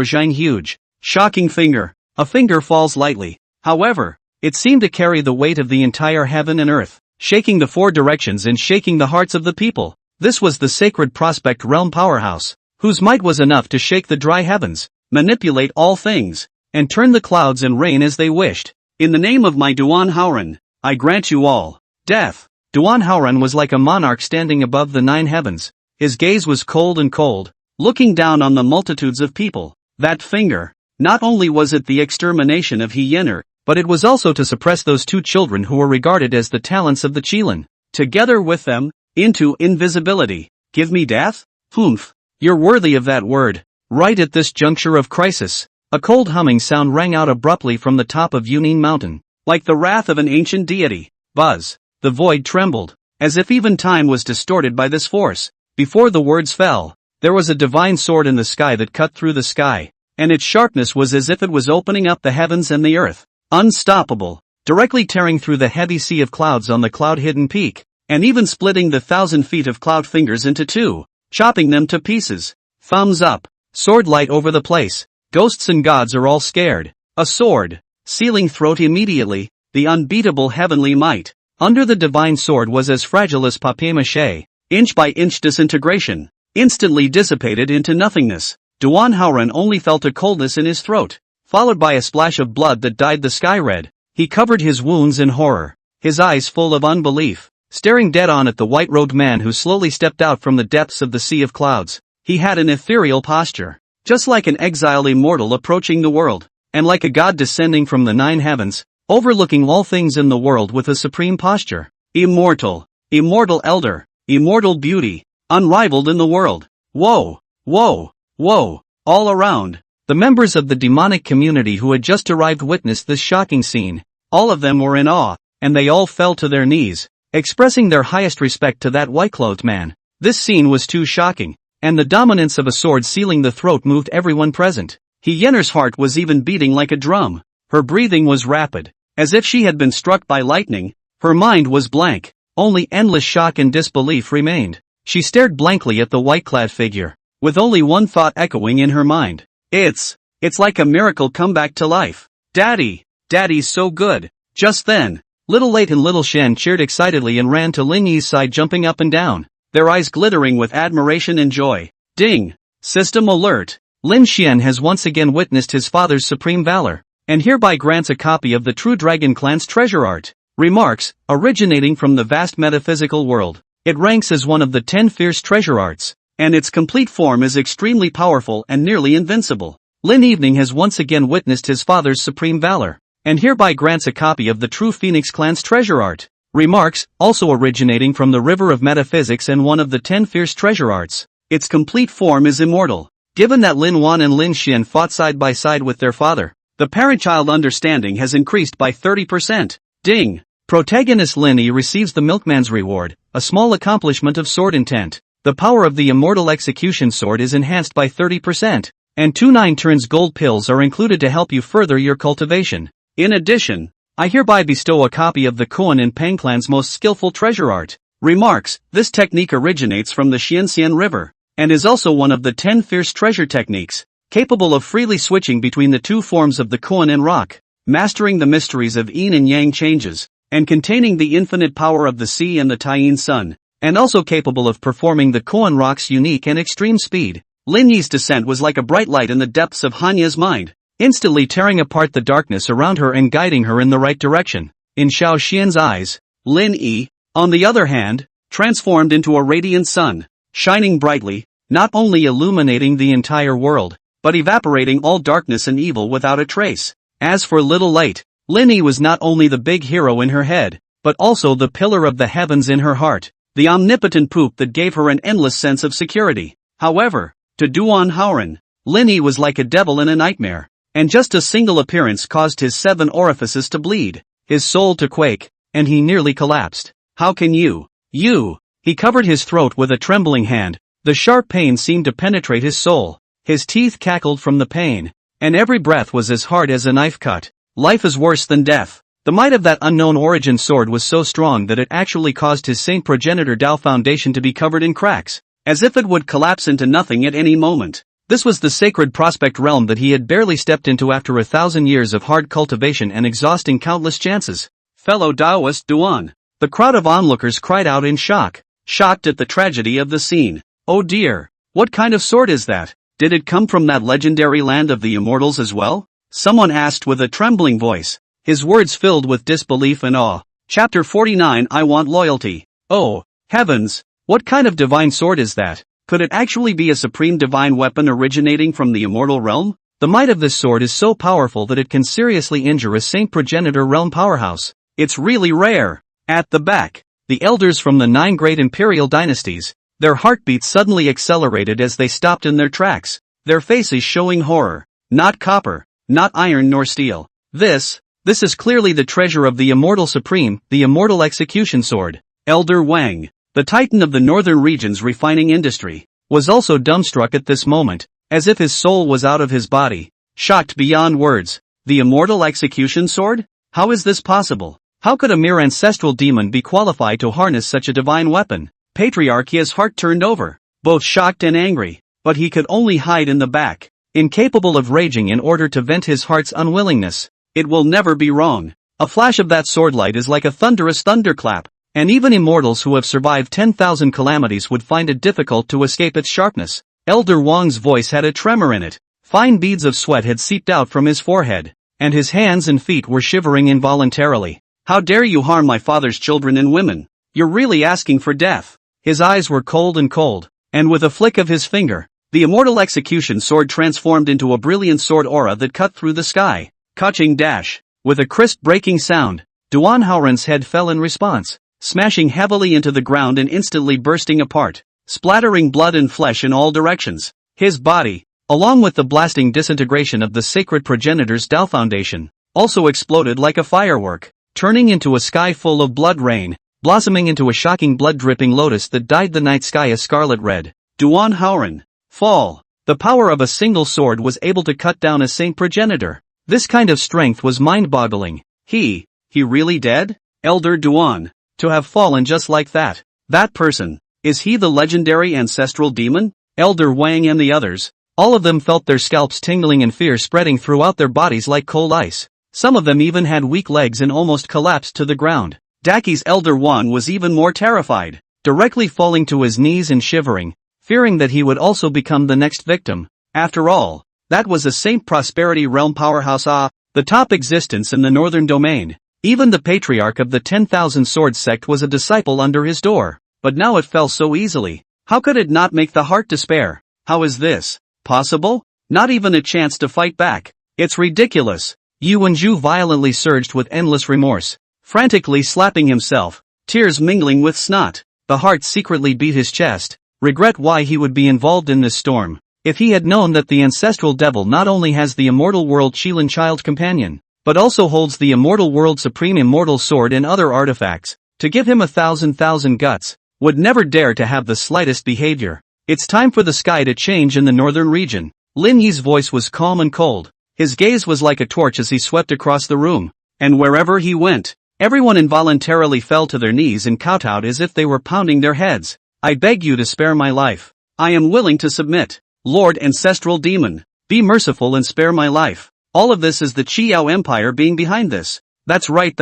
Zhang huge, shocking finger. A finger falls lightly. However, it seemed to carry the weight of the entire heaven and earth, shaking the four directions and shaking the hearts of the people. This was the sacred Prospect Realm powerhouse, whose might was enough to shake the dry heavens, manipulate all things, and turn the clouds and rain as they wished. "In the name of my Duan Howren, I grant you all death." Duan Howren was like a monarch standing above the 9 heavens. His gaze was cold and cold, looking down on the multitudes of people. That finger, not only was it the extermination of Hyena, but it was also to suppress those 2 children who were regarded as the talents of the Qilin. Together with them, into invisibility. Give me death? Humph. You're worthy of that word. Right at this juncture of crisis, a cold humming sound rang out abruptly from the top of Yunin Mountain, like the wrath of an ancient deity. Buzz. The void trembled, as if even time was distorted by this force. Before the words fell, there was a divine sword in the sky that cut through the sky, and its sharpness was as if it was opening up the heavens and the earth. Unstoppable, directly tearing through the heavy sea of clouds on the cloud-hidden peak, and even splitting the 1,000 feet of cloud fingers into 2, chopping them to pieces. Thumbs up, sword light over the place. Ghosts and gods are all scared. A sword, sealing throat immediately, the unbeatable heavenly might. Under the divine sword was as fragile as papier-mâché, inch by inch disintegration, instantly dissipated into nothingness. Duan Howren only felt a coldness in his throat, followed by a splash of blood that dyed the sky red. He covered his wounds in horror, his eyes full of unbelief, staring dead on at the white-robed man who slowly stepped out from the depths of the sea of clouds. He had an ethereal posture, just like an exiled immortal approaching the world, and like a god descending from the 9 heavens, overlooking all things in the world with a supreme posture. Immortal, immortal elder, immortal beauty, unrivaled in the world. Whoa, whoa, whoa, all around. The members of the demonic community who had just arrived witnessed this shocking scene. All of them were in awe, and they all fell to their knees, expressing their highest respect to that white-clothed man. This scene was too shocking, and the dominance of a sword sealing the throat moved everyone present. Hyena's heart was even beating like a drum. Her breathing was rapid, as if she had been struck by lightning. Her mind was blank, only endless shock and disbelief remained. She stared blankly at the white-clad figure, with only one thought echoing in her mind. It's like a miracle come back to life. Daddy's so good. Just then, Little Late and Little Shen cheered excitedly and ran to Ling Yi's side, jumping up and down, their eyes glittering with admiration and joy. Ding! System alert! Lin Xian has once again witnessed his father's supreme valor, and hereby grants a copy of the true Dragon Clan's treasure art. Remarks, originating from the vast metaphysical world, it ranks as one of the 10 fierce treasure arts, and its complete form is extremely powerful and nearly invincible. Lin Evening has once again witnessed his father's supreme valor, and hereby grants a copy of the true Phoenix Clan's treasure art. Remarks, also originating from the river of metaphysics and one of the 10 fierce treasure arts, its complete form is immortal. Given that Lin Wan and Lin Xian fought side by side with their father, the parent-child understanding has increased by 30%. Ding! Protagonist Lin Yi receives the Milkman's Reward, a small accomplishment of sword intent. The power of the immortal execution sword is enhanced by 30%, and 2 9 turns gold pills are included to help you further your cultivation. In addition, I hereby bestow a copy of the Kuan and Pang clan's most skillful treasure art. Remarks, this technique originates from the Xianxian River, and is also one of the 10 fierce treasure techniques, capable of freely switching between the two forms of the Kuan and rock, mastering the mysteries of yin and yang changes, and containing the infinite power of the sea and the Taiyin sun, and also capable of performing the Kuan rock's unique and extreme speed. Lin Yi's descent was like a bright light in the depths of Hanya's mind, instantly tearing apart the darkness around her and guiding her in the right direction. In Xiao Xian's eyes, Lin Yi, on the other hand, transformed into a radiant sun, shining brightly, not only illuminating the entire world, but evaporating all darkness and evil without a trace. As for Little Light, Lin Yi was not only the big hero in her head, but also the pillar of the heavens in her heart, the omnipotent poop that gave her an endless sense of security. However, to Duan Haoran, Lin Yi was like a devil in a nightmare, and just a single appearance caused his 7 orifices to bleed, his soul to quake, and he nearly collapsed. How can you? He covered his throat with a trembling hand, the sharp pain seemed to penetrate his soul, his teeth cackled from the pain, and every breath was as hard as a knife cut. Life is worse than death. The might of that unknown origin sword was so strong that it actually caused his Saint Progenitor Dao Foundation to be covered in cracks, as if it would collapse into nothing at any moment. This was the sacred prospect realm that he had barely stepped into after 1,000 years of hard cultivation and exhausting countless chances. Fellow Taoist Duan. The crowd of onlookers cried out in shock, shocked at the tragedy of the scene. Oh dear, what kind of sword is that? Did it come from that legendary land of the immortals as well? Someone asked with a trembling voice, his words filled with disbelief and awe. Chapter 49 I Want Loyalty. Oh, heavens, what kind of divine sword is that? Could it actually be a supreme divine weapon originating from the immortal realm? The might of this sword is so powerful that it can seriously injure a Saint Progenitor realm powerhouse. It's really rare. At the back, the elders from the 9 great imperial dynasties, their heartbeats suddenly accelerated as they stopped in their tracks, their faces showing horror. Not copper, not iron nor steel. This is clearly the treasure of the immortal supreme, the immortal execution sword. Elder Wang, the titan of the northern region's refining industry, was also dumbstruck at this moment, as if his soul was out of his body, shocked beyond words. The immortal execution sword? How is this possible? How could a mere ancestral demon be qualified to harness such a divine weapon? Patriarchia's heart turned over, both shocked and angry, but he could only hide in the back, incapable of raging in order to vent his heart's unwillingness. It will never be wrong. A flash of that sword light is like a thunderous thunderclap, and even immortals who have survived 10,000 calamities would find it difficult to escape its sharpness. Elder Wang's voice had a tremor in it. Fine beads of sweat had seeped out from his forehead, and his hands and feet were shivering involuntarily. How dare you harm my father's children and women? You're really asking for death. His eyes were cold, and with a flick of his finger, the immortal execution sword transformed into a brilliant sword aura that cut through the sky. Catching dash. With a crisp breaking sound, Duan Haoran's head fell in response, smashing heavily into the ground and instantly bursting apart, splattering blood and flesh in all directions. His body, along with the blasting disintegration of the sacred progenitor's Dao Foundation, also exploded like a firework, turning into a sky full of blood rain, blossoming into a shocking blood-dripping lotus that dyed the night sky a scarlet red. Duan Haoran. Fall. The power of a single sword was able to cut down a Saint Progenitor. This kind of strength was mind-boggling. He really dead? Elder Duan. To have fallen just like that. That person. Is he the legendary ancestral demon? Elder Wang and the others. All of them felt their scalps tingling and fear spreading throughout their bodies like cold ice. Some of them even had weak legs and almost collapsed to the ground. Daki's Elder Wan was even more terrified, directly falling to his knees and shivering, fearing that he would also become the next victim. After all, that was a Saint Prosperity Realm powerhouse. the top existence in the northern domain. Even the patriarch of the 10,000 Swords sect was a disciple under his door. But now it fell so easily. How could it not make the heart despair? How is this possible? Not even a chance to fight back. It's ridiculous. Yuno violently surged with endless remorse, frantically slapping himself, tears mingling with snot. The heart secretly beat his chest, regret why he would be involved in this storm. If he had known that the ancestral devil not only has the immortal world Chilan child companion, but also holds the immortal world supreme immortal sword and other artifacts, to give him 1,000 guts, would never dare to have the slightest behavior. It's time for the sky to change in the northern region. Lin Yi's voice was calm and cold. His gaze was like a torch as he swept across the room. And wherever he went, everyone involuntarily fell to their knees and kowtowed as if they were pounding their heads. I beg you to spare my life. I am willing to submit. Lord Ancestral Demon, be merciful and spare my life. All of this is the Qiao Empire being behind this. That's right.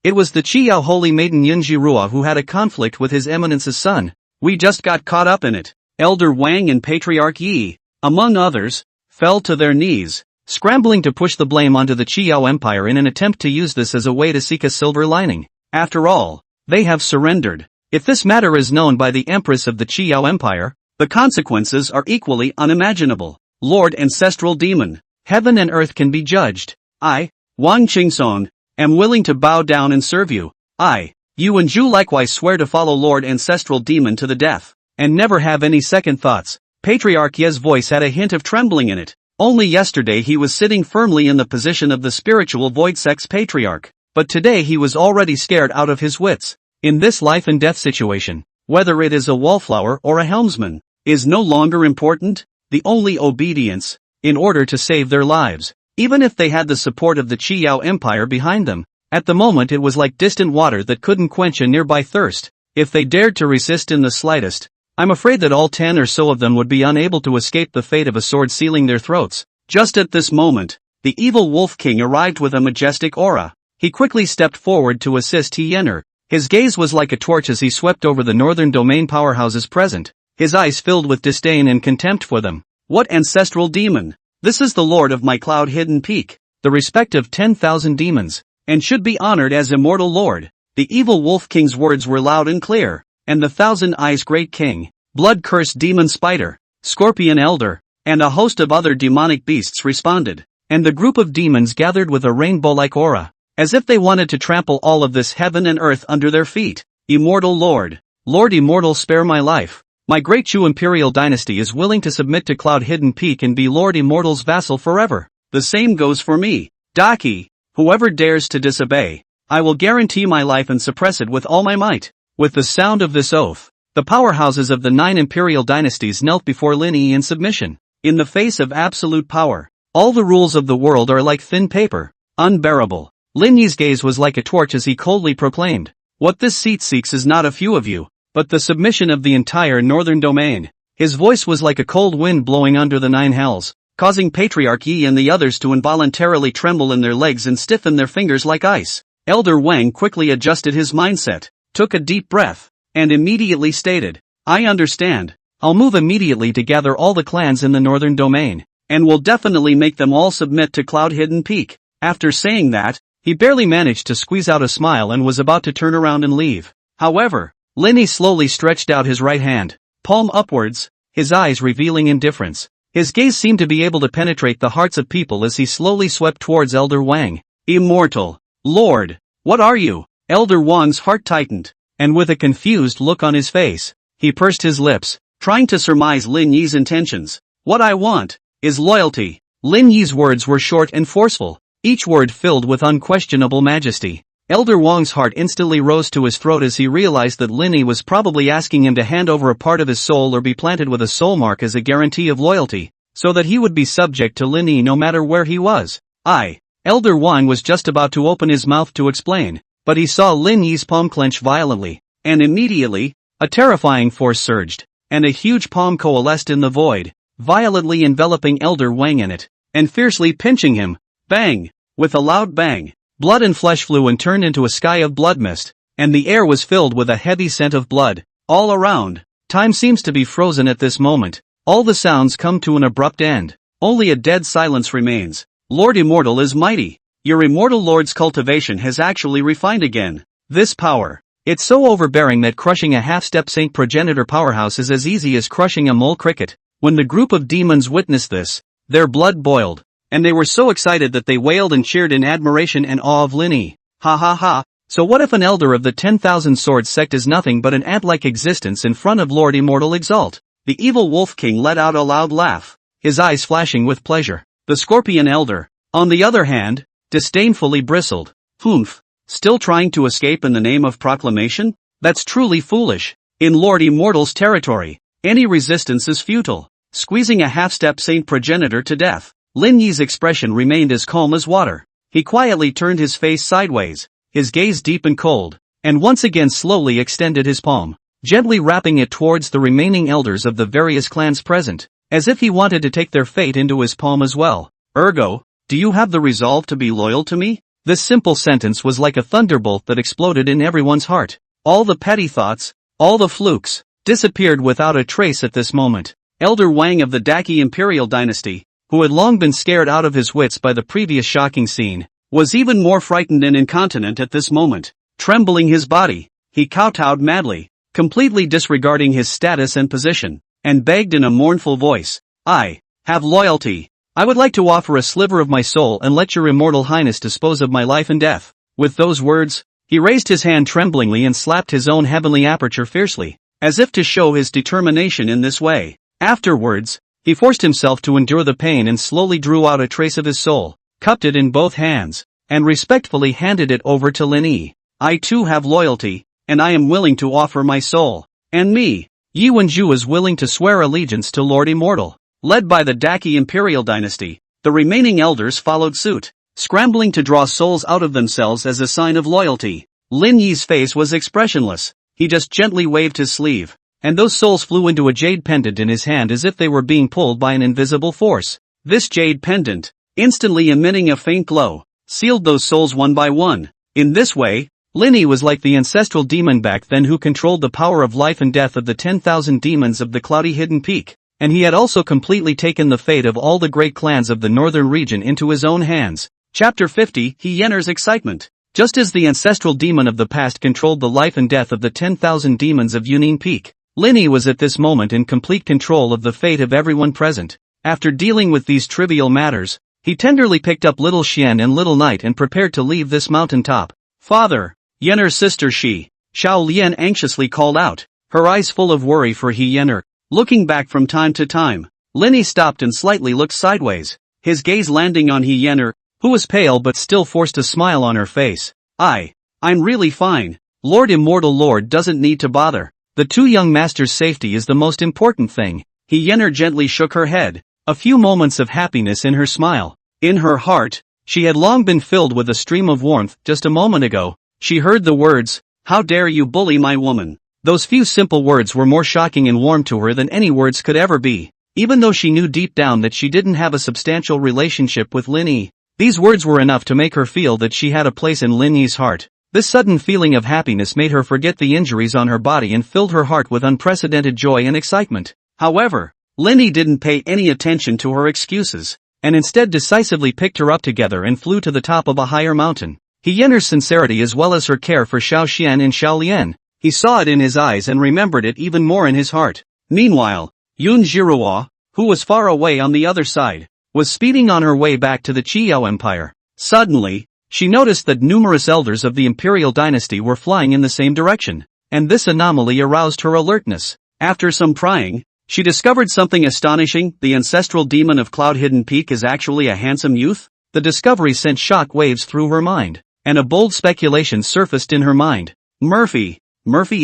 It was the Qiao Holy Maiden Yunjirua who had a conflict with His Eminence's son. We just got caught up in it. Elder Wang and Patriarch Yi, among others, fell to their knees, scrambling to push the blame onto the Qiao Empire in an attempt to use this as a way to seek a silver lining. After all, they have surrendered. If this matter is known by the Empress of the Qiao Empire, the consequences are equally unimaginable. Lord Ancestral Demon, heaven and earth can be judged. I, Wang Qingsong, am willing to bow down and serve you. I, Yuno likewise swear to follow Lord Ancestral Demon to the death, and never have any second thoughts. Patriarch Ye's voice had a hint of trembling in it. Only yesterday he was sitting firmly in the position of the spiritual void sex patriarch, but today he was already scared out of his wits. In this life and death situation, whether it is a wallflower or a helmsman, is no longer important. The only obedience, in order to save their lives, even if they had the support of the Qiao Empire behind them. At the moment it was like distant water that couldn't quench a nearby thirst. If they dared to resist in the slightest, I'm afraid that all 10 or so of them would be unable to escape the fate of a sword sealing their throats. Just at this moment, the evil Wolf King arrived with a majestic aura. He quickly stepped forward to assist Yener. His gaze was like a torch as he swept over the northern domain powerhouses present, his eyes filled with disdain and contempt for them. What ancestral demon? This is the lord of my cloud-hidden peak, the respective 10,000 demons, and should be honored as immortal lord. The evil Wolf King's words were loud and clear, and the Thousand Eyes Great King, blood-cursed demon spider, scorpion elder, and a host of other demonic beasts responded, and the group of demons gathered with a rainbow-like aura, as if they wanted to trample all of this heaven and earth under their feet. Immortal Lord, Lord Immortal, spare my life. My great Chu Imperial dynasty is willing to submit to Cloud Hidden Peak and be Lord Immortal's vassal forever. The same goes for me. Daki, whoever dares to disobey, I will guarantee my life and suppress it with all my might. With the sound of this oath, the powerhouses of the 9 imperial dynasties knelt before Lin Yi in submission. In the face of absolute power, all the rules of the world are like thin paper, unbearable. Lin Yi's gaze was like a torch as he coldly proclaimed, what this seat seeks is not a few of you, but the submission of the entire northern domain. His voice was like a cold wind blowing under the 9 hells, causing Patriarch Yi and the others to involuntarily tremble in their legs and stiffen their fingers like ice. Elder Wang quickly adjusted his mindset, took a deep breath, and immediately stated, I understand. I'll move immediately to gather all the clans in the northern domain, and will definitely make them all submit to Cloud Hidden Peak. After saying that, he barely managed to squeeze out a smile and was about to turn around and leave. However, Lin Yi slowly stretched out his right hand, palm upwards, his eyes revealing indifference. His gaze seemed to be able to penetrate the hearts of people as he slowly swept towards Elder Wang. Immortal Lord, what are you? Elder Wang's heart tightened, and with a confused look on his face, he pursed his lips, trying to surmise Lin Yi's intentions. What I want is loyalty. Lin Yi's words were short and forceful, each word filled with unquestionable majesty. Elder Wang's heart instantly rose to his throat as he realized that Lin Yi was probably asking him to hand over a part of his soul or be planted with a soul mark as a guarantee of loyalty, so that he would be subject to Lin Yi no matter where he was. Elder Wang was just about to open his mouth to explain, but he saw Lin Yi's palm clench violently, and immediately, a terrifying force surged, and a huge palm coalesced in the void, violently enveloping Elder Wang in it, and fiercely pinching him. Bang! With a loud bang, blood and flesh flew and turned into a sky of blood mist, and the air was filled with a heavy scent of blood. All around, time seems to be frozen at this moment. All the sounds come to an abrupt end. Only a dead silence remains. Lord Immortal is mighty. Your immortal lord's cultivation has actually refined again. This power. It's so overbearing that crushing a half-step saint progenitor powerhouse is as easy as crushing a mole cricket. When the group of demons witnessed this, their blood boiled, and they were so excited that they wailed and cheered in admiration and awe of Lin Yi. Ha ha ha. So what if an elder of the 10,000 Swords sect is nothing but an ant-like existence in front of Lord Immortal Exalt? The evil Wolf King let out a loud laugh, his eyes flashing with pleasure. The Scorpion Elder, on the other hand, disdainfully bristled. Humph. Still trying to escape in the name of proclamation? That's truly foolish. In Lord Immortal's territory, any resistance is futile. Squeezing a half-step saint progenitor to death, Lin Yi's expression remained as calm as water. He quietly turned his face sideways, his gaze deep and cold, and once again slowly extended his palm, gently wrapping it towards the remaining elders of the various clans present, as if he wanted to take their fate into his palm as well. Ergo, do you have the resolve to be loyal to me? This simple sentence was like a thunderbolt that exploded in everyone's heart. All the petty thoughts, all the flukes, disappeared without a trace at this moment. Elder Wang of the Daki Imperial Dynasty, who had long been scared out of his wits by the previous shocking scene, was even more frightened and incontinent at this moment. Trembling his body, he kowtowed madly, completely disregarding his status and position, and begged in a mournful voice, "I have loyalty. I would like to offer a sliver of my soul and let your immortal highness dispose of my life and death." With those words, he raised his hand tremblingly and slapped his own heavenly aperture fiercely, as if to show his determination in this way. Afterwards, he forced himself to endure the pain and slowly drew out a trace of his soul, cupped it in both hands, and respectfully handed it over to Lin Yi. "I too have loyalty, and I am willing to offer my soul. And me." Yi Wenju is willing to swear allegiance to Lord Immortal. Led by the Daki Imperial Dynasty, the remaining elders followed suit, scrambling to draw souls out of themselves as a sign of loyalty. Lin Yi's face was expressionless. He just gently waved his sleeve, and those souls flew into a jade pendant in his hand as if they were being pulled by an invisible force. This jade pendant, instantly emitting a faint glow, sealed those souls one by one. In this way, Lin Yi was like the ancestral demon back then who controlled the power of life and death of the 10,000 demons of the cloudy hidden peak. And he had also completely taken the fate of all the great clans of the northern region into his own hands. Chapter 50, Hyener's Excitement. Just as the ancestral demon of the past controlled the life and death of the 10,000 demons of Yunin Peak, Lin Yi was at this moment in complete control of the fate of everyone present. After dealing with these trivial matters, he tenderly picked up Little Xian and Little Knight and prepared to leave this mountaintop. "Father!" Hyener's sister Xiao Lian anxiously called out, her eyes full of worry for Hyener. Looking back from time to time, Lin Yi stopped and slightly looked sideways, his gaze landing on Hyener, who was pale but still forced a smile on her face. I'm really fine. Lord Immortal Lord doesn't need to bother. The two young masters' safety is the most important thing." Hyener gently shook her head, a few moments of happiness in her smile. In her heart, she had long been filled with a stream of warmth. Just a moment ago, she heard the words, "How dare you bully my woman?" Those few simple words were more shocking and warm to her than any words could ever be. Even though she knew deep down that she didn't have a substantial relationship with Lin Yi, these words were enough to make her feel that she had a place in Lin Yi's heart. This sudden feeling of happiness made her forget the injuries on her body and filled her heart with unprecedented joy and excitement. However, Lin Yi didn't pay any attention to her excuses, and instead decisively picked her up together and flew to the top of a higher mountain. Hyener's sincerity as well as her care for Xiao Xian and Xiao Lian, he saw it in his eyes and remembered it even more in his heart. Meanwhile, Yun Jiruo, who was far away on the other side, was speeding on her way back to the Qiyao Empire. Suddenly, she noticed that numerous elders of the imperial dynasty were flying in the same direction, and this anomaly aroused her alertness. After some prying, she discovered something astonishing. The ancestral demon of Cloud Hidden Peak is actually a handsome youth. The discovery sent shock waves through her mind, and a bold speculation surfaced in her mind. Murphy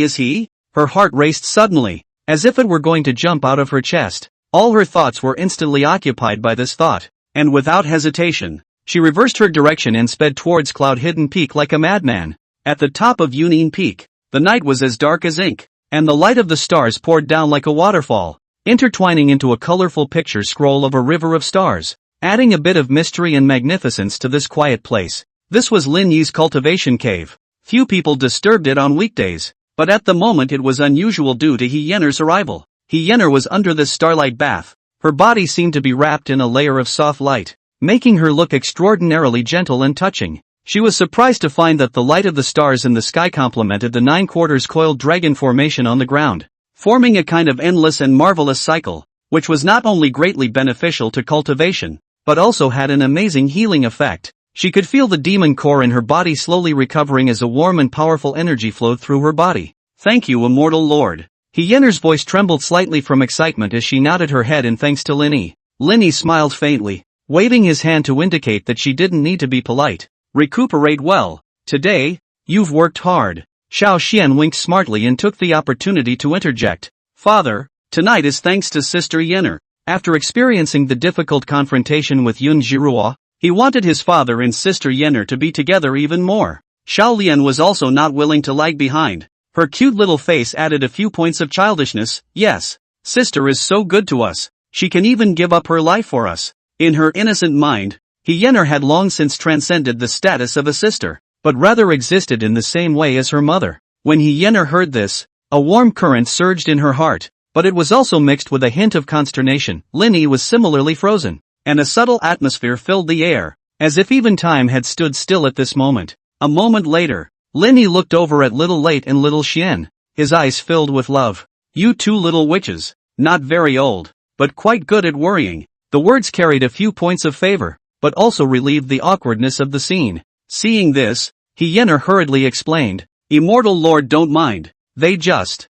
is he? Her heart raced suddenly, as if it were going to jump out of her chest. All her thoughts were instantly occupied by this thought, and without hesitation, she reversed her direction and sped towards Cloud Hidden Peak like a madman. At the top of Yunin Peak, the night was as dark as ink, and the light of the stars poured down like a waterfall, intertwining into a colorful picture scroll of a river of stars, adding a bit of mystery and magnificence to this quiet place. This was Lin Yi's cultivation cave. Few people disturbed it on weekdays, but at the moment it was unusual due to Hyener's arrival. Hyener was under this starlight bath. Her body seemed to be wrapped in a layer of soft light, making her look extraordinarily gentle and touching. She was surprised to find that the light of the stars in the sky complemented the 9/4 coiled dragon formation on the ground, forming a kind of endless and marvelous cycle, which was not only greatly beneficial to cultivation, but also had an amazing healing effect. She could feel the demon core in her body slowly recovering as a warm and powerful energy flowed through her body. "Thank you, immortal lord." Hyener's voice trembled slightly from excitement as she nodded her head in thanks to Linny. Linny smiled faintly, waving his hand to indicate that she didn't need to be polite. "Recuperate well. Today, you've worked hard." Xiao Xian winked smartly and took the opportunity to interject. "Father, tonight is thanks to Sister Yener." After experiencing the difficult confrontation with Yun Jiruo, he wanted his father and Sister Yener to be together even more. Xiao Lian was also not willing to lag behind. Her cute little face added a few points of childishness. "Yes, sister is so good to us. She can even give up her life for us." In her innocent mind, Yener had long since transcended the status of a sister, but rather existed in the same way as her mother. When Yener heard this, a warm current surged in her heart, but it was also mixed with a hint of consternation. Linny was similarly frozen, and a subtle atmosphere filled the air, as if even time had stood still at this moment. A moment later, Linny looked over at Little Late and Little Xian, his eyes filled with love. "You two little witches, not very old, but quite good at worrying." The words carried a few points of favor, but also relieved the awkwardness of the scene. Seeing this, Yener hurriedly explained, "Immortal Lord don't mind. They just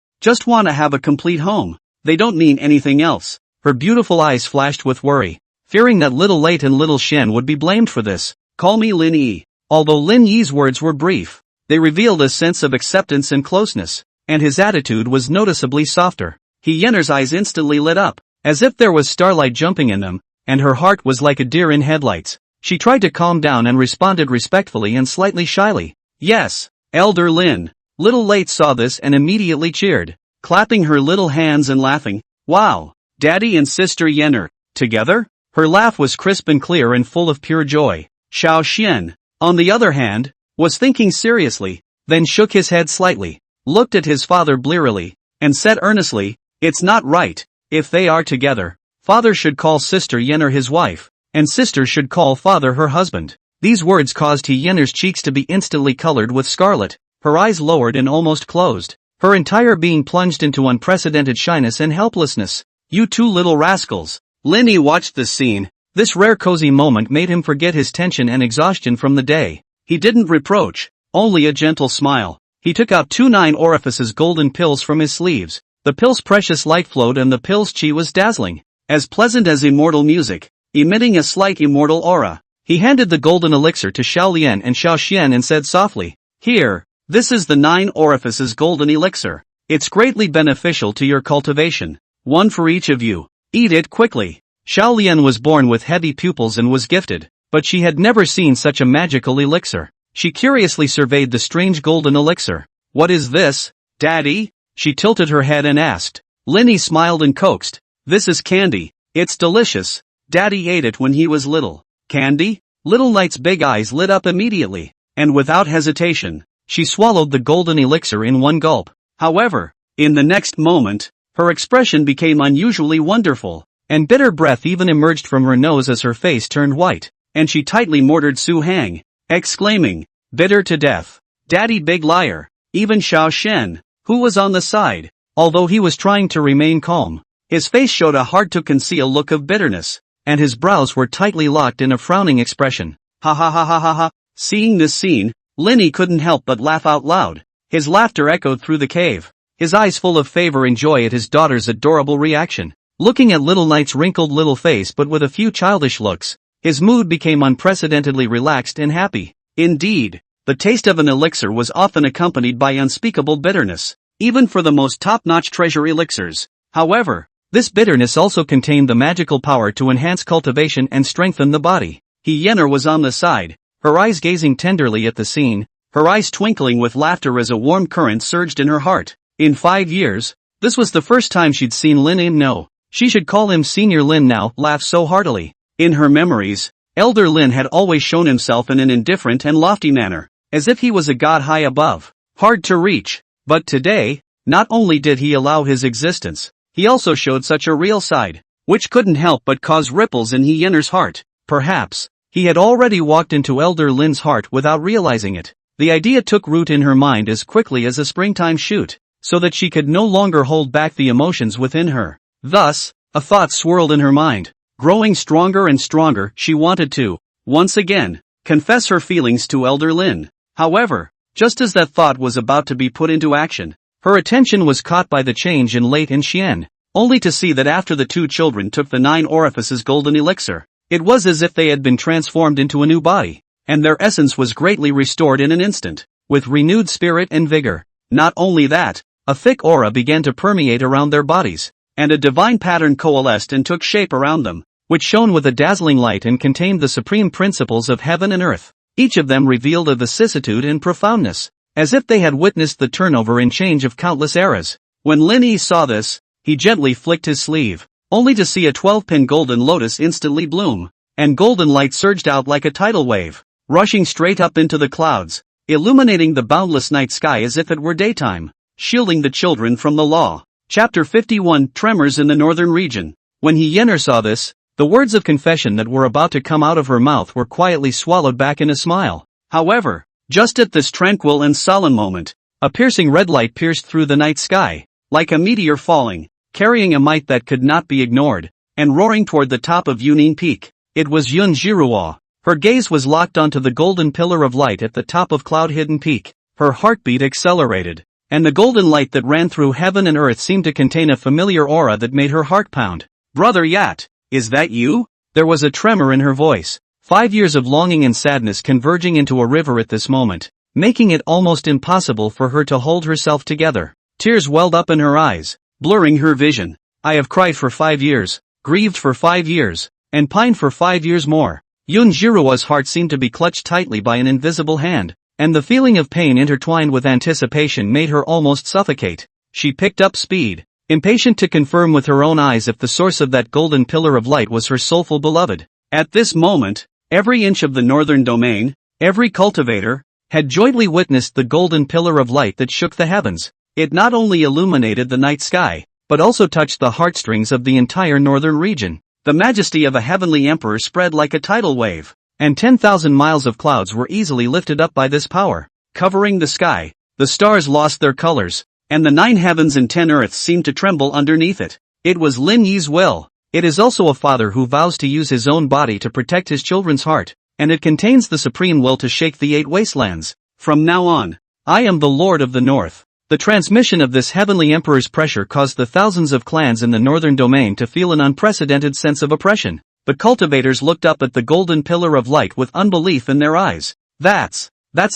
wanna have a complete home. They don't mean anything else." Her beautiful eyes flashed with worry, fearing that Little Late and Little Xian would be blamed for this. "Call me Lin Yi." Although Lin Yi's words were brief, they revealed a sense of acceptance and closeness, and his attitude was noticeably softer. Yener's eyes instantly lit up, as if there was starlight jumping in them, and her heart was like a deer in headlights. She tried to calm down and responded respectfully and slightly shyly. "Yes, Elder Lin." Little Late saw this and immediately cheered, clapping her little hands and laughing. "Wow, Daddy and Sister Yener, together?" Her laugh was crisp and clear and full of pure joy. Xiao Xian, on the other hand, was thinking seriously, then shook his head slightly, looked at his father blearily, and said earnestly, "It's not right. If they are together, father should call Sister Yener his wife, and sister should call father her husband." These words caused Yener's cheeks to be instantly colored with scarlet, her eyes lowered and almost closed, her entire being plunged into unprecedented shyness and helplessness. "You two little rascals." Linny watched this scene. This rare cozy moment made him forget his tension and exhaustion from the day. He didn't reproach, only a gentle smile. He took out 2 9 orifices golden pills from his sleeves. The pill's precious light flowed and the pill's chi was dazzling, as pleasant as immortal music, emitting a slight immortal aura. He handed the golden elixir to Xiao Lian and Xiao Xian and said softly, "Here, this is the 9 orifices golden elixir. It's greatly beneficial to your cultivation. One for each of you. Eat it quickly." Xiao Lian was born with heavy pupils and was gifted, but she had never seen such a magical elixir. She curiously surveyed the strange golden elixir. "What is this, Daddy?" She tilted her head and asked. Linny smiled and coaxed, "This is candy. It's delicious. Daddy ate it when he was little." "Candy?" Little Light's big eyes lit up immediately, and without hesitation, she swallowed the golden elixir in one gulp. However, in the next moment, her expression became unusually wonderful, and bitter breath even emerged from her nose as her face turned white, and she tightly mortared Su Hang, exclaiming, "Bitter to death. Daddy big liar." Even Xiao Shen, who was on the side, although he was trying to remain calm, his face showed a hard-to-conceal look of bitterness, and his brows were tightly locked in a frowning expression. "Ha ha ha ha ha ha." Seeing this scene, Linny couldn't help but laugh out loud. His laughter echoed through the cave, his eyes full of favor and joy at his daughter's adorable reaction. Looking at Little Knight's wrinkled little face but with a few childish looks, his mood became unprecedentedly relaxed and happy. Indeed, the taste of an elixir was often accompanied by unspeakable bitterness, even for the most top-notch treasure elixirs. However, this bitterness also contained the magical power to enhance cultivation and strengthen the body. Yener was on the side, her eyes gazing tenderly at the scene, her eyes twinkling with laughter as a warm current surged in her heart. In 5 years, this was the first time she'd seen Lin Im know. She should call him Senior Lin now, laugh so heartily. In her memories, Elder Lin had always shown himself in an indifferent and lofty manner, as if he was a god high above, hard to reach. But today, not only did he allow his existence, he also showed such a real side, which couldn't help but cause ripples in Yener's heart. Perhaps, he had already walked into Elder Lin's heart without realizing it. The idea took root in her mind as quickly as a springtime shoot, so that she could no longer hold back the emotions within her. Thus, a thought swirled in her mind. Growing stronger and stronger, she wanted to, once again, confess her feelings to Elder Lin. However, just as that thought was about to be put into action, her attention was caught by the change in Late and Xian, only to see that after the two children took the 9 orifices golden elixir, it was as if they had been transformed into a new body, and their essence was greatly restored in an instant, with renewed spirit and vigor. Not only that, a thick aura began to permeate around their bodies, and a divine pattern coalesced and took shape around them, which shone with a dazzling light and contained the supreme principles of heaven and earth. Each of them revealed a vicissitude and profoundness, as if they had witnessed the turnover and change of countless eras. When Lin Yi saw this, he gently flicked his sleeve, only to see a 12-pin golden lotus instantly bloom, and golden light surged out like a tidal wave, rushing straight up into the clouds, illuminating the boundless night sky as if it were daytime, shielding the children from the law. Chapter 51 Tremors in the Northern Region. When Yener saw this, the words of confession that were about to come out of her mouth were quietly swallowed back in a smile. However, just at this tranquil and solemn moment, a piercing red light pierced through the night sky, like a meteor falling, carrying a might that could not be ignored, and roaring toward the top of Yunin Peak. It was Yun Jiruo. Her gaze was locked onto the golden pillar of light at the top of cloud-hidden peak. Her heartbeat accelerated, and the golden light that ran through heaven and earth seemed to contain a familiar aura that made her heart pound. "Brother Yat, is that you?" There was a tremor in her voice. 5 years of longing and sadness converging into a river at this moment, making it almost impossible for her to hold herself together. Tears welled up in her eyes, blurring her vision. "I have cried for 5 years, grieved for 5 years, and pined for 5 years more." Yun Jiruo's heart seemed to be clutched tightly by an invisible hand, and the feeling of pain intertwined with anticipation made her almost suffocate. She picked up speed, impatient to confirm with her own eyes if the source of that golden pillar of light was her soulful beloved. At this moment, every inch of the northern domain, every cultivator, had jointly witnessed the golden pillar of light that shook the heavens. It not only illuminated the night sky, but also touched the heartstrings of the entire northern region. The majesty of a heavenly emperor spread like a tidal wave, and 10,000 miles of clouds were easily lifted up by this power. Covering the sky, the stars lost their colors, and the 9 heavens and 10 earths seemed to tremble underneath it. It was Lin Yi's will. It is also a father who vows to use his own body to protect his children's heart, and it contains the supreme will to shake the 8 wastelands. From now on, I am the Lord of the North. The transmission of this heavenly emperor's pressure caused the thousands of clans in the northern domain to feel an unprecedented sense of oppression. The cultivators looked up at the golden pillar of light with unbelief in their eyes. That's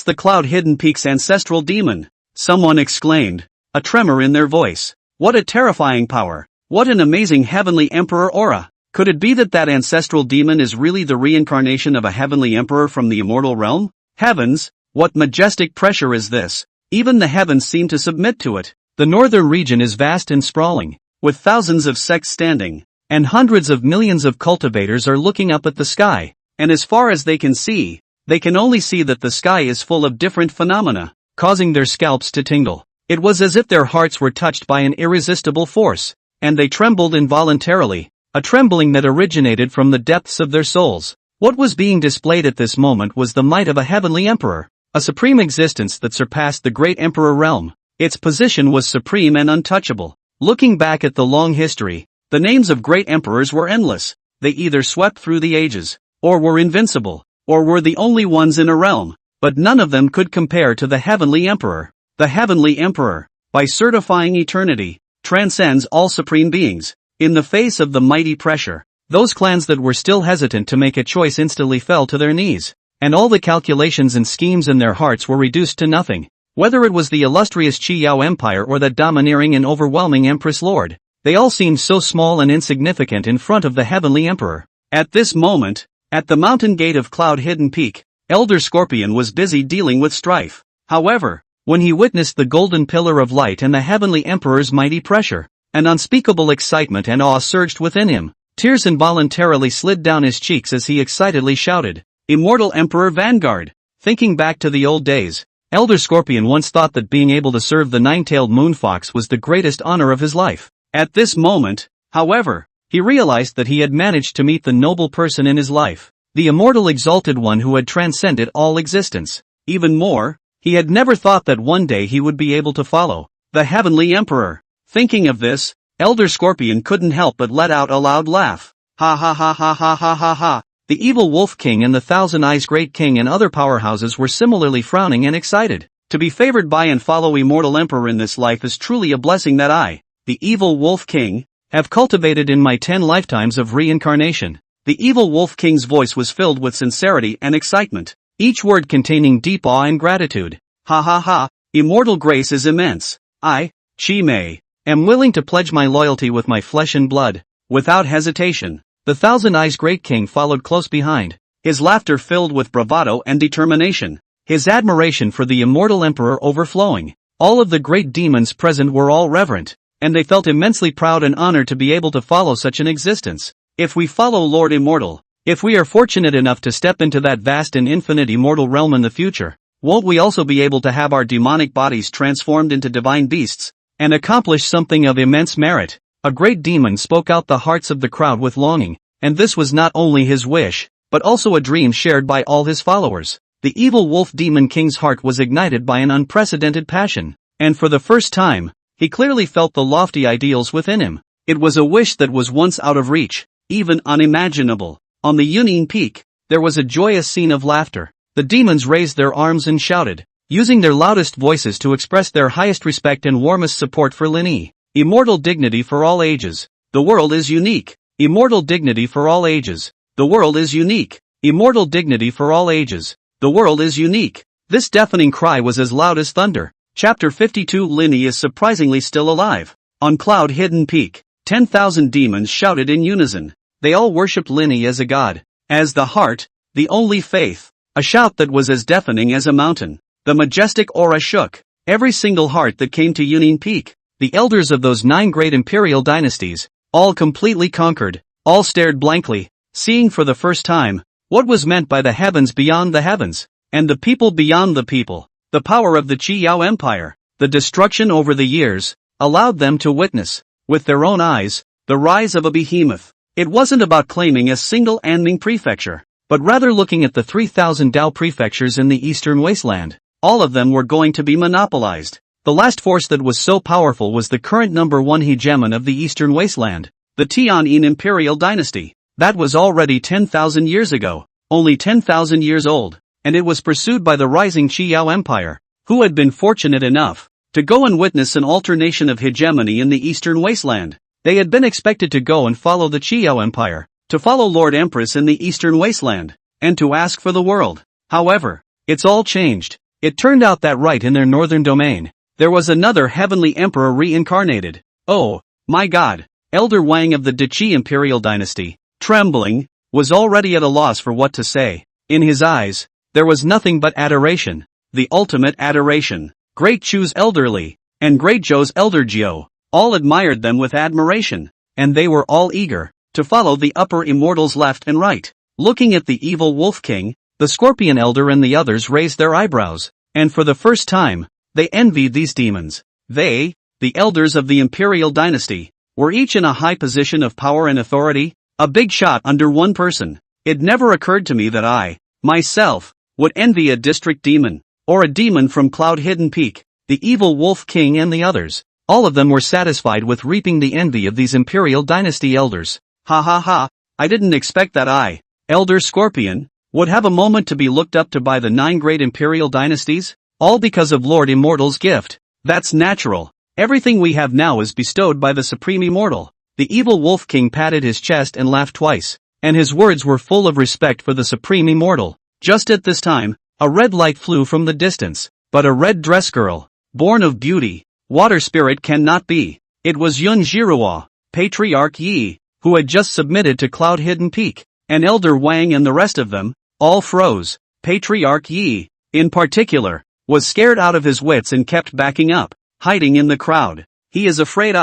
the cloud-hidden peak's ancestral demon," someone exclaimed, a tremor in their voice. "What a terrifying power! What an amazing heavenly emperor aura! Could it be that ancestral demon is really the reincarnation of a heavenly emperor from the immortal realm? Heavens, what majestic pressure is this! Even the heavens seem to submit to it." The northern region is vast and sprawling, with thousands of sects standing, and hundreds of millions of cultivators are looking up at the sky, and as far as they can see, they can only see that the sky is full of different phenomena, causing their scalps to tingle. It was as if their hearts were touched by an irresistible force, and they trembled involuntarily, a trembling that originated from the depths of their souls. What was being displayed at this moment was the might of a heavenly emperor, a supreme existence that surpassed the great emperor realm. Its position was supreme and untouchable. Looking back at the long history, the names of great emperors were endless. They either swept through the ages, or were invincible, or were the only ones in a realm, but none of them could compare to the heavenly emperor. The heavenly emperor, by certifying eternity, transcends all supreme beings. In the face of the mighty pressure, those clans that were still hesitant to make a choice instantly fell to their knees, and all the calculations and schemes in their hearts were reduced to nothing. Whether it was the illustrious Qi Yao Empire or that domineering and overwhelming Empress Lord, they all seemed so small and insignificant in front of the heavenly emperor. At this moment, at the mountain gate of cloud-hidden peak, Elder Scorpion was busy dealing with strife. However, when he witnessed the golden pillar of light and the heavenly emperor's mighty pressure, an unspeakable excitement and awe surged within him. Tears involuntarily slid down his cheeks as he excitedly shouted, "Immortal Emperor Vanguard!" Thinking back to the old days, Elder Scorpion once thought that being able to serve the 9-tailed moonfox was the greatest honor of his life. At this moment, however, he realized that he had managed to meet the noble person in his life. the immortal exalted one who had transcended all existence. Even more, he had never thought that one day he would be able to follow the heavenly emperor. Thinking of this, Elder Scorpion couldn't help but let out a loud laugh. Ha ha ha ha ha ha ha ha. The evil Wolf King and the Thousand Eyes Great King and other powerhouses were similarly frowning and excited. To be favored by and follow immortal emperor in this life is truly a blessing that I, the evil Wolf King, have cultivated in my 10 lifetimes of reincarnation. The evil Wolf King's voice was filled with sincerity and excitement, each word containing deep awe and gratitude. Ha ha ha, immortal grace is immense. I, Chi-Mei, am willing to pledge my loyalty with my flesh and blood, without hesitation. The Thousand Eyes Great King followed close behind, his laughter filled with bravado and determination, his admiration for the immortal emperor overflowing. All of the great demons present were all reverent, and they felt immensely proud and honored to be able to follow such an existence. If we follow Lord Immortal, if we are fortunate enough to step into that vast and infinite immortal realm in the future, won't we also be able to have our demonic bodies transformed into divine beasts, and accomplish something of immense merit? A great demon spoke out the hearts of the crowd with longing, and this was not only his wish, but also a dream shared by all his followers. The evil wolf demon king's heart was ignited by an unprecedented passion, and for the first time, he clearly felt the lofty ideals within him. It was a wish that was once out of reach, even unimaginable. On the Yunin Peak, there was a joyous scene of laughter. The demons raised their arms and shouted, using their loudest voices to express their highest respect and warmest support for Lin Yi. Immortal dignity for all ages. The world is unique. Immortal dignity for all ages. The world is unique. Immortal dignity for all ages. The world is unique. This deafening cry was as loud as thunder. Chapter 52. Lin Yi is surprisingly still alive. On Cloud Hidden Peak, 10,000 demons shouted in unison. They all worshipped Lin Yi as a god, as the heart, the only faith. A shout that was as deafening as a mountain. The majestic aura shook every single heart that came to Yunin Peak. The elders of those 9 great imperial dynasties, all completely conquered, all stared blankly, seeing for the first time what was meant by the heavens beyond the heavens, and the people beyond the people. The power of the Qi Empire, the destruction over the years, allowed them to witness, with their own eyes, the rise of a behemoth. It wasn't about claiming a single Anming prefecture, but rather looking at the 3,000 Dao prefectures in the eastern wasteland. All of them were going to be monopolized. The last force that was so powerful was the current number 1 hegemon of the eastern wasteland, the Tian'in imperial dynasty. That was already 10,000 years ago, only 10,000 years old, and it was pursued by the rising Qi Empire, who had been fortunate enough to go and witness an alternation of hegemony in the eastern wasteland. They had been expected to go and follow the Qi Empire, to follow Lord Empress in the eastern wasteland, and to ask for the world. However, it's all changed. It turned out that right in their northern domain, there was another heavenly emperor reincarnated. Oh, my god! Elder Wang of the Deqi imperial dynasty, trembling, was already at a loss for what to say. In his eyes, there was nothing but adoration, the ultimate adoration. Great Chu's elderly, and Great Zhou's elder Jiu, all admired them with admiration, and they were all eager to follow the upper immortals left and right. Looking at the evil Wolf King, the Scorpion Elder and the others raised their eyebrows, and for the first time, they envied these demons. They, the elders of the imperial dynasty, were each in a high position of power and authority, a big shot under one person. It never occurred to me that I, myself, would envy a district demon, or a demon from Cloud Hidden Peak, the evil Wolf King and the others. All of them were satisfied with reaping the envy of these imperial dynasty elders. Ha ha ha, I didn't expect that I, Elder Scorpion, would have a moment to be looked up to by the 9 great imperial dynasties, all because of Lord Immortal's gift. That's natural. Everything we have now is bestowed by the Supreme Immortal. The evil Wolf King patted his chest and laughed twice, and his words were full of respect for the Supreme Immortal. Just at this time, a red light flew from the distance, but a red dress girl, born of beauty, water spirit cannot be. It was Yun Jiruo, Patriarch Yi, who had just submitted to Cloud Hidden Peak, and Elder Wang and the rest of them, all froze. Patriarch Yi, in particular, was scared out of his wits and kept backing up, hiding in the crowd. He is afraid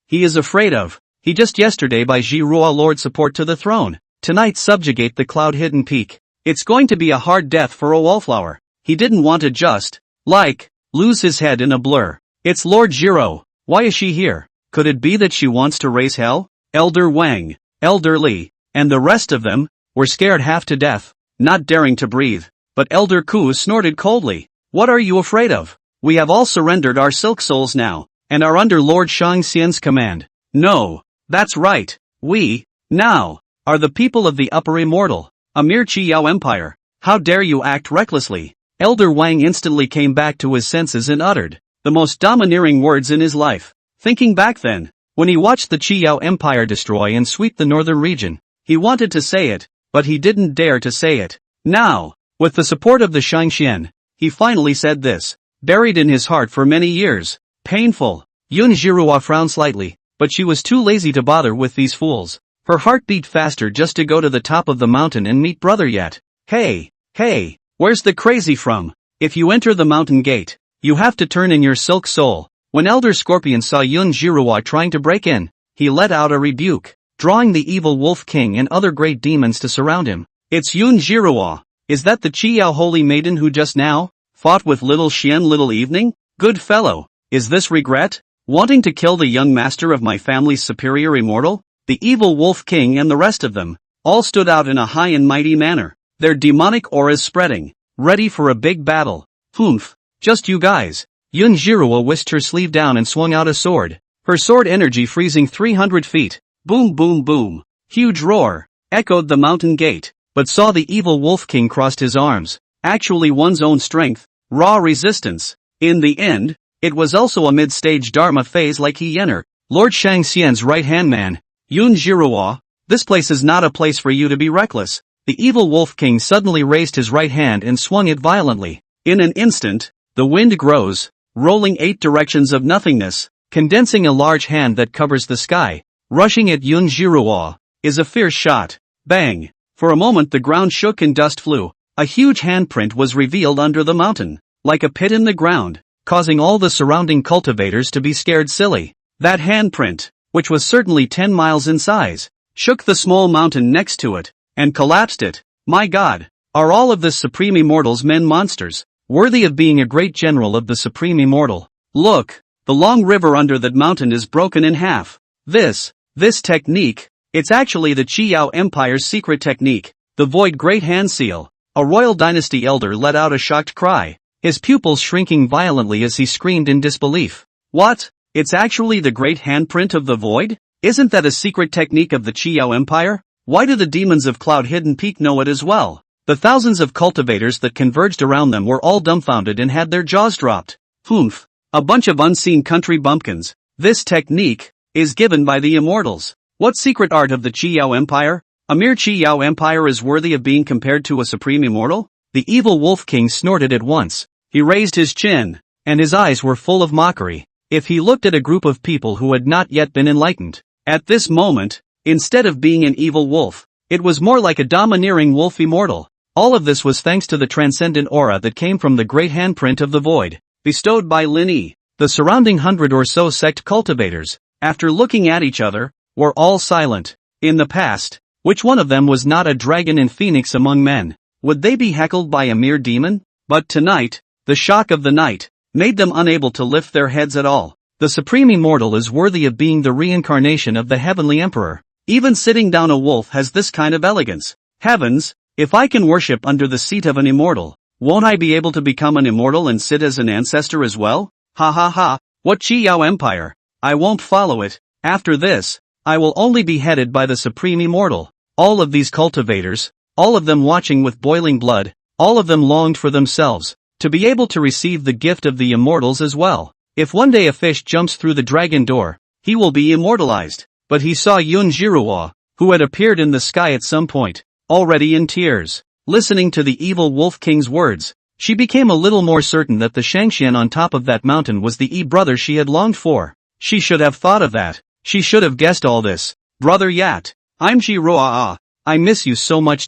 he is afraid of. He just yesterday by Jiruo Lord support to the throne. Tonight subjugate the Cloud Hidden Peak. It's going to be a hard death for a wallflower. He didn't want to just, lose his head in a blur. It's Lord Jiruo. Why is she here? Could it be that she wants to raise hell? Elder Wang, Elder Li, and the rest of them, were scared half to death, not daring to breathe. But Elder Ku snorted coldly. What are you afraid of? We have all surrendered our silk souls now, and are under Lord Shangxian's command. No, that's right. We, now, are the people of the Upper Immortal, a mere Qiyao Empire. How dare you act recklessly? Elder Wang instantly came back to his senses and uttered the most domineering words in his life. Thinking back then, when he watched the Qiyao Empire destroy and sweep the northern region, he wanted to say it, but he didn't dare to say it. Now, with the support of the Shangxian, he finally said this, buried in his heart for many years. Painful. Yun Jirua frowned slightly, but she was too lazy to bother with these fools. Her heart beat faster just to go to the top of the mountain and meet brother Yet. Hey, where's the crazy from? If you enter the mountain gate, you have to turn in your silk soul. When Elder Scorpion saw Yun Jirua trying to break in, he let out a rebuke, drawing the evil Wolf King and other great demons to surround him. It's Yun Jirua. Is that the Qiyao holy maiden who just now fought with little Xian Little Evening? Good fellow. Is this regret? Wanting to kill the young master of my family's superior immortal? The evil Wolf King and the rest of them all stood out in a high and mighty manner, their demonic auras spreading, ready for a big battle. Humph, just you guys. Yun Jirua whisked her sleeve down and swung out a sword, her sword energy freezing 300 feet. Boom boom boom. Huge roar echoed the mountain gate, but saw the evil Wolf King crossed his arms, actually one's own strength, raw resistance. In the end, it was also a mid-stage Dharma phase like he Yener, Lord Shangxian's right-hand man. Yun Jirua, this place is not a place for you to be reckless. The evil Wolf King suddenly raised his right hand and swung it violently. In an instant, the wind grows, rolling 8 directions of nothingness, condensing a large hand that covers the sky. Rushing at Yun Jirua is a fierce shot. Bang! For a moment the ground shook and dust flew. A huge handprint was revealed under the mountain, like a pit in the ground, causing all the surrounding cultivators to be scared silly. That handprint, which was certainly 10 miles in size, shook the small mountain next to it, and collapsed it. My God! Are all of the Supreme Immortals men monsters, worthy of being a great general of the Supreme Immortal? Look! The long river under that mountain is broken in half. This technique, it's actually the Qiyao Empire's secret technique, the Void Great Hand Seal. A royal dynasty elder let out a shocked cry, his pupils shrinking violently as he screamed in disbelief. What? It's actually the great handprint of the Void? Isn't that a secret technique of the Qiyao Empire? Why do the demons of Cloud Hidden Peak know it as well? The thousands of cultivators that converged around them were all dumbfounded and had their jaws dropped. Humph. A bunch of unseen country bumpkins. This technique is given by the immortals. What secret art of the Qiyao Empire? A mere Qiyao Empire is worthy of being compared to a supreme immortal? The evil Wolf King snorted at once. He raised his chin, and his eyes were full of mockery. If he looked at a group of people who had not yet been enlightened, at this moment, instead of being an evil wolf, it was more like a domineering wolf immortal. All of this was thanks to the transcendent aura that came from the great handprint of the void, bestowed by Lin Yi. The surrounding 100 or so sect cultivators, after looking at each other, were all silent. In the past, which one of them was not a dragon and phoenix among men? Would they be heckled by a mere demon? But tonight, the shock of the night made them unable to lift their heads at all. The Supreme Immortal is worthy of being the reincarnation of the Heavenly Emperor. Even sitting down a wolf has this kind of elegance. Heavens, if I can worship under the seat of an immortal, won't I be able to become an immortal and sit as an ancestor as well? Ha ha ha, what Qiyao Empire? I won't follow it. After this, I will only be headed by the Supreme Immortal. All of these cultivators, all of them watching with boiling blood, all of them longed for themselves to be able to receive the gift of the immortals as well. If one day a fish jumps through the dragon door, he will be immortalized. But he saw Yun Jirua, who had appeared in the sky at some point, already in tears. Listening to the evil Wolf King's words, she became a little more certain that the Shangxian on top of that mountain was the brother she had longed for. She should have thought of that. She should have guessed all this. Brother Yat, I'm Jirua. I miss you so much.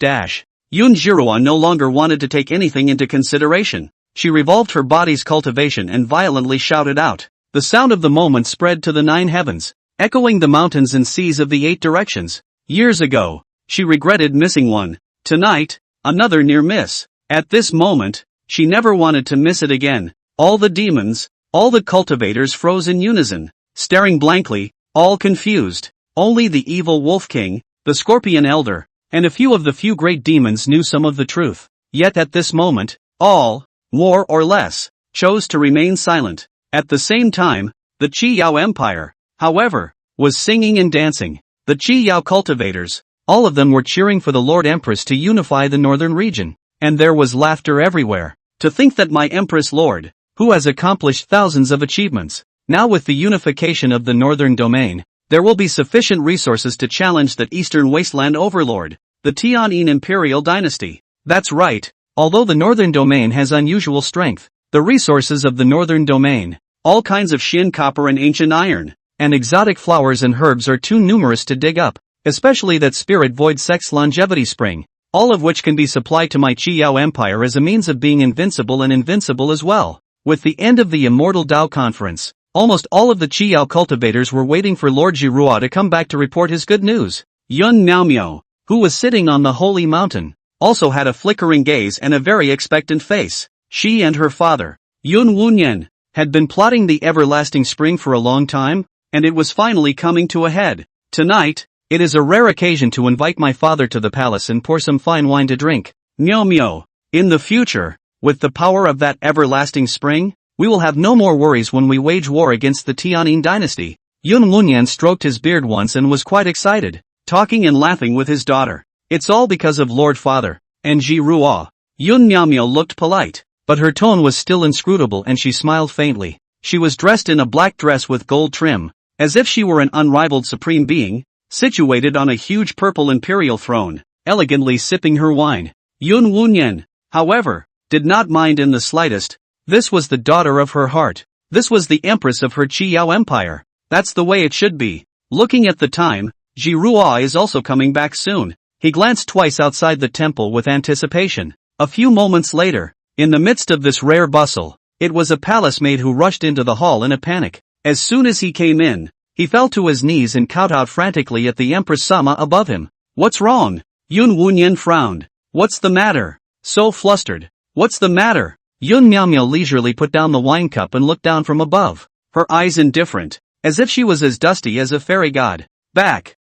Yun Jirua no longer wanted to take anything into consideration. She revolved her body's cultivation and violently shouted out. The sound of the moment spread to the 9 heavens, echoing the mountains and seas of the 8 directions. Years ago, she regretted missing one. Tonight, another near miss. At this moment, she never wanted to miss it again. All the demons, all the cultivators froze in unison, staring blankly, all confused. Only the evil Wolf King, the Scorpion Elder, and a few of the few great demons knew some of the truth. Yet at this moment, all, more or less, chose to remain silent. At the same time, the Qi-Yao Empire, however, was singing and dancing. The Qi-Yao cultivators, all of them were cheering for the Lord Empress to unify the northern region, and there was laughter everywhere. To think that my Empress Lord, who has accomplished thousands of achievements, now with the unification of the northern domain, there will be sufficient resources to challenge that eastern wasteland overlord, the Tianyin imperial dynasty. That's right, although the northern domain has unusual strength, the resources of the northern domain, all kinds of Shin copper and ancient iron, and exotic flowers and herbs are too numerous to dig up, especially that spirit void sex longevity spring, all of which can be supplied to my Qi-Yao Empire as a means of being invincible and invincible as well. With the end of the Immortal Tao Conference, almost all of the Qi-Yao cultivators were waiting for Lord Jiruo to come back to report his good news. Yun Miaomio, who was sitting on the holy mountain, also had a flickering gaze and a very expectant face. She and her father, Yun Wunyan, had been plotting the everlasting spring for a long time, and it was finally coming to a head. Tonight, it is a rare occasion to invite my father to the palace and pour some fine wine to drink. Miao. In the future, with the power of that everlasting spring, we will have no more worries when we wage war against the Tianyin dynasty. Yun Lunyan stroked his beard once and was quite excited, talking and laughing with his daughter. It's all because of Lord Father, and Ji Ruo. Yun Miao looked polite, but her tone was still inscrutable and she smiled faintly. She was dressed in a black dress with gold trim, as if she were an unrivaled supreme being, situated on a huge purple imperial throne, elegantly sipping her wine. Yun Wunyan, however, did not mind in the slightest. This was the daughter of her heart. This was the empress of her Qi-Yao Empire. That's the way it should be. Looking at the time, Ji Ruo is also coming back soon. He glanced twice outside the temple with anticipation. A few moments later, in the midst of this rare bustle, it was a palace maid who rushed into the hall in a panic. As soon as he came in, he fell to his knees and kowtowed frantically at the Empress Sama above him. What's wrong? Yun Wunyan frowned. What's the matter? So flustered. What's the matter? Yun Miao leisurely put down the wine cup and looked down from above, her eyes indifferent, as if she was as dusty as a fairy god. Back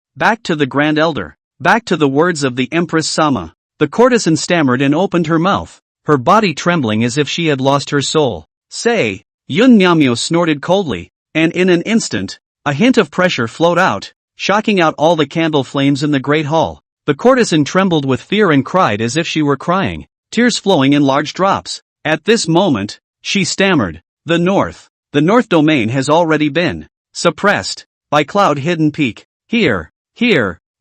to the Grand Elder, back to the words of the Empress Sama. The courtesan stammered and opened her mouth, her body trembling as if she had lost her soul. Say, Yun Miao snorted coldly, and in an instant, a hint of pressure flowed out, shocking out all the candle flames in the great hall. The courtesan trembled with fear and cried as if she were crying, tears flowing in large drops. At this moment, she stammered, the north domain has already been suppressed by cloud-hidden peak. Here,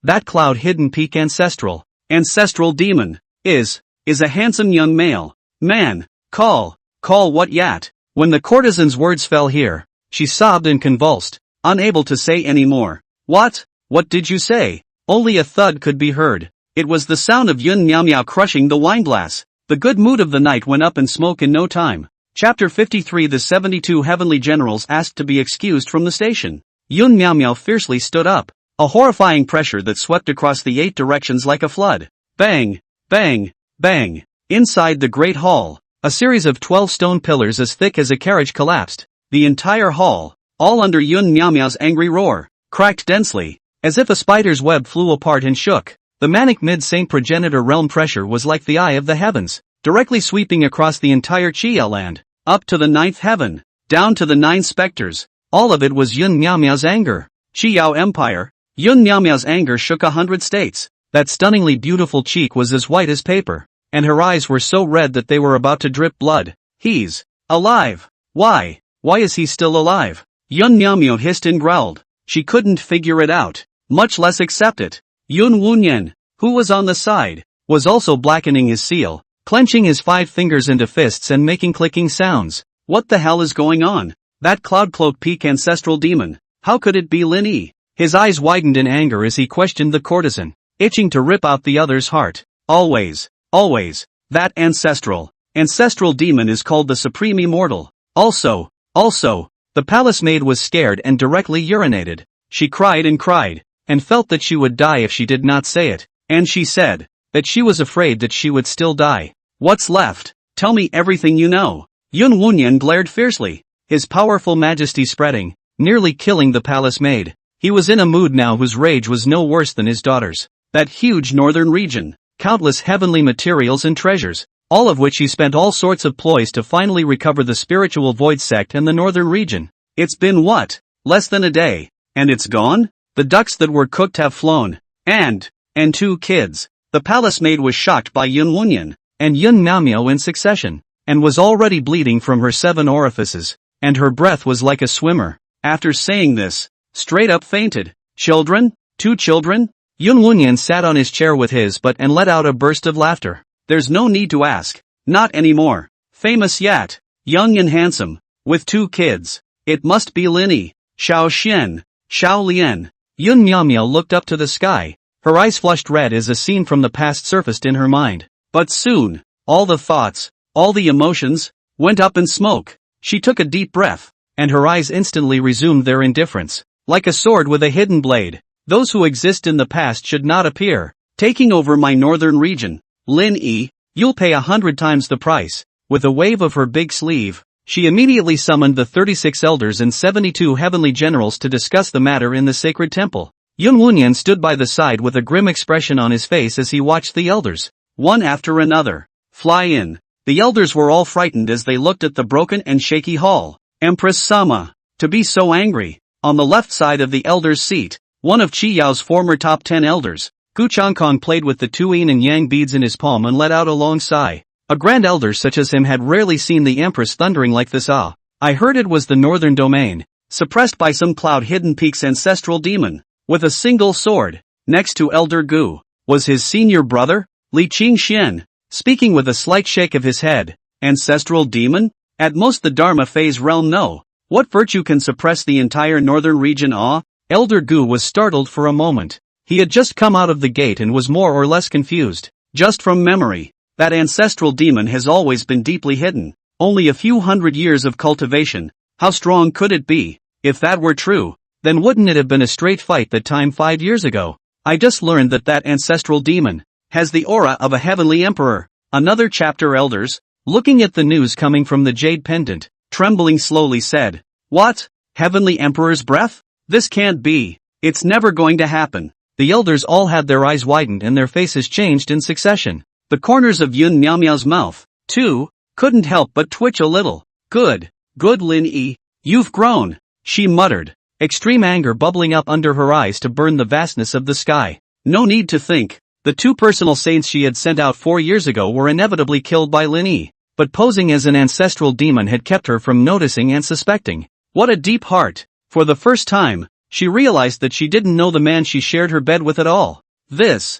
that cloud-hidden peak ancestral demon, is a handsome young male. Man, call what yat? When the courtesan's words fell here, she sobbed and convulsed, unable to say any more. What did you say? Only a thud could be heard. It was the sound of Yun Miao crushing the wineglass. The good mood of the night went up in smoke in no time. Chapter 53. The 72 heavenly generals asked to be excused from the station. Yun Miao fiercely stood up, a horrifying pressure that swept across the 8 directions like a flood. Bang, bang, bang. Inside the great hall, a series of 12 stone pillars as thick as a carriage collapsed. The entire hall, all under Yun Miao's angry roar, cracked densely, as if a spider's web flew apart and shook. The manic mid-Saint progenitor realm pressure was like the eye of the heavens, directly sweeping across the entire Qi land, up to the 9th heaven, down to the 9 specters. All of it was Yun Miao's anger. Qi-Yao Empire. Yun Miao's anger shook 100 states. That stunningly beautiful cheek was as white as paper, and her eyes were so red that they were about to drip blood. He's alive. Why is he still alive? Yun Miao hissed and growled. She couldn't figure it out, much less accept it. Yun Wunyan, who was on the side, was also blackening his seal, clenching his 5 fingers into fists and making clicking sounds. What the hell is going on? That cloud-cloaked peak ancestral demon, how could it be Lin Yi? His eyes widened in anger as he questioned the courtesan, itching to rip out the other's heart. Always, that ancestral demon is called the Supreme Immortal. Also, the palace maid was scared and directly urinated. She cried and felt that she would die if she did not say it, and she said that she was afraid that she would still die. What's left? Tell me everything you know. Yun Wunyan glared fiercely, his powerful majesty spreading, nearly killing the palace maid. He was in a mood now whose rage was no worse than his daughter's. that huge northern region, countless heavenly materials and treasures, all of which he spent all sorts of ploys to finally recover the spiritual void sect and the northern region. It's been what? Less than a day. And it's gone? The ducks that were cooked have flown. And 2 kids. The palace maid was shocked by Yun Wunyan and Yun Miao in succession, and was already bleeding from her 7 orifices, and her breath was like a swimmer. After saying this, straight up fainted. Children? 2 children? Yun Wunyan sat on his chair with his butt and let out a burst of laughter. There's no need to ask. Not anymore. Famous yet. Young and handsome. With 2 kids. It must be Linny. Xiao Xian. Xiao Lian. Yun Miao looked up to the sky. Her eyes flushed red as a scene from the past surfaced in her mind. But soon, all the thoughts, all the emotions, went up in smoke. She took a deep breath, and her eyes instantly resumed their indifference. Like a sword with a hidden blade, those who exist in the past should not appear. Taking over my northern region. Lin Yi, you'll pay 100 times the price. With a wave of her big sleeve, she immediately summoned the 36 elders and 72 heavenly generals to discuss the matter in the sacred temple. Yun Wunyan stood by the side with a grim expression on his face as he watched the elders, one after another, fly in. The elders were all frightened as they looked at the broken and shaky hall. Empress Sama, to be so angry. On the left side of the elders' seat, one of Qi Yao's former top 10 elders, Gu Changkong played with the 2 yin and yang beads in his palm and let out a long sigh. A grand elder such as him had rarely seen the Empress thundering like this. I heard it was the northern domain, suppressed by some cloud-hidden peak's ancestral demon, with a single sword. Next to Elder Gu, was his senior brother, Li Qingxian, speaking with a slight shake of his head. Ancestral demon? At most the Dharma phase realm. No. What virtue can suppress the entire northern region? Elder Gu was startled for a moment. He had just come out of the gate and was more or less confused. Just from memory, that ancestral demon has always been deeply hidden. Only a few hundred years of cultivation. How strong could it be? If that were true, then wouldn't it have been a straight fight that time 5 years ago? I just learned that ancestral demon has the aura of a heavenly emperor. Another chapter. Elders, looking at the news coming from the jade pendant, trembling slowly said, "What? Heavenly emperor's breath? This can't be. It's never going to happen." The elders all had their eyes widened and their faces changed in succession. The corners of Yun Miao's mouth, too, couldn't help but twitch a little. Good Lin Yi, you've grown," she muttered, extreme anger bubbling up under her eyes to burn the vastness of the sky. No need to think. The 2 personal saints she had sent out 4 years ago were inevitably killed by Lin Yi, but posing as an ancestral demon had kept her from noticing and suspecting. What a deep heart! For the first time, she realized that she didn't know the man she shared her bed with at all. This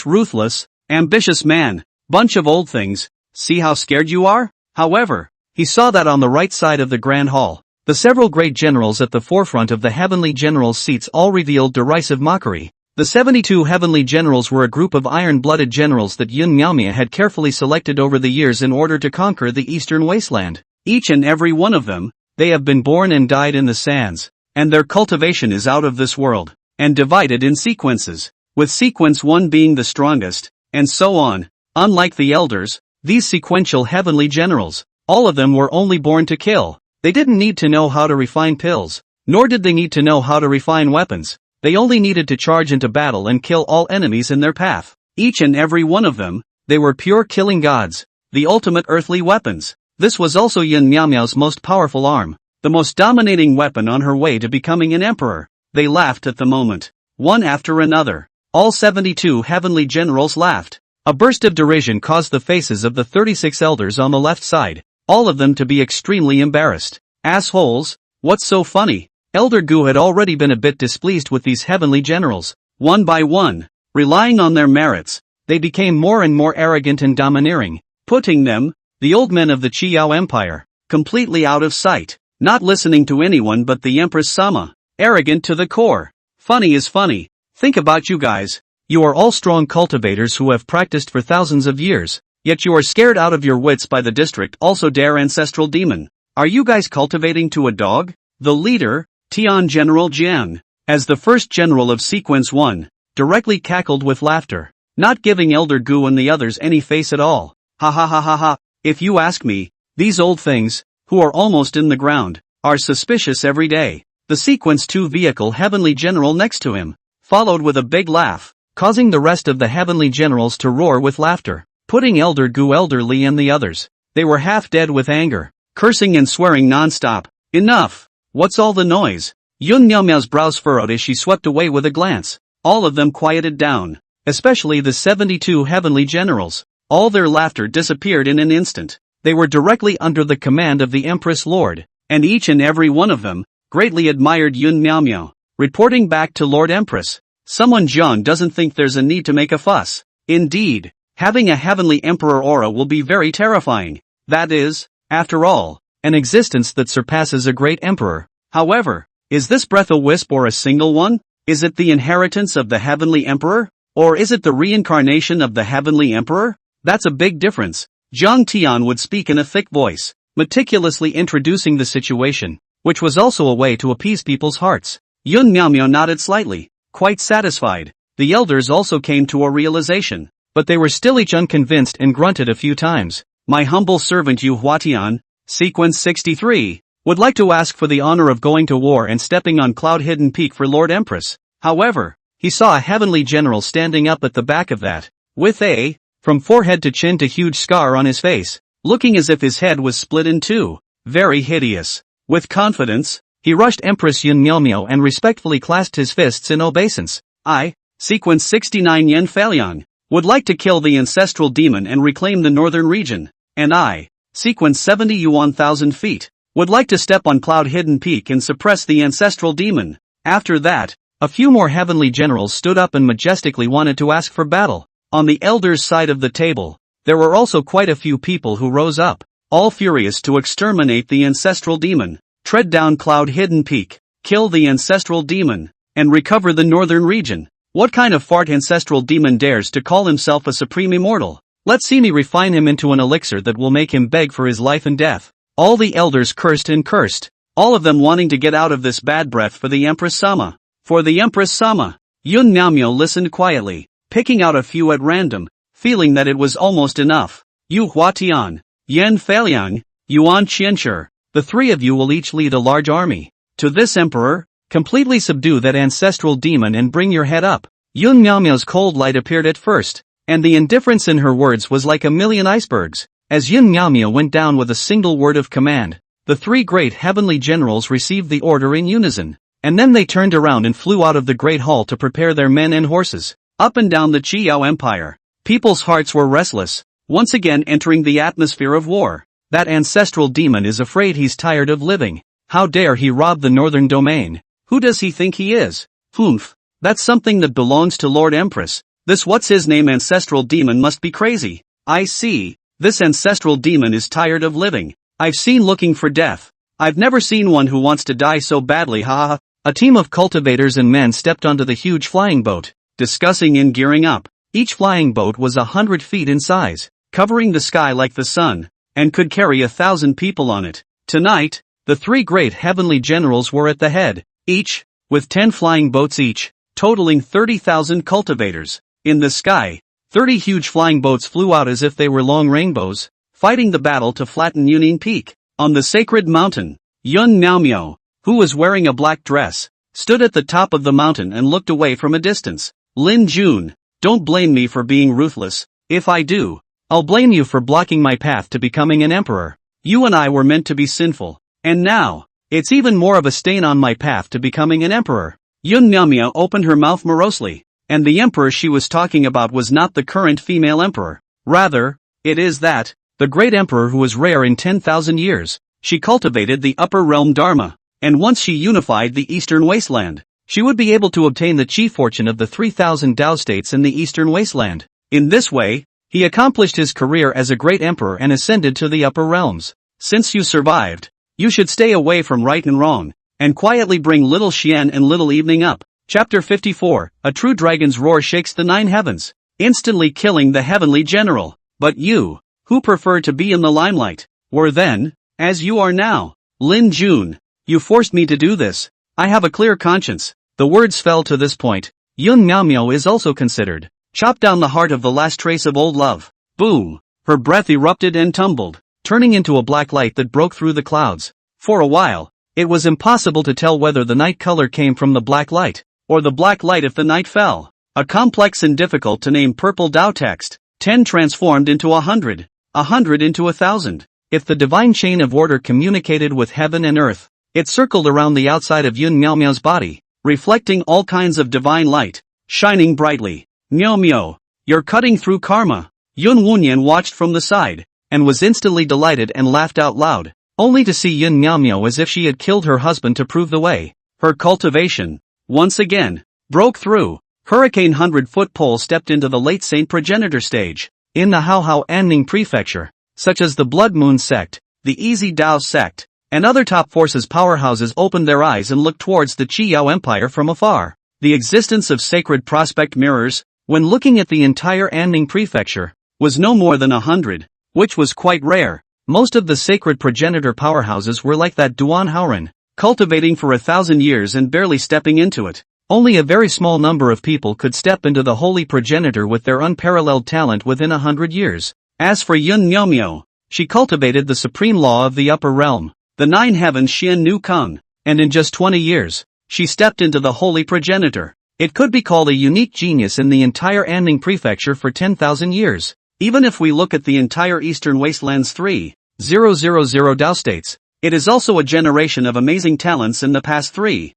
ruthless, ambitious man, bunch of old things, see how scared you are? However, he saw that on the right side of the grand hall, the several great generals at the forefront of the heavenly generals' seats all revealed derisive mockery. The 72 heavenly generals were a group of iron-blooded generals that Yun Miaomia had carefully selected over the years in order to conquer the eastern wasteland. Each and every one of them, they have been born and died in the sands, and their cultivation is out of this world, and divided in sequences, with sequence 1 being the strongest, and so on. Unlike the elders, these sequential heavenly generals, all of them were only born to kill. They didn't need to know how to refine pills, nor did they need to know how to refine weapons. They only needed to charge into battle and kill all enemies in their path. Each and every one of them, they were pure killing gods, the ultimate earthly weapons. This was also Yun Miao's most powerful arm, the most dominating weapon on her way to becoming an emperor. They laughed at the moment, one after another. All 72 heavenly generals laughed. A burst of derision caused the faces of the 36 elders on the left side, all of them to be extremely embarrassed. Assholes, what's so funny? Elder Gu had already been a bit displeased with these heavenly generals. One by one, relying on their merits, they became more and more arrogant and domineering, putting them, the old men of the Qiyao Empire, completely out of sight, not listening to anyone but the Empress Sama, arrogant to the core. Funny is funny. Think about you guys. You are all strong cultivators who have practiced for thousands of years, yet you are scared out of your wits by the district also dare ancestral demon. Are you guys cultivating to a dog? The leader, Tian General Jian, as the first general of Sequence 1, directly cackled with laughter, not giving Elder Gu and the others any face at all. Ha ha ha ha ha. If you ask me, these old things, who are almost in the ground, are suspicious every day. The Sequence 2 vehicle heavenly general next to him followed with a big laugh. causing the rest of the heavenly generals to roar with laughter, putting Elder Gu Elderly and the others. They were half dead with anger, cursing and swearing non-stop. Enough! What's all the noise? Yun Miao Miao's brows furrowed as she swept away with a glance. All of them quieted down, especially the 72 heavenly generals. All their laughter disappeared in an instant. They were directly under the command of the Empress Lord, and each and every one of them greatly admired Yun Miao Miao. Reporting back to Lord Empress, someone Jiang doesn't think there's a need to make a fuss. Indeed, having a heavenly emperor aura will be very terrifying. That is, after all, an existence that surpasses a great emperor. However, is this breath a wisp or a single one? Is it the inheritance of the heavenly emperor? Or is it the reincarnation of the heavenly emperor? That's a big difference. Zhang Tian would speak in a thick voice, meticulously introducing the situation, which was also a way to appease people's hearts. Yun Miao Miao nodded slightly, quite satisfied. The elders also came to a realization, but they were still each unconvinced and grunted a few times. My humble servant Yu Huatian, sequence 63, would like to ask for the honor of going to war and stepping on Cloud-Hidden Peak for Lord Empress. However, he saw a heavenly general standing up at the back of that, with a, from forehead to chin to huge scar on his face, looking as if his head was split in two. Very hideous. With confidence, he rushed Empress Yun Miao Miao and respectfully clasped his fists in obeisance. I, sequence 69 Yen Failiang, would like to kill the ancestral demon and reclaim the northern region. And I, sequence 70 Yu 1000 feet, would like to step on Cloud-Hidden Peak and suppress the ancestral demon. After that, a few more heavenly generals stood up and majestically wanted to ask for battle. On the elders' side of the table, there were also quite a few people who rose up, all furious to exterminate the ancestral demon, tread down Cloud-Hidden Peak, kill the ancestral demon, and recover the northern region. What kind of fart ancestral demon dares to call himself a supreme immortal? Let's see me refine him into an elixir that will make him beg for his life and death. All the elders cursed and cursed, all of them wanting to get out of this bad breath for the Empress Sama. For the Empress Sama. Yun Miao Miao listened quietly, picking out a few at random, feeling that it was almost enough. Yu Huatian, Yen Failiang, Yuan Qianshi, the three of you will each lead a large army. To this emperor, completely subdue that ancestral demon and bring your head up. Yun Miao Miao's cold light appeared at first, and the indifference in her words was like a million icebergs. As Yun Miao Miao went down with a single word of command, the three great heavenly generals received the order in unison, and then they turned around and flew out of the great hall to prepare their men and horses. Up and down the Qiyao Empire, people's hearts were restless, once again entering the atmosphere of war. That ancestral demon is afraid he's tired of living. How dare he rob the northern domain? Who does he think he is? Humph, that's something that belongs to Lord Empress. This what's-his-name ancestral demon must be crazy. I see, this ancestral demon is tired of living. I've seen looking for death. I've never seen one who wants to die so badly, haha. A team of cultivators and men stepped onto the huge flying boat, discussing and gearing up. Each flying boat was 100 feet in size, covering the sky like the sun, and could carry 1,000 people on it. Tonight, the three great heavenly generals were at the head, each, with 10 flying boats each, totaling 30,000 cultivators. In the sky, 30 huge flying boats flew out as if they were long rainbows, fighting the battle to flatten Yunin Peak. On the sacred mountain, Yun Miao Miao, who was wearing a black dress, stood at the top of the mountain and looked away from a distance. Lin Jun, don't blame me for being ruthless. If I do, I'll blame you for blocking my path to becoming an emperor. You and I were meant to be sinful, and now, it's even more of a stain on my path to becoming an emperor. Yun Miao Miao opened her mouth morosely, and the emperor she was talking about was not the current female emperor. Rather, it is that, the great emperor who was rare in 10,000 years. She cultivated the upper realm Dharma, and once she unified the eastern wasteland, she would be able to obtain the chi fortune of the 3,000 Tao states in the eastern wasteland. In this way, he accomplished his career as a great emperor and ascended to the upper realms. Since you survived, you should stay away from right and wrong, and quietly bring little Xian and little evening up. Chapter 54, A True Dragon's Roar Shakes the Nine Heavens, instantly killing the heavenly general. But you, who prefer to be in the limelight, were then, as you are now. Lin Jun, you forced me to do this. I have a clear conscience. The words fell to this point. Yun Miao Miao is also considered. Chop down the heart of the last trace of old love. Boom! Her breath erupted and tumbled, turning into a black light that broke through the clouds. For a while, it was impossible to tell whether the night color came from the black light, or the black light if the night fell. A complex and difficult to name purple Tao text. 10 transformed into 100. 100 into 1,000. If the divine chain of order communicated with heaven and earth, it circled around the outside of Yun Miao Miao's body, reflecting all kinds of divine light, shining brightly. Miao Miao, you're cutting through karma. Yun Wunyan watched from the side, and was instantly delighted and laughed out loud, only to see Yun Miao Miao as if she had killed her husband to prove the way. Her cultivation, once again, broke through. Hurricane 100-foot pole stepped into the late Saint progenitor stage. In the Haohao Anning prefecture, such as the Blood Moon sect, the Easy Dao sect, and other top forces powerhouses opened their eyes and looked towards the Qiyao Empire from afar. The existence of sacred prospect mirrors, when looking at the entire Anning prefecture, was no more than 100, which was quite rare. Most of the sacred progenitor powerhouses were like that Duan Haoran, cultivating for 1,000 years and barely stepping into it. Only a very small number of people could step into the holy progenitor with their unparalleled talent within 100 years. As for Yun Miao Miao, she cultivated the supreme law of the upper realm, the 9 heavens Xian Nu Kung, and in just 20 years, she stepped into the holy progenitor. It could be called a unique genius in the entire Anning prefecture for 10,000 years. Even if we look at the entire Eastern Wasteland's 3,000 Dao states, it is also a generation of amazing talents in the past 3,000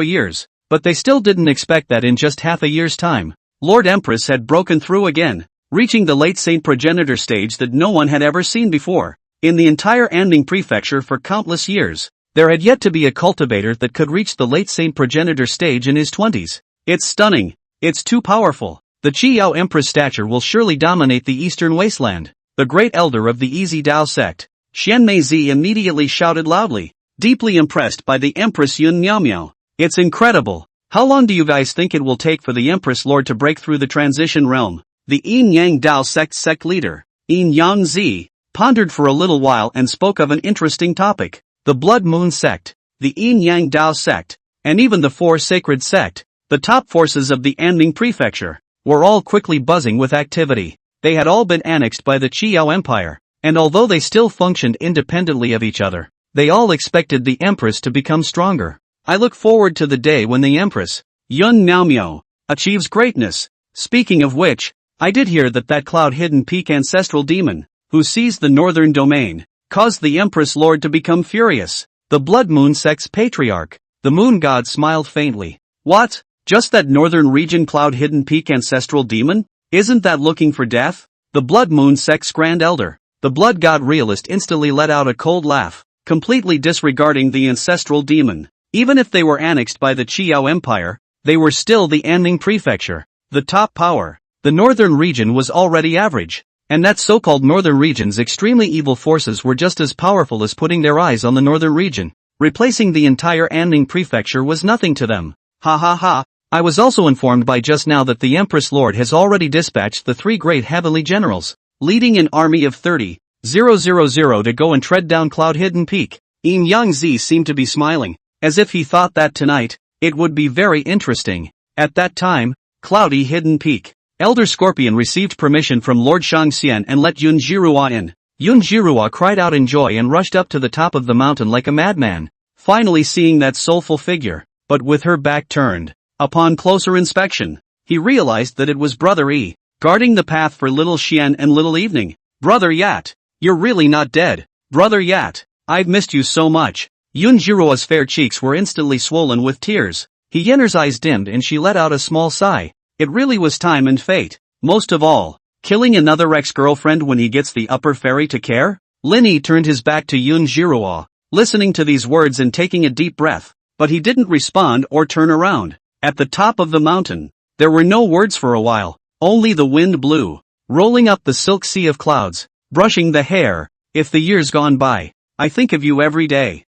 years, but they still didn't expect that in just half a year's time, Lord Empress had broken through again, reaching the late Saint progenitor stage that no one had ever seen before. In the entire Anning prefecture for countless years, there had yet to be a cultivator that could reach the late Saint progenitor stage in his 20s. It's stunning. It's too powerful. The Qiyao Empress stature will surely dominate the Eastern Wasteland. The great elder of the Easy Dao sect, Xian Meizi, immediately shouted loudly, deeply impressed by the Empress Yun Miao Miao. It's incredible. How long do you guys think it will take for the Empress Lord to break through the transition realm? The Yin Yang Dao sect leader, Yin Yang Zi, pondered for a little while and spoke of an interesting topic. The Blood Moon sect, the Yin Yang Dao sect, and even the 4 sacred sect, the top forces of the Anning prefecture, were all quickly buzzing with activity. They had all been annexed by the Qiyao Empire, and although they still functioned independently of each other, they all expected the Empress to become stronger. I look forward to the day when the Empress, Yun Miao Miao, achieves greatness. Speaking of which, I did hear that cloud-hidden peak ancestral demon, who seized the northern domain, caused the Empress Lord to become furious. The Blood Moon sect's patriarch, the Moon God, smiled faintly. What? Just that northern region cloud-hidden peak ancestral demon? Isn't that looking for death? The Blood Moon sect's grand elder, the Blood God realist, instantly let out a cold laugh, completely disregarding the ancestral demon. Even if they were annexed by the Qiyao Empire, they were still the Anning prefecture, the top power. The northern region was already average, and that so-called northern region's extremely evil forces were just as powerful as putting their eyes on the northern region. Replacing the entire Anning prefecture was nothing to them. Ha ha ha. I was also informed by just now that the Empress Lord has already dispatched the 3 great heavenly generals, leading an army of 30,000 to go and tread down Cloud-Hidden Peak. Yin Yang Zi seemed to be smiling, as if he thought that tonight, it would be very interesting. At that time, Cloudy Hidden Peak, Elder Scorpion received permission from Lord Shangxian and let Yun Jirua in. Yun Jirua cried out in joy and rushed up to the top of the mountain like a madman, finally seeing that soulful figure, but with her back turned. Upon closer inspection, he realized that it was Brother E, guarding the path for Little Xian and Little Evening. Brother Yat, you're really not dead. Brother Yat, I've missed you so much. Yun Jirua's fair cheeks were instantly swollen with tears. Yenner's eyes dimmed and she let out a small sigh. It really was time and fate. Most of all, killing another ex-girlfriend when he gets the upper fairy to care? Lin Yi turned his back to Yun Jirua, listening to these words and taking a deep breath, but he didn't respond or turn around. At the top of the mountain, there were no words for a while, only the wind blew, rolling up the silk sea of clouds, brushing the hair. If the years gone by, I think of you every day.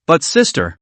But sister,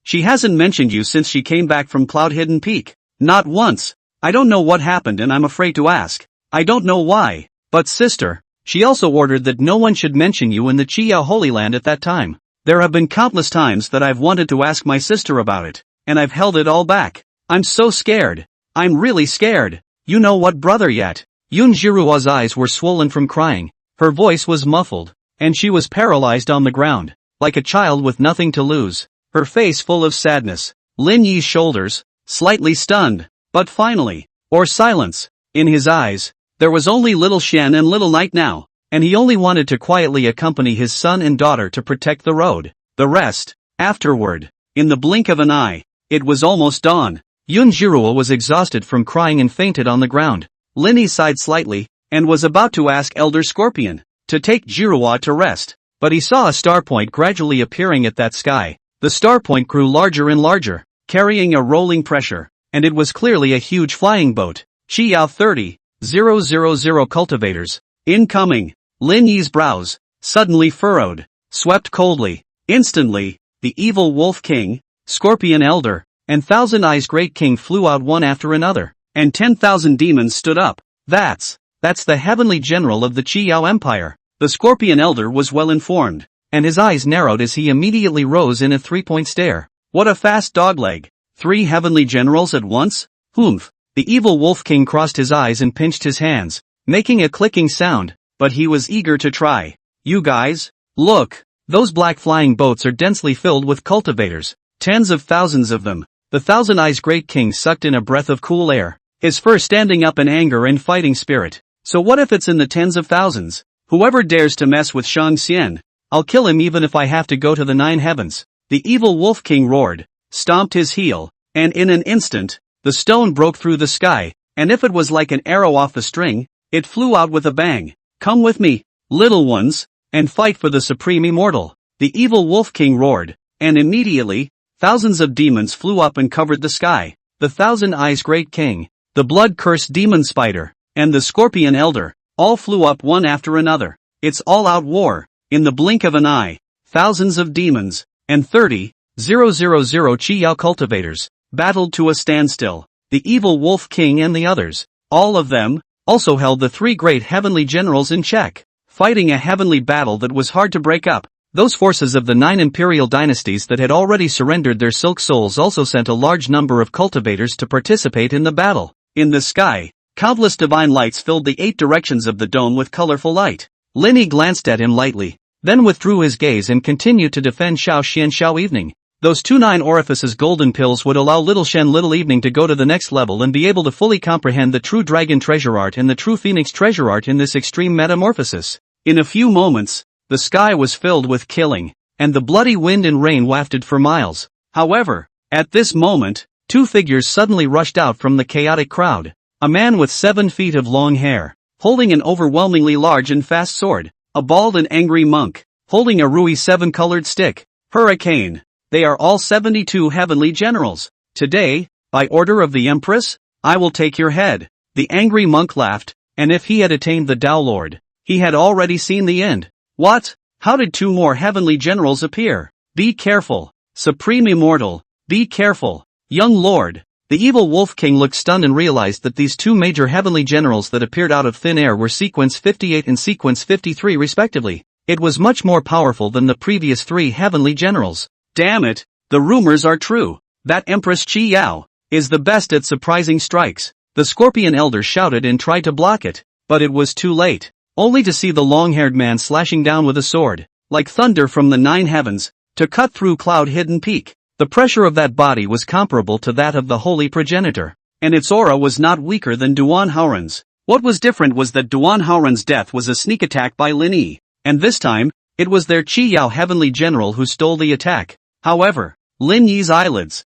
she hasn't mentioned you since she came back from Cloud-Hidden Peak. Not once. I don't know what happened and I'm afraid to ask. I don't know why. But sister, she also ordered that no one should mention you in the Qiyao Holy Land at that time. There have been countless times that I've wanted to ask my sister about it, and I've held it all back. I'm so scared. I'm really scared. You know what, Brother Yat? Yun Jirua's eyes were swollen from crying. Her voice was muffled, and she was paralyzed on the ground, like a child with nothing to lose, her face full of sadness. Lin Yi's shoulders, slightly stunned, but finally, or silence. In his eyes, there was only little Shen and little Night now, and he only wanted to quietly accompany his son and daughter to protect the road. The rest, afterward. In the blink of an eye, it was almost dawn. Yunjiro was exhausted from crying and fainted on the ground. Linny sighed slightly, and was about to ask Elder Scorpion to take Jiruwa to rest, but he saw a star point gradually appearing at that sky. The star point grew larger and larger, carrying a rolling pressure, and it was clearly a huge flying boat. Qiao 30,000 cultivators. Incoming. Lin Yi's brows, suddenly furrowed, swept coldly. Instantly, the evil Wolf King, Scorpion Elder, and Thousand Eyes Great King flew out one after another, and 10,000 demons stood up. That's the heavenly general of the Qiao Empire. The Scorpion Elder was well informed, and his eyes narrowed as he immediately rose in a three-point stare. What a fast dogleg! 3 heavenly generals at once? Humph! The evil Wolf King crossed his eyes and pinched his hands, making a clicking sound, but he was eager to try. You guys, look! Those black flying boats are densely filled with cultivators, tens of thousands of them. The Thousand Eyes Great King sucked in a breath of cool air, his fur standing up in anger and fighting spirit. So what if it's in the tens of thousands? Whoever dares to mess with Shang Xian, I'll kill him even if I have to go to the 9 heavens. The evil Wolf King roared, stomped his heel, and in an instant, the stone broke through the sky, and if it was like an arrow off the string, it flew out with a bang. Come with me, little ones, and fight for the supreme immortal. The evil Wolf King roared, and immediately, thousands of demons flew up and covered the sky. The Thousand Eyes Great King, the blood-cursed demon spider, and the Scorpion Elder, all flew up one after another. It's all-out war. In the blink of an eye, thousands of demons, and 30,000 Qiao cultivators, battled to a standstill. The evil Wolf King and the others, all of them, also held the 3 great heavenly generals in check, fighting a heavenly battle that was hard to break up. Those forces of the 9 imperial dynasties that had already surrendered their silk souls also sent a large number of cultivators to participate in the battle. In the sky, countless divine lights filled the 8 directions of the dome with colorful light. Linny glanced at him lightly, then withdrew his gaze and continued to defend Xiao Xian Xiao Evening. Those 2 9 orifices golden pills would allow Little Shen Little Evening to go to the next level and be able to fully comprehend the true dragon treasure art and the true phoenix treasure art in this extreme metamorphosis. In a few moments, the sky was filled with killing, and the bloody wind and rain wafted for miles. However, at this moment, 2 figures suddenly rushed out from the chaotic crowd. A man with 7 feet of long hair, holding an overwhelmingly large and fast sword. A bald and angry monk, holding a Rui 7-colored stick. Hurricane. They are all 72 heavenly generals. Today, by order of the Empress, I will take your head. The angry monk laughed, and if he had attained the Tao Lord, he had already seen the end. What? How did 2 more heavenly generals appear? Be careful. Supreme Immortal, be careful. Young Lord. The evil Wolf King looked stunned and realized that these 2 major heavenly generals that appeared out of thin air were Sequence 58 and Sequence 53 respectively. It was much more powerful than the previous 3 heavenly generals. Damn it, the rumors are true. That Empress Qi Yao is the best at surprising strikes. The Scorpion Elder shouted and tried to block it, but it was too late. Only to see the long-haired man slashing down with a sword, like thunder from the 9 heavens, to cut through cloud-hidden peak. The pressure of that body was comparable to that of the Holy Progenitor, and its aura was not weaker than Duan Haoran's. What was different was that Duan Haoran's death was a sneak attack by Lin Yi, and this time, it was their Qi Yao heavenly general who stole the attack. However, Lin Yi's eyelids,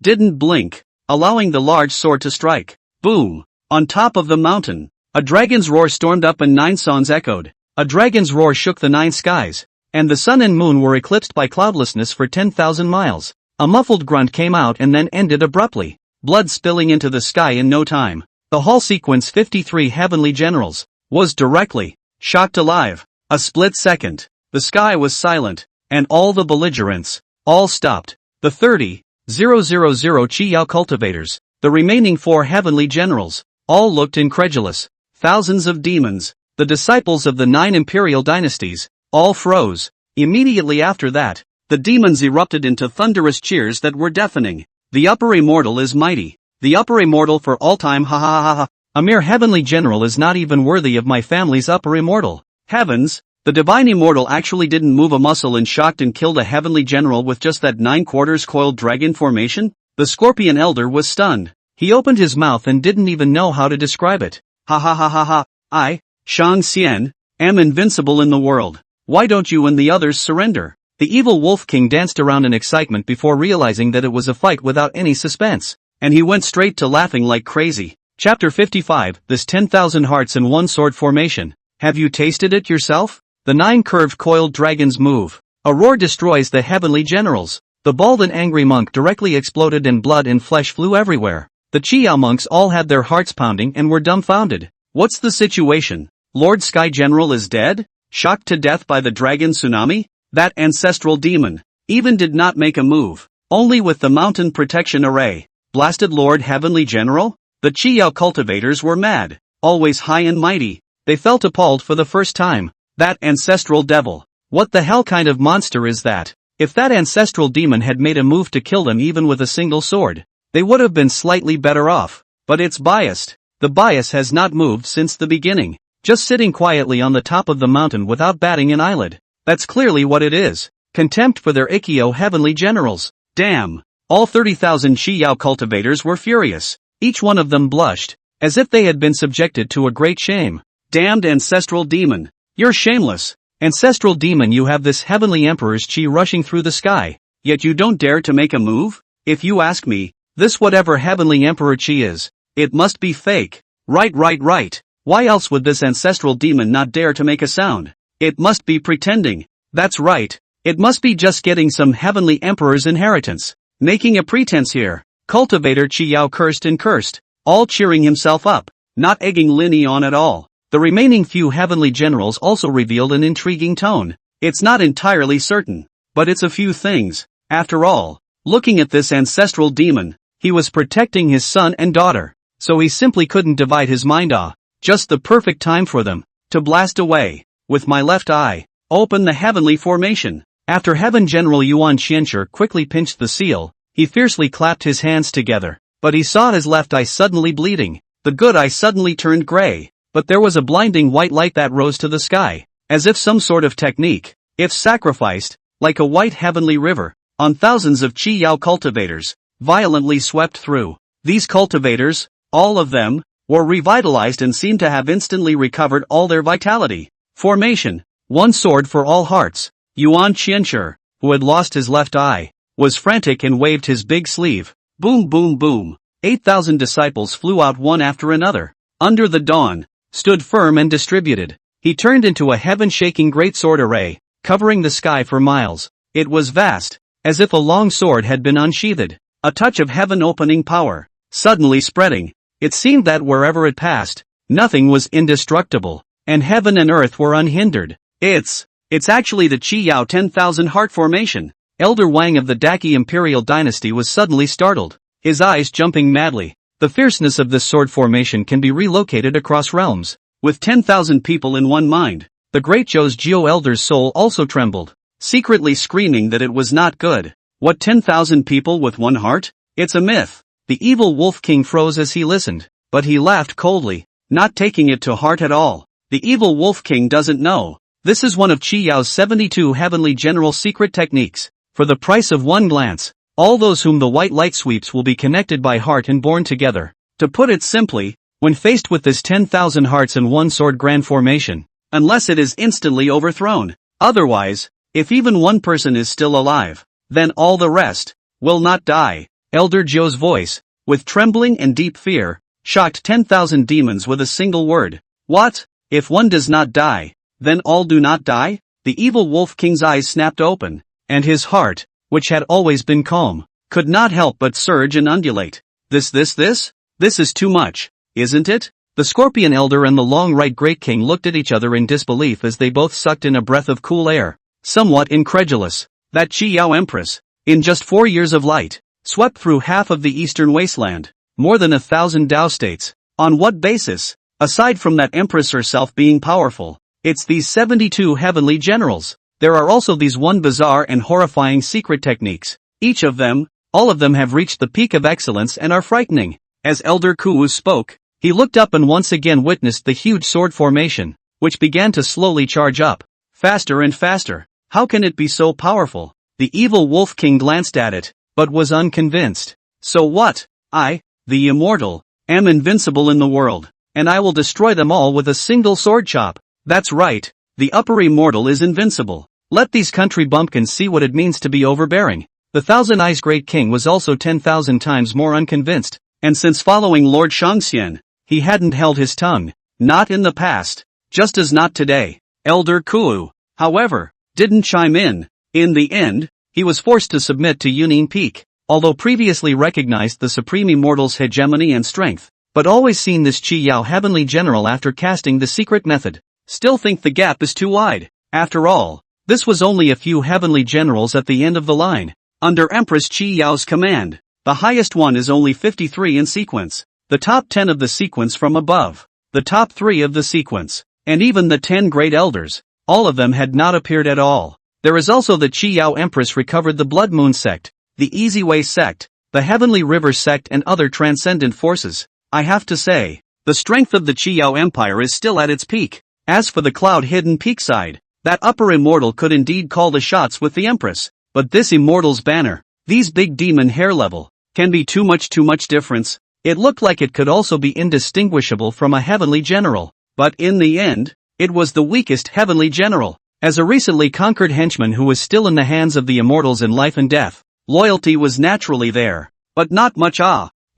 didn't blink, allowing the large sword to strike. Boom! On top of the mountain, a dragon's roar stormed up and 9 songs echoed. A dragon's roar shook the 9 skies, and the sun and moon were eclipsed by cloudlessness for 10,000 miles. A muffled grunt came out and then ended abruptly, blood spilling into the sky in no time. The whole Sequence 53 heavenly generals was directly shocked alive. A split second, the sky was silent, and all the belligerents, all stopped. The 30,000 Qiao cultivators, the remaining 4 heavenly generals, all looked incredulous. Thousands of demons, the disciples of the 9 imperial dynasties, all froze. Immediately after that, the demons erupted into thunderous cheers that were deafening. The upper immortal is mighty. The upper immortal for all time, ha ha ha ha. A mere heavenly general is not even worthy of my family's upper immortal. Heavens! The divine immortal actually didn't move a muscle and shocked and killed a heavenly general with just that 9 quarters coiled dragon formation? The Scorpion Elder was stunned. He opened his mouth and didn't even know how to describe it. Ha ha ha ha ha, I, Shang Xian, am invincible in the world. Why don't you and the others surrender? The evil Wolf King danced around in excitement before realizing that it was a fight without any suspense. And he went straight to laughing like crazy. Chapter 55, this 10,000 hearts in one sword formation. Have you tasted it yourself? The 9 curved coiled dragons move. A roar destroys the heavenly generals. The bald and angry monk directly exploded and blood and flesh flew everywhere. The Chiao monks all had their hearts pounding and were dumbfounded. What's the situation? Lord Sky General is dead? Shocked to death by the dragon tsunami? That ancestral demon even did not make a move. Only with the mountain protection array. Blasted Lord Heavenly General? The Chiao cultivators were mad. Always high and mighty. They felt appalled for the first time. That ancestral devil. What the hell kind of monster is that? If that ancestral demon had made a move to kill them even with a single sword, they would have been slightly better off. But it's biased. The bias has not moved since the beginning. Just sitting quietly on the top of the mountain without batting an eyelid. That's clearly what it is. Contempt for their Ikkyo heavenly generals. Damn. All 30,000 Chiao cultivators were furious. Each one of them blushed, as if they had been subjected to a great shame. Damned ancestral demon. You're shameless. Ancestral demon, you have this heavenly emperor's chi rushing through the sky, yet you don't dare to make a move? If you ask me, this whatever heavenly emperor chi is, it must be fake. Right. Why else would this ancestral demon not dare to make a sound? It must be pretending. That's right. It must be just getting some heavenly emperor's inheritance. Making a pretense here. Cultivator Chiao cursed, all cheering himself up, not egging Linny on at all. The remaining few heavenly generals also revealed an intriguing tone. It's not entirely certain, but it's a few things. After all, looking at this ancestral demon, he was protecting his son and daughter, so he simply couldn't divide his mind. Just the perfect time for them to blast away. With my left eye, open the heavenly formation. After Heaven General Yuan Xianshi quickly pinched the seal, he fiercely clapped his hands together, but he saw his left eye suddenly bleeding. The good eye suddenly turned gray, but there was a blinding white light that rose to the sky, as if some sort of technique, if sacrificed, like a white heavenly river, on thousands of Chiao cultivators, violently swept through. These cultivators, all of them, were revitalized and seemed to have instantly recovered all their vitality. Formation, one sword for all hearts. Yuan Xianshi, who had lost his left eye, was frantic and waved his big sleeve. Boom boom boom. 8,000 disciples flew out one after another. Under the dawn, stood firm and distributed. He turned into a heaven-shaking greatsword array, covering the sky for miles. It was vast, as if a long sword had been unsheathed. A touch of heaven-opening power, suddenly spreading. It seemed that wherever it passed, nothing was indestructible, and heaven and earth were unhindered. It's actually the Chiao 10,000 heart formation. Elder Wang of the Daki Imperial Dynasty was suddenly startled, his eyes jumping madly. The fierceness of this sword formation can be relocated across realms. With 10,000 people in one mind, the great Zhou's Jiu Elder's soul also trembled, secretly screaming that it was not good. What 10,000 people with one heart? It's a myth. The evil Wolf King froze as he listened, but he laughed coldly, not taking it to heart at all. The evil Wolf King doesn't know. This is one of Chiao's 72 heavenly general secret techniques. For the price of one glance, all those whom the white light sweeps will be connected by heart and born together. To put it simply, when faced with this 10,000 hearts and one sword grand formation, unless it is instantly overthrown. Otherwise, if even one person is still alive, then all the rest will not die. Elder Zhou's voice, with trembling and deep fear, shocked 10,000 demons with a single word. What? If one does not die, then all do not die? The evil Wolf King's eyes snapped open, and his heart, which had always been calm, could not help but surge and undulate. This is too much, isn't it? The Scorpion Elder and the long right Great King looked at each other in disbelief as they both sucked in a breath of cool air, somewhat incredulous. That Chiao Empress, in just 4 years of light, swept through half of the eastern wasteland, more than 1,000 Tao states. On what basis? Aside from that Empress herself being powerful, it's these 72 heavenly generals. There are also these one bizarre and horrifying secret techniques. Each of them, all of them have reached the peak of excellence and are frightening. As Elder Kuwu spoke, he looked up and once again witnessed the huge sword formation, which began to slowly charge up, faster and faster. How can it be so powerful? The evil Wolf King glanced at it, but was unconvinced. So what? I, the immortal, am invincible in the world, and I will destroy them all with a single sword chop. That's right, the upper immortal is invincible. Let these country bumpkins see what it means to be overbearing. The Thousand Eyes Great King was also 10,000 times more unconvinced, and since following Lord Shangxian, he hadn't held his tongue. Not in the past, just as not today. Elder Kuo, however, didn't chime in. In the end, he was forced to submit to Yunin Peak, although previously recognized the Supreme Immortal's hegemony and strength, but always seen this Qi Yao Heavenly General after casting the secret method. Still think the gap is too wide. After all, this was only a few Heavenly Generals at the end of the line. Under Empress Qi Yao's command, the highest one is only 53 in sequence, the top 10 of the sequence from above, the top 3 of the sequence, and even the 10 great elders, all of them had not appeared at all. There is also the Qi Yao Empress recovered the Blood Moon sect, the Easy Way sect, the Heavenly River sect and other transcendent forces. I have to say, the strength of the Qi Yao Empire is still at its peak. As for the Cloud Hidden Peak side, that upper immortal could indeed call the shots with the Empress, but this immortal's banner, these big demon hair level, can be too much difference. It looked like it could also be indistinguishable from a Heavenly General, but in the end, it was the weakest Heavenly General. As a recently conquered henchman who was still in the hands of the immortals in life and death, loyalty was naturally there, but not much.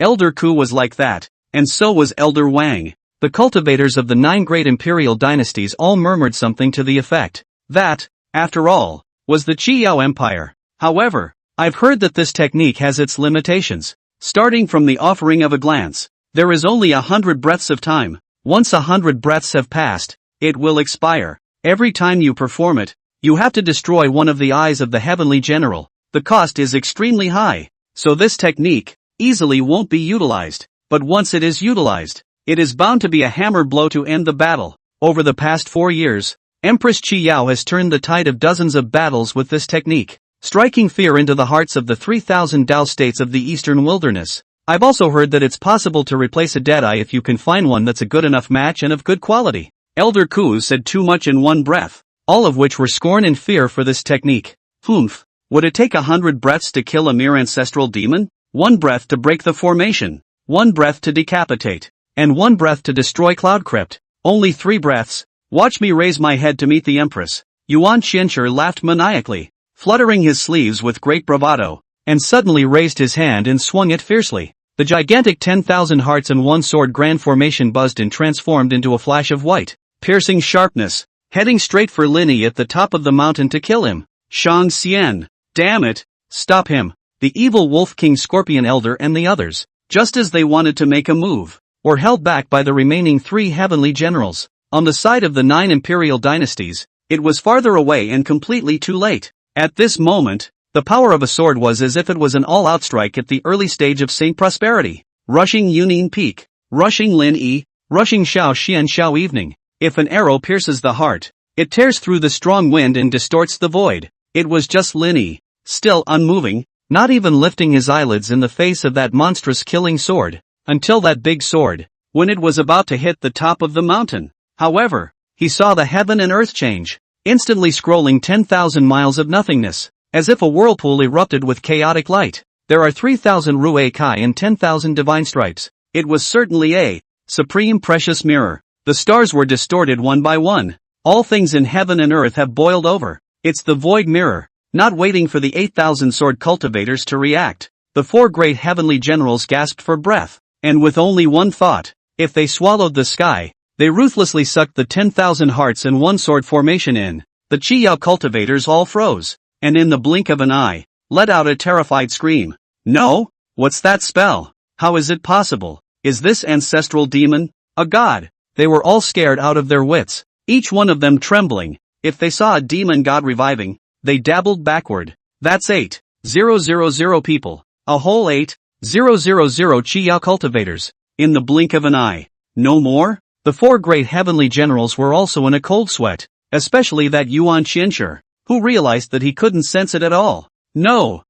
Elder Ku was like that, and so was Elder Wang. The cultivators of the 9 great imperial dynasties all murmured something to the effect that, after all, was the Qi Yao Empire. However, I've heard that this technique has its limitations. Starting from the offering of a glance, there is only 100 breaths of time. Once 100 breaths have passed, it will expire. Every time you perform it, you have to destroy one of the eyes of the Heavenly General. The cost is extremely high, so this technique easily won't be utilized. But once it is utilized, it is bound to be a hammer blow to end the battle. Over the past 4 years, Empress Qi Yao has turned the tide of dozens of battles with this technique, striking fear into the hearts of the 3,000 Dao states of the eastern wilderness. I've also heard that it's possible to replace a dead eye if you can find one that's a good enough match and of good quality. Elder Ku said too much in one breath, all of which were scorn and fear for this technique. Humph. Would it take 100 breaths to kill a mere ancestral demon? 1 breath to break the formation, 1 breath to decapitate, and 1 breath to destroy Cloud Crypt. Only 3 breaths. Watch me raise my head to meet the Empress. Yuan Qianshi laughed maniacally, fluttering his sleeves with great bravado, and suddenly raised his hand and swung it fiercely. The gigantic 10,000 hearts and 1 sword grand formation buzzed and transformed into a flash of white, piercing sharpness, heading straight for Lin Yi at the top of the mountain to kill him. Shang Xian, damn it, stop him. The evil Wolf King Scorpion Elder and the others, just as they wanted to make a move, were held back by the remaining 3 Heavenly Generals. On the side of the 9 Imperial dynasties, it was farther away and completely too late. At this moment, the power of a sword was as if it was an all-out strike at the early stage of Saint Prosperity. Rushing Yunin Peak, rushing Lin Yi, rushing Shao Xian Shao Evening. If an arrow pierces the heart, it tears through the strong wind and distorts the void. It was just Lin Yi, still unmoving, not even lifting his eyelids in the face of that monstrous killing sword, until that big sword, when it was about to hit the top of the mountain. However, he saw the heaven and earth change, instantly scrolling 10,000 miles of nothingness, as if a whirlpool erupted with chaotic light. There are 3,000 Rui Kai and 10,000 divine stripes. It was certainly a supreme precious mirror. The stars were distorted one by one. All things in heaven and earth have boiled over. It's the void mirror, not waiting for the 8,000 sword cultivators to react. The 4 great heavenly generals gasped for breath, and with only one thought, if they swallowed the sky, they ruthlessly sucked the 10,000 hearts and 1 sword formation in. The Qi Yao cultivators all froze, and in the blink of an eye, let out a terrified scream. No? What's that spell? How is it possible? Is this ancestral demon a god? They were all scared out of their wits, each one of them trembling. If they saw a demon god reviving, they dabbled backward. That's 8,000 people, a whole 8,000 Qi Yao cultivators, in the blink of an eye. No more? The 4 great heavenly generals were also in a cold sweat, especially that Yuan Qianshi, who realized that he couldn't sense it at all. No,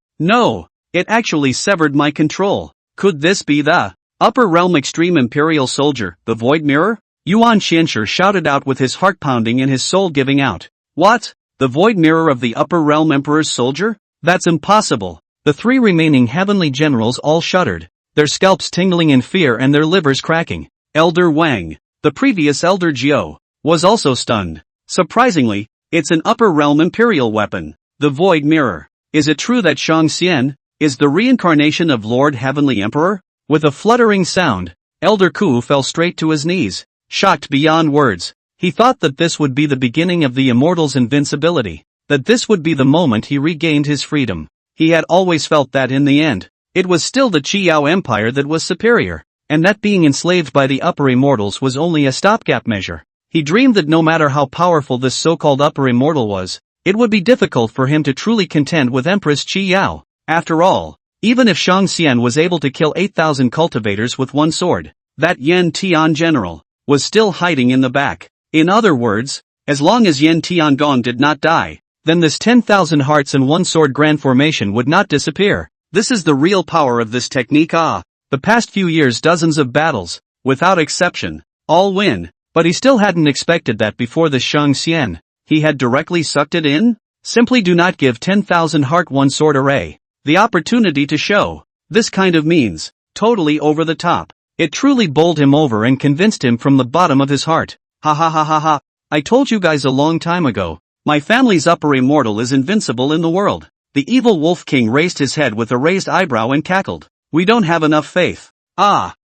it actually severed my control. Could this be the upper realm extreme imperial soldier, the void mirror? Yuan Qianshi shouted out with his heart pounding and his soul giving out. What? The void mirror of the upper realm emperor's soldier? That's impossible. The 3 remaining heavenly generals all shuddered, their scalps tingling in fear and their livers cracking. Elder Wang, the previous Elder Jiao, was also stunned. Surprisingly, it's an upper realm imperial weapon, the Void Mirror. Is it true that Shang Xian is the reincarnation of Lord Heavenly Emperor? With a fluttering sound, Elder Ku fell straight to his knees, shocked beyond words. He thought that this would be the beginning of the immortal's invincibility, that this would be the moment he regained his freedom. He had always felt that in the end, it was still the Qiyao Empire that was superior, and that being enslaved by the upper immortals was only a stopgap measure. He dreamed that no matter how powerful this so-called upper immortal was, it would be difficult for him to truly contend with Empress Qiyao. After all, even if Shang Xian was able to kill 8,000 cultivators with one sword, that Yan Tian general was still hiding in the back. In other words, as long as Yan Tiangong did not die, then this 10,000 hearts and one sword grand formation would not disappear. This is the real power of this technique. The past few years dozens of battles, without exception, all win, but he still hadn't expected that before the Shang Xian. He had directly sucked it in? Simply do not give 10,000 heart one sword array the opportunity to show this kind of means, totally over the top. It truly bowled him over and convinced him from the bottom of his heart. Ha ha ha ha ha. I told you guys a long time ago, my family's upper immortal is invincible in the world. The evil Wolf King raised his head with a raised eyebrow and cackled. We don't have enough faith.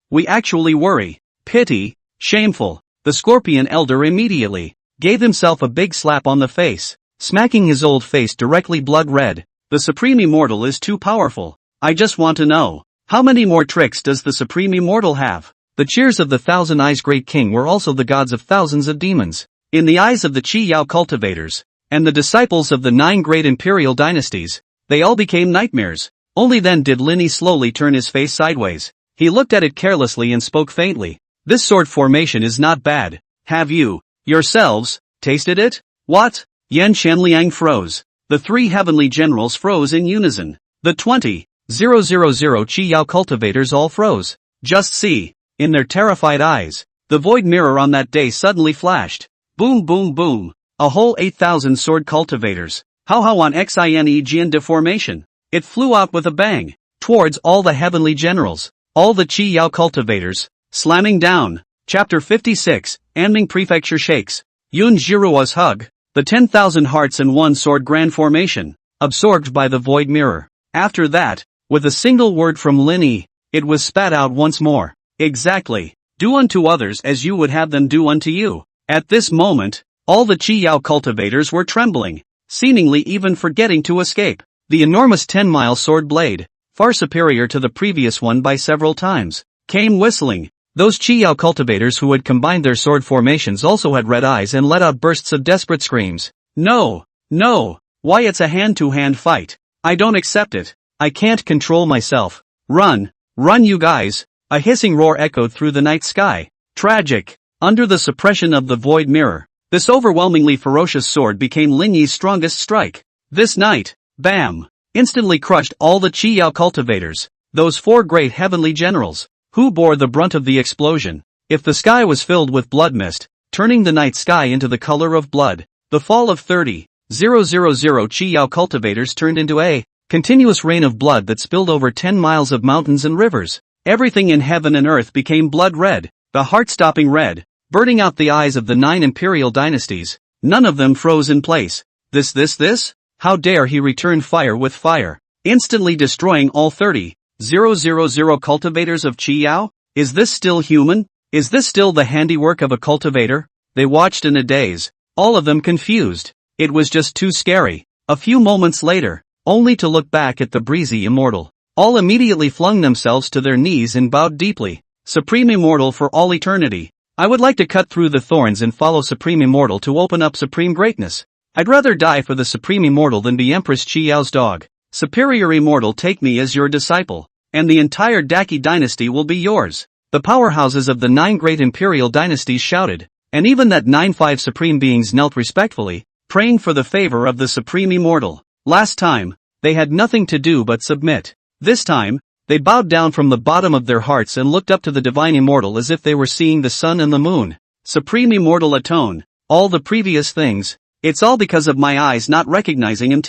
We actually worry. Pity. Shameful. The Scorpion Elder immediately gave himself a big slap on the face, smacking his old face directly blood red. The Supreme Immortal is too powerful. I just want to know, how many more tricks does the Supreme Immortal have? The cheers of the Thousand Eyes Great King were also the gods of thousands of demons. In the eyes of the Qiyao cultivators, and the disciples of the 9 great imperial dynasties, they all became nightmares. Only then did Linny slowly turn his face sideways. He looked at it carelessly and spoke faintly. This sword formation is not bad. Have you, yourselves, tasted it? What? Yan Shanliang froze. The 3 heavenly generals froze in unison. The 20,000 Qiyao cultivators all froze. Just see. In their terrified eyes, the void mirror on that day suddenly flashed. Boom boom boom. A whole 8,000 sword cultivators. How on Xine Jian deformation. It flew out with a bang, towards all the heavenly generals, all the Qiyao cultivators, slamming down. Chapter 56, Anming Prefecture shakes. Yun Jiruo's hug, the 10,000 hearts and one sword grand formation, absorbed by the void mirror. After that, with a single word from Linny, it was spat out once more. Exactly. Do unto others as you would have them do unto you. At this moment, all the Qiyao cultivators were trembling, seemingly even forgetting to escape. The enormous 10-mile sword blade, far superior to the previous one by several times, came whistling. Those Qiyao cultivators who had combined their sword formations also had red eyes and let out bursts of desperate screams. No! No! Why, it's a hand-to-hand fight. I don't accept it. I can't control myself. Run! Run, you guys! A hissing roar echoed through the night sky. Tragic. Under the suppression of the void mirror, this overwhelmingly ferocious sword became Lin Yi's strongest strike. This night, bam! Instantly crushed all the Qiyao cultivators, those 4 great heavenly generals, who bore the brunt of the explosion. If the sky was filled with blood mist, turning the night sky into the color of blood, the fall of 30,000 Qiyao cultivators turned into a continuous rain of blood that spilled over 10 miles of mountains and rivers. Everything in heaven and earth became blood red, the heart-stopping red, burning out the eyes of the 9 imperial dynasties. None of them froze in place. This? How dare he return fire with fire, instantly destroying all 30,000 cultivators of Qiyao? Is this still human? Is this still the handiwork of a cultivator? They watched in a daze, all of them confused. It was just too scary. A few moments later, only to look back at the breezy immortal. All immediately flung themselves to their knees and bowed deeply. Supreme Immortal for all eternity. I would like to cut through the thorns and follow Supreme Immortal to open up supreme greatness. I'd rather die for the Supreme Immortal than be Empress Qiyao's dog. Superior Immortal, take me as your disciple, and the entire Daki dynasty will be yours. The powerhouses of the 9 great imperial dynasties shouted, and even that 9-5 supreme beings knelt respectfully, praying for the favor of the Supreme Immortal. Last time, they had nothing to do but submit. This time, they bowed down from the bottom of their hearts and looked up to the Divine Immortal as if they were seeing the sun and the moon. Supreme Immortal, atone. All the previous things, it's all because of my eyes not recognizing him.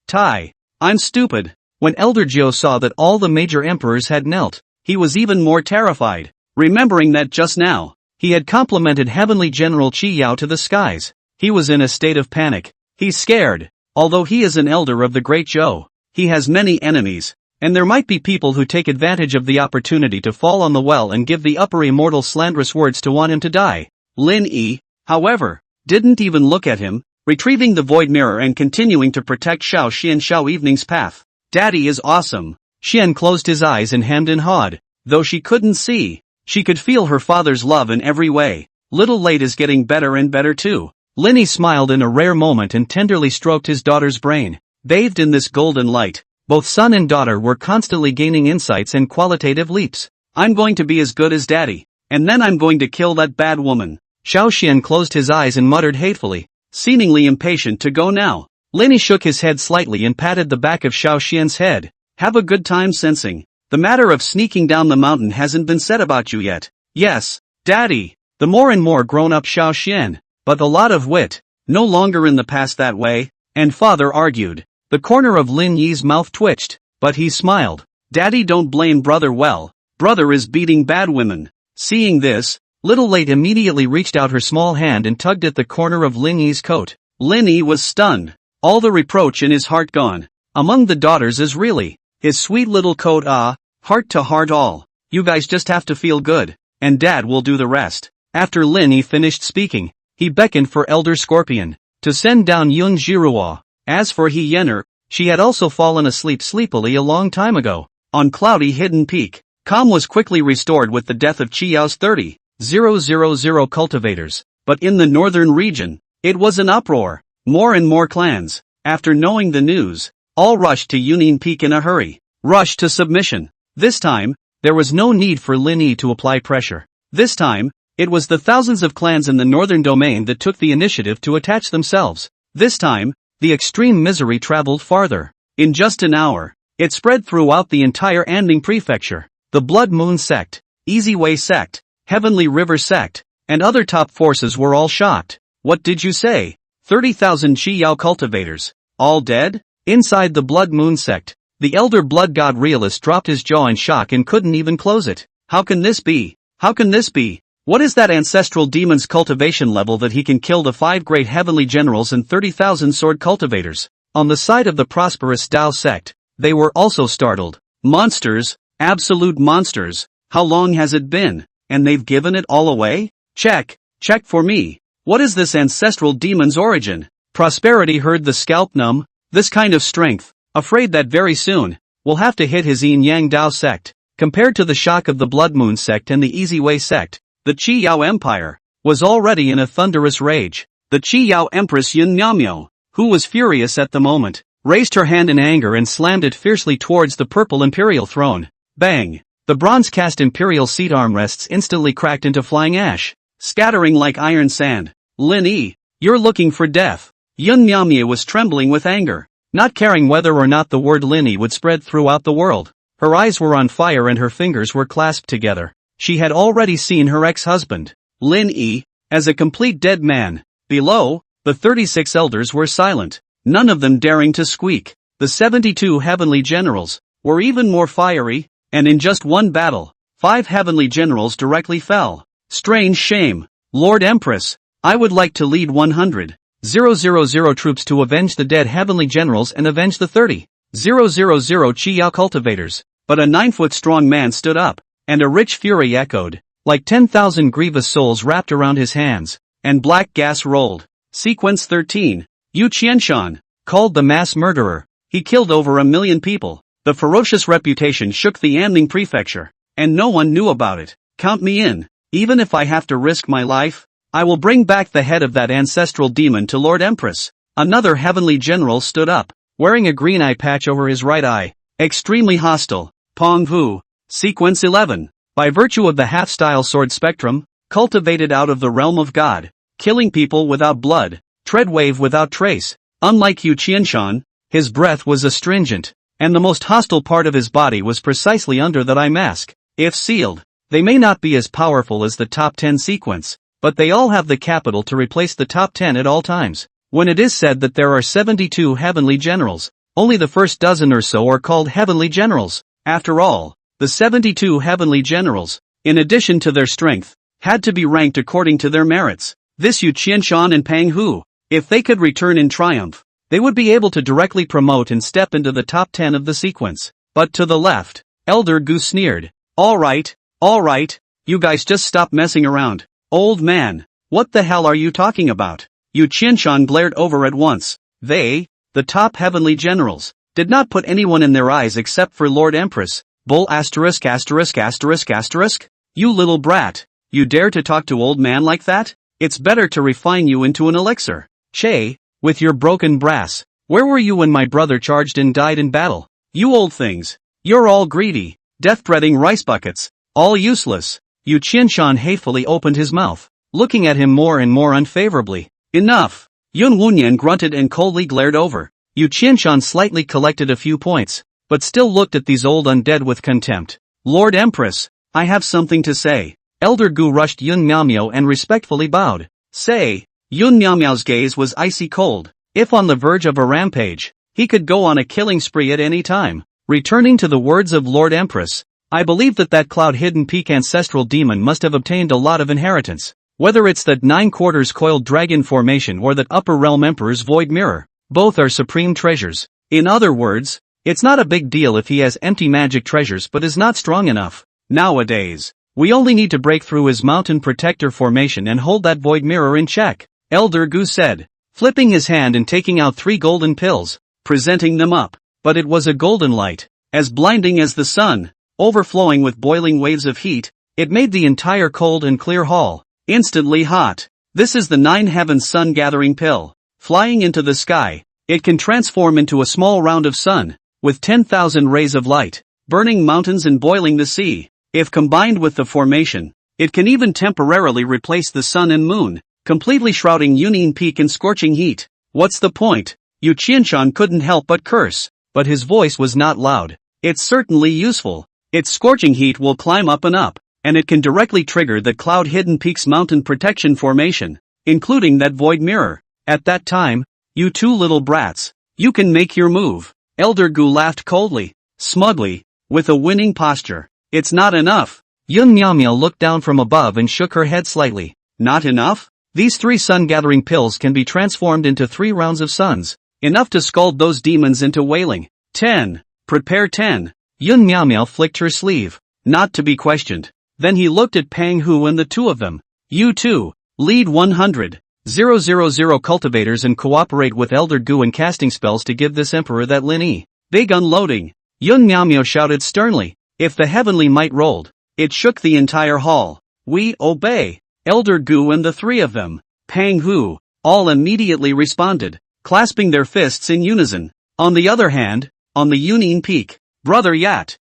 Tai. I'm stupid. When Elder Jiao saw that all the major emperors had knelt, he was even more terrified, remembering that just now, he had complimented Heavenly General Qi Yao to the skies. He was in a state of panic. He's scared. Although he is an elder of the Great Zhou, he has many enemies, and there might be people who take advantage of the opportunity to fall on the well and give the upper immortal slanderous words to want him to die. Lin Yi, however, didn't even look at him, retrieving the void mirror and continuing to protect Xiao Xian Xiao Evening's path. Daddy is awesome. Xian closed his eyes and hemmed and hawed. Though she couldn't see, she could feel her father's love in every way. Little Late is getting better and better too. Linny smiled in a rare moment and tenderly stroked his daughter's brain. Bathed in this golden light, both son and daughter were constantly gaining insights and qualitative leaps. I'm going to be as good as Daddy, and then I'm going to kill that bad woman. Xiao Xian closed his eyes and muttered hatefully, seemingly impatient to go now. Linny shook his head slightly and patted the back of Xiao Xian's head. Have a good time sensing. The matter of sneaking down the mountain hasn't been said about you yet. Yes, Daddy. The more and more grown-up Xiao Xian, but a lot of wit, no longer in the past that way, and father argued. The corner of Lin Yi's mouth twitched, but he smiled. Daddy, don't blame brother. Well, brother is beating bad women. Seeing this, Little Late immediately reached out her small hand and tugged at the corner of Lin Yi's coat. Lin Yi was stunned, all the reproach in his heart gone. Among the daughters is really his sweet little coat. Heart to heart all. You guys just have to feel good, and Dad will do the rest. After Lin Yi finished speaking, he beckoned for Elder Scorpion to send down Yun Jiruo. As for He Yener, she had also fallen asleep sleepily a long time ago. On cloudy hidden peak, calm was quickly restored with the death of Qi Yao's 30,000 cultivators. But in the northern region, it was an uproar. More and more clans, after knowing the news, all rushed to Yunin Peak in a hurry. Rushed to submission. This time, there was no need for Lin Yi to apply pressure. This time, it was the thousands of clans in the northern domain that took the initiative to attach themselves. This time, the extreme misery traveled farther. In just an hour, it spread throughout the entire Anding prefecture. The Blood Moon sect, Easy Way sect, Heavenly River sect, and other top forces were all shocked. What did you say? 30,000 Qi Yao cultivators, all dead? Inside the Blood Moon sect, the elder blood god realist dropped his jaw in shock and couldn't even close it. How can this be? How can this be? What is that ancestral demon's cultivation level that he can kill the 5 great heavenly generals and 30,000 sword cultivators? On the side of the prosperous Dao sect, they were also startled. Monsters, absolute monsters. How long has it been? And they've given it all away? Check for me. What is this ancestral demon's origin? Prosperity heard the scalp numb. This kind of strength, afraid that very soon, will have to hit his Yin Yang Dao sect. Compared to the shock of the Blood Moon sect and the Easy Way sect, the Qi Yao Empire was already in a thunderous rage. The Qi Yao Empress Yun Nyamyo, who was furious at the moment, raised her hand in anger and slammed it fiercely towards the purple imperial throne. Bang! The bronze-cast imperial seat armrests instantly cracked into flying ash, scattering like iron sand. Lin Yi, you're looking for death. Yun Nyamye was trembling with anger, not caring whether or not the word Lin Yi would spread throughout the world. Her eyes were on fire and her fingers were clasped together. She had already seen her ex-husband, Lin Yi, as a complete dead man. Below, the 36 elders were silent, none of them daring to squeak. The 72 heavenly generals were even more fiery, and in just one battle, 5 heavenly generals directly fell. Strange shame. Lord Empress, I would like to lead 100,000 troops to avenge the dead heavenly generals and avenge the 30,000 Qi Yao cultivators. But a 9-foot-strong man stood up, and a rich fury echoed, like 10,000 grievous souls wrapped around his hands, and black gas rolled. Sequence 13. Yu Qianshan, called the mass murderer. He killed over 1 million people. The ferocious reputation shook the Anding prefecture, and no one knew about it. Count me in. Even if I have to risk my life, I will bring back the head of that ancestral demon to Lord Empress. Another heavenly general stood up, wearing a green eye patch over his right eye. Extremely hostile. Pong Vu. Sequence 11. By virtue of the half-style sword spectrum, cultivated out of the realm of God, killing people without blood, tread wave without trace. Unlike Yu Qianshan, his breath was astringent, and the most hostile part of his body was precisely under that eye mask. If sealed, they may not be as powerful as the top 10 sequence, but they all have the capital to replace the top 10 at all times. When it is said that there are 72 heavenly generals, Only the first dozen or so are called heavenly generals. After all, the 72 heavenly generals, in addition to their strength, had to be ranked according to their merits. This Yu Qianshan and Pang Hu, if they could return in triumph, they would be able to directly promote and step into the top 10 of the sequence. But to the left, Elder Gu sneered. All right, you guys just stop messing around. Old man, what the hell are you talking about? Yu Qianshan glared over at once. They, the top heavenly generals, did not put anyone in their eyes except for Lord Empress. Bull asterisk. You little brat, you dare to talk to old man like that? It's better to refine you into an elixir. Che, with your broken brass, where were you when my brother charged and died in battle? You old things, you're all greedy, death-dreading rice buckets, all useless. Yu Qianshan hatefully opened his mouth, looking at him more and more unfavorably. Enough! Yun Wunyan grunted and coldly glared over. Yu Qianshan slightly collected a few points, but still looked at these old undead with contempt. Lord Empress, I have something to say. Elder Gu rushed Yun Miaomiao and respectfully bowed. Say, Yun Miaomiao's gaze was icy cold. If on the verge of a rampage, he could go on a killing spree at any time. Returning to the words of Lord Empress, I believe that cloud-hidden peak ancestral demon must have obtained a lot of inheritance. Whether it's that 9/4 coiled dragon formation or that upper realm emperor's void mirror, both are supreme treasures. In other words, it's not a big deal if he has empty magic treasures but is not strong enough. Nowadays, we only need to break through his mountain protector formation and hold that void mirror in check, Elder Gu said, flipping his hand and taking out 3 golden pills, presenting them up. But it was a golden light, as blinding as the sun, overflowing with boiling waves of heat. It made the entire cold and clear hall instantly hot. This is the 9 heavens sun gathering pill. Flying into the sky, it can transform into a small round of sun, with 10,000 rays of light, burning mountains and boiling the sea. If combined with the formation, it can even temporarily replace the sun and moon, completely shrouding Yunin Peak in scorching heat. What's the point? Yu Qianshan couldn't help but curse, but his voice was not loud. It's certainly useful. Its scorching heat will climb up and up, and it can directly trigger the cloud-hidden peak's mountain protection formation, including that void mirror. At that time, you two little brats, you can make your move. Elder Gu laughed coldly, smugly, with a winning posture. It's not enough. Yun Miaomiao looked down from above and shook her head slightly. Not enough? These 3 sun-gathering pills can be transformed into 3 rounds of suns, enough to scald those demons into wailing. 10. Prepare 10. Yun Miaomiao flicked her sleeve, not to be questioned. Then he looked at Pang Hu and the two of them. You two, lead 100,000 cultivators and cooperate with Elder Gu in casting spells to give this emperor that Lin Yi. Big unloading. Yun Miaomiao shouted sternly. If the heavenly might rolled, it shook the entire hall. We obey. Elder Gu and the 3 of them, Pang Hu, all immediately responded, clasping their fists in unison. On the other hand, on the Yunin Peak, Brother Yat,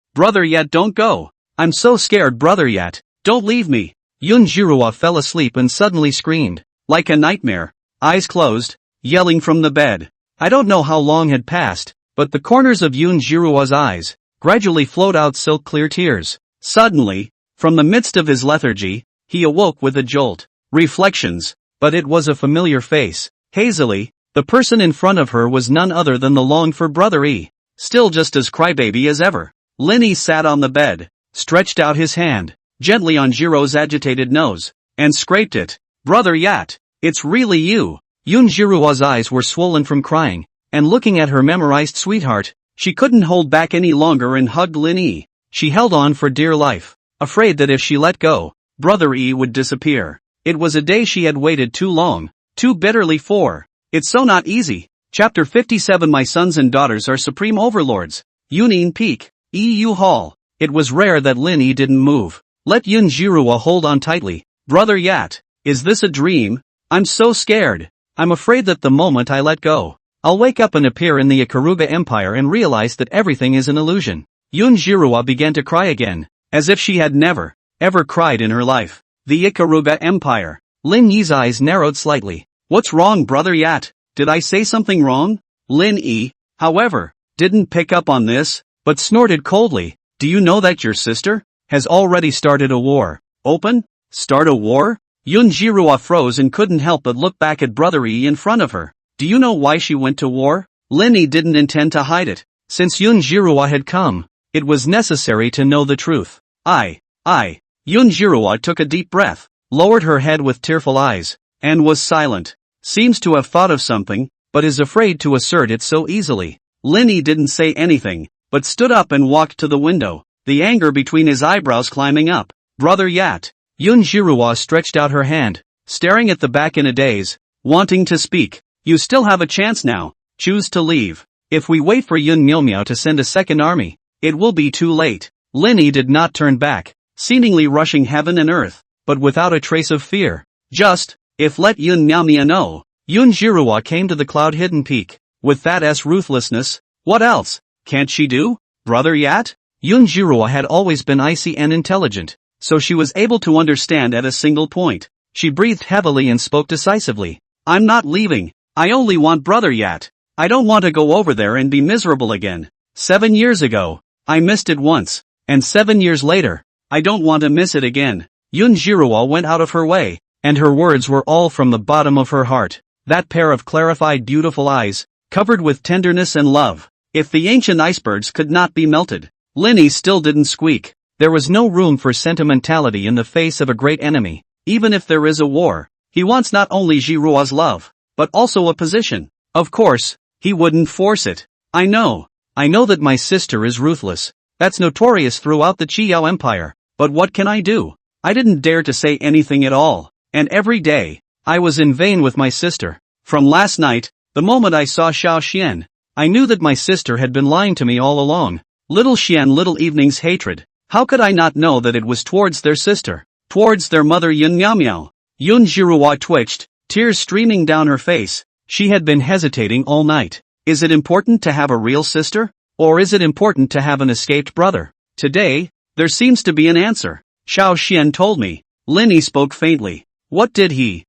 don't go. I'm so scared, Brother Yat, don't leave me. Yun Jirua fell asleep and suddenly screamed, like a nightmare, eyes closed, yelling from the bed. I don't know how long had passed, but the corners of Yun Jirua's eyes gradually flowed out silk-clear tears. Suddenly, from the midst of his lethargy, he awoke with a jolt. Reflections, but it was a familiar face. Hazily, the person in front of her was none other than the longed-for Brother Yi, still just as crybaby as ever. Lin Yi sat on the bed, stretched out his hand, gently on Jiro's agitated nose, and scraped it. Brother Yat, it's really you. Yun Jirua's eyes were swollen from crying, and looking at her memorized sweetheart, she couldn't hold back any longer and hugged Lin Yi. She held on for dear life, afraid that if she let go, Brother Yi would disappear. It was a day she had waited too long, too bitterly for. It's so not easy. Chapter 57. My sons and daughters are supreme overlords. Yunin Peak, EU Hall. It was rare that Lin Yi didn't move. Let Yun Jirua hold on tightly. Brother Yat, is this a dream? I'm so scared. I'm afraid that the moment I let go, I'll wake up and appear in the Ikaruga Empire and realize that everything is an illusion. Yun Jirua began to cry again, as if she had never, ever cried in her life. The Ikaruga Empire. Lin Yi's eyes narrowed slightly. What's wrong, Brother Yat? Did I say something wrong? Lin Yi, however, didn't pick up on this, but snorted coldly. Do you know that your sister has already started a war? Start a war? Yun Jirua froze and couldn't help but look back at Brother Yi in front of her. Do you know why she went to war? Linny didn't intend to hide it. Since Yun Jiruo had come, it was necessary to know the truth. Yun Jiruo took a deep breath, lowered her head with tearful eyes, and was silent. Seems to have thought of something, but is afraid to assert it so easily. Linny didn't say anything, but stood up and walked to the window, the anger between his eyebrows climbing up. Brother Yat. Yun Jiruo stretched out her hand, staring at the back in a daze, wanting to speak. You still have a chance now. Choose to leave. If we wait for Yun Miao to send a second army, it will be too late. Linny did not turn back, seemingly rushing heaven and earth, but without a trace of fear. Just, if let Yun Miao know. Yun Jiruo came to the cloud-hidden peak. With that ruthlessness, what else can't she do? Brother Yat? Yun Jiruo had always been icy and intelligent, so she was able to understand at a single point. She breathed heavily and spoke decisively. I'm not leaving. I only want Brother Yat. I don't want to go over there and be miserable again. 7 years ago, I missed it once, and 7 years later, I don't want to miss it again. Yun Jiruo went out of her way, and her words were all from the bottom of her heart. That pair of clarified beautiful eyes, covered with tenderness and love. If the ancient icebergs could not be melted, Linny still didn't squeak. There was no room for sentimentality in the face of a great enemy. Even if there is a war, he wants not only Jiruo's love, but also a position. Of course, he wouldn't force it. I know that my sister is ruthless. That's notorious throughout the Qiao Empire. But what can I do? I didn't dare to say anything at all. And every day, I was in vain with my sister. From last night, the moment I saw Xiao Xian, I knew that my sister had been lying to me all along. Little Xian, Little Evening's hatred. How could I not know that it was towards their sister? Towards their mother Yun Miao. Yun Jiruo twitched, tears streaming down her face. She had been hesitating all night. Is it important to have a real sister? Or is it important to have an escaped brother? Today, there seems to be an answer. Xiao Xian told me. Linny spoke faintly. What did he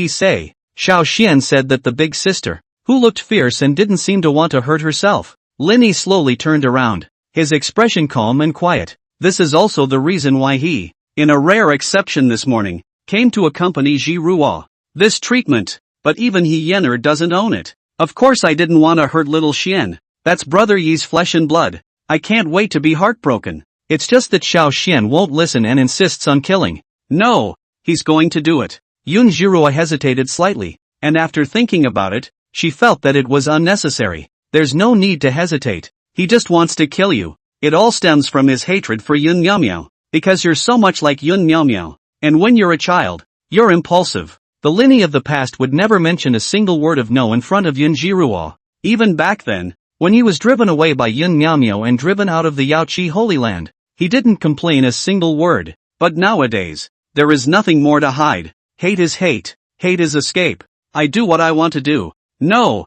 say? Xiao Xian said that the big sister, who looked fierce and didn't seem to want to hurt herself. Linny slowly turned around, his expression calm and quiet. This is also the reason why he, in a rare exception this morning, came to accompany Jiruo. This treatment, but even he Yener doesn't own it. Of course I didn't want to hurt little Xian. That's Brother Yi's flesh and blood. I can't wait to be heartbroken. It's just that Xiao Xian won't listen and insists on killing. No, he's going to do it. Yun Jiruo hesitated slightly, and after thinking about it, she felt that it was unnecessary. There's no need to hesitate. He just wants to kill you. It all stems from his hatred for Yun Miao, because you're so much like Yun Miao, and when you're a child, you're impulsive. The Linny of the past would never mention a single word of no in front of Yun Jiruo. Even back then, when he was driven away by Yun Miao and driven out of the Yaoqi Holy Land, he didn't complain a single word. But nowadays, there is nothing more to hide. Hate is hate. Hate is escape. I do what I want to do. No.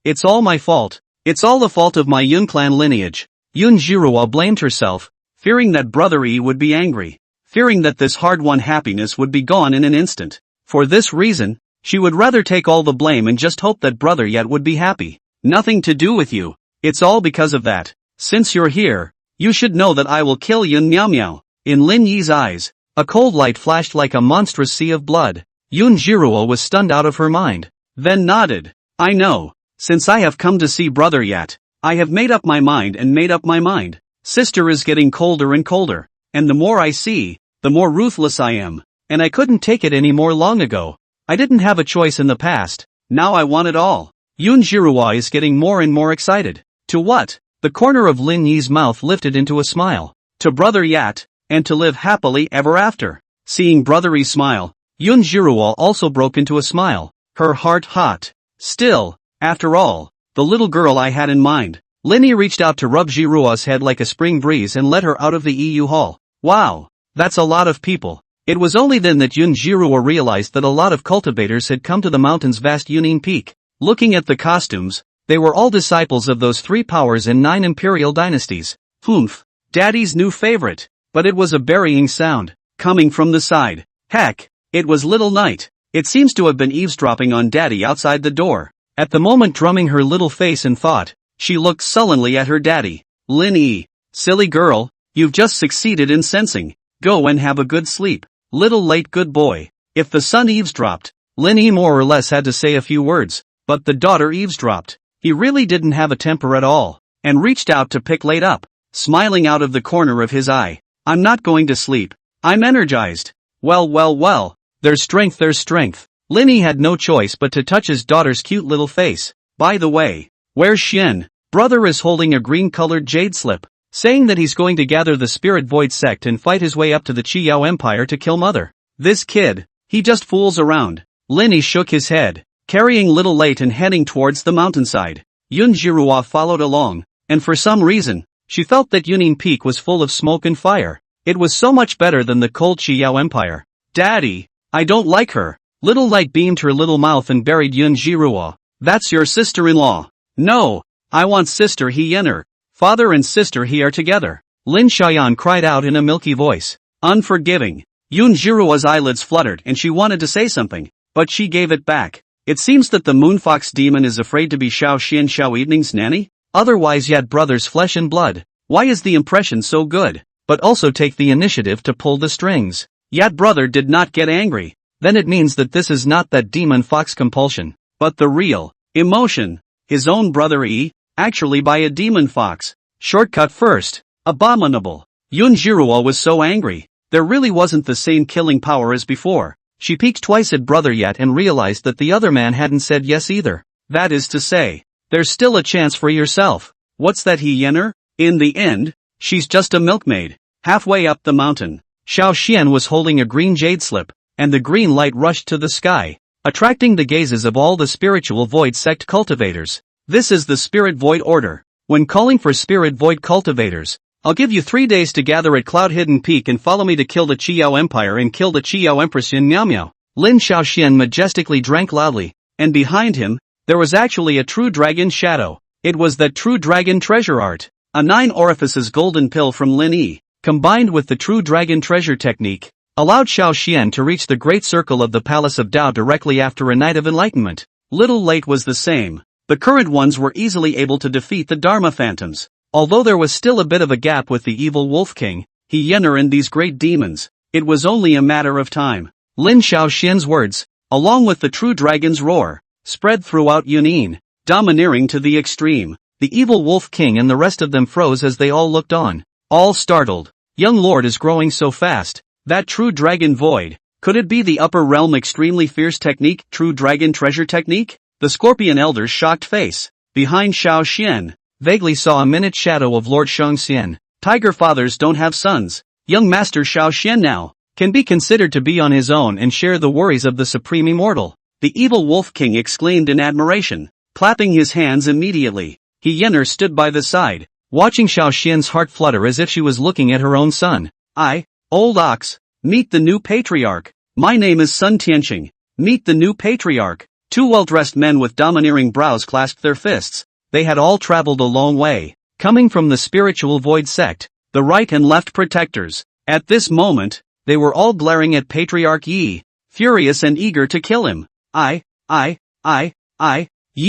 It's all my fault. It's all the fault of my Yun clan lineage. Yun Jiruo blamed herself, fearing that Brother Yi would be angry, fearing that this hard-won happiness would be gone in an instant. For this reason, she would rather take all the blame and just hope that Brother Yet would be happy. Nothing to do with you. It's all because of that. Since you're here, you should know that I will kill Yun Miao. In Lin Yi's eyes, a cold light flashed like a monstrous sea of blood. Yun Jiruo was stunned out of her mind, then nodded. I know. Since I have come to see Brother Yat, I have made up my mind and made up my mind. Sister is getting colder and colder, and the more I see, the more ruthless I am, and I couldn't take it any more long ago. I didn't have a choice in the past, now I want it all. Yun Jiruo is getting more and more excited. To what? The corner of Lin Yi's mouth lifted into a smile. To Brother Yat, and to live happily ever after. Seeing Brother Yi smile, Yun Jiruo also broke into a smile, her heart hot. Still, after all, the little girl I had in mind. Linny reached out to rub Jiruo's head like a spring breeze and led her out of the EU hall. Wow, that's a lot of people. It was only then that Yun Jiruo realized that a lot of cultivators had come to the mountain's vast Yunin peak. Looking at the costumes, they were all disciples of those 3 powers and 9 imperial dynasties. Humph, Daddy's new favorite. But it was a burying sound, coming from the side. Heck, it was Little Night. It seems to have been eavesdropping on Daddy outside the door. At the moment drumming her little face in thought, she looked sullenly at her daddy. Lin Yi, silly girl, you've just succeeded in sensing. Go and have a good sleep. Little late good boy. If the son eavesdropped, Lin Yi more or less had to say a few words. But the daughter eavesdropped. He really didn't have a temper at all, and reached out to pick Late up, smiling out of the corner of his eye. I'm not going to sleep. I'm energized. Well. There's strength. Linny had no choice but to touch his daughter's cute little face. By the way, where's Xian? Brother is holding a green-colored jade slip, saying that he's going to gather the Spirit Void sect and fight his way up to the Qiyao Empire to kill Mother. This kid, he just fools around. Linny shook his head, carrying little Late and heading towards the mountainside. Yun Jiruo followed along, and for some reason, she felt that Yunin Peak was full of smoke and fire. It was so much better than the cold Qiyao Empire. Daddy, I don't like her. Little Light beamed her little mouth and buried Yun Jiruo. That's your sister-in-law. No, I want sister he Yenner. Father and sister he are together. Lin Xiaoyan cried out in a milky voice. Unforgiving. Yun Jiruo's eyelids fluttered and she wanted to say something, but she gave it back. It seems that the Moonfox demon is afraid to be Xiao Xian Xiao Evening's nanny? Otherwise yet brothers flesh and blood. Why is the impression so good? But also take the initiative to pull the strings. Yet brother did not get angry. Then it means that this is not that demon fox compulsion, but the real emotion. His own brother actually by a demon fox. Shortcut first. Abominable. Yun Jiruo was so angry. There really wasn't the same killing power as before. She peeked twice at brother yet and realized that the other man hadn't said yes either. That is to say, there's still a chance for yourself. What's that he Yenner? In the end, she's just a milkmaid. Halfway up the mountain, Xiao Xian was holding a green jade slip, and the green light rushed to the sky, attracting the gazes of all the spiritual void sect cultivators. This is the Spirit Void Order. When calling for Spirit Void cultivators, I'll give you 3 days to gather at Cloud Hidden Peak and follow me to kill the Qiyao Empire and kill the Qiyao Empress in Miao Miao. Lin Xiaoxian majestically drank loudly, and behind him, there was actually a true dragon shadow. It was that true dragon treasure art. A 9 orifices golden pill from Lin Yi, combined with the true dragon treasure technique, allowed Xiao Xian to reach the great circle of the Palace of Tao directly after a night of enlightenment. Little Late was the same. The current ones were easily able to defeat the Dharma Phantoms. Although there was still a bit of a gap with the evil Wolf King, he Yenner and these great demons, it was only a matter of time. Lin Xiaoxian's words, along with the true dragon's roar, spread throughout Yunin, domineering to the extreme. The evil Wolf King and the rest of them froze as they all looked on, all startled. Young Lord is growing so fast. That true dragon void, could it be the upper realm extremely fierce technique, true dragon treasure technique? The Scorpion Elder's shocked face, behind Xiao Xian, vaguely saw a minute shadow of Lord Shangxian. Tiger fathers don't have sons. Young Master Xiao Xian now, can be considered to be on his own and share the worries of the Supreme Immortal. The evil Wolf King exclaimed in admiration, clapping his hands immediately. He Yenner stood by the side, watching Xiao Xian's heart flutter as if she was looking at her own son. Old ox, meet the new patriarch. My name is Sun Tianqing. Meet the new patriarch. 2 well-dressed men with domineering brows clasped their fists. They had all traveled a long way, coming from the spiritual void sect, the right and left protectors. At this moment, they were all glaring at Patriarch Yi, furious and eager to kill him. Yi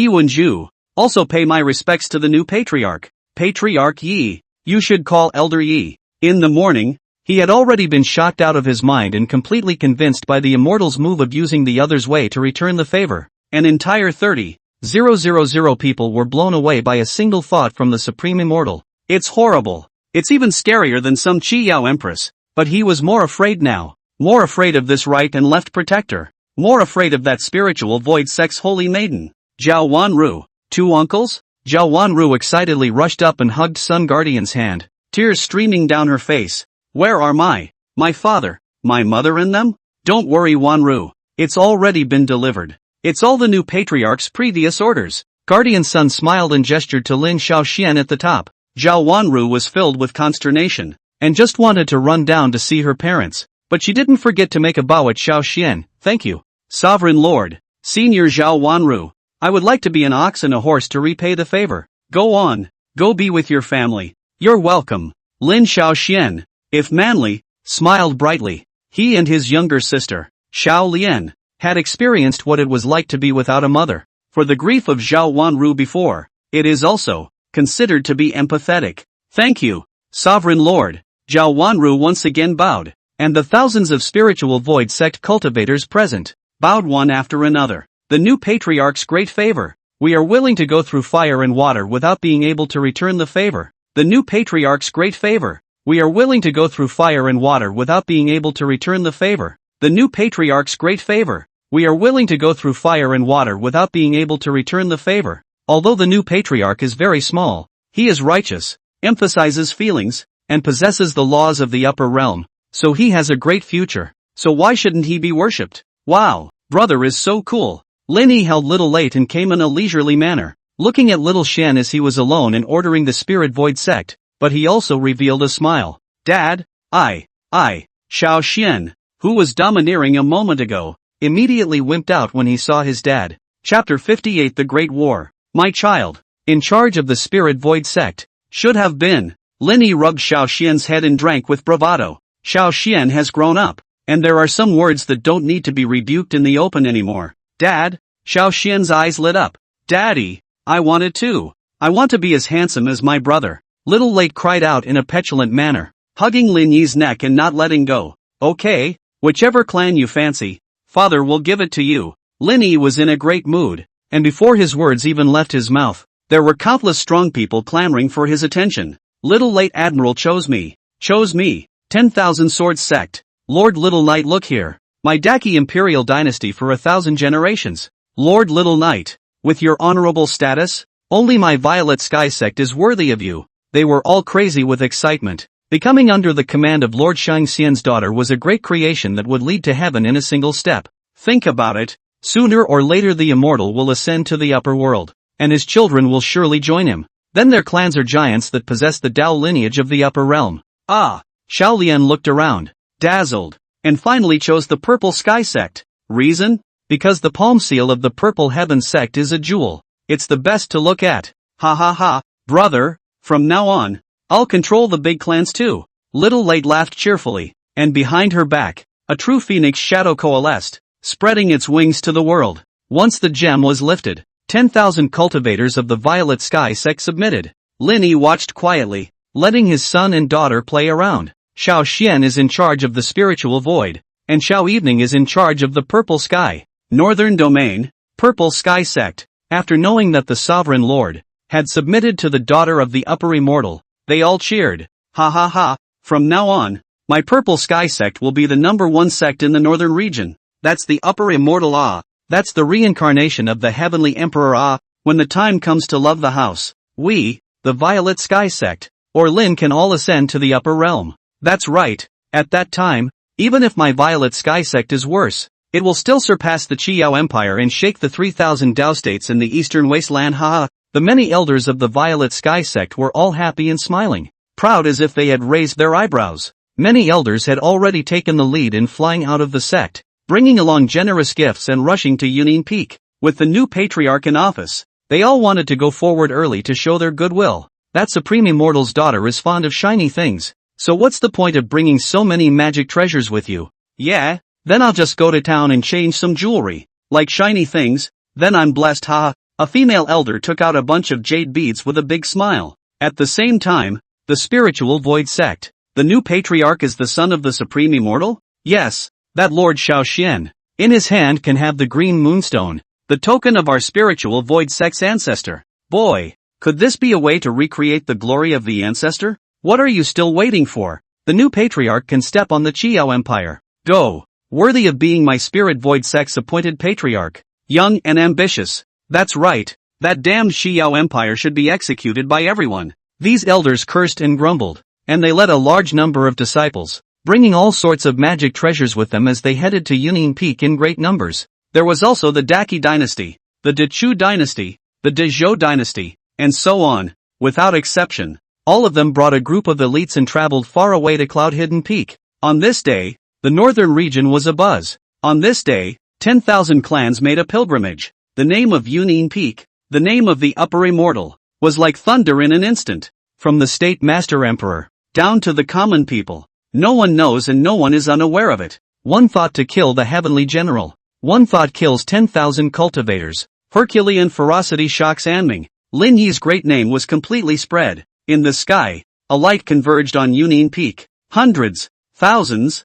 Wenju. Also pay my respects to the new patriarch. Patriarch Yi. You should call Elder Yi. In the morning, he had already been shocked out of his mind and completely convinced by the immortal's move of using the other's way to return the favor. An entire 30,000 people were blown away by a single thought from the Supreme Immortal. It's horrible. It's even scarier than some Qiyao Empress. But he was more afraid now. More afraid of this right and left protector. More afraid of that spiritual void sex holy maiden. Zhao Wanru. 2 uncles? Zhao Wanru excitedly rushed up and hugged Sun Guardian's hand, tears streaming down her face. Where are my father, my mother and them? Don't worry Wanru. It's already been delivered. It's all the new patriarch's previous orders. Guardian Sun smiled and gestured to Lin Xiaoxian at the top. Zhao Wanru was filled with consternation, and just wanted to run down to see her parents, but she didn't forget to make a bow at Xiaoxian. Thank you, Sovereign Lord. Senior Zhao Wanru. I would like to be an ox and a horse to repay the favor. Go on, go be with your family. You're welcome. Lin Xiaoxian, if manly, smiled brightly. He and his younger sister, Xiao Lian, had experienced what it was like to be without a mother. For the grief of Zhao Wanru before, it is also considered to be empathetic. Thank you, Sovereign Lord. Zhao Wanru once again bowed, and the thousands of spiritual void sect cultivators present, bowed one after another. the new patriarch's great favor. We are willing to go through fire and water without being able to return the favor. The new patriarch's great favor. We are willing to go through fire and water without being able to return the favor. The new patriarch's great favor. We are willing to go through fire and water without being able to return the favor. Although the new patriarch is very small, he is righteous, emphasizes feelings, and possesses the laws of the upper realm, so he has a great future. So why shouldn't he be worshipped? Wow, brother is so cool. Lin Yi held little Late and came in a leisurely manner, looking at little Shen as he was alone and ordering the spirit void sect, but he also revealed a smile. Dad, I, Xiao Xian, who was domineering a moment ago, immediately wimped out when he saw his dad. Chapter 58 The Great War. My child, in charge of the spirit void sect, should have been. Lin Yi rubbed Xiao Xian's head and drank with bravado. Xiao Xian has grown up, and there are some words that don't need to be rebuked in the open anymore. Dad, Xiao Xian's eyes lit up. Daddy, I want it too. I want to be as handsome as my brother. Little Late cried out in a petulant manner, hugging Lin Yi's neck and not letting go. Okay, whichever clan you fancy, father will give it to you. Lin Yi was in a great mood, and before his words even left his mouth, there were countless strong people clamoring for his attention. Little Late Admiral chose me. 10,000 swords sect. Lord Little Knight, look here. My Daki imperial dynasty for 1,000 generations. Lord Little Knight, with your honorable status, only my Violet Sky sect is worthy of you. They were all crazy with excitement. Becoming under the command of Lord Shang Xian's daughter was a great creation that would lead to heaven in a single step. Think about it. Sooner or later the immortal will ascend to the upper world, and his children will surely join him. Then their clans are giants that possess the Dao lineage of the upper realm. Ah! Xiao Lian looked around, dazzled, and finally chose the Purple Sky sect. Reason? Because the palm seal of the Purple Heaven sect is a jewel. It's the best to look at. Ha ha ha, brother, from now on, I'll control the big clans too. Little Late laughed cheerfully, and behind her back, a true phoenix shadow coalesced, spreading its wings to the world. Once the gem was lifted, 10,000 cultivators of the Violet Sky sect submitted. Lin Yi watched quietly, letting his son and daughter play around. Xiao Xian is in charge of the spiritual void, and Xiao Evening is in charge of the Purple Sky. Northern Domain, Purple Sky sect. After knowing that the Sovereign Lord had submitted to the daughter of the Upper Immortal, they all cheered. Ha ha ha, from now on, my Purple Sky sect will be the #1 sect in the northern region. That's the Upper Immortal That's the reincarnation of the Heavenly Emperor when the time comes to love the house. We, the Violet Sky sect, or Lin can all ascend to the upper realm. That's right, at that time, even if my Violet Sky sect is worse, it will still surpass the Qiao Empire and shake the 3,000 Dao states in the eastern wasteland. Ha! The many elders of the Violet Sky sect were all happy and smiling, proud as if they had raised their eyebrows. Many elders had already taken the lead in flying out of the sect, bringing along generous gifts and rushing to Union Peak. With the new patriarch in office, they all wanted to go forward early to show their goodwill. That Supreme Immortal's daughter is fond of shiny things, so what's the point of bringing so many magic treasures with you? Yeah, then I'll just go to town and change some jewelry, like shiny things, then I'm blessed. Ha! A female elder took out a bunch of jade beads with a big smile. At the same time, the spiritual void sect. The new patriarch is the son of the Supreme Immortal? Yes, that Lord Xiao Xian, in his hand can have the green moonstone, the token of our spiritual void sect's ancestor. Boy, could this be a way to recreate the glory of the ancestor? What are you still waiting for? The new patriarch can step on the Qiao Empire. Go, worthy of being my spirit void sect's appointed patriarch. Young and ambitious. That's right, that damned Qiao Empire should be executed by everyone. These elders cursed and grumbled, and they led a large number of disciples, bringing all sorts of magic treasures with them as they headed to Union Peak in great numbers. There was also the Daki dynasty, the Dechu dynasty, the Dezhou dynasty, and so on, without exception. All of them brought a group of elites and traveled far away to Cloud-Hidden Peak. On this day, the northern region was abuzz. On this day, 10,000 clans made a pilgrimage. The name of Union Peak, the name of the Upper Immortal, was like thunder in an instant. From the State Master Emperor, down to the common people, no one knows and no one is unaware of it. One thought to kill the Heavenly General. One thought kills 10,000 cultivators. Herculean ferocity shocks Anming. Lin Yi's great name was completely spread. In the sky, a light converged on Union Peak. Hundreds, thousands,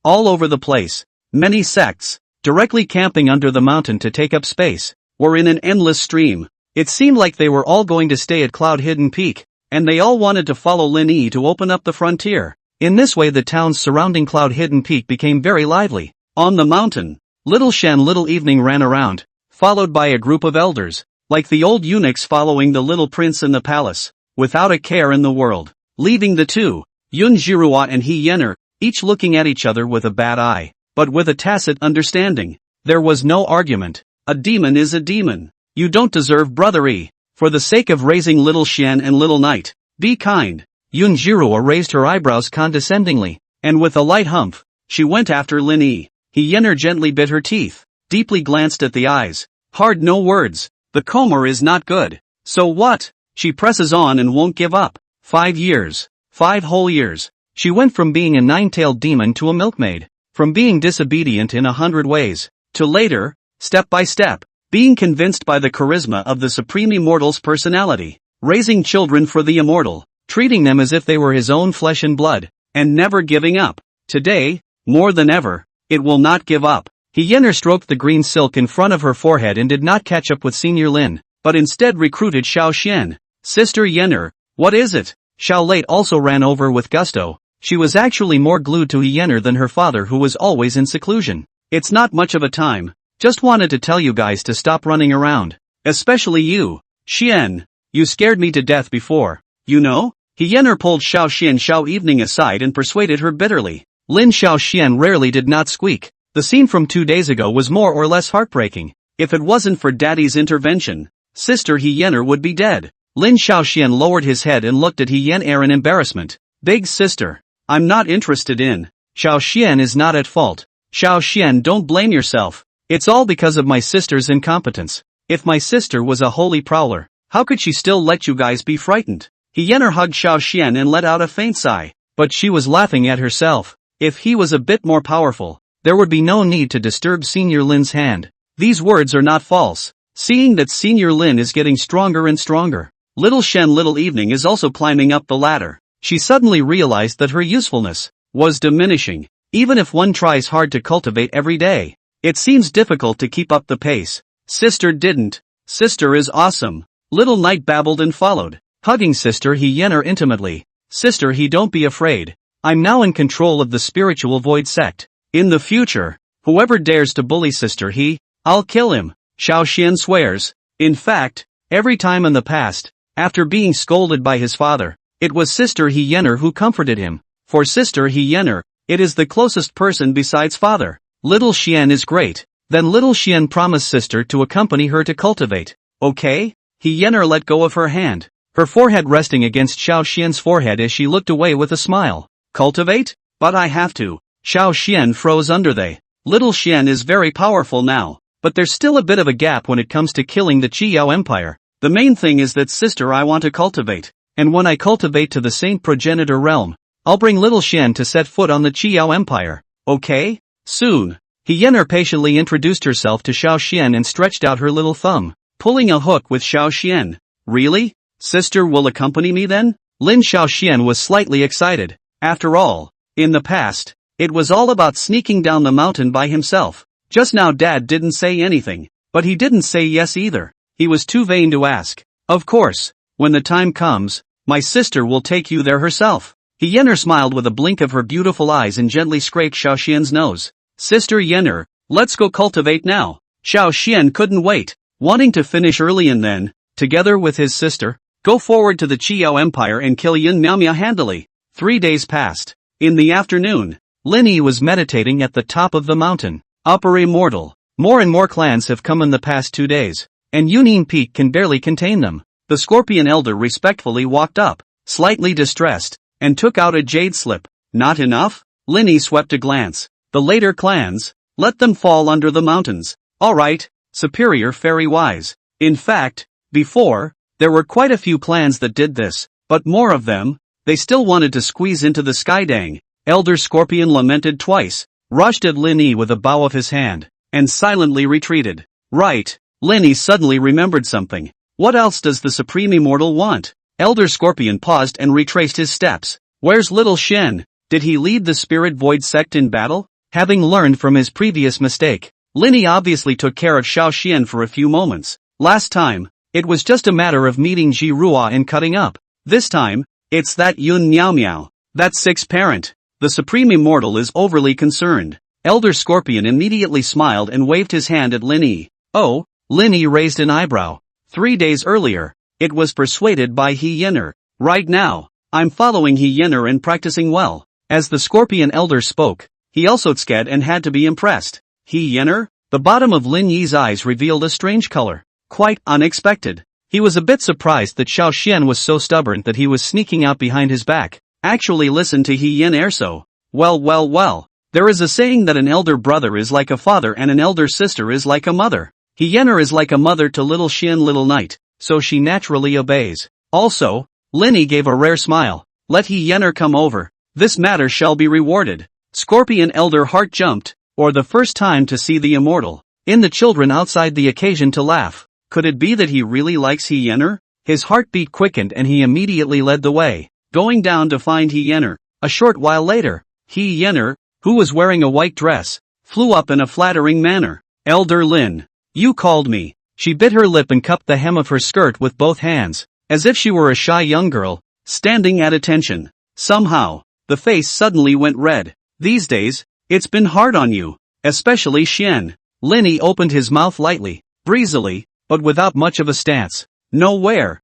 all over the place. Many sects, directly camping under the mountain to take up space, or in an endless stream. It seemed like they were all going to stay at Cloud Hidden Peak, and they all wanted to follow Lin Yi to open up the frontier. In this way the towns surrounding Cloud Hidden Peak became very lively. On the mountain, Little Shen Little Evening ran around, followed by a group of elders, like the old eunuchs following the little prince in the palace, without a care in the world, leaving the two, Yun Jirua and He Yener, each looking at each other with a bad eye, but with a tacit understanding. There was no argument. A demon is a demon. You don't deserve brotherly. For the sake of raising Little Shen and Little Knight, be kind. Yun Jirua raised her eyebrows condescendingly, and with a light humph, she went after Lin Yi. He Yener gently bit her teeth, deeply glanced at the eyes. Hard no words. The comber is not good. So what? She presses on and won't give up. 5 years. 5 whole years. She went from being a 9-tailed demon to a milkmaid. From being disobedient in 100 ways, to later, step by step, being convinced by the charisma of the Supreme Immortal's personality, raising children for the Immortal, treating them as if they were his own flesh and blood, and never giving up. Today, more than ever, it will not give up. He Yener stroked the green silk in front of her forehead and did not catch up with Senior Lin, but instead recruited Xiao Xian. Sister Yener, what is it? Xiao Late also ran over with gusto. She was actually more glued to He Yener than her father, who was always in seclusion. It's not much of a time. Just wanted to tell you guys to stop running around. Especially you. Xian. You scared me to death before. You know? He Yener pulled Xiao Xiao Evening aside and persuaded her bitterly. Lin Xiao Xian rarely did not squeak. The scene from 2 days ago was more or less heartbreaking. If it wasn't for Daddy's intervention, Sister He Yener would be dead. Lin Xiaoxian lowered his head and looked at He Yener in embarrassment. Big sister. I'm not interested in. Xiaoxian is not at fault. Xiaoxian, don't blame yourself. It's all because of my sister's incompetence. If my sister was a holy prowler, how could she still let you guys be frightened? He Yener hugged Xiaoxian and let out a faint sigh. But she was laughing at herself. If he was a bit more powerful, there would be no need to disturb Senior Lin's hand. These words are not false. Seeing that Senior Lin is getting stronger and stronger, Little Shen Little Evening is also climbing up the ladder. She suddenly realized that her usefulness was diminishing. Even if one tries hard to cultivate every day, it seems difficult to keep up the pace. Sister didn't. Sister is awesome. Little Knight babbled and followed, hugging Sister He Yener intimately. Sister He, don't be afraid. I'm now in control of the spiritual void sect. In the future, whoever dares to bully Sister He, I'll kill him. Xiao Xian swears. In fact, every time in the past, after being scolded by his father, it was Sister He Yener who comforted him. For Sister He Yener, it is the closest person besides father. Little Xian is great. Then Little Xian promised Sister to accompany her to cultivate. Okay? He Yener let go of her hand, her forehead resting against Xiao Xian's forehead as she looked away with a smile. Cultivate? But I have to. Xiao Xian froze under they. Little Xian is very powerful now, but there's still a bit of a gap when it comes to killing the Qiyao Empire. The main thing is that sister I want to cultivate, and when I cultivate to the Saint Progenitor realm, I'll bring Little Xian to set foot on the Qiyao Empire. Okay? Soon. He Yener patiently introduced herself to Xiao Xian and stretched out her little thumb, pulling a hook with Xiao Xian. Really? Sister will accompany me then? Lin Xiao Xian was slightly excited. After all, in the past, it was all about sneaking down the mountain by himself. Just now Dad didn't say anything, but he didn't say yes either. He was too vain to ask. Of course, when the time comes, my sister will take you there herself. He Yener smiled with a blink of her beautiful eyes and gently scraped Xiao Xian's nose. Sister Yener, let's go cultivate now. Xiao Xian couldn't wait, wanting to finish early and then, together with his sister, go forward to the Qiyao Empire and kill Yin Miaomia handily. 3 days passed. In the afternoon, Lin Yi was meditating at the top of the mountain. Upper Immortal. More and more clans have come in the past 2 days, and Yunin Peak can barely contain them. The Scorpion Elder respectfully walked up, slightly distressed, and took out a jade slip. Not enough? Lin Yi swept a glance. The later clans, let them fall under the mountains. Alright, superior fairy wise. In fact, before, there were quite a few clans that did this, but more of them, they still wanted to squeeze into the Skydang. Elder Scorpion lamented twice, rushed at Lin Yi with a bow of his hand, and silently retreated. Right, Lin Yi suddenly remembered something. What else does the Supreme Immortal want? Elder Scorpion paused and retraced his steps. Where's Little Shen? Did he lead the Spirit Void sect in battle? Having learned from his previous mistake, Linny obviously took care of Xiao Xian for a few moments. Last time, it was just a matter of meeting Ji Rua and cutting up. This time, it's that Yun Miao Miao. That sixth parent. The Supreme Immortal is overly concerned. Elder Scorpion immediately smiled and waved his hand at Linny. Oh, Linny raised an eyebrow. 3 days earlier, it was persuaded by He Yinner. Right now, I'm following He Yinner and practicing well. As the Scorpion Elder spoke, he also tscad and had to be impressed. He Yinner? The bottom of Lin Yi's eyes revealed a strange color. Quite unexpected. He was a bit surprised that Xiao Xian was so stubborn that he was sneaking out behind his back. Actually listen to He Yinner so. Well. There is a saying that an elder brother is like a father and an elder sister is like a mother. He Yinner is like a mother to little Xian little knight, so she naturally obeys. Also, Linny gave a rare smile. Let He Yinner come over. This matter shall be rewarded. Scorpion Elder heart jumped, or the first time to see the immortal. In the children outside the occasion to laugh. Could it be that he really likes He Yinner? His heartbeat quickened and he immediately led the way, going down to find He Yinner. A short while later, He Yinner, who was wearing a white dress, flew up in a flattering manner. Elder Lin, you called me. She bit her lip and cupped the hem of her skirt with both hands, as if she were a shy young girl, standing at attention. Somehow, the face suddenly went red. These days, it's been hard on you, especially Xian. Linny opened his mouth lightly, breezily, but without much of a stance. Nowhere.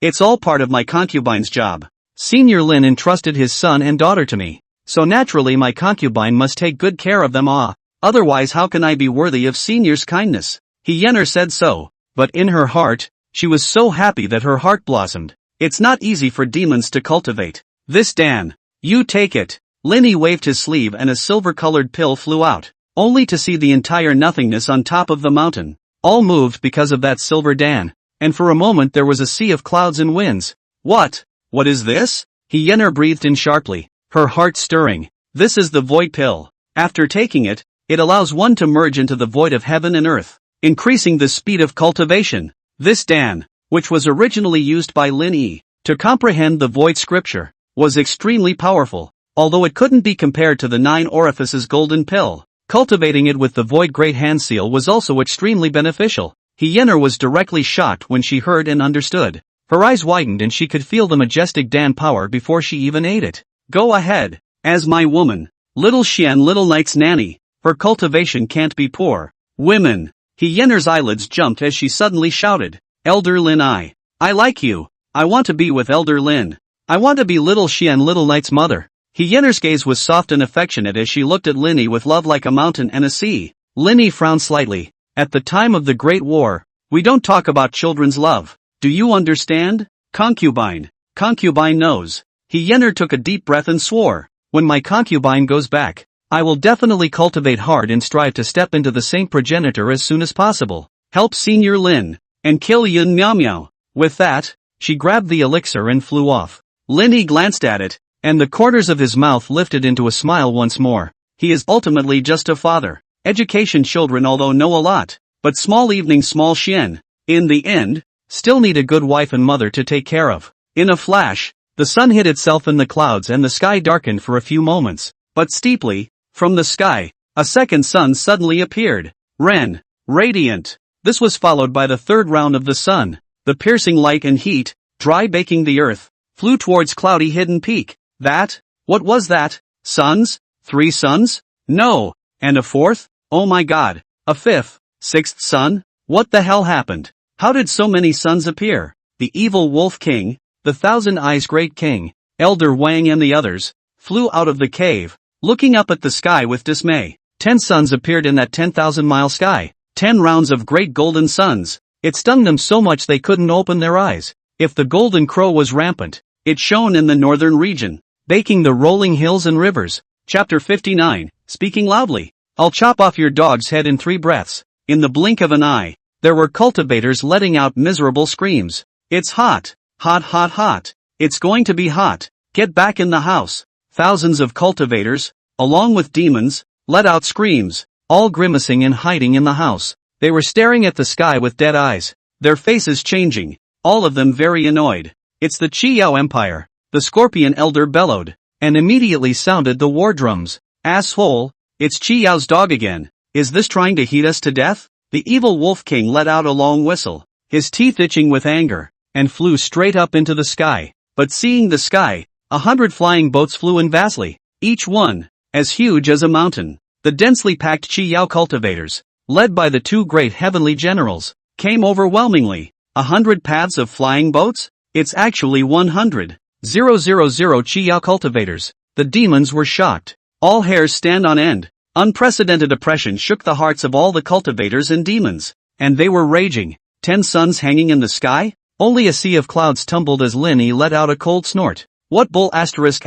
It's all part of my concubine's job. Senior Lin entrusted his son and daughter to me, so naturally my concubine must take good care of them otherwise how can I be worthy of Senior's kindness? He Yinner said so, but in her heart, she was so happy that her heart blossomed. It's not easy for demons to cultivate. This Dan. You take it. Linny waved his sleeve and a silver-colored pill flew out, only to see the entire nothingness on top of the mountain. All moved because of that silver Dan, and for a moment there was a sea of clouds and winds. What is this? He Yinner breathed in sharply, her heart stirring. This is the void pill. After taking it, it allows one to merge into the void of heaven and earth, increasing the speed of cultivation. This Dan, which was originally used by Lin Yi to comprehend the void scripture, was extremely powerful, although it couldn't be compared to the 9 orifices golden pill. Cultivating it with the void great hand seal was also extremely beneficial. He Yinner was directly shocked when she heard and understood. Her eyes widened and she could feel the majestic Dan power before she even ate it. Go ahead, as my woman, little Xian little knight's nanny, her cultivation can't be poor. Women. He Yinner's eyelids jumped as she suddenly shouted, Elder Lin I like you. I want to be with Elder Lin. I want to be little Xian little knight's mother. He Yinner's gaze was soft and affectionate as she looked at Linny with love like a mountain and a sea. Linny frowned slightly. At the time of the Great War, we don't talk about children's love. Do you understand? Concubine. Concubine knows. He Yinner took a deep breath and swore, when my concubine goes back, I will definitely cultivate hard and strive to step into the same progenitor as soon as possible. Help Senior Lin, and kill Yun Miao Miao. With that, she grabbed the elixir and flew off. Linny glanced at it, and the corners of his mouth lifted into a smile once more. He is ultimately just a father. Education children although know a lot, but small evening small Xian, in the end, still need a good wife and mother to take care of. In a flash, the sun hid itself in the clouds and the sky darkened for a few moments, but steeply, from the sky, a second sun suddenly appeared. Ren, radiant. This was followed by the third round of the sun. The piercing light and heat, dry baking the earth, flew towards cloudy hidden peak. What was that? Suns? 3 suns? No. And a fourth? Oh my god. A fifth, sixth sun? What the hell happened? How did so many suns appear? The evil Wolf King, the Thousand Eyes Great King, Elder Wang and the others, flew out of the cave, looking up at the sky with dismay. 10 suns appeared in that 10,000-mile sky. 10 rounds of great golden suns. It stung them so much they couldn't open their eyes. If the golden crow was rampant, it shone in the northern region, baking the rolling hills and rivers. Chapter 59, Speaking Loudly. I'll chop off your dog's head in 3 breaths. In the blink of an eye, there were cultivators letting out miserable screams. It's hot. Hot. It's going to be hot. Get back in the house. Thousands of cultivators, along with demons, let out screams, all grimacing and hiding in the house. They were staring at the sky with dead eyes, their faces changing, all of them very annoyed. It's the Qiyao Empire, the Scorpion Elder bellowed, and immediately sounded the war drums. Asshole, it's Qiyao's dog again. Is this trying to heat us to death? The evil Wolf King let out a long whistle, his teeth itching with anger, and flew straight up into the sky. But seeing the sky, 100 flying boats flew in vastly, each one as huge as a mountain. The densely packed Chi Yao cultivators, led by the two great heavenly generals, came overwhelmingly. 100 paths of flying boats? It's actually 100,000 Chi Yao cultivators. The demons were shocked. All hairs stand on end. Unprecedented oppression shook the hearts of all the cultivators and demons, and they were raging. 10 suns hanging in the sky? Only a sea of clouds tumbled as Linny let out a cold snort. What bull asterisk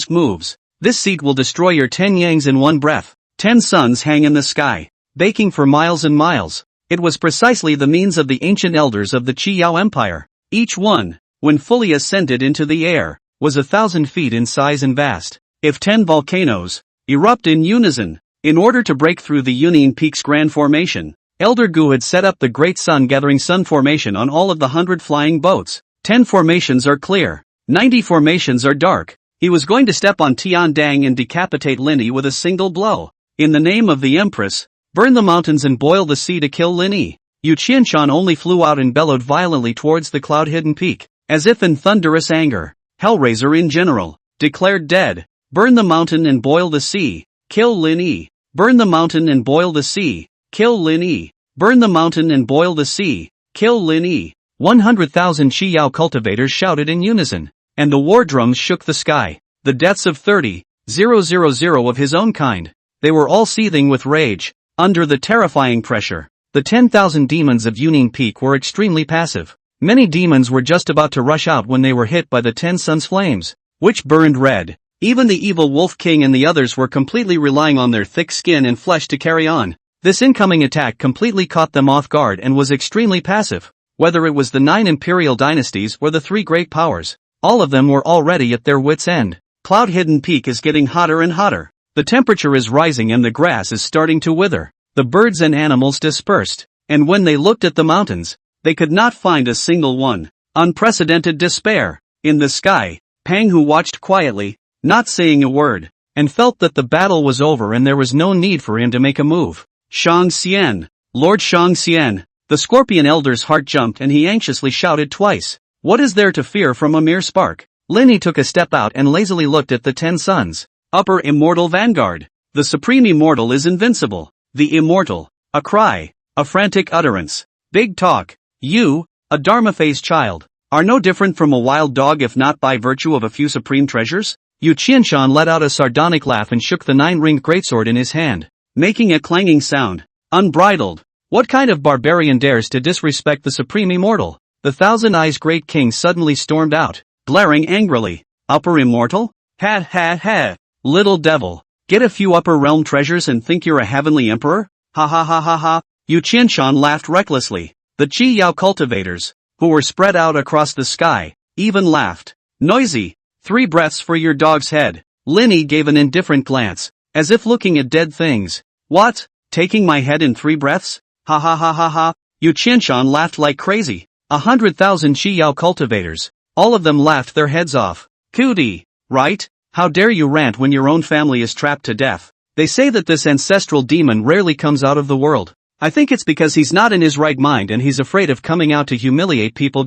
moves? This seat will destroy your 10 yangs in one breath. 10 suns hang in the sky, baking for miles and miles. It was precisely the means of the ancient elders of the Chi Yao Empire. Each one, when fully ascended into the air, was 1,000 feet in size and vast. If 10 volcanoes erupt in unison, in order to break through the Union Peak's grand formation, Elder Gu had set up the Great Sun-gathering sun formation on all of the 100 flying boats. 10 formations are clear. 90 formations are dark. He was going to step on Tian Dang and decapitate Linny with a single blow. In the name of the Empress, burn the mountains and boil the sea to kill Linny. Yu Qianshan only flew out and bellowed violently towards the cloud-hidden peak, as if in thunderous anger. Hellraiser in general, declared dead. Burn the mountain and boil the sea. Kill Linny. Burn the mountain and boil the sea. Kill Linny. Burn the mountain and boil the sea. Kill Linny. 100,000 Chi Yao cultivators shouted in unison, and the war drums shook the sky. The deaths of 30,000 of his own kind. They were all seething with rage. Under the terrifying pressure, the 10,000 demons of Union Peak were extremely passive. Many demons were just about to rush out when they were hit by the 10 suns flames, which burned red. Even the evil Wolf King and the others were completely relying on their thick skin and flesh to carry on. This incoming attack completely caught them off guard and was extremely passive. Whether it was the 9 imperial dynasties or the 3 great powers, all of them were already at their wits' end. Cloud-hidden peak is getting hotter and hotter. The temperature is rising and the grass is starting to wither. The birds and animals dispersed, and when they looked at the mountains, they could not find a single one. Unprecedented despair. In the sky, Pang, who watched quietly, not saying a word, and felt that the battle was over and there was no need for him to make a move. Shang Xian. Lord Shang Xian. The Scorpion Elder's heart jumped and he anxiously shouted twice. What is there to fear from a mere spark? Linny took a step out and lazily looked at the 10 suns. Upper Immortal Vanguard. The Supreme Immortal is invincible. The Immortal. A cry. A frantic utterance. Big talk. You, a Dharma-phased child, are no different from a wild dog if not by virtue of a few supreme treasures? Yu Qianshan let out a sardonic laugh and shook the 9-ringed greatsword in his hand, making a clanging sound. Unbridled. What kind of barbarian dares to disrespect the Supreme Immortal? The 1,000-eyes Great King suddenly stormed out, glaring angrily. Upper Immortal? Ha ha ha. Little devil. Get a few upper realm treasures and think you're a heavenly emperor? Ha ha ha ha ha. Yu Qianshan laughed recklessly. The Chi Yao cultivators, who were spread out across the sky, even laughed. Noisy. 3 breaths for your dog's head. Linny gave an indifferent glance, as if looking at dead things. What? Taking my head in 3 breaths? Ha ha ha ha ha. Yu Qianshan laughed like crazy. 100,000 Chi Yao cultivators. All of them laughed their heads off. Cootie. Right? How dare you rant when your own family is trapped to death? They say that this ancestral demon rarely comes out of the world. I think it's because he's not in his right mind and he's afraid of coming out to humiliate people.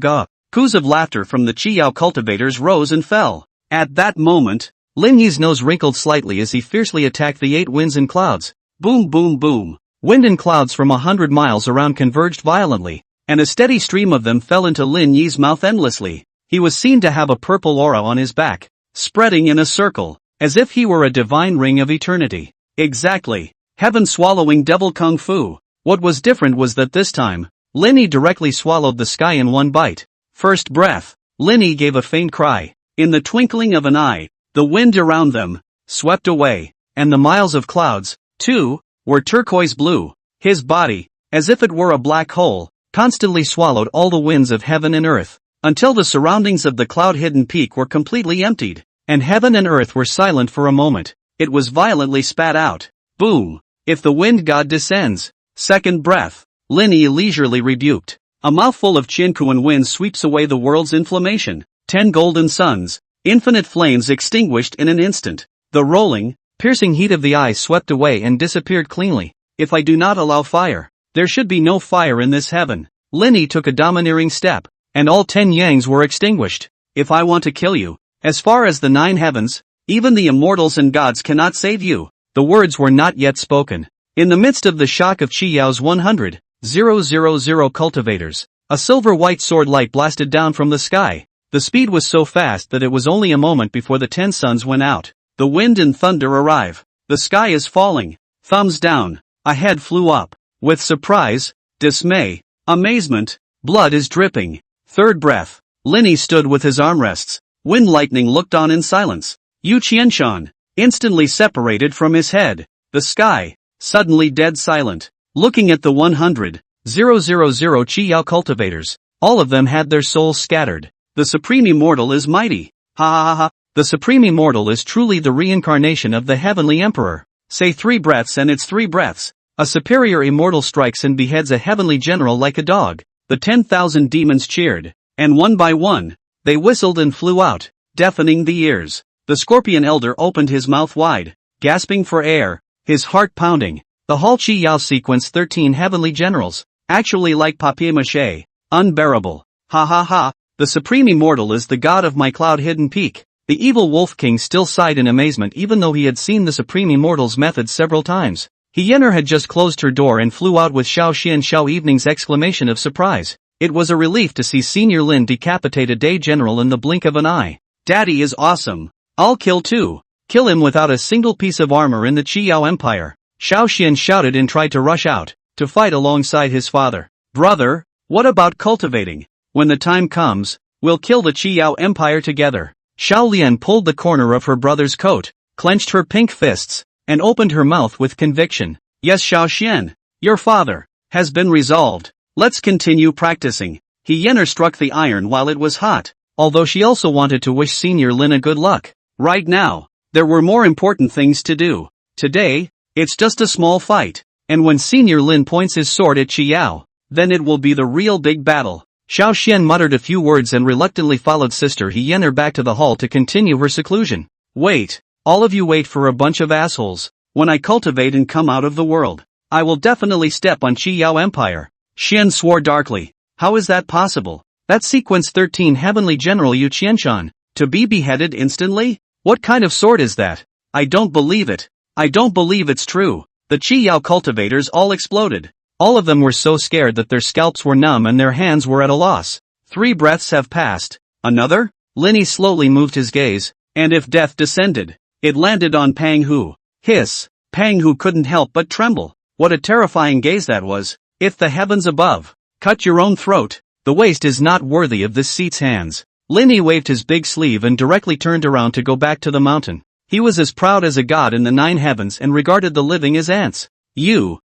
Coos of laughter from the Chi Yao cultivators rose and fell. At that moment, Lin Yi's nose wrinkled slightly as he fiercely attacked the 8 winds and clouds. Boom boom boom. Wind and clouds from 100 miles around converged violently, and a steady stream of them fell into Lin Yi's mouth endlessly. He was seen to have a purple aura on his back, spreading in a circle, as if he were a divine ring of eternity. Exactly. Heaven-swallowing devil kung fu. What was different was that this time, Linny directly swallowed the sky in one bite. First breath. Linny gave a faint cry. In the twinkling of an eye, the wind around them swept away, and the miles of clouds, too, were turquoise blue. His body, as if it were a black hole, constantly swallowed all the winds of heaven and earth, until the surroundings of the cloud-hidden peak were completely emptied, and heaven and earth were silent for a moment. It was violently spat out. Boom! If the wind god descends. Second breath. Linny leisurely rebuked. A mouthful of Chinkuan wind sweeps away the world's inflammation. 10 golden suns. Infinite flames extinguished in an instant. The rolling, Piercing heat of the eyes swept away and disappeared cleanly. If I do not allow fire, there should be no fire in this heaven. Linny took a domineering step, and all 10 yangs were extinguished. If I want to kill you, as far as the 9 heavens, even the immortals and gods cannot save you. The words were not yet spoken. In the midst of the shock of Chi Yao's 100,000 cultivators, a silver-white sword light blasted down from the sky. The speed was so fast that it was only a moment before the 10 suns went out. The wind and thunder arrive. The sky is falling. Thumbs down. A head flew up. With surprise, dismay, amazement, blood is dripping. Third breath. Linny stood with his armrests. Wind Lightning looked on in silence. Yu Qianshan, instantly separated from his head. The sky, suddenly dead silent. Looking at the 100,000 Chi Yao cultivators, all of them had their souls scattered. The Supreme Immortal is mighty. Ha ha ha ha. The Supreme Immortal is truly the reincarnation of the Heavenly Emperor. Say 3 breaths and it's 3 breaths. A superior immortal strikes and beheads a heavenly general like a dog. The 10,000 demons cheered, and one by one, they whistled and flew out, deafening the ears. The Scorpion Elder opened his mouth wide, gasping for air, his heart pounding. The whole Chi Yao sequence 13 heavenly generals, actually like papier-mâché, unbearable. Ha ha ha, the Supreme Immortal is the god of my cloud-hidden peak. The evil Wolf King still sighed in amazement even though he had seen the Supreme Immortal's method several times. Hyener had just closed her door and flew out with Xiao Xian Xiao Evening's exclamation of surprise. It was a relief to see Senior Lin decapitate a day general in the blink of an eye. Daddy is awesome. I'll kill too. Kill him without a single piece of armor in the Chi Yao Empire. Xiao Xian shouted and tried to rush out, to fight alongside his father. Brother, what about cultivating? When the time comes, we'll kill the Chi Yao Empire together. Xiao Lian pulled the corner of her brother's coat, clenched her pink fists, and opened her mouth with conviction. Yes, Xiao Xian, your father, has been resolved. Let's continue practicing. Hyener struck the iron while it was hot, although she also wanted to wish Senior Lin a good luck. Right now, there were more important things to do. Today, it's just a small fight, and when Senior Lin points his sword at Chi Yao, then it will be the real big battle. Xiao Xian muttered a few words and reluctantly followed Sister Hyener back to the hall to continue her seclusion. Wait, all of you wait for a bunch of assholes. When I cultivate and come out of the world, I will definitely step on Chi Yao Empire. Xian swore darkly. How is that possible? That's sequence 13 Heavenly General Yu Qianshan, to be beheaded instantly? What kind of sword is that? I don't believe it. I don't believe it's true. The Chi Yao cultivators all exploded. All of them were so scared that their scalps were numb and their hands were at a loss. 3 breaths have passed. Another? Linny slowly moved his gaze, and if death descended, it landed on Pang Hu. Hiss. Pang Hu couldn't help but tremble. What a terrifying gaze that was. If the heavens above, cut your own throat. The waste is not worthy of this seat's hands. Linny waved his big sleeve and directly turned around to go back to the mountain. He was as proud as a god in the 9 heavens and regarded the living as ants. You.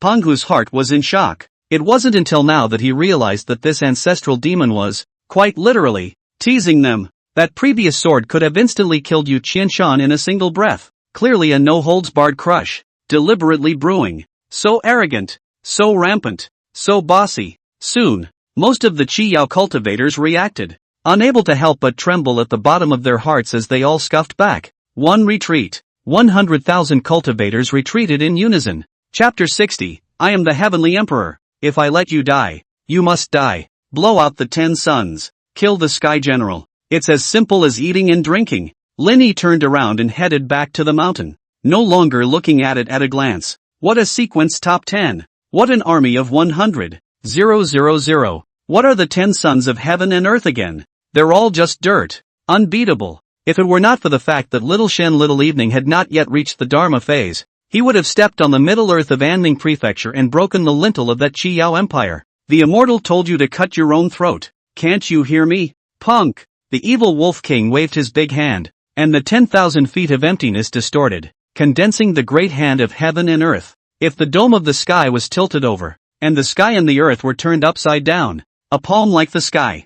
Pang Hu's heart was in shock. It wasn't until now that he realized that this ancestral demon was, quite literally, teasing them. That previous sword could have instantly killed Yu Qianshan in a single breath. Clearly a no-holds-barred crush. Deliberately brewing. So arrogant. So rampant. So bossy. Soon, most of the Chi Yao cultivators reacted, unable to help but tremble at the bottom of their hearts as they all scuffed back. One retreat. 100,000 cultivators retreated in unison. Chapter 60, I am the Heavenly Emperor. If I let you die, you must die. Blow out the 10 suns. Kill the Sky General. It's as simple as eating and drinking. Linny turned around and headed back to the mountain, no longer looking at it at a glance. What a sequence top 10. What an army of 100,000. What are the 10 sons of heaven and earth again? They're all just dirt. Unbeatable. If it were not for the fact that Little Shen Little Evening had not yet reached the Dharma phase, he would have stepped on the Middle Earth of Anming Prefecture and broken the lintel of that Chi Yao Empire. The Immortal told you to cut your own throat. Can't you hear me? Punk! The evil Wolf King waved his big hand, and the 10,000 feet of emptiness distorted, condensing the great hand of heaven and earth. If the dome of the sky was tilted over, and the sky and the earth were turned upside down, a palm like the sky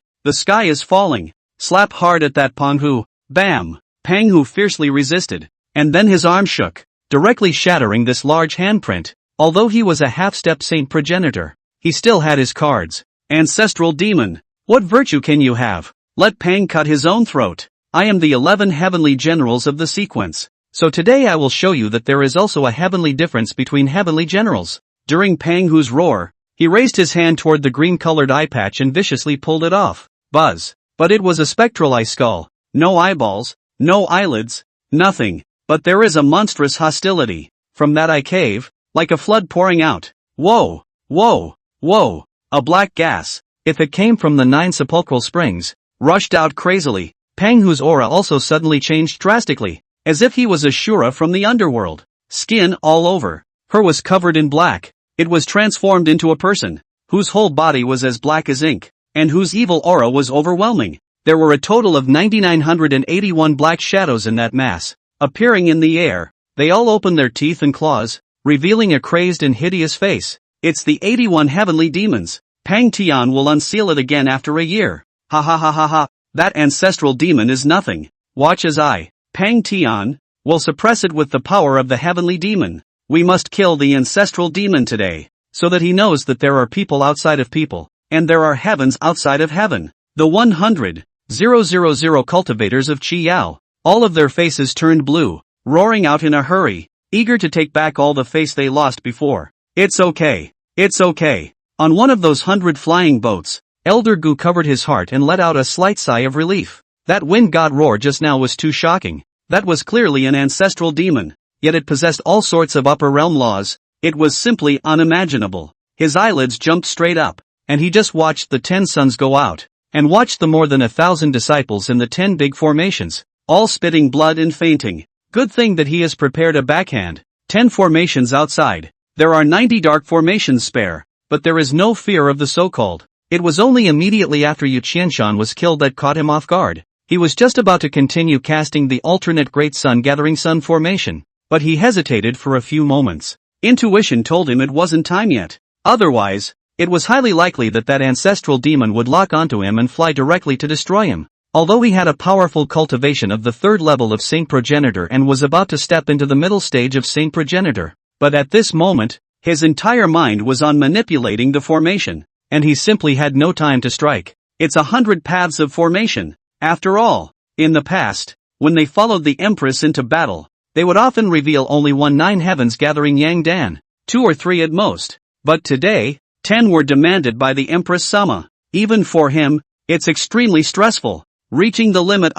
is falling. Slap hard at that Pang Hu. Bam! Pang Hu fiercely resisted, and then his arm shook, directly shattering this large handprint. Although he was a half-step saint progenitor, he still had his cards. Ancestral demon, what virtue can you have? Let Pang cut his own throat. I am the 11 heavenly generals of the sequence. So today I will show you that there is also a heavenly difference between heavenly generals. During Pang Hu's roar, he raised his hand toward the green-colored eye patch and viciously pulled it off. Buzz. But it was a spectral eye skull. No eyeballs, no eyelids, nothing. But there is a monstrous hostility. From that eye cave, like a flood pouring out. Whoa, whoa, whoa. A black gas, if it came from the 9 sepulchral springs, rushed out crazily. Pang Hu's aura also suddenly changed drastically, as if he was a Shura from the underworld. Skin all over. Her was covered in black. It was transformed into a person, whose whole body was as black as ink, and whose evil aura was overwhelming. There were a total of 9,981 black shadows in that mass, appearing in the air. They all opened their teeth and claws, revealing a crazed and hideous face. It's the 81 heavenly demons. Pang Tian will unseal it again after a year. Ha ha ha ha ha. That ancestral demon is nothing. Watch as I, Pang Tian, will suppress it with the power of the heavenly demon. We must kill the ancestral demon today, so that he knows that there are people outside of people, and there are heavens outside of heaven. The 100,000 cultivators of Qi Yao, all of their faces turned blue, roaring out in a hurry, eager to take back all the face they lost before. It's okay. It's okay. On one of those 100 flying boats, Elder Gu covered his heart and let out a slight sigh of relief. That wind god roar just now was too shocking. That was clearly an ancestral demon, yet it possessed all sorts of upper realm laws. It was simply unimaginable. His eyelids jumped straight up, and he just watched the 10 suns go out, and watched the more than 1,000 disciples in the 10 big formations, all spitting blood and fainting. Good thing that he has prepared a backhand. 10 formations outside. There are 90 dark formations spare, but there is no fear of the so-called. It was only immediately after Yu Qianshan was killed that caught him off guard. He was just about to continue casting the alternate Great Sun Gathering Sun formation, but he hesitated for a few moments. Intuition told him it wasn't time yet. Otherwise, it was highly likely that that ancestral demon would lock onto him and fly directly to destroy him. Although he had a powerful cultivation of the 3rd level of Saint Progenitor and was about to step into the middle stage of Saint Progenitor, but at this moment, his entire mind was on manipulating the formation, and he simply had no time to strike. It's 100 paths of formation. After all, in the past, when they followed the Empress into battle, they would often reveal only 9 heavens gathering Yang Dan, 2 or 3 at most. But today, 10 were demanded by the Empress Sama. Even for him, it's extremely stressful. Reaching the limit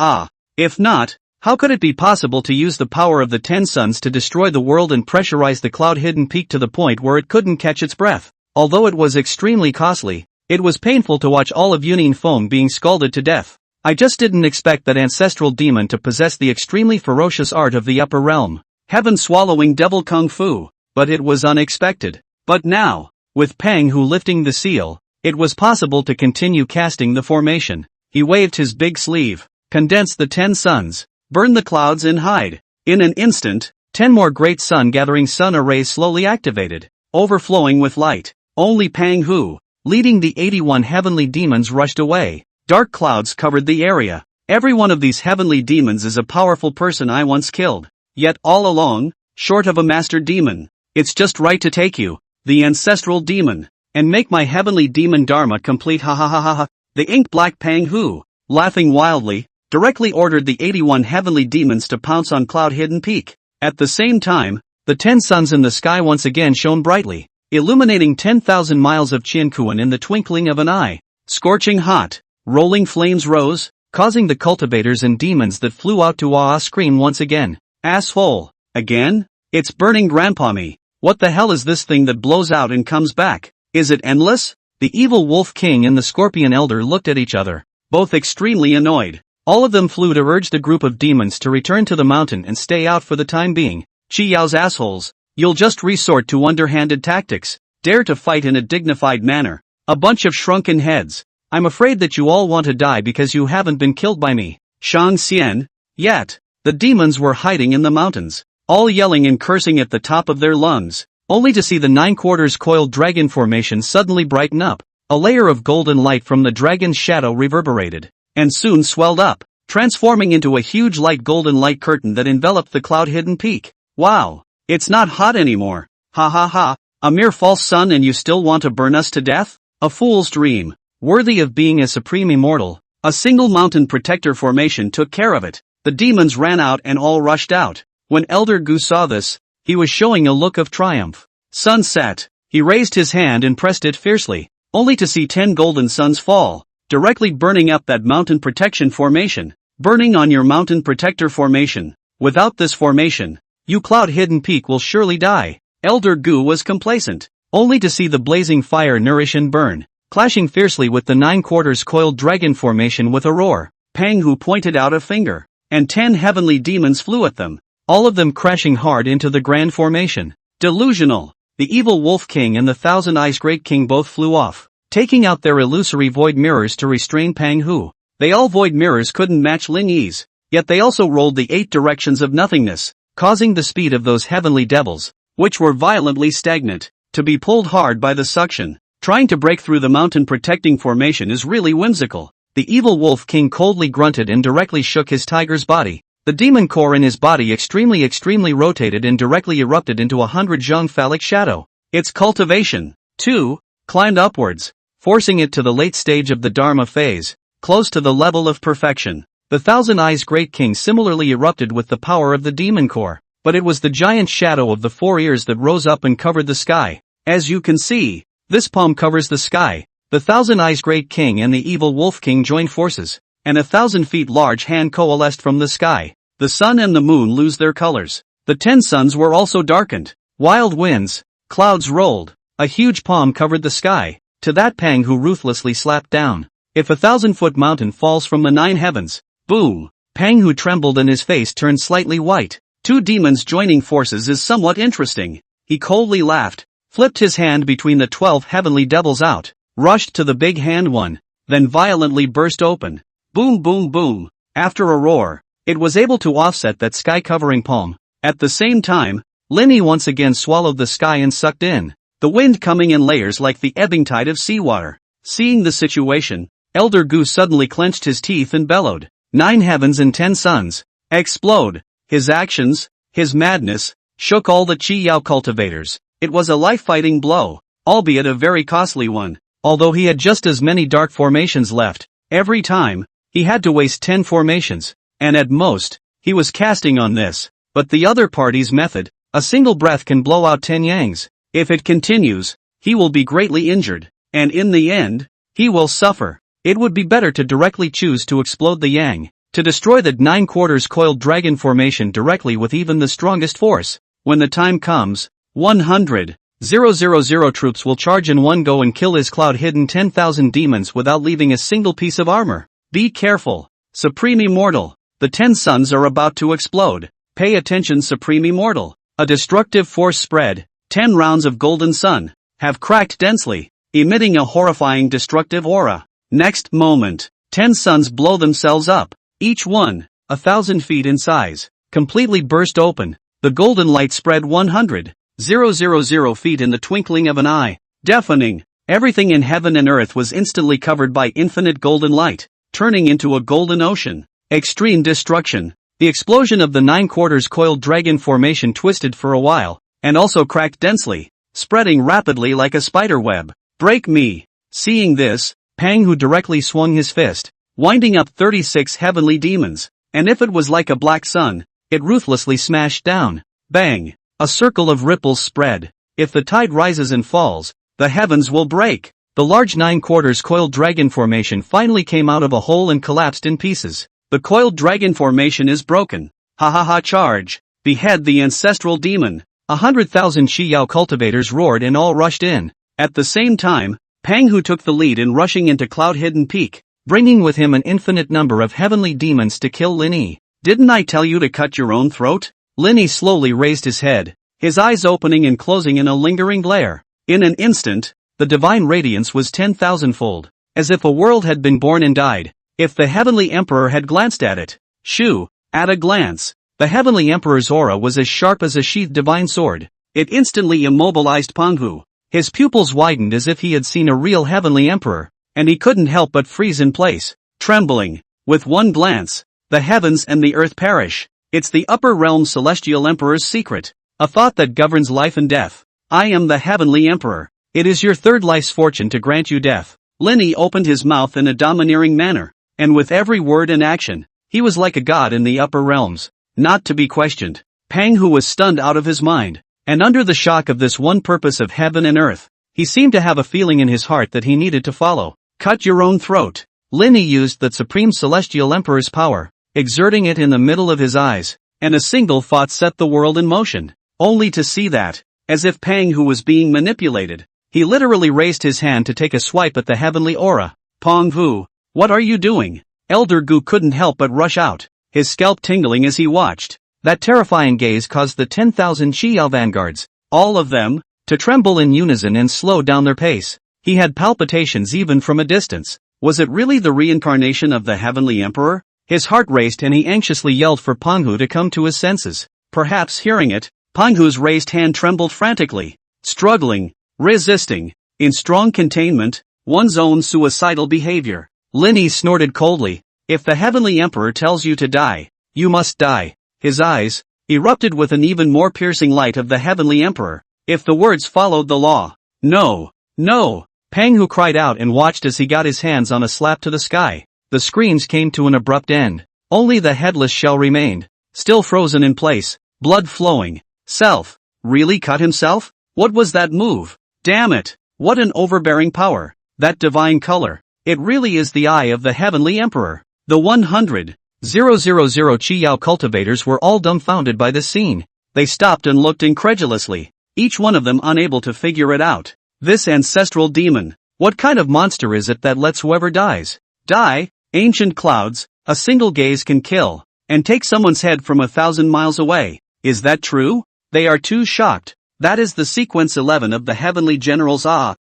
if not, how could it be possible to use the power of the 10 suns to destroy the world and pressurize the cloud-hidden peak to the point where it couldn't catch its breath? Although it was extremely costly, it was painful to watch all of Yunin foam being scalded to death. I just didn't expect that ancestral demon to possess the extremely ferocious art of the upper realm, heaven-swallowing devil kung fu, but it was unexpected. But now, with Pang Hu lifting the seal, it was possible to continue casting the formation. He waved his big sleeve, condensed the 10 suns, burned the clouds and hide. In an instant, 10 more great sun-gathering sun arrays slowly activated, overflowing with light. Only Pang Hu, leading the 81 heavenly demons, rushed away. Dark clouds covered the area. Every one of these heavenly demons is a powerful person I once killed. Yet all along, short of a master demon, it's just right to take you, the ancestral demon, and make my heavenly demon dharma complete. Ha ha ha ha ha. The ink-black Pang Hu, laughing wildly, directly ordered the 81 heavenly demons to pounce on Cloud-Hidden Peak. At the same time, the 10 suns in the sky once again shone brightly, illuminating 10,000 miles of Qiankuan in the twinkling of an eye. Scorching hot, rolling flames rose, causing the cultivators and demons that flew out to awe scream once again. Asshole! Again? It's burning grandpa me. What the hell is this thing that blows out and comes back? Is it endless? The evil Wolf King and the Scorpion Elder looked at each other, both extremely annoyed. All of them flew to urge the group of demons to return to the mountain and stay out for the time being. Qi Yao's assholes, you'll just resort to underhanded tactics, dare to fight in a dignified manner. A bunch of shrunken heads. I'm afraid that you all want to die because you haven't been killed by me. Shang Xian. Yet, the demons were hiding in the mountains, all yelling and cursing at the top of their lungs, only to see the 9/4 coiled dragon formation suddenly brighten up. A layer of golden light from the dragon's shadow reverberated, and soon swelled up, transforming into a huge light golden light curtain that enveloped the cloud-hidden peak. Wow, it's not hot anymore. Ha ha ha, a mere false sun and you still want to burn us to death? A fool's dream. Worthy of being a supreme immortal, a single mountain protector formation took care of it. The demons ran out and all rushed out. When Elder Gu saw this, he was showing a look of triumph. Sun set. He raised his hand and pressed it fiercely, only to see 10 golden suns fall, directly burning up that mountain protection formation. Burning on your mountain protector formation. Without this formation, you cloud-hidden peak will surely die. Elder Gu was complacent, only to see the blazing fire nourish and burn, clashing fiercely with the 9/4 coiled dragon formation with a roar. Pang Hu pointed out a finger, and 10 heavenly demons flew at them, all of them crashing hard into the grand formation. Delusional. The evil Wolf King and the Thousand Eyes Great King both flew off, taking out their illusory void mirrors to restrain Pang Hu. They all void mirrors couldn't match Lin Yi's, yet they also rolled the 8 directions of nothingness, causing the speed of those heavenly devils, which were violently stagnant, to be pulled hard by the suction. Trying to break through the mountain protecting formation is really whimsical. The evil Wolf King coldly grunted and directly shook his tiger's body. The demon core in his body extremely rotated and directly erupted into 100 zhang phallic shadow. Its cultivation, too, climbed upwards, forcing it to the late stage of the Dharma phase, close to the level of perfection. The Thousand Eyes Great King similarly erupted with the power of the demon core, but it was the giant shadow of the 4 ears that rose up and covered the sky. As you can see, this palm covers the sky. The Thousand Eyes Great King and the evil Wolf King joined forces, and 1,000 feet large hand coalesced from the sky. The sun and the moon lose their colors. The 10 suns were also darkened. Wild winds, clouds rolled. A huge palm covered the sky. To that Pang Hu ruthlessly slapped down. If 1,000-foot mountain falls from the 9 heavens, boom! Pang Hu trembled and his face turned slightly white. 2 demons joining forces is somewhat interesting. He coldly laughed, flipped his hand between the 12 heavenly devils out, rushed to the big hand one, then violently burst open. Boom boom boom. After a roar, it was able to offset that sky-covering palm. At the same time, Lin Yi once again swallowed the sky and sucked in the wind coming in layers like the ebbing tide of seawater. Seeing the situation, Elder Gu suddenly clenched his teeth and bellowed, 9 heavens and 10 suns, explode! His actions, his madness, shook all the Qi Yao cultivators. It was a life-fighting blow, albeit a very costly one. Although he had just as many dark formations left, every time, he had to waste 10 formations, and at most, he was casting on this. But the other party's method, a single breath can blow out 10 yangs. If it continues, he will be greatly injured, and in the end, he will suffer. It would be better to directly choose to explode the yang, to destroy the 9/4 coiled dragon formation directly with even the strongest force. When the time comes, 100,000 troops will charge in one go and kill his cloud-hidden 10,000 demons without leaving a single piece of armor. Be careful, Supreme Immortal. The 10 suns are about to explode. Pay attention, Supreme Immortal. A destructive force spread. 10 rounds of golden sun have cracked densely, emitting a horrifying destructive aura. Next moment, 10 suns blow themselves up, each one 1,000 feet in size, completely burst open. The golden light spread 100,000 feet in the twinkling of an eye, deafening. Everything in heaven and earth was instantly covered by infinite golden light, turning into a golden ocean. Extreme destruction. The explosion of the 9/4 coiled dragon formation twisted for a while, and also cracked densely, spreading rapidly like a spider web. Break me! Seeing this, Pang Hu directly swung his fist, winding up 36 heavenly demons, and if it was like a black sun, it ruthlessly smashed down. Bang! A circle of ripples spread. If the tide rises and falls, the heavens will break. The large 9/4 coiled dragon formation finally came out of a hole and collapsed in pieces. The coiled dragon formation is broken. Ha ha ha, charge! Behead the ancestral demon! 100,000 Qi Yao cultivators roared and all rushed in. At the same time, Pang Hu took the lead in rushing into Cloud-Hidden Peak, bringing with him an infinite number of heavenly demons to kill Lin Yi. Didn't I tell you to cut your own throat? Lin Yi slowly raised his head, his eyes opening and closing in a lingering glare. In an instant, the divine radiance was 10,000-fold, as if a world had been born and died. If the heavenly emperor had glanced at it, shoo, at a glance, the heavenly emperor's aura was as sharp as a sheathed divine sword. It instantly immobilized Pang Hu. His pupils widened as if he had seen a real heavenly emperor, and he couldn't help but freeze in place, trembling. With one glance, the heavens and the earth perish. It's the upper realm celestial emperor's secret, a thought that governs life and death. I am the heavenly emperor. It is your third life's fortune to grant you death. Lin Yi opened his mouth in a domineering manner, and with every word and action, he was like a god in the upper realms, not to be questioned. Pang-hu was stunned out of his mind, and under the shock of this one purpose of heaven and earth, he seemed to have a feeling in his heart that he needed to follow. Cut your own throat. Linny used that supreme celestial emperor's power, exerting it in the middle of his eyes, and a single thought set the world in motion, only to see that, as if Pang-hu was being manipulated, he literally raised his hand to take a swipe at the heavenly aura. Pang-hu, what are you doing? Elder Gu couldn't help but rush out, his scalp tingling as he watched. That terrifying gaze caused the 10,000 Qiao vanguards, all of them, to tremble in unison and slow down their pace. He had palpitations even from a distance. Was it really the reincarnation of the heavenly emperor? His heart raced and he anxiously yelled for Pang-hu to come to his senses. Perhaps hearing it, Pang-hu's raised hand trembled frantically, struggling, resisting, in strong containment, one's own suicidal behavior. Linny snorted coldly, if the heavenly emperor tells you to die, you must die. His eyes erupted with an even more piercing light of the heavenly emperor, if the words followed the law. No, no, Pang-hu cried out and watched as he got his hands on a slap to the sky. The screams came to an abrupt end. Only the headless shell remained, still frozen in place, blood flowing. Self, really cut himself? What was that move? Damn it, what an overbearing power, that divine color. It really is the eye of the heavenly emperor. The 100,000 Qiao cultivators were all dumbfounded by this scene. They stopped and looked incredulously, each one of them unable to figure it out. This ancestral demon, what kind of monster is it that lets whoever dies die? Ancient clouds, a single gaze can kill, and take someone's head from 1,000 miles away. Is that true? They are too shocked. That is the sequence 11 of the heavenly generals.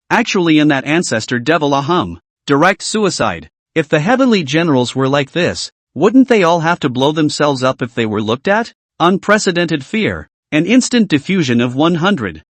Actually in that ancestor devil ahum. Direct suicide. If the heavenly generals were like this, wouldn't they all have to blow themselves up if they were looked at? Unprecedented fear. An instant diffusion of 100,000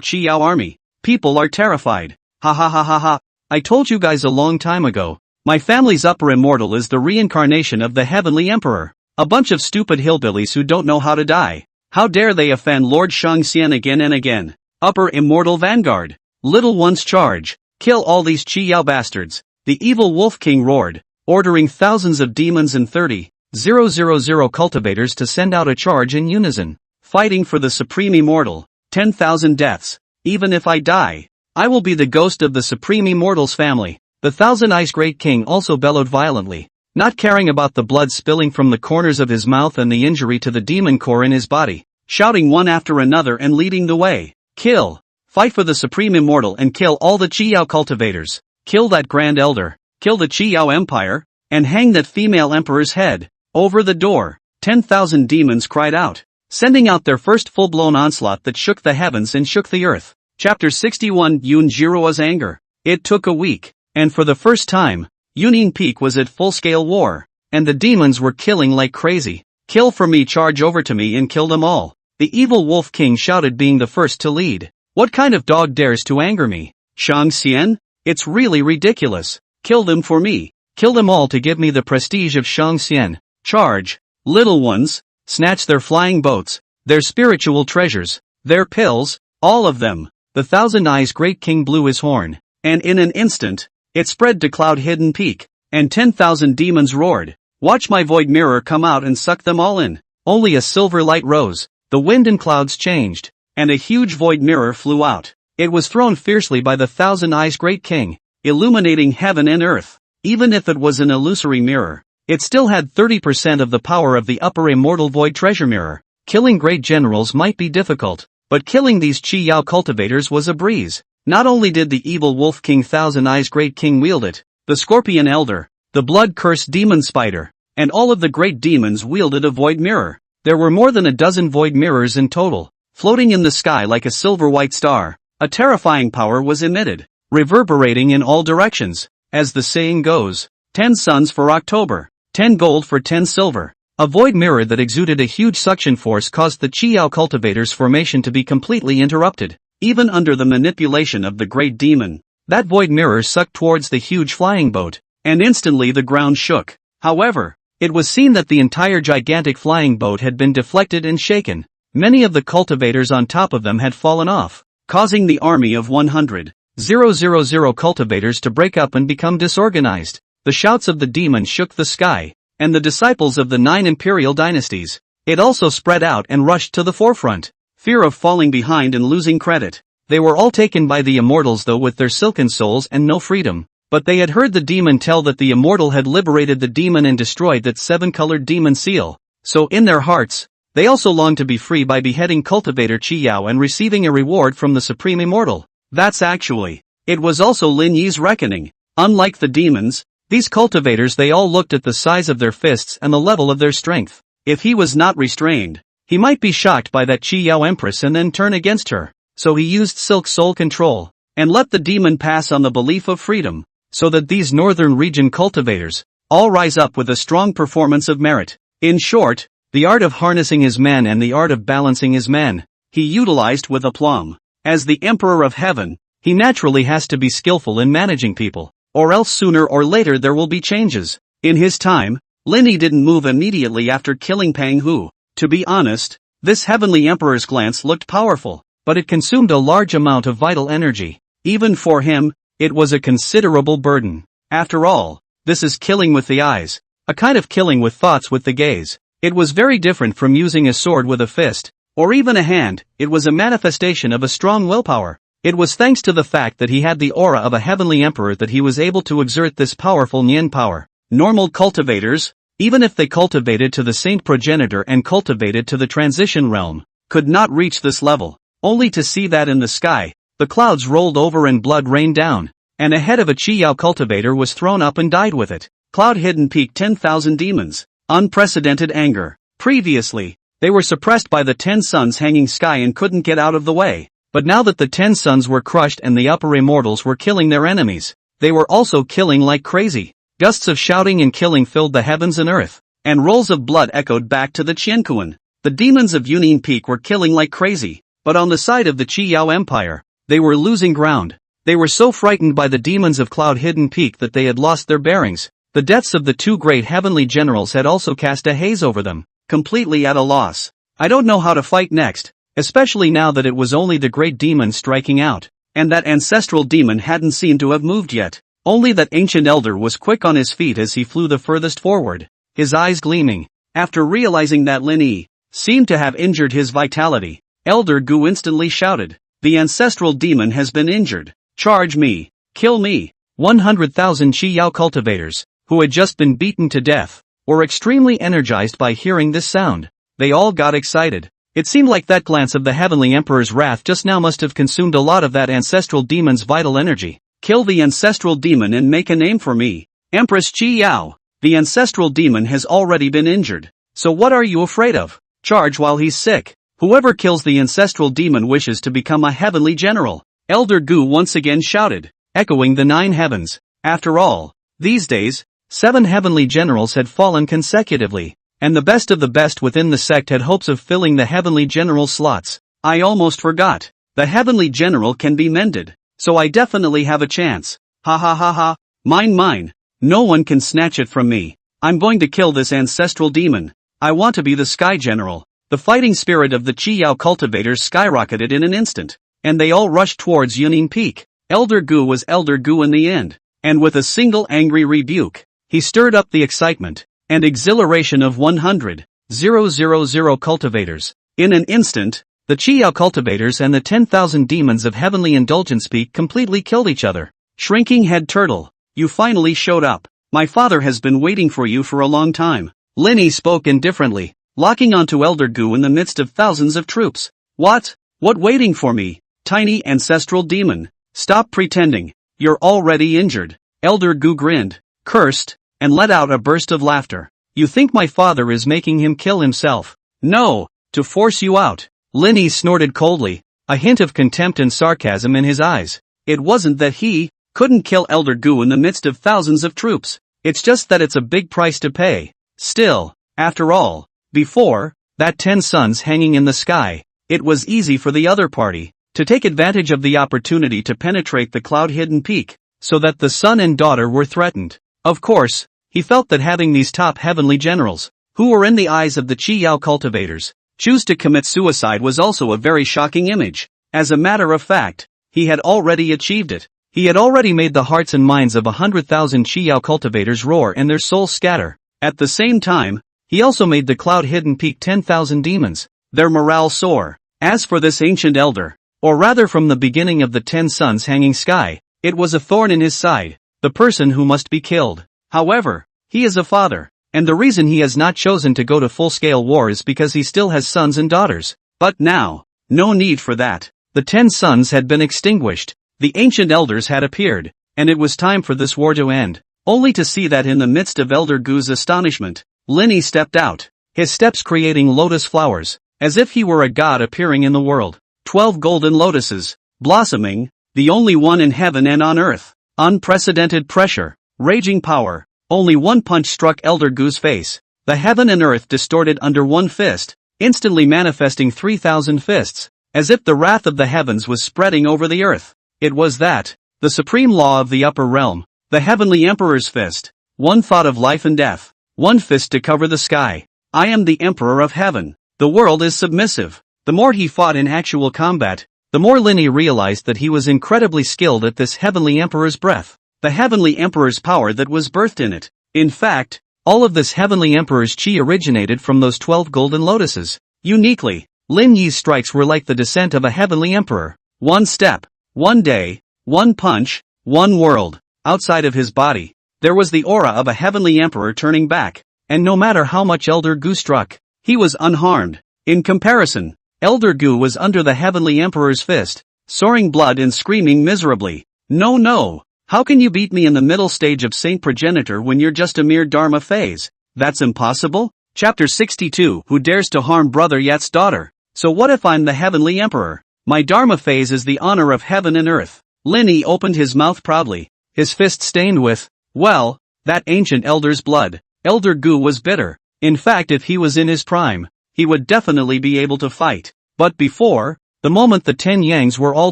Qiao army. People are terrified. Ha ha ha ha ha. I told you guys a long time ago. My family's upper immortal is the reincarnation of the heavenly emperor. A bunch of stupid hillbillies who don't know how to die. How dare they offend Lord Shangxian again and again. Upper immortal vanguard. Little ones charge. Kill all these Qiao bastards. The evil wolf king roared, ordering thousands of demons and 30,000 cultivators to send out a charge in unison, fighting for the supreme immortal. 10,000 deaths. Even if I die, I will be the ghost of the supreme immortal's family. The thousand-eyes great king also bellowed violently, not caring about the blood spilling from the corners of his mouth and the injury to the demon core in his body, shouting one after another and leading the way. Kill! Fight for the supreme immortal and kill all the Qiao cultivators. Kill that grand elder. Kill the Qiao empire, and hang that female emperor's head. Over the door, 10,000 demons cried out, sending out their first full-blown onslaught that shook the heavens and shook the earth. Chapter 61 Yunjiro's Anger. It took a week, and for the first time, Yunin Peak was at full-scale war, and the demons were killing like crazy. Kill for me, charge over to me and kill them all. The evil wolf king shouted, being the first to lead. What kind of dog dares to anger me? Shangxian? It's really ridiculous. Kill them for me. Kill them all to give me the prestige of Shangxian. Charge. Little ones, snatch their flying boats, their spiritual treasures, their pills, all of them. The thousand-eyes great king blew his horn, and in an instant, it spread to cloud-hidden peak, and 10,000 demons roared. Watch my void mirror come out and suck them all in. Only a silver light rose, the wind and clouds changed, and a huge void mirror flew out. It was thrown fiercely by the thousand-eyes great king, illuminating heaven and earth. Even if it was an illusory mirror, it still had 30% of the power of the upper immortal void treasure mirror. Killing great generals might be difficult, but killing these Qiao cultivators was a breeze. Not only did the evil wolf king thousand-eyes great king wield it, the scorpion elder, the blood-cursed demon spider, and all of the great demons wielded a void mirror. There were more than a dozen void mirrors in total, floating in the sky like a silver-white star. A terrifying power was emitted, reverberating in all directions. As the saying goes, 10 suns for October, 10 gold for 10 silver. A void mirror that exuded a huge suction force caused the Qiao cultivators' formation to be completely interrupted. Even under the manipulation of the great demon, that void mirror sucked towards the huge flying boat, and instantly the ground shook. However, it was seen that the entire gigantic flying boat had been deflected and shaken. Many of the cultivators on top of them had fallen off, causing the army of 100,000 cultivators to break up and become disorganized. The shouts of the demon shook the sky, and the disciples of the 9 imperial dynasties, it also spread out and rushed to the forefront. Fear of falling behind and losing credit. They were all taken by the immortals though with their silken souls and no freedom. But they had heard the demon tell that the immortal had liberated the demon and destroyed that 7-colored demon seal. So in their hearts, they also longed to be free by beheading Cultivator Chiyao and receiving a reward from the Supreme Immortal. It was also Lin Yi's reckoning. Unlike the demons, these cultivators they all looked at the size of their fists and the level of their strength. If he was not restrained, he might be shocked by that Chiyao Empress and then turn against her. So he used Silk Soul Control, and let the demon pass on the belief of freedom, so that these northern region cultivators all rise up with a strong performance of merit. In short, the art of harnessing his men and the art of balancing his men, he utilized with aplomb. As the Emperor of Heaven, he naturally has to be skillful in managing people, or else sooner or later there will be changes. In his time, Lin Yi didn't move immediately after killing Pang Hu. To be honest, this heavenly emperor's glance looked powerful, but it consumed a large amount of vital energy. Even for him, it was a considerable burden. After all, this is killing with the eyes, a kind of killing with thoughts with the gaze. It was very different from using a sword with a fist, or even a hand. It was a manifestation of a strong willpower. It was thanks to the fact that he had the aura of a heavenly emperor that he was able to exert this powerful Nian power. Normal cultivators, even if they cultivated to the saint progenitor and cultivated to the transition realm, could not reach this level, only to see that in the sky, the clouds rolled over and blood rained down, and a head of a Chiyao cultivator was thrown up and died with it. Cloud Hidden Peak 10,000 demons. Unprecedented anger. Previously, they were suppressed by the 10 suns hanging sky and couldn't get out of the way. But now that the 10 suns were crushed and the upper immortals were killing their enemies, they were also killing like crazy. Gusts of shouting and killing filled the heavens and earth, and rolls of blood echoed back to the Qiankuan. The demons of Yunin Peak were killing like crazy, but on the side of the Chiyao Empire, they were losing ground. They were so frightened by the demons of Cloud Hidden Peak that they had lost their bearings. The deaths of the two great heavenly generals had also cast a haze over them, completely at a loss. I don't know how to fight next, especially now that it was only the great demon striking out, and that ancestral demon hadn't seemed to have moved yet. Only that ancient elder was quick on his feet as he flew the furthest forward, his eyes gleaming. After realizing that Lin Yi seemed to have injured his vitality, Elder Gu instantly shouted, "The ancestral demon has been injured. Charge me. Kill me." 100,000 Chiyao cultivators, who had just been beaten to death, were extremely energized by hearing this sound. They all got excited. It seemed like that glance of the heavenly emperor's wrath just now must have consumed a lot of that ancestral demon's vital energy. Kill the ancestral demon and make a name for me. Empress Chiyao. The ancestral demon has already been injured. So what are you afraid of? Charge while he's sick. Whoever kills the ancestral demon wishes to become a heavenly general. Elder Gu once again shouted, echoing the 9 heavens. After all, these days, 7 heavenly generals had fallen consecutively, and the best of the best within the sect had hopes of filling the heavenly general slots. I almost forgot. The heavenly general can be mended, so I definitely have a chance. Ha ha ha ha. Mine. No one can snatch it from me. I'm going to kill this ancestral demon. I want to be the sky general. The fighting spirit of the Chiyao cultivators skyrocketed in an instant, and they all rushed towards Yunin Peak. Elder Gu was Elder Gu in the end, and with a single angry rebuke, he stirred up the excitement and exhilaration of 100,000 cultivators. In an instant, the Chiyao cultivators and the 10,000 demons of Heavenly Indulgence Peak completely killed each other. Shrinking Head Turtle, you finally showed up. My father has been waiting for you for a long time. Lin Yi spoke indifferently, locking onto Elder Gu in the midst of thousands of troops. What waiting for me? Tiny ancestral demon. Stop pretending. You're already injured. Elder Gu grinned, cursed, and let out a burst of laughter. You think my father is making him kill himself? No, to force you out. Lin Yi snorted coldly, a hint of contempt and sarcasm in his eyes. It wasn't that he couldn't kill Elder Gu in the midst of thousands of troops. It's just that it's a big price to pay. Still, after all, before that 10 suns hanging in the sky, it was easy for the other party to take advantage of the opportunity to penetrate the cloud-hidden peak, so that the son and daughter were threatened. Of course, he felt that having these top heavenly generals, who were in the eyes of the Chiyao cultivators, choose to commit suicide was also a very shocking image. As a matter of fact, he had already achieved it. He had already made the hearts and minds of 100,000 Chiyao cultivators roar and their souls scatter. At the same time, He also made the cloud-hidden peak 10,000 demons, their morale soar. As for this ancient elder, or rather from the beginning of the 10 suns hanging sky, it was a thorn in his side, the person who must be killed. However, he is a father, and the reason he has not chosen to go to full-scale war is because he still has sons and daughters. But now, no need for that. The 10 suns had been extinguished, the ancient elders had appeared, and it was time for this war to end, only to see that in the midst of Elder Gu's astonishment, Linny stepped out, his steps creating lotus flowers, as if he were a god appearing in the world. 12 golden lotuses, blossoming, the only one in heaven and on earth. Unprecedented pressure, raging power. Only one punch struck Elder Gu's face. The heaven and earth distorted under one fist, instantly manifesting 3,000 fists, as if the wrath of the heavens was spreading over the earth. It was that, the supreme law of the upper realm, the heavenly emperor's fist. One thought of life and death, one fist to cover the sky. I am the emperor of heaven. The world is submissive. The more he fought in actual combat, the more Linny realized that he was incredibly skilled at this heavenly emperor's breath, the heavenly emperor's power that was birthed in it. In fact, all of this heavenly emperor's chi originated from those 12 golden lotuses. Uniquely, Lin Yi's strikes were like the descent of a heavenly emperor. One step, one day, one punch, one world. Outside of his body, there was the aura of a heavenly emperor turning back, and no matter how much Elder Gu struck, he was unharmed. In comparison, Elder Gu was under the heavenly emperor's fist, soaring blood and screaming miserably. No, no, how can you beat me in the middle stage of Saint Progenitor when you're just a mere Dharma phase? That's impossible? Chapter 62. Who dares to harm Brother Yat's daughter? So what if I'm the heavenly emperor? My Dharma phase is the honor of heaven and earth. Linny opened his mouth proudly, his fist stained with, well, that ancient elder's blood. Elder Gu was bitter. In fact, if he was in his prime, he would definitely be able to fight. But before, the moment the 10 yangs were all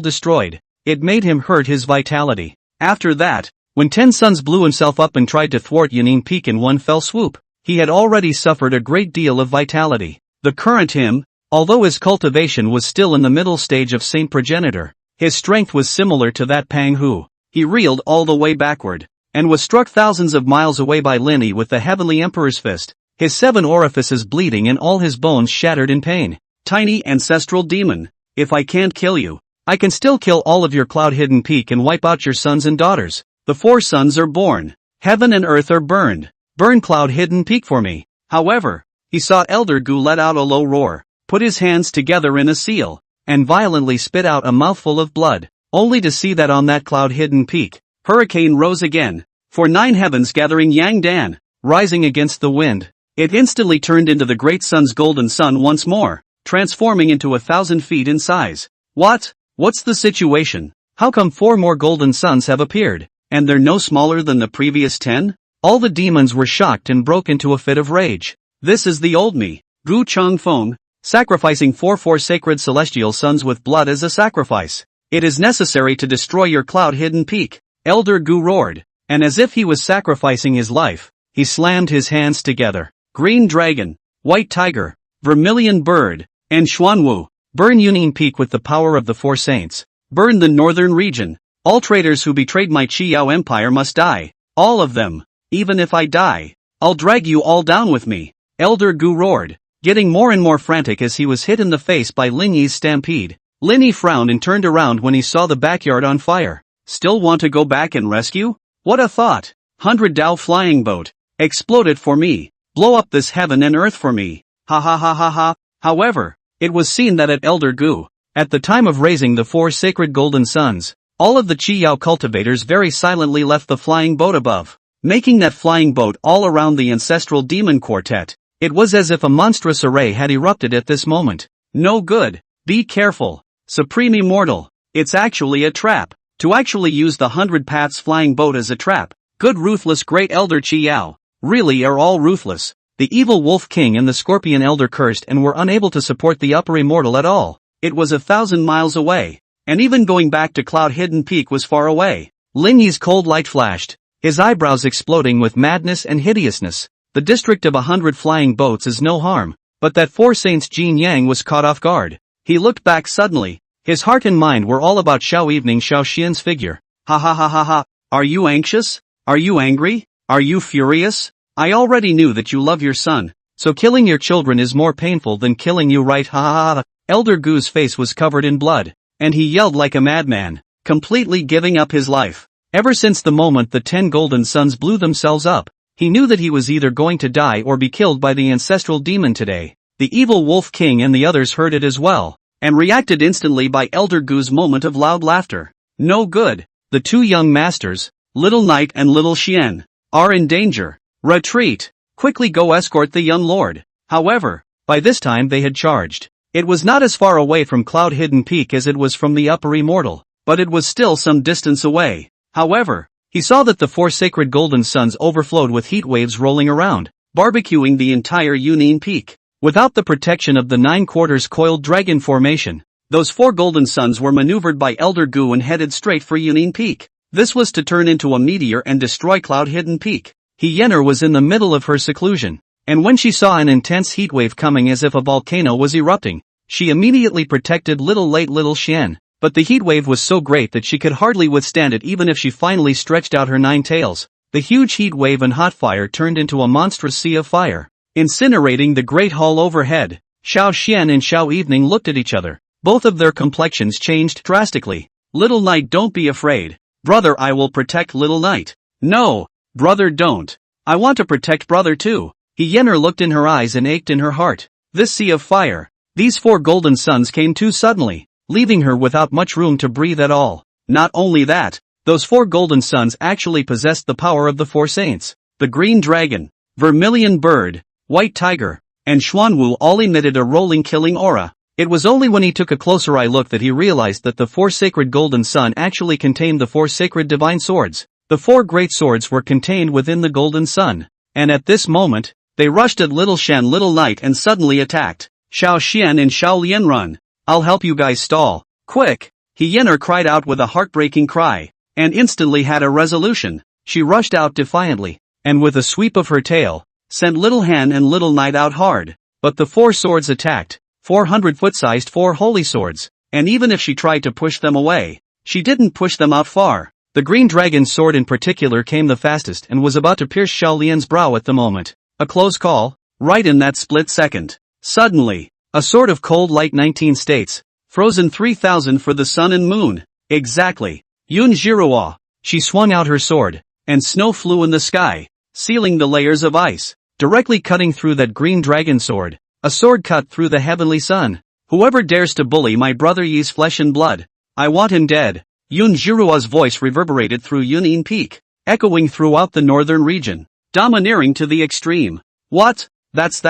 destroyed, it made him hurt his vitality. After that, when 10 suns blew himself up and tried to thwart Yanin Peak in one fell swoop, he had already suffered a great deal of vitality. The current him, although his cultivation was still in the middle stage of Saint Progenitor, his strength was similar to that Pang Hu. He reeled all the way backward, and was struck thousands of miles away by Linny with the heavenly emperor's fist, his 7 orifices bleeding and all his bones shattered in pain. Tiny ancestral demon, if I can't kill you, I can still kill all of your cloud-hidden peak and wipe out your sons and daughters. The 4 suns are born, heaven and earth are burned. Burn cloud-hidden peak for me. However, he saw Elder Gu let out a low roar, put his hands together in a seal, and violently spit out a mouthful of blood, only to see that on that cloud-hidden peak, hurricane rose again, for 9 heavens gathering Yang Dan, rising against the wind. It instantly turned into the great sun's golden sun once more, transforming into 1,000 feet in size. What's the situation? How come 4 more golden suns have appeared, and they're no smaller than the previous 10? All the demons were shocked and broke into a fit of rage. This is the old me, Gu Chang Feng, sacrificing 4 sacred celestial suns with blood as a sacrifice. It is necessary to destroy your cloud-hidden peak. Elder Gu roared, and as if he was sacrificing his life, he slammed his hands together. Green dragon, white tiger, vermilion bird, and Xuanwu, burn Yunin Peak with the power of the 4 saints. Burn the northern region. All traitors who betrayed my Qiyao empire must die. All of them. Even if I die, I'll drag you all down with me. Elder Gu roared, getting more and more frantic as he was hit in the face by Lin Yi's stampede. Linny frowned and turned around when he saw the backyard on fire. Still want to go back and rescue? What a thought. 100 Dao flying boat. Explode it for me. Blow up this heaven and earth for me. Ha ha ha ha ha. However, it was seen that at Elder Gu, at the time of raising the 4 sacred golden suns, all of the Qiyao cultivators very silently left the flying boat above, making that flying boat all around the ancestral demon quartet. It was as if a monstrous array had erupted at this moment. No good. Be careful. Supreme Immortal. It's actually a trap. To actually use the 100 Paths flying boat as a trap. Good ruthless great Elder Qiyao. Really are all ruthless. The evil Wolf King and the Scorpion Elder cursed and were unable to support the upper immortal at all. It was 1,000 miles away. And even going back to Cloud Hidden Peak was far away. Lin Yi's cold light flashed, his eyebrows exploding with madness and hideousness. The district of 100 flying boats is no harm, but that 4 saints Jin Yang was caught off guard. He looked back suddenly. His heart and mind were all about Xiao Evening Xiao Xian's figure. Ha ha ha ha ha. Are you anxious? Are you angry? Are you furious? I already knew that you love your son, So killing your children is more painful than killing you, right? Ha ha ha. Elder Gu's face was covered in blood, and he yelled like a madman, completely giving up his life. Ever since the moment the 10 golden suns blew themselves up, he knew that he was either going to die or be killed by the ancestral demon today. The evil Wolf King and the others heard it as well, and reacted instantly by Elder Gu's moment of loud laughter. No good. The two young masters, Little Knight and Little Xian, are in danger. Retreat. Quickly go escort the young lord. However, by this time they had charged. It was not as far away from Cloud Hidden Peak as it was from the upper immortal, but it was still some distance away. However, he saw that the 4 sacred golden suns overflowed with heat waves rolling around, barbecuing the entire Yunin Peak. Without the protection of the 9 quarters coiled dragon formation, those 4 golden suns were maneuvered by Elder Gu and headed straight for Yunin Peak. This was to turn into a meteor and destroy Cloud Hidden Peak. Hyener was in the middle of her seclusion, and when she saw an intense heat wave coming as if a volcano was erupting, she immediately protected Little Xian. But the heat wave was so great that she could hardly withstand it even if she finally stretched out her 9 tails. The huge heat wave and hot fire turned into a monstrous sea of fire, incinerating the great hall overhead. Xiao Xian and Xiao Evening looked at each other. Both of their complexions changed drastically. Little Knight, don't be afraid. Brother, I will protect Little Knight. No, brother, don't. I want to protect brother too. Hyener looked in her eyes and ached in her heart. This sea of fire. These 4 golden suns came too suddenly, leaving her without much room to breathe at all. Not only that, those 4 golden suns actually possessed the power of the 4 saints. The green dragon, vermilion bird, white tiger, and Xuanwu all emitted a rolling killing aura. It was only when he took a closer eye look that he realized that the 4 sacred golden sun actually contained the 4 sacred divine swords. The 4 great swords were contained within the golden sun, and at this moment, they rushed at Little Shan, Little Knight, and suddenly attacked. Xiao Xian and Xiao Lian, run. I'll help you guys stall. Quick! Hyener cried out with a heartbreaking cry, and instantly had a resolution. She rushed out defiantly, and with a sweep of her tail, sent Little Han and Little Knight out hard. But the 4 swords attacked, 400-foot-sized 4 holy swords, and even if she tried to push them away, she didn't push them out far. The green dragon's sword in particular came the fastest and was about to pierce Xiao Lian's brow at the moment. A close call, right in that split second. Suddenly, a sword of cold light 19 states, frozen 3000 for the sun and moon. Exactly. Yun Jiruo. She swung out her sword, and snow flew in the sky, sealing the layers of ice, directly cutting through that green dragon sword. A sword cut through the heavenly sun. Whoever dares to bully my brother Yi's flesh and blood, I want him dead. Yun Jiruo's voice reverberated through Yunin Peak, echoing throughout the northern region, domineering to the extreme. What? That's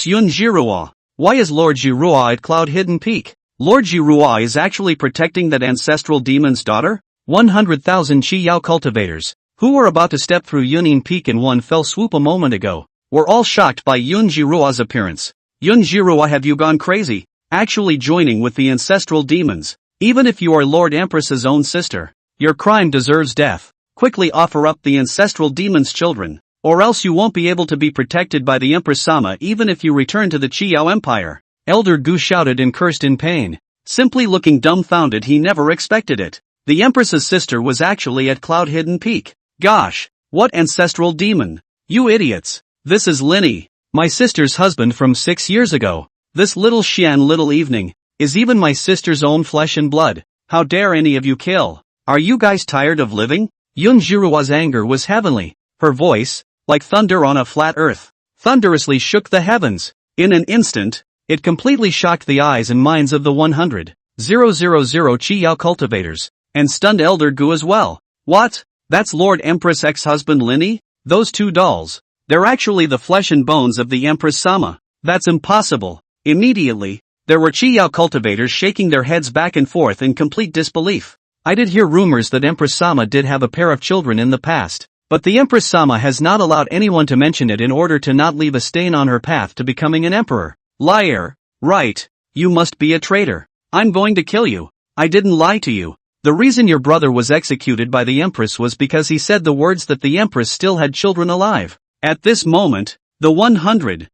Yun Jiruo. Why is Lord Jiruo at Cloud Hidden Peak? Lord Jiruo is actually protecting that ancestral demon's daughter? 100,000 Chi Yao cultivators, who were about to step through Yunin Peak in one fell swoop a moment ago, were all shocked by Yun Jiruo's appearance. Yun Jiruo, have you gone crazy? Actually joining with the ancestral demons? Even if you are Lord Empress's own sister, your crime deserves death. Quickly offer up the ancestral demon's children, or else you won't be able to be protected by the Empress Sama even if you return to the Qiao Empire. Elder Gu shouted and cursed in pain, simply looking dumbfounded. He never expected it. The Empress's sister was actually at Cloud Hidden Peak. Gosh, what ancestral demon? You idiots. This is Linny, my sister's husband from 6 years ago. This Little Xian, Little Evening, is even my sister's own flesh and blood. How dare any of you kill? Are you guys tired of living? Yun Jiruo's anger was heavenly. Her voice, like thunder on a flat earth, thunderously shook the heavens. In an instant, it completely shocked the eyes and minds of the 100,000 Chi Yao cultivators, and stunned Elder Gu as well. What? That's Lord Empress' ex-husband Linny? Those 2 dolls. They're actually the flesh and bones of the Empress Sama. That's impossible. Immediately, there were Chi Yao cultivators shaking their heads back and forth in complete disbelief. I did hear rumors that Empress Sama did have a pair of children in the past, but the Empress Sama has not allowed anyone to mention it in order to not leave a stain on her path to becoming an emperor. Liar. Right. You must be a traitor. I'm going to kill you. I didn't lie to you. The reason your brother was executed by the Empress was because he said the words that the Empress still had children alive. At this moment, the 100,000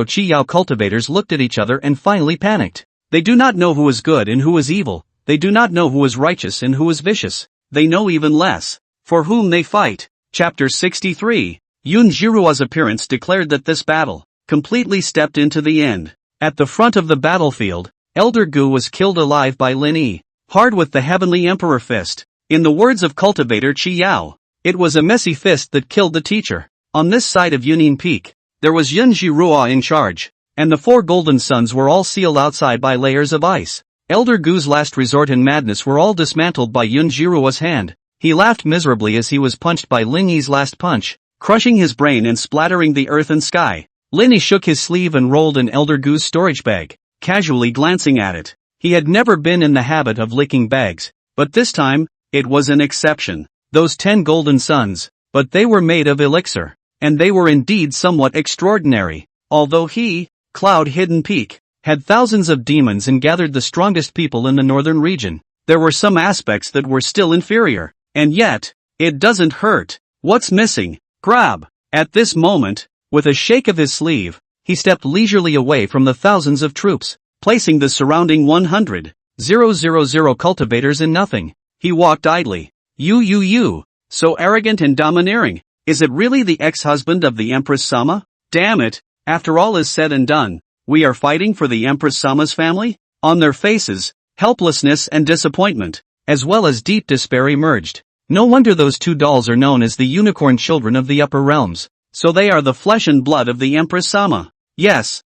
Chi Yao cultivators looked at each other and finally panicked. They do not know who is good and who is evil. They do not know who is righteous and who is vicious. They know even less for whom they fight. Chapter 63. Yunjiruo's appearance declared that this battle completely stepped into the end. At the front of the battlefield, Elder Gu was killed alive by Lin Yi, hard with the Heavenly Emperor fist. In the words of cultivator Chi Yao, it was a messy fist that killed the teacher. On this side of Yunin Peak, there was Yunjiruo in charge, and the 4 golden suns were all sealed outside by layers of ice. Elder Gu's last resort and madness were all dismantled by Yunjiruo's hand. He laughed miserably as he was punched by Lin Yi's last punch, crushing his brain and splattering the earth and sky. Lin Yi shook his sleeve and rolled in Elder Gu's storage bag, casually glancing at it. He had never been in the habit of licking bags, but this time, it was an exception. Those 10 golden suns, but they were made of elixir, and they were indeed somewhat extraordinary. Although he, Cloud Hidden Peak, had thousands of demons and gathered the strongest people in the northern region, there were some aspects that were still inferior. And yet, it doesn't hurt. What's missing? Grab. At this moment, with a shake of his sleeve, he stepped leisurely away from the thousands of troops, placing the surrounding 100,000 cultivators in nothing. He walked idly. You, so arrogant and domineering. Is it really the ex-husband of the Empress Sama? Damn it, after all is said and done, we are fighting for the Empress Sama's family? On their faces, helplessness and disappointment, as well as deep despair emerged. No wonder those 2 dolls are known as the unicorn children of the upper realms. So they are the flesh and blood of the Empress Sama. Yes.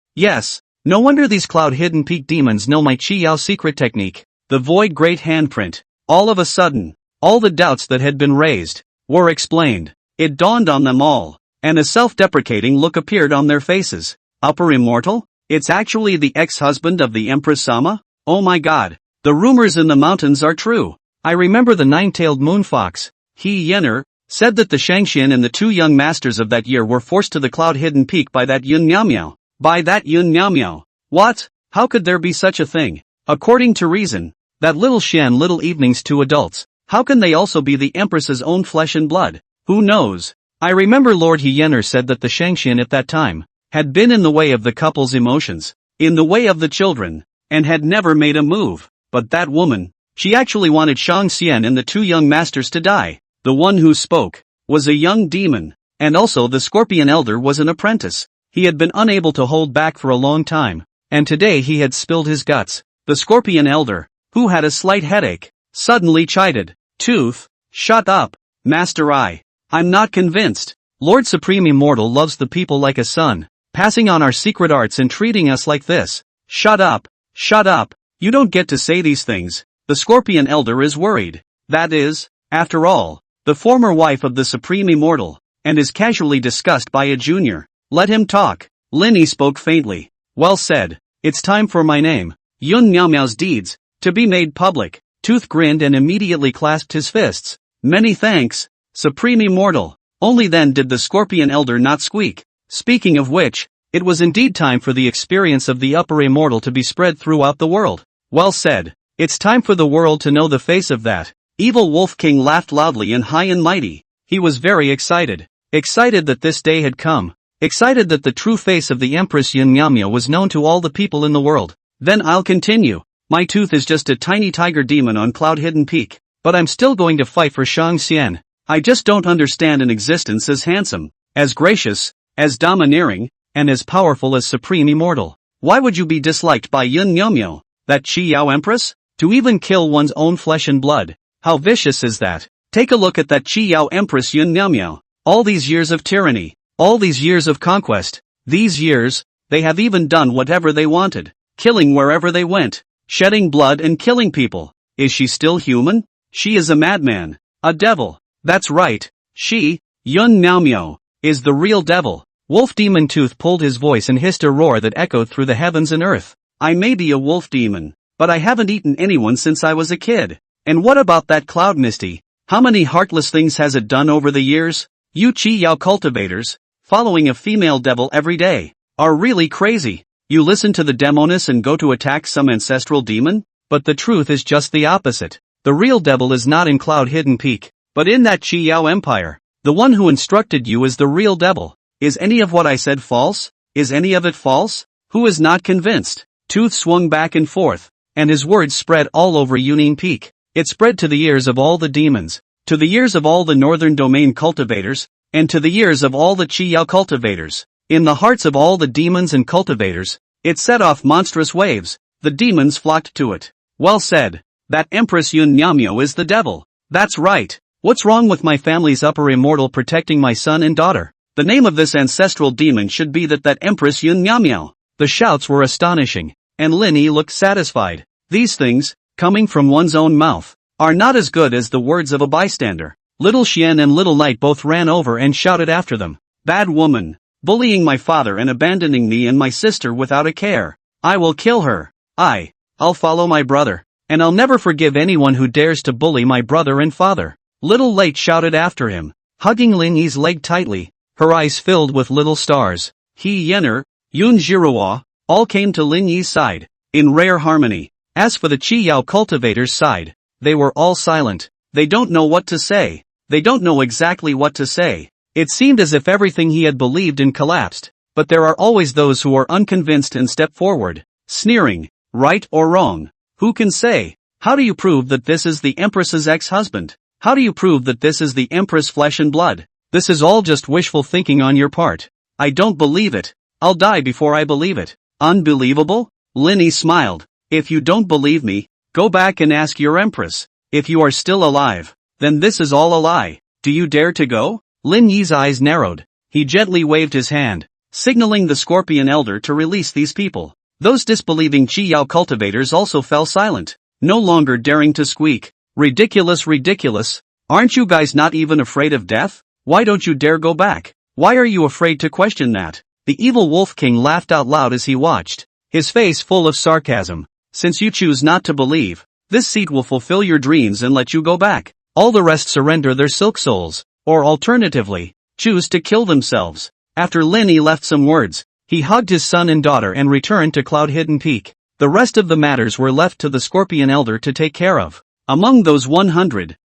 No wonder these Cloud Hidden Peak demons know my Chi Yao secret technique, the Void Great Handprint. All of a sudden, all the doubts that had been raised were explained. It dawned on them all, and a self-deprecating look appeared on their faces. Upper Immortal? It's actually the ex-husband of the Empress Sama? Oh my god, the rumors in the mountains are true. I remember the 9-tailed moonfox, He Yener, said that the Shangxian and the 2 young masters of that year were forced to the Cloud Hidden Peak by that Yun Miao. By that Yun Miao. What? How could there be such a thing? According to reason, that little Shen little evenings to adults, how can they also be the Empress's own flesh and blood? Who knows? I remember Lord He Yener said that the Shangxian at that time had been in the way of the couple's emotions, in the way of the children, and had never made a move. But that woman, she actually wanted Shang Xian and the 2 young masters to die. The one who spoke was a young demon, and also the Scorpion Elder was an apprentice. He had been unable to hold back for a long time, and today he had spilled his guts. The Scorpion Elder, who had a slight headache, suddenly chided. Tooth, shut up, Master I'm not convinced. Lord Supreme Immortal loves the people like a son, passing on our secret arts and treating us like this. Shut up. You don't get to say these things. The Scorpion Elder is worried. That is, after all, the former wife of the Supreme Immortal, and is casually discussed by a junior. Let him talk. Lin Yi spoke faintly. Well said. It's time for my name, Yun Miao Miao's deeds, to be made public. Tooth grinned and immediately clasped his fists. Many thanks, Supreme Immortal. Only then did the Scorpion Elder not squeak. Speaking of which, it was indeed time for the experience of the Upper Immortal to be spread throughout the world. Well said. It's time for the world to know the face of that evil Wolf King laughed loudly and high and mighty. He was very excited. Excited that this day had come. Excited that the true face of the Empress Yun Miao was known to all the people in the world. Then I'll continue. My tooth is just a tiny tiger demon on Cloud Hidden Peak, but I'm still going to fight for Shang Xian. I just don't understand an existence as handsome, as gracious, as domineering, and as powerful as Supreme Immortal. Why would you be disliked by Yun Miao, that Chi Yao Empress? To even kill one's own flesh and blood. How vicious is that? Take a look at that Chi Yao Empress Yun Miao. All these years of tyranny. All these years of conquest. These years, they have even done whatever they wanted. Killing wherever they went. Shedding blood and killing people. Is she still human? She is a madman. A devil. That's right. She, Yun Miao, is the real devil. Wolf Demon Tooth pulled his voice and hissed a roar that echoed through the heavens and earth. I may be a wolf demon, but I haven't eaten anyone since I was a kid. And what about that cloud misty? How many heartless things has it done over the years? You Chi Yao cultivators, following a female devil every day, are really crazy. You listen to the demoness and go to attack some ancestral demon? But the truth is just the opposite. The real devil is not in Cloud Hidden Peak, but in that Chi Yao Empire. The one who instructed you is the real devil. Is any of what I said false? Is any of it false? Who is not convinced? Tooth swung back and forth, and his words spread all over Yunin Peak. It spread to the ears of all the demons, to the ears of all the northern domain cultivators, and to the ears of all the Chi-Yao cultivators, in the hearts of all the demons and cultivators, it set off monstrous waves. The demons flocked to it. Well said. That Empress Yun Nyamyo is the devil. That's right. What's wrong with my family's upper immortal protecting my son and daughter? The name of this ancestral demon should be that Empress Yun Nyamyo. The shouts were astonishing, and Lin Yi looked satisfied. These things, coming from one's own mouth, are not as good as the words of a bystander. Little Xian and Little Knight both ran over and shouted after them. Bad woman, bullying my father and abandoning me and my sister without a care. I will kill her. I'll follow my brother, and I'll never forgive anyone who dares to bully my brother and father. Little Late shouted after him, hugging Lin Yi's leg tightly, her eyes filled with little stars. He Yener, Yun Jiruo, all came to Lin Yi's side, in rare harmony. As for the Chi-Yao cultivators' side, they were all silent. They don't know what to say. They don't know exactly what to say. It seemed as if everything he had believed in collapsed, but there are always those who are unconvinced and step forward, sneering, right or wrong. Who can say? How do you prove that this is the Empress's ex-husband? How do you prove that this is the Empress flesh and blood? This is all just wishful thinking on your part. I don't believe it. I'll die before I believe it. Unbelievable? Lin Yi smiled. If you don't believe me, go back and ask your Empress. If you are still alive, then this is all a lie. Do you dare to go? Lin Yi's eyes narrowed. He gently waved his hand, signaling the Scorpion Elder to release these people. Those disbelieving Chi-Yao cultivators also fell silent, no longer daring to squeak. Ridiculous, ridiculous. Aren't you guys not even afraid of death? Why don't you dare go back? Why are you afraid to question that? The evil Wolf King laughed out loud as he watched, his face full of sarcasm. Since you choose not to believe, this seat will fulfill your dreams and let you go back. All the rest surrender their silk souls, or alternatively, choose to kill themselves. After Lin Yi left some words, he hugged his son and daughter and returned to Cloud Hidden Peak. The rest of the matters were left to the Scorpion Elder to take care of. Among those 100,000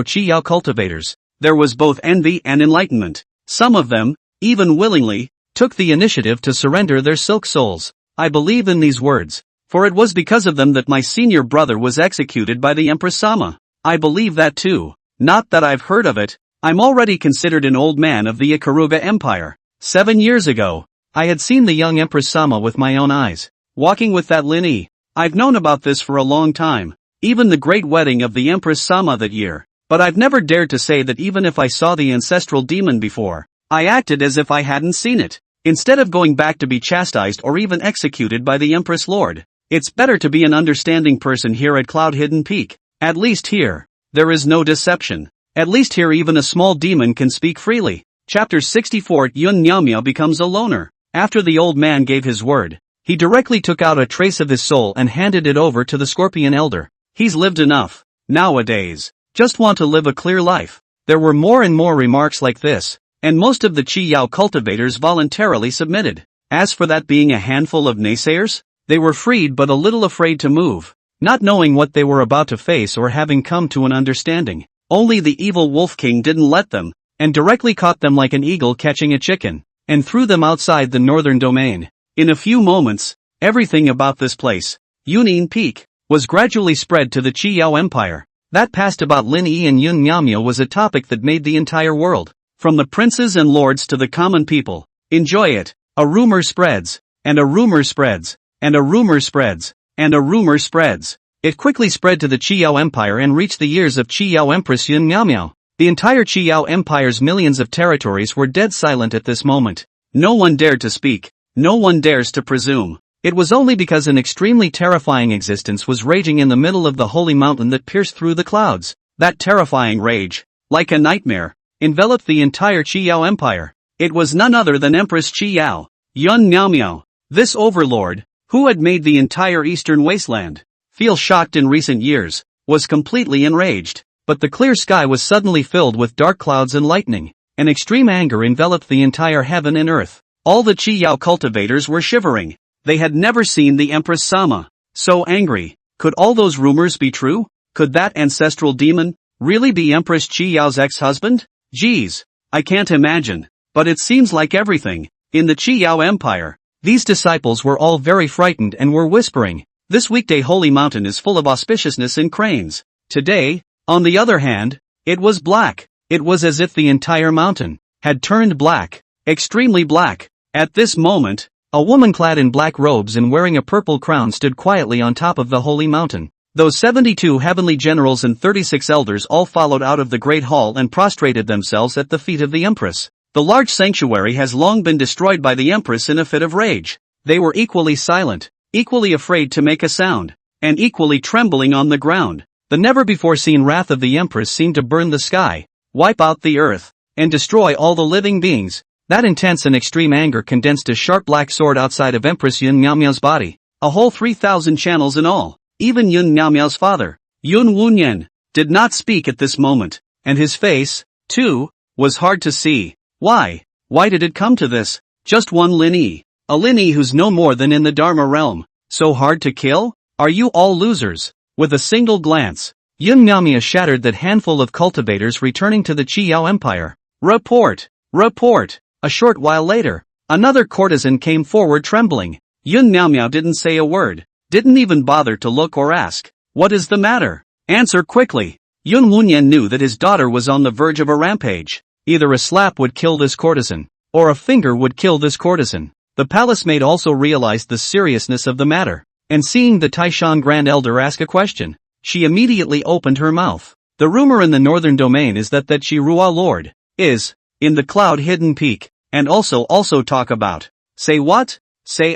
Chi-Yao cultivators, there was both envy and enlightenment. Some of them, even willingly, took the initiative to surrender their silk souls. I believe in these words, for it was because of them that my senior brother was executed by the Empress Sama. I believe that too. Not that I've heard of it. I'm already considered an old man of the Ikaruga Empire. 7 years ago, I had seen the young Empress Sama with my own eyes, walking with that Lin Yi. I've known about this for a long time, even the great wedding of the Empress Sama that year. But I've never dared to say that even if I saw the ancestral demon before, I acted as if I hadn't seen it. Instead of going back to be chastised or even executed by the Empress Lord, it's better to be an understanding person here at Cloud Hidden Peak. At least here, there is no deception. At least here even a small demon can speak freely. Chapter 64 Yun Nyamyo becomes a loner. After the old man gave his word, he directly took out a trace of his soul and handed it over to the Scorpion Elder. He's lived enough. Nowadays, just want to live a clear life. There were more and more remarks like this, and most of the Chi-Yao cultivators voluntarily submitted. As for that being a handful of naysayers, they were freed but a little afraid to move, not knowing what they were about to face or having come to an understanding. Only the evil Wolf King didn't let them, and directly caught them like an eagle catching a chicken, and threw them outside the northern domain. In a few moments, everything about this place, Yunin Peak, was gradually spread to the Chi-Yao Empire. That past about Lin Yi and Yun Nyamyo was a topic that made the entire world, from the princes and lords to the common people, enjoy it. A rumor spreads, and a rumor spreads, and a rumor spreads, and a rumor spreads. It quickly spread to the Chi-Yao Empire and reached the ears of Chi-Yao Empress Yun Nyamyo. The entire Chi-Yao Empire's millions of territories were dead silent at this moment. No one dared to speak. No one dares to presume. It was only because an extremely terrifying existence was raging in the middle of the holy mountain that pierced through the clouds. That terrifying rage, like a nightmare, enveloped the entire Chi-Yao Empire. It was none other than Empress Chi-Yao, Yun Nyamyo. This overlord, who had made the entire eastern wasteland feel shocked in recent years, was completely enraged. But the clear sky was suddenly filled with dark clouds and lightning, and extreme anger enveloped the entire heaven and earth. All the Chi-Yao cultivators were shivering. They had never seen the Empress Sama so angry. Could all those rumors be true? Could that ancestral demon really be Empress Chi-Yao's ex-husband? Geez, I can't imagine. But it seems like everything in the Chi-Yao Empire, these disciples were all very frightened and were whispering, "This weekday holy mountain is full of auspiciousness and cranes." Today, on the other hand, it was black. It was as if the entire mountain had turned black, extremely black. At this moment, a woman clad in black robes and wearing a purple crown stood quietly on top of the holy mountain. Those 72 heavenly generals and 36 elders all followed out of the great hall and prostrated themselves at the feet of the Empress. The large sanctuary has long been destroyed by the Empress in a fit of rage. They were equally silent, equally afraid to make a sound, and equally trembling on the ground. The never-before-seen wrath of the Empress seemed to burn the sky, wipe out the earth, and destroy all the living beings. That intense and extreme anger condensed a sharp black sword outside of Empress Yun Miaomiao's body, a whole 3,000 channels in all. Even Yun Miaomiao's father, Yun Wunyan, did not speak at this moment, and his face, too, was hard to see. Why? Why did it come to this? Just one Lin Yi. A Lin Yi who's no more than in the Dharma realm. So hard to kill? Are you all losers? With a single glance, Yun Miaomia shattered that handful of cultivators returning to the Qiyao Empire. Report! Report! A short while later, another courtesan came forward trembling. Yun Miaomiao didn't say a word, didn't even bother to look or ask. What is the matter? Answer quickly. Yun Wunyan knew that his daughter was on the verge of a rampage. Either a slap would kill this courtesan, or a finger would kill this courtesan. The palace maid also realized the seriousness of the matter, and seeing the Taishan Grand Elder ask a question, she immediately opened her mouth. The rumor in the northern domain is that Chirua Lord is in the cloud-hidden peak, and also talk about. Say what? Say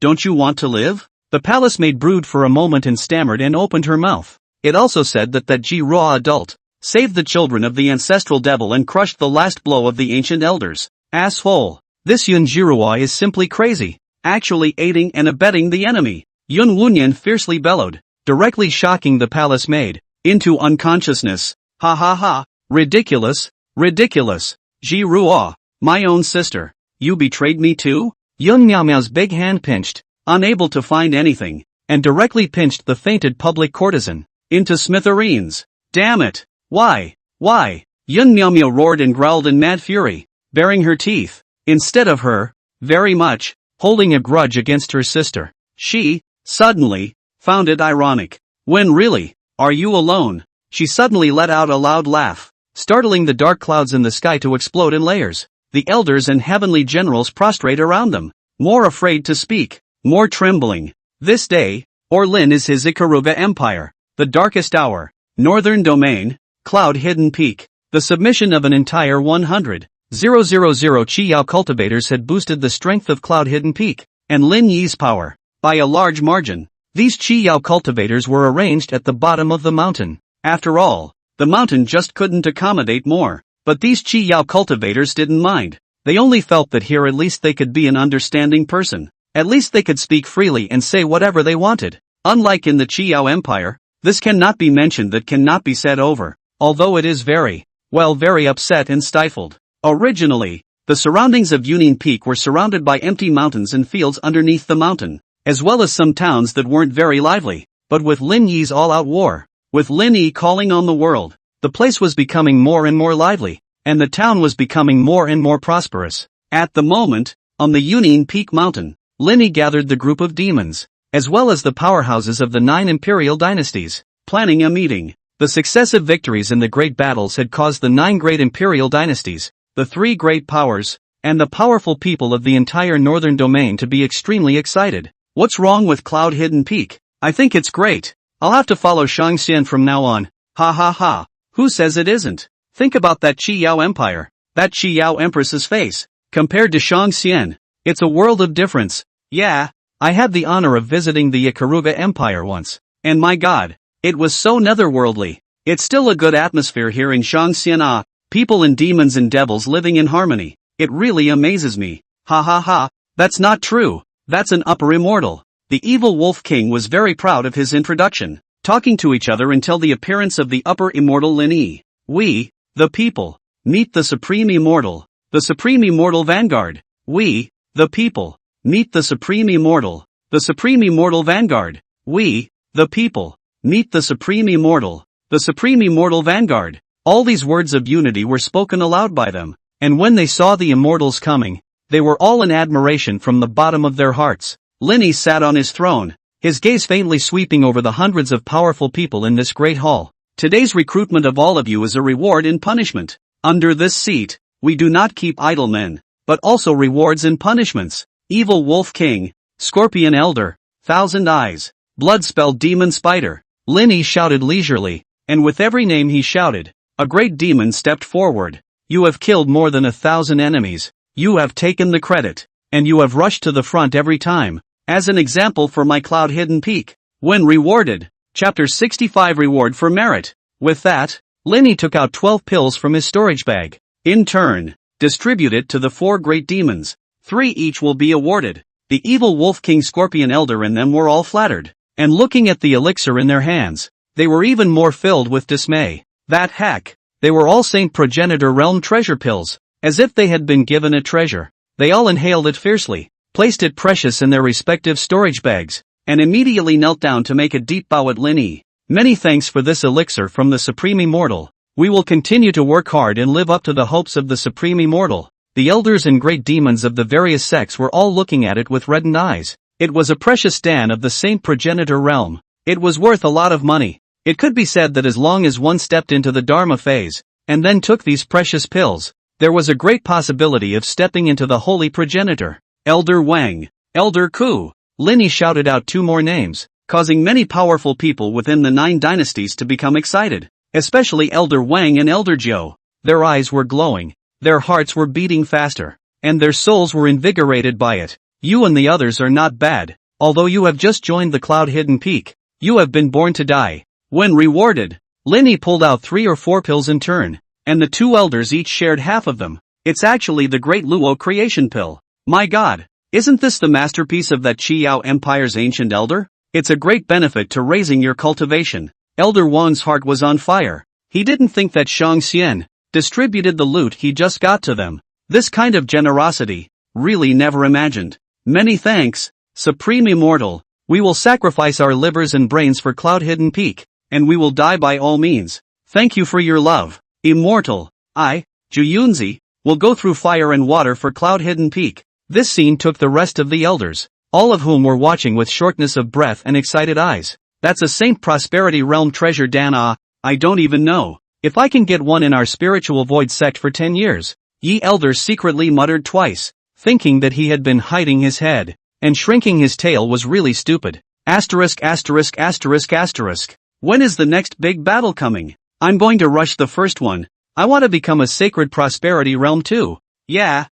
don't you want to live? The palace maid brooded for a moment and stammered and opened her mouth. It also said that Jirua adult saved the children of the ancestral devil and crushed the last blow of the ancient elders. Asshole. This Yun Jirua is simply crazy, actually aiding and abetting the enemy. Yun Wunyan fiercely bellowed, directly shocking the palace maid into unconsciousness. Ha ha ha. Ridiculous, ridiculous. Jirua, my own sister, you betrayed me too? Yun Miaomiao's big hand pinched, unable to find anything, and directly pinched the fainted public courtesan into smithereens. Damn it! Why? Why? Yun Miaomia roared and growled in mad fury, baring her teeth. Instead of her, very much, holding a grudge against her sister, she, suddenly, found it ironic. When really, are you alone? She suddenly let out a loud laugh, startling the dark clouds in the sky to explode in layers. The elders and heavenly generals prostrate around them, more afraid to speak, more trembling. This day, Orlin is his Ikaruga Empire, the darkest hour, northern domain, cloud-hidden peak. The submission of an entire 100,000 Qiyao cultivators had boosted the strength of cloud-hidden peak, and Lin Yi's power, by a large margin. These Qiyao cultivators were arranged at the bottom of the mountain. After all, the mountain just couldn't accommodate more. But these Qiyao cultivators didn't mind. They only felt that here at least they could be an understanding person. At least they could speak freely and say whatever they wanted. Unlike in the Qiyao Empire, this cannot be mentioned, that cannot be said over, although it is very upset and stifled. Originally, the surroundings of Yunin Peak were surrounded by empty mountains and fields underneath the mountain, as well as some towns that weren't very lively. But with Lin Yi's all-out war, with Lin Yi calling on the world, the place was becoming more and more lively, and the town was becoming more and more prosperous. At the moment, on the Yunin Peak Mountain, Lin Yi gathered the group of demons, as well as the powerhouses of the 9 imperial dynasties, planning a meeting. The successive victories in the great battles had caused the 9 great imperial dynasties, the 3 great powers, and the powerful people of the entire northern domain to be extremely excited. What's wrong with Cloud-Hidden Peak? I think it's great. I'll have to follow Shangxian from now on. Ha ha ha. Who says it isn't? Think about that Qiyao Empire, that Qiyao Empress's face, compared to Shangxian. It's a world of difference. Yeah, I had the honor of visiting the Ikaruga Empire once, and my god, it was so netherworldly. It's still a good atmosphere here in Shangxian. People and demons and devils living in harmony. It really amazes me. Ha ha ha, that's not true. That's an upper immortal. The evil Wolf King was very proud of his introduction, talking to each other until the appearance of the upper immortal Lin Yi. We, the people, meet the supreme immortal vanguard. We, the people, meet the supreme immortal vanguard. We, the people, meet the supreme immortal vanguard. All these words of unity were spoken aloud by them, and when they saw the immortals coming, they were all in admiration from the bottom of their hearts. Lin Yi sat on his throne, his gaze faintly sweeping over the hundreds of powerful people in this great hall. Today's recruitment of all of you is a reward and punishment. Under this seat, we do not keep idle men, but also rewards and punishments. Evil Wolf King, Scorpion Elder, Thousand Eyes, Bloodspell Demon Spider. Linny shouted leisurely, and with every name he shouted, a great demon stepped forward. You have killed more than 1,000 enemies. You have taken the credit, and you have rushed to the front every time. As an example for my cloud hidden peak. When rewarded, Chapter 65 Reward for Merit. With that, Linny took out 12 pills from his storage bag. In turn, distribute it to the 4 great demons. 3 each will be awarded. The evil Wolf King Scorpion Elder and them were all flattered, and looking at the elixir in their hands, they were even more filled with dismay. That heck, they were all Saint Progenitor Realm treasure pills, as if they had been given a treasure. They all inhaled it fiercely, placed it precious in their respective storage bags, and immediately knelt down to make a deep bow at Linny. Many thanks for this elixir from the Supreme Immortal. We will continue to work hard and live up to the hopes of the Supreme Immortal. The elders and great demons of the various sects were all looking at it with reddened eyes. It was a precious dan of the Saint Progenitor Realm. It was worth a lot of money. It could be said that as long as one stepped into the Dharma phase, and then took these precious pills, there was a great possibility of stepping into the Holy Progenitor. Elder Wang, Elder Ku. Linny shouted out 2 more names, causing many powerful people within the 9 dynasties to become excited, especially Elder Wang and Elder Zhou. Their eyes were glowing, their hearts were beating faster, and their souls were invigorated by it. You and the others are not bad, although you have just joined the Cloud Hidden Peak. You have been born to die. When rewarded, Linny pulled out 3 or 4 pills in turn, and the 2 elders each shared half of them. It's actually the Great Luo Creation Pill. My god, isn't this the masterpiece of that Qiyao Empire's ancient elder? It's a great benefit to raising your cultivation. Elder Wang's heart was on fire. He didn't think that Shang Xian distributed the loot he just got to them. This kind of generosity, really never imagined. Many thanks, Supreme Immortal. We will sacrifice our livers and brains for Cloud Hidden Peak, and we will die by all means. Thank you for your love, Immortal. I, Juyunzi, will go through fire and water for Cloud Hidden Peak. This scene took the rest of the elders, all of whom were watching with shortness of breath and excited eyes. That's a Saint Prosperity Realm treasure dan. I don't even know if I can get one in our spiritual void sect for 10 years. Ye elder secretly muttered twice, thinking that he had been hiding his head, and shrinking his tail was really stupid. Asterisk asterisk asterisk asterisk. When is the next big battle coming? I'm going to rush the first one. I want to become a sacred prosperity realm too. Yeah,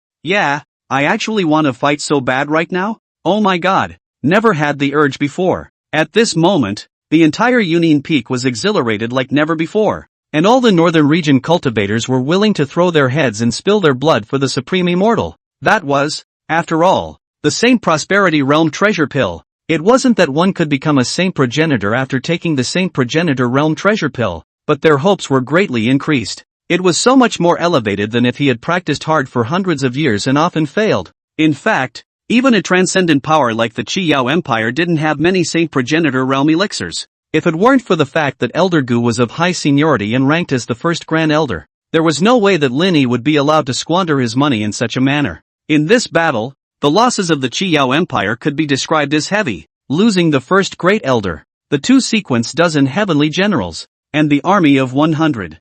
I actually want to fight so bad right now. Oh my god, never had the urge before. At this moment, the entire Union Peak was exhilarated like never before, and all the northern region cultivators were willing to throw their heads and spill their blood for the Supreme Immortal. That was, after all, the Saint Prosperity Realm treasure pill. It wasn't that one could become a Saint Progenitor after taking the Saint Progenitor Realm treasure pill, but their hopes were greatly increased. It was so much more elevated than if he had practiced hard for hundreds of years and often failed. In fact, even a transcendent power like the Qiyao Empire didn't have many Saint Progenitor Realm elixirs. If it weren't for the fact that Elder Gu was of high seniority and ranked as the first Grand Elder, there was no way that Linny would be allowed to squander his money in such a manner. In this battle, the losses of the Qiyao Empire could be described as heavy, losing the first Great Elder, the 2 sequence dozen heavenly generals, and the army of 100,000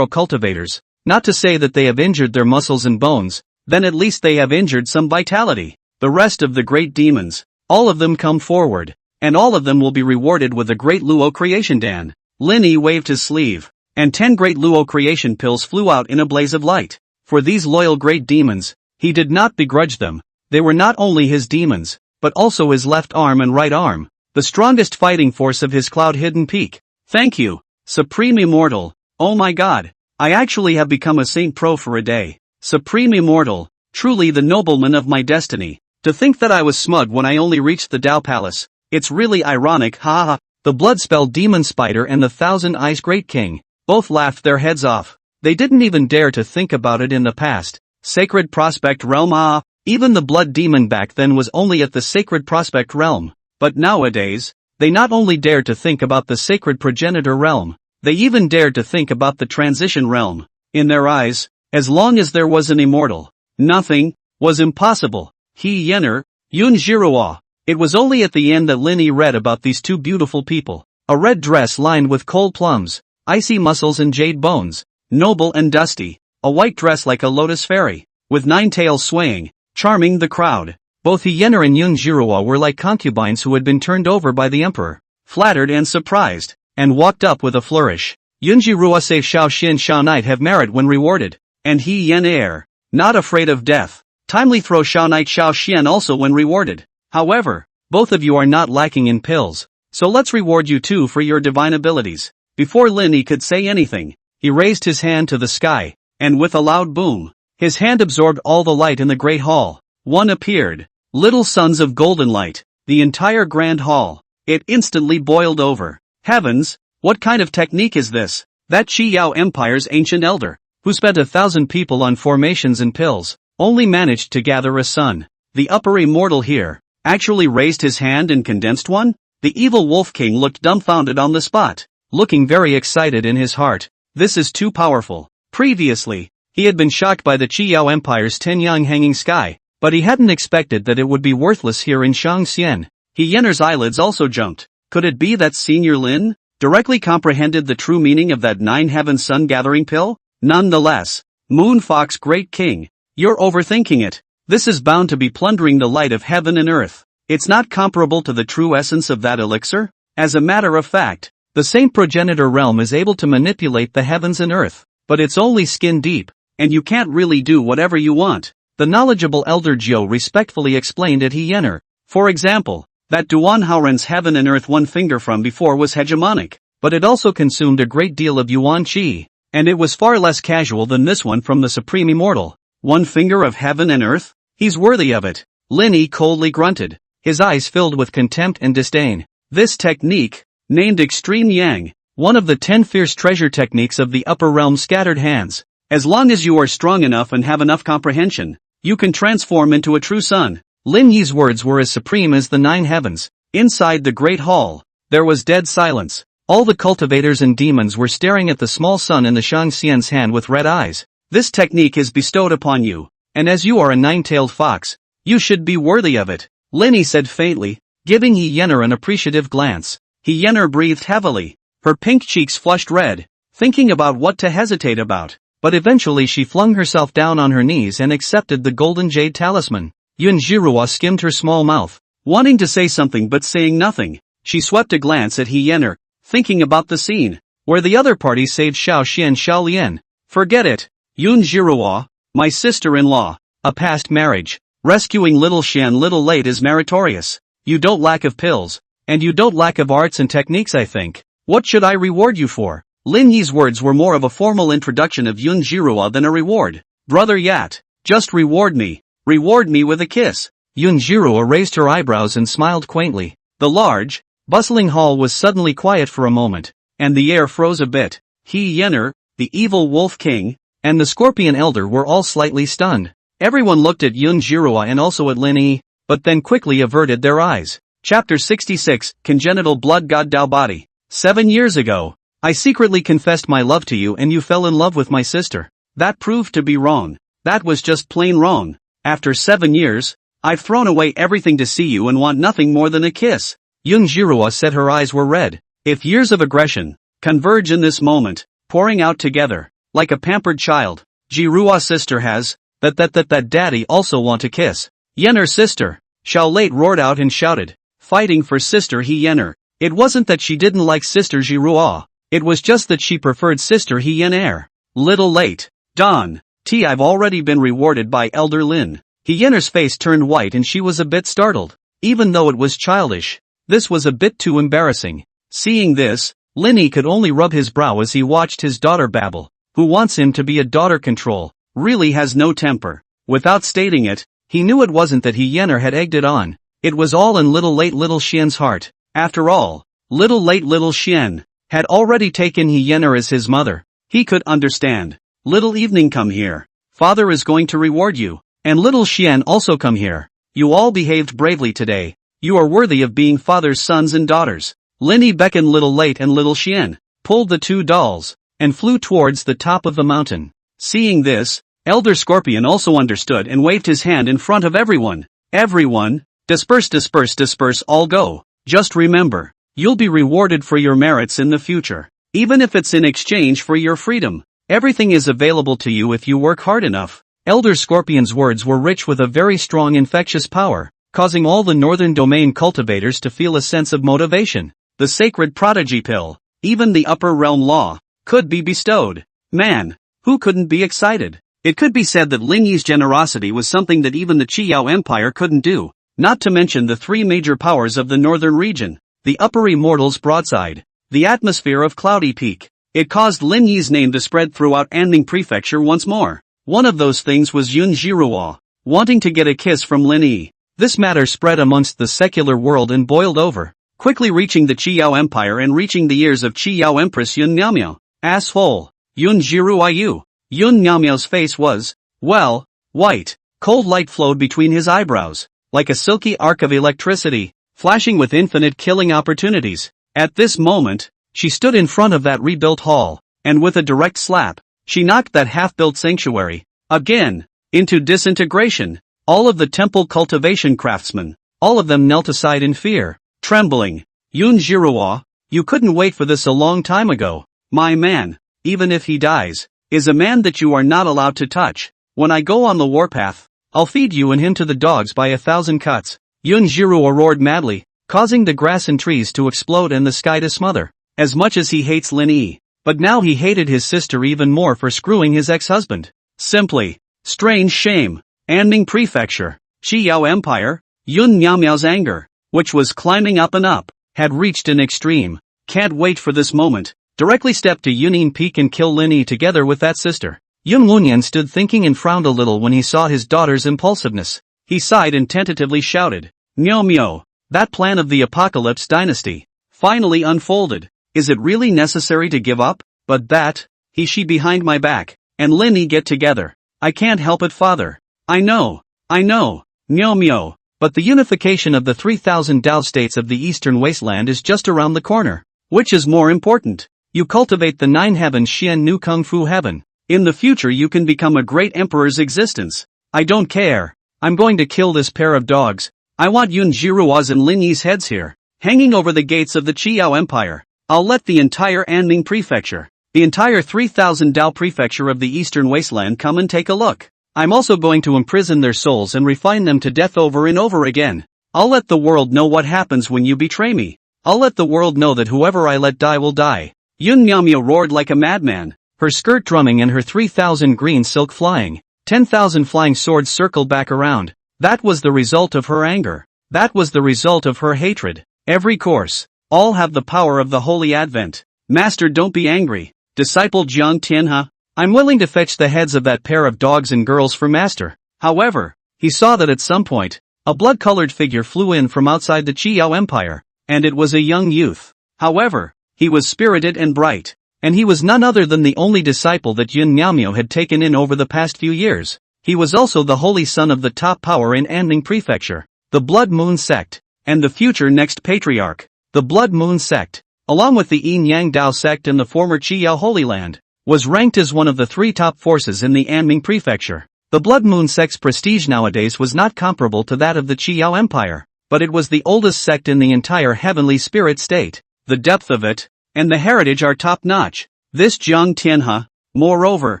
cultivators. Not to say that they have injured their muscles and bones, then at least they have injured some vitality. The rest of the great demons, all of them come forward, and all of them will be rewarded with a Great Luo Creation Dan. Linny waved his sleeve, and 10 Great Luo Creation pills flew out in a blaze of light. For these loyal great demons, he did not begrudge them. They were not only his demons, but also his left arm and right arm, the strongest fighting force of his Cloud Hidden Peak. Thank you, Supreme Immortal. Oh my god, I actually have become a Saint Pro for a day. Supreme Immortal, truly the nobleman of my destiny. To think that I was smug when I only reached the Tao Palace. It's really ironic, haha. The Bloodspell Demon Spider and the Thousand Eyes Great King both laughed their heads off. They didn't even dare to think about it in the past. Sacred Prospect Realm. Even the Blood Demon back then was only at the Sacred Prospect Realm. But nowadays, they not only dared to think about the Sacred Progenitor Realm, they even dared to think about the Transition Realm. In their eyes, as long as there was an immortal, nothing was impossible. He Yener, Yun Jiruo. It was only at the end that Linny read about these 2 beautiful people. A red dress lined with cold plums, icy muscles and jade bones, noble and dusty. A white dress like a lotus fairy, with 9 tails swaying, charming the crowd. Both Hyener and Yunjiruo were like concubines who had been turned over by the emperor, flattered and surprised, and walked up with a flourish. Yunjiruo say Shao Xin Shao Knight have merit when rewarded, and Hyener, not afraid of death, timely throw Shao Knight Shao Xian also when rewarded. However, both of you are not lacking in pills, so let's reward you too for your divine abilities. Before Lin Yi could say anything, he raised his hand to the sky, and with a loud boom, his hand absorbed all the light in the great hall. One appeared. Little sons of golden light, the entire grand hall. It instantly boiled over. Heavens, what kind of technique is this? That Qi Yao Empire's ancient elder, who spent 1,000 people on formations and pills, only managed to gather a son. The upper immortal here, actually raised his hand and condensed one? The evil Wolf King looked dumbfounded on the spot, looking very excited in his heart. This is too powerful. Previously, he had been shocked by the Qi Yao Empire's Tenyang hanging sky, but he hadn't expected that it would be worthless here in Shangxian. Hyener's eyelids also jumped. Could it be that Senior Lin directly comprehended the true meaning of that 9-heaven sun-gathering pill? Nonetheless, Moon Fox Great King, you're overthinking it. This is bound to be plundering the light of heaven and earth. It's not comparable to the true essence of that elixir. As a matter of fact, the same progenitor realm is able to manipulate the heavens and earth, but it's only skin deep, and you can't really do whatever you want. The knowledgeable elder Jiu respectfully explained at Hyener. For example, that Duan Haoren's heaven and earth one finger from before was hegemonic, but it also consumed a great deal of Yuan Qi, and it was far less casual than this one from the Supreme Immortal. 1 finger of heaven and earth? He's worthy of it. Lin Yi coldly grunted, his eyes filled with contempt and disdain. This technique, named Extreme Yang, one of the 10 fierce treasure techniques of the upper realm scattered hands. As long as you are strong enough and have enough comprehension, you can transform into a true sun. Lin Yi's words were as supreme as the 9 heavens. Inside the great hall, there was dead silence. All the cultivators and demons were staring at the small sun in the Shangxian's hand with red eyes. This technique is bestowed upon you, and as you are a 9-tailed fox, you should be worthy of it, Lin Yi said faintly, giving Hyener an appreciative glance. Hyener breathed heavily, her pink cheeks flushed red, thinking about what to hesitate about, but eventually she flung herself down on her knees and accepted the golden jade talisman. Yunjiruo skimmed her small mouth, wanting to say something but saying nothing. She swept a glance at Hyener, thinking about the scene, where the other party saved Shao Xian Shao Lian. Forget it, Yunjiruo, my sister-in-law, a past marriage. Rescuing little Xian little late is meritorious. You don't lack of pills, and you don't lack of arts and techniques I think. What should I reward you for? Lin Yi's words were more of a formal introduction of Yunjiruo than a reward. Brother Yat, just reward me. Reward me with a kiss. Yunjiruo raised her eyebrows and smiled quaintly. The large, bustling hall was suddenly quiet for a moment, and the air froze a bit. Hyener, the evil Wolf King, and the Scorpion Elder were all slightly stunned. Everyone looked at Yunjiruo and also at Lin Yi, but then quickly averted their eyes. Chapter 66, Congenital Blood God Dao Body. 7 years ago, I secretly confessed my love to you and you fell in love with my sister. That proved to be wrong. That was just plain wrong. After 7 years, I've thrown away everything to see you and want nothing more than a kiss. Yunjiruo said her eyes were red. If years of aggression converge in this moment, pouring out together, like a pampered child, Jiruo's sister has, that daddy also want a kiss. Hyener sister, Shao Late roared out and shouted, fighting for sister Hyener. It wasn't that she didn't like sister Jiruo, it was just that she preferred sister Hyener. Little late. Dawn. I've already been rewarded by Elder Lin. Hyener's face turned white and she was a bit startled. Even though it was childish, this was a bit too embarrassing. Seeing this, Lin Yi could only rub his brow as he watched his daughter babble. Who wants him to be a daughter control? Really has no temper. Without stating it, he knew it wasn't that Hyener had egged it on. It was all in little Xian's heart. After all, little Xian had already taken Hyener as his mother. He could understand. Little evening, come here. Father is going to reward you. And little Xian also come here. You all behaved bravely today. You are worthy of being father's sons and daughters. Lin Yi beckoned little Late and little Xian, pulled the 2 dolls, and flew towards the top of the mountain. Seeing this, Elder Scorpion also understood and waved his hand in front of everyone. Everyone, disperse, all go. Just remember, You'll be rewarded for your merits in the future. Even if it's in exchange for your freedom. Everything is available to you if you work hard enough. Elder Scorpion's words were rich with a very strong infectious power, causing all the northern domain cultivators to feel a sense of motivation. The sacred prodigy pill, even the upper realm law, could be bestowed. Man, who couldn't be excited? It could be said that Lin Yi's generosity was something that even the Qiao Empire couldn't do, not to mention the three major powers of the northern region, the upper immortals broadside, the atmosphere of Cloudy Peak. It caused Lin Yi's name to spread throughout Anning Prefecture once more. One of those things was Yun Jiruo, wanting to get a kiss from Lin Yi. This matter spread amongst the secular world and boiled over, quickly reaching the Qiao Empire and reaching the ears of Qiao Empress Yun Miaomiao. Asshole. Yun Jiruo. Yun Miaomiao's face was, well, white. Cold light flowed between his eyebrows, like a silky arc of electricity, flashing with infinite killing opportunities. At this moment, she stood in front of that rebuilt hall, and with a direct slap, she knocked that half-built sanctuary, again, into disintegration. All of the temple cultivation craftsmen, all of them knelt aside in fear, trembling. Yun Jiruo, you couldn't wait for this a long time ago. My man, even if he dies, is a man that you are not allowed to touch. When I go on the warpath, I'll feed you and him to the dogs by 1,000 cuts. Yun Jiruo roared madly, causing the grass and trees to explode and the sky to smother. As much as he hates Lin Yi, but now he hated his sister even more for screwing his ex-husband. Simply, strange shame. Anning Prefecture, Qiao Empire. Yun Miaomiao's anger, which was climbing up and up, had reached an extreme. Can't wait for this moment. Directly step to Yunin Peak and kill Lin Yi together with that sister. Yun Lunyan stood thinking and frowned a little when he saw his daughter's impulsiveness. He sighed and tentatively shouted, Miao Miao, that plan of the Apocalypse Dynasty, finally unfolded. Is it really necessary to give up? But that, she behind my back, and Lin Yi get together. I can't help it, father. I know, Miao Miao, but the unification of the 3,000 Dao states of the eastern wasteland is just around the corner. Which is more important? You cultivate the 9 heavens Xian Nu Kung Fu Heaven. In the future you can become a great emperor's existence. I don't care. I'm going to kill this pair of dogs. I want Yun Jiruo's and Lin Yi's heads here, hanging over the gates of the Qiao Empire. I'll let the entire Anning Prefecture, the entire 3,000 Dao Prefecture of the eastern wasteland come and take a look. I'm also going to imprison their souls and refine them to death over and over again. I'll let the world know what happens when you betray me. I'll let the world know that whoever I let die will die. Yun Miaomiao roared like a madman, her skirt drumming and her 3,000 green silk flying. 10,000 flying swords circled back around. That was the result of her anger. That was the result of her hatred. Every course. All have the power of the Holy Advent. Master, don't be angry. Disciple Jiang Tianhe, I'm willing to fetch the heads of that pair of dogs and girls for Master. However, he saw that at some point, a blood-colored figure flew in from outside the Qiao Empire, and it was a young youth. However, he was spirited and bright, and he was none other than the only disciple that Yun Miaomiao had taken in over the past few years. He was also the holy son of the top power in Anning Prefecture, the Blood Moon Sect, and the future next patriarch. The Blood Moon Sect, along with the Yin Yang Dao Sect and the former Qiao Holy Land, was ranked as one of the 3 top forces in the Anning Prefecture. The Blood Moon Sect's prestige nowadays was not comparable to that of the Qiao Empire, but it was the oldest sect in the entire heavenly spirit state. The depth of it, and the heritage are top-notch. This Jiang Tianhe, moreover,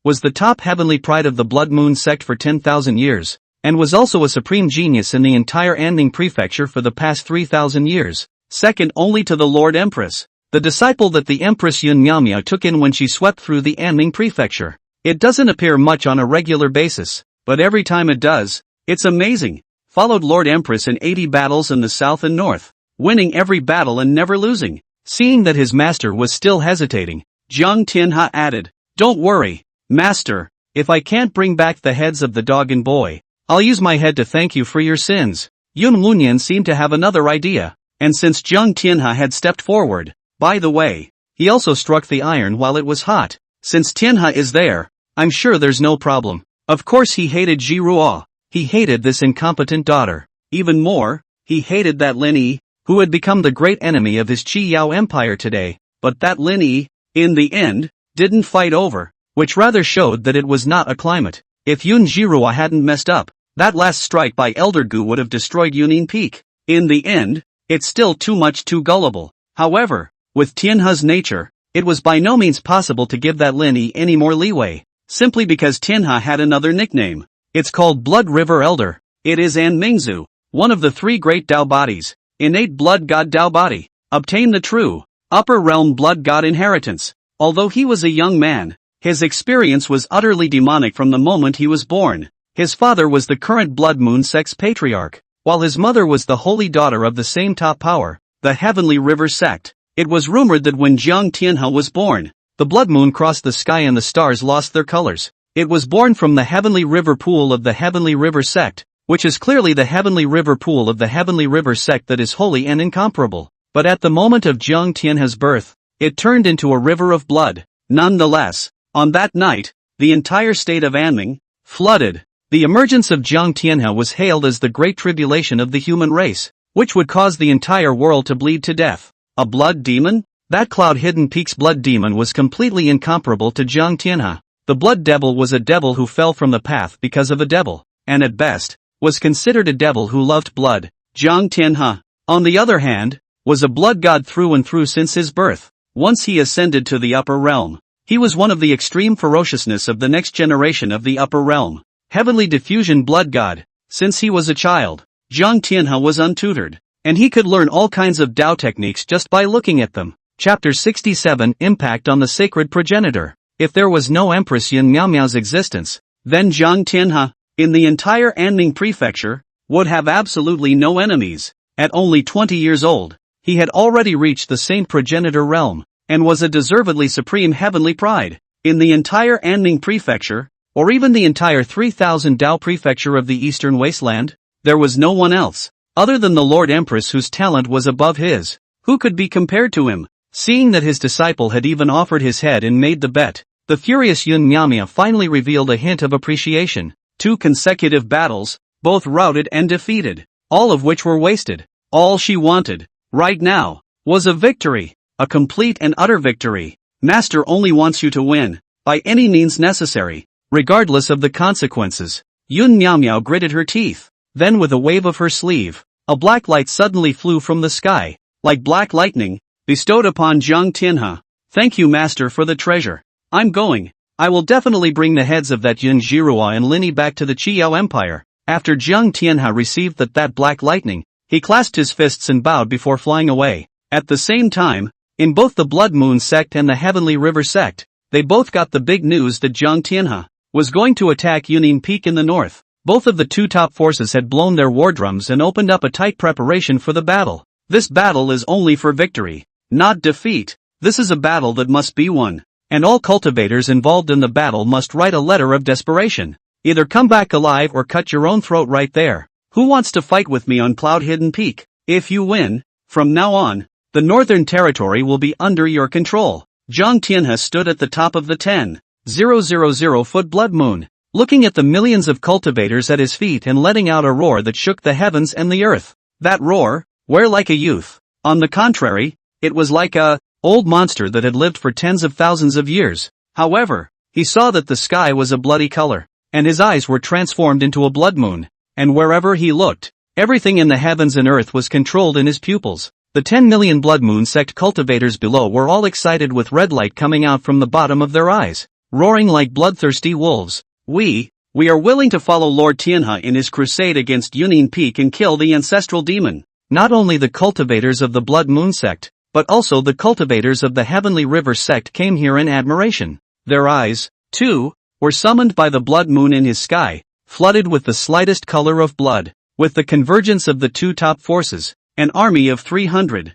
was the top heavenly pride of the Blood Moon Sect for 10,000 years, and was also a supreme genius in the entire Anning Prefecture for the past 3,000 years. Second only to the Lord Empress, the disciple that the Empress Yun Miaomiao took in when she swept through the Anning Prefecture. It doesn't appear much on a regular basis, but every time it does, it's amazing. Followed Lord Empress in 80 battles in the south and north, winning every battle and never losing. Seeing that his master was still hesitating, Jiang Tianhe added, Don't worry, Master, if I can't bring back the heads of the dog and boy, I'll use my head to thank you for your sins. Yun Lunyan seemed to have another idea. And since Jiang Tianhe had stepped forward, by the way, he also struck the iron while it was hot. Since Tianhe is there, I'm sure there's no problem. Of course he hated Jiruo. He hated this incompetent daughter. Even more, he hated that Lin Yi, who had become the great enemy of his Qiao Empire today. But that Lin Yi, in the end, didn't fight over, which rather showed that it was not a climate. If Yun Jiruo hadn't messed up, that last strike by Elder Gu would have destroyed Yunin Peak. In the end, it's still too gullible. However, with Tianhe's nature, it was by no means possible to give that Lin any more leeway, simply because Tianhe had another nickname. It's called Blood River Elder. It is An Mingzu, one of the three great Tao bodies, innate blood god Tao body, obtain the true, upper realm blood god inheritance. Although he was a young man, his experience was utterly demonic from the moment he was born. His father was the current Blood Moon sect's patriarch, while his mother was the holy daughter of the same top power, the Heavenly River sect. It was rumored that when Jiang Tianhe was born, the blood moon crossed the sky and the stars lost their colors. It was born from the Heavenly River pool of the Heavenly River sect, which is clearly the Heavenly River pool of the Heavenly River sect that is holy and incomparable. But at the moment of Jiang Tianhe's birth, it turned into a river of blood. Nonetheless, on that night, the entire state of Anming flooded. The emergence of Jiang Tianhe was hailed as the Great Tribulation of the human race, which would cause the entire world to bleed to death. A blood demon? That Cloud-Hidden Peak's blood demon was completely incomparable to Jiang Tianhe. The blood devil was a devil who fell from the path because of a devil, and at best, was considered a devil who loved blood. Jiang Tianhe, on the other hand, was a blood god through and through since his birth. Once he ascended to the upper realm, he was one of the extreme ferociousness of the next generation of the upper realm. Heavenly diffusion blood god. Since he was a child, Jiang Tianhe was untutored, and he could learn all kinds of Tao techniques just by looking at them. Chapter 67 Impact on the Sacred Progenitor. If there was no Empress Yin Miao's existence, then Jiang Tianhe, in the entire Anming prefecture, would have absolutely no enemies. At only 20 years old, he had already reached the Saint Progenitor realm, and was a deservedly supreme heavenly pride. In the entire Anming prefecture, or even the entire 3000 Tao prefecture of the eastern wasteland, there was no one else, other than the Lord Empress whose talent was above his. Who could be compared to him? Seeing that his disciple had even offered his head and made the bet, the furious Yun Miamia finally revealed a hint of appreciation. 2 consecutive battles, both routed and defeated, all of which were wasted. All she wanted, right now, was a victory, a complete and utter victory. Master only wants you to win, by any means necessary, regardless of the consequences. Yun Miao gritted her teeth. Then with a wave of her sleeve, a black light suddenly flew from the sky, like black lightning, bestowed upon Jiang Tianhe. Thank you master for the treasure. I'm going. I will definitely bring the heads of that Yun Jirua and Lini back to the Qiao Empire. After Jiang Tianhe received that black lightning, he clasped his fists and bowed before flying away. At the same time, in both the Blood Moon sect and the Heavenly River sect, they both got the big news that Jiang Tianhe was going to attack Yunin Peak in the north. Both of the two top forces had blown their war drums and opened up a tight preparation for the battle. This battle is only for victory, not defeat. This is a battle that must be won, and all cultivators involved in the battle must write a letter of desperation. Either come back alive or cut your own throat right there. Who wants to fight with me on Cloud-Hidden Peak? If you win, from now on, the Northern Territory will be under your control. Jiang Tianhe stood at the top of the 10,000-foot blood moon, looking at the millions of cultivators at his feet and letting out a roar that shook the heavens and the earth. That roar, were like a youth. On the contrary, it was like a old monster that had lived for tens of thousands of years. However, he saw that the sky was a bloody color, and his eyes were transformed into a blood moon, and wherever he looked, everything in the heavens and earth was controlled in his pupils. The 10 million blood moon sect cultivators below were all excited with red light coming out from the bottom of their eyes, roaring like bloodthirsty wolves. We are willing to follow Lord Tianhe in his crusade against Yunin Peak and kill the ancestral demon. Not only the cultivators of the Blood Moon sect, but also the cultivators of the Heavenly River sect came here in admiration. Their eyes, too, were summoned by the blood moon in his sky, flooded with the slightest color of blood. With the convergence of the two top forces, an army of 300,000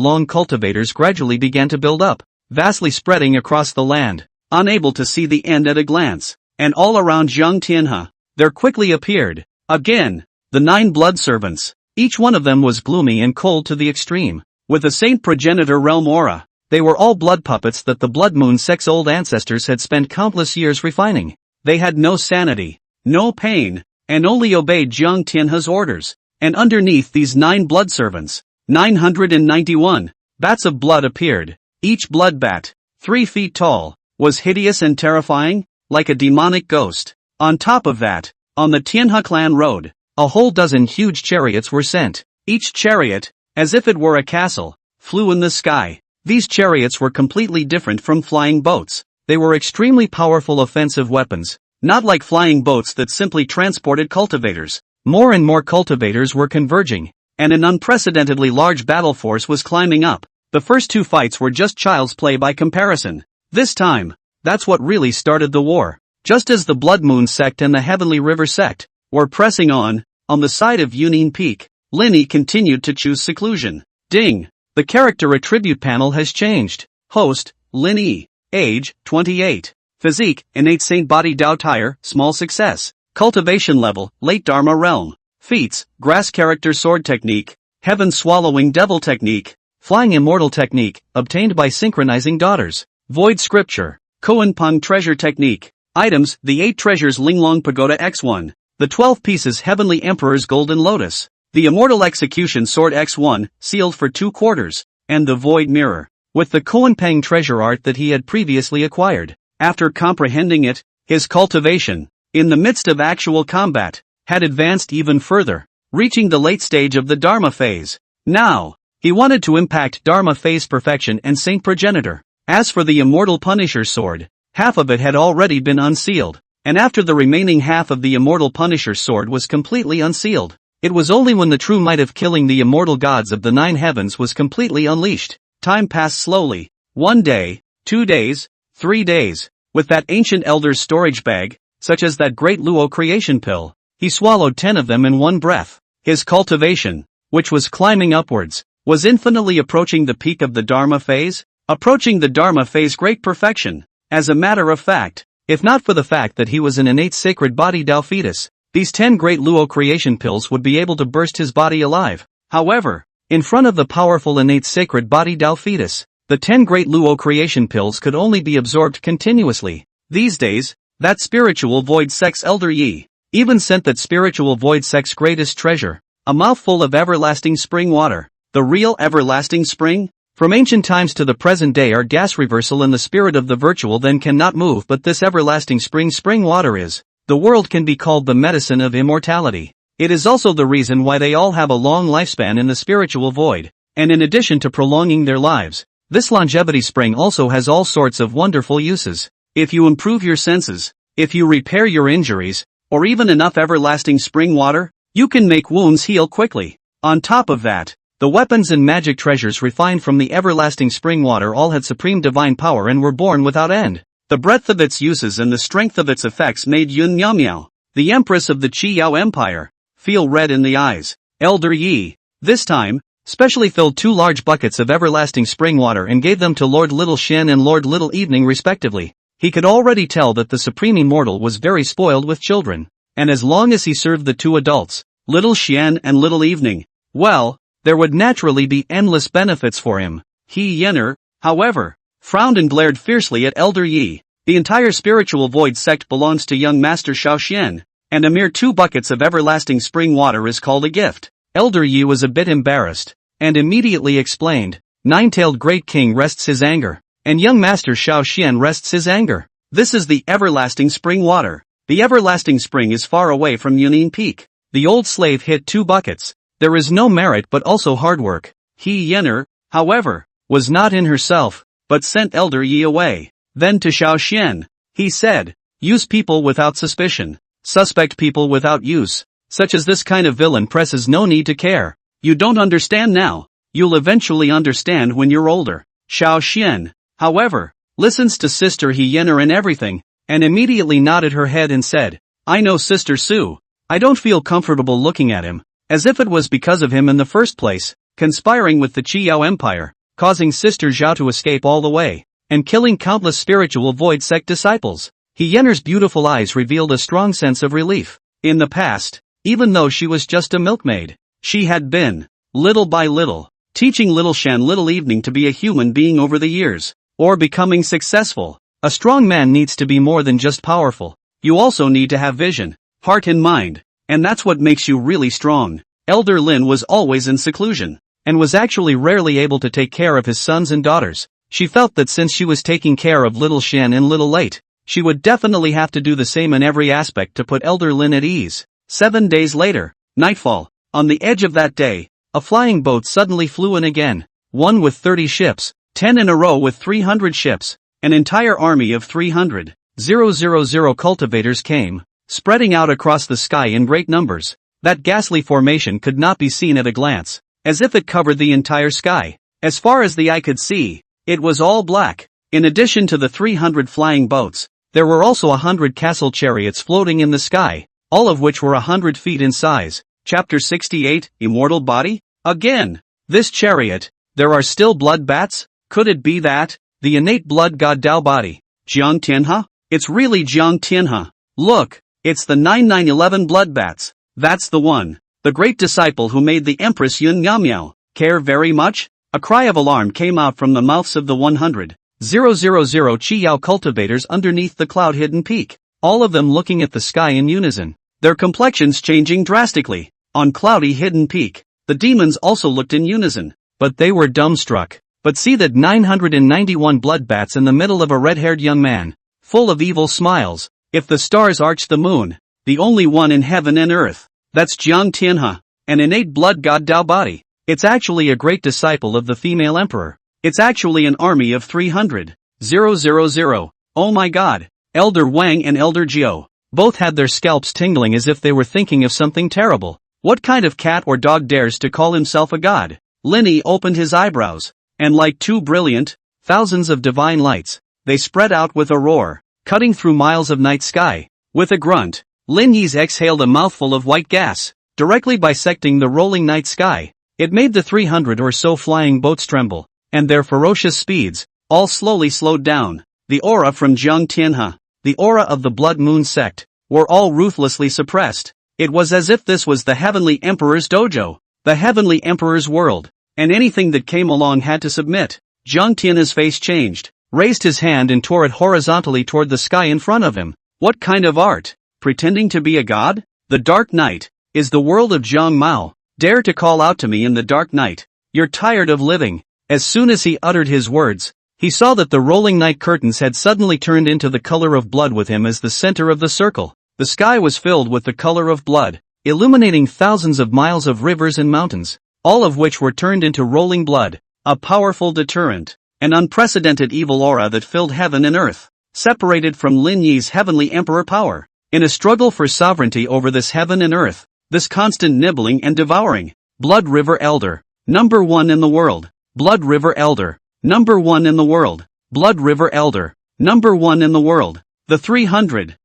long cultivators gradually began to build up, vastly spreading across the land, unable to see the end at a glance. And all around Jiang Tianhe, there quickly appeared, again, the 9 blood servants. Each one of them was gloomy and cold to the extreme, with a Saint Progenitor realm aura. They were all blood puppets that the Blood Moon sect's old ancestors had spent countless years refining. They had no sanity, no pain, and only obeyed Jiang Tianhe's orders. And underneath these 9 blood servants, 991 bats of blood appeared. Each blood bat, 3 feet tall, was hideous and terrifying, like a demonic ghost. On top of that, on the Tianhe clan road, a whole dozen huge chariots were sent. Each chariot, as if it were a castle, flew in the sky. These chariots were completely different from flying boats. They were extremely powerful offensive weapons, not like flying boats that simply transported cultivators. More and more cultivators were converging, and an unprecedentedly large battle force was climbing up. The first two fights were just child's play by comparison. This time, that's what really started the war. Just as the Blood Moon sect and the Heavenly River sect were pressing on the side of Union Peak, Linny continued to choose seclusion. Ding! The character attribute panel has changed. Host, Linny. Age, 28. Physique, innate Saint body Dao tire, small success. Cultivation level, late Dharma realm. Feats, grass character sword technique, heaven swallowing devil technique, flying immortal technique, obtained by synchronizing daughters. Void scripture, Koan Pung treasure technique. Items, the 8 treasures Linglong Pagoda X1. The 12 pieces Heavenly Emperor's Golden Lotus. The Immortal Execution Sword X1, sealed for 2 quarters. And the Void Mirror. With the Koan Pang treasure art that he had previously acquired. After comprehending it, his cultivation, in the midst of actual combat, had advanced even further, reaching the late stage of the Dharma phase. Now, he wanted to impact Dharma phase perfection and Saint Progenitor. As for the Immortal Punisher sword, half of it had already been unsealed, and after the remaining half of the Immortal Punisher sword was completely unsealed, it was only when the true might of killing the immortal gods of the 9 heavens was completely unleashed. Time passed slowly. 1 day, 2 days, 3 days. With that ancient elder's storage bag, such as that great Luo creation pill, he swallowed 10 of them in one breath. His cultivation, which was climbing upwards, was infinitely approaching the peak of the Dharma phase, approaching the Dharma phase great perfection. As a matter of fact, if not for the fact that he was an innate sacred body Dao fetus, these 10 great Luo creation pills would be able to burst his body alive. However, in front of the powerful innate sacred body Dao fetus, the 10 great Luo creation pills could only be absorbed continuously. These days, that spiritual void sex Elder Yi even sent that spiritual void sex greatest treasure, a mouthful of everlasting spring water. The real everlasting spring? From ancient times to the present day our gas reversal in the spirit of the virtual then cannot move, but this everlasting spring water is. The world can be called the medicine of immortality. It is also the reason why they all have a long lifespan in the spiritual void, and in addition to prolonging their lives, this longevity spring also has all sorts of wonderful uses. If you improve your senses, if you repair your injuries, or even enough everlasting spring water, you can make wounds heal quickly. On top of that, the weapons and magic treasures refined from the everlasting spring water all had supreme divine power and were born without end. The breadth of its uses and the strength of its effects made Yun Miao, the Empress of the Qi Yao Empire, feel red in the eyes. Elder Yi, this time, specially filled 2 large buckets of everlasting spring water and gave them to Lord Little Shen and Lord Little Evening respectively. He could already tell that the Supreme Immortal was very spoiled with children, and as long as he served the 2 adults, Little Shen and Little Evening, well, there would naturally be endless benefits for him. He Yenner, however, frowned and glared fiercely at Elder Yi. The entire spiritual void sect belongs to young Master Xiao Xian, and a mere 2 buckets of everlasting spring water is called a gift. Elder Yi was a bit embarrassed, and immediately explained, 9-tailed Great King rests his anger, and young Master Xiao Xian rests his anger. This is the everlasting spring water. The everlasting spring is far away from Union Peak. The old slave hit 2 buckets. There is no merit but also hard work. He Yenner, however, was not in herself, but sent Elder Yi away. Then to Xiao Xian, he said, use people without suspicion. Suspect people without use. Such as this kind of villain presses no need to care. You don't understand now. You'll eventually understand when you're older. Xiao Xian, however, listens to Sister He Yenner and everything, and immediately nodded her head and said, I know Sister Su. I don't feel comfortable looking at him, as if it was because of him in the first place, conspiring with the Qi Yao Empire, causing Sister Zhao to escape all the way, and killing countless spiritual void sect disciples. He Yenner's beautiful eyes revealed a strong sense of relief. In the past, even though she was just a milkmaid, she had been, little by little, teaching Little Shen Little Evening to be a human being over the years, or becoming successful. A strong man needs to be more than just powerful. You also need to have vision, heart and mind, and that's what makes you really strong. Elder Lin was always in seclusion, and was actually rarely able to take care of his sons and daughters. She felt that since she was taking care of Little Shen and Little Late, she would definitely have to do the same in every aspect to put Elder Lin at ease. 7 days later, nightfall. On the edge of that day, a flying boat suddenly flew in again. one with 30 ships, 10 in a row with 300 ships, an entire army of 300,000 cultivators came, spreading out across the sky in great numbers. That ghastly formation could not be seen at a glance, as if it covered the entire sky. As far as the eye could see, it was all black. In addition to the 300 flying boats, there were also 100 castle chariots floating in the sky, all of which were 100 feet in size. Chapter 68, Immortal Body? Again! This chariot, there are still blood bats? Could it be that? The innate blood god Dao body. Jiang Tianhe? It's really Jiang Tianhe. Look, it's the 9911 blood bats. That's the one. The great disciple who made the Empress Yun Miao care very much? A cry of alarm came out from the mouths of the 100,000 Qiyao cultivators underneath the cloud-hidden peak, all of them looking at the sky in unison, their complexions changing drastically. On cloudy hidden peak, the demons also looked in unison, but they were dumbstruck. But see that 991 blood bats in the middle of a red-haired young man, full of evil smiles. If the stars arch the moon, the only one in heaven and earth, that's Jiang Tianhe, an innate blood god Dao body. It's actually a great disciple of the female emperor. It's actually an army of 300,000. Oh my god. Elder Wang and Elder Jiao both had their scalps tingling as if they were thinking of something terrible. What kind of cat or dog dares to call himself a god? Linny opened his eyebrows, and like two brilliant, thousands of divine lights, they spread out with a roar, cutting through miles of night sky. With a grunt, Lin Yi's exhaled a mouthful of white gas, directly bisecting the rolling night sky. It made the 300 or so flying boats tremble, and their ferocious speeds, all slowly slowed down. The aura from Jiang Tianhe, the aura of the Blood Moon sect, were all ruthlessly suppressed. It was as if this was the Heavenly Emperor's dojo, the Heavenly Emperor's world, and anything that came along had to submit. Jiang Tianhe's face changed, raised his hand and tore it horizontally toward the sky in front of him. What kind of art? Pretending to be a god? The dark night is the world of Jiang Mao. Dare to call out to me in the dark night. You're tired of living. As soon as he uttered his words, he saw that the rolling night curtains had suddenly turned into the color of blood with him as the center of the circle. The sky was filled with the color of blood, illuminating thousands of miles of rivers and mountains, all of which were turned into rolling blood, a powerful deterrent, an unprecedented evil aura that filled heaven and earth, separated from Lin Yi's heavenly emperor power. In a struggle for sovereignty over this heaven and earth, this constant nibbling and devouring, Blood River Elder, number one in the world. Blood River Elder, number one in the world. Blood River Elder, number one in the world. The 300,000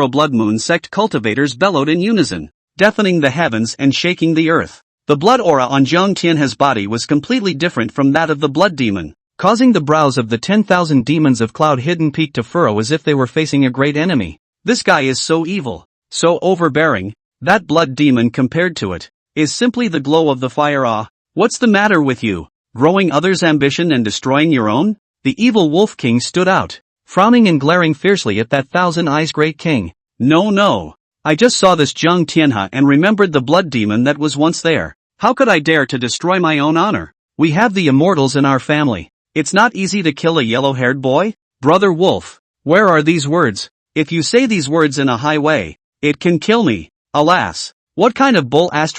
Blood Moon sect cultivators bellowed in unison, deafening the heavens and shaking the earth. The blood aura on Jiang Tianhe's body was completely different from that of the blood demon, causing the brows of the 10,000 demons of cloud-hidden peak to furrow as if they were facing a great enemy. This guy is so evil, so overbearing. That blood demon compared to it is simply the glow of the fire. Ah, what's the matter with you? Growing others' ambition and destroying your own? The evil Wolf King stood out, frowning and glaring fiercely at that thousand-eyes great king. No. I just saw this Jiang Tianhe and remembered the blood demon that was once there. How could I dare to destroy my own honor? We have the immortals in our family. It's not easy to kill a yellow-haired boy. Brother Wolf, where are these words? If you say these words in a high way, it can kill me. Alas, what kind of bull innate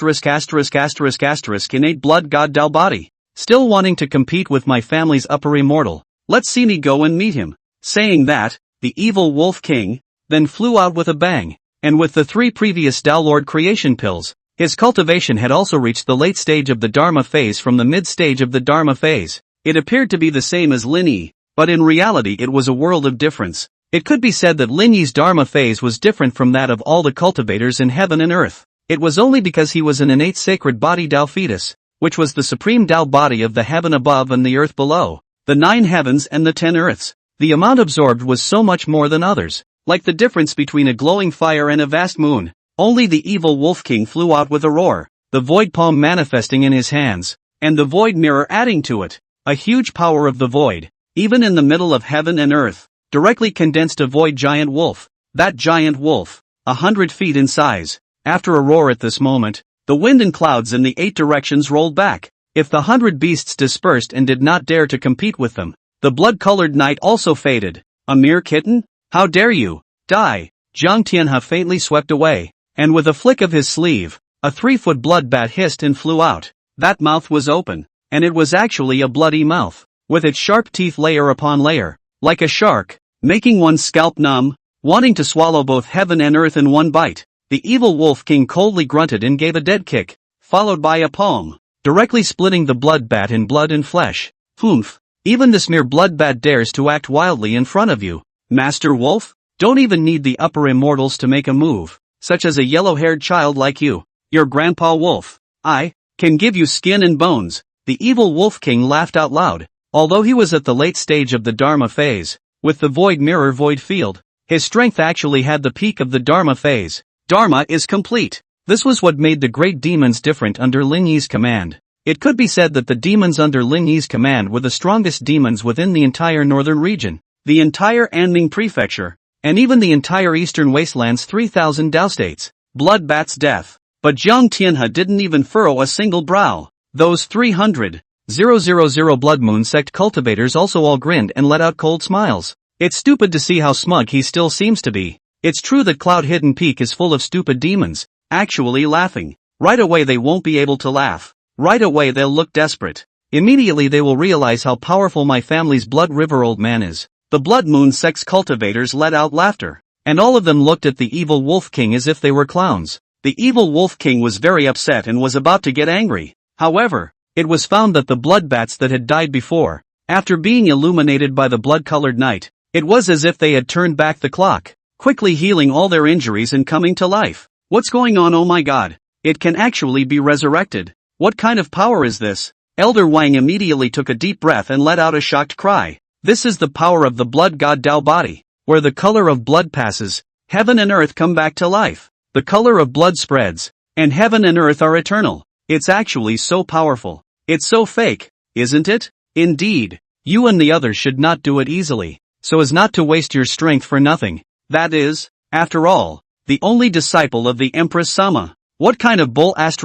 blood god Dao body? Still wanting to compete with my family's upper immortal. Let's see me go and meet him. Saying that, the evil Wolf King then flew out with a bang, and with the 3 previous Dao Lord creation pills, his cultivation had also reached the late stage of the Dharma phase from the mid stage of the Dharma phase. It appeared to be the same as Lin Yi, but in reality it was a world of difference. It could be said that Lin Yi's Dharma phase was different from that of all the cultivators in heaven and earth. It was only because he was an innate sacred body Dao fetus, which was the supreme Dao body of the heaven above and the earth below, the 9 heavens and the 10 earths. The amount absorbed was so much more than others, like the difference between a glowing fire and a vast moon. Only the evil Wolf King flew out with a roar, the void palm manifesting in his hands, and the void mirror adding to it. A huge power of the void, even in the middle of heaven and earth, directly condensed a void giant wolf. That giant wolf, 100 feet in size. After a roar at this moment, the wind and clouds in the 8 directions rolled back. If the 100 beasts dispersed and did not dare to compete with them, the blood-colored night also faded. A mere kitten? How dare you? Die! Jiang Tianhe faintly swept away, and with a flick of his sleeve, a 3-foot blood bat hissed and flew out. That mouth was open, and it was actually a bloody mouth, with its sharp teeth layer upon layer, like a shark, making one's scalp numb, wanting to swallow both heaven and earth in one bite. The evil wolf king coldly grunted and gave a dead kick, followed by a palm, directly splitting the blood bat in blood and flesh. Humph! Even this mere blood bat dares to act wildly in front of you, Master Wolf? Don't even need the upper immortals to make a move, such as a yellow-haired child like you. Your Grandpa Wolf, I, can give you skin and bones. The evil Wolf King laughed out loud, although he was at the late stage of the Dharma phase. With the void mirror void field, his strength actually had the peak of the Dharma phase. Dharma is complete. This was what made the great demons different under Lin Yi's command. It could be said that the demons under Lin Yi's command were the strongest demons within the entire northern region, the entire Anming prefecture, and even the entire eastern wasteland's 3,000 Dao states. Bloodbat's death. But Jiang Tianhe didn't even furrow a single brow. Those 300,000 Blood Moon sect cultivators also all grinned and let out cold smiles. It's stupid to see how smug he still seems to be. It's true that Cloud Hidden Peak is full of stupid demons, actually laughing. Right away they won't be able to laugh. Right away they'll look desperate. Immediately they will realize how powerful my family's Blood River old man is. The Blood Moon sect's cultivators let out laughter, and all of them looked at the evil Wolf King as if they were clowns. The evil Wolf King was very upset and was about to get angry. However, it was found that the blood bats that had died before, after being illuminated by the blood-colored night, it was as if they had turned back the clock, quickly healing all their injuries and coming to life. What's going on? Oh my god. It can actually be resurrected. What kind of power is this? Elder Wang immediately took a deep breath and let out a shocked cry. This is the power of the blood god Dao body, where the color of blood passes, heaven and earth come back to life. The color of blood spreads, and heaven and earth are eternal. It's actually so powerful. It's so fake, isn't it? Indeed. You and the others should not do it easily, so as not to waste your strength for nothing. That is, after all, the only disciple of the Empress Sama. What kind of bull *******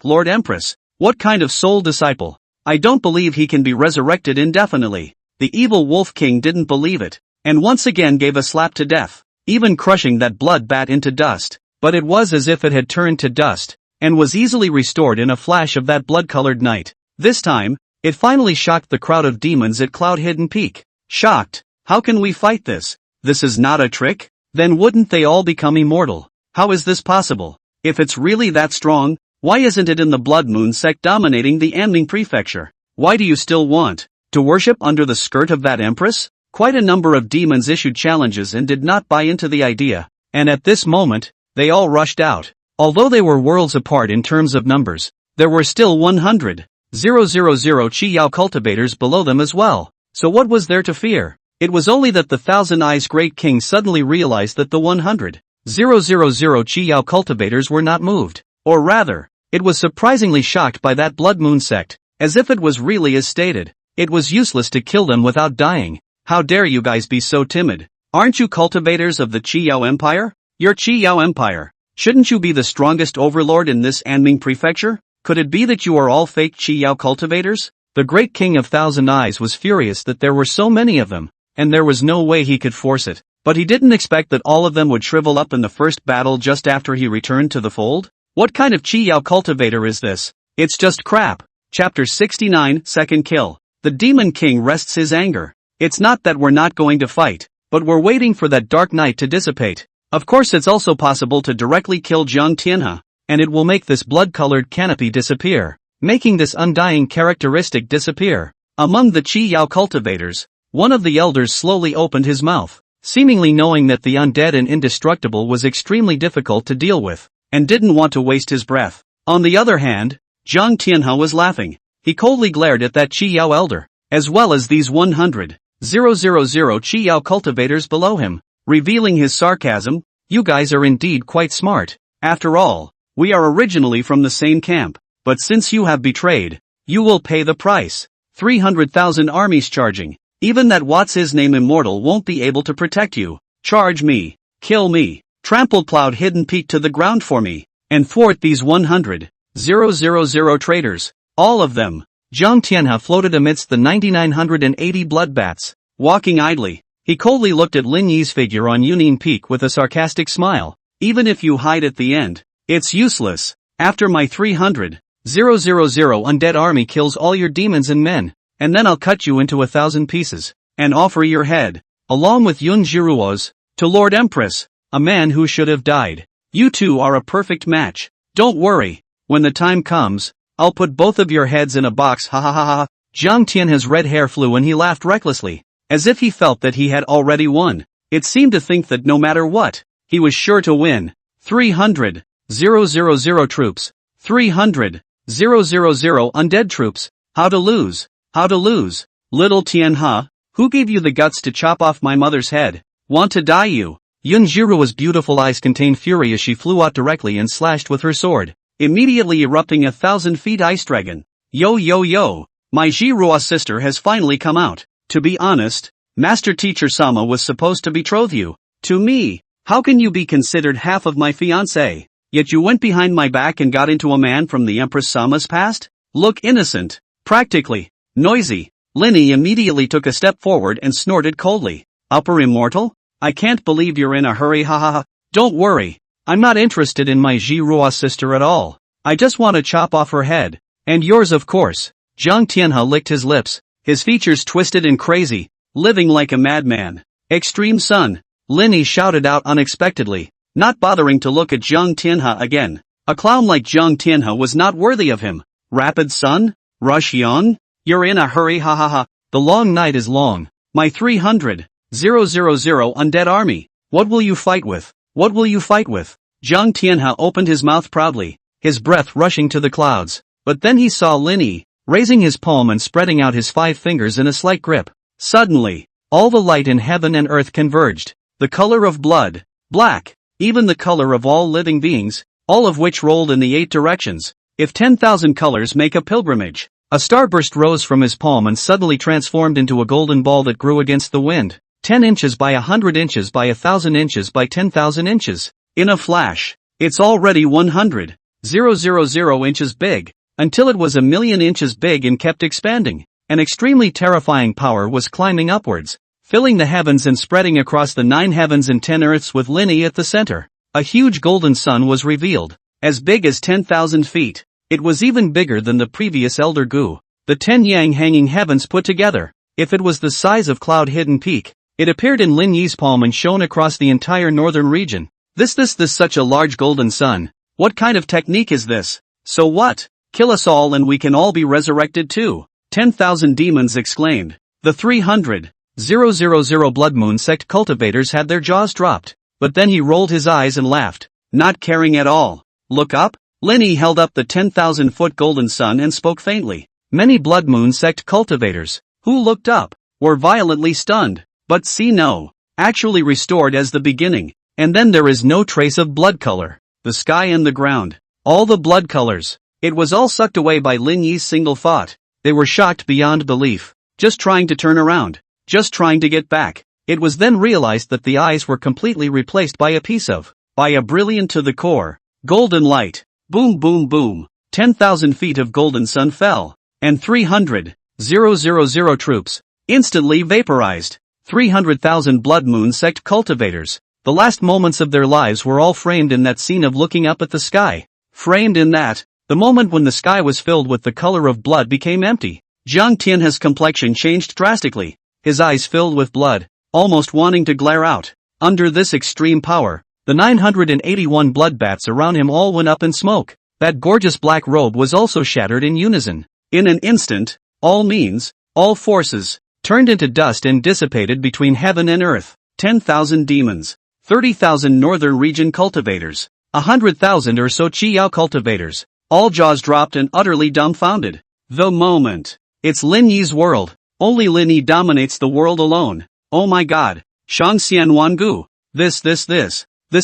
Lord Empress? What kind of soul disciple? I don't believe he can be resurrected indefinitely. The evil Wolf King didn't believe it, and once again gave a slap to death, even crushing that blood bat into dust. But it was as if it had turned to dust, and was easily restored in a flash of that blood-colored night. This time, it finally shocked the crowd of demons at Cloud Hidden Peak. Shocked. How can we fight this? This is not a trick? Then wouldn't they all become immortal? How is this possible? If it's really that strong, why isn't it in the Blood Moon sect dominating the Anming prefecture? Why do you still want to worship under the skirt of that empress? Quite a number of demons issued challenges and did not buy into the idea, and at this moment, they all rushed out. Although they were worlds apart in terms of numbers, there were still 100,000 Qi Yao cultivators below them as well. So what was there to fear? It was only that the Thousand Eyes Great King suddenly realized that the 100,000 Qi Yao cultivators were not moved. Or rather, it was surprisingly shocked by that Blood Moon sect, as if it was really as stated. It was useless to kill them without dying. How dare you guys be so timid? Aren't you cultivators of the Qi Yao Empire? Your Qi Yao Empire. Shouldn't you be the strongest overlord in this Anming prefecture? Could it be that you are all fake Qi Yao cultivators? The great king of Thousand Eyes was furious that there were so many of them, and there was no way he could force it. But he didn't expect that all of them would shrivel up in the first battle just after he returned to the fold. What kind of Qi Yao cultivator is this? It's just crap. Chapter 69, Second Kill. The Demon King rests his anger. It's not that we're not going to fight, but we're waiting for that dark night to dissipate. Of course it's also possible to directly kill Jiang Tianhe, and it will make this blood-colored canopy disappear, making this undying characteristic disappear. Among the Qi Yao cultivators, one of the elders slowly opened his mouth, seemingly knowing that the undead and indestructible was extremely difficult to deal with, and didn't want to waste his breath. On the other hand, Jiang Tianhe was laughing. He coldly glared at that Qi Yao elder, as well as these 100,000 Qi Yao cultivators below him, revealing his sarcasm. You guys are indeed quite smart. After all, we are originally from the same camp, but since you have betrayed, you will pay the price. 300,000 armies charging. Even that what's-his-name immortal won't be able to protect you. Charge me. Kill me. Trample Cloud Hidden Peak to the ground for me, and thwart these 100,000 traitors. All of them. Jiang Tianhe floated amidst the 9,980 bloodbats, walking idly. He coldly looked at Lin Yi's figure on Yunine Peak with a sarcastic smile. Even if you hide at the end, it's useless. After my 300,000 undead army kills all your demons and men, and then I'll cut you into 1,000 pieces, and offer your head, along with Yun Jiruo's, to Lord Empress, a man who should have died. You two are a perfect match. Don't worry, when the time comes, I'll put both of your heads in a box, ha ha ha ha. Jiang Tianhe's red hair flew and he laughed recklessly, as if he felt that he had already won. It seemed to think that no matter what, he was sure to win. 300,000 troops. 300,000 undead troops. How to lose? How to lose? Little Tianhe, who gave you the guts to chop off my mother's head? Want to die you? Yun Jiruo's beautiful eyes contained fury as she flew out directly and slashed with her sword, immediately erupting 1,000 feet ice dragon. Yo yo yo, my Jiruo sister has finally come out. To be honest, Master Teacher Sama was supposed to betroth you to me. How can you be considered half of my fiancé? Yet you went behind my back and got into a man from the Empress Sama's past? Look innocent. Practically. Noisy. Linny immediately took a step forward and snorted coldly. Upper immortal? I can't believe you're in a hurry, ha ha ha. Don't worry. I'm not interested in my Jiruo sister at all. I just want to chop off her head. And yours of course. Jiang Tianhe licked his lips, his features twisted and crazy, living like a madman. Extreme Sun. Linny shouted out unexpectedly, not bothering to look at Jiang Tianhe again. A clown like Jiang Tianhe was not worthy of him. Rapid Sun? Rush Young? You're in a hurry, ha ha ha. The long night is long. My 300,000 undead army. What will you fight with? What will you fight with? Jiang Tianhe opened his mouth proudly, his breath rushing to the clouds. But then he saw Linny, raising his palm and spreading out his 5 fingers in a slight grip. Suddenly, all the light in heaven and earth converged. The color of blood, black, even the color of all living beings, all of which rolled in the 8 directions. If 10,000 colors make a pilgrimage, a starburst rose from his palm and suddenly transformed into a golden ball that grew against the wind, 10 inches by 100 inches by 1,000 inches by 10,000 inches. In a flash, it's already 100,000 inches big, until it was 1,000,000 inches big and kept expanding. An extremely terrifying power was climbing upwards, filling the heavens and spreading across the 9 heavens and 10 earths with Linny at the center. A huge golden sun was revealed, as big as 10,000 feet. It was even bigger than the previous Elder Gu, the 10 yang hanging heavens put together. If it was the size of Cloud-Hidden Peak, it appeared in Lin Yi's palm and shone across the entire northern region. This such a large golden sun. What kind of technique is this? So what? Kill us all and we can all be resurrected too. 10,000 demons exclaimed. The 300,000 Blood Moon sect cultivators had their jaws dropped. But then he rolled his eyes and laughed, not caring at all. Look up? Linny held up the 10,000-foot golden sun and spoke faintly. Many Blood Moon sect cultivators, who looked up, were violently stunned. But see no, actually restored as the beginning. And then there is no trace of blood color. The sky and the ground. All the blood colors. It was all sucked away by Lin Yi's single thought. They were shocked beyond belief. Just trying to turn around. Just trying to get back. It was then realized that the eyes were completely replaced by a brilliant to the core, golden light. Boom boom boom. 10,000 feet of golden sun fell. And 300,000 troops, instantly vaporized. 300,000 Blood Moon sect cultivators. The last moments of their lives were all framed in that scene of looking up at the sky. Framed in that, the moment when the sky was filled with the color of blood became empty. Jiang Tianhe's complexion changed drastically. His eyes filled with blood, almost wanting to glare out. Under this extreme power, the 981 blood bats around him all went up in smoke. That gorgeous black robe was also shattered in unison. In an instant, all means, all forces, turned into dust and dissipated between heaven and earth. 10,000 demons, 30,000 northern region cultivators, 100,000 or so Qiyao cultivators, all jaws dropped and utterly dumbfounded. The moment. It's Lin Yi's world. Only Lin Yi dominates the world alone. Oh my god. Shangxian Wangu. This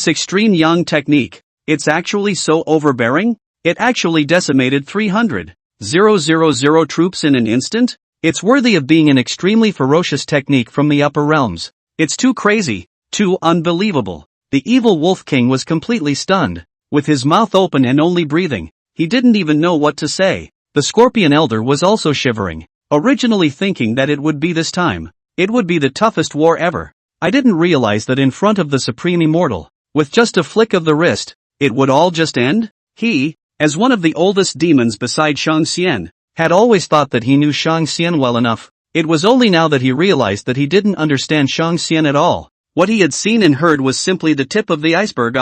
extreme yang technique. It's actually so overbearing? It actually decimated 300,000 troops in an instant? It's worthy of being an extremely ferocious technique from the upper realms. It's too crazy, too unbelievable. The evil Wolf King was completely stunned, with his mouth open and only breathing. He didn't even know what to say. The Scorpion Elder was also shivering, originally thinking that it would be this time. It would be the toughest war ever. I didn't realize that in front of the Supreme Immortal, with just a flick of the wrist, it would all just end? He As one of the oldest demons beside Shang Xian, had always thought that he knew Shang Xian well enough. It was only now that he realized that he didn't understand Shang Xian at all. What he had seen and heard was simply the tip of the iceberg.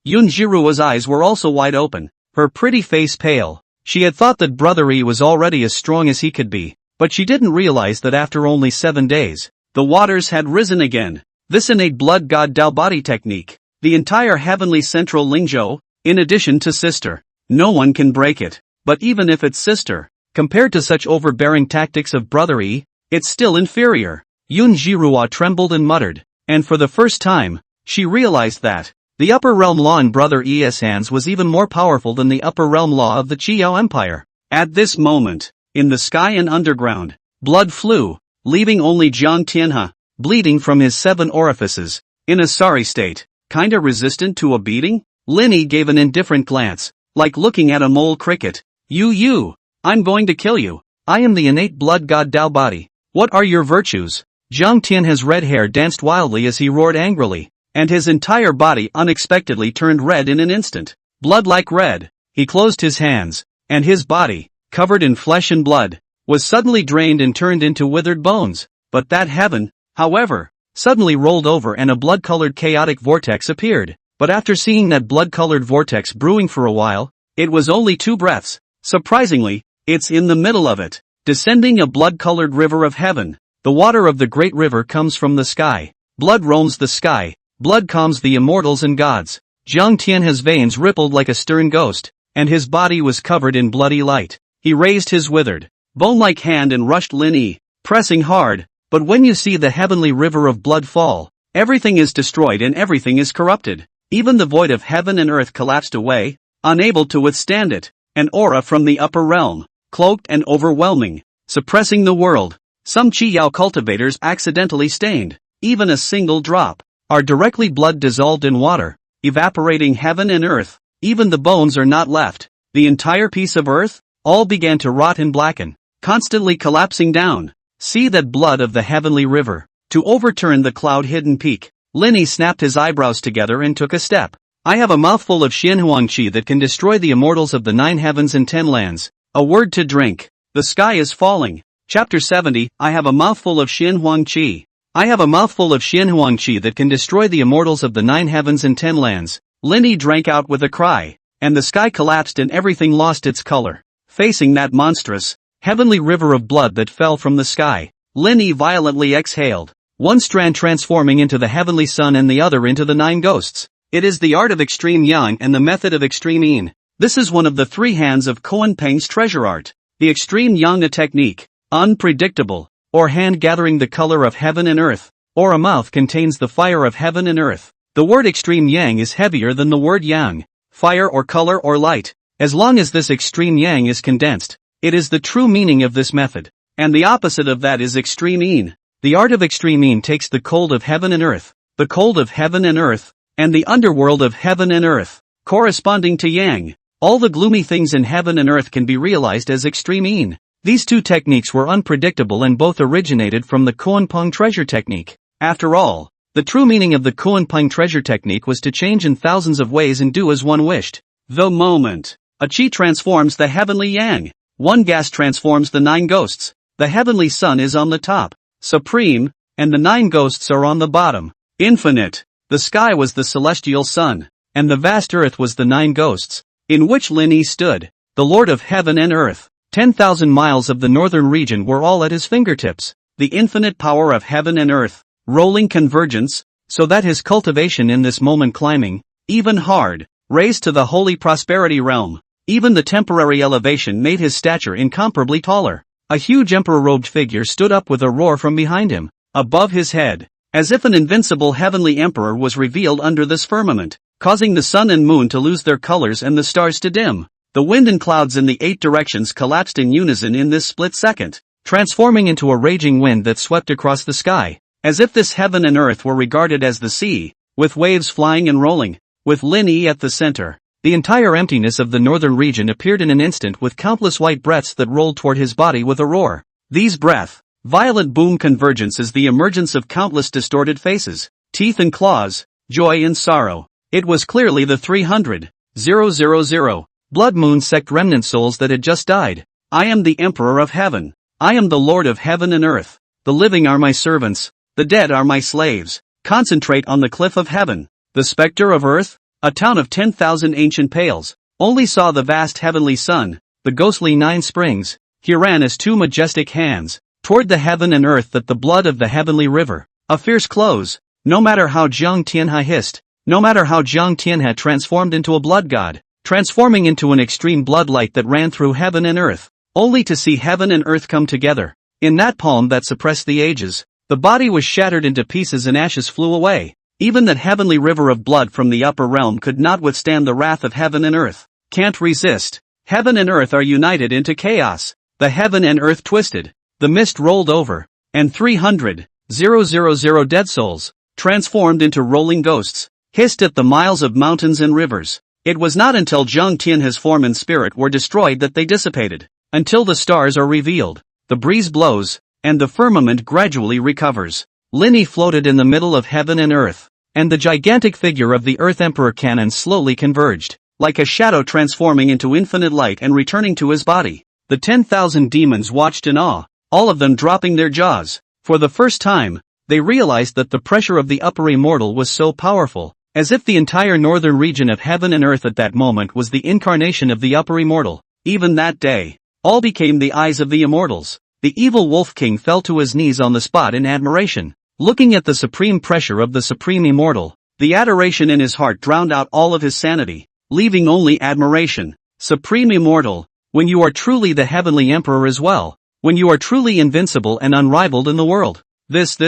Yunjiruo's eyes were also wide open, her pretty face pale. She had thought that Brother Yi was already as strong as he could be, but she didn't realize that after only 7 days, the waters had risen again. This innate blood god Dao body technique, the entire heavenly central Lingzhou, in addition to sister. No one can break it, but even if it's sister, compared to such overbearing tactics of Brother Yi, it's still inferior. Yunjiruo trembled and muttered, and for the first time, she realized that the upper realm law in Brother Yi's hands was even more powerful than the upper realm law of the Qiao Empire. At this moment, in the sky and underground, blood flew, leaving only Jiang Tianhe, bleeding from his 7 orifices, in a sorry state, kinda resistant to a beating? Linny gave an indifferent glance, like looking at a mole cricket. You, I'm going to kill you. I am the innate blood god Dao body. What are your virtues? Jiang Tianhe's red hair danced wildly as he roared angrily, and his entire body unexpectedly turned red in an instant. Blood like red. He closed his hands, and his body, covered in flesh and blood, was suddenly drained and turned into withered bones. But that heaven, however, suddenly rolled over and a blood-colored chaotic vortex appeared. But after seeing that blood-colored vortex brewing for a while, it was only 2 breaths. Surprisingly, it's in the middle of it, descending a blood-colored river of heaven. The water of the great river comes from the sky. Blood roams the sky. Blood calms the immortals and gods. Jiang Tianhe's veins rippled like a stern ghost, and his body was covered in bloody light. He raised his withered, bone-like hand and rushed Lin Yi, pressing hard. But when you see the heavenly river of blood fall, everything is destroyed and everything is corrupted. Even the void of heaven and earth collapsed away, unable to withstand it. An aura from the upper realm, cloaked and overwhelming, suppressing the world. Some Qiyao cultivators accidentally stained, even a single drop, are directly blood dissolved in water, evaporating heaven and earth. Even the bones are not left. The entire piece of earth, all began to rot and blacken, constantly collapsing down. See that blood of the heavenly river, to overturn the cloud-hidden peak. Linny snapped his eyebrows together and took a step. I have a mouthful of Xianhuang Qi that can destroy the immortals of the 9 heavens and 10 lands. A word to drink. The sky is falling. Chapter 70, I have a mouthful of Xianhuang Qi. I have a mouthful of Xianhuang Qi that can destroy the immortals of the 9 heavens and 10 lands. Linny drank out with a cry, and the sky collapsed and everything lost its color. Facing that monstrous, heavenly river of blood that fell from the sky, Linny violently exhaled, one strand transforming into the heavenly sun and the other into the 9 ghosts. It is the art of extreme yang and the method of extreme yin. This is one of the 3 hands of Kuan Peng's treasure art. The extreme yang technique, unpredictable, or hand gathering the color of heaven and earth, or a mouth contains the fire of heaven and earth. The word extreme yang is heavier than the word yang, fire or color or light. As long as this extreme yang is condensed, it is the true meaning of this method. And the opposite of that is extreme yin. The art of extreme yin takes the cold of heaven and earth, the cold of heaven and earth, and the underworld of heaven and earth, corresponding to yang. All the gloomy things in heaven and earth can be realized as extreme yin. These 2 techniques were unpredictable and both originated from the Kuan Peng treasure technique. After all, the true meaning of the Kuan Peng treasure technique was to change in thousands of ways and do as one wished. The moment a Qi transforms the heavenly yang, one gas transforms the 9 ghosts. The heavenly sun is on the top, supreme, and the 9 ghosts are on the bottom, infinite. The sky was the celestial sun, and the vast earth was the 9 ghosts, in which Lin Yi stood, the lord of heaven and earth. 10,000 miles of the northern region were all at his fingertips. The infinite power of heaven and earth, rolling convergence, so that his cultivation in this moment climbing, even hard, raised to the holy prosperity realm. Even the temporary elevation made his stature incomparably taller. A huge emperor-robed figure stood up with a roar from behind him, above his head, as if an invincible heavenly emperor was revealed under this firmament, causing the sun and moon to lose their colors and the stars to dim. The wind and clouds in the 8 directions collapsed in unison in this split second, transforming into a raging wind that swept across the sky, as if this heaven and earth were regarded as the sea, with waves flying and rolling, with Lin Yi at the center. The entire emptiness of the northern region appeared in an instant with countless white breaths that rolled toward his body with a roar. These breath, violent boom convergence is the emergence of countless distorted faces, teeth and claws, joy and sorrow. It was clearly the 300,000 Blood Moon sect remnant souls that had just died. I am the Emperor of Heaven. I am the Lord of Heaven and Earth. The living are my servants. The dead are my slaves. Concentrate on the cliff of heaven. The specter of earth, a town of 10,000 ancient pales, only saw the vast heavenly sun, the ghostly 9 springs. He ran as 2 majestic hands, toward the heaven and earth that the blood of the heavenly river. A fierce close. No matter how Jiang Tianhe hissed, no matter how Jiang Tianhe transformed into a blood god, transforming into an extreme blood light that ran through heaven and earth, only to see heaven and earth come together. In that palm that suppressed the ages, the body was shattered into pieces and ashes flew away. Even that heavenly river of blood from the upper realm could not withstand the wrath of heaven and earth. Can't resist. Heaven and earth are united into chaos. The heaven and earth twisted. The mist rolled over. And 300,000 dead souls, transformed into rolling ghosts, hissed at the miles of mountains and rivers. It was not until Jiang Tianhe's form and spirit were destroyed that they dissipated. Until the stars are revealed, the breeze blows, and the firmament gradually recovers. Linny floated in the middle of heaven and earth, and the gigantic figure of the Earth Emperor Canon slowly converged, like a shadow transforming into infinite light and returning to his body. The 10,000 demons watched in awe, all of them dropping their jaws. For the first time, they realized that the pressure of the upper immortal was so powerful, as if the entire northern region of heaven and earth at that moment was the incarnation of the upper immortal. Even that day, all became the eyes of the immortals. The evil Wolf King fell to his knees on the spot in admiration, looking at the supreme pressure of the supreme immortal. The adoration in his heart drowned out all of his sanity, leaving only admiration. Supreme immortal, when you are truly the heavenly emperor as well, when you are truly invincible and unrivaled in the world. Just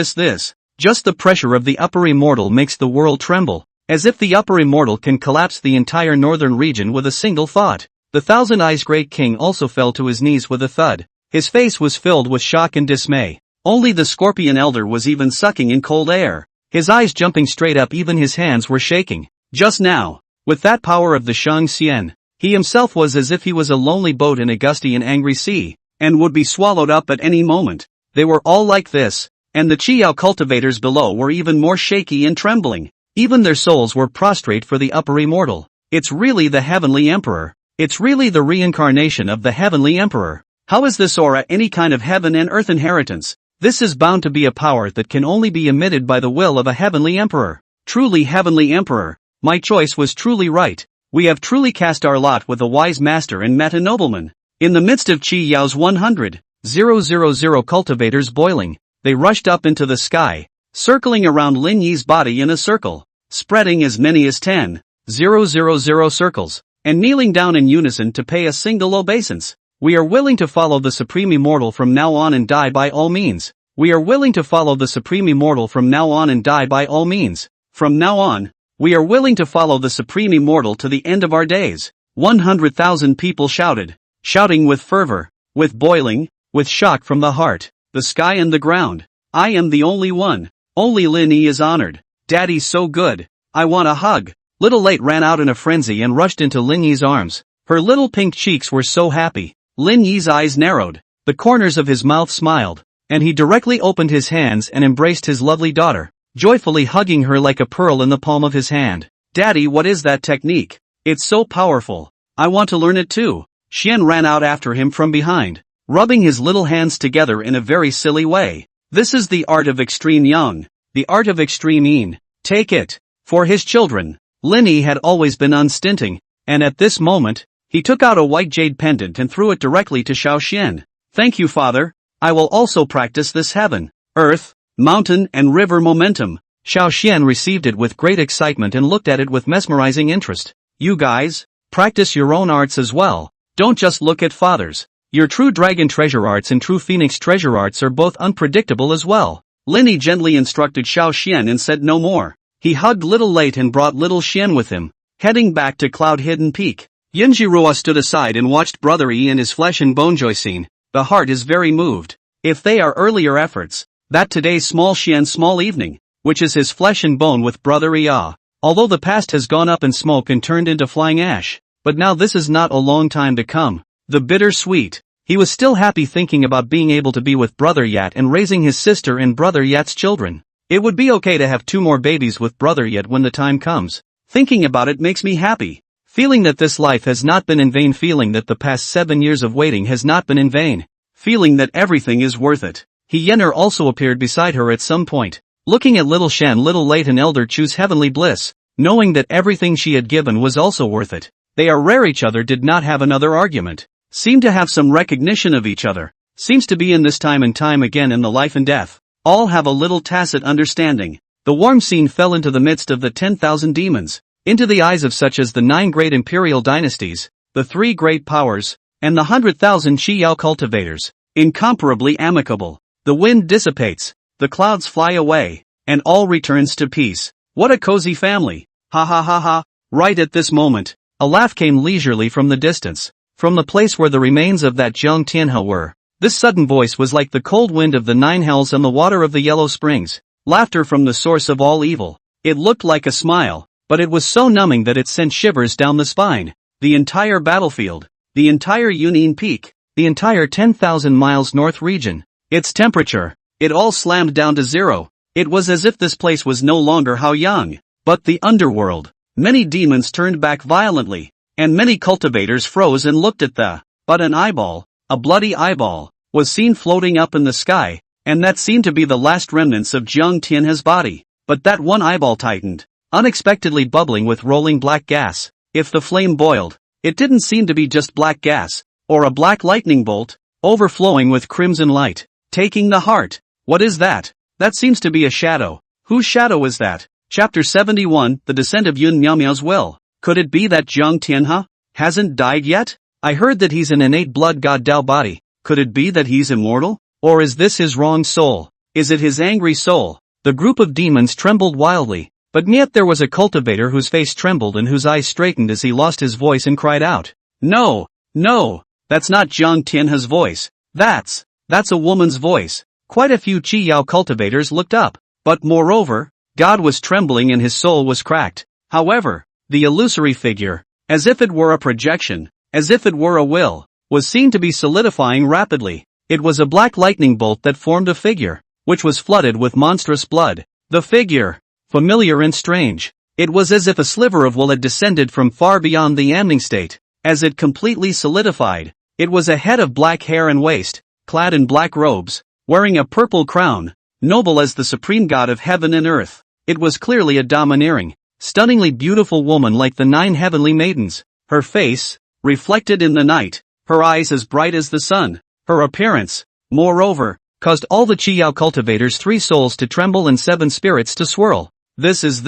the pressure of the upper immortal makes the world tremble, as if the upper immortal can collapse the entire northern region with a single thought. The Thousand Eyes Great King also fell to his knees with a thud. His face was filled with shock and dismay. Only the Scorpion Elder was even sucking in cold air, his eyes jumping straight up, even his hands were shaking. Just now, with that power of the Shang Xian, he himself was as if he was a lonely boat in a gusty and angry sea, and would be swallowed up at any moment. They were all like this, and the Chiao cultivators below were even more shaky and trembling. Even their souls were prostrate for the upper immortal. It's really the heavenly emperor. It's really the reincarnation of the heavenly emperor. How is this aura any kind of heaven and earth inheritance? This is bound to be a power that can only be emitted by the will of a heavenly emperor. Truly heavenly emperor, my choice was truly right. We have truly cast our lot with a wise master and met a nobleman. In the midst of Qi Yao's 100,000 cultivators boiling, they rushed up into the sky, circling around Lin Yi's body in a circle, spreading as many as 10,000 circles, and kneeling down in unison to pay a single obeisance. We are willing to follow the Supreme Immortal from now on and die by all means. We are willing to follow the Supreme Immortal from now on and die by all means. From now on, we are willing to follow the Supreme Immortal to the end of our days. 100,000 people shouted, shouting with fervor, with boiling, with shock from the heart, the sky and the ground. I am the only one. Only Lin Yi is honored. Daddy's so good. I want a hug. Little Late ran out in a frenzy and rushed into Lin Yi's arms. Her little pink cheeks were so happy. Lin Yi's eyes narrowed, the corners of his mouth smiled, and he directly opened his hands and embraced his lovely daughter, joyfully hugging her like a pearl in the palm of his hand. Daddy, what is that technique? It's so powerful. I want to learn it too. Xian ran out after him from behind, rubbing his little hands together in a very silly way. This is the art of extreme yang, the art of extreme yin. Take it. For his children, Lin Yi had always been unstinting, and at this moment, he took out a white jade pendant and threw it directly to Xiao Xian. Thank you, father. I will also practice this heaven, earth, mountain and river momentum. Xiao Xian received it with great excitement and looked at it with mesmerizing interest. You guys, practice your own arts as well. Don't just look at father's. Your true dragon treasure arts and true phoenix treasure arts are both unpredictable as well. Lin Yi gently instructed Xiao Xian and said no more. He hugged Little Late and brought little Xian with him, heading back to Cloud Hidden Peak. Yinjirua stood aside and watched Brother Yi and his flesh and bone joy scene. The heart is very moved. If they are earlier efforts, that today's small Xian small evening, which is his flesh and bone with Brother Yi, although the past has gone up in smoke and turned into flying ash, but now this is not a long time to come. The bitter sweet. He was still happy thinking about being able to be with Brother Yat and raising his sister and Brother Yat's children. It would be okay to have 2 more babies with Brother Yat when the time comes. Thinking about it makes me happy. Feeling that this life has not been in vain, feeling that the past 7 years of waiting has not been in vain. Feeling that everything is worth it. Yener also appeared beside her at some point. Looking at little Shan, little late and elder choose heavenly bliss, knowing that everything she had given was also worth it. They are rare, each other did not have another argument. Seem to have some recognition of each other. Seems to be in this time and time again in the life and death. All have a little tacit understanding. The warm scene fell into the midst of the 10,000 demons, into the eyes of such as the 9 great imperial dynasties, the 3 great powers, and the 100,000 Chi-Yao cultivators, incomparably amicable. The wind dissipates, the clouds fly away, and all returns to peace. What a cozy family! Ha ha ha ha! Right at this moment, a laugh came leisurely from the distance, from the place where the remains of that Zhang Tianhe were. This sudden voice was like the cold wind of the 9 hells and the water of the yellow springs. Laughter from the source of all evil. It looked like a smile, but it was so numbing that it sent shivers down the spine. The entire battlefield, the entire Yunnan Peak, the entire 10,000 miles north region, its temperature, it all slammed down to zero. It was as if this place was no longer Haoyang, but the underworld. Many demons turned back violently, and many cultivators froze and looked at but an eyeball, a bloody eyeball, was seen floating up in the sky, and that seemed to be the last remnants of Zhang Tianhe's body. But that one eyeball tightened, unexpectedly bubbling with rolling black gas. If the flame boiled, it didn't seem to be just black gas, or a black lightning bolt, overflowing with crimson light, taking the heart. What is that? That seems to be a shadow. Whose shadow is that? Chapter 71, The Descent of Yun Miao's Will. Could it be that Zhang Tianhe hasn't died yet? I heard that he's an innate blood god Dao body. Could it be that he's immortal? Or is this his wrong soul? Is it his angry soul? The group of demons trembled wildly, but yet there was a cultivator whose face trembled and whose eyes straightened as he lost his voice and cried out. No, no, that's not Zhang Tianhe's voice. That's a woman's voice. Quite a few Chi-Yao cultivators looked up, but moreover, God was trembling and his soul was cracked. However, the illusory figure, as if it were a projection, as if it were a will, was seen to be solidifying rapidly. It was a black lightning bolt that formed a figure, which was flooded with monstrous blood. The figure, familiar and strange. It was as if a sliver of will had descended from far beyond the Amning state. As it completely solidified, it was a head of black hair and waist, clad in black robes, wearing a purple crown, noble as the supreme god of heaven and earth. It was clearly a domineering, stunningly beautiful woman like the 9 heavenly maidens. Her face, reflected in the night, her eyes as bright as the sun. Her appearance, moreover, caused all the Chi-Yao cultivators' 3 souls to tremble and 7 spirits to swirl. This is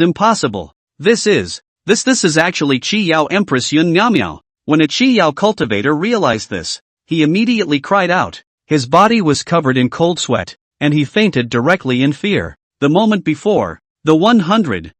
impossible. This is actually Chi-Yao Empress Yun Miao. When a Chi-Yao cultivator realized this, he immediately cried out. His body was covered in cold sweat, and he fainted directly in fear. The moment before, the 100,000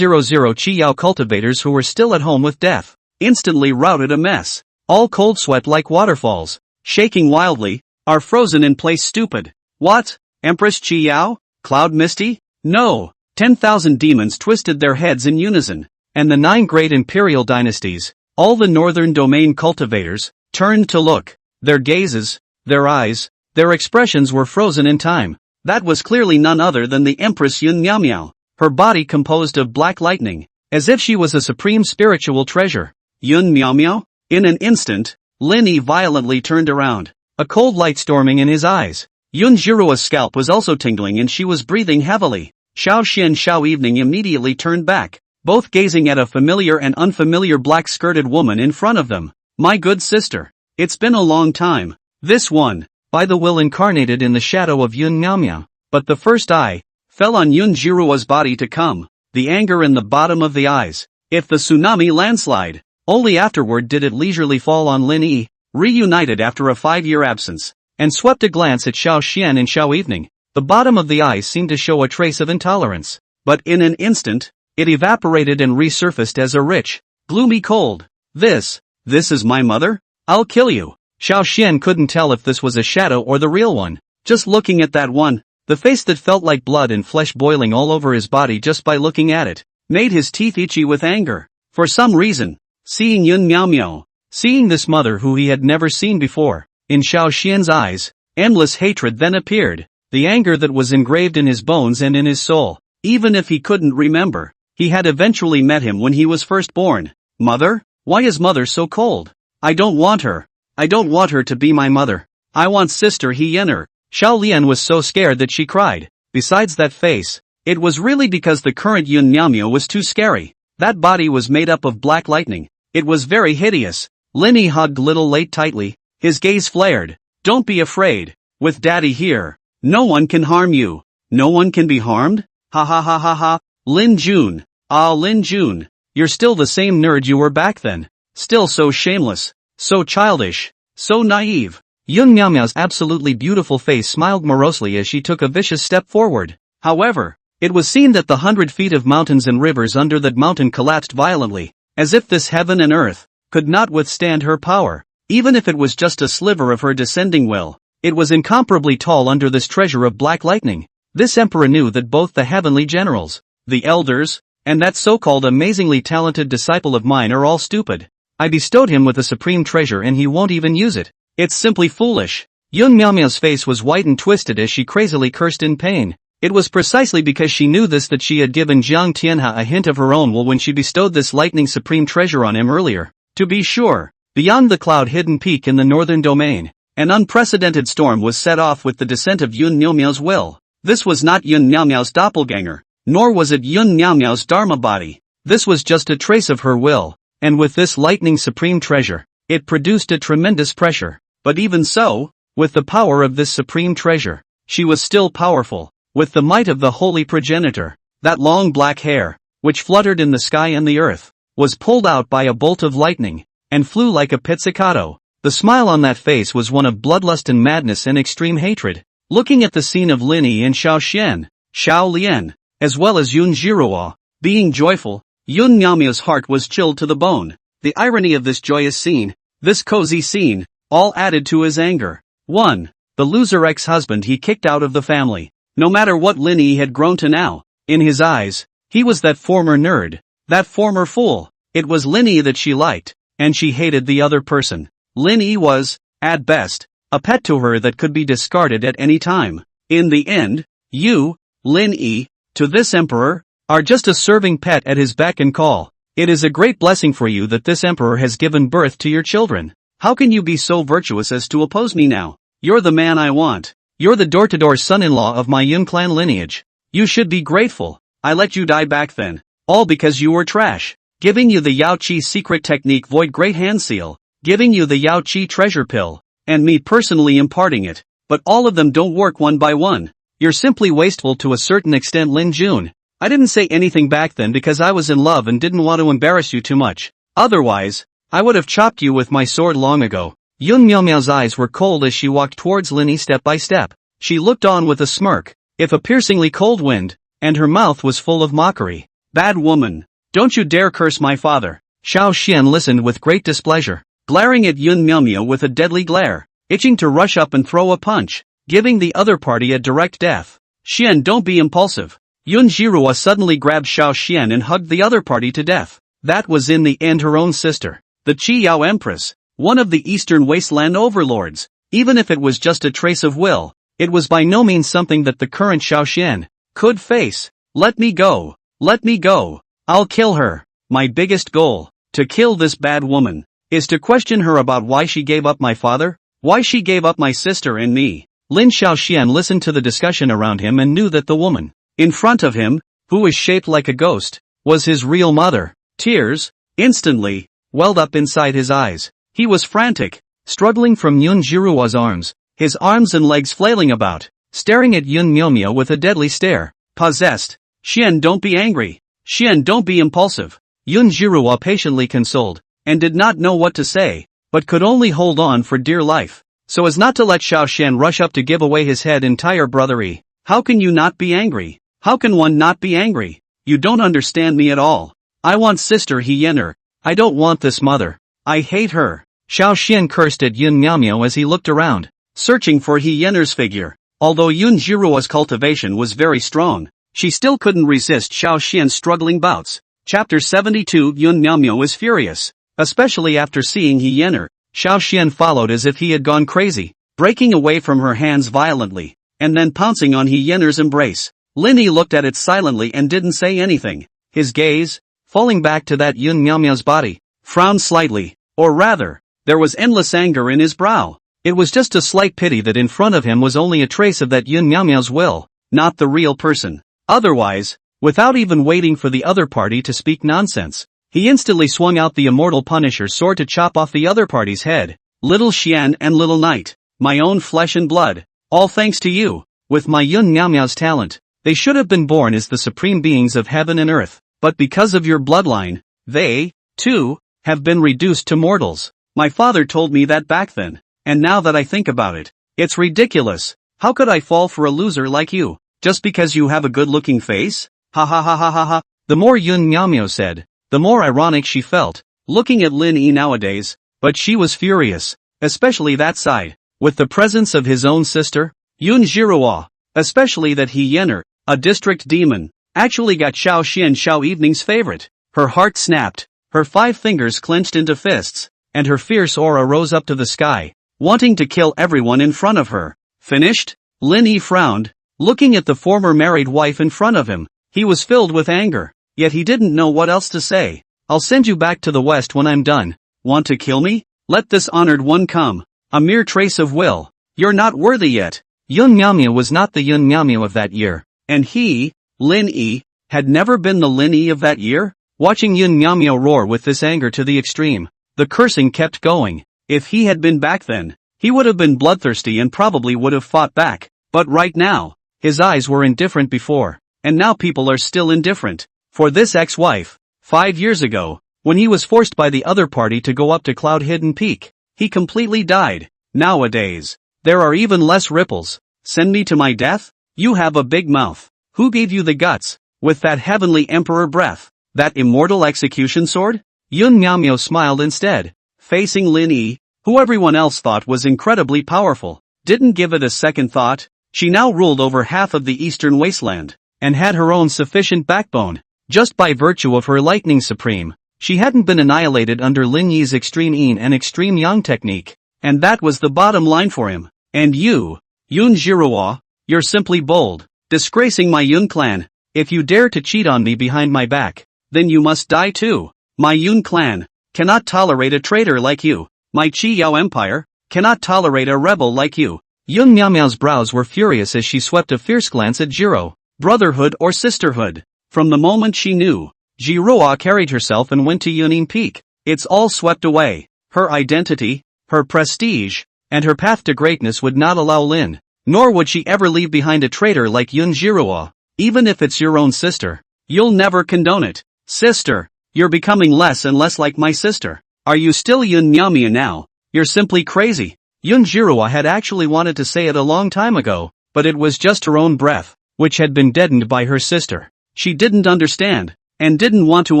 Chi-Yao cultivators who were still at home with death, instantly routed a mess. All cold sweat like waterfalls, shaking wildly, are frozen in place stupid. What? Empress Chi-Yao? Cloud Misty? No. 10,000 demons twisted their heads in unison, and the 9 great imperial dynasties, all the northern domain cultivators, turned to look. Their gazes, their eyes, their expressions were frozen in time. That was clearly none other than the Empress Yun Miao. Her body composed of black lightning, as if she was a supreme spiritual treasure. Yun Miao? In an instant, Lin Yi violently turned around, a cold light storming in his eyes. Yun Jiruo's scalp was also tingling and she was breathing heavily. Xiao Xian Xiao Evening immediately turned back, both gazing at a familiar and unfamiliar black-skirted woman in front of them. My good sister. It's been a long time. This one, by the will incarnated in the shadow of Yun Miao. But the first eye, fell on Yun Jiruo's body to come, the anger in the bottom of the eyes. If the tsunami landslide. Only afterward did it leisurely fall on Lin Yi, reunited after a 5-year absence, and swept a glance at Xiao Xian and Xiao Evening. The bottom of the eyes seemed to show a trace of intolerance, but in an instant, it evaporated and resurfaced as a rich, gloomy cold. This is my mother? I'll kill you. Xiao Xian couldn't tell if this was a shadow or the real one. Just looking at that one, the face that felt like blood and flesh boiling all over his body just by looking at it, made his teeth itchy with anger. For some reason, seeing Yun Miao, seeing this mother who he had never seen before, in Xiao Xian's eyes, endless hatred then appeared, the anger that was engraved in his bones and in his soul. Even if he couldn't remember, He had eventually met him when he was first born. Mother? Why is mother so cold? I don't want her. I don't want her to be my mother. I want sister Hyener. Xiao Lian was so scared that she cried. Besides that face, it was really because the current Yun Miaomio was too scary. That body was made up of black lightning. It was very hideous. Linny hugged little Late tightly. His gaze flared. Don't be afraid. With daddy here, no one can harm you. No one can be harmed? Ha ha ha ha ha. Lin Jun. Ah, Lin Jun. You're still the same nerd you were back then. Still so shameless. So childish. So naive. Yun Miaomiao's absolutely beautiful face smiled morosely as she took a vicious step forward. However, it was seen that the 100 feet of mountains and rivers under that mountain collapsed violently, as if this heaven and earth could not withstand her power. Even if it was just a sliver of her descending will, it was incomparably tall under this treasure of black lightning. This emperor knew that both the heavenly generals, the elders, and that so-called amazingly talented disciple of mine are all stupid. I bestowed him with a supreme treasure and he won't even use it. It's simply foolish. Yun Miaomiao's face was white and twisted as she crazily cursed in pain. It was precisely because she knew this that she had given Jiang Tianhe a hint of her own will when she bestowed this lightning supreme treasure on him earlier. To be sure, beyond the cloud-hidden peak in the northern domain, an unprecedented storm was set off with the descent of Yun Miaomiao's will. This was not Yun Miaomiao's doppelganger, nor was it Yun Miaomiao's dharma body. This was just a trace of her will, and with this lightning supreme treasure, it produced a tremendous pressure. But even so, with the power of this supreme treasure, she was still powerful. With the might of the holy progenitor, that long black hair, which fluttered in the sky and the earth, was pulled out by a bolt of lightning, and flew like a pizzicato. The smile on that face was one of bloodlust and madness and extreme hatred. Looking at the scene of Linny and Xiao Xian, Xiao Lian, as well as Yun Jiruo, being joyful, Yun Miaomiao's heart was chilled to the bone. The irony of this joyous scene, this cozy scene, all added to his anger. 1. The loser ex-husband he kicked out of the family. No matter what Linny had grown to now, in his eyes, he was that former nerd, that former fool. It was Linny that she liked, and she hated the other person. Linny was, at best, a pet to her that could be discarded at any time. In the end, you, Linny, to this emperor, are just a serving pet at his beck and call. It is a great blessing for you that this emperor has given birth to your children. How can you be so virtuous as to oppose me now? You're the man I want. You're the door-to-door son-in-law of my Yun clan lineage. You should be grateful. I let you die back then. All because you were trash. Giving you the Yao Qi secret technique void great hand seal. Giving you the Yao Qi treasure pill. And me personally imparting it. But all of them don't work one by one. You're simply wasteful to a certain extent, Lin Jun. I didn't say anything back then because I was in love and didn't want to embarrass you too much. Otherwise, I would have chopped you with my sword long ago. Yun Miaomiao's eyes were cold as she walked towards Linny step by step. She looked on with a smirk, if a piercingly cold wind, and her mouth was full of mockery. Bad woman. Don't you dare curse my father. Xiao Xian listened with great displeasure, glaring at Yun Miaomio with a deadly glare, itching to rush up and throw a punch, giving the other party a direct death. Xian, don't be impulsive. Yun Jiruo suddenly grabbed Xiao Xian and hugged the other party to death. That was in the end her own sister, the Qi Yao Empress. One of the eastern wasteland overlords. Even if it was just a trace of will, it was by no means something that the current Xiao Xian could face. Let me go. Let me go. I'll kill her. My biggest goal, to kill this bad woman, is to question her about why she gave up my father, why she gave up my sister and me. Lin Xiao Xian listened to the discussion around him and knew that the woman in front of him, who was shaped like a ghost, was his real mother. Tears, instantly, welled up inside his eyes. He was frantic, struggling from Yun Jiruo's arms, his arms and legs flailing about, staring at Yun Miaomio with a deadly stare. Possessed. Xian, don't be angry. Xian, don't be impulsive. Yun Jiruo patiently consoled, and did not know what to say, but could only hold on for dear life, so as not to let Xiao Xian rush up to give away his head. Entire brothery. How can you not be angry? How can one not be angry? You don't understand me at all. I want sister Hyener. I don't want this mother. I hate her. Xiao Xian cursed at Yun Miaomio as he looked around, searching for Hyener's figure. Although Yun Jiruo's cultivation was very strong, she still couldn't resist Xiao Xian's struggling bouts. Chapter 72. Yun Miaomio was furious, especially after seeing Hyener. Xiao Xian followed as if he had gone crazy, breaking away from her hands violently, and then pouncing on Hyener's embrace. Linny looked at it silently and didn't say anything. His gaze, falling back to that Yun Miao's body, frowned slightly, or rather, there was endless anger in his brow. It was just a slight pity that in front of him was only a trace of that Yun Miao's will, not the real person. Otherwise, without even waiting for the other party to speak nonsense, he instantly swung out the immortal Punisher sword to chop off the other party's head. Little Xian and little Knight, my own flesh and blood, all thanks to you. With my Yun Miao's talent, they should have been born as the supreme beings of heaven and earth, but because of your bloodline, they, too, have been reduced to mortals. My father told me that back then, and now that I think about it, it's ridiculous. How could I fall for a loser like you, just because you have a good-looking face? Ha ha ha ha ha ha. The more Yun Miao said, the more ironic she felt, looking at Lin Yi nowadays, but she was furious, especially that side, with the presence of his own sister, Yun Jiruo, especially that he Yenner, a district demon, actually got Xiao Xian Xiao Evening's favorite. Her heart snapped, her 5 fingers clenched into fists, and her fierce aura rose up to the sky, wanting to kill everyone in front of her. Finished? Lin Yi frowned, looking at the former married wife in front of him. He was filled with anger, yet he didn't know what else to say. I'll send you back to the west when I'm done. Want to kill me? Let this honored one come. A mere trace of will. You're not worthy yet. Yun Miao was not the Yun Miao of that year, and he, Lin Yi, had never been the Lin Yi of that year. Watching Yun Miao roar with this anger to the extreme, the cursing kept going. If he had been back then, he would have been bloodthirsty and probably would have fought back, but right now, his eyes were indifferent before, and now people are still indifferent. For this ex-wife, 5 years ago, when he was forced by the other party to go up to Cloud Hidden Peak, he completely died. Nowadays, there are even less ripples. Send me to my death? You have a big mouth. Who gave you the guts? With that heavenly emperor breath, that immortal execution sword? Yun Miao smiled instead, facing Lin Yi, who everyone else thought was incredibly powerful, didn't give it a second thought. She now ruled over half of the eastern wasteland, and had her own sufficient backbone, just by virtue of her lightning supreme. She hadn't been annihilated under Lin Yi's extreme yin and extreme yang technique, and that was the bottom line for him. And you, Yun Jiruo, you're simply bold, disgracing my Yun clan. If you dare to cheat on me behind my back, then you must die too. My Yun clan cannot tolerate a traitor like you. My Qi Yao Empire cannot tolerate a rebel like you. Yun Miao's brows were furious as she swept a fierce glance at Jiro. Brotherhood or sisterhood? From the moment she knew, Jiruo carried herself and went to Yunin Peak, it's all swept away. Her identity, her prestige, and her path to greatness would not allow Lin, nor would she ever leave behind a traitor like Yun Jiruo. Even if it's your own sister, you'll never condone it. Sister, you're becoming less and less like my sister. Are you still Yun Miao now? You're simply crazy. Yun Jiruo had actually wanted to say it a long time ago, but it was just her own breath, which had been deadened by her sister. She didn't understand, and didn't want to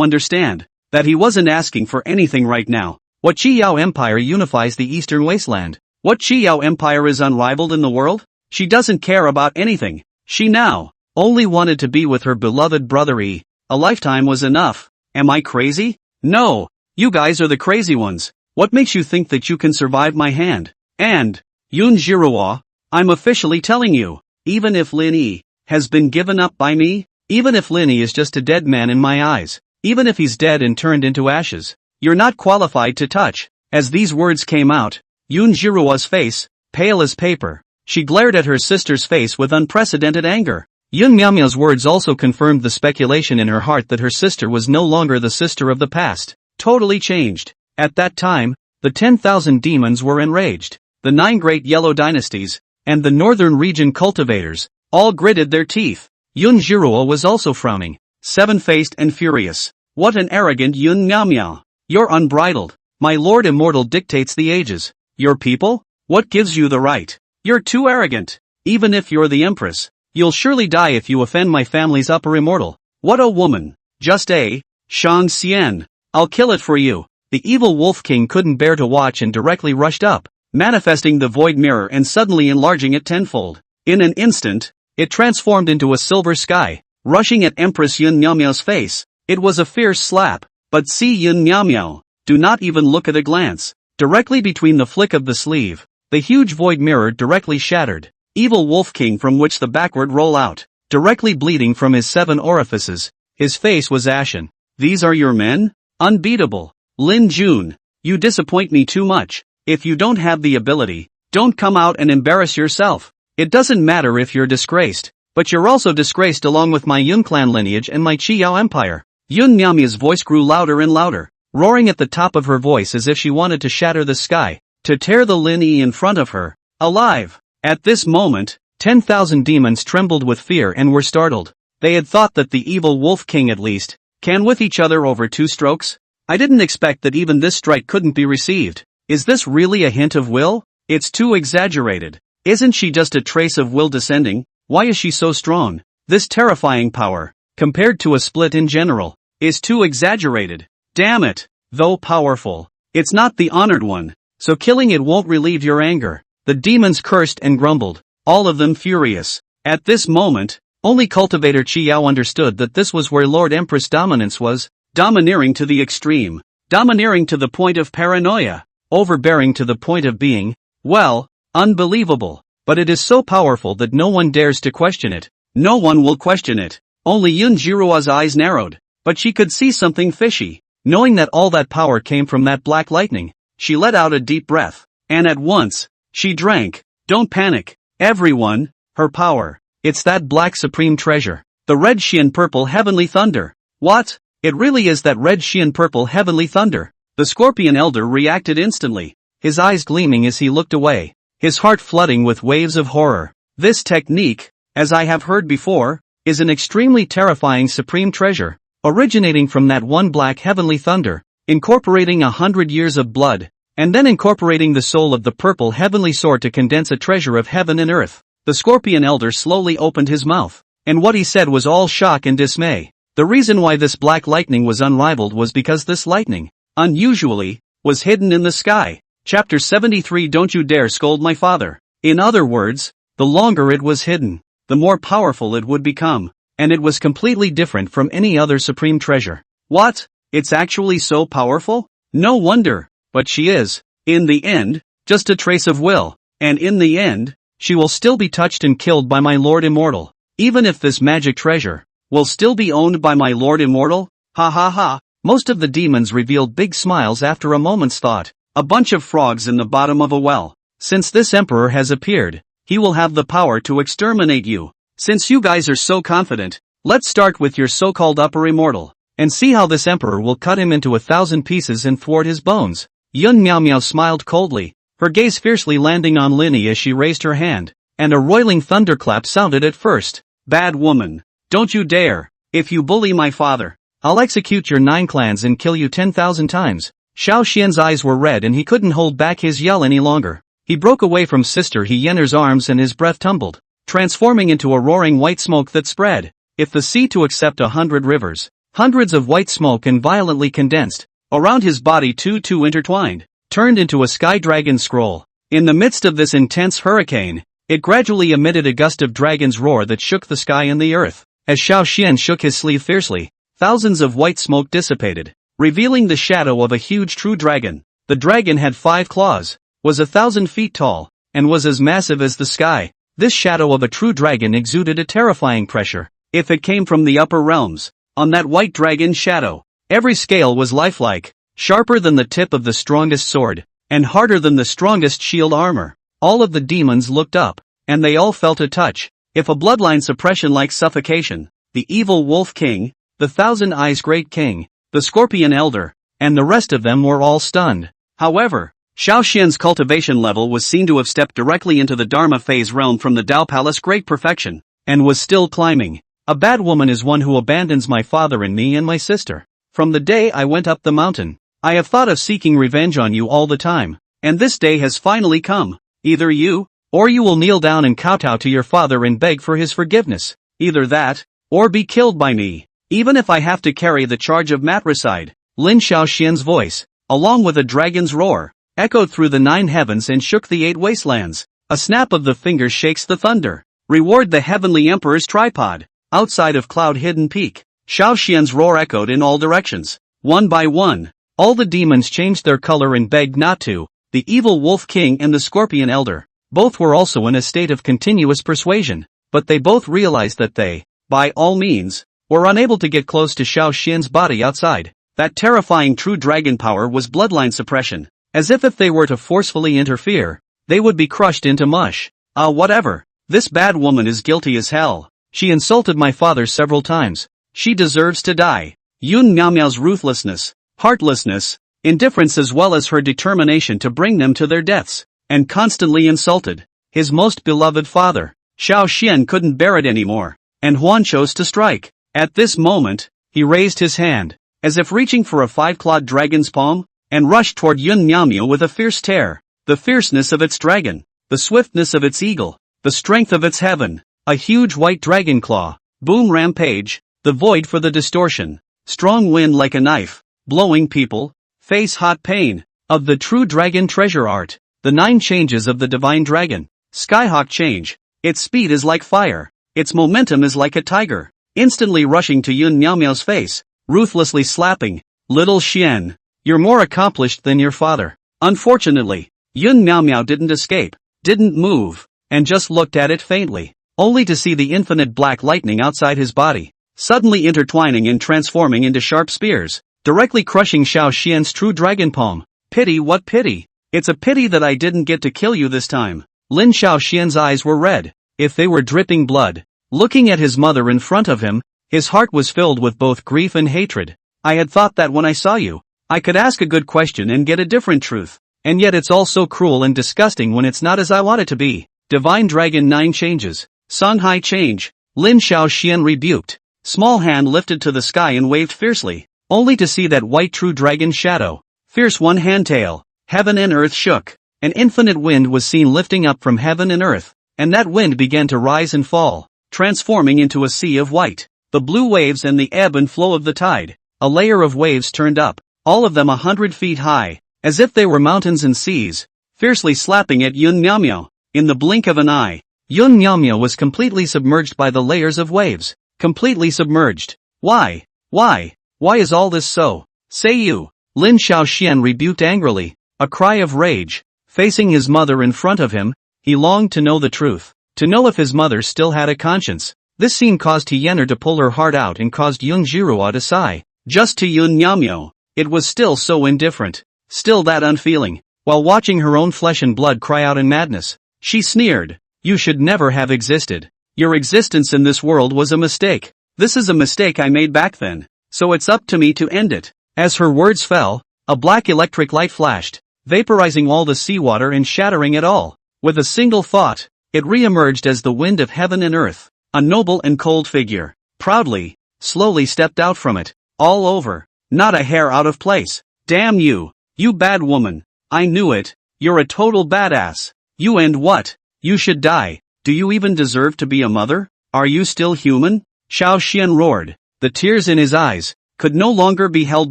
understand, that he wasn't asking for anything right now. What Qi Yao Empire unifies the Eastern Wasteland? What Qi Yao Empire is unrivaled in the world? She doesn't care about anything. She now only wanted to be with her beloved brother Yi. A lifetime was enough. Am I crazy? No, you guys are the crazy ones. What makes you think that you can survive my hand? And, Yun Jiruo, I'm officially telling you, even if Lin Yi has been given up by me, even if Lin Yi is just a dead man in my eyes, even if he's dead and turned into ashes, you're not qualified to touch. As these words came out, Yun Jiruo's face, pale as paper, she glared at her sister's face with unprecedented anger. Yun Miao's words also confirmed the speculation in her heart that her sister was no longer the sister of the past, totally changed. At that time, the 10,000 demons were enraged. The 9 great yellow dynasties, and the northern region cultivators, all gritted their teeth. Yun Jiruo was also frowning, 7-faced and furious. What an arrogant Yun Miao. You're unbridled. My Lord Immortal dictates the ages. Your people? What gives you the right? You're too arrogant. Even if you're the Empress, you'll surely die if you offend my family's upper immortal. What a woman. Just a Shang Xian. I'll kill it for you. The evil Wolf King couldn't bear to watch and directly rushed up, manifesting the void mirror and suddenly enlarging it tenfold. In an instant, it transformed into a silver sky, rushing at Empress Yun Miao's face. It was a fierce slap, but see Yun Miao, do not even look at a glance. Directly between the flick of the sleeve, the huge void mirror directly shattered. Evil Wolf King from which the backward roll out, directly bleeding from his 7 orifices. His face was ashen. These are your men? Unbeatable. Lin Jun, you disappoint me too much. If you don't have the ability, don't come out and embarrass yourself. It doesn't matter if you're disgraced, but you're also disgraced along with my Yun clan lineage and my Qiyao empire. Yun Miamia's voice grew louder and louder, roaring at the top of her voice as if she wanted to shatter the sky, to tear the Lin Yi in front of her, alive. At this moment, 10,000 demons trembled with fear and were startled. They had thought that the evil Wolf King at least can with each other over 2 strokes. I didn't expect that even this strike couldn't be received. Is this really a hint of will? It's too exaggerated. Isn't she just a trace of will descending? Why is she so strong? This terrifying power, compared to a split in general, is too exaggerated. Damn it! Though powerful, it's not the honored one, so killing it won't relieve your anger. The demons cursed and grumbled, all of them furious. At this moment, only Cultivator Qiao understood that this was where Lord Empress dominance was, domineering to the extreme, domineering to the point of paranoia, overbearing to the point of being, well, unbelievable. But it is so powerful that no one dares to question it. No one will question it. Only Yun Jirua's eyes narrowed, but she could see something fishy. Knowing that all that power came from that black lightning, she let out a deep breath, and at once, she drank. Don't panic, everyone, her power. It's that black supreme treasure. The red Xian purple heavenly thunder. What? It really is that red Xian purple heavenly thunder. The Scorpion Elder reacted instantly, his eyes gleaming as he looked away, his heart flooding with waves of horror. This technique, as I have heard before, is an extremely terrifying supreme treasure, originating from that one black heavenly thunder, incorporating 100 years of blood, and then incorporating the soul of the purple heavenly sword to condense a treasure of heaven and earth. The Scorpion Elder slowly opened his mouth, and what he said was all shock and dismay. The reason why this black lightning was unrivaled was because this lightning, unusually, was hidden in the sky. Chapter 73. Don't you dare scold my father. In other words, the longer it was hidden, the more powerful it would become, and it was completely different from any other supreme treasure. What? It's actually so powerful? No wonder, but she is, in the end, just a trace of will, and in the end, she will still be touched and killed by my Lord Immortal. Even if this magic treasure will still be owned by my Lord Immortal? Ha ha ha. Most of the demons revealed big smiles after a moment's thought. A bunch of frogs in the bottom of a well. Since this emperor has appeared, he will have the power to exterminate you. Since you guys are so confident, let's start with your so-called upper immortal, and see how this emperor will cut him into 1,000 pieces and thwart his bones. Yun Miao Miao smiled coldly, her gaze fiercely landing on Linny as she raised her hand, and a roiling thunderclap sounded at first. Bad woman, don't you dare. If you bully my father, I'll execute your 9 clans and kill you 10,000 times. Xiao Xian's eyes were red and he couldn't hold back his yell any longer. He broke away from Sister He Yenner's arms and his breath tumbled, transforming into a roaring white smoke that spread. If the sea to accept 100 rivers, hundreds of white smoke and violently condensed, around his body two intertwined, turned into a sky dragon scroll. In the midst of this intense hurricane, it gradually emitted a gust of dragon's roar that shook the sky and the earth. As Xiao Xian shook his sleeve fiercely, thousands of white smoke dissipated, revealing the shadow of a huge true dragon. The dragon had 5 claws, was 1,000 feet tall, and was as massive as the sky. This shadow of a true dragon exuded a terrifying pressure. If it came from the upper realms, on that white dragon's shadow, every scale was lifelike, sharper than the tip of the strongest sword, and harder than the strongest shield armor. All of the demons looked up, and they all felt a touch. If a bloodline suppression like suffocation, the evil Wolf King, the Thousand Eyes Great King, the Scorpion Elder, and the rest of them were all stunned. However, Xiao Xian's cultivation level was seen to have stepped directly into the Dharma phase realm from the Tao Palace Great Perfection, and was still climbing. A bad woman is one who abandons my father and me and my sister. From the day I went up the mountain, I have thought of seeking revenge on you all the time, and this day has finally come. Either you, or you will kneel down and kowtow to your father and beg for his forgiveness. Either that, or be killed by me, even if I have to carry the charge of matricide. Lin Xiaoxian's voice, along with a dragon's roar, echoed through the 9 heavens and shook the 8 wastelands. A snap of the fingers shakes the thunder. Reward the heavenly emperor's tripod. Outside of cloud-hidden peak, Xiaoxian's roar echoed in all directions. One by one, all the demons changed their color and begged not to. The evil Wolf King and the Scorpion Elder, both were also in a state of continuous persuasion, but they both realized that they, by all means, were unable to get close to Xiao Xian's body outside. That terrifying true dragon power was bloodline suppression. As if they were to forcefully interfere, they would be crushed into mush. Whatever. This bad woman is guilty as hell. She insulted my father several times. She deserves to die. Yun Miao's ruthlessness, heartlessness, indifference as well as her determination to bring them to their deaths, and constantly insulted his most beloved father. Xiao Xian couldn't bear it anymore, and Huan chose to strike. At this moment, he raised his hand, as if reaching for a five-clawed dragon's palm, and rushed toward Yun Miao with a fierce tear. The fierceness of its dragon, the swiftness of its eagle, the strength of its heaven, a huge white dragon claw, boom rampage, the void for the distortion, strong wind like a knife, blowing people, face hot pain, of the true dragon treasure art, the 9 changes of the divine dragon, skyhawk change, its speed is like fire, its momentum is like a tiger, instantly rushing to Yun Miao's face, ruthlessly slapping, little Xian, you're more accomplished than your father. Unfortunately, Yun Miao didn't escape, didn't move, and just looked at it faintly, only to see the infinite black lightning outside his body, suddenly intertwining and transforming into sharp spears, directly crushing Xiao Xian's true dragon palm. Pity, what pity? It's a pity that I didn't get to kill you this time. Lin Xiao Xian's eyes were red, if they were dripping blood. Looking at his mother in front of him, his heart was filled with both grief and hatred. I had thought that when I saw you, I could ask a good question and get a different truth. And yet it's all so cruel and disgusting when it's not as I want it to be. Divine Dragon 9 changes. Songhai change. Lin Xiao Xian rebuked. Small hand lifted to the sky and waved fiercely, only to see that white true dragon shadow. Fierce one hand tail. Heaven and earth shook. An infinite wind was seen lifting up from heaven and earth, and that wind began to rise and fall, transforming into a sea of white. The blue waves and the ebb and flow of the tide. A layer of waves turned up, all of them 100 feet high, as if they were mountains and seas, fiercely slapping at Yun Miao. In the blink of an eye, Yun Miao was completely submerged by the layers of waves. Completely submerged. Why? Why is all this so? Say you. Lin Xiao Xian rebuked angrily, a cry of rage. Facing his mother in front of him, he longed to know the truth, to know if his mother still had a conscience. This scene caused Hyener to pull her heart out and caused Yun Jirua to sigh. Just to Yun Miao, it was still so indifferent, still that unfeeling. While watching her own flesh and blood cry out in madness, she sneered, "You should never have existed. Your existence in this world was a mistake. This is a mistake I made back then, so it's up to me to end it." As her words fell, a black electric light flashed, vaporizing all the seawater and shattering it all. With a single thought, it re-emerged as the wind of heaven and earth. A noble and cold figure, proudly, slowly stepped out from it. All over, not a hair out of place. Damn you, you bad woman. I knew it. You're a total badass. You and what? You should die. Do you even deserve to be a mother? Are you still human? Xiao Xian roared. The tears in his eyes could no longer be held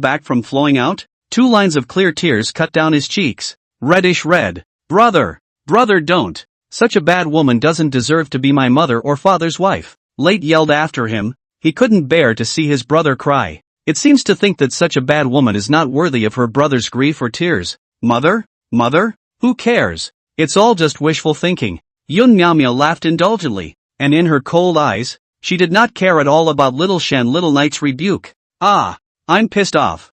back from flowing out. 2 lines of clear tears cut down his cheeks. Reddish red. Brother, don't. Such a bad woman doesn't deserve to be my mother or father's wife. Late yelled after him. He couldn't bear to see his brother cry. It seems to think that such a bad woman is not worthy of her brother's grief or tears. Mother? Who cares? It's all just wishful thinking. Yun Miao laughed indulgently, and in her cold eyes, she did not care at all about little Shen Little Knight's rebuke. I'm pissed off.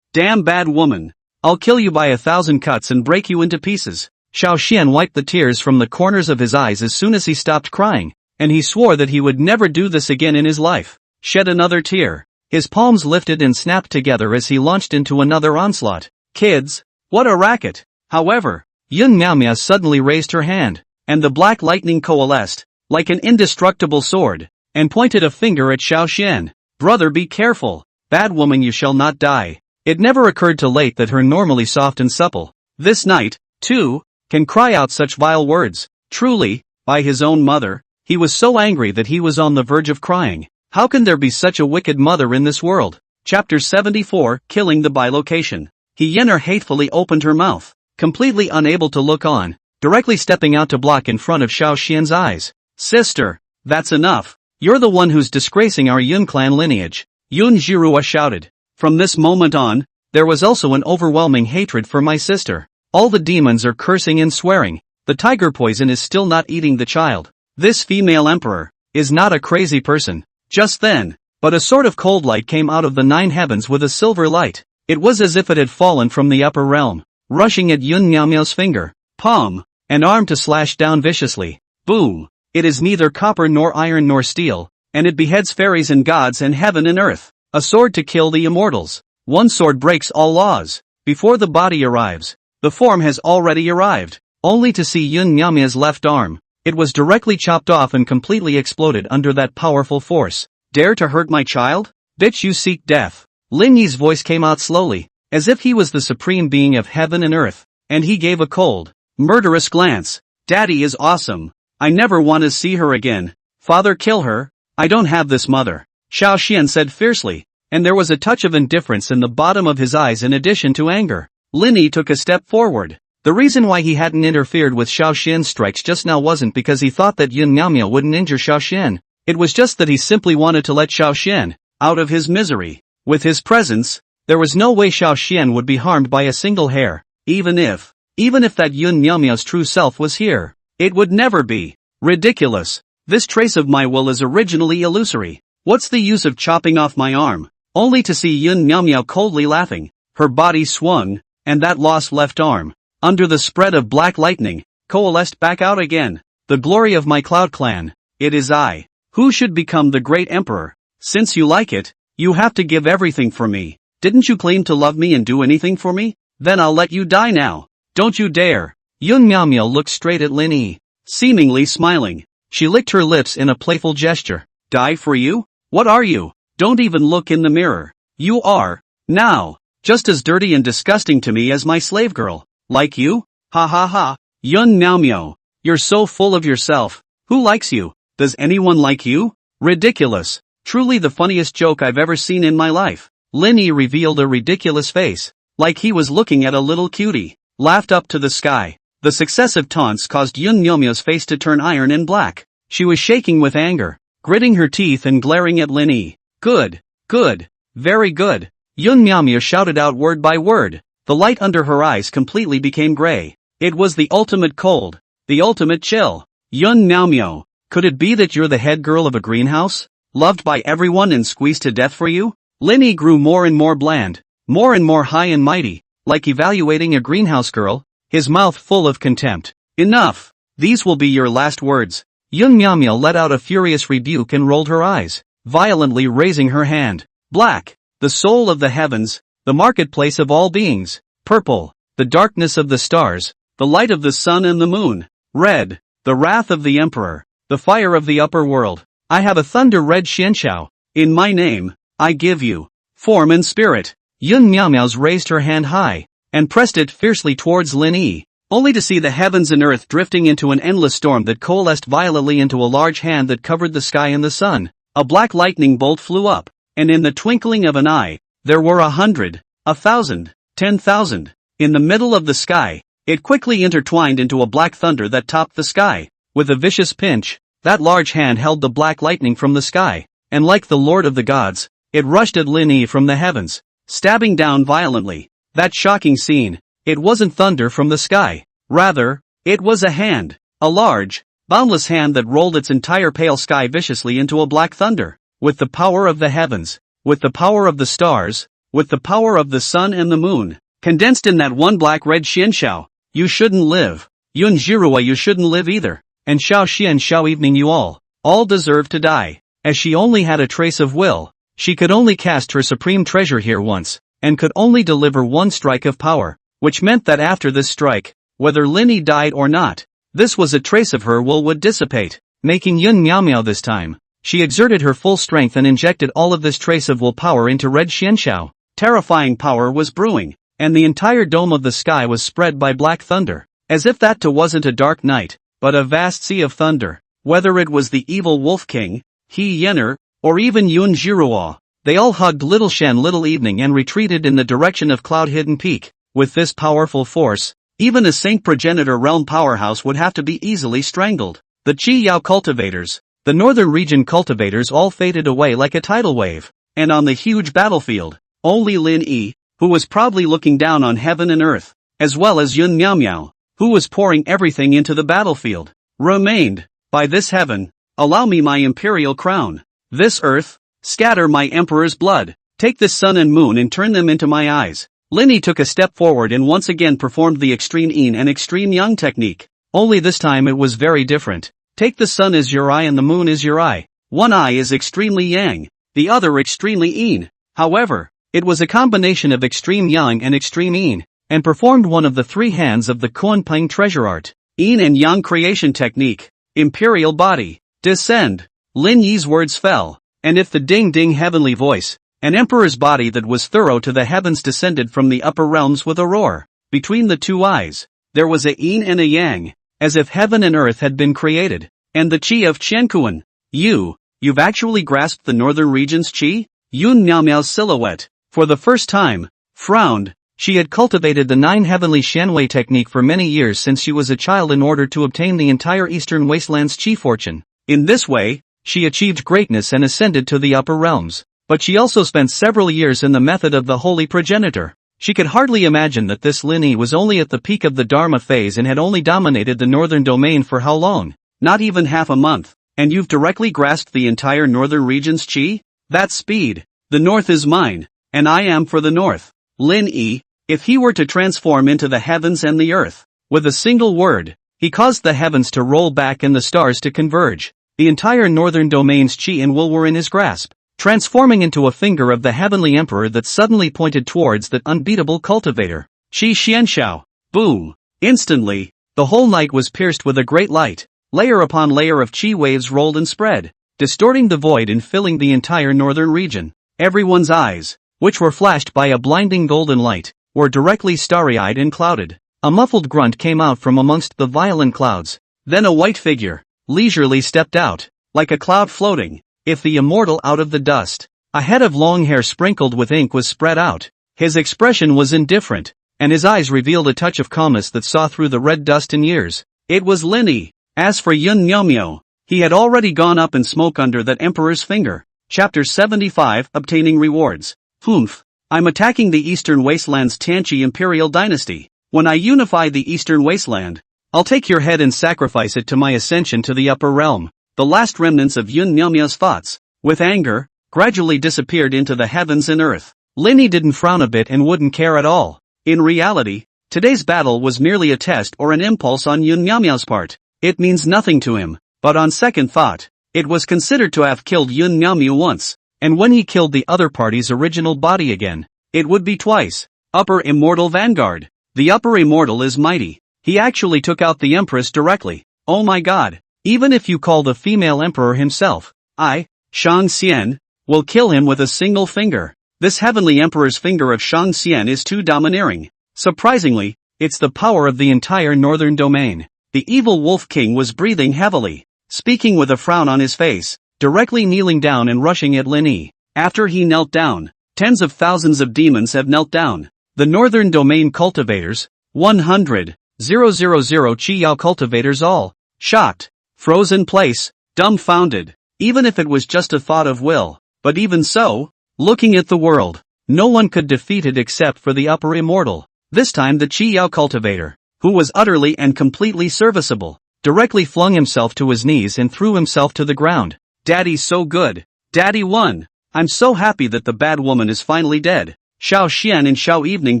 Damn bad woman. I'll kill you by 1,000 cuts and break you into pieces. Xiao Xian wiped the tears from the corners of his eyes as soon as he stopped crying, and he swore that he would never do this again in his life. Shed another tear. His palms lifted and snapped together as he launched into another onslaught. Kids, what a racket. However, Yun Miao suddenly raised her hand, and the black lightning coalesced, like an indestructible sword, and pointed a finger at Xiao Xian. Brother, be careful. Bad woman, you shall not die. It never occurred to Late that her normally soft and supple, this night, too, can cry out such vile words. Truly, by his own mother, he was so angry that he was on the verge of crying. How can there be such a wicked mother in this world? Chapter 74, Killing the Bilocation. Hyener hatefully opened her mouth, completely unable to look on, directly stepping out to block in front of Xiao Xian's eyes. Sister, that's enough. You're the one who's disgracing our Yun clan lineage. Yun Jirua shouted. From this moment on, there was also an overwhelming hatred for my sister. All the demons are cursing and swearing. The tiger poison is still not eating the child. This female emperor is not a crazy person. just then. But a sort of cold light came out of the 9 heavens with a silver light. It was as if it had fallen from the upper realm, rushing at Yun Miao's finger, palm, and arm to slash down viciously. Boom! It is neither copper nor iron nor steel, and it beheads fairies and gods and heaven and earth. A sword to kill the immortals. One sword breaks all laws. Before the body arrives, the form has already arrived, only to see Yun Miao's left arm. It was directly chopped off and completely exploded under that powerful force. Dare to hurt my child? Bitch, you seek death. Lin Yi's voice came out slowly, as if he was the supreme being of heaven and earth, and he gave a cold, murderous glance. Daddy is awesome. I never want to see her again. Father, kill her. I don't have this mother. Xiao Xian said fiercely, and there was a touch of indifference in the bottom of his eyes in addition to anger. Lin Yi took a step forward. The reason why he hadn't interfered with Xiao Xian's strikes just now wasn't because he thought that Yun Miao wouldn't injure Xiao Xian. It was just that he simply wanted to let Xiao Xian out of his misery. With his presence, there was no way Xiao Xian would be harmed by a single hair, even if that Yun Miao's true self was here. It would never be. Ridiculous. This trace of my will is originally illusory. What's the use of chopping off my arm, only to see Yun Miao coldly laughing? Her body swung, and that lost left arm, under the spread of black lightning, coalesced back out again. The glory of my Cloud Clan. It is I who should become the great emperor. Since you like it, you have to give everything for me. Didn't you claim to love me and do anything for me? Then I'll let you die now. Don't you dare. Yun Miao looked straight at Lin Yi, seemingly smiling. She licked her lips in a playful gesture. Die for you? What are you? Don't even look in the mirror. You are, now, just as dirty and disgusting to me as my slave girl. Like you? Ha ha ha. Yun Miao, you're so full of yourself. Who likes you? Does anyone like you? Ridiculous. Truly the funniest joke I've ever seen in my life. Lin Yi revealed a ridiculous face, like he was looking at a little cutie, laughed up to the sky. The successive taunts caused Yun Miao's face to turn iron and black. She was shaking with anger, gritting her teeth and glaring at Lin Yi. Good, good, very good. Yun Miao shouted out word by word. The light under her eyes completely became gray. It was the ultimate cold, the ultimate chill. Yun Miao, could it be that you're the head girl of a greenhouse, loved by everyone and squeezed to death for you? Lin Yi grew more and more bland, more and more high and mighty, like evaluating a greenhouse girl, his mouth full of contempt. Enough! These will be your last words. Yun Miao let out a furious rebuke and rolled her eyes, violently raising her hand. Black, the soul of the heavens, the marketplace of all beings. Purple, the darkness of the stars, the light of the sun and the moon. Red, the wrath of the emperor, the fire of the upper world. I have a thunder-red xianxiao. In my name, I give you form and spirit. Yun Miao's raised her hand high, and pressed it fiercely towards Lin Yi, only to see the heavens and earth drifting into an endless storm that coalesced violently into a large hand that covered the sky and the sun. A black lightning bolt flew up, and in the twinkling of an eye, there were 100, 1,000, 10,000. In the middle of the sky, it quickly intertwined into a black thunder that topped the sky. With a vicious pinch, that large hand held the black lightning from the sky, and like the Lord of the gods, it rushed at Lin Yi from the heavens, stabbing down violently. That shocking scene, it wasn't thunder from the sky. Rather, it was a hand, a large, boundless hand that rolled its entire pale sky viciously into a black thunder. With the power of the heavens, with the power of the stars, with the power of the sun and the moon, condensed in that one black-red xianxiao. You shouldn't live. Yun Jirua, you shouldn't live either. And Xiao Xian, Xiao Evening, you all deserve to die. As she only had a trace of will, she could only cast her supreme treasure here once, and could only deliver one strike of power, which meant that after this strike, whether Lin Yi died or not, this was a trace of her will would dissipate, making Yun Miao this time. She exerted her full strength and injected all of this trace of will power into red xianxiao. Terrifying power was brewing, and the entire dome of the sky was spread by black thunder, as if that too wasn't a dark night, but a vast sea of thunder. Whether it was the evil Wolf King, He Yener, or even Yun Jiruo, they all hugged Little Shen Little Evening and retreated in the direction of Cloud Hidden Peak. With this powerful force, even a Saint Progenitor Realm powerhouse would have to be easily strangled. The Qi Yao cultivators, the northern region cultivators, all faded away like a tidal wave, and on the huge battlefield, only Lin Yi, who was proudly looking down on heaven and earth, as well as Yun Miao, who was pouring everything into the battlefield, remained. By this heaven, allow me my imperial crown. This earth, scatter my emperor's blood. Take this sun and moon and turn them into my eyes. Linny took a step forward and once again performed the extreme yin and extreme yang technique. Only this time it was very different. Take the sun as your eye and the moon as your eye. One eye is extremely yang, the other extremely yin. However, it was a combination of extreme yang and extreme yin, and performed one of the three hands of the Confronting treasure art. Yin and yang creation technique. Imperial body. Descend. Lin Yi's words fell, and if the ding-ding heavenly voice, an emperor's body that was thorough to the heavens descended from the upper realms with a roar. Between the two eyes, there was a yin and a yang, as if heaven and earth had been created, and the chi of Qiankuan. You've actually grasped the northern region's chi? Yun Miao Miao's silhouette, for the first time, frowned. She had cultivated the 9 heavenly Shanwei technique for many years since she was a child in order to obtain the entire eastern wasteland's chi fortune. In this way, she achieved greatness and ascended to the upper realms. But she also spent several years in the method of the holy progenitor. She could hardly imagine that this Lin Yi was only at the peak of the Dharma phase and had only dominated the northern domain for how long? Not even half a month. And you've directly grasped the entire northern region's chi? That's speed. The north is mine, and I am for the north. Lin Yi, if he were to transform into the heavens and the earth, with a single word, he caused the heavens to roll back and the stars to converge. The entire northern domain's chi and will were in his grasp, transforming into a finger of the heavenly emperor that suddenly pointed towards that unbeatable cultivator. Qi Xianxiao. Boom. Instantly, the whole night was pierced with a great light. Layer upon layer of chi waves rolled and spread, distorting the void and filling the entire northern region. Everyone's eyes, which were flashed by a blinding golden light, were directly starry-eyed and clouded. A muffled grunt came out from amongst the violent clouds. Then a white figure, leisurely stepped out, like a cloud floating, if the immortal out of the dust. A head of long hair sprinkled with ink was spread out. His expression was indifferent, and his eyes revealed a touch of calmness that saw through the red dust and years. It was Lin Yi. As for Yun Miao, he had already gone up in smoke under that emperor's finger. Chapter 75, Obtaining Rewards. Humph. I'm attacking the Eastern Wasteland's Tianqi Imperial Dynasty. When I unify the Eastern Wasteland, I'll take your head and sacrifice it to my ascension to the upper realm. The last remnants of Yun Miao's thoughts, with anger, gradually disappeared into the heavens and earth. Lin Yi didn't frown a bit and wouldn't care at all. In reality, today's battle was merely a test or an impulse on Yun Miao's part. It means nothing to him, but on second thought, it was considered to have killed Yun Miao once, and when he killed the other party's original body again, it would be twice. Upper Immortal Vanguard. The Upper Immortal is mighty. He actually took out the Empress directly. Oh my god. Even if you call the female emperor himself, I, Shang Xian, will kill him with a single finger. This heavenly emperor's finger of Shang Xian is too domineering. Surprisingly, it's the power of the entire northern domain. The evil Wolf King was breathing heavily, speaking with a frown on his face, directly kneeling down and rushing at Lin Yi. After he knelt down, tens of thousands of demons have knelt down. The northern domain cultivators, 100,000 Qi Yao cultivators all, shocked, froze in place, dumbfounded, even if it was just a thought of will. But even so, looking at the world, no one could defeat it except for the upper immortal. This time the Qi Yao cultivator, who was utterly and completely serviceable, directly flung himself to his knees and threw himself to the ground. Daddy's so good. Daddy won. I'm so happy that the bad woman is finally dead. Xiao Xian and Xiao Evening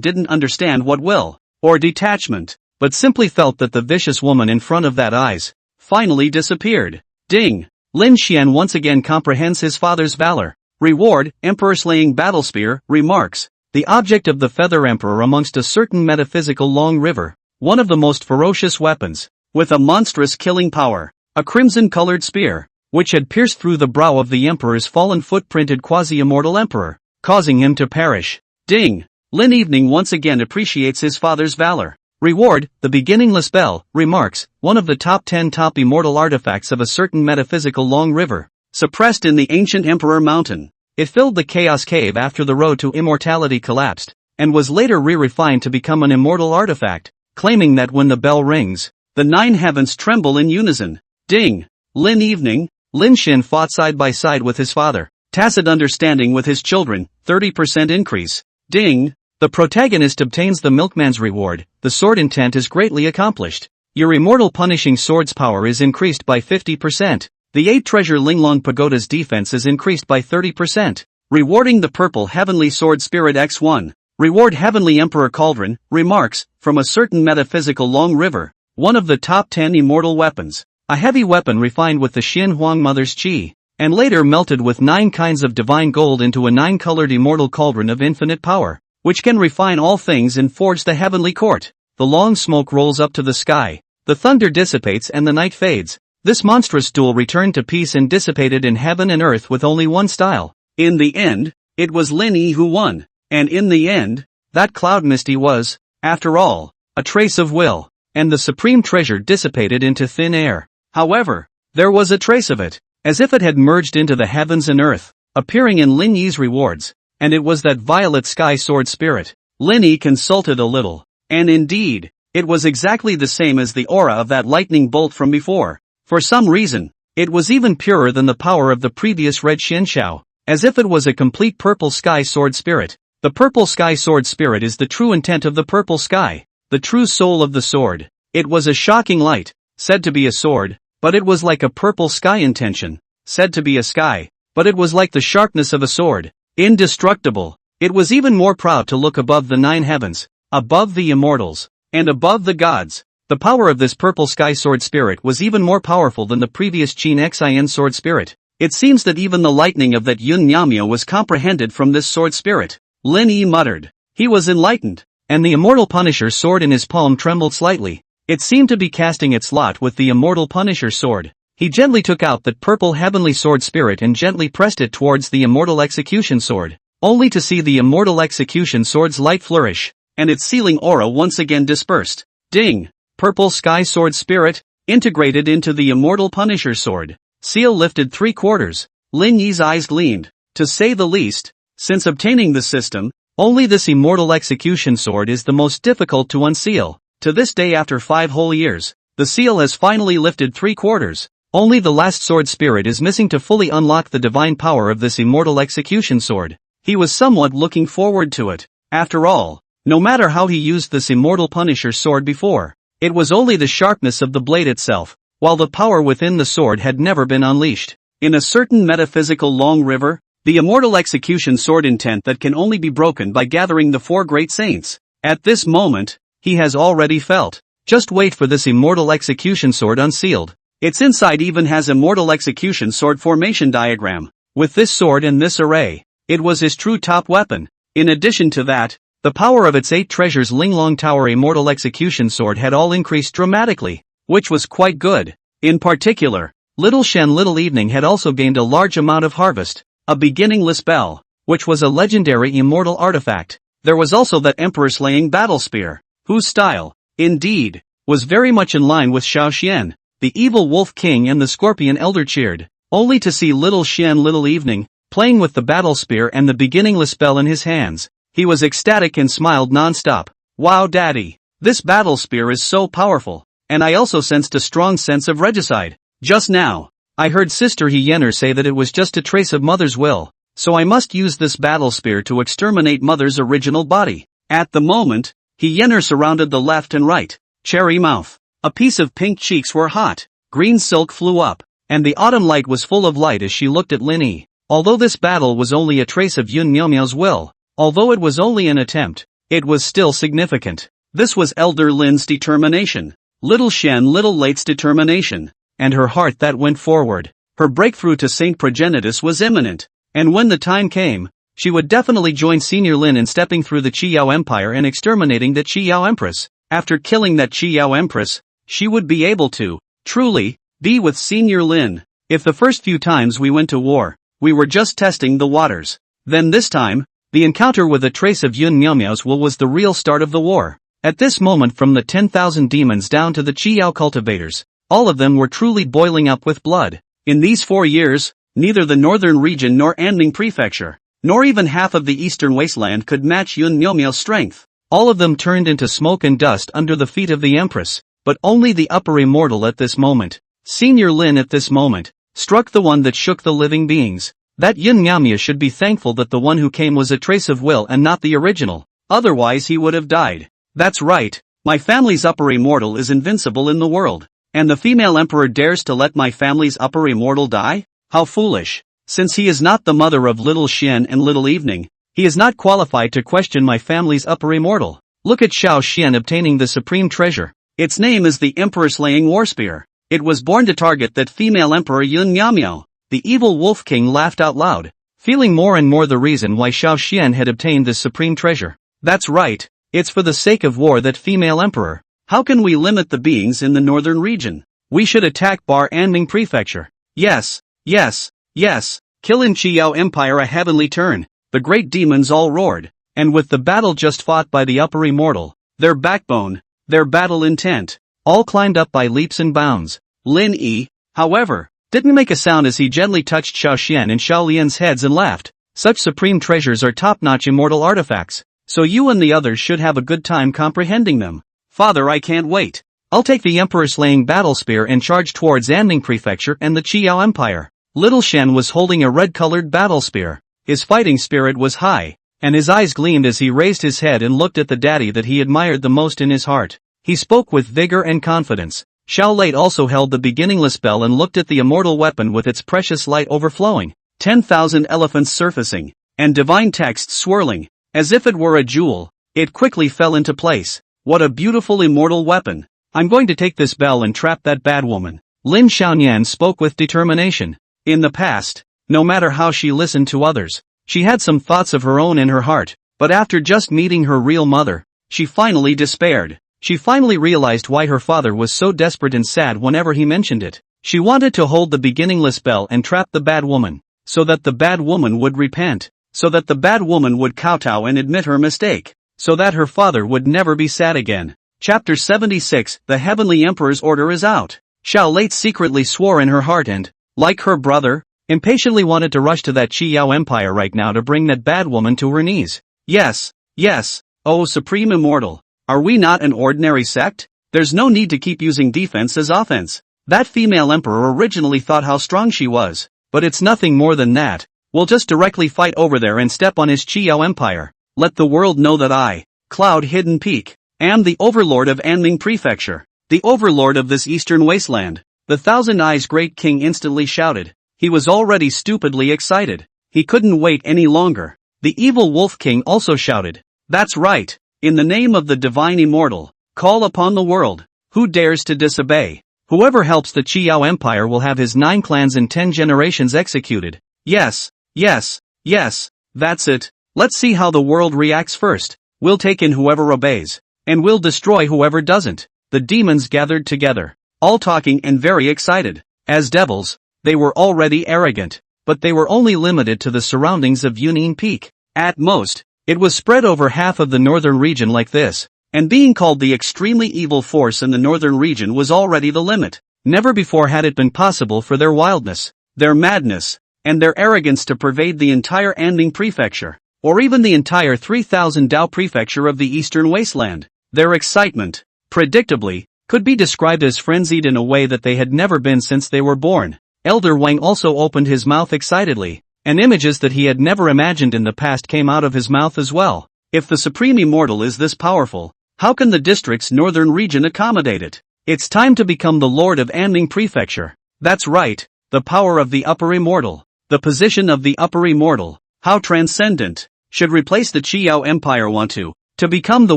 didn't understand what will, or detachment, but simply felt that the vicious woman in front of that eyes, finally disappeared. Ding! Lin Xian once again comprehends his father's valor. Reward, Emperor slaying battle spear, remarks. The object of the Feather Emperor amongst a certain metaphysical long river, one of the most ferocious weapons, with a monstrous killing power, a crimson-colored spear, which had pierced through the brow of the Emperor's fallen foot-printed quasi-immortal emperor, causing him to perish. Ding! Lin Evening once again appreciates his father's valor. Reward, the beginningless bell, remarks, one of the top 10 top immortal artifacts of a certain metaphysical long river, suppressed in the ancient Emperor Mountain. It filled the Chaos Cave after the road to immortality collapsed, and was later re-refined to become an immortal artifact, claiming that when the bell rings, the 9 heavens tremble in unison. Ding! Lin Evening, Lin Xin fought side by side with his father. Tacit understanding with his children, 30% increase. Ding! The protagonist obtains the milkman's reward. The sword intent is greatly accomplished. Your immortal punishing sword's power is increased by 50%. the 8-treasure Linglong Pagoda's defense is increased by 30%. Rewarding the purple heavenly sword spirit X1. Reward heavenly emperor cauldron, remarks, from a certain metaphysical long river, one of the top 10 immortal weapons. A heavy weapon refined with the Xin Huang Mother's Qi, and later melted with 9 kinds of divine gold into a 9-colored immortal cauldron of infinite power, which can refine all things and forge the heavenly court. The long smoke rolls up to the sky, the thunder dissipates and the night fades. This monstrous duel returned to peace and dissipated in heaven and earth with only one style. In the end, it was Lin Yi who won, and in the end, that cloud misty was, after all, a trace of will, and the supreme treasure dissipated into thin air. However, there was a trace of it, as if it had merged into the heavens and earth, appearing in Lin Yi's rewards, and it was that violet sky sword spirit. Lin Yi consulted a little, and indeed, it was exactly the same as the aura of that lightning bolt from before. For some reason, it was even purer than the power of the previous red Xianxiao, as if it was a complete purple sky sword spirit. The purple sky sword spirit is the true intent of the purple sky, the true soul of the sword. It was a shocking light, said to be a sword, but it was like a purple sky intention, said to be a sky, but it was like the sharpness of a sword, indestructible. It was even more proud to look above the 9 heavens, above the immortals, and above the gods. The power of this purple sky sword spirit was even more powerful than the previous Qin Xin sword spirit. It seems that even the lightning of that Yun Nyamyo was comprehended from this sword spirit. Lin Yi muttered. He was enlightened, and the immortal Punisher sword in his palm trembled slightly. It seemed to be casting its lot with the immortal Punisher sword. He gently took out that purple heavenly sword spirit and gently pressed it towards the immortal execution sword, only to see the immortal execution sword's light flourish, and its sealing aura once again dispersed. Ding! Purple sky sword spirit, integrated into the immortal Punisher sword. Seal lifted 3/4. Lin Yi's eyes gleamed. To say the least, since obtaining the system, only this immortal execution sword is the most difficult to unseal. To this day after 5 whole years, the seal has finally lifted 3/4. Only the last sword spirit is missing to fully unlock the divine power of this immortal execution sword. He was somewhat looking forward to it. After all, no matter how he used this immortal Punisher sword before, it was only the sharpness of the blade itself, while the power within the sword had never been unleashed. In a certain metaphysical long river, the immortal execution sword intent that can only be broken by gathering the 4 great saints. At this moment, he has already felt. Just wait for this immortal execution sword unsealed. Its inside even has immortal execution sword formation diagram. With this sword and this array, it was his true top weapon. In addition to that, the power of its 8 treasures Linglong Tower immortal execution sword had all increased dramatically, which was quite good. In particular, Little Shen Little Evening had also gained a large amount of harvest, a beginningless bell, which was a legendary immortal artifact. There was also that Emperor slaying battle spear, whose style, indeed, was very much in line with Xiao Xian. The evil Wolf King and the Scorpion Elder cheered, only to see Little Shen Little Evening, playing with the battle spear and the beginningless bell in his hands. He was ecstatic and smiled non-stop. Wow daddy, this battle spear is so powerful, and I also sensed a strong sense of regicide. Just now, I heard Sister Hyener say that it was just a trace of Mother's will, so I must use this battle spear to exterminate Mother's original body. At the moment, Hyener surrounded the left and right, cherry mouth. A piece of pink cheeks were hot, green silk flew up, and the autumn light was full of light as she looked at Lin Yi. Although this battle was only a trace of Yun Miao's will, although it was only an attempt, it was still significant. This was Elder Lin's determination, Little Shen Little Late's determination, and her heart that went forward. Her breakthrough to Saint Progenitus was imminent, and when the time came, she would definitely join Senior Lin in stepping through the Qiyao Empire and exterminating the Qiyao Empress. After killing that Qiyao Empress, she would be able to, truly, be with Senior Lin. If the first few times we went to war, we were just testing the waters, then this time, the encounter with a trace of Yun Miao's will was the real start of the war. At this moment, from the 10,000 demons down to the Qiyao cultivators, all of them were truly boiling up with blood. In these 4 years, neither the northern region nor Anning prefecture, nor even half of the eastern wasteland could match Yun Miao's strength. All of them turned into smoke and dust under the feet of the Empress, but only the upper immortal at this moment, Senior Lin at this moment, struck the one that shook the living beings. That Yun Miao should be thankful that the one who came was a trace of will and not the original, otherwise he would have died. That's right, my family's upper immortal is invincible in the world, And the female emperor dares to let my family's upper immortal die? How foolish. Since he is not the mother of little Xian and little Evening, he is not qualified to question my family's upper immortal. Look at Xiao Xian obtaining the supreme treasure. Its name is the Emperor-slaying Warspear. It was born to target that female emperor Yun Miao. The evil Wolf King laughed out loud, feeling more and more the reason why Xiao Xian had obtained this supreme treasure. That's right, it's for the sake of war that female emperor. How can we limit the beings in the northern region? We should attack Barbarian Prefecture. Yes, yes, yes, kill in Qiao Empire a heavenly turn. The great demons all roared, and with the battle just fought by the upper immortal, their backbone, their battle intent, all climbed up by leaps and bounds. Lin Yi, however, didn't make a sound as he gently touched Xiao Xian and Xiao Lian's heads and laughed. Such supreme treasures are top-notch immortal artifacts, so you and the others should have a good time comprehending them. Father, I can't wait. I'll take the Emperor-slaying battle spear and charge towards Anning Prefecture and the Qiao Empire. Little Shen was holding a red-colored battle spear. His fighting spirit was high, and his eyes gleamed as he raised his head and looked at the daddy that he admired the most in his heart. He spoke with vigor and confidence. Xiao Late also held the beginningless bell and looked at the immortal weapon with its precious light overflowing, 10,000 elephants surfacing, and divine texts swirling, as if it were a jewel. It quickly fell into place. What a beautiful immortal weapon. I'm going to take this bell and trap that bad woman. Lin Xiaoyan spoke with determination. In the past, no matter how she listened to others, she had some thoughts of her own in her heart, but after just meeting her real mother, she finally despaired. She finally realized why her father was so desperate and sad whenever he mentioned it. She wanted to hold the beginningless bell and trap the bad woman, so that the bad woman would repent, so that the bad woman would kowtow and admit her mistake, so that her father would never be sad again. Chapter 76, The Heavenly Emperor's Order is out. Xiao Late secretly swore in her heart and, like her brother, impatiently wanted to rush to that Qiao Empire right now to bring that bad woman to her knees. Yes, yes, oh Supreme Immortal, are we not an ordinary sect? There's no need to keep using defense as offense. That female emperor originally thought how strong she was, but it's nothing more than that. We'll just directly fight over there and step on his Qiao Empire. Let the world know that I, Cloud Hidden Peak, am the overlord of Anming Prefecture, the overlord of this eastern wasteland. The Thousand Eyes Great King instantly shouted. He was already stupidly excited. He couldn't wait any longer. The evil Wolf King also shouted. That's right. In the name of the Divine Immortal, call upon the world. Who dares to disobey? Whoever helps the Qiao Empire will have his 9 clans and 10 generations executed. Yes, yes, yes, that's it. Let's see how the world reacts first. We'll take in whoever obeys, and we'll destroy whoever doesn't. The demons gathered together, all talking and very excited. As devils, they were already arrogant, but they were only limited to the surroundings of Yunin Peak. At most, it was spread over half of the northern region like this, and being called the extremely evil force in the northern region was already the limit. Never before had it been possible for their wildness, their madness, and their arrogance to pervade the entire Anming Prefecture, or even the entire 3,000 Dao Prefecture of the eastern wasteland. Their excitement, predictably, could be described as frenzied in a way that they had never been since they were born. Elder Wang also opened his mouth excitedly, and images that he had never imagined in the past came out of his mouth as well. If the Supreme Immortal is this powerful, how can the district's northern region accommodate it? It's time to become the Lord of Anming Prefecture. That's right, the power of the Upper Immortal, the position of the Upper Immortal, how transcendent, should replace the Qiao Empire want to become the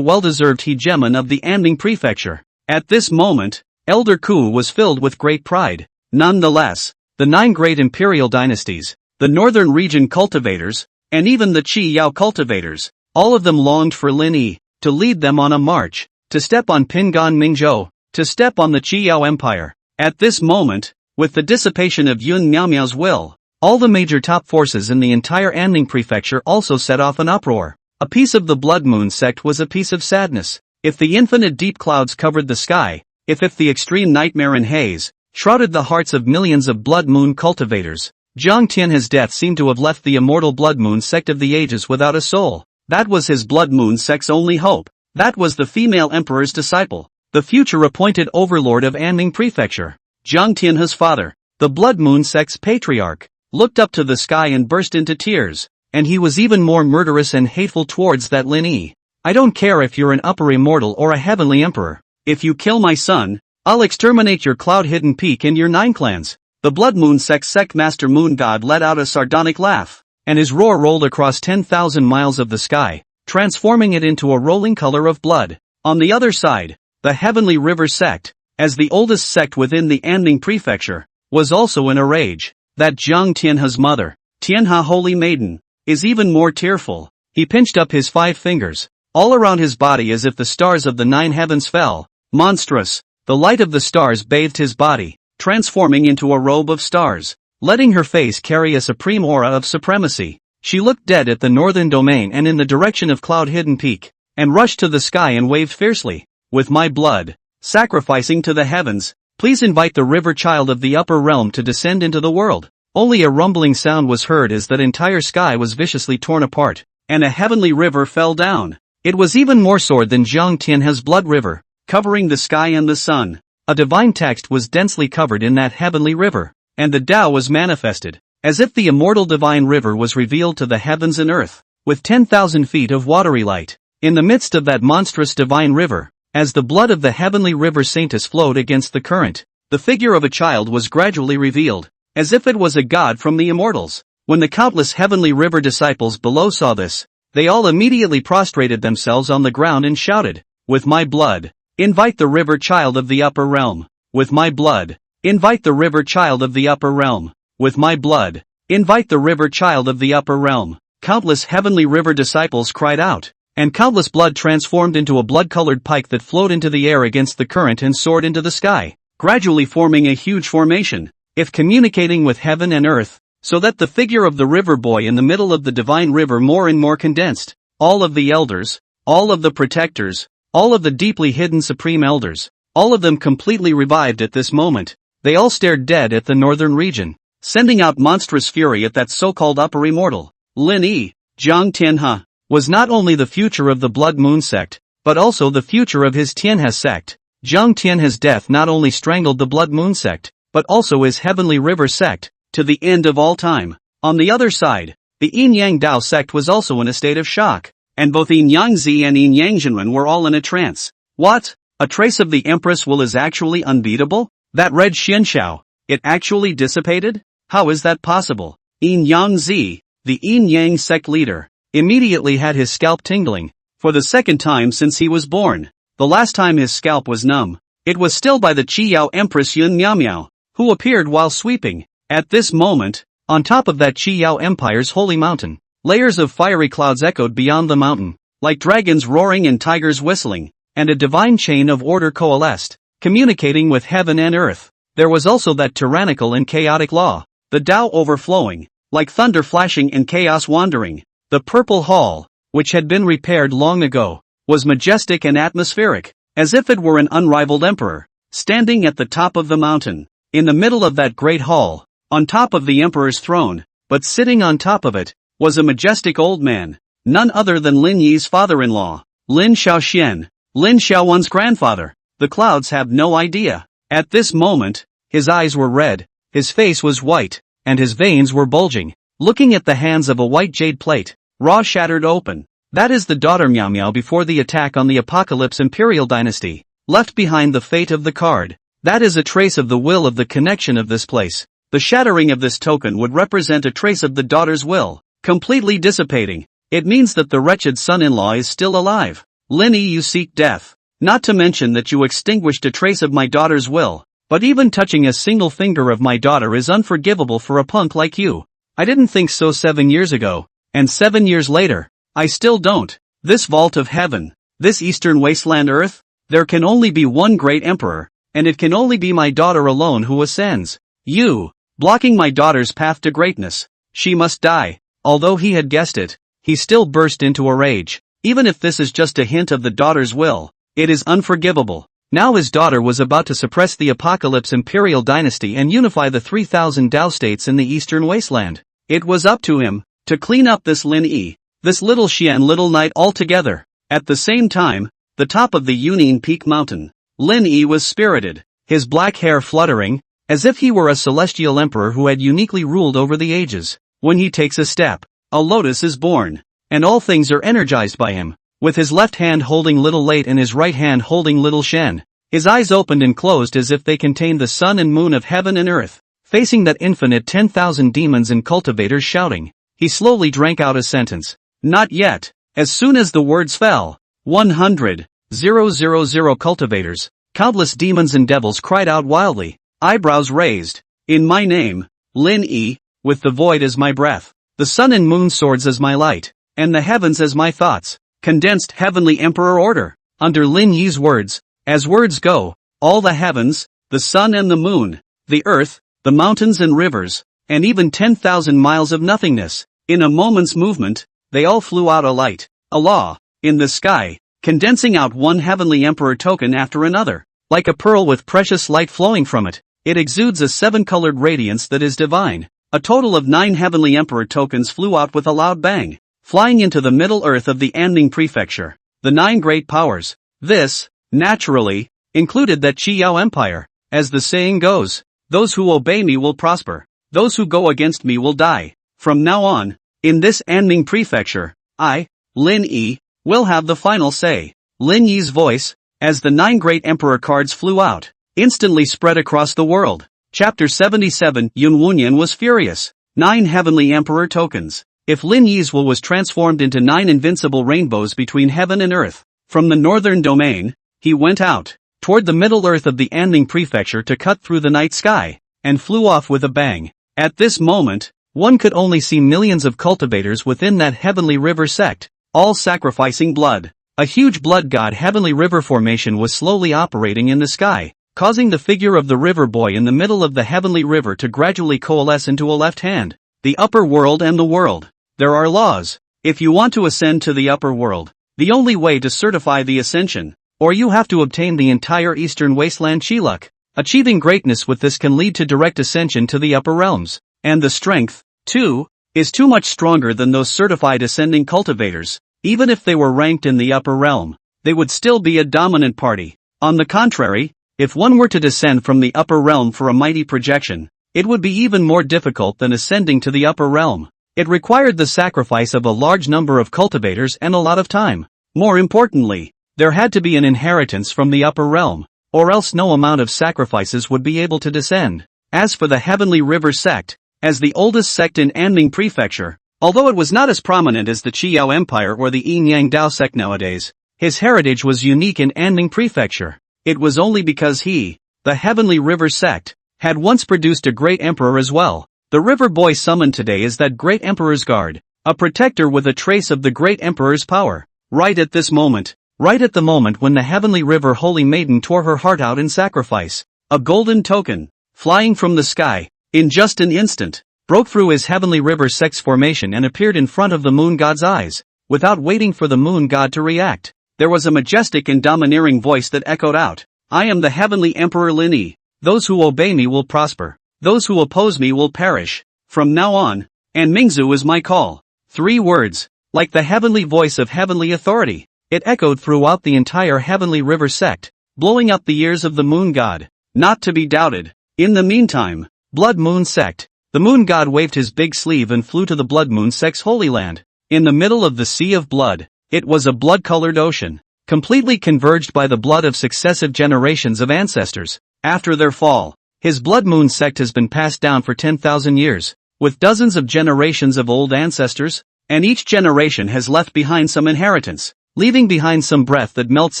well-deserved hegemon of the Anming Prefecture. At this moment, Elder Ku was filled with great pride. Nonetheless, the 9 great imperial dynasties, the northern region cultivators, and even the Qiao cultivators, all of them longed for Lin Yi to lead them on a march, to step on Pingan Mingzhou, to step on the Qiao Empire. At this moment, with the dissipation of Yun Miao's will, all the major top forces in the entire Anming Prefecture also set off an uproar. A piece of the Blood Moon sect was a piece of sadness. If the infinite deep clouds covered the sky, if the extreme nightmare and haze shrouded the hearts of millions of Blood Moon cultivators, Zhang Tianhe's death seemed to have left the immortal Blood Moon sect of the ages without a soul. That was his Blood Moon sect's only hope. That was the female emperor's disciple, the future appointed overlord of Anming Prefecture. Zhang Tianhe's father, the Blood Moon sect's patriarch, looked up to the sky and burst into tears, and he was even more murderous and hateful towards that Lin Yi. I don't care if you're an upper immortal or a heavenly emperor. If you kill my son, I'll exterminate your cloud-hidden peak and your 9 clans. The Blood Moon sect Master Moon God let out a sardonic laugh, and his roar rolled across 10,000 miles of the sky, transforming it into a rolling color of blood. On the other side, the Heavenly River sect, as the oldest sect within the Anning Prefecture, was also in a rage. That Jiang Tianhe's mother, Tianhe Holy Maiden, is even more tearful. He pinched up his 5 fingers, all around his body as if the stars of the 9 heavens fell. Monstrous, the light of the stars bathed his body, transforming into a robe of stars, letting her face carry a supreme aura of supremacy. She looked dead at the northern domain and in the direction of Cloud-Hidden Peak, and rushed to the sky and waved fiercely. With my blood, sacrificing to the heavens, please invite the river child of the upper realm to descend into the world. Only a rumbling sound was heard as that entire sky was viciously torn apart, and a heavenly river fell down. It was even more sword than Jiang Tianhe's blood river, covering the sky and the sun. A divine text was densely covered in that heavenly river, and the Tao was manifested, as if the immortal divine river was revealed to the heavens and earth, with 10,000 feet of watery light. In the midst of that monstrous divine river, as the blood of the heavenly river Saintess flowed against the current, the figure of a child was gradually revealed, as if it was a god from the immortals. When the countless heavenly river disciples below saw this, they all immediately prostrated themselves on the ground and shouted, "With my blood, invite the river child of the upper realm. With my blood, invite the river child of the upper realm. With my blood, invite the river child of the upper realm." Countless heavenly river disciples cried out, and countless blood transformed into a blood-colored pike that flowed into the air against the current and soared into the sky, gradually forming a huge formation, if communicating with heaven and earth, so that the figure of the river boy in the middle of the divine river more and more condensed. All of the elders, all of the protectors, all of the deeply hidden supreme elders, all of them completely revived at this moment. They all stared dead at the northern region, sending out monstrous fury at that so-called upper immortal. Lin Yi, Jiang Tianhe, was not only the future of the Blood Moon sect, but also the future of his Tianhe sect. Jiang Tianhe's death not only strangled the Blood Moon sect, but also his Heavenly River sect, to the end of all time. On the other side, the Yin Yang Dao sect was also in a state of shock, and both Yin Yang Zi and Yin Yang Zhenwen were all in a trance. What? A trace of the Empress will is actually unbeatable? That red Xianxiao, it actually dissipated? How is that possible? Yin Yang Zi, the Yin Yang sect leader, immediately had his scalp tingling, for the second time since he was born. The last time his scalp was numb, it was still by the Qi Yao Empress Yun Miao Miao, who appeared while sweeping. At this moment, on top of that Qi Yao Empire's holy mountain, layers of fiery clouds echoed beyond the mountain, like dragons roaring and tigers whistling, and a divine chain of order coalesced, communicating with heaven and earth. There was also that tyrannical and chaotic law, the Tao overflowing, like thunder flashing and chaos wandering. The Purple Hall, which had been repaired long ago, was majestic and atmospheric, as if it were an unrivaled emperor, standing at the top of the mountain. In the middle of that great hall, on top of the emperor's throne, but sitting on top of it, was a majestic old man, none other than Lin Yi's father-in-law, Lin Xiaoxian, Lin Xiaowen's grandfather. The clouds have no idea. At this moment, his eyes were red, his face was white, and his veins were bulging. Looking at the hands of a white jade plate, raw shattered open. That is the daughter Miao Miao before the attack on the Apocalypse Imperial Dynasty, left behind the fate of the card. That is a trace of the will of the connection of this place. The shattering of this token would represent a trace of the daughter's will, completely dissipating. It means that the wretched son-in-law is still alive. Lin Yi, you seek death. Not to mention that you extinguished a trace of my daughter's will, but even touching a single finger of my daughter is unforgivable for a punk like you. I didn't think so 7 years ago, and 7 years later, I still don't. This vault of heaven, this eastern wasteland earth, there can only be one great emperor, and it can only be my daughter alone who ascends. You, blocking my daughter's path to greatness. She must die. Although he had guessed it, he still burst into a rage. Even if this is just a hint of the daughter's will, it is unforgivable. Now his daughter was about to suppress the Apocalypse Imperial Dynasty and unify the 3,000 Dao states in the eastern wasteland. It was up to him to clean up this Lin Yi, this little Xian little knight altogether. At the same time, the top of the Yunin Peak mountain, Lin Yi was spirited, his black hair fluttering, as if he were a celestial emperor who had uniquely ruled over the ages. When he takes a step, a lotus is born, and all things are energized by him. With his left hand holding little Late and his right hand holding little Shen, His eyes opened and closed as if they contained the sun and moon of heaven and earth. Facing that infinite 10,000 demons and cultivators shouting, he slowly drank out a sentence. Not yet. As soon as the words fell, 100,000 cultivators, countless demons and devils cried out wildly, eyebrows raised. In my name, Lin Yi, with the void as my breath, the sun and moon swords as my light, and the heavens as my thoughts, condensed heavenly emperor order. Under Lin Yi's words, as words go, all the heavens, the sun and the moon, the earth, the mountains and rivers, and even 10,000 miles of nothingness, in a moment's movement, they all flew out a light, a law, in the sky, condensing out one heavenly emperor token after another. Like a pearl with precious light flowing from it, it exudes a seven-colored radiance that is divine. A total of 9 heavenly emperor tokens flew out with a loud bang, flying into the middle earth of the Anding prefecture. The 9 great powers. This, naturally, included that Qiyao Empire. As the saying goes, those who obey me will prosper. Those who go against me will die. From now on, in this Anding prefecture, I, Lin Yi, will have the final say. Lin Yi's voice, as the 9 great emperor cards flew out, instantly spread across the world. Chapter 77. Yun Wunyan was furious. 9 heavenly emperor tokens. If Lin Yi's will was transformed into 9 invincible rainbows between heaven and earth. From the northern domain, he went out, toward the middle earth of the Anding prefecture to cut through the night sky, and flew off with a bang. At this moment, one could only see millions of cultivators within that heavenly river sect, all sacrificing blood. A huge blood god heavenly river formation was slowly operating in the sky, causing the figure of the river boy in the middle of the heavenly river to gradually coalesce into a left hand. The upper world and the world. There are laws. If you want to ascend to the upper world, the only way to certify the ascension, or you have to obtain the entire eastern wasteland Chiluk. Achieving greatness with this can lead to direct ascension to the upper realms, and the strength, too, is too much stronger than those certified ascending cultivators. Even if they were ranked in the upper realm, they would still be a dominant party. On the contrary, if one were to descend from the upper realm for a mighty projection, it would be even more difficult than ascending to the upper realm. It required the sacrifice of a large number of cultivators and a lot of time. More importantly, there had to be an inheritance from the upper realm, or else no amount of sacrifices would be able to descend. As for the Heavenly River sect, as the oldest sect in Anding Prefecture, although it was not as prominent as the Qiyao Empire or the Yin Yang Dao sect nowadays, his heritage was unique in Anding Prefecture. It was only because he, the Heavenly River sect, had once produced a great emperor as well. The river boy summoned today is that great emperor's guard, a protector with a trace of the great emperor's power. Right at this moment, right at the moment when the Heavenly River Holy Maiden tore her heart out in sacrifice, a golden token, flying from the sky, in just an instant, broke through his Heavenly River sect's formation and appeared in front of the moon god's eyes. Without waiting for the moon god to react, there was a majestic and domineering voice that echoed out, "I am the Heavenly Emperor Lin Yi. Those who obey me will prosper. Those who oppose me will perish. From now on, and Mingzu is my call." 3 words, like the heavenly voice of heavenly authority. It echoed throughout the entire Heavenly River sect, blowing up the ears of the moon god. Not to be doubted. In the meantime, Blood Moon sect. The moon god waved his big sleeve and flew to the Blood Moon sect's holy land. In the middle of the sea of blood, it was a blood-colored ocean, completely converged by the blood of successive generations of ancestors. After their fall, his Blood Moon sect has been passed down for 10,000 years, with dozens of generations of old ancestors, and each generation has left behind some inheritance, leaving behind some breath that melts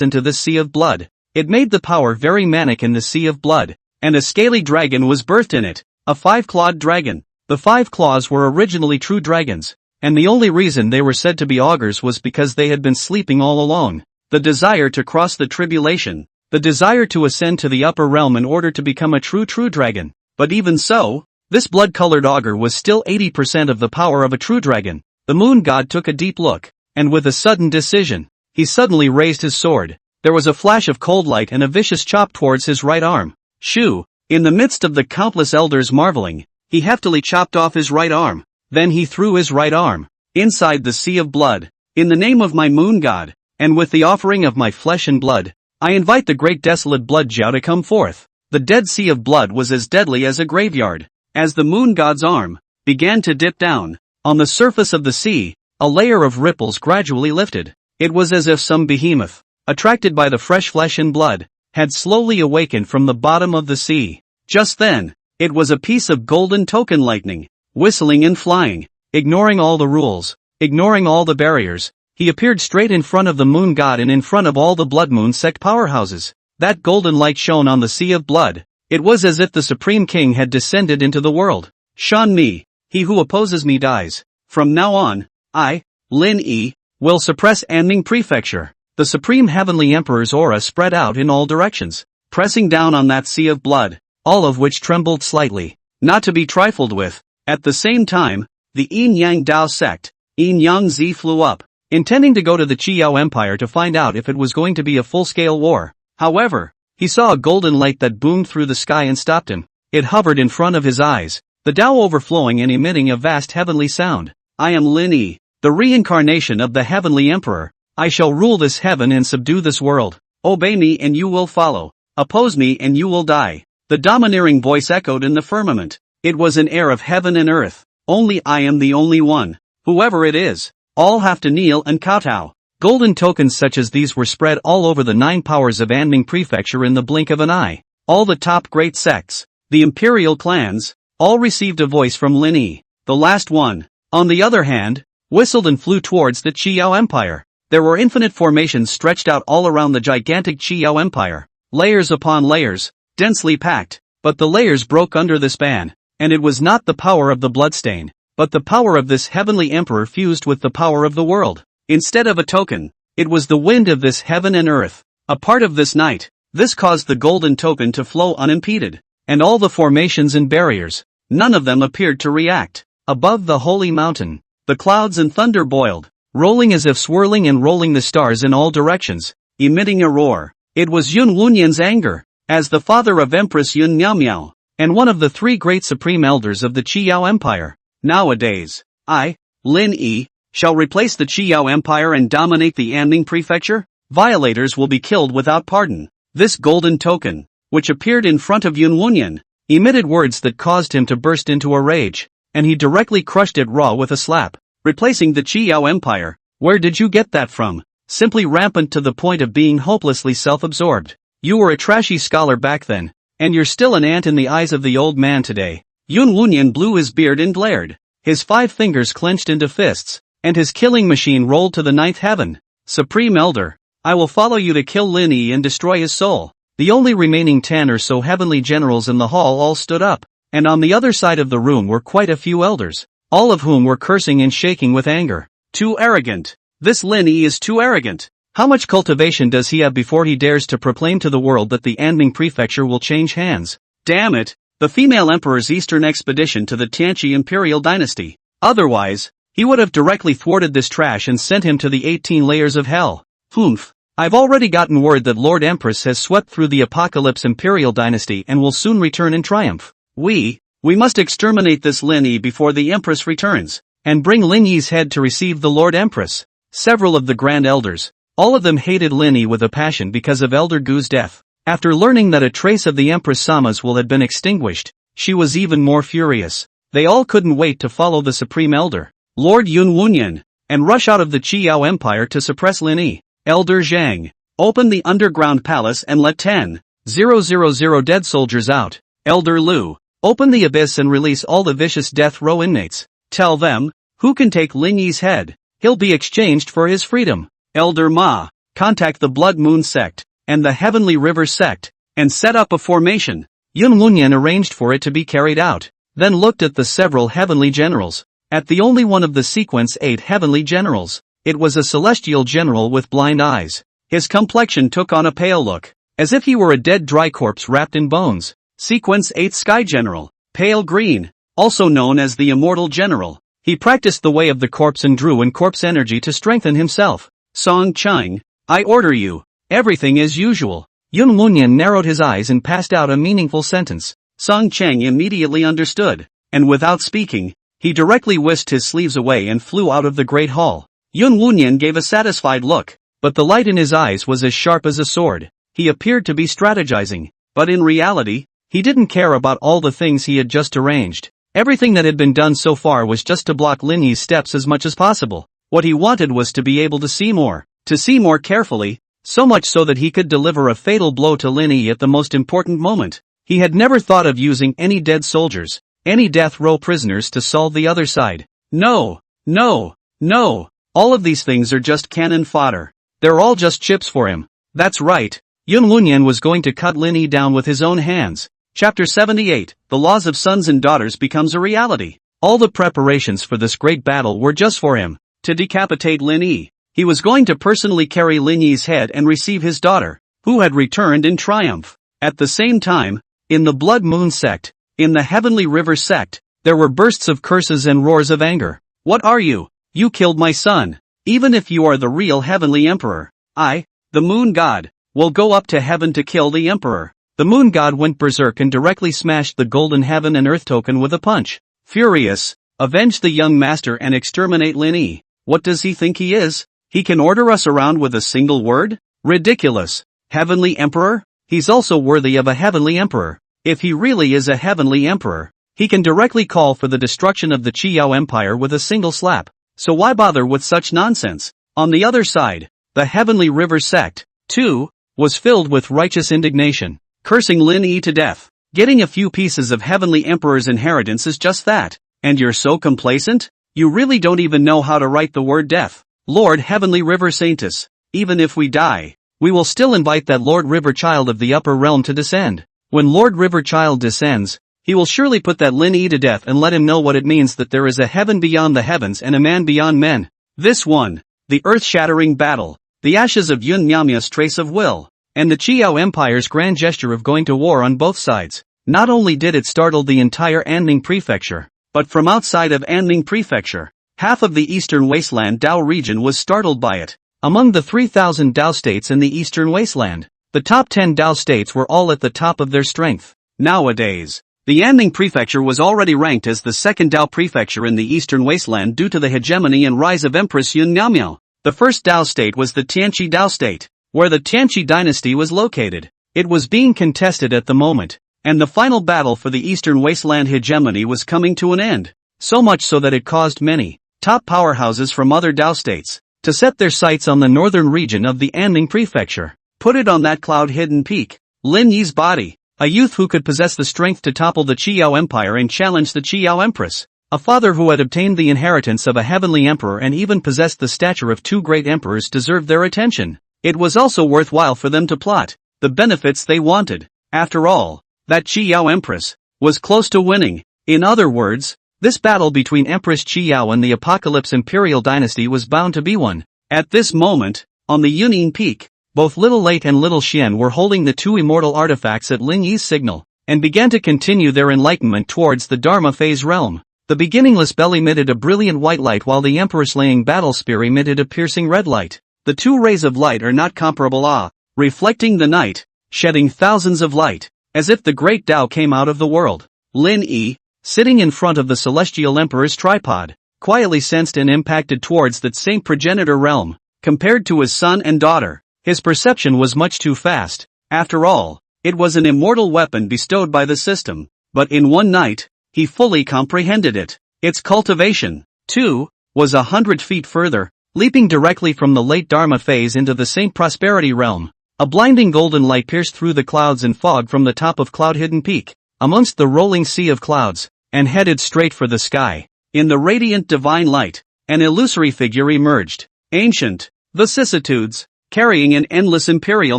into the sea of blood. It made the power very manic in the sea of blood, and a scaly dragon was birthed in it, a 5-clawed dragon. The 5 claws were originally true dragons, and the only reason they were said to be augurs was because they had been sleeping all along. The desire to cross the tribulation, the desire to ascend to the upper realm in order to become a true dragon. But even so, this blood-colored augur was still 80% of the power of a true dragon. The moon god took a deep look, and with a sudden decision, he suddenly raised his sword. There was a flash of cold light and a vicious chop towards his right arm. Shoo! In the midst of the countless elders marveling, he heftily chopped off his right arm. Then he threw his right arm inside the sea of blood. In the name of my moon god, and with the offering of my flesh and blood, I invite the great desolate blood Jiao to come forth. The dead sea of blood was as deadly as a graveyard. As the moon god's arm began to dip down, on the surface of the sea, a layer of ripples gradually lifted. It was as if some behemoth, attracted by the fresh flesh and blood, had slowly awakened from the bottom of the sea. Just then, it was a piece of golden token lightning, whistling and flying, ignoring all the rules, ignoring all the barriers. He appeared straight in front of the moon god and in front of all the blood moon sect powerhouses. That golden light shone on the sea of blood. It was as if the Supreme King had descended into the world. Shun me, he who opposes me dies. From now on, I, Lin Yi, will suppress Anming Prefecture. The Supreme Heavenly Emperor's aura spread out in all directions, pressing down on that sea of blood, all of which trembled slightly, not to be trifled with. At the same time, the Yin Yang Dao sect, Yin Yang Zi flew up, intending to go to the Qiao Empire to find out if it was going to be a full-scale war. However, he saw a golden light that boomed through the sky and stopped him. It hovered in front of his eyes, the Dao overflowing and emitting a vast heavenly sound. I am Lin Yi, the reincarnation of the Heavenly Emperor. I shall rule this heaven and subdue this world. Obey me and you will follow. Oppose me and you will die. The domineering voice echoed in the firmament. It was an air of heaven and earth. Only I am the only one. Whoever it is, all have to kneel and kowtow. Golden tokens such as these were spread all over the 9 powers of Anming Prefecture in the blink of an eye. All the top great sects, the imperial clans, all received a voice from Lin Yi. The last one, on the other hand, whistled and flew towards the Qiao Empire. There were infinite formations stretched out all around the gigantic Qiao Empire, layers upon layers, densely packed, but the layers broke under the span, and it was not the power of the bloodstain, but the power of this heavenly emperor fused with the power of the world. Instead of a token, it was the wind of this heaven and earth, a part of this night. This caused the golden token to flow unimpeded, and all the formations and barriers, none of them appeared to react. Above the holy mountain, the clouds and thunder boiled, rolling as if swirling and rolling the stars in all directions, emitting a roar. It was Yun Wunyan's anger, as the father of Empress Yun Miao Miao, and one of the 3 great supreme elders of the Qiao Empire. Nowadays, I, Lin Yi, shall replace the Qiao Empire and dominate the Anming Prefecture. Violators will be killed without pardon. This golden token, which appeared in front of Yun Wunyan, emitted words that caused him to burst into a rage, and he directly crushed it raw with a slap. Replacing the Qiao Empire, where did you get that from? Simply rampant to the point of being hopelessly self-absorbed. You were a trashy scholar back then, and you're still an ant in the eyes of the old man today. Yun Wunyan blew his beard and glared. His 5 fingers clenched into fists, and his killing machine rolled to the 9th heaven. Supreme Elder, I will follow you to kill Lin Yi and destroy his soul. The only remaining 10 or so heavenly generals in the hall all stood up, and on the other side of the room were quite a few elders, all of whom were cursing and shaking with anger. Too arrogant. This Lin Yi is too arrogant. How much cultivation does he have before he dares to proclaim to the world that the Anming Prefecture will change hands? Damn it, the female emperor's eastern expedition to the Tianqi imperial dynasty. Otherwise, he would have directly thwarted this trash and sent him to the 18 layers of hell. Humph. I've already gotten word that Lord Empress has swept through the apocalypse imperial dynasty and will soon return in triumph. We must exterminate this Lin Yi before the Empress returns, and bring Lin Yi's head to receive the Lord Empress. Several of the Grand Elders, all of them hated Lin Yi with a passion because of Elder Gu's death. After learning that a trace of the Empress Sama's will had been extinguished, she was even more furious. They all couldn't wait to follow the Supreme Elder, Lord Yun Wunyan, and rush out of the Qiao Empire to suppress Lin Yi. Elder Zhang, open the underground palace and let 10,000 dead soldiers out. Elder Lu, open the abyss and release all the vicious death row inmates. Tell them, who can take Lin Yi's head, he'll be exchanged for his freedom. Elder Ma, contact the Blood Moon sect, and the Heavenly River sect, and set up a formation. Yun Wunyan arranged for it to be carried out, then looked at the several heavenly generals, at the only one of the sequence 8 heavenly generals. It was a celestial general with blind eyes. His complexion took on a pale look, as if he were a dead dry corpse wrapped in bones. Sequence 8 Sky General, pale green, also known as the Immortal General. He practiced the way of the corpse and drew in corpse energy to strengthen himself. Song Chang, I order you, everything as usual. Yun Wunyan narrowed his eyes and passed out a meaningful sentence. Song Chang immediately understood, and without speaking, he directly whisked his sleeves away and flew out of the great hall. Yun Wunyan gave a satisfied look, but the light in his eyes was as sharp as a sword. He appeared to be strategizing, but in reality, he didn't care about all the things he had just arranged. Everything that had been done so far was just to block Lin Yi's steps as much as possible. What he wanted was to be able to see more carefully, So much so that he could deliver a fatal blow to Lin Yi at the most important moment. He had never thought of using any dead soldiers, any death row prisoners to solve the other side. No, no, no. All of these things are just cannon fodder. They're all just chips for him. That's right. Yun Lunyan was going to cut Lin Yi down with his own hands. Chapter 78, The Laws of Sons and Daughters becomes a reality. All the preparations for this great battle were just for him, to decapitate Lin Yi. He was going to personally carry Lin Yi's head and receive his daughter, who had returned in triumph. At the same time, in the Blood Moon sect, in the Heavenly River sect, there were bursts of curses and roars of anger. What are you? You killed my son. Even if you are the real Heavenly Emperor, I, the Moon God, will go up to heaven to kill the Emperor. The Moon God went berserk and directly smashed the golden heaven and earth token with a punch. Furious, avenge the young master and exterminate Lin Yi. What does he think he is? He can order us around with a single word? Ridiculous. Heavenly Emperor? He's also worthy of a Heavenly Emperor. If he really is a Heavenly Emperor, he can directly call for the destruction of the Qiyao Empire with a single slap. So why bother with such nonsense? On the other side, the Heavenly River sect, too, was filled with righteous indignation, cursing Lin Yi to death. Getting a few pieces of Heavenly Emperor's inheritance is just that. And you're so complacent? You really don't even know how to write the word death. Lord Heavenly River Saintess, even if we die, we will still invite that Lord River Child of the upper realm to descend. When Lord River Child descends, he will surely put that Lin Yi to death and let him know what it means that there is a heaven beyond the heavens and a man beyond men. This one, the earth-shattering battle, the ashes of Yun Nyamya's trace of will, and the Qiyao Empire's grand gesture of going to war on both sides. Not only did it startle the entire Anning Prefecture, but from outside of Anning Prefecture, half of the eastern wasteland Dao region was startled by it. Among the 3,000 Dao states in the eastern wasteland, the top 10 Dao states were all at the top of their strength. Nowadays, the Anning Prefecture was already ranked as the second Dao Prefecture in the eastern wasteland due to the hegemony and rise of Empress Yun Nyamyo. The first Dao state was the Tianqi Dao state, where the Tianqi dynasty was located. It was being contested at the moment, and the final battle for the eastern wasteland hegemony was coming to an end, so much so that it caused many top powerhouses from other Dao states to set their sights on the northern region of the Anning Prefecture. Put it on that cloud-hidden peak, Lin Yi's body, a youth who could possess the strength to topple the Qiyao Empire and challenge the Qiyao Empress, a father who had obtained the inheritance of a heavenly emperor and even possessed the stature of two great emperors deserved their attention. It was also worthwhile for them to plot the benefits they wanted. After all, that Qiyao Empress was close to winning. In other words, this battle between Empress Qiyao and the Apocalypse Imperial Dynasty was bound to be one. At this moment, on the Yunin Peak, both Little Late and Little Xian were holding the two immortal artifacts at Lin Yi's signal, and began to continue their enlightenment towards the Dharma phase realm. The beginningless bell emitted a brilliant white light while the Emperor-slaying battle spear emitted a piercing red light. The two rays of light are not comparable, reflecting the night, shedding thousands of light, as if the great Tao came out of the world. Lin Yi, sitting in front of the Celestial Emperor's tripod, quietly sensed and impacted towards that same progenitor realm. Compared to his son and daughter, his perception was much too fast. After all, it was an immortal weapon bestowed by the system, but in one night, he fully comprehended it. Its cultivation, too, was 100 feet further, leaping directly from the late Dharma phase into the same prosperity realm. A blinding golden light pierced through the clouds and fog from the top of Cloud-Hidden Peak, amongst the rolling sea of clouds, and headed straight for the sky. In the radiant divine light, an illusory figure emerged, ancient, vicissitudes, carrying an endless imperial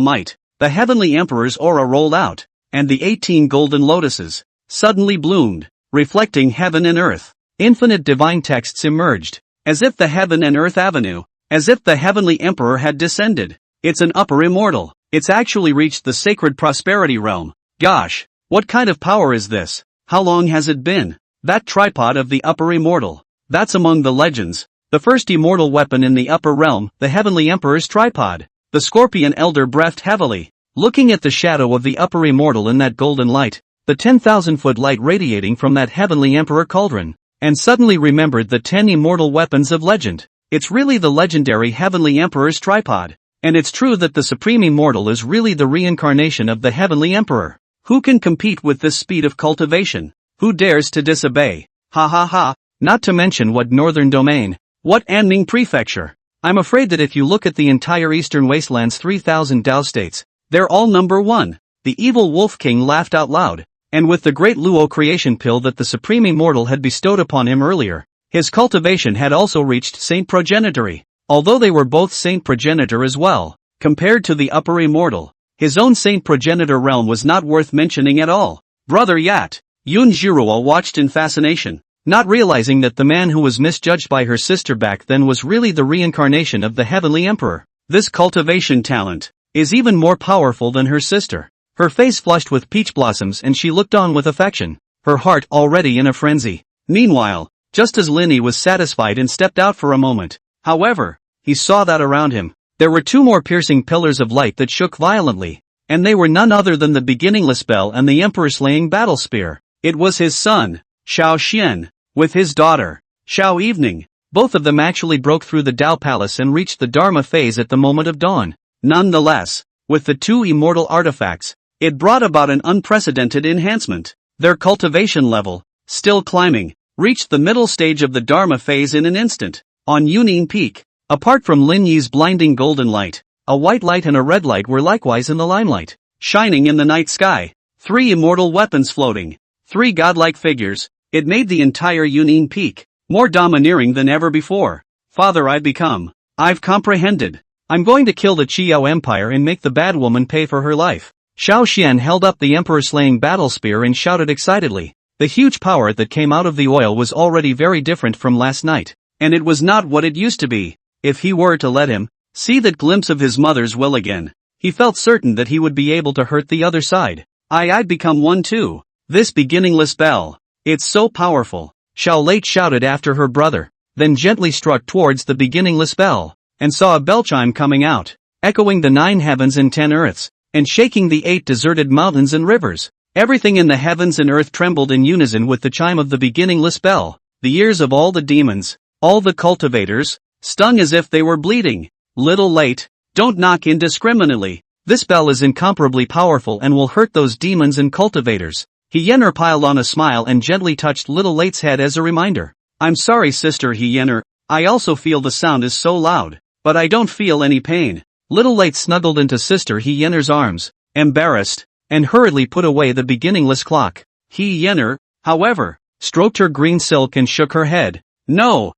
might. The heavenly emperor's aura rolled out, and the 18 golden lotuses suddenly bloomed, reflecting heaven and earth. Infinite divine texts emerged, as if the heaven and earth avenue, as if the heavenly emperor had descended. It's an upper immortal. It's actually reached the sacred prosperity realm. Gosh, what kind of power is this? How long has it been? That tripod of the upper immortal. That's among the legends. The first immortal weapon in the upper realm, the heavenly emperor's tripod. The scorpion elder breathed heavily, looking at the shadow of the upper immortal in that golden light, the 10,000-foot light radiating from that heavenly emperor cauldron, and suddenly remembered the 10 immortal weapons of legend. It's really the legendary heavenly emperor's tripod. And it's true that the supreme immortal is really the reincarnation of the heavenly emperor. Who can compete with this speed of cultivation? Who dares to disobey? Ha ha ha, not to mention what northern domain, what Anning Prefecture. I'm afraid that if you look at the entire Eastern Wasteland's 3,000 Dao states, they're all number one. The evil Wolf King laughed out loud, and with the great Luo creation pill that the Supreme Immortal had bestowed upon him earlier, his cultivation had also reached Saint Progenitory. Although they were both Saint Progenitor as well, compared to the Upper Immortal, his own Saint Progenitor realm was not worth mentioning at all. Brother Yat, Yun Jiruo watched in fascination, not realizing that the man who was misjudged by her sister back then was really the reincarnation of the Heavenly Emperor. This cultivation talent is even more powerful than her sister. Her face flushed with peach blossoms and she looked on with affection, her heart already in a frenzy. Meanwhile, just as Linny was satisfied and stepped out for a moment, however, he saw that around him, there were two more piercing pillars of light that shook violently, and they were none other than the beginningless bell and the emperor-slaying battle spear. It was his son, Xiao Xian, with his daughter, Xiao Evening. Both of them actually broke through the Dao Palace and reached the Dharma phase at the moment of dawn. Nonetheless, with the two immortal artifacts, it brought about an unprecedented enhancement. Their cultivation level, still climbing, reached the middle stage of the Dharma phase in an instant. On Yunin Peak, apart from Lin Yi's blinding golden light, a white light and a red light were likewise in the limelight, shining in the night sky. Three immortal weapons floating, three godlike figures. It made the entire Yunin Peak more domineering than ever before. Father, I've comprehended. I'm going to kill the Qiao Empire and make the bad woman pay for her life. Xiao Xian held up the emperor-slaying battle spear and shouted excitedly. The huge power that came out of the oil was already very different from last night, and it was not what it used to be. If he were to let him see that glimpse of his mother's will again, he felt certain that he would be able to hurt the other side. I'd become one too. This beginningless bell. It's so powerful, Xiao Late shouted after her brother, then gently struck towards the beginningless bell, and saw a bell chime coming out, echoing the 9 heavens and 10 earths, and shaking the 8 deserted mountains and rivers. Everything in the heavens and earth trembled in unison with the chime of the beginningless bell. The ears of all the demons, all the cultivators, stung as if they were bleeding. Little Late, don't knock indiscriminately. This bell is incomparably powerful and will hurt those demons and cultivators. Hyener piled on a smile and gently touched Little Late's head as a reminder. I'm sorry, Sister Hyener, I also feel the sound is so loud, but I don't feel any pain. Little Late snuggled into Sister Hyener's arms, embarrassed, and hurriedly put away the beginningless clock. Hyener, however, stroked her green silk and shook her head. No,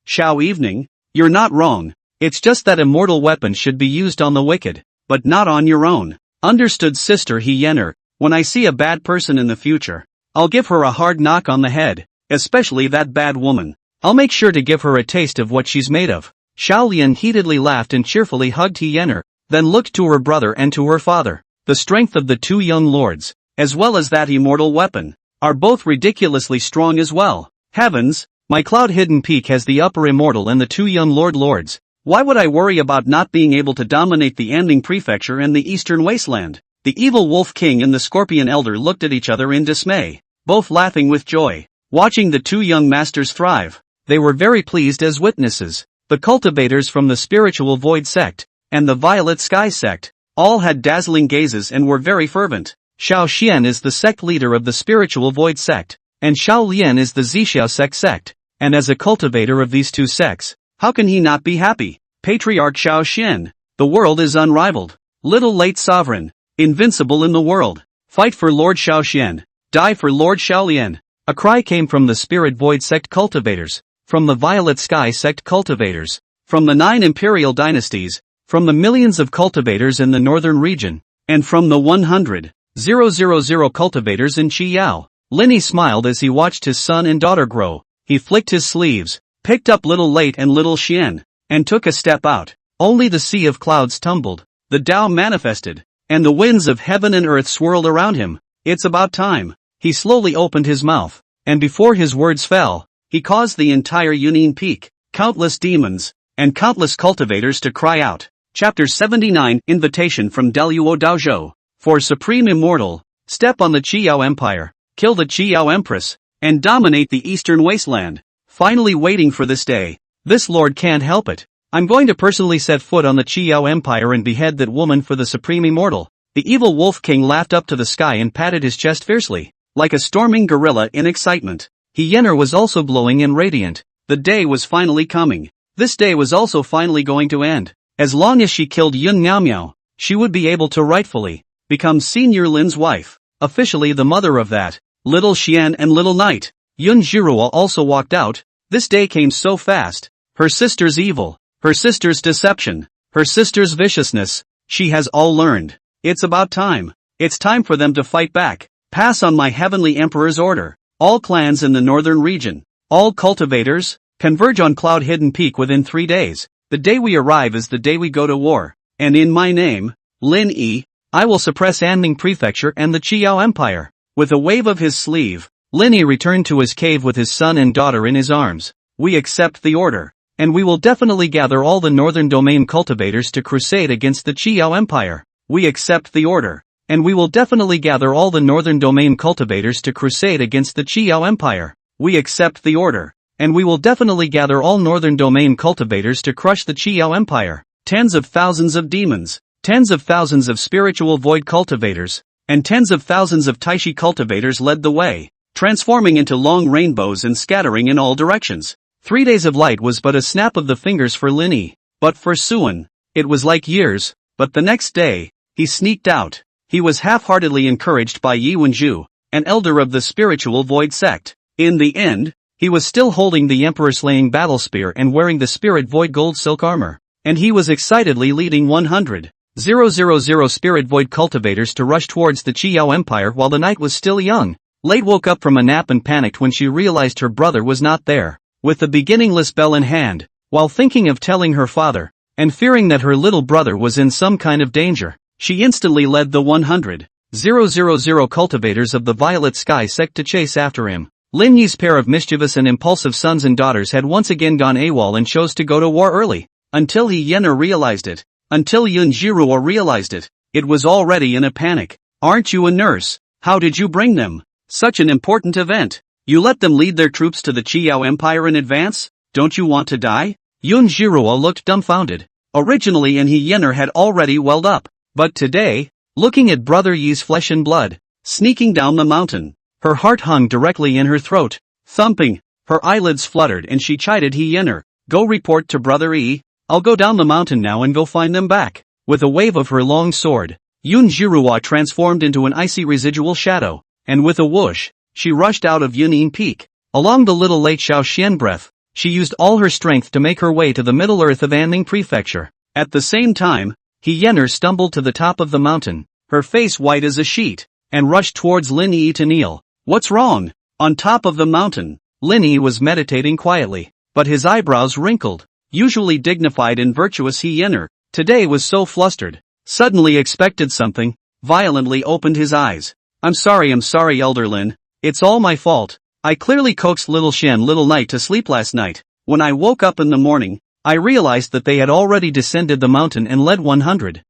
Xiao Evening, you're not wrong. It's just that immortal weapons should be used on the wicked, but not on your own. Understood, Sister Hyener. When I see a bad person in the future, I'll give her a hard knock on the head, especially that bad woman. I'll make sure to give her a taste of what she's made of. Xiao Lian heatedly laughed and cheerfully hugged Hyener, then looked to her brother and to her father. The strength of the two young lords, as well as that immortal weapon, are both ridiculously strong as well. Heavens, my cloud-hidden peak has the upper immortal and the two young lords. Why would I worry about not being able to dominate the Anding Prefecture and the Eastern Wasteland? The evil Wolf King and the Scorpion Elder looked at each other in dismay, both laughing with joy. Watching the two young masters thrive, they were very pleased as witnesses. The cultivators from the Spiritual Void sect, and the Violet Sky sect, all had dazzling gazes and were very fervent. Xiao Xian is the sect leader of the Spiritual Void sect, and Xiao Lian is the Zixiao sect, and as a cultivator of these two sects, how can he not be happy? Patriarch Xiao Xian, the world is unrivaled. Little Late Sovereign, invincible in the world. Fight for Lord Xiao Xian, die for Lord Xiao Lian. A cry came from the Spirit Void sect cultivators, from the Violet Sky sect cultivators, from the 9 imperial dynasties, from the millions of cultivators in the northern region, and from the 100,000 cultivators in Qiyao. Linny smiled as he watched his son and daughter grow. He flicked his sleeves, picked up Little Late and Little Xian, and took a step out. Only the sea of clouds tumbled, the Tao manifested, and the winds of heaven and earth swirled around him. It's about time. He slowly opened his mouth, and before his words fell, he caused the entire Yunin Peak, countless demons, and countless cultivators to cry out. Chapter 79 Invitation from Deluo Daozhou. For Supreme Immortal, step on the Qiao Empire, kill the Qiao Empress, and dominate the Eastern Wasteland. Finally waiting for this day. This lord can't help it. I'm going to personally set foot on the Qiao Empire and behead that woman for the Supreme Immortal. The evil Wolf King laughed up to the sky and patted his chest fiercely, like a storming gorilla in excitement. Hyener was also glowing and radiant. The day was finally coming. This day was also finally going to end. As long as she killed Yun Miao Miao, she would be able to rightfully become Senior Lin's wife, officially the mother of that little Xian and little knight. Yun Jiruo also walked out. This day came so fast. Her sister's evil, her sister's deception, her sister's viciousness, she has all learned. It's about time. It's time for them to fight back. Pass on my heavenly emperor's order. All clans in the northern region, all cultivators, converge on Cloud Hidden Peak within 3 days. The day we arrive is the day we go to war. And in my name, Lin Yi, I will suppress Anming Prefecture and the Qiao Empire. With a wave of his sleeve, Lin Yi returned to his cave with his son and daughter in his arms. We accept the order. And we will definitely gather all the northern domain cultivators to crusade against the Qiao Empire. We accept the order. And we will definitely gather all the northern domain cultivators to crusade against the Qiao Empire. We accept the order. And we will definitely gather all northern domain cultivators to crush the Qiao Empire. Tens of thousands of demons, tens of thousands of spiritual void cultivators, and tens of thousands of Taishi cultivators led the way, transforming into long rainbows and scattering in all directions. 3 days of light was but a snap of the fingers for Lin Yi, but for Suan, it was like years. But the next day, he sneaked out. He was half-heartedly encouraged by Yi Wenju, an elder of the spiritual void sect. In the end, he was still holding the emperor-slaying battle spear and wearing the spirit void gold silk armor, and he was excitedly leading 100,000 spirit void cultivators to rush towards the Qiao Empire while the night was still young. Late woke up from a nap and panicked when she realized her brother was not there. With the beginningless bell in hand, while thinking of telling her father, and fearing that her little brother was in some kind of danger, she instantly led the 100,000 cultivators of the Violet Sky sect to chase after him. Lin Yi's pair of mischievous and impulsive sons and daughters had once again gone AWOL and chose to go to war early. Until He Yener realized it. Until Yun Jiruo realized it. It was already in a panic. Aren't you a nurse? How did you bring them? Such an important event. You let them lead their troops to the Qiao Empire in advance? Don't you want to die? Yun Jiruo looked dumbfounded. Originally He Yener had already welled up. But today, looking at Brother Yi's flesh and blood, sneaking down the mountain, her heart hung directly in her throat, thumping, her eyelids fluttered and she chided He Yener, go report to Brother Yi, I'll go down the mountain now and go find them back. With a wave of her long sword, Yun Jiruo transformed into an icy residual shadow, and with a whoosh, she rushed out of Yunin Peak. Along the little Lake Shaoxian breath, she used all her strength to make her way to the middle earth of Anming Prefecture. At the same time, He Yener stumbled to the top of the mountain, her face white as a sheet, and rushed towards Lin Yi to kneel. What's wrong? On top of the mountain, Lin Yi was meditating quietly, but his eyebrows wrinkled. Usually dignified and virtuous He Yener, today was so flustered, suddenly expected something, violently opened his eyes. I'm sorry Elder Lin, it's all my fault. I clearly coaxed little Shen little knight to sleep last night. When I woke up in the morning, I realized that they had already descended the mountain and led 100,000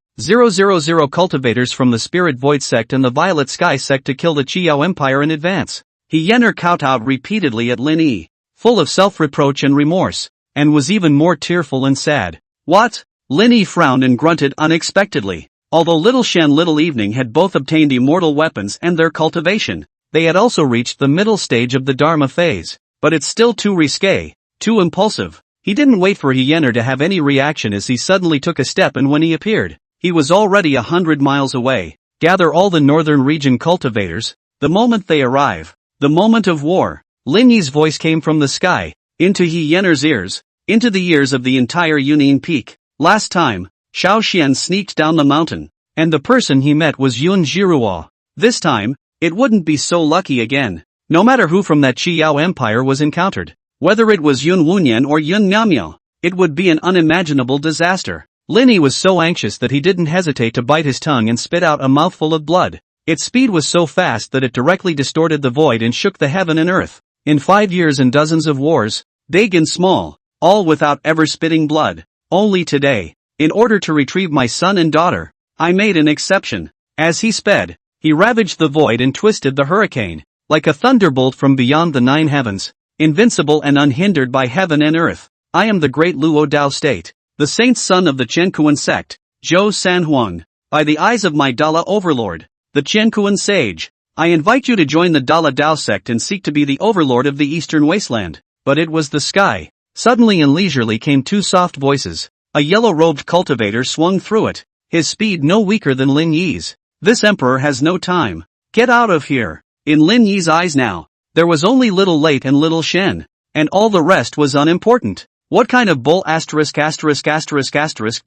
cultivators from the Spirit Void sect and the Violet Sky sect to kill the Qiao Empire in advance. He Yener kowtowed repeatedly at Lin Yi, full of self-reproach and remorse, and was even more tearful and sad. What? Lin Yi frowned and grunted unexpectedly. Although Little Shen Little Evening had both obtained immortal weapons and their cultivation, they had also reached the middle stage of the Dharma phase. But it's still too risque, too impulsive. He didn't wait for He Yener to have any reaction as he suddenly took a step, and when he appeared, he was already 100 miles away. Gather all the northern region cultivators, the moment they arrive, the moment of war. Lin Yi's voice came from the sky, into He Yener's ears, into the ears of the entire Yunin Peak. Last time, Xiao Xian sneaked down the mountain, and the person he met was Yun Jiruo. This time, it wouldn't be so lucky again. No matter who from that Qiao Empire was encountered, whether it was Yun Wunyan or Yun Miao, it would be an unimaginable disaster. Lin Yi was so anxious that he didn't hesitate to bite his tongue and spit out a mouthful of blood. Its speed was so fast that it directly distorted the void and shook the heaven and earth. In 5 years and dozens of wars, big and small, all without ever spitting blood. Only today, in order to retrieve my son and daughter, I made an exception. As he sped, he ravaged the void and twisted the hurricane, like a thunderbolt from beyond the 9 heavens, invincible and unhindered by heaven and earth. I am the great Luo Dao state, the saint's son of the Chenkuan sect, Zhou Sanhuang. By the eyes of my Dala overlord, the Chenkuan sage, I invite you to join the Dala Dao sect and seek to be the overlord of the eastern wasteland. But it was the sky, Suddenly and leisurely came two soft voices. A yellow-robed cultivator swung through it, his speed no weaker than Lin Yi's. This emperor has no time. Get out of here. In Lin Yi's eyes now, there was only little Late and little Shen, and all the rest was unimportant. What kind of bull de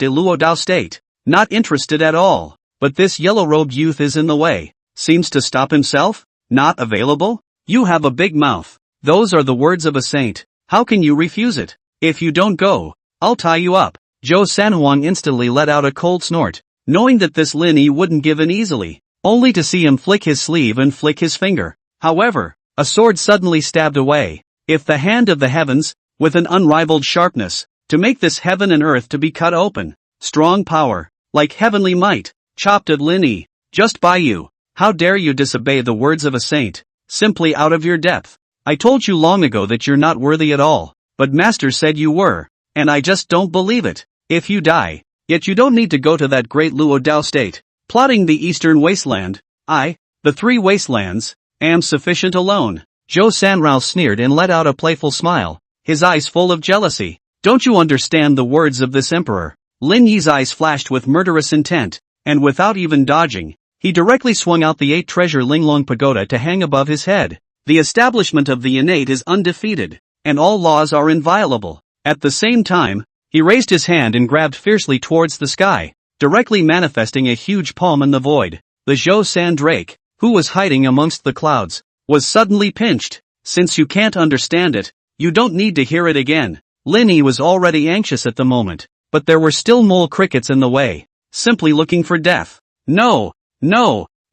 Luo Dao state? Not interested at all. But this yellow-robed youth is in the way. Seems to stop himself? Not available? You have a big mouth. Those are the words of a saint. How can you refuse it? If you don't go, I'll tie you up. Zhou Sanhuang instantly let out a cold snort, knowing that this Lin Yi wouldn't give in easily, only to see him flick his sleeve and flick his finger. However, a sword suddenly stabbed away. If the hand of the heavens, with an unrivaled sharpness, to make this heaven and earth to be cut open, strong power, like heavenly might, chopped at Lin Yi, just by you. How dare you disobey the words of a saint, simply out of your depth. I told you long ago that you're not worthy at all, but Master said you were, and I just don't believe it. If you die, yet you don't need to go to that great Luo Dao state, plotting the eastern wasteland. I, the three wastelands, am sufficient alone. Zhou Sanrao sneered and let out a playful smile, his eyes full of jealousy. Don't you understand the words of this emperor? Lin Yi's eyes flashed with murderous intent, and without even dodging, he directly swung out the 8-treasure Linglong Pagoda to hang above his head. The establishment of the innate is undefeated, and all laws are inviolable. At the same time, he raised his hand and grabbed fiercely towards the sky, directly manifesting a huge palm in the void. The Zhou San Drake, who was hiding amongst the clouds, was suddenly pinched. Since you can't understand it, you don't need to hear it again. Lin Yi was already anxious at the moment, but there were still mole crickets in the way, simply looking for death. No,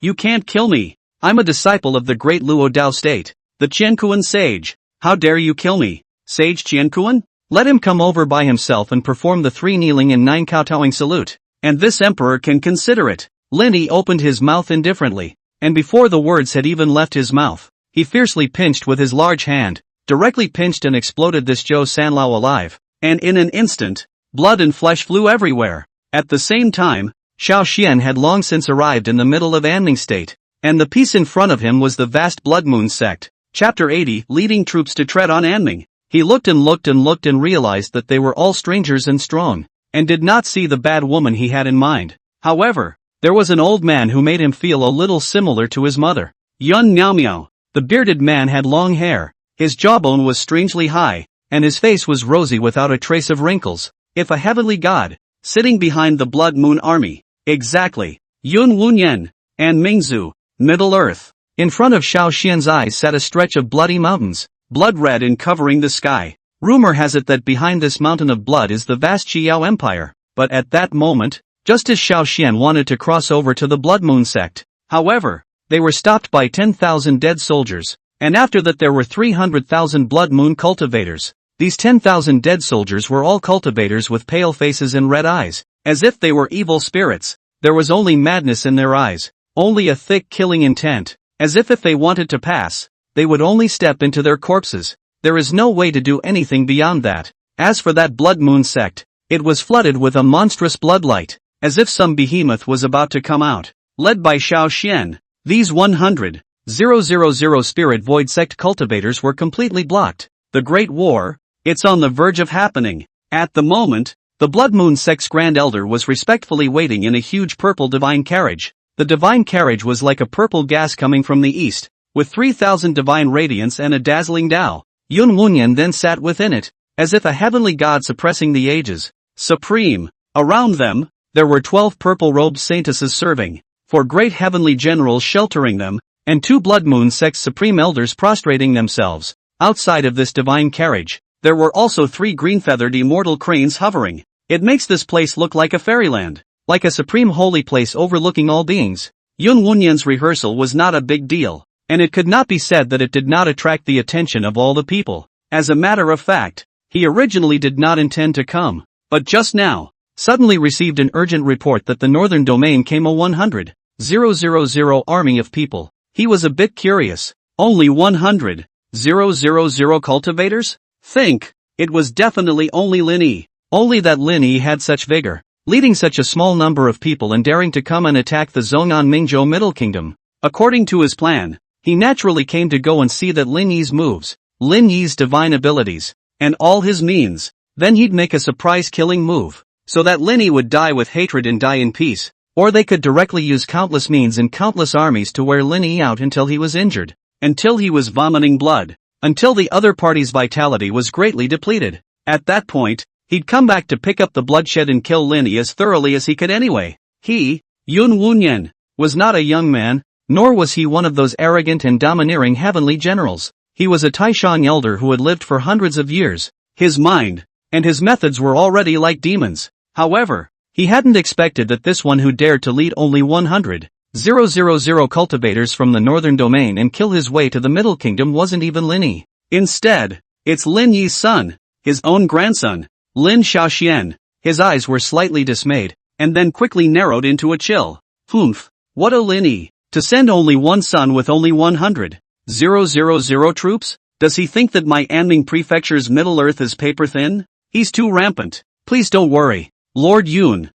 you can't kill me. I'm a disciple of the great Luo Dao state, the Qiankuan sage. How dare you kill me, Sage Qiankuan? Let him come over by himself and perform the 3 kneeling and 9 kowtowing salute, and this emperor can consider it. Lin Yi opened his mouth indifferently, and before the words had even left his mouth, he fiercely pinched with his large hand, directly pinched and exploded this Zhou Sanlao alive, and in an instant, blood and flesh flew everywhere. At the same time, Xiao Xian had long since arrived in the middle of Anning state, and the piece in front of him was the vast Blood Moon sect. Chapter 80, leading troops to tread on Anming. He looked and realized that they were all strangers and strong, and did not see the bad woman he had in mind. However, there was an old man who made him feel a little similar to his mother. Yun Miao Miao. The bearded man had long hair, his jawbone was strangely high, and his face was rosy without a trace of wrinkles. If a heavenly god, sitting behind the Blood Moon army. Exactly. Yun Wunyan, and Mingzhu, Middle Earth. In front of Xiao Xian's eyes sat a stretch of bloody mountains, blood red and covering the sky. Rumor has it that behind this mountain of blood is the vast Qiao Empire, but at that moment, just as Xiao Xian wanted to cross over to the Blood Moon sect, however, they were stopped by 10,000 dead soldiers, and after that there were 300,000 Blood Moon cultivators. These 10,000 dead soldiers were all cultivators with pale faces and red eyes, as if they were evil spirits. There was only madness in their eyes, only a thick killing intent, as if they wanted to pass, they would only step into their corpses. There is no way to do anything beyond that. As for that Blood Moon sect, it was flooded with a monstrous bloodlight, as if some behemoth was about to come out, led by Xiao Xian. These 100,000 Spirit Void sect cultivators were completely blocked. The Great War, it's on the verge of happening. At the moment, the Blood Moon sect's Grand Elder was respectfully waiting in a huge purple divine carriage. The divine carriage was like a purple gas coming from the east, with 3,000 divine radiance and a dazzling Dao. Yun Wunyan then sat within it, as if a heavenly god suppressing the ages. Supreme. Around them, there were 12 purple-robed Saintesses serving, 4 great heavenly generals sheltering them, and 2 Blood Moon sect's supreme elders prostrating themselves. Outside of this divine carriage, there were also 3 green-feathered immortal cranes hovering. It makes this place look like a fairyland, like a supreme holy place overlooking all beings. Yun Wunyan's rehearsal was not a big deal, and it could not be said that it did not attract the attention of all the people. As a matter of fact, he originally did not intend to come, but just now, suddenly received an urgent report that the northern domain came a 100,000 army of people. He was a bit curious. Only 100,000 cultivators? Think, it was definitely only Lin Yi. Only that Lin Yi had such vigor, leading such a small number of people and daring to come and attack the Zhong'an Mingzhou Middle Kingdom. According to his plan, he naturally came to go and see that Lin Yi's moves, Lin Yi's divine abilities, and all his means. Then he'd make a surprise killing move, so that Linny would die with hatred and die in peace. Or they could directly use countless means and countless armies to wear Linny out until he was injured, until he was vomiting blood, until the other party's vitality was greatly depleted. At that point, he'd come back to pick up the bloodshed and kill Linny as thoroughly as he could anyway. He, Yun Wunyan, was not a young man, nor was he one of those arrogant and domineering heavenly generals. He was a Taishan elder who had lived for hundreds of years. His mind and his methods were already like demons. However, he hadn't expected that this one who dared to lead only 100,000 cultivators from the northern domain and kill his way to the Middle Kingdom wasn't even Linny. Instead, it's Lin Yi's son, his own grandson, Lin Xiaoxian. His eyes were slightly dismayed, and then quickly narrowed into a chill. Humph, what a Linny, to send only one son with only 100,000 troops? Does he think that my Anming prefecture's Middle Earth is paper thin? He's too rampant. Please don't worry, Lord Yun.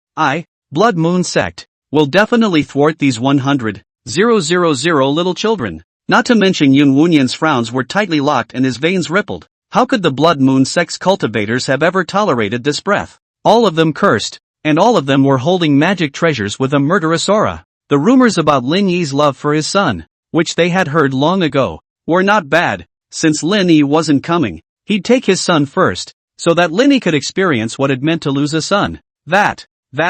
Blood Moon Sect, will definitely thwart these 100,000 little children. Not to mention Yun Wunyan's frowns were tightly locked and his veins rippled. How could the Blood Moon Sect's cultivators have ever tolerated this breath? All of them cursed, and all of them were holding magic treasures with a murderous aura. The rumors about Lin Yi's love for his son, which they had heard long ago, were not bad. Since Lin Yi wasn't coming, he'd take his son first, so that Lin Yi could experience what it meant to lose a son. That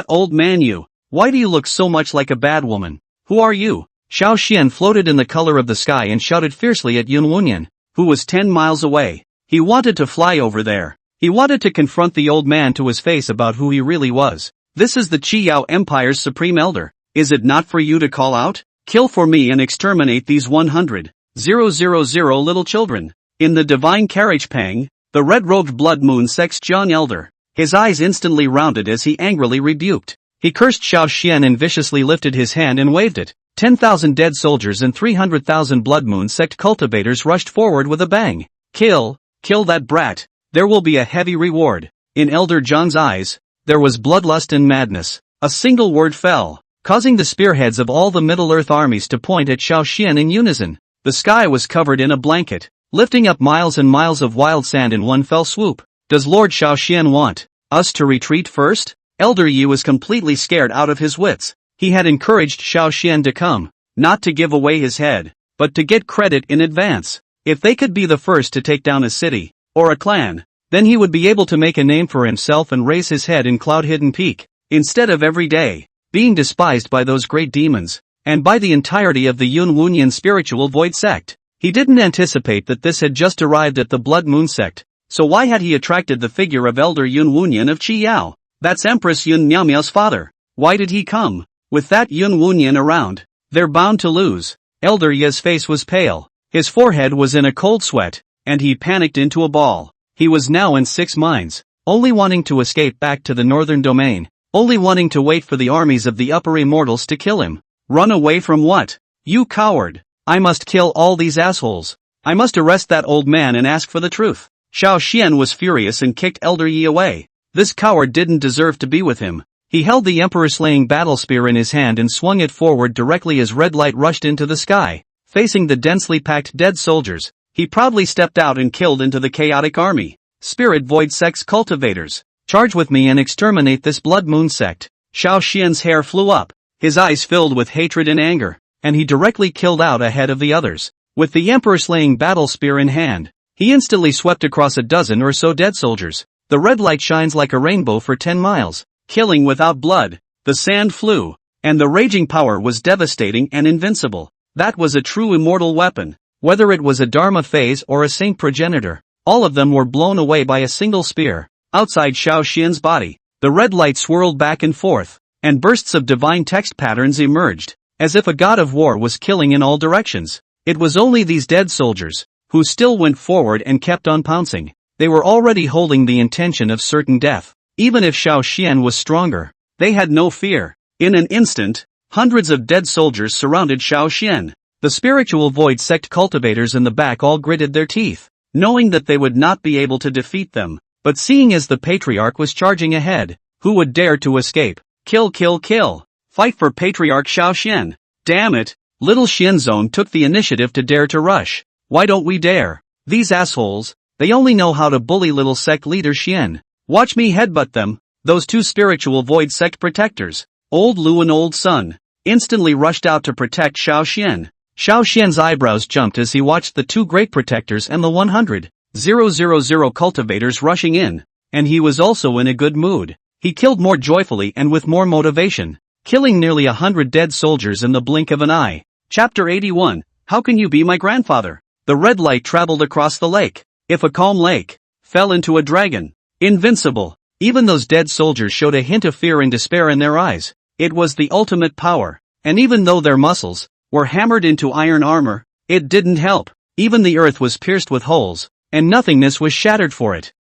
old man you. Why do you look so much like a bad woman? Who are you? Xiao Xian floated in the color of the sky and shouted fiercely at Yun Wunyan, who was 10 miles away. He wanted to fly over there. He wanted to confront the old man to his face about who he really was. This is the Qiyao Empire's supreme elder. Is it not for you to call out? Kill for me and exterminate these 100,000 little children. In the divine carriage pang, the red-robed Blood Moon Sect's John Elder, his eyes instantly rounded as he angrily rebuked. He cursed Xiao Xian and viciously lifted his hand and waved it. 10,000 dead soldiers and 300,000 Blood Moon Sect cultivators rushed forward with a bang. Kill that brat. There will be a heavy reward. In Elder John's eyes, there was bloodlust and madness. A single word fell, causing the spearheads of all the Middle-earth armies to point at Xiao Xian in unison. The sky was covered in a blanket, lifting up miles and miles of wild sand in one fell swoop. Does Lord Xiao Xian want us to retreat first? Elder Yi was completely scared out of his wits. He had encouraged Xiao Xian to come, not to give away his head, but to get credit in advance. If they could be the first to take down a city, or a clan, then he would be able to make a name for himself and raise his head in Cloud-Hidden Peak, instead of every day being despised by those great demons, and by the entirety of the Yun Wunyan spiritual void sect. He didn't anticipate that this had just arrived at the Blood Moon Sect, so why had he attracted the figure of Elder Yun Wunyan of Qiyao? That's Empress Yun Miaomiao's father. Why did he come? With that Yun Wunyan around, they're bound to lose. Elder Ye's face was pale, his forehead was in a cold sweat, and he panicked into a ball. He was now in 6 minds, only wanting to escape back to the northern domain, only wanting to wait for the armies of the upper immortals to kill him. Run away from what? You coward! I must kill all these assholes. I must arrest that old man and ask for the truth. Xiao Xian was furious and kicked Elder Yi away. This coward didn't deserve to be with him. He held the Emperor-slaying battle spear in his hand and swung it forward directly as red light rushed into the sky. Facing the densely packed dead soldiers, he proudly stepped out and killed into the chaotic army. Spirit Void Sect's cultivators, charge with me and exterminate this Blood Moon Sect. Xiao Xian's hair flew up, his eyes filled with hatred and anger, and he directly killed out ahead of the others. With the Emperor-slaying battle spear in hand, he instantly swept across a dozen or so dead soldiers. The red light shines like a rainbow for 10 miles, killing without blood. The sand flew, and the raging power was devastating and invincible. That was a true immortal weapon. Whether it was a Dharma phase or a saint progenitor, all of them were blown away by a single spear. Outside Xiao Xian's body, the red light swirled back and forth, and bursts of divine text patterns emerged, as if a god of war was killing in all directions. It was only these dead soldiers, who still went forward and kept on pouncing. They were already holding the intention of certain death. Even if Xiao Xian was stronger, they had no fear. In an instant, hundreds of dead soldiers surrounded Xiao Xian. The spiritual void sect cultivators in the back all gritted their teeth, knowing that they would not be able to defeat them. But seeing as the patriarch was charging ahead, who would dare to escape? Kill, kill, kill. Fight for Patriarch Xiao Xian. Damn it. Little Xianzone took the initiative to dare to rush. Why don't we dare? These assholes, They only know how to bully little sect leader Xian. Watch me headbutt them. Those two spiritual void sect protectors, Old Lu and Old Sun, instantly rushed out to protect Xiao Xian. Xiao Xian's eyebrows jumped as he watched the two great protectors and the 100,000 cultivators rushing in, and he was also in a good mood. He killed more joyfully and with more motivation, killing nearly 100 dead soldiers in the blink of an eye. Chapter 81, How Can You Be My Grandfather? The red light traveled across the lake. If a calm lake fell into a dragon, invincible. Even those dead soldiers showed a hint of fear and despair in their eyes. It was the ultimate power, and even though their muscles were hammered into iron armor, it didn't help. Even the earth was pierced with holes, and nothingness was shattered for it.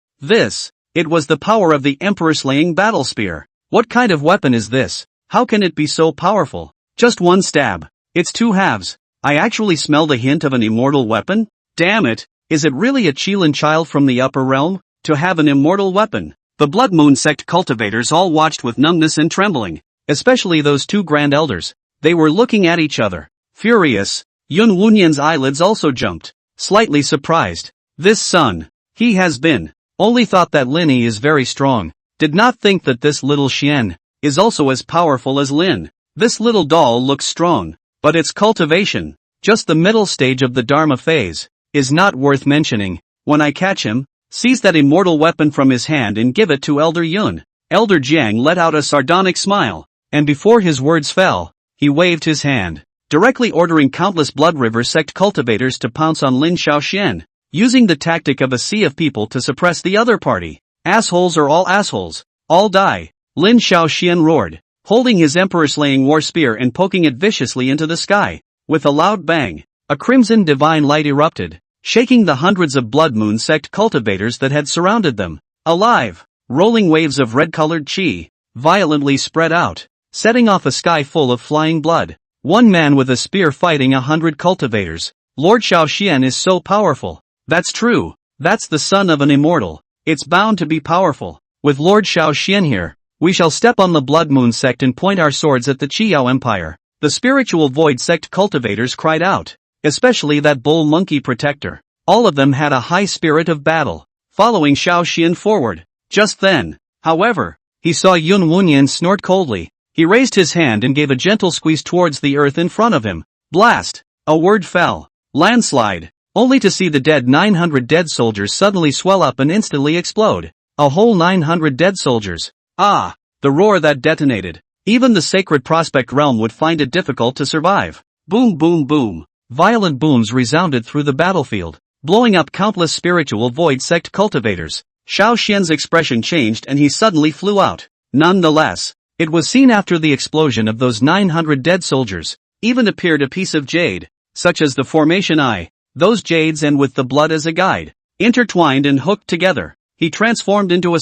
It was the power of the Emperor-slaying battle spear. What kind of weapon is this? How can it be so powerful? Just one stab. It's two halves. I actually smelled a hint of an immortal weapon? Damn it, is it really a Qilin child from the upper realm, to have an immortal weapon? The Blood Moon sect cultivators all watched with numbness and trembling, especially those two grand elders. They were looking at each other, furious. Yun Wunyan's eyelids also jumped, slightly surprised. This son, he has been, only thought that Lin Yi is very strong, did not think that this little Xian is also as powerful as Lin. This little doll looks strong, but its cultivation, just the middle stage of the Dharma phase, is not worth mentioning. When I catch him, seize that immortal weapon from his hand and give it to Elder Yun. Elder Jiang let out a sardonic smile, and before his words fell, he waved his hand, directly ordering countless Blood River sect cultivators to pounce on Lin Xiaoxian, using the tactic of a sea of people to suppress the other party. Assholes are all assholes, all die. Lin Xiaoxian roared, holding his emperor-slaying war spear and poking it viciously into the sky. With a loud bang, a crimson divine light erupted, shaking the hundreds of Blood Moon sect cultivators that had surrounded them. Alive, rolling waves of red-colored chi violently spread out, setting off a sky full of flying blood. One man with a spear fighting 100 cultivators. Lord Xiaoxian is so powerful. That's true. That's the son of an immortal. It's bound to be powerful. With Lord Xiaoxian here, we shall step on the Blood Moon sect and point our swords at the Qiyao Empire. The spiritual void sect cultivators cried out, especially that bull monkey protector. All of them had a high spirit of battle, following Xiaoxian forward. Just then, however, he saw Yun Wunyan snort coldly. He raised his hand and gave a gentle squeeze towards the earth in front of him. Blast! A word fell. Landslide. Only to see the dead 900 dead soldiers suddenly swell up and instantly explode. A whole 900 dead soldiers. Ah! The roar that detonated. Even the sacred prospect realm would find it difficult to survive. Boom boom boom. Violent booms resounded through the battlefield, blowing up countless spiritual void sect cultivators. Xiao Xian's expression changed and he suddenly flew out. Nonetheless, it was seen after the explosion of those 900 dead soldiers, even appeared a piece of jade, such as the formation eye, those jades and with the blood as a guide, intertwined and hooked together, he transformed into a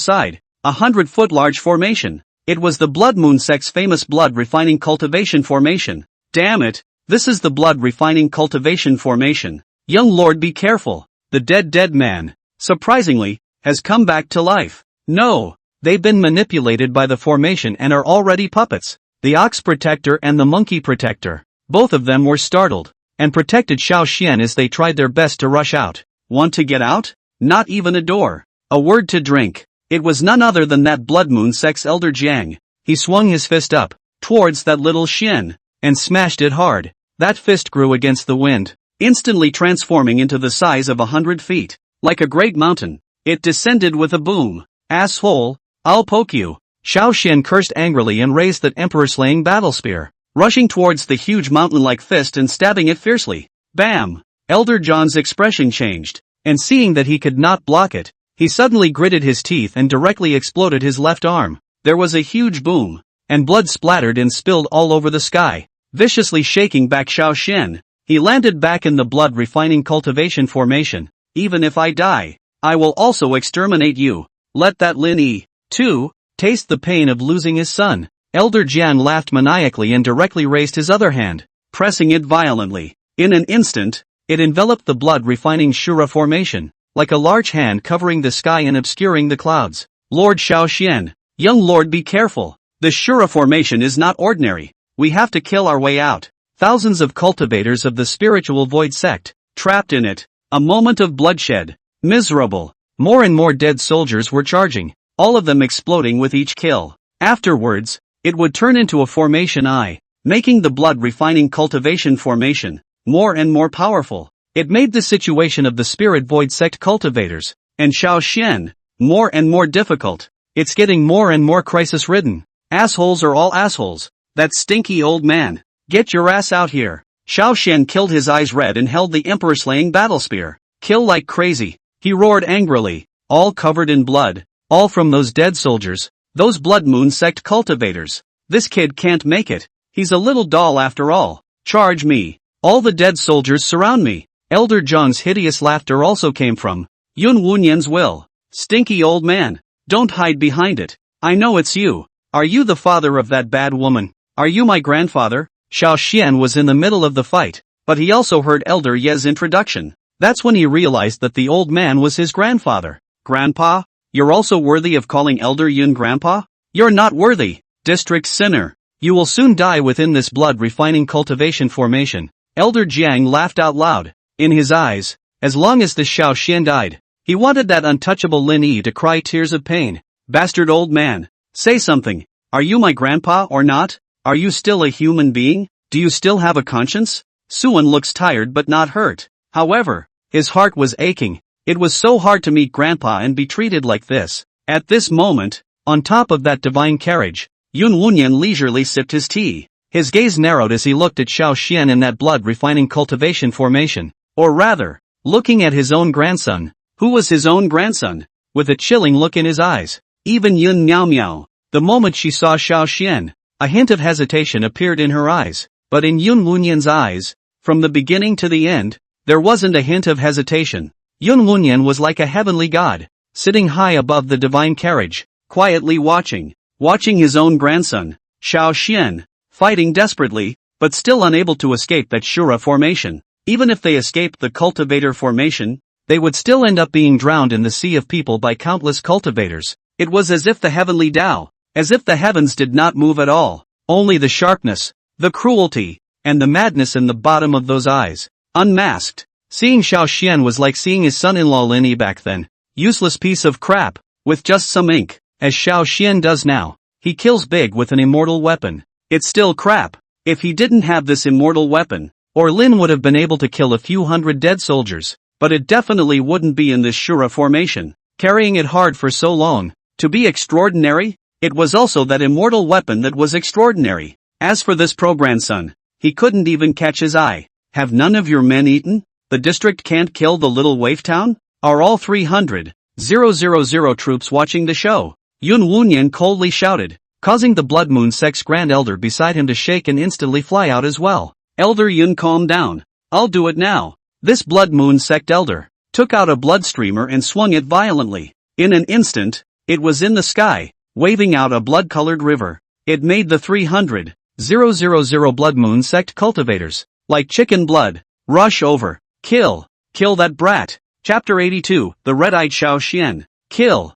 100-foot large formation. It was the Blood Moon sect's famous blood refining cultivation formation. Damn it, this is the blood refining cultivation formation. Young lord, be careful. The dead man, surprisingly, has come back to life. No, they've been manipulated by the formation and are already puppets. The ox protector and the monkey protector, both of them were startled, and protected Xiao Xian as they tried their best to rush out. Want to get out? Not even a door. A word to drink. It was none other than that Blood Moon sect's Elder Jiang. He swung his fist up, towards that little Xian, and smashed it hard. That fist grew against the wind, instantly transforming into the size of 100 feet. Like a great mountain, it descended with a boom. Asshole, I'll poke you. Xiao Xian cursed angrily and raised that emperor-slaying battle spear, rushing towards the huge mountain-like fist and stabbing it fiercely. Bam! Elder John's expression changed, and seeing that he could not block it, he suddenly gritted his teeth and directly exploded his left arm. There was a huge boom, and blood splattered and spilled all over the sky, viciously shaking back Xiao Xian. He landed back in the blood refining cultivation formation. Even if I die, I will also exterminate you. Let that Lin Yi, too, taste the pain of losing his son. Elder Jian laughed maniacally and directly raised his other hand, pressing it violently. In an instant, it enveloped the blood refining Shura formation, like a large hand covering the sky and obscuring the clouds. Lord Xiaoxian, young lord, be careful. The Shura formation is not ordinary. We have to kill our way out. Thousands of cultivators of the spiritual void sect, trapped in it. A moment of bloodshed. Miserable. More and more dead soldiers were charging, all of them exploding with each kill. Afterwards, it would turn into a formation I, making the blood-refining cultivation formation more and more powerful. It made the situation of the Spirit Void sect cultivators and Xiao Xian more and more difficult. It's getting more and more crisis-ridden. Assholes are all assholes. That stinky old man. Get your ass out here. Xiao Xian killed his eyes red and held the emperor-slaying battle spear. Kill like crazy. He roared angrily, all covered in blood. All from those dead soldiers, those Blood Moon sect cultivators. This kid can't make it. He's a little doll after all. Charge me. All the dead soldiers surround me. Elder Zhang's hideous laughter also came from Yun Wunyan's will. Stinky old man. Don't hide behind it. I know it's you. Are you the father of that bad woman? Are you my grandfather? Xiao Xian was in the middle of the fight, but he also heard Elder Ye's introduction. That's when he realized that the old man was his grandfather. Grandpa? You're also worthy of calling Elder Yun Grandpa? You're not worthy, district sinner. You will soon die within this blood-refining cultivation formation. Elder Jiang laughed out loud. In his eyes, as long as the Xiao Xian died, he wanted that untouchable Lin Yi to cry tears of pain. Bastard old man. Say something. Are you my grandpa or not? Are you still a human being? Do you still have a conscience? Suan looks tired but not hurt. However, his heart was aching. It was so hard to meet Grandpa and be treated like this. At this moment, on top of that divine carriage, Yun Wunyan leisurely sipped his tea. His gaze narrowed as he looked at Xiao Xian in that blood-refining cultivation formation. Or rather, looking at his own grandson. Who was his own grandson? With a chilling look in his eyes. Even Yun Miao Miao. The moment she saw Xiao Xian, a hint of hesitation appeared in her eyes. But in Yun Wunyan's eyes, from the beginning to the end, there wasn't a hint of hesitation. Yun Wunyan was like a heavenly god, sitting high above the divine carriage, quietly watching his own grandson, Xiao Xian, fighting desperately, but still unable to escape that Shura formation. Even if they escaped the cultivator formation, they would still end up being drowned in the sea of people by countless cultivators. It was as if the heavenly Tao, as if the heavens did not move at all, only the sharpness, the cruelty, and the madness in the bottom of those eyes. Unmasked. Seeing Xiao Xian was like seeing his son-in-law Lin Yi back then. Useless piece of crap, with just some ink, as Xiao Xian does now. He kills big with an immortal weapon. It's still crap. If he didn't have this immortal weapon, or Lin would have been able to kill a few hundred dead soldiers, but it definitely wouldn't be in this Shura formation, carrying it hard for so long. To be extraordinary, it was also that immortal weapon that was extraordinary. As for this pro-grandson, he couldn't even catch his eye. Have none of your men eaten? The district can't kill the little wave town? Are all 300,000 troops watching the show? Yun Wunyan coldly shouted, causing the Blood Moon sect's Grand Elder beside him to shake and instantly fly out as well. Elder Yun, calm down. I'll do it now. This Blood Moon sect elder took out a blood streamer and swung it violently. In an instant, it was in the sky, waving out a blood-colored river. It made the 300,000 Blood Moon sect cultivators, like chicken blood, rush over. Kill that brat. Chapter 82, The Red-Eyed Xiao Xian. Kill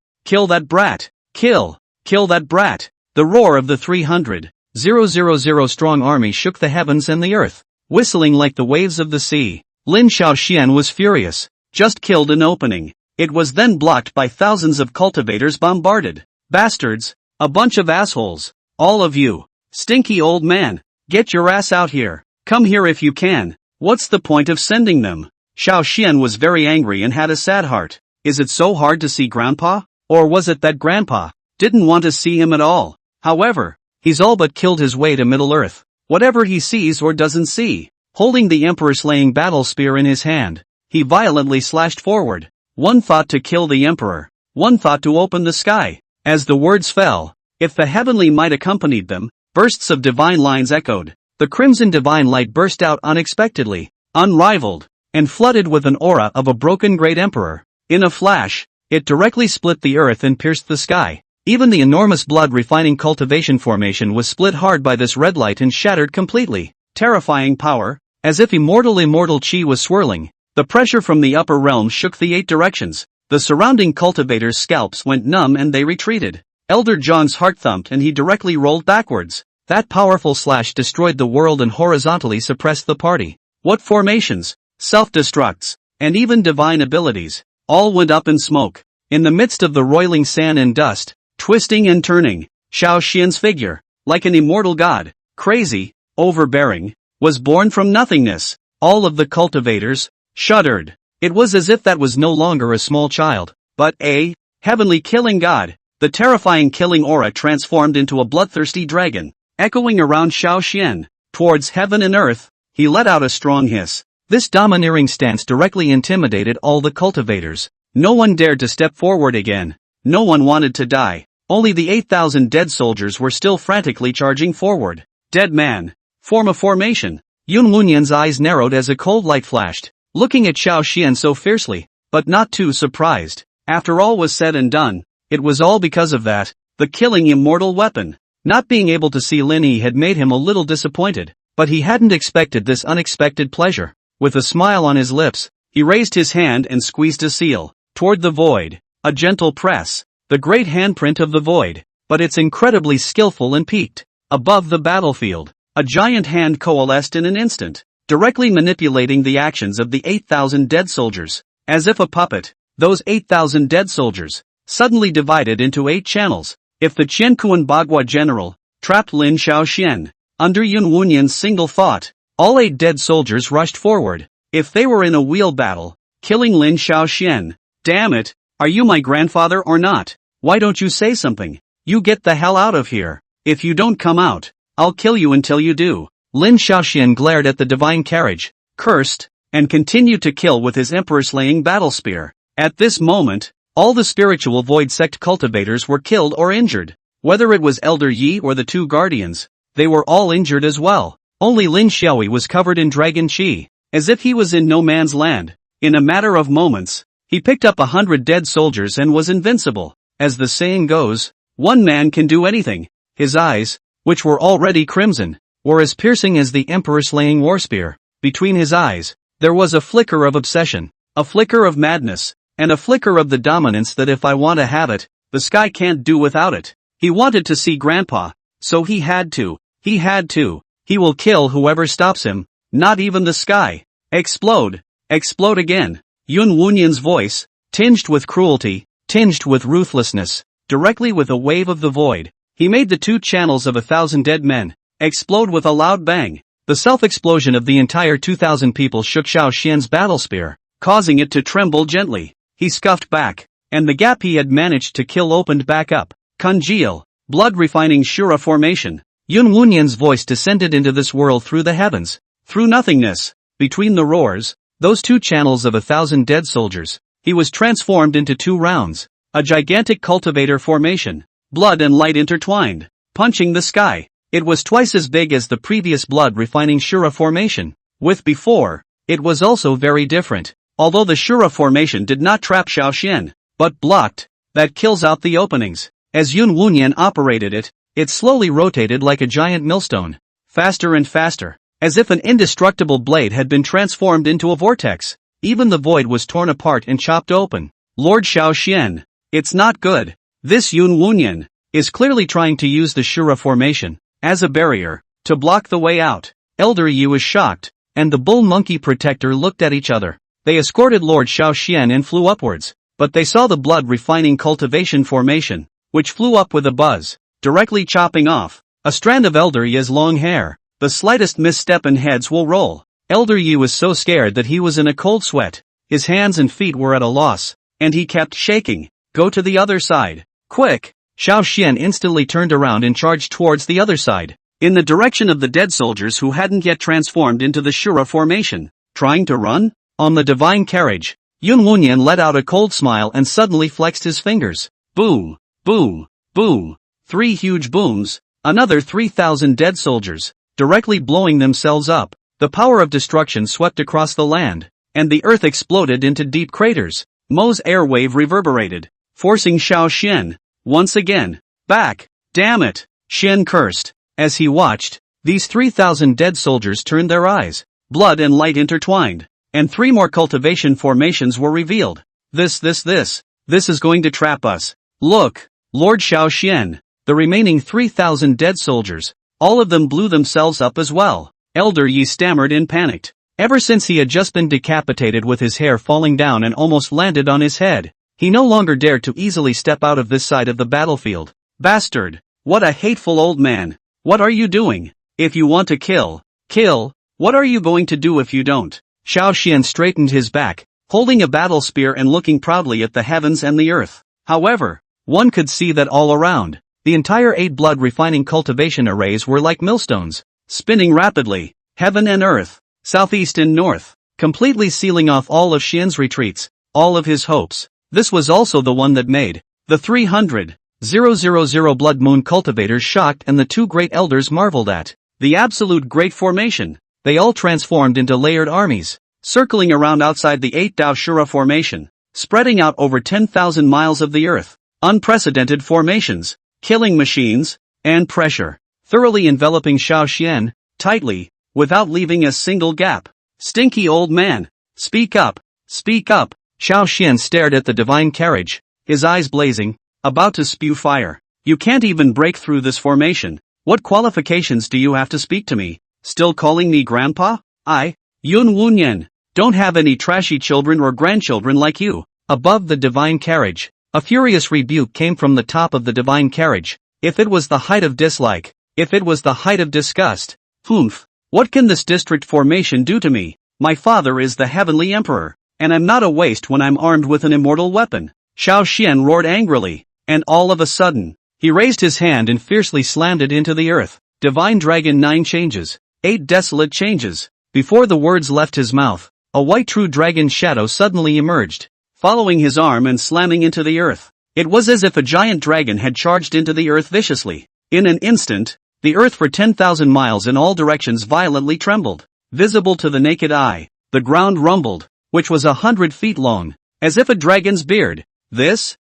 that brat. Kill that brat. The roar of the 300,000 strong army shook the heavens and the earth, whistling like the waves of the sea. Lin Xiao Xian was furious. Just killed an opening. It was then blocked by thousands of cultivators bombarded. Bastards. A bunch of assholes. All of you. Stinky old man. Get your ass out here. Come here if you can. What's the point of sending them? Xiao Xian was very angry and had a sad heart. Is it so hard to see Grandpa? Or was it that Grandpa didn't want to see him at all? However, he's all but killed his way to Middle-earth. Whatever he sees or doesn't see. Holding the emperor-slaying battle spear in his hand, he violently slashed forward. One thought to kill the emperor. One thought to open the sky. As the words fell, if the heavenly might accompanied them, bursts of divine lines echoed. The crimson divine light burst out unexpectedly, unrivaled, and flooded with an aura of a broken great emperor. In a flash, it directly split the earth and pierced the sky. Even the enormous blood-refining cultivation formation was split hard by this red light and shattered completely. Terrifying power, as if immortal chi was swirling. The pressure from the upper realm shook the 8 directions. The surrounding cultivators' scalps went numb and they retreated. Elder John's heart thumped and he directly rolled backwards. That powerful slash destroyed the world and horizontally suppressed the party. What formations, self-destructs, and even divine abilities. all went up in smoke. In the midst of the roiling sand and dust, twisting and turning, Xiao Xian's figure, like an immortal god, crazy, overbearing, was born from nothingness. All of the cultivators shuddered. It was as if that was no longer a small child, but a heavenly killing god. The terrifying killing aura transformed into a bloodthirsty dragon, echoing around Xiao Xian. Towards heaven and earth, he let out a strong hiss. This domineering stance directly intimidated all the cultivators. No one dared to step forward again. No one wanted to die. Only the 8,000 dead soldiers were still frantically charging forward. Dead man. Form a formation. Yun Wunyan's eyes narrowed as a cold light flashed, looking at Xiao Xian so fiercely, but not too surprised. After all was said and done, it was all because of that, the killing immortal weapon. Not being able to see Lin Yi had made him a little disappointed, but he hadn't expected this unexpected pleasure. With a smile on his lips, he raised his hand and squeezed a seal, toward the void. A gentle press, the great handprint of the void, but it's incredibly skillful and peaked. Above the battlefield, a giant hand coalesced in an instant, directly manipulating the actions of the 8,000 dead soldiers. As if a puppet, those 8,000 dead soldiers suddenly divided into 8 channels. If the Qiankuan Bagua general trapped Lin Xiaoxian under Yun Wunyan's single thought, all 8 dead soldiers rushed forward. If they were in a wheel battle, killing Lin Xiaoxian. Damn it, are you my grandfather or not? Why don't you say something? You get the hell out of here. If you don't come out, I'll kill you until you do. Lin Xiaoxian glared at the divine carriage, cursed, and continued to kill with his emperor-slaying battle spear. At this moment, all the spiritual void sect cultivators were killed or injured. Whether it was Elder Yi or the 2 guardians, they were all injured as well. Only Lin Xiaoyi was covered in dragon chi, as if he was in no man's land. In a matter of moments, he picked up 100 dead soldiers and was invincible. As the saying goes, one man can do anything. His eyes, which were already crimson, were as piercing as the emperor-slaying war spear. Between his eyes, there was a flicker of obsession, a flicker of madness, and a flicker of the dominance that if I want to have it, the sky can't do without it. He wanted to see Grandpa, so he had to. He will kill whoever stops him, not even the sky. Explode. Explode again. Yun Wunyan's voice, tinged with cruelty, tinged with ruthlessness, directly with a wave of the void. He made the 2 channels of 1,000 dead men explode with a loud bang. The self-explosion of the entire 2,000 people shook Xiao Xian's battle spear, causing it to tremble gently. He scuffed back, and the gap he had managed to kill opened back up. Congeal. Blood-refining Shura formation. Yun Wunyan's voice descended into this world through the heavens, through nothingness. Between the roars, those 2 channels of 1,000 dead soldiers, he was transformed into 2 rounds. A gigantic cultivator formation. Blood and light intertwined, punching the sky. It was twice as big as the previous blood-refining Shura formation. With before, it was also very different. Although the Shura formation did not trap Xiao Xian, but blocked, that kills out the openings. As Yun Wunyan operated it, it slowly rotated like a giant millstone. Faster and faster, as if an indestructible blade had been transformed into a vortex. Even the void was torn apart and chopped open. Lord Xiao Xian, it's not good. This Yun Wunyan is clearly trying to use the Shura formation as a barrier to block the way out. Elder Yi was shocked, and the bull monkey protector looked at each other. They escorted Lord Xiao Xian and flew upwards, but they saw the blood-refining cultivation formation, which flew up with a buzz, directly chopping off a strand of Elder Yi's long hair. The slightest misstep and heads will roll. Elder Yi was so scared that he was in a cold sweat. His hands and feet were at a loss, and he kept shaking. Go to the other side. Quick! Xiao Xian instantly turned around and charged towards the other side, in the direction of the dead soldiers who hadn't yet transformed into the Shura formation. Trying to run? On the divine carriage, Yun Wunyan let out a cold smile and suddenly flexed his fingers. Boom! Boom! Boom! 3 huge booms, another 3,000 dead soldiers, directly blowing themselves up. The power of destruction swept across the land, and the earth exploded into deep craters. Mo's airwave reverberated, forcing Xiao Xian, once again, back. Damn it! Xian cursed. As he watched, these 3,000 dead soldiers turned their eyes. Blood and light intertwined, and 3 more cultivation formations were revealed. This is going to trap us. Look, Lord Xiao Xian. The remaining 3,000 dead soldiers, all of them blew themselves up as well. Elder Yi stammered in panic. Ever since he had just been decapitated with his hair falling down and almost landed on his head, he no longer dared to easily step out of this side of the battlefield. Bastard! What a hateful old man! What are you doing? If you want to kill, kill! What are you going to do if you don't? Xiao Xian straightened his back, holding a battle spear and looking proudly at the heavens and the earth. However, one could see that all around, the entire 8 blood refining cultivation arrays were like millstones, spinning rapidly, heaven and earth, southeast and north, completely sealing off all of Xian's retreats, all of his hopes. This was also the one that made the 300,000 blood moon cultivators shocked, and the 2 great elders marveled at the absolute great formation. They all transformed into layered armies, circling around outside the 8 Dao Shura formation, spreading out over 10,000 miles of the earth. Unprecedented formations, killing machines, and pressure, thoroughly enveloping Xiao Xian, tightly, without leaving a single gap. Stinky old man! Speak up! Speak up! Xiao Xian stared at the divine carriage, his eyes blazing, about to spew fire. You can't even break through this formation. What qualifications do you have to speak to me? Still calling me grandpa? I, Yun Wunyan, don't have any trashy children or grandchildren like you. Above the divine carriage, a furious rebuke came from the top of the divine carriage. If it was the height of dislike, if it was the height of disgust, humph, what can this district formation do to me? My father is the heavenly emperor, and I'm not a waste when I'm armed with an immortal weapon. Xiao Xian roared angrily, and all of a sudden, he raised his hand and fiercely slammed it into the earth. Divine Dragon 9 changes, 8 desolate changes. Before the words left his mouth, a white true dragon shadow suddenly emerged, following his arm and slamming into the earth. It was as if a giant dragon had charged into the earth viciously. In an instant, the earth for 10,000 miles in all directions violently trembled. Visible to the naked eye, the ground rumbled, which was 100 feet long, as if a dragon's beard. This,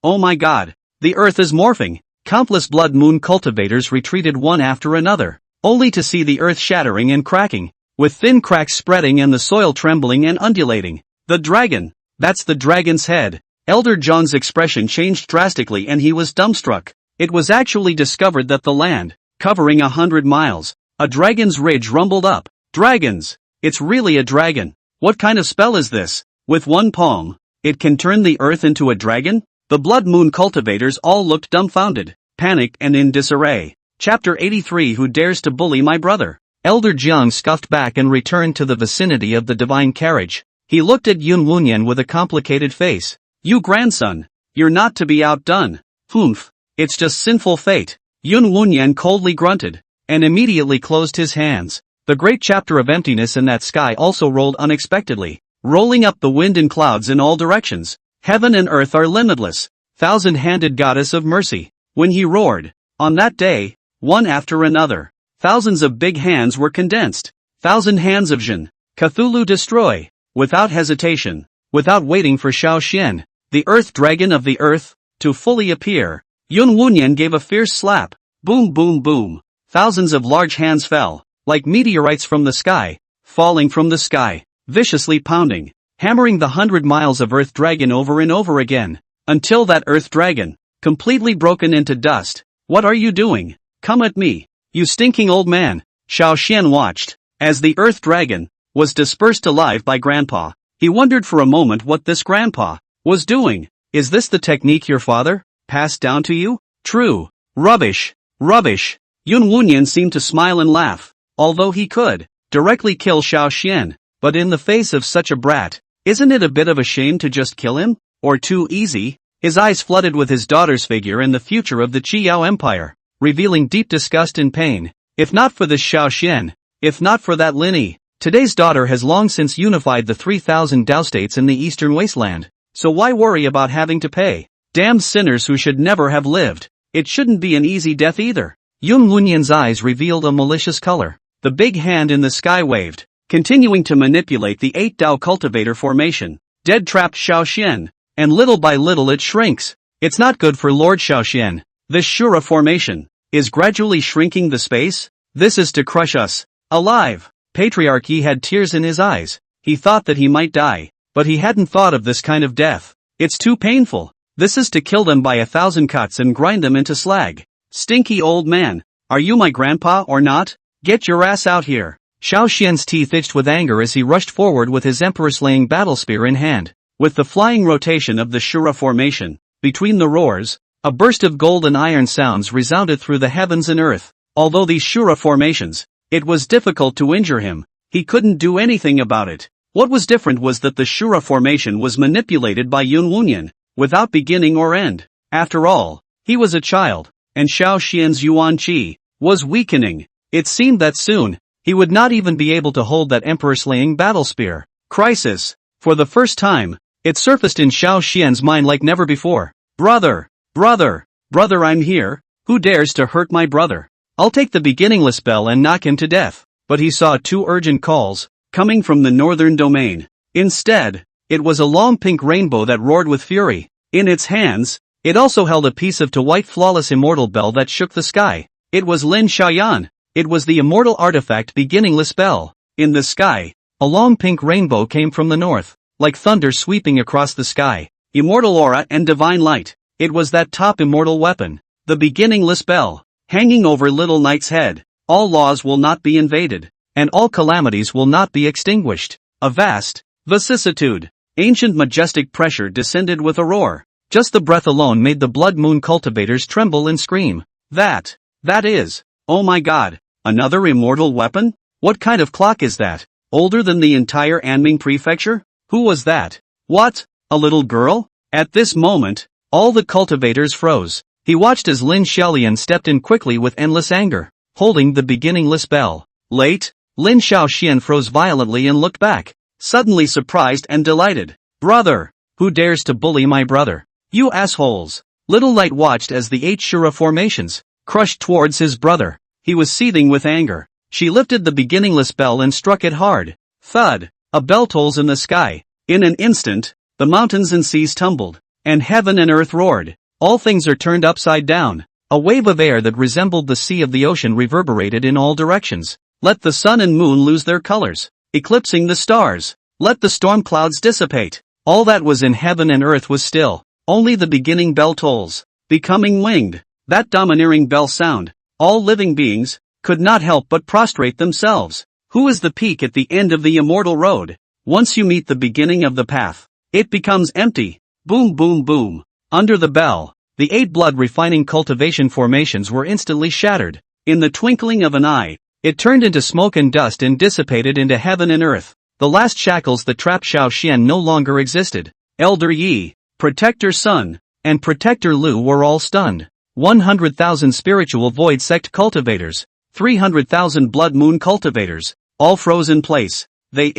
oh my god, the earth is morphing. Countless blood moon cultivators retreated one after another, only to see the earth shattering and cracking, with thin cracks spreading and the soil trembling and undulating. The dragon! That's the dragon's head. Elder Zhang's expression changed drastically and he was dumbstruck. It was actually discovered that the land, covering 100 miles, a dragon's ridge rumbled up. Dragons! It's really a dragon. What kind of spell is this? With one palm, it can turn the earth into a dragon? The blood moon cultivators all looked dumbfounded, panicked and in disarray. Chapter 83. Who dares to bully my brother? Elder Jiang scuffed back and returned to the vicinity of the divine carriage. He looked at Yun Wunyan with a complicated face. You grandson, you're not to be outdone. Humph, it's just sinful fate. Yun Wunyan coldly grunted, and immediately closed his hands. The great chapter of emptiness in that sky also rolled unexpectedly, rolling up the wind and clouds in all directions. Heaven and earth are limitless, thousand-handed goddess of mercy. When he roared, on that day, one after another, thousands of big hands were condensed. 1,000 hands of Jin, Cthulhu destroy. Without hesitation, without waiting for Xiao Xian, the earth dragon of the earth, to fully appear. Yun Wunyan gave a fierce slap. Boom boom boom. Thousands of large hands fell, like meteorites from the sky, falling from the sky, viciously pounding, hammering the 100 miles of earth dragon over and over again, until that earth dragon, completely broken into dust. What are you doing? Come at me, you stinking old man. Xiao Xian watched, as the earth dragon was dispersed alive by grandpa. He wondered for a moment what this grandpa was doing. Is this the technique your father passed down to you? True. Rubbish. Rubbish. Yun Wunyan seemed to smile and laugh, although he could directly kill Xiao Xian, but in the face of such a brat, isn't it a bit of a shame to just kill him? Or too easy? His eyes flooded with his daughter's figure and the future of the Qiyao Empire, revealing deep disgust and pain. If not for this Xiao Xian, if not for that Linny, today's daughter has long since unified the 3,000 Dao states in the eastern wasteland, so why worry about having to pay? Damned sinners who should never have lived. It shouldn't be an easy death either. Yun Wunyan's eyes revealed a malicious color. The big hand in the sky waved, continuing to manipulate the 8 Dao cultivator formation. Dead-trapped Xiao Xian, and little by little it shrinks. It's not good for Lord Xiao Xian. This Shura formation is gradually shrinking the space. This is to crush us alive. Patriarchy had tears in his eyes. He thought that he might die, but he hadn't thought of this kind of death. It's too painful. This is to kill them by 1,000 cuts and grind them into slag. Stinky old man, are you my grandpa or not? Get your ass out here. Xiao Xian's teeth itched with anger as he rushed forward with his emperor-slaying battlespear in hand. With the flying rotation of the Shura formation, between the roars, a burst of gold and iron sounds resounded through the heavens and earth. Although these Shura formations, it was difficult to injure him. He couldn't do anything about it. What was different was that the Shura formation was manipulated by Yun Wunyan, without beginning or end. After all, he was a child, and Xiao Xian's Yuan Qi was weakening. It seemed that soon, he would not even be able to hold that emperor-slaying battlespear. Crisis. For the first time, it surfaced in Xiao Xian's mind like never before. Brother! Brother! Brother, I'm here. Who dares to hurt my brother? I'll take the beginningless bell and knock him to death. But he saw two urgent calls, coming from the northern domain. Instead, it was a long pink rainbow that roared with fury. In its hands, it also held a piece of white flawless immortal bell that shook the sky. It was Lin Xiaoyan. It was the immortal artifact beginningless bell. In the sky, a long pink rainbow came from the north, like thunder sweeping across the sky. Immortal aura and divine light. It was that top immortal weapon, the beginningless bell, hanging over Little Knight's head. All laws will not be invaded, and all calamities will not be extinguished. A vast vicissitude, ancient majestic pressure descended with a roar. Just the breath alone made the blood moon cultivators tremble and scream. That is, oh my god, another immortal weapon? What kind of clock is that? Older than the entire Anming prefecture? Who was that? What? A little girl? At this moment, all the cultivators froze. He watched as Lin Xiaolian stepped in quickly with endless anger, holding the beginningless bell. Late? Lin Xiaoxian froze violently and looked back, suddenly surprised and delighted. Brother! Who dares to bully my brother? You assholes! Little Light watched as the 8 Shura formations crushed towards his brother. He was seething with anger. She lifted the beginningless bell and struck it hard. Thud! A bell tolls in the sky. In an instant, the mountains and seas tumbled, and heaven and earth roared. All things are turned upside down. A wave of air that resembled the sea of the ocean reverberated in all directions. Let the sun and moon lose their colors, eclipsing the stars. Let the storm clouds dissipate. All that was in heaven and earth was still. Only the beginning bell tolls, becoming winged. That domineering bell sound, all living beings could not help but prostrate themselves. Who is the peak at the end of the immortal road? Once you meet the beginning of the path, it becomes empty. Boom boom boom. Under the bell, the 8 blood-refining cultivation formations were instantly shattered. In the twinkling of an eye, it turned into smoke and dust and dissipated into heaven and earth. The last shackles that trapped Xiao Xian no longer existed. Elder Yi, Protector Sun, and Protector Lu were all stunned. 100,000 spiritual void sect cultivators, 300,000 blood moon cultivators, all froze in place. They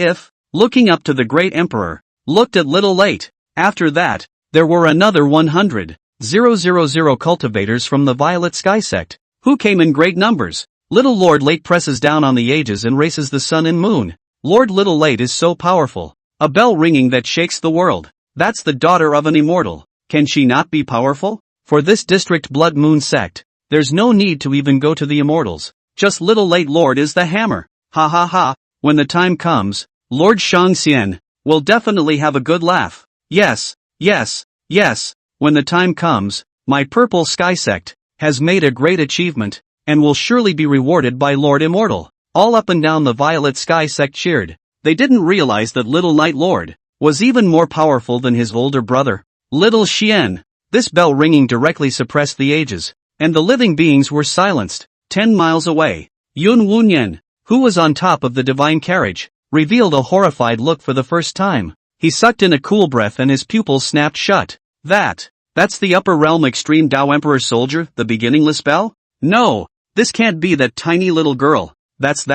looking up to the great emperor, looked at Little Late. After that, there were another 100,000 cultivators from the Violet Sky sect, who came in great numbers. Little Lord Late presses down on the ages and races the sun and moon. Lord Little Late is so powerful. A bell ringing that shakes the world. That's the daughter of an immortal. Can she not be powerful? For this district blood moon sect, there's no need to even go to the immortals. Just Little Late Lord is the hammer. Ha ha ha. When the time comes, Lord Shangxian will definitely have a good laugh. Yes. When the time comes, my purple sky sect has made a great achievement, and will surely be rewarded by Lord Immortal. All up and down the Violet Sky sect cheered. They didn't realize that Little Night Lord was even more powerful than his older brother, Little Xian. This bell ringing directly suppressed the ages, and the living beings were silenced. 10 miles away, Yun Wunyan, who was on top of the divine carriage, revealed a horrified look for the first time. He sucked in a cool breath and his pupils snapped shut. That's the upper realm extreme Dao Emperor soldier, the beginningless bell? No, this can't be that tiny little girl. That's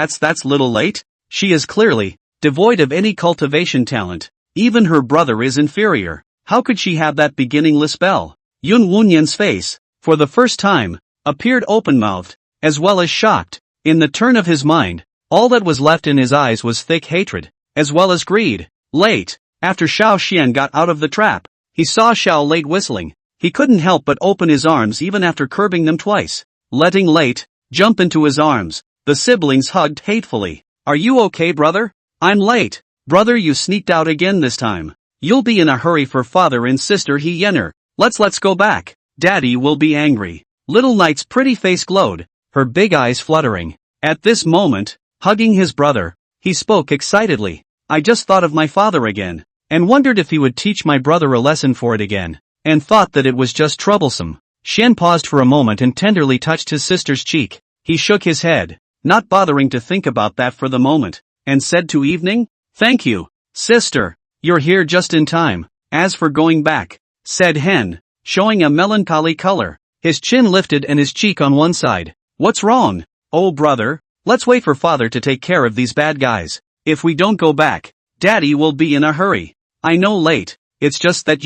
Little Late? She is clearly devoid of any cultivation talent. Even her brother is inferior. How could she have that beginningless bell? Yun Wunyan's face, for the first time, appeared open-mouthed, as well as shocked. In the turn of his mind, all that was left in his eyes was thick hatred, as well as greed. Late, after Xiao Xian got out of the trap, he saw Xiao Late whistling. He couldn't help but open his arms even after curbing them twice. Letting Late jump into his arms, the siblings hugged hatefully. Are you okay, brother? I'm Late. Brother, you sneaked out again this time. You'll be in a hurry for father and sister He Yener. Let's go back. Daddy will be angry. Little Knight's pretty face glowed, her big eyes fluttering. At this moment, Hugging his brother, he spoke excitedly. I just thought of my father again, and wondered if he would teach my brother a lesson for it again, and thought that it was just troublesome. Xian paused for a moment and tenderly touched his sister's cheek. He shook his head, not bothering to think about that for the moment, and said to Evening, "Thank you, sister, you're here just in time. As for going back," said Hen, showing a melancholy color, his chin lifted and his cheek on one side. "What's wrong? Oh brother, let's wait for father to take care of these bad guys. If we don't go back, daddy will be in a hurry. I know late, it's just that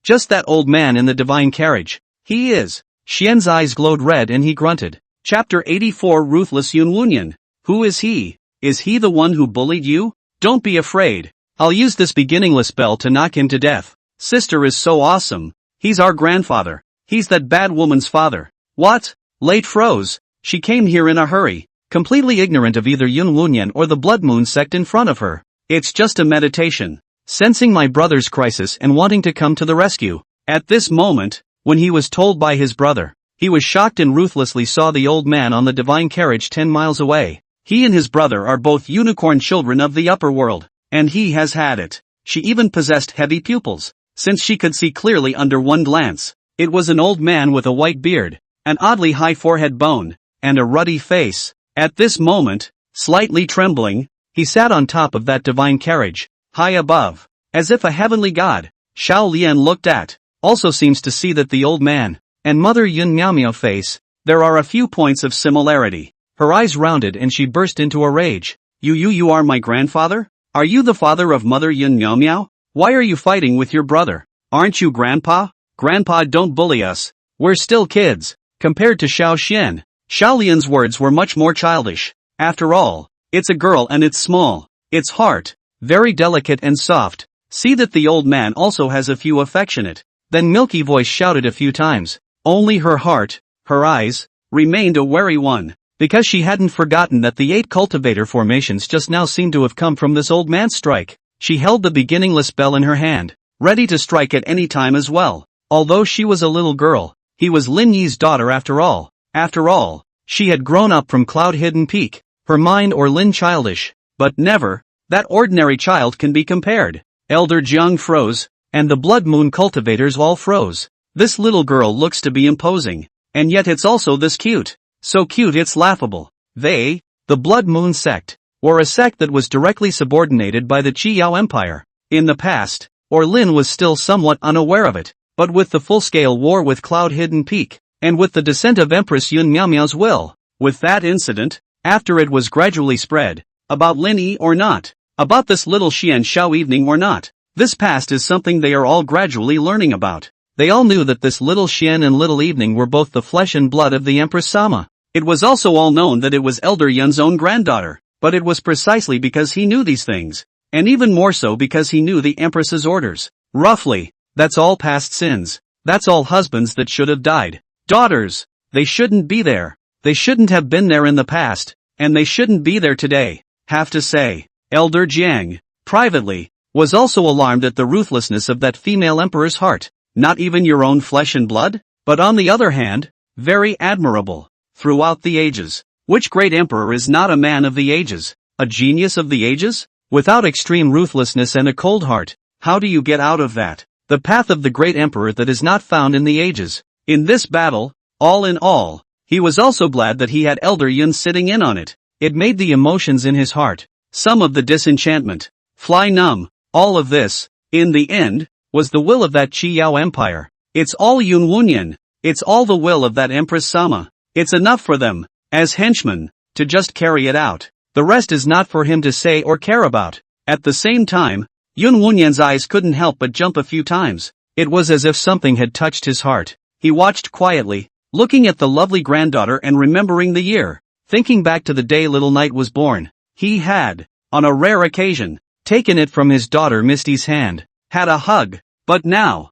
just that old man in the divine carriage. He is." Xian's eyes glowed red and he grunted. Chapter 84 Ruthless Yunwunyan. Who is he? Is he the one who bullied you? Don't be afraid. I'll use this beginningless spell to knock him to death. Sister is so awesome. He's our grandfather. He's that bad woman's father. What? Late froze. She came here in a hurry, completely ignorant of either Yunwunyan or the Blood Moon sect in front of her. It's just a meditation. Sensing my brother's crisis and wanting to come to the rescue. At this moment, when he was told by his brother, he was shocked and ruthlessly saw the old man on the divine carriage 10 miles away. He and his brother are both unicorn children of the upper world, and he has had it. She even possessed heavy pupils, since she could see clearly under one glance. It was an old man with a white beard, an oddly high forehead bone, and a ruddy face. At this moment, slightly trembling, he sat on top of that divine carriage, high above, as if a heavenly god. Xiao Lian looked at, also seems to see that the old man, and Mother Yun Miao Miao face, there are a few points of similarity. Her eyes rounded and she burst into a rage. You are my grandfather? Are you the father of Mother Yun Miao Miao? Why are you fighting with your brother? Aren't you grandpa? Grandpa, don't bully us. We're still kids. Compared to Xiao Xian, Xiao Lian's words were much more childish. After all, it's a girl and it's small. Its heart, very delicate and soft. See that the old man also has a few affectionate. Then Milky Voice shouted a few times. Only her heart, her eyes, remained a wary one, because she hadn't forgotten that the 8 cultivator formations just now seemed to have come from this old man's strike. She held the beginningless bell in her hand, ready to strike at any time as well. Although she was a little girl, he was Lin Yi's daughter after all. After all, she had grown up from Cloud-Hidden Peak, her mind or Lin childish, but never, that ordinary child can be compared. Elder Jiang froze, and the Blood Moon cultivators all froze. This little girl looks to be imposing, and yet it's also this cute. So cute it's laughable. They, the Blood Moon sect, were a sect that was directly subordinated by the Qiyao Empire. In the past, or Lin was still somewhat unaware of it, but with the full-scale war with Cloud-Hidden Peak, and with the descent of Empress Yun Miao Miao's will, with that incident, after it was gradually spread, about Lin Yi or not, about this little Xian Xiao evening or not, this past is something they are all gradually learning about. They all knew that this little Xian and little evening were both the flesh and blood of the Empress Sama. It was also all known that it was Elder Yun's own granddaughter, but it was precisely because he knew these things, and even more so because he knew the Empress's orders. Roughly, that's all past sins. That's all husbands that should have died. Daughters, they shouldn't be there. They shouldn't have been there in the past, and they shouldn't be there today. Have to say, Elder Jiang, privately, was also alarmed at the ruthlessness of that female emperor's heart. Not even your own flesh and blood? But on the other hand, very admirable. Throughout the ages, which great emperor is not a man of the ages, a genius of the ages? Without extreme ruthlessness and a cold heart, how do you get out of that? The path of the great emperor that is not found in the ages. In this battle, all in all, he was also glad that he had Elder Yun sitting in on it. It made the emotions in his heart, some of the disenchantment, fly numb. All of this, in the end, was the will of that Qiyao Empire. It's all Yunwunyan. It's all the will of that Empress Sama. It's enough for them, as henchmen, to just carry it out. The rest is not for him to say or care about. At the same time, Yunwunyan's eyes couldn't help but jump a few times. It was as if something had touched his heart. He watched quietly, looking at the lovely granddaughter and remembering the year, thinking back to the day little Knight was born. He had, on a rare occasion, taken it from his daughter Misty's hand, had a hug. But now,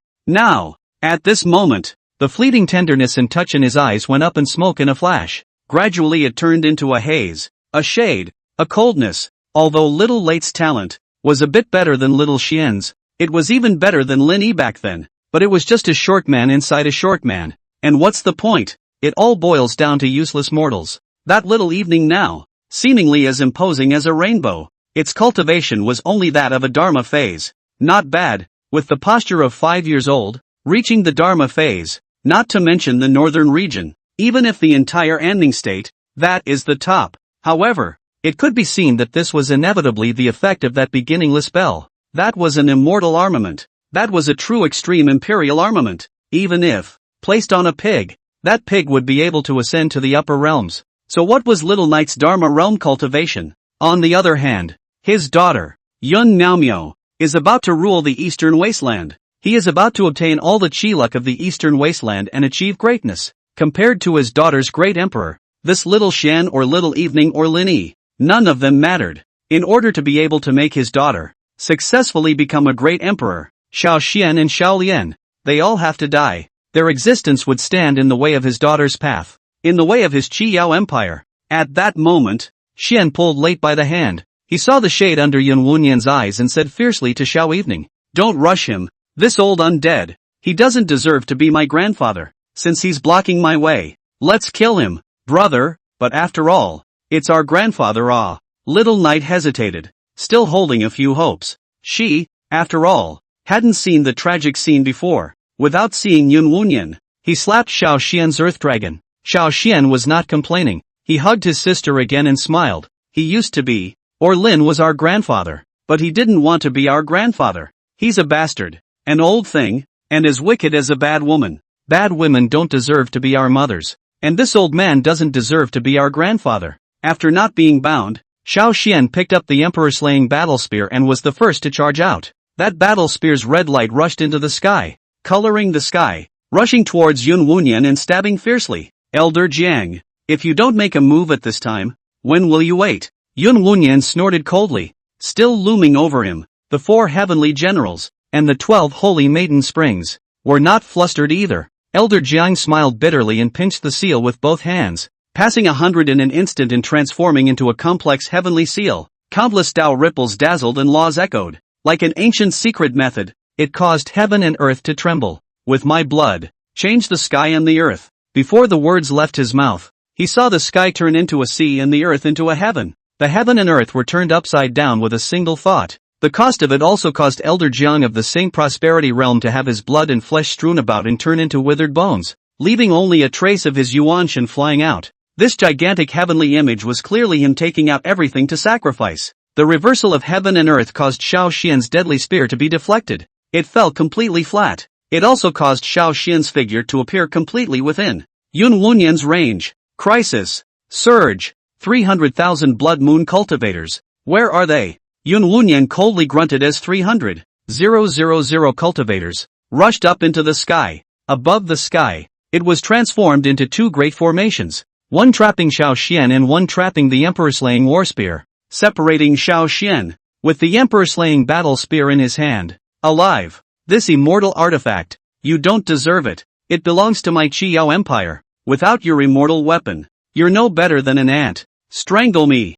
at this moment, the fleeting tenderness and touch in his eyes went up in smoke in a flash. Gradually it turned into a haze, a shade, a coldness. Although little Late's talent was a bit better than little Xian's, it was even better than Lin Yi back then, but it was just a short man inside a short man. And what's the point? It all boils down to useless mortals. That little evening now, seemingly as imposing as a rainbow. Its cultivation was only that of a Dharma phase. Not bad, with the posture of 5 years old, reaching the Dharma phase, not to mention the northern region, even if the entire ending state, that is the top. However, it could be seen that this was inevitably the effect of that beginningless spell. That was an immortal armament. That was a true extreme imperial armament. Even if, placed on a pig, that pig would be able to ascend to the upper realms. So what was Little Knight's Dharma realm cultivation? On the other hand, his daughter, Yun Naomyo, is about to rule the Eastern Wasteland. He is about to obtain all the chi luck of the Eastern Wasteland and achieve greatness. Compared to his daughter's great emperor, this Little Shen or Little Evening or Lin Yi, none of them mattered. In order to be able to make his daughter successfully become a great emperor, Xiao Xian and Xiao Lian, they all have to die. Their existence would stand in the way of his daughter's path, in the way of his Qi Yao empire. At that moment, Xian pulled late by the hand. He saw the shade under Yun Wunyan's eyes and said fiercely to Xiao Evening, "Don't rush him, this old undead. He doesn't deserve to be my grandfather, since he's blocking my way. Let's kill him, brother, but after all, it's our grandfather." Little Knight hesitated, still holding a few hopes. She, after all, hadn't seen the tragic scene before. Without seeing Yun Wunyan, he slapped Xiao Xian's earth dragon. Xiao Xian was not complaining. He hugged his sister again and smiled. He used to be, or Lin was our grandfather, but he didn't want to be our grandfather. He's a bastard, an old thing, and as wicked as a bad woman. Bad women don't deserve to be our mothers, and this old man doesn't deserve to be our grandfather. After not being bound, Xiao Xian picked up the emperor-slaying battle spear and was the first to charge out. That battle spear's red light rushed into the sky, coloring the sky, rushing towards Yun Wunyan and stabbing fiercely. "Elder Jiang, if you don't make a move at this time, when will you wait?" Yun Wunyan snorted coldly. Still looming over him, the 4 heavenly generals, and the 12 holy maiden springs, were not flustered either. Elder Jiang smiled bitterly and pinched the seal with both hands, passing 100 in an instant and transforming into a complex heavenly seal. Countless Tao ripples dazzled and laws echoed. Like an ancient secret method, it caused heaven and earth to tremble. "With my blood, change the sky and the earth." Before the words left his mouth, he saw the sky turn into a sea and the earth into a heaven. The heaven and earth were turned upside down with a single thought. The cost of it also caused Elder Jiang of the Saint Prosperity realm to have his blood and flesh strewn about and turn into withered bones, leaving only a trace of his yuanshan flying out. This gigantic heavenly image was clearly him taking out everything to sacrifice. The reversal of heaven and earth caused Xiao Xian's deadly spear to be deflected. It fell completely flat. It also caused Xiao Xian's figure to appear completely within Yun Wunyan's range. Crisis. Surge. 300,000 blood moon cultivators. Where are they? Yun Wunyan coldly grunted as 300,000 cultivators rushed up into the sky. Above the sky, it was transformed into 2 great formations, one trapping Xiao Xian and one trapping the emperor-slaying war spear, separating Xiao Xian, with the emperor-slaying battle spear in his hand, alive. "This immortal artifact, you don't deserve it. It belongs to my Qi Yao empire. Without your immortal weapon, you're no better than an ant. Strangle me."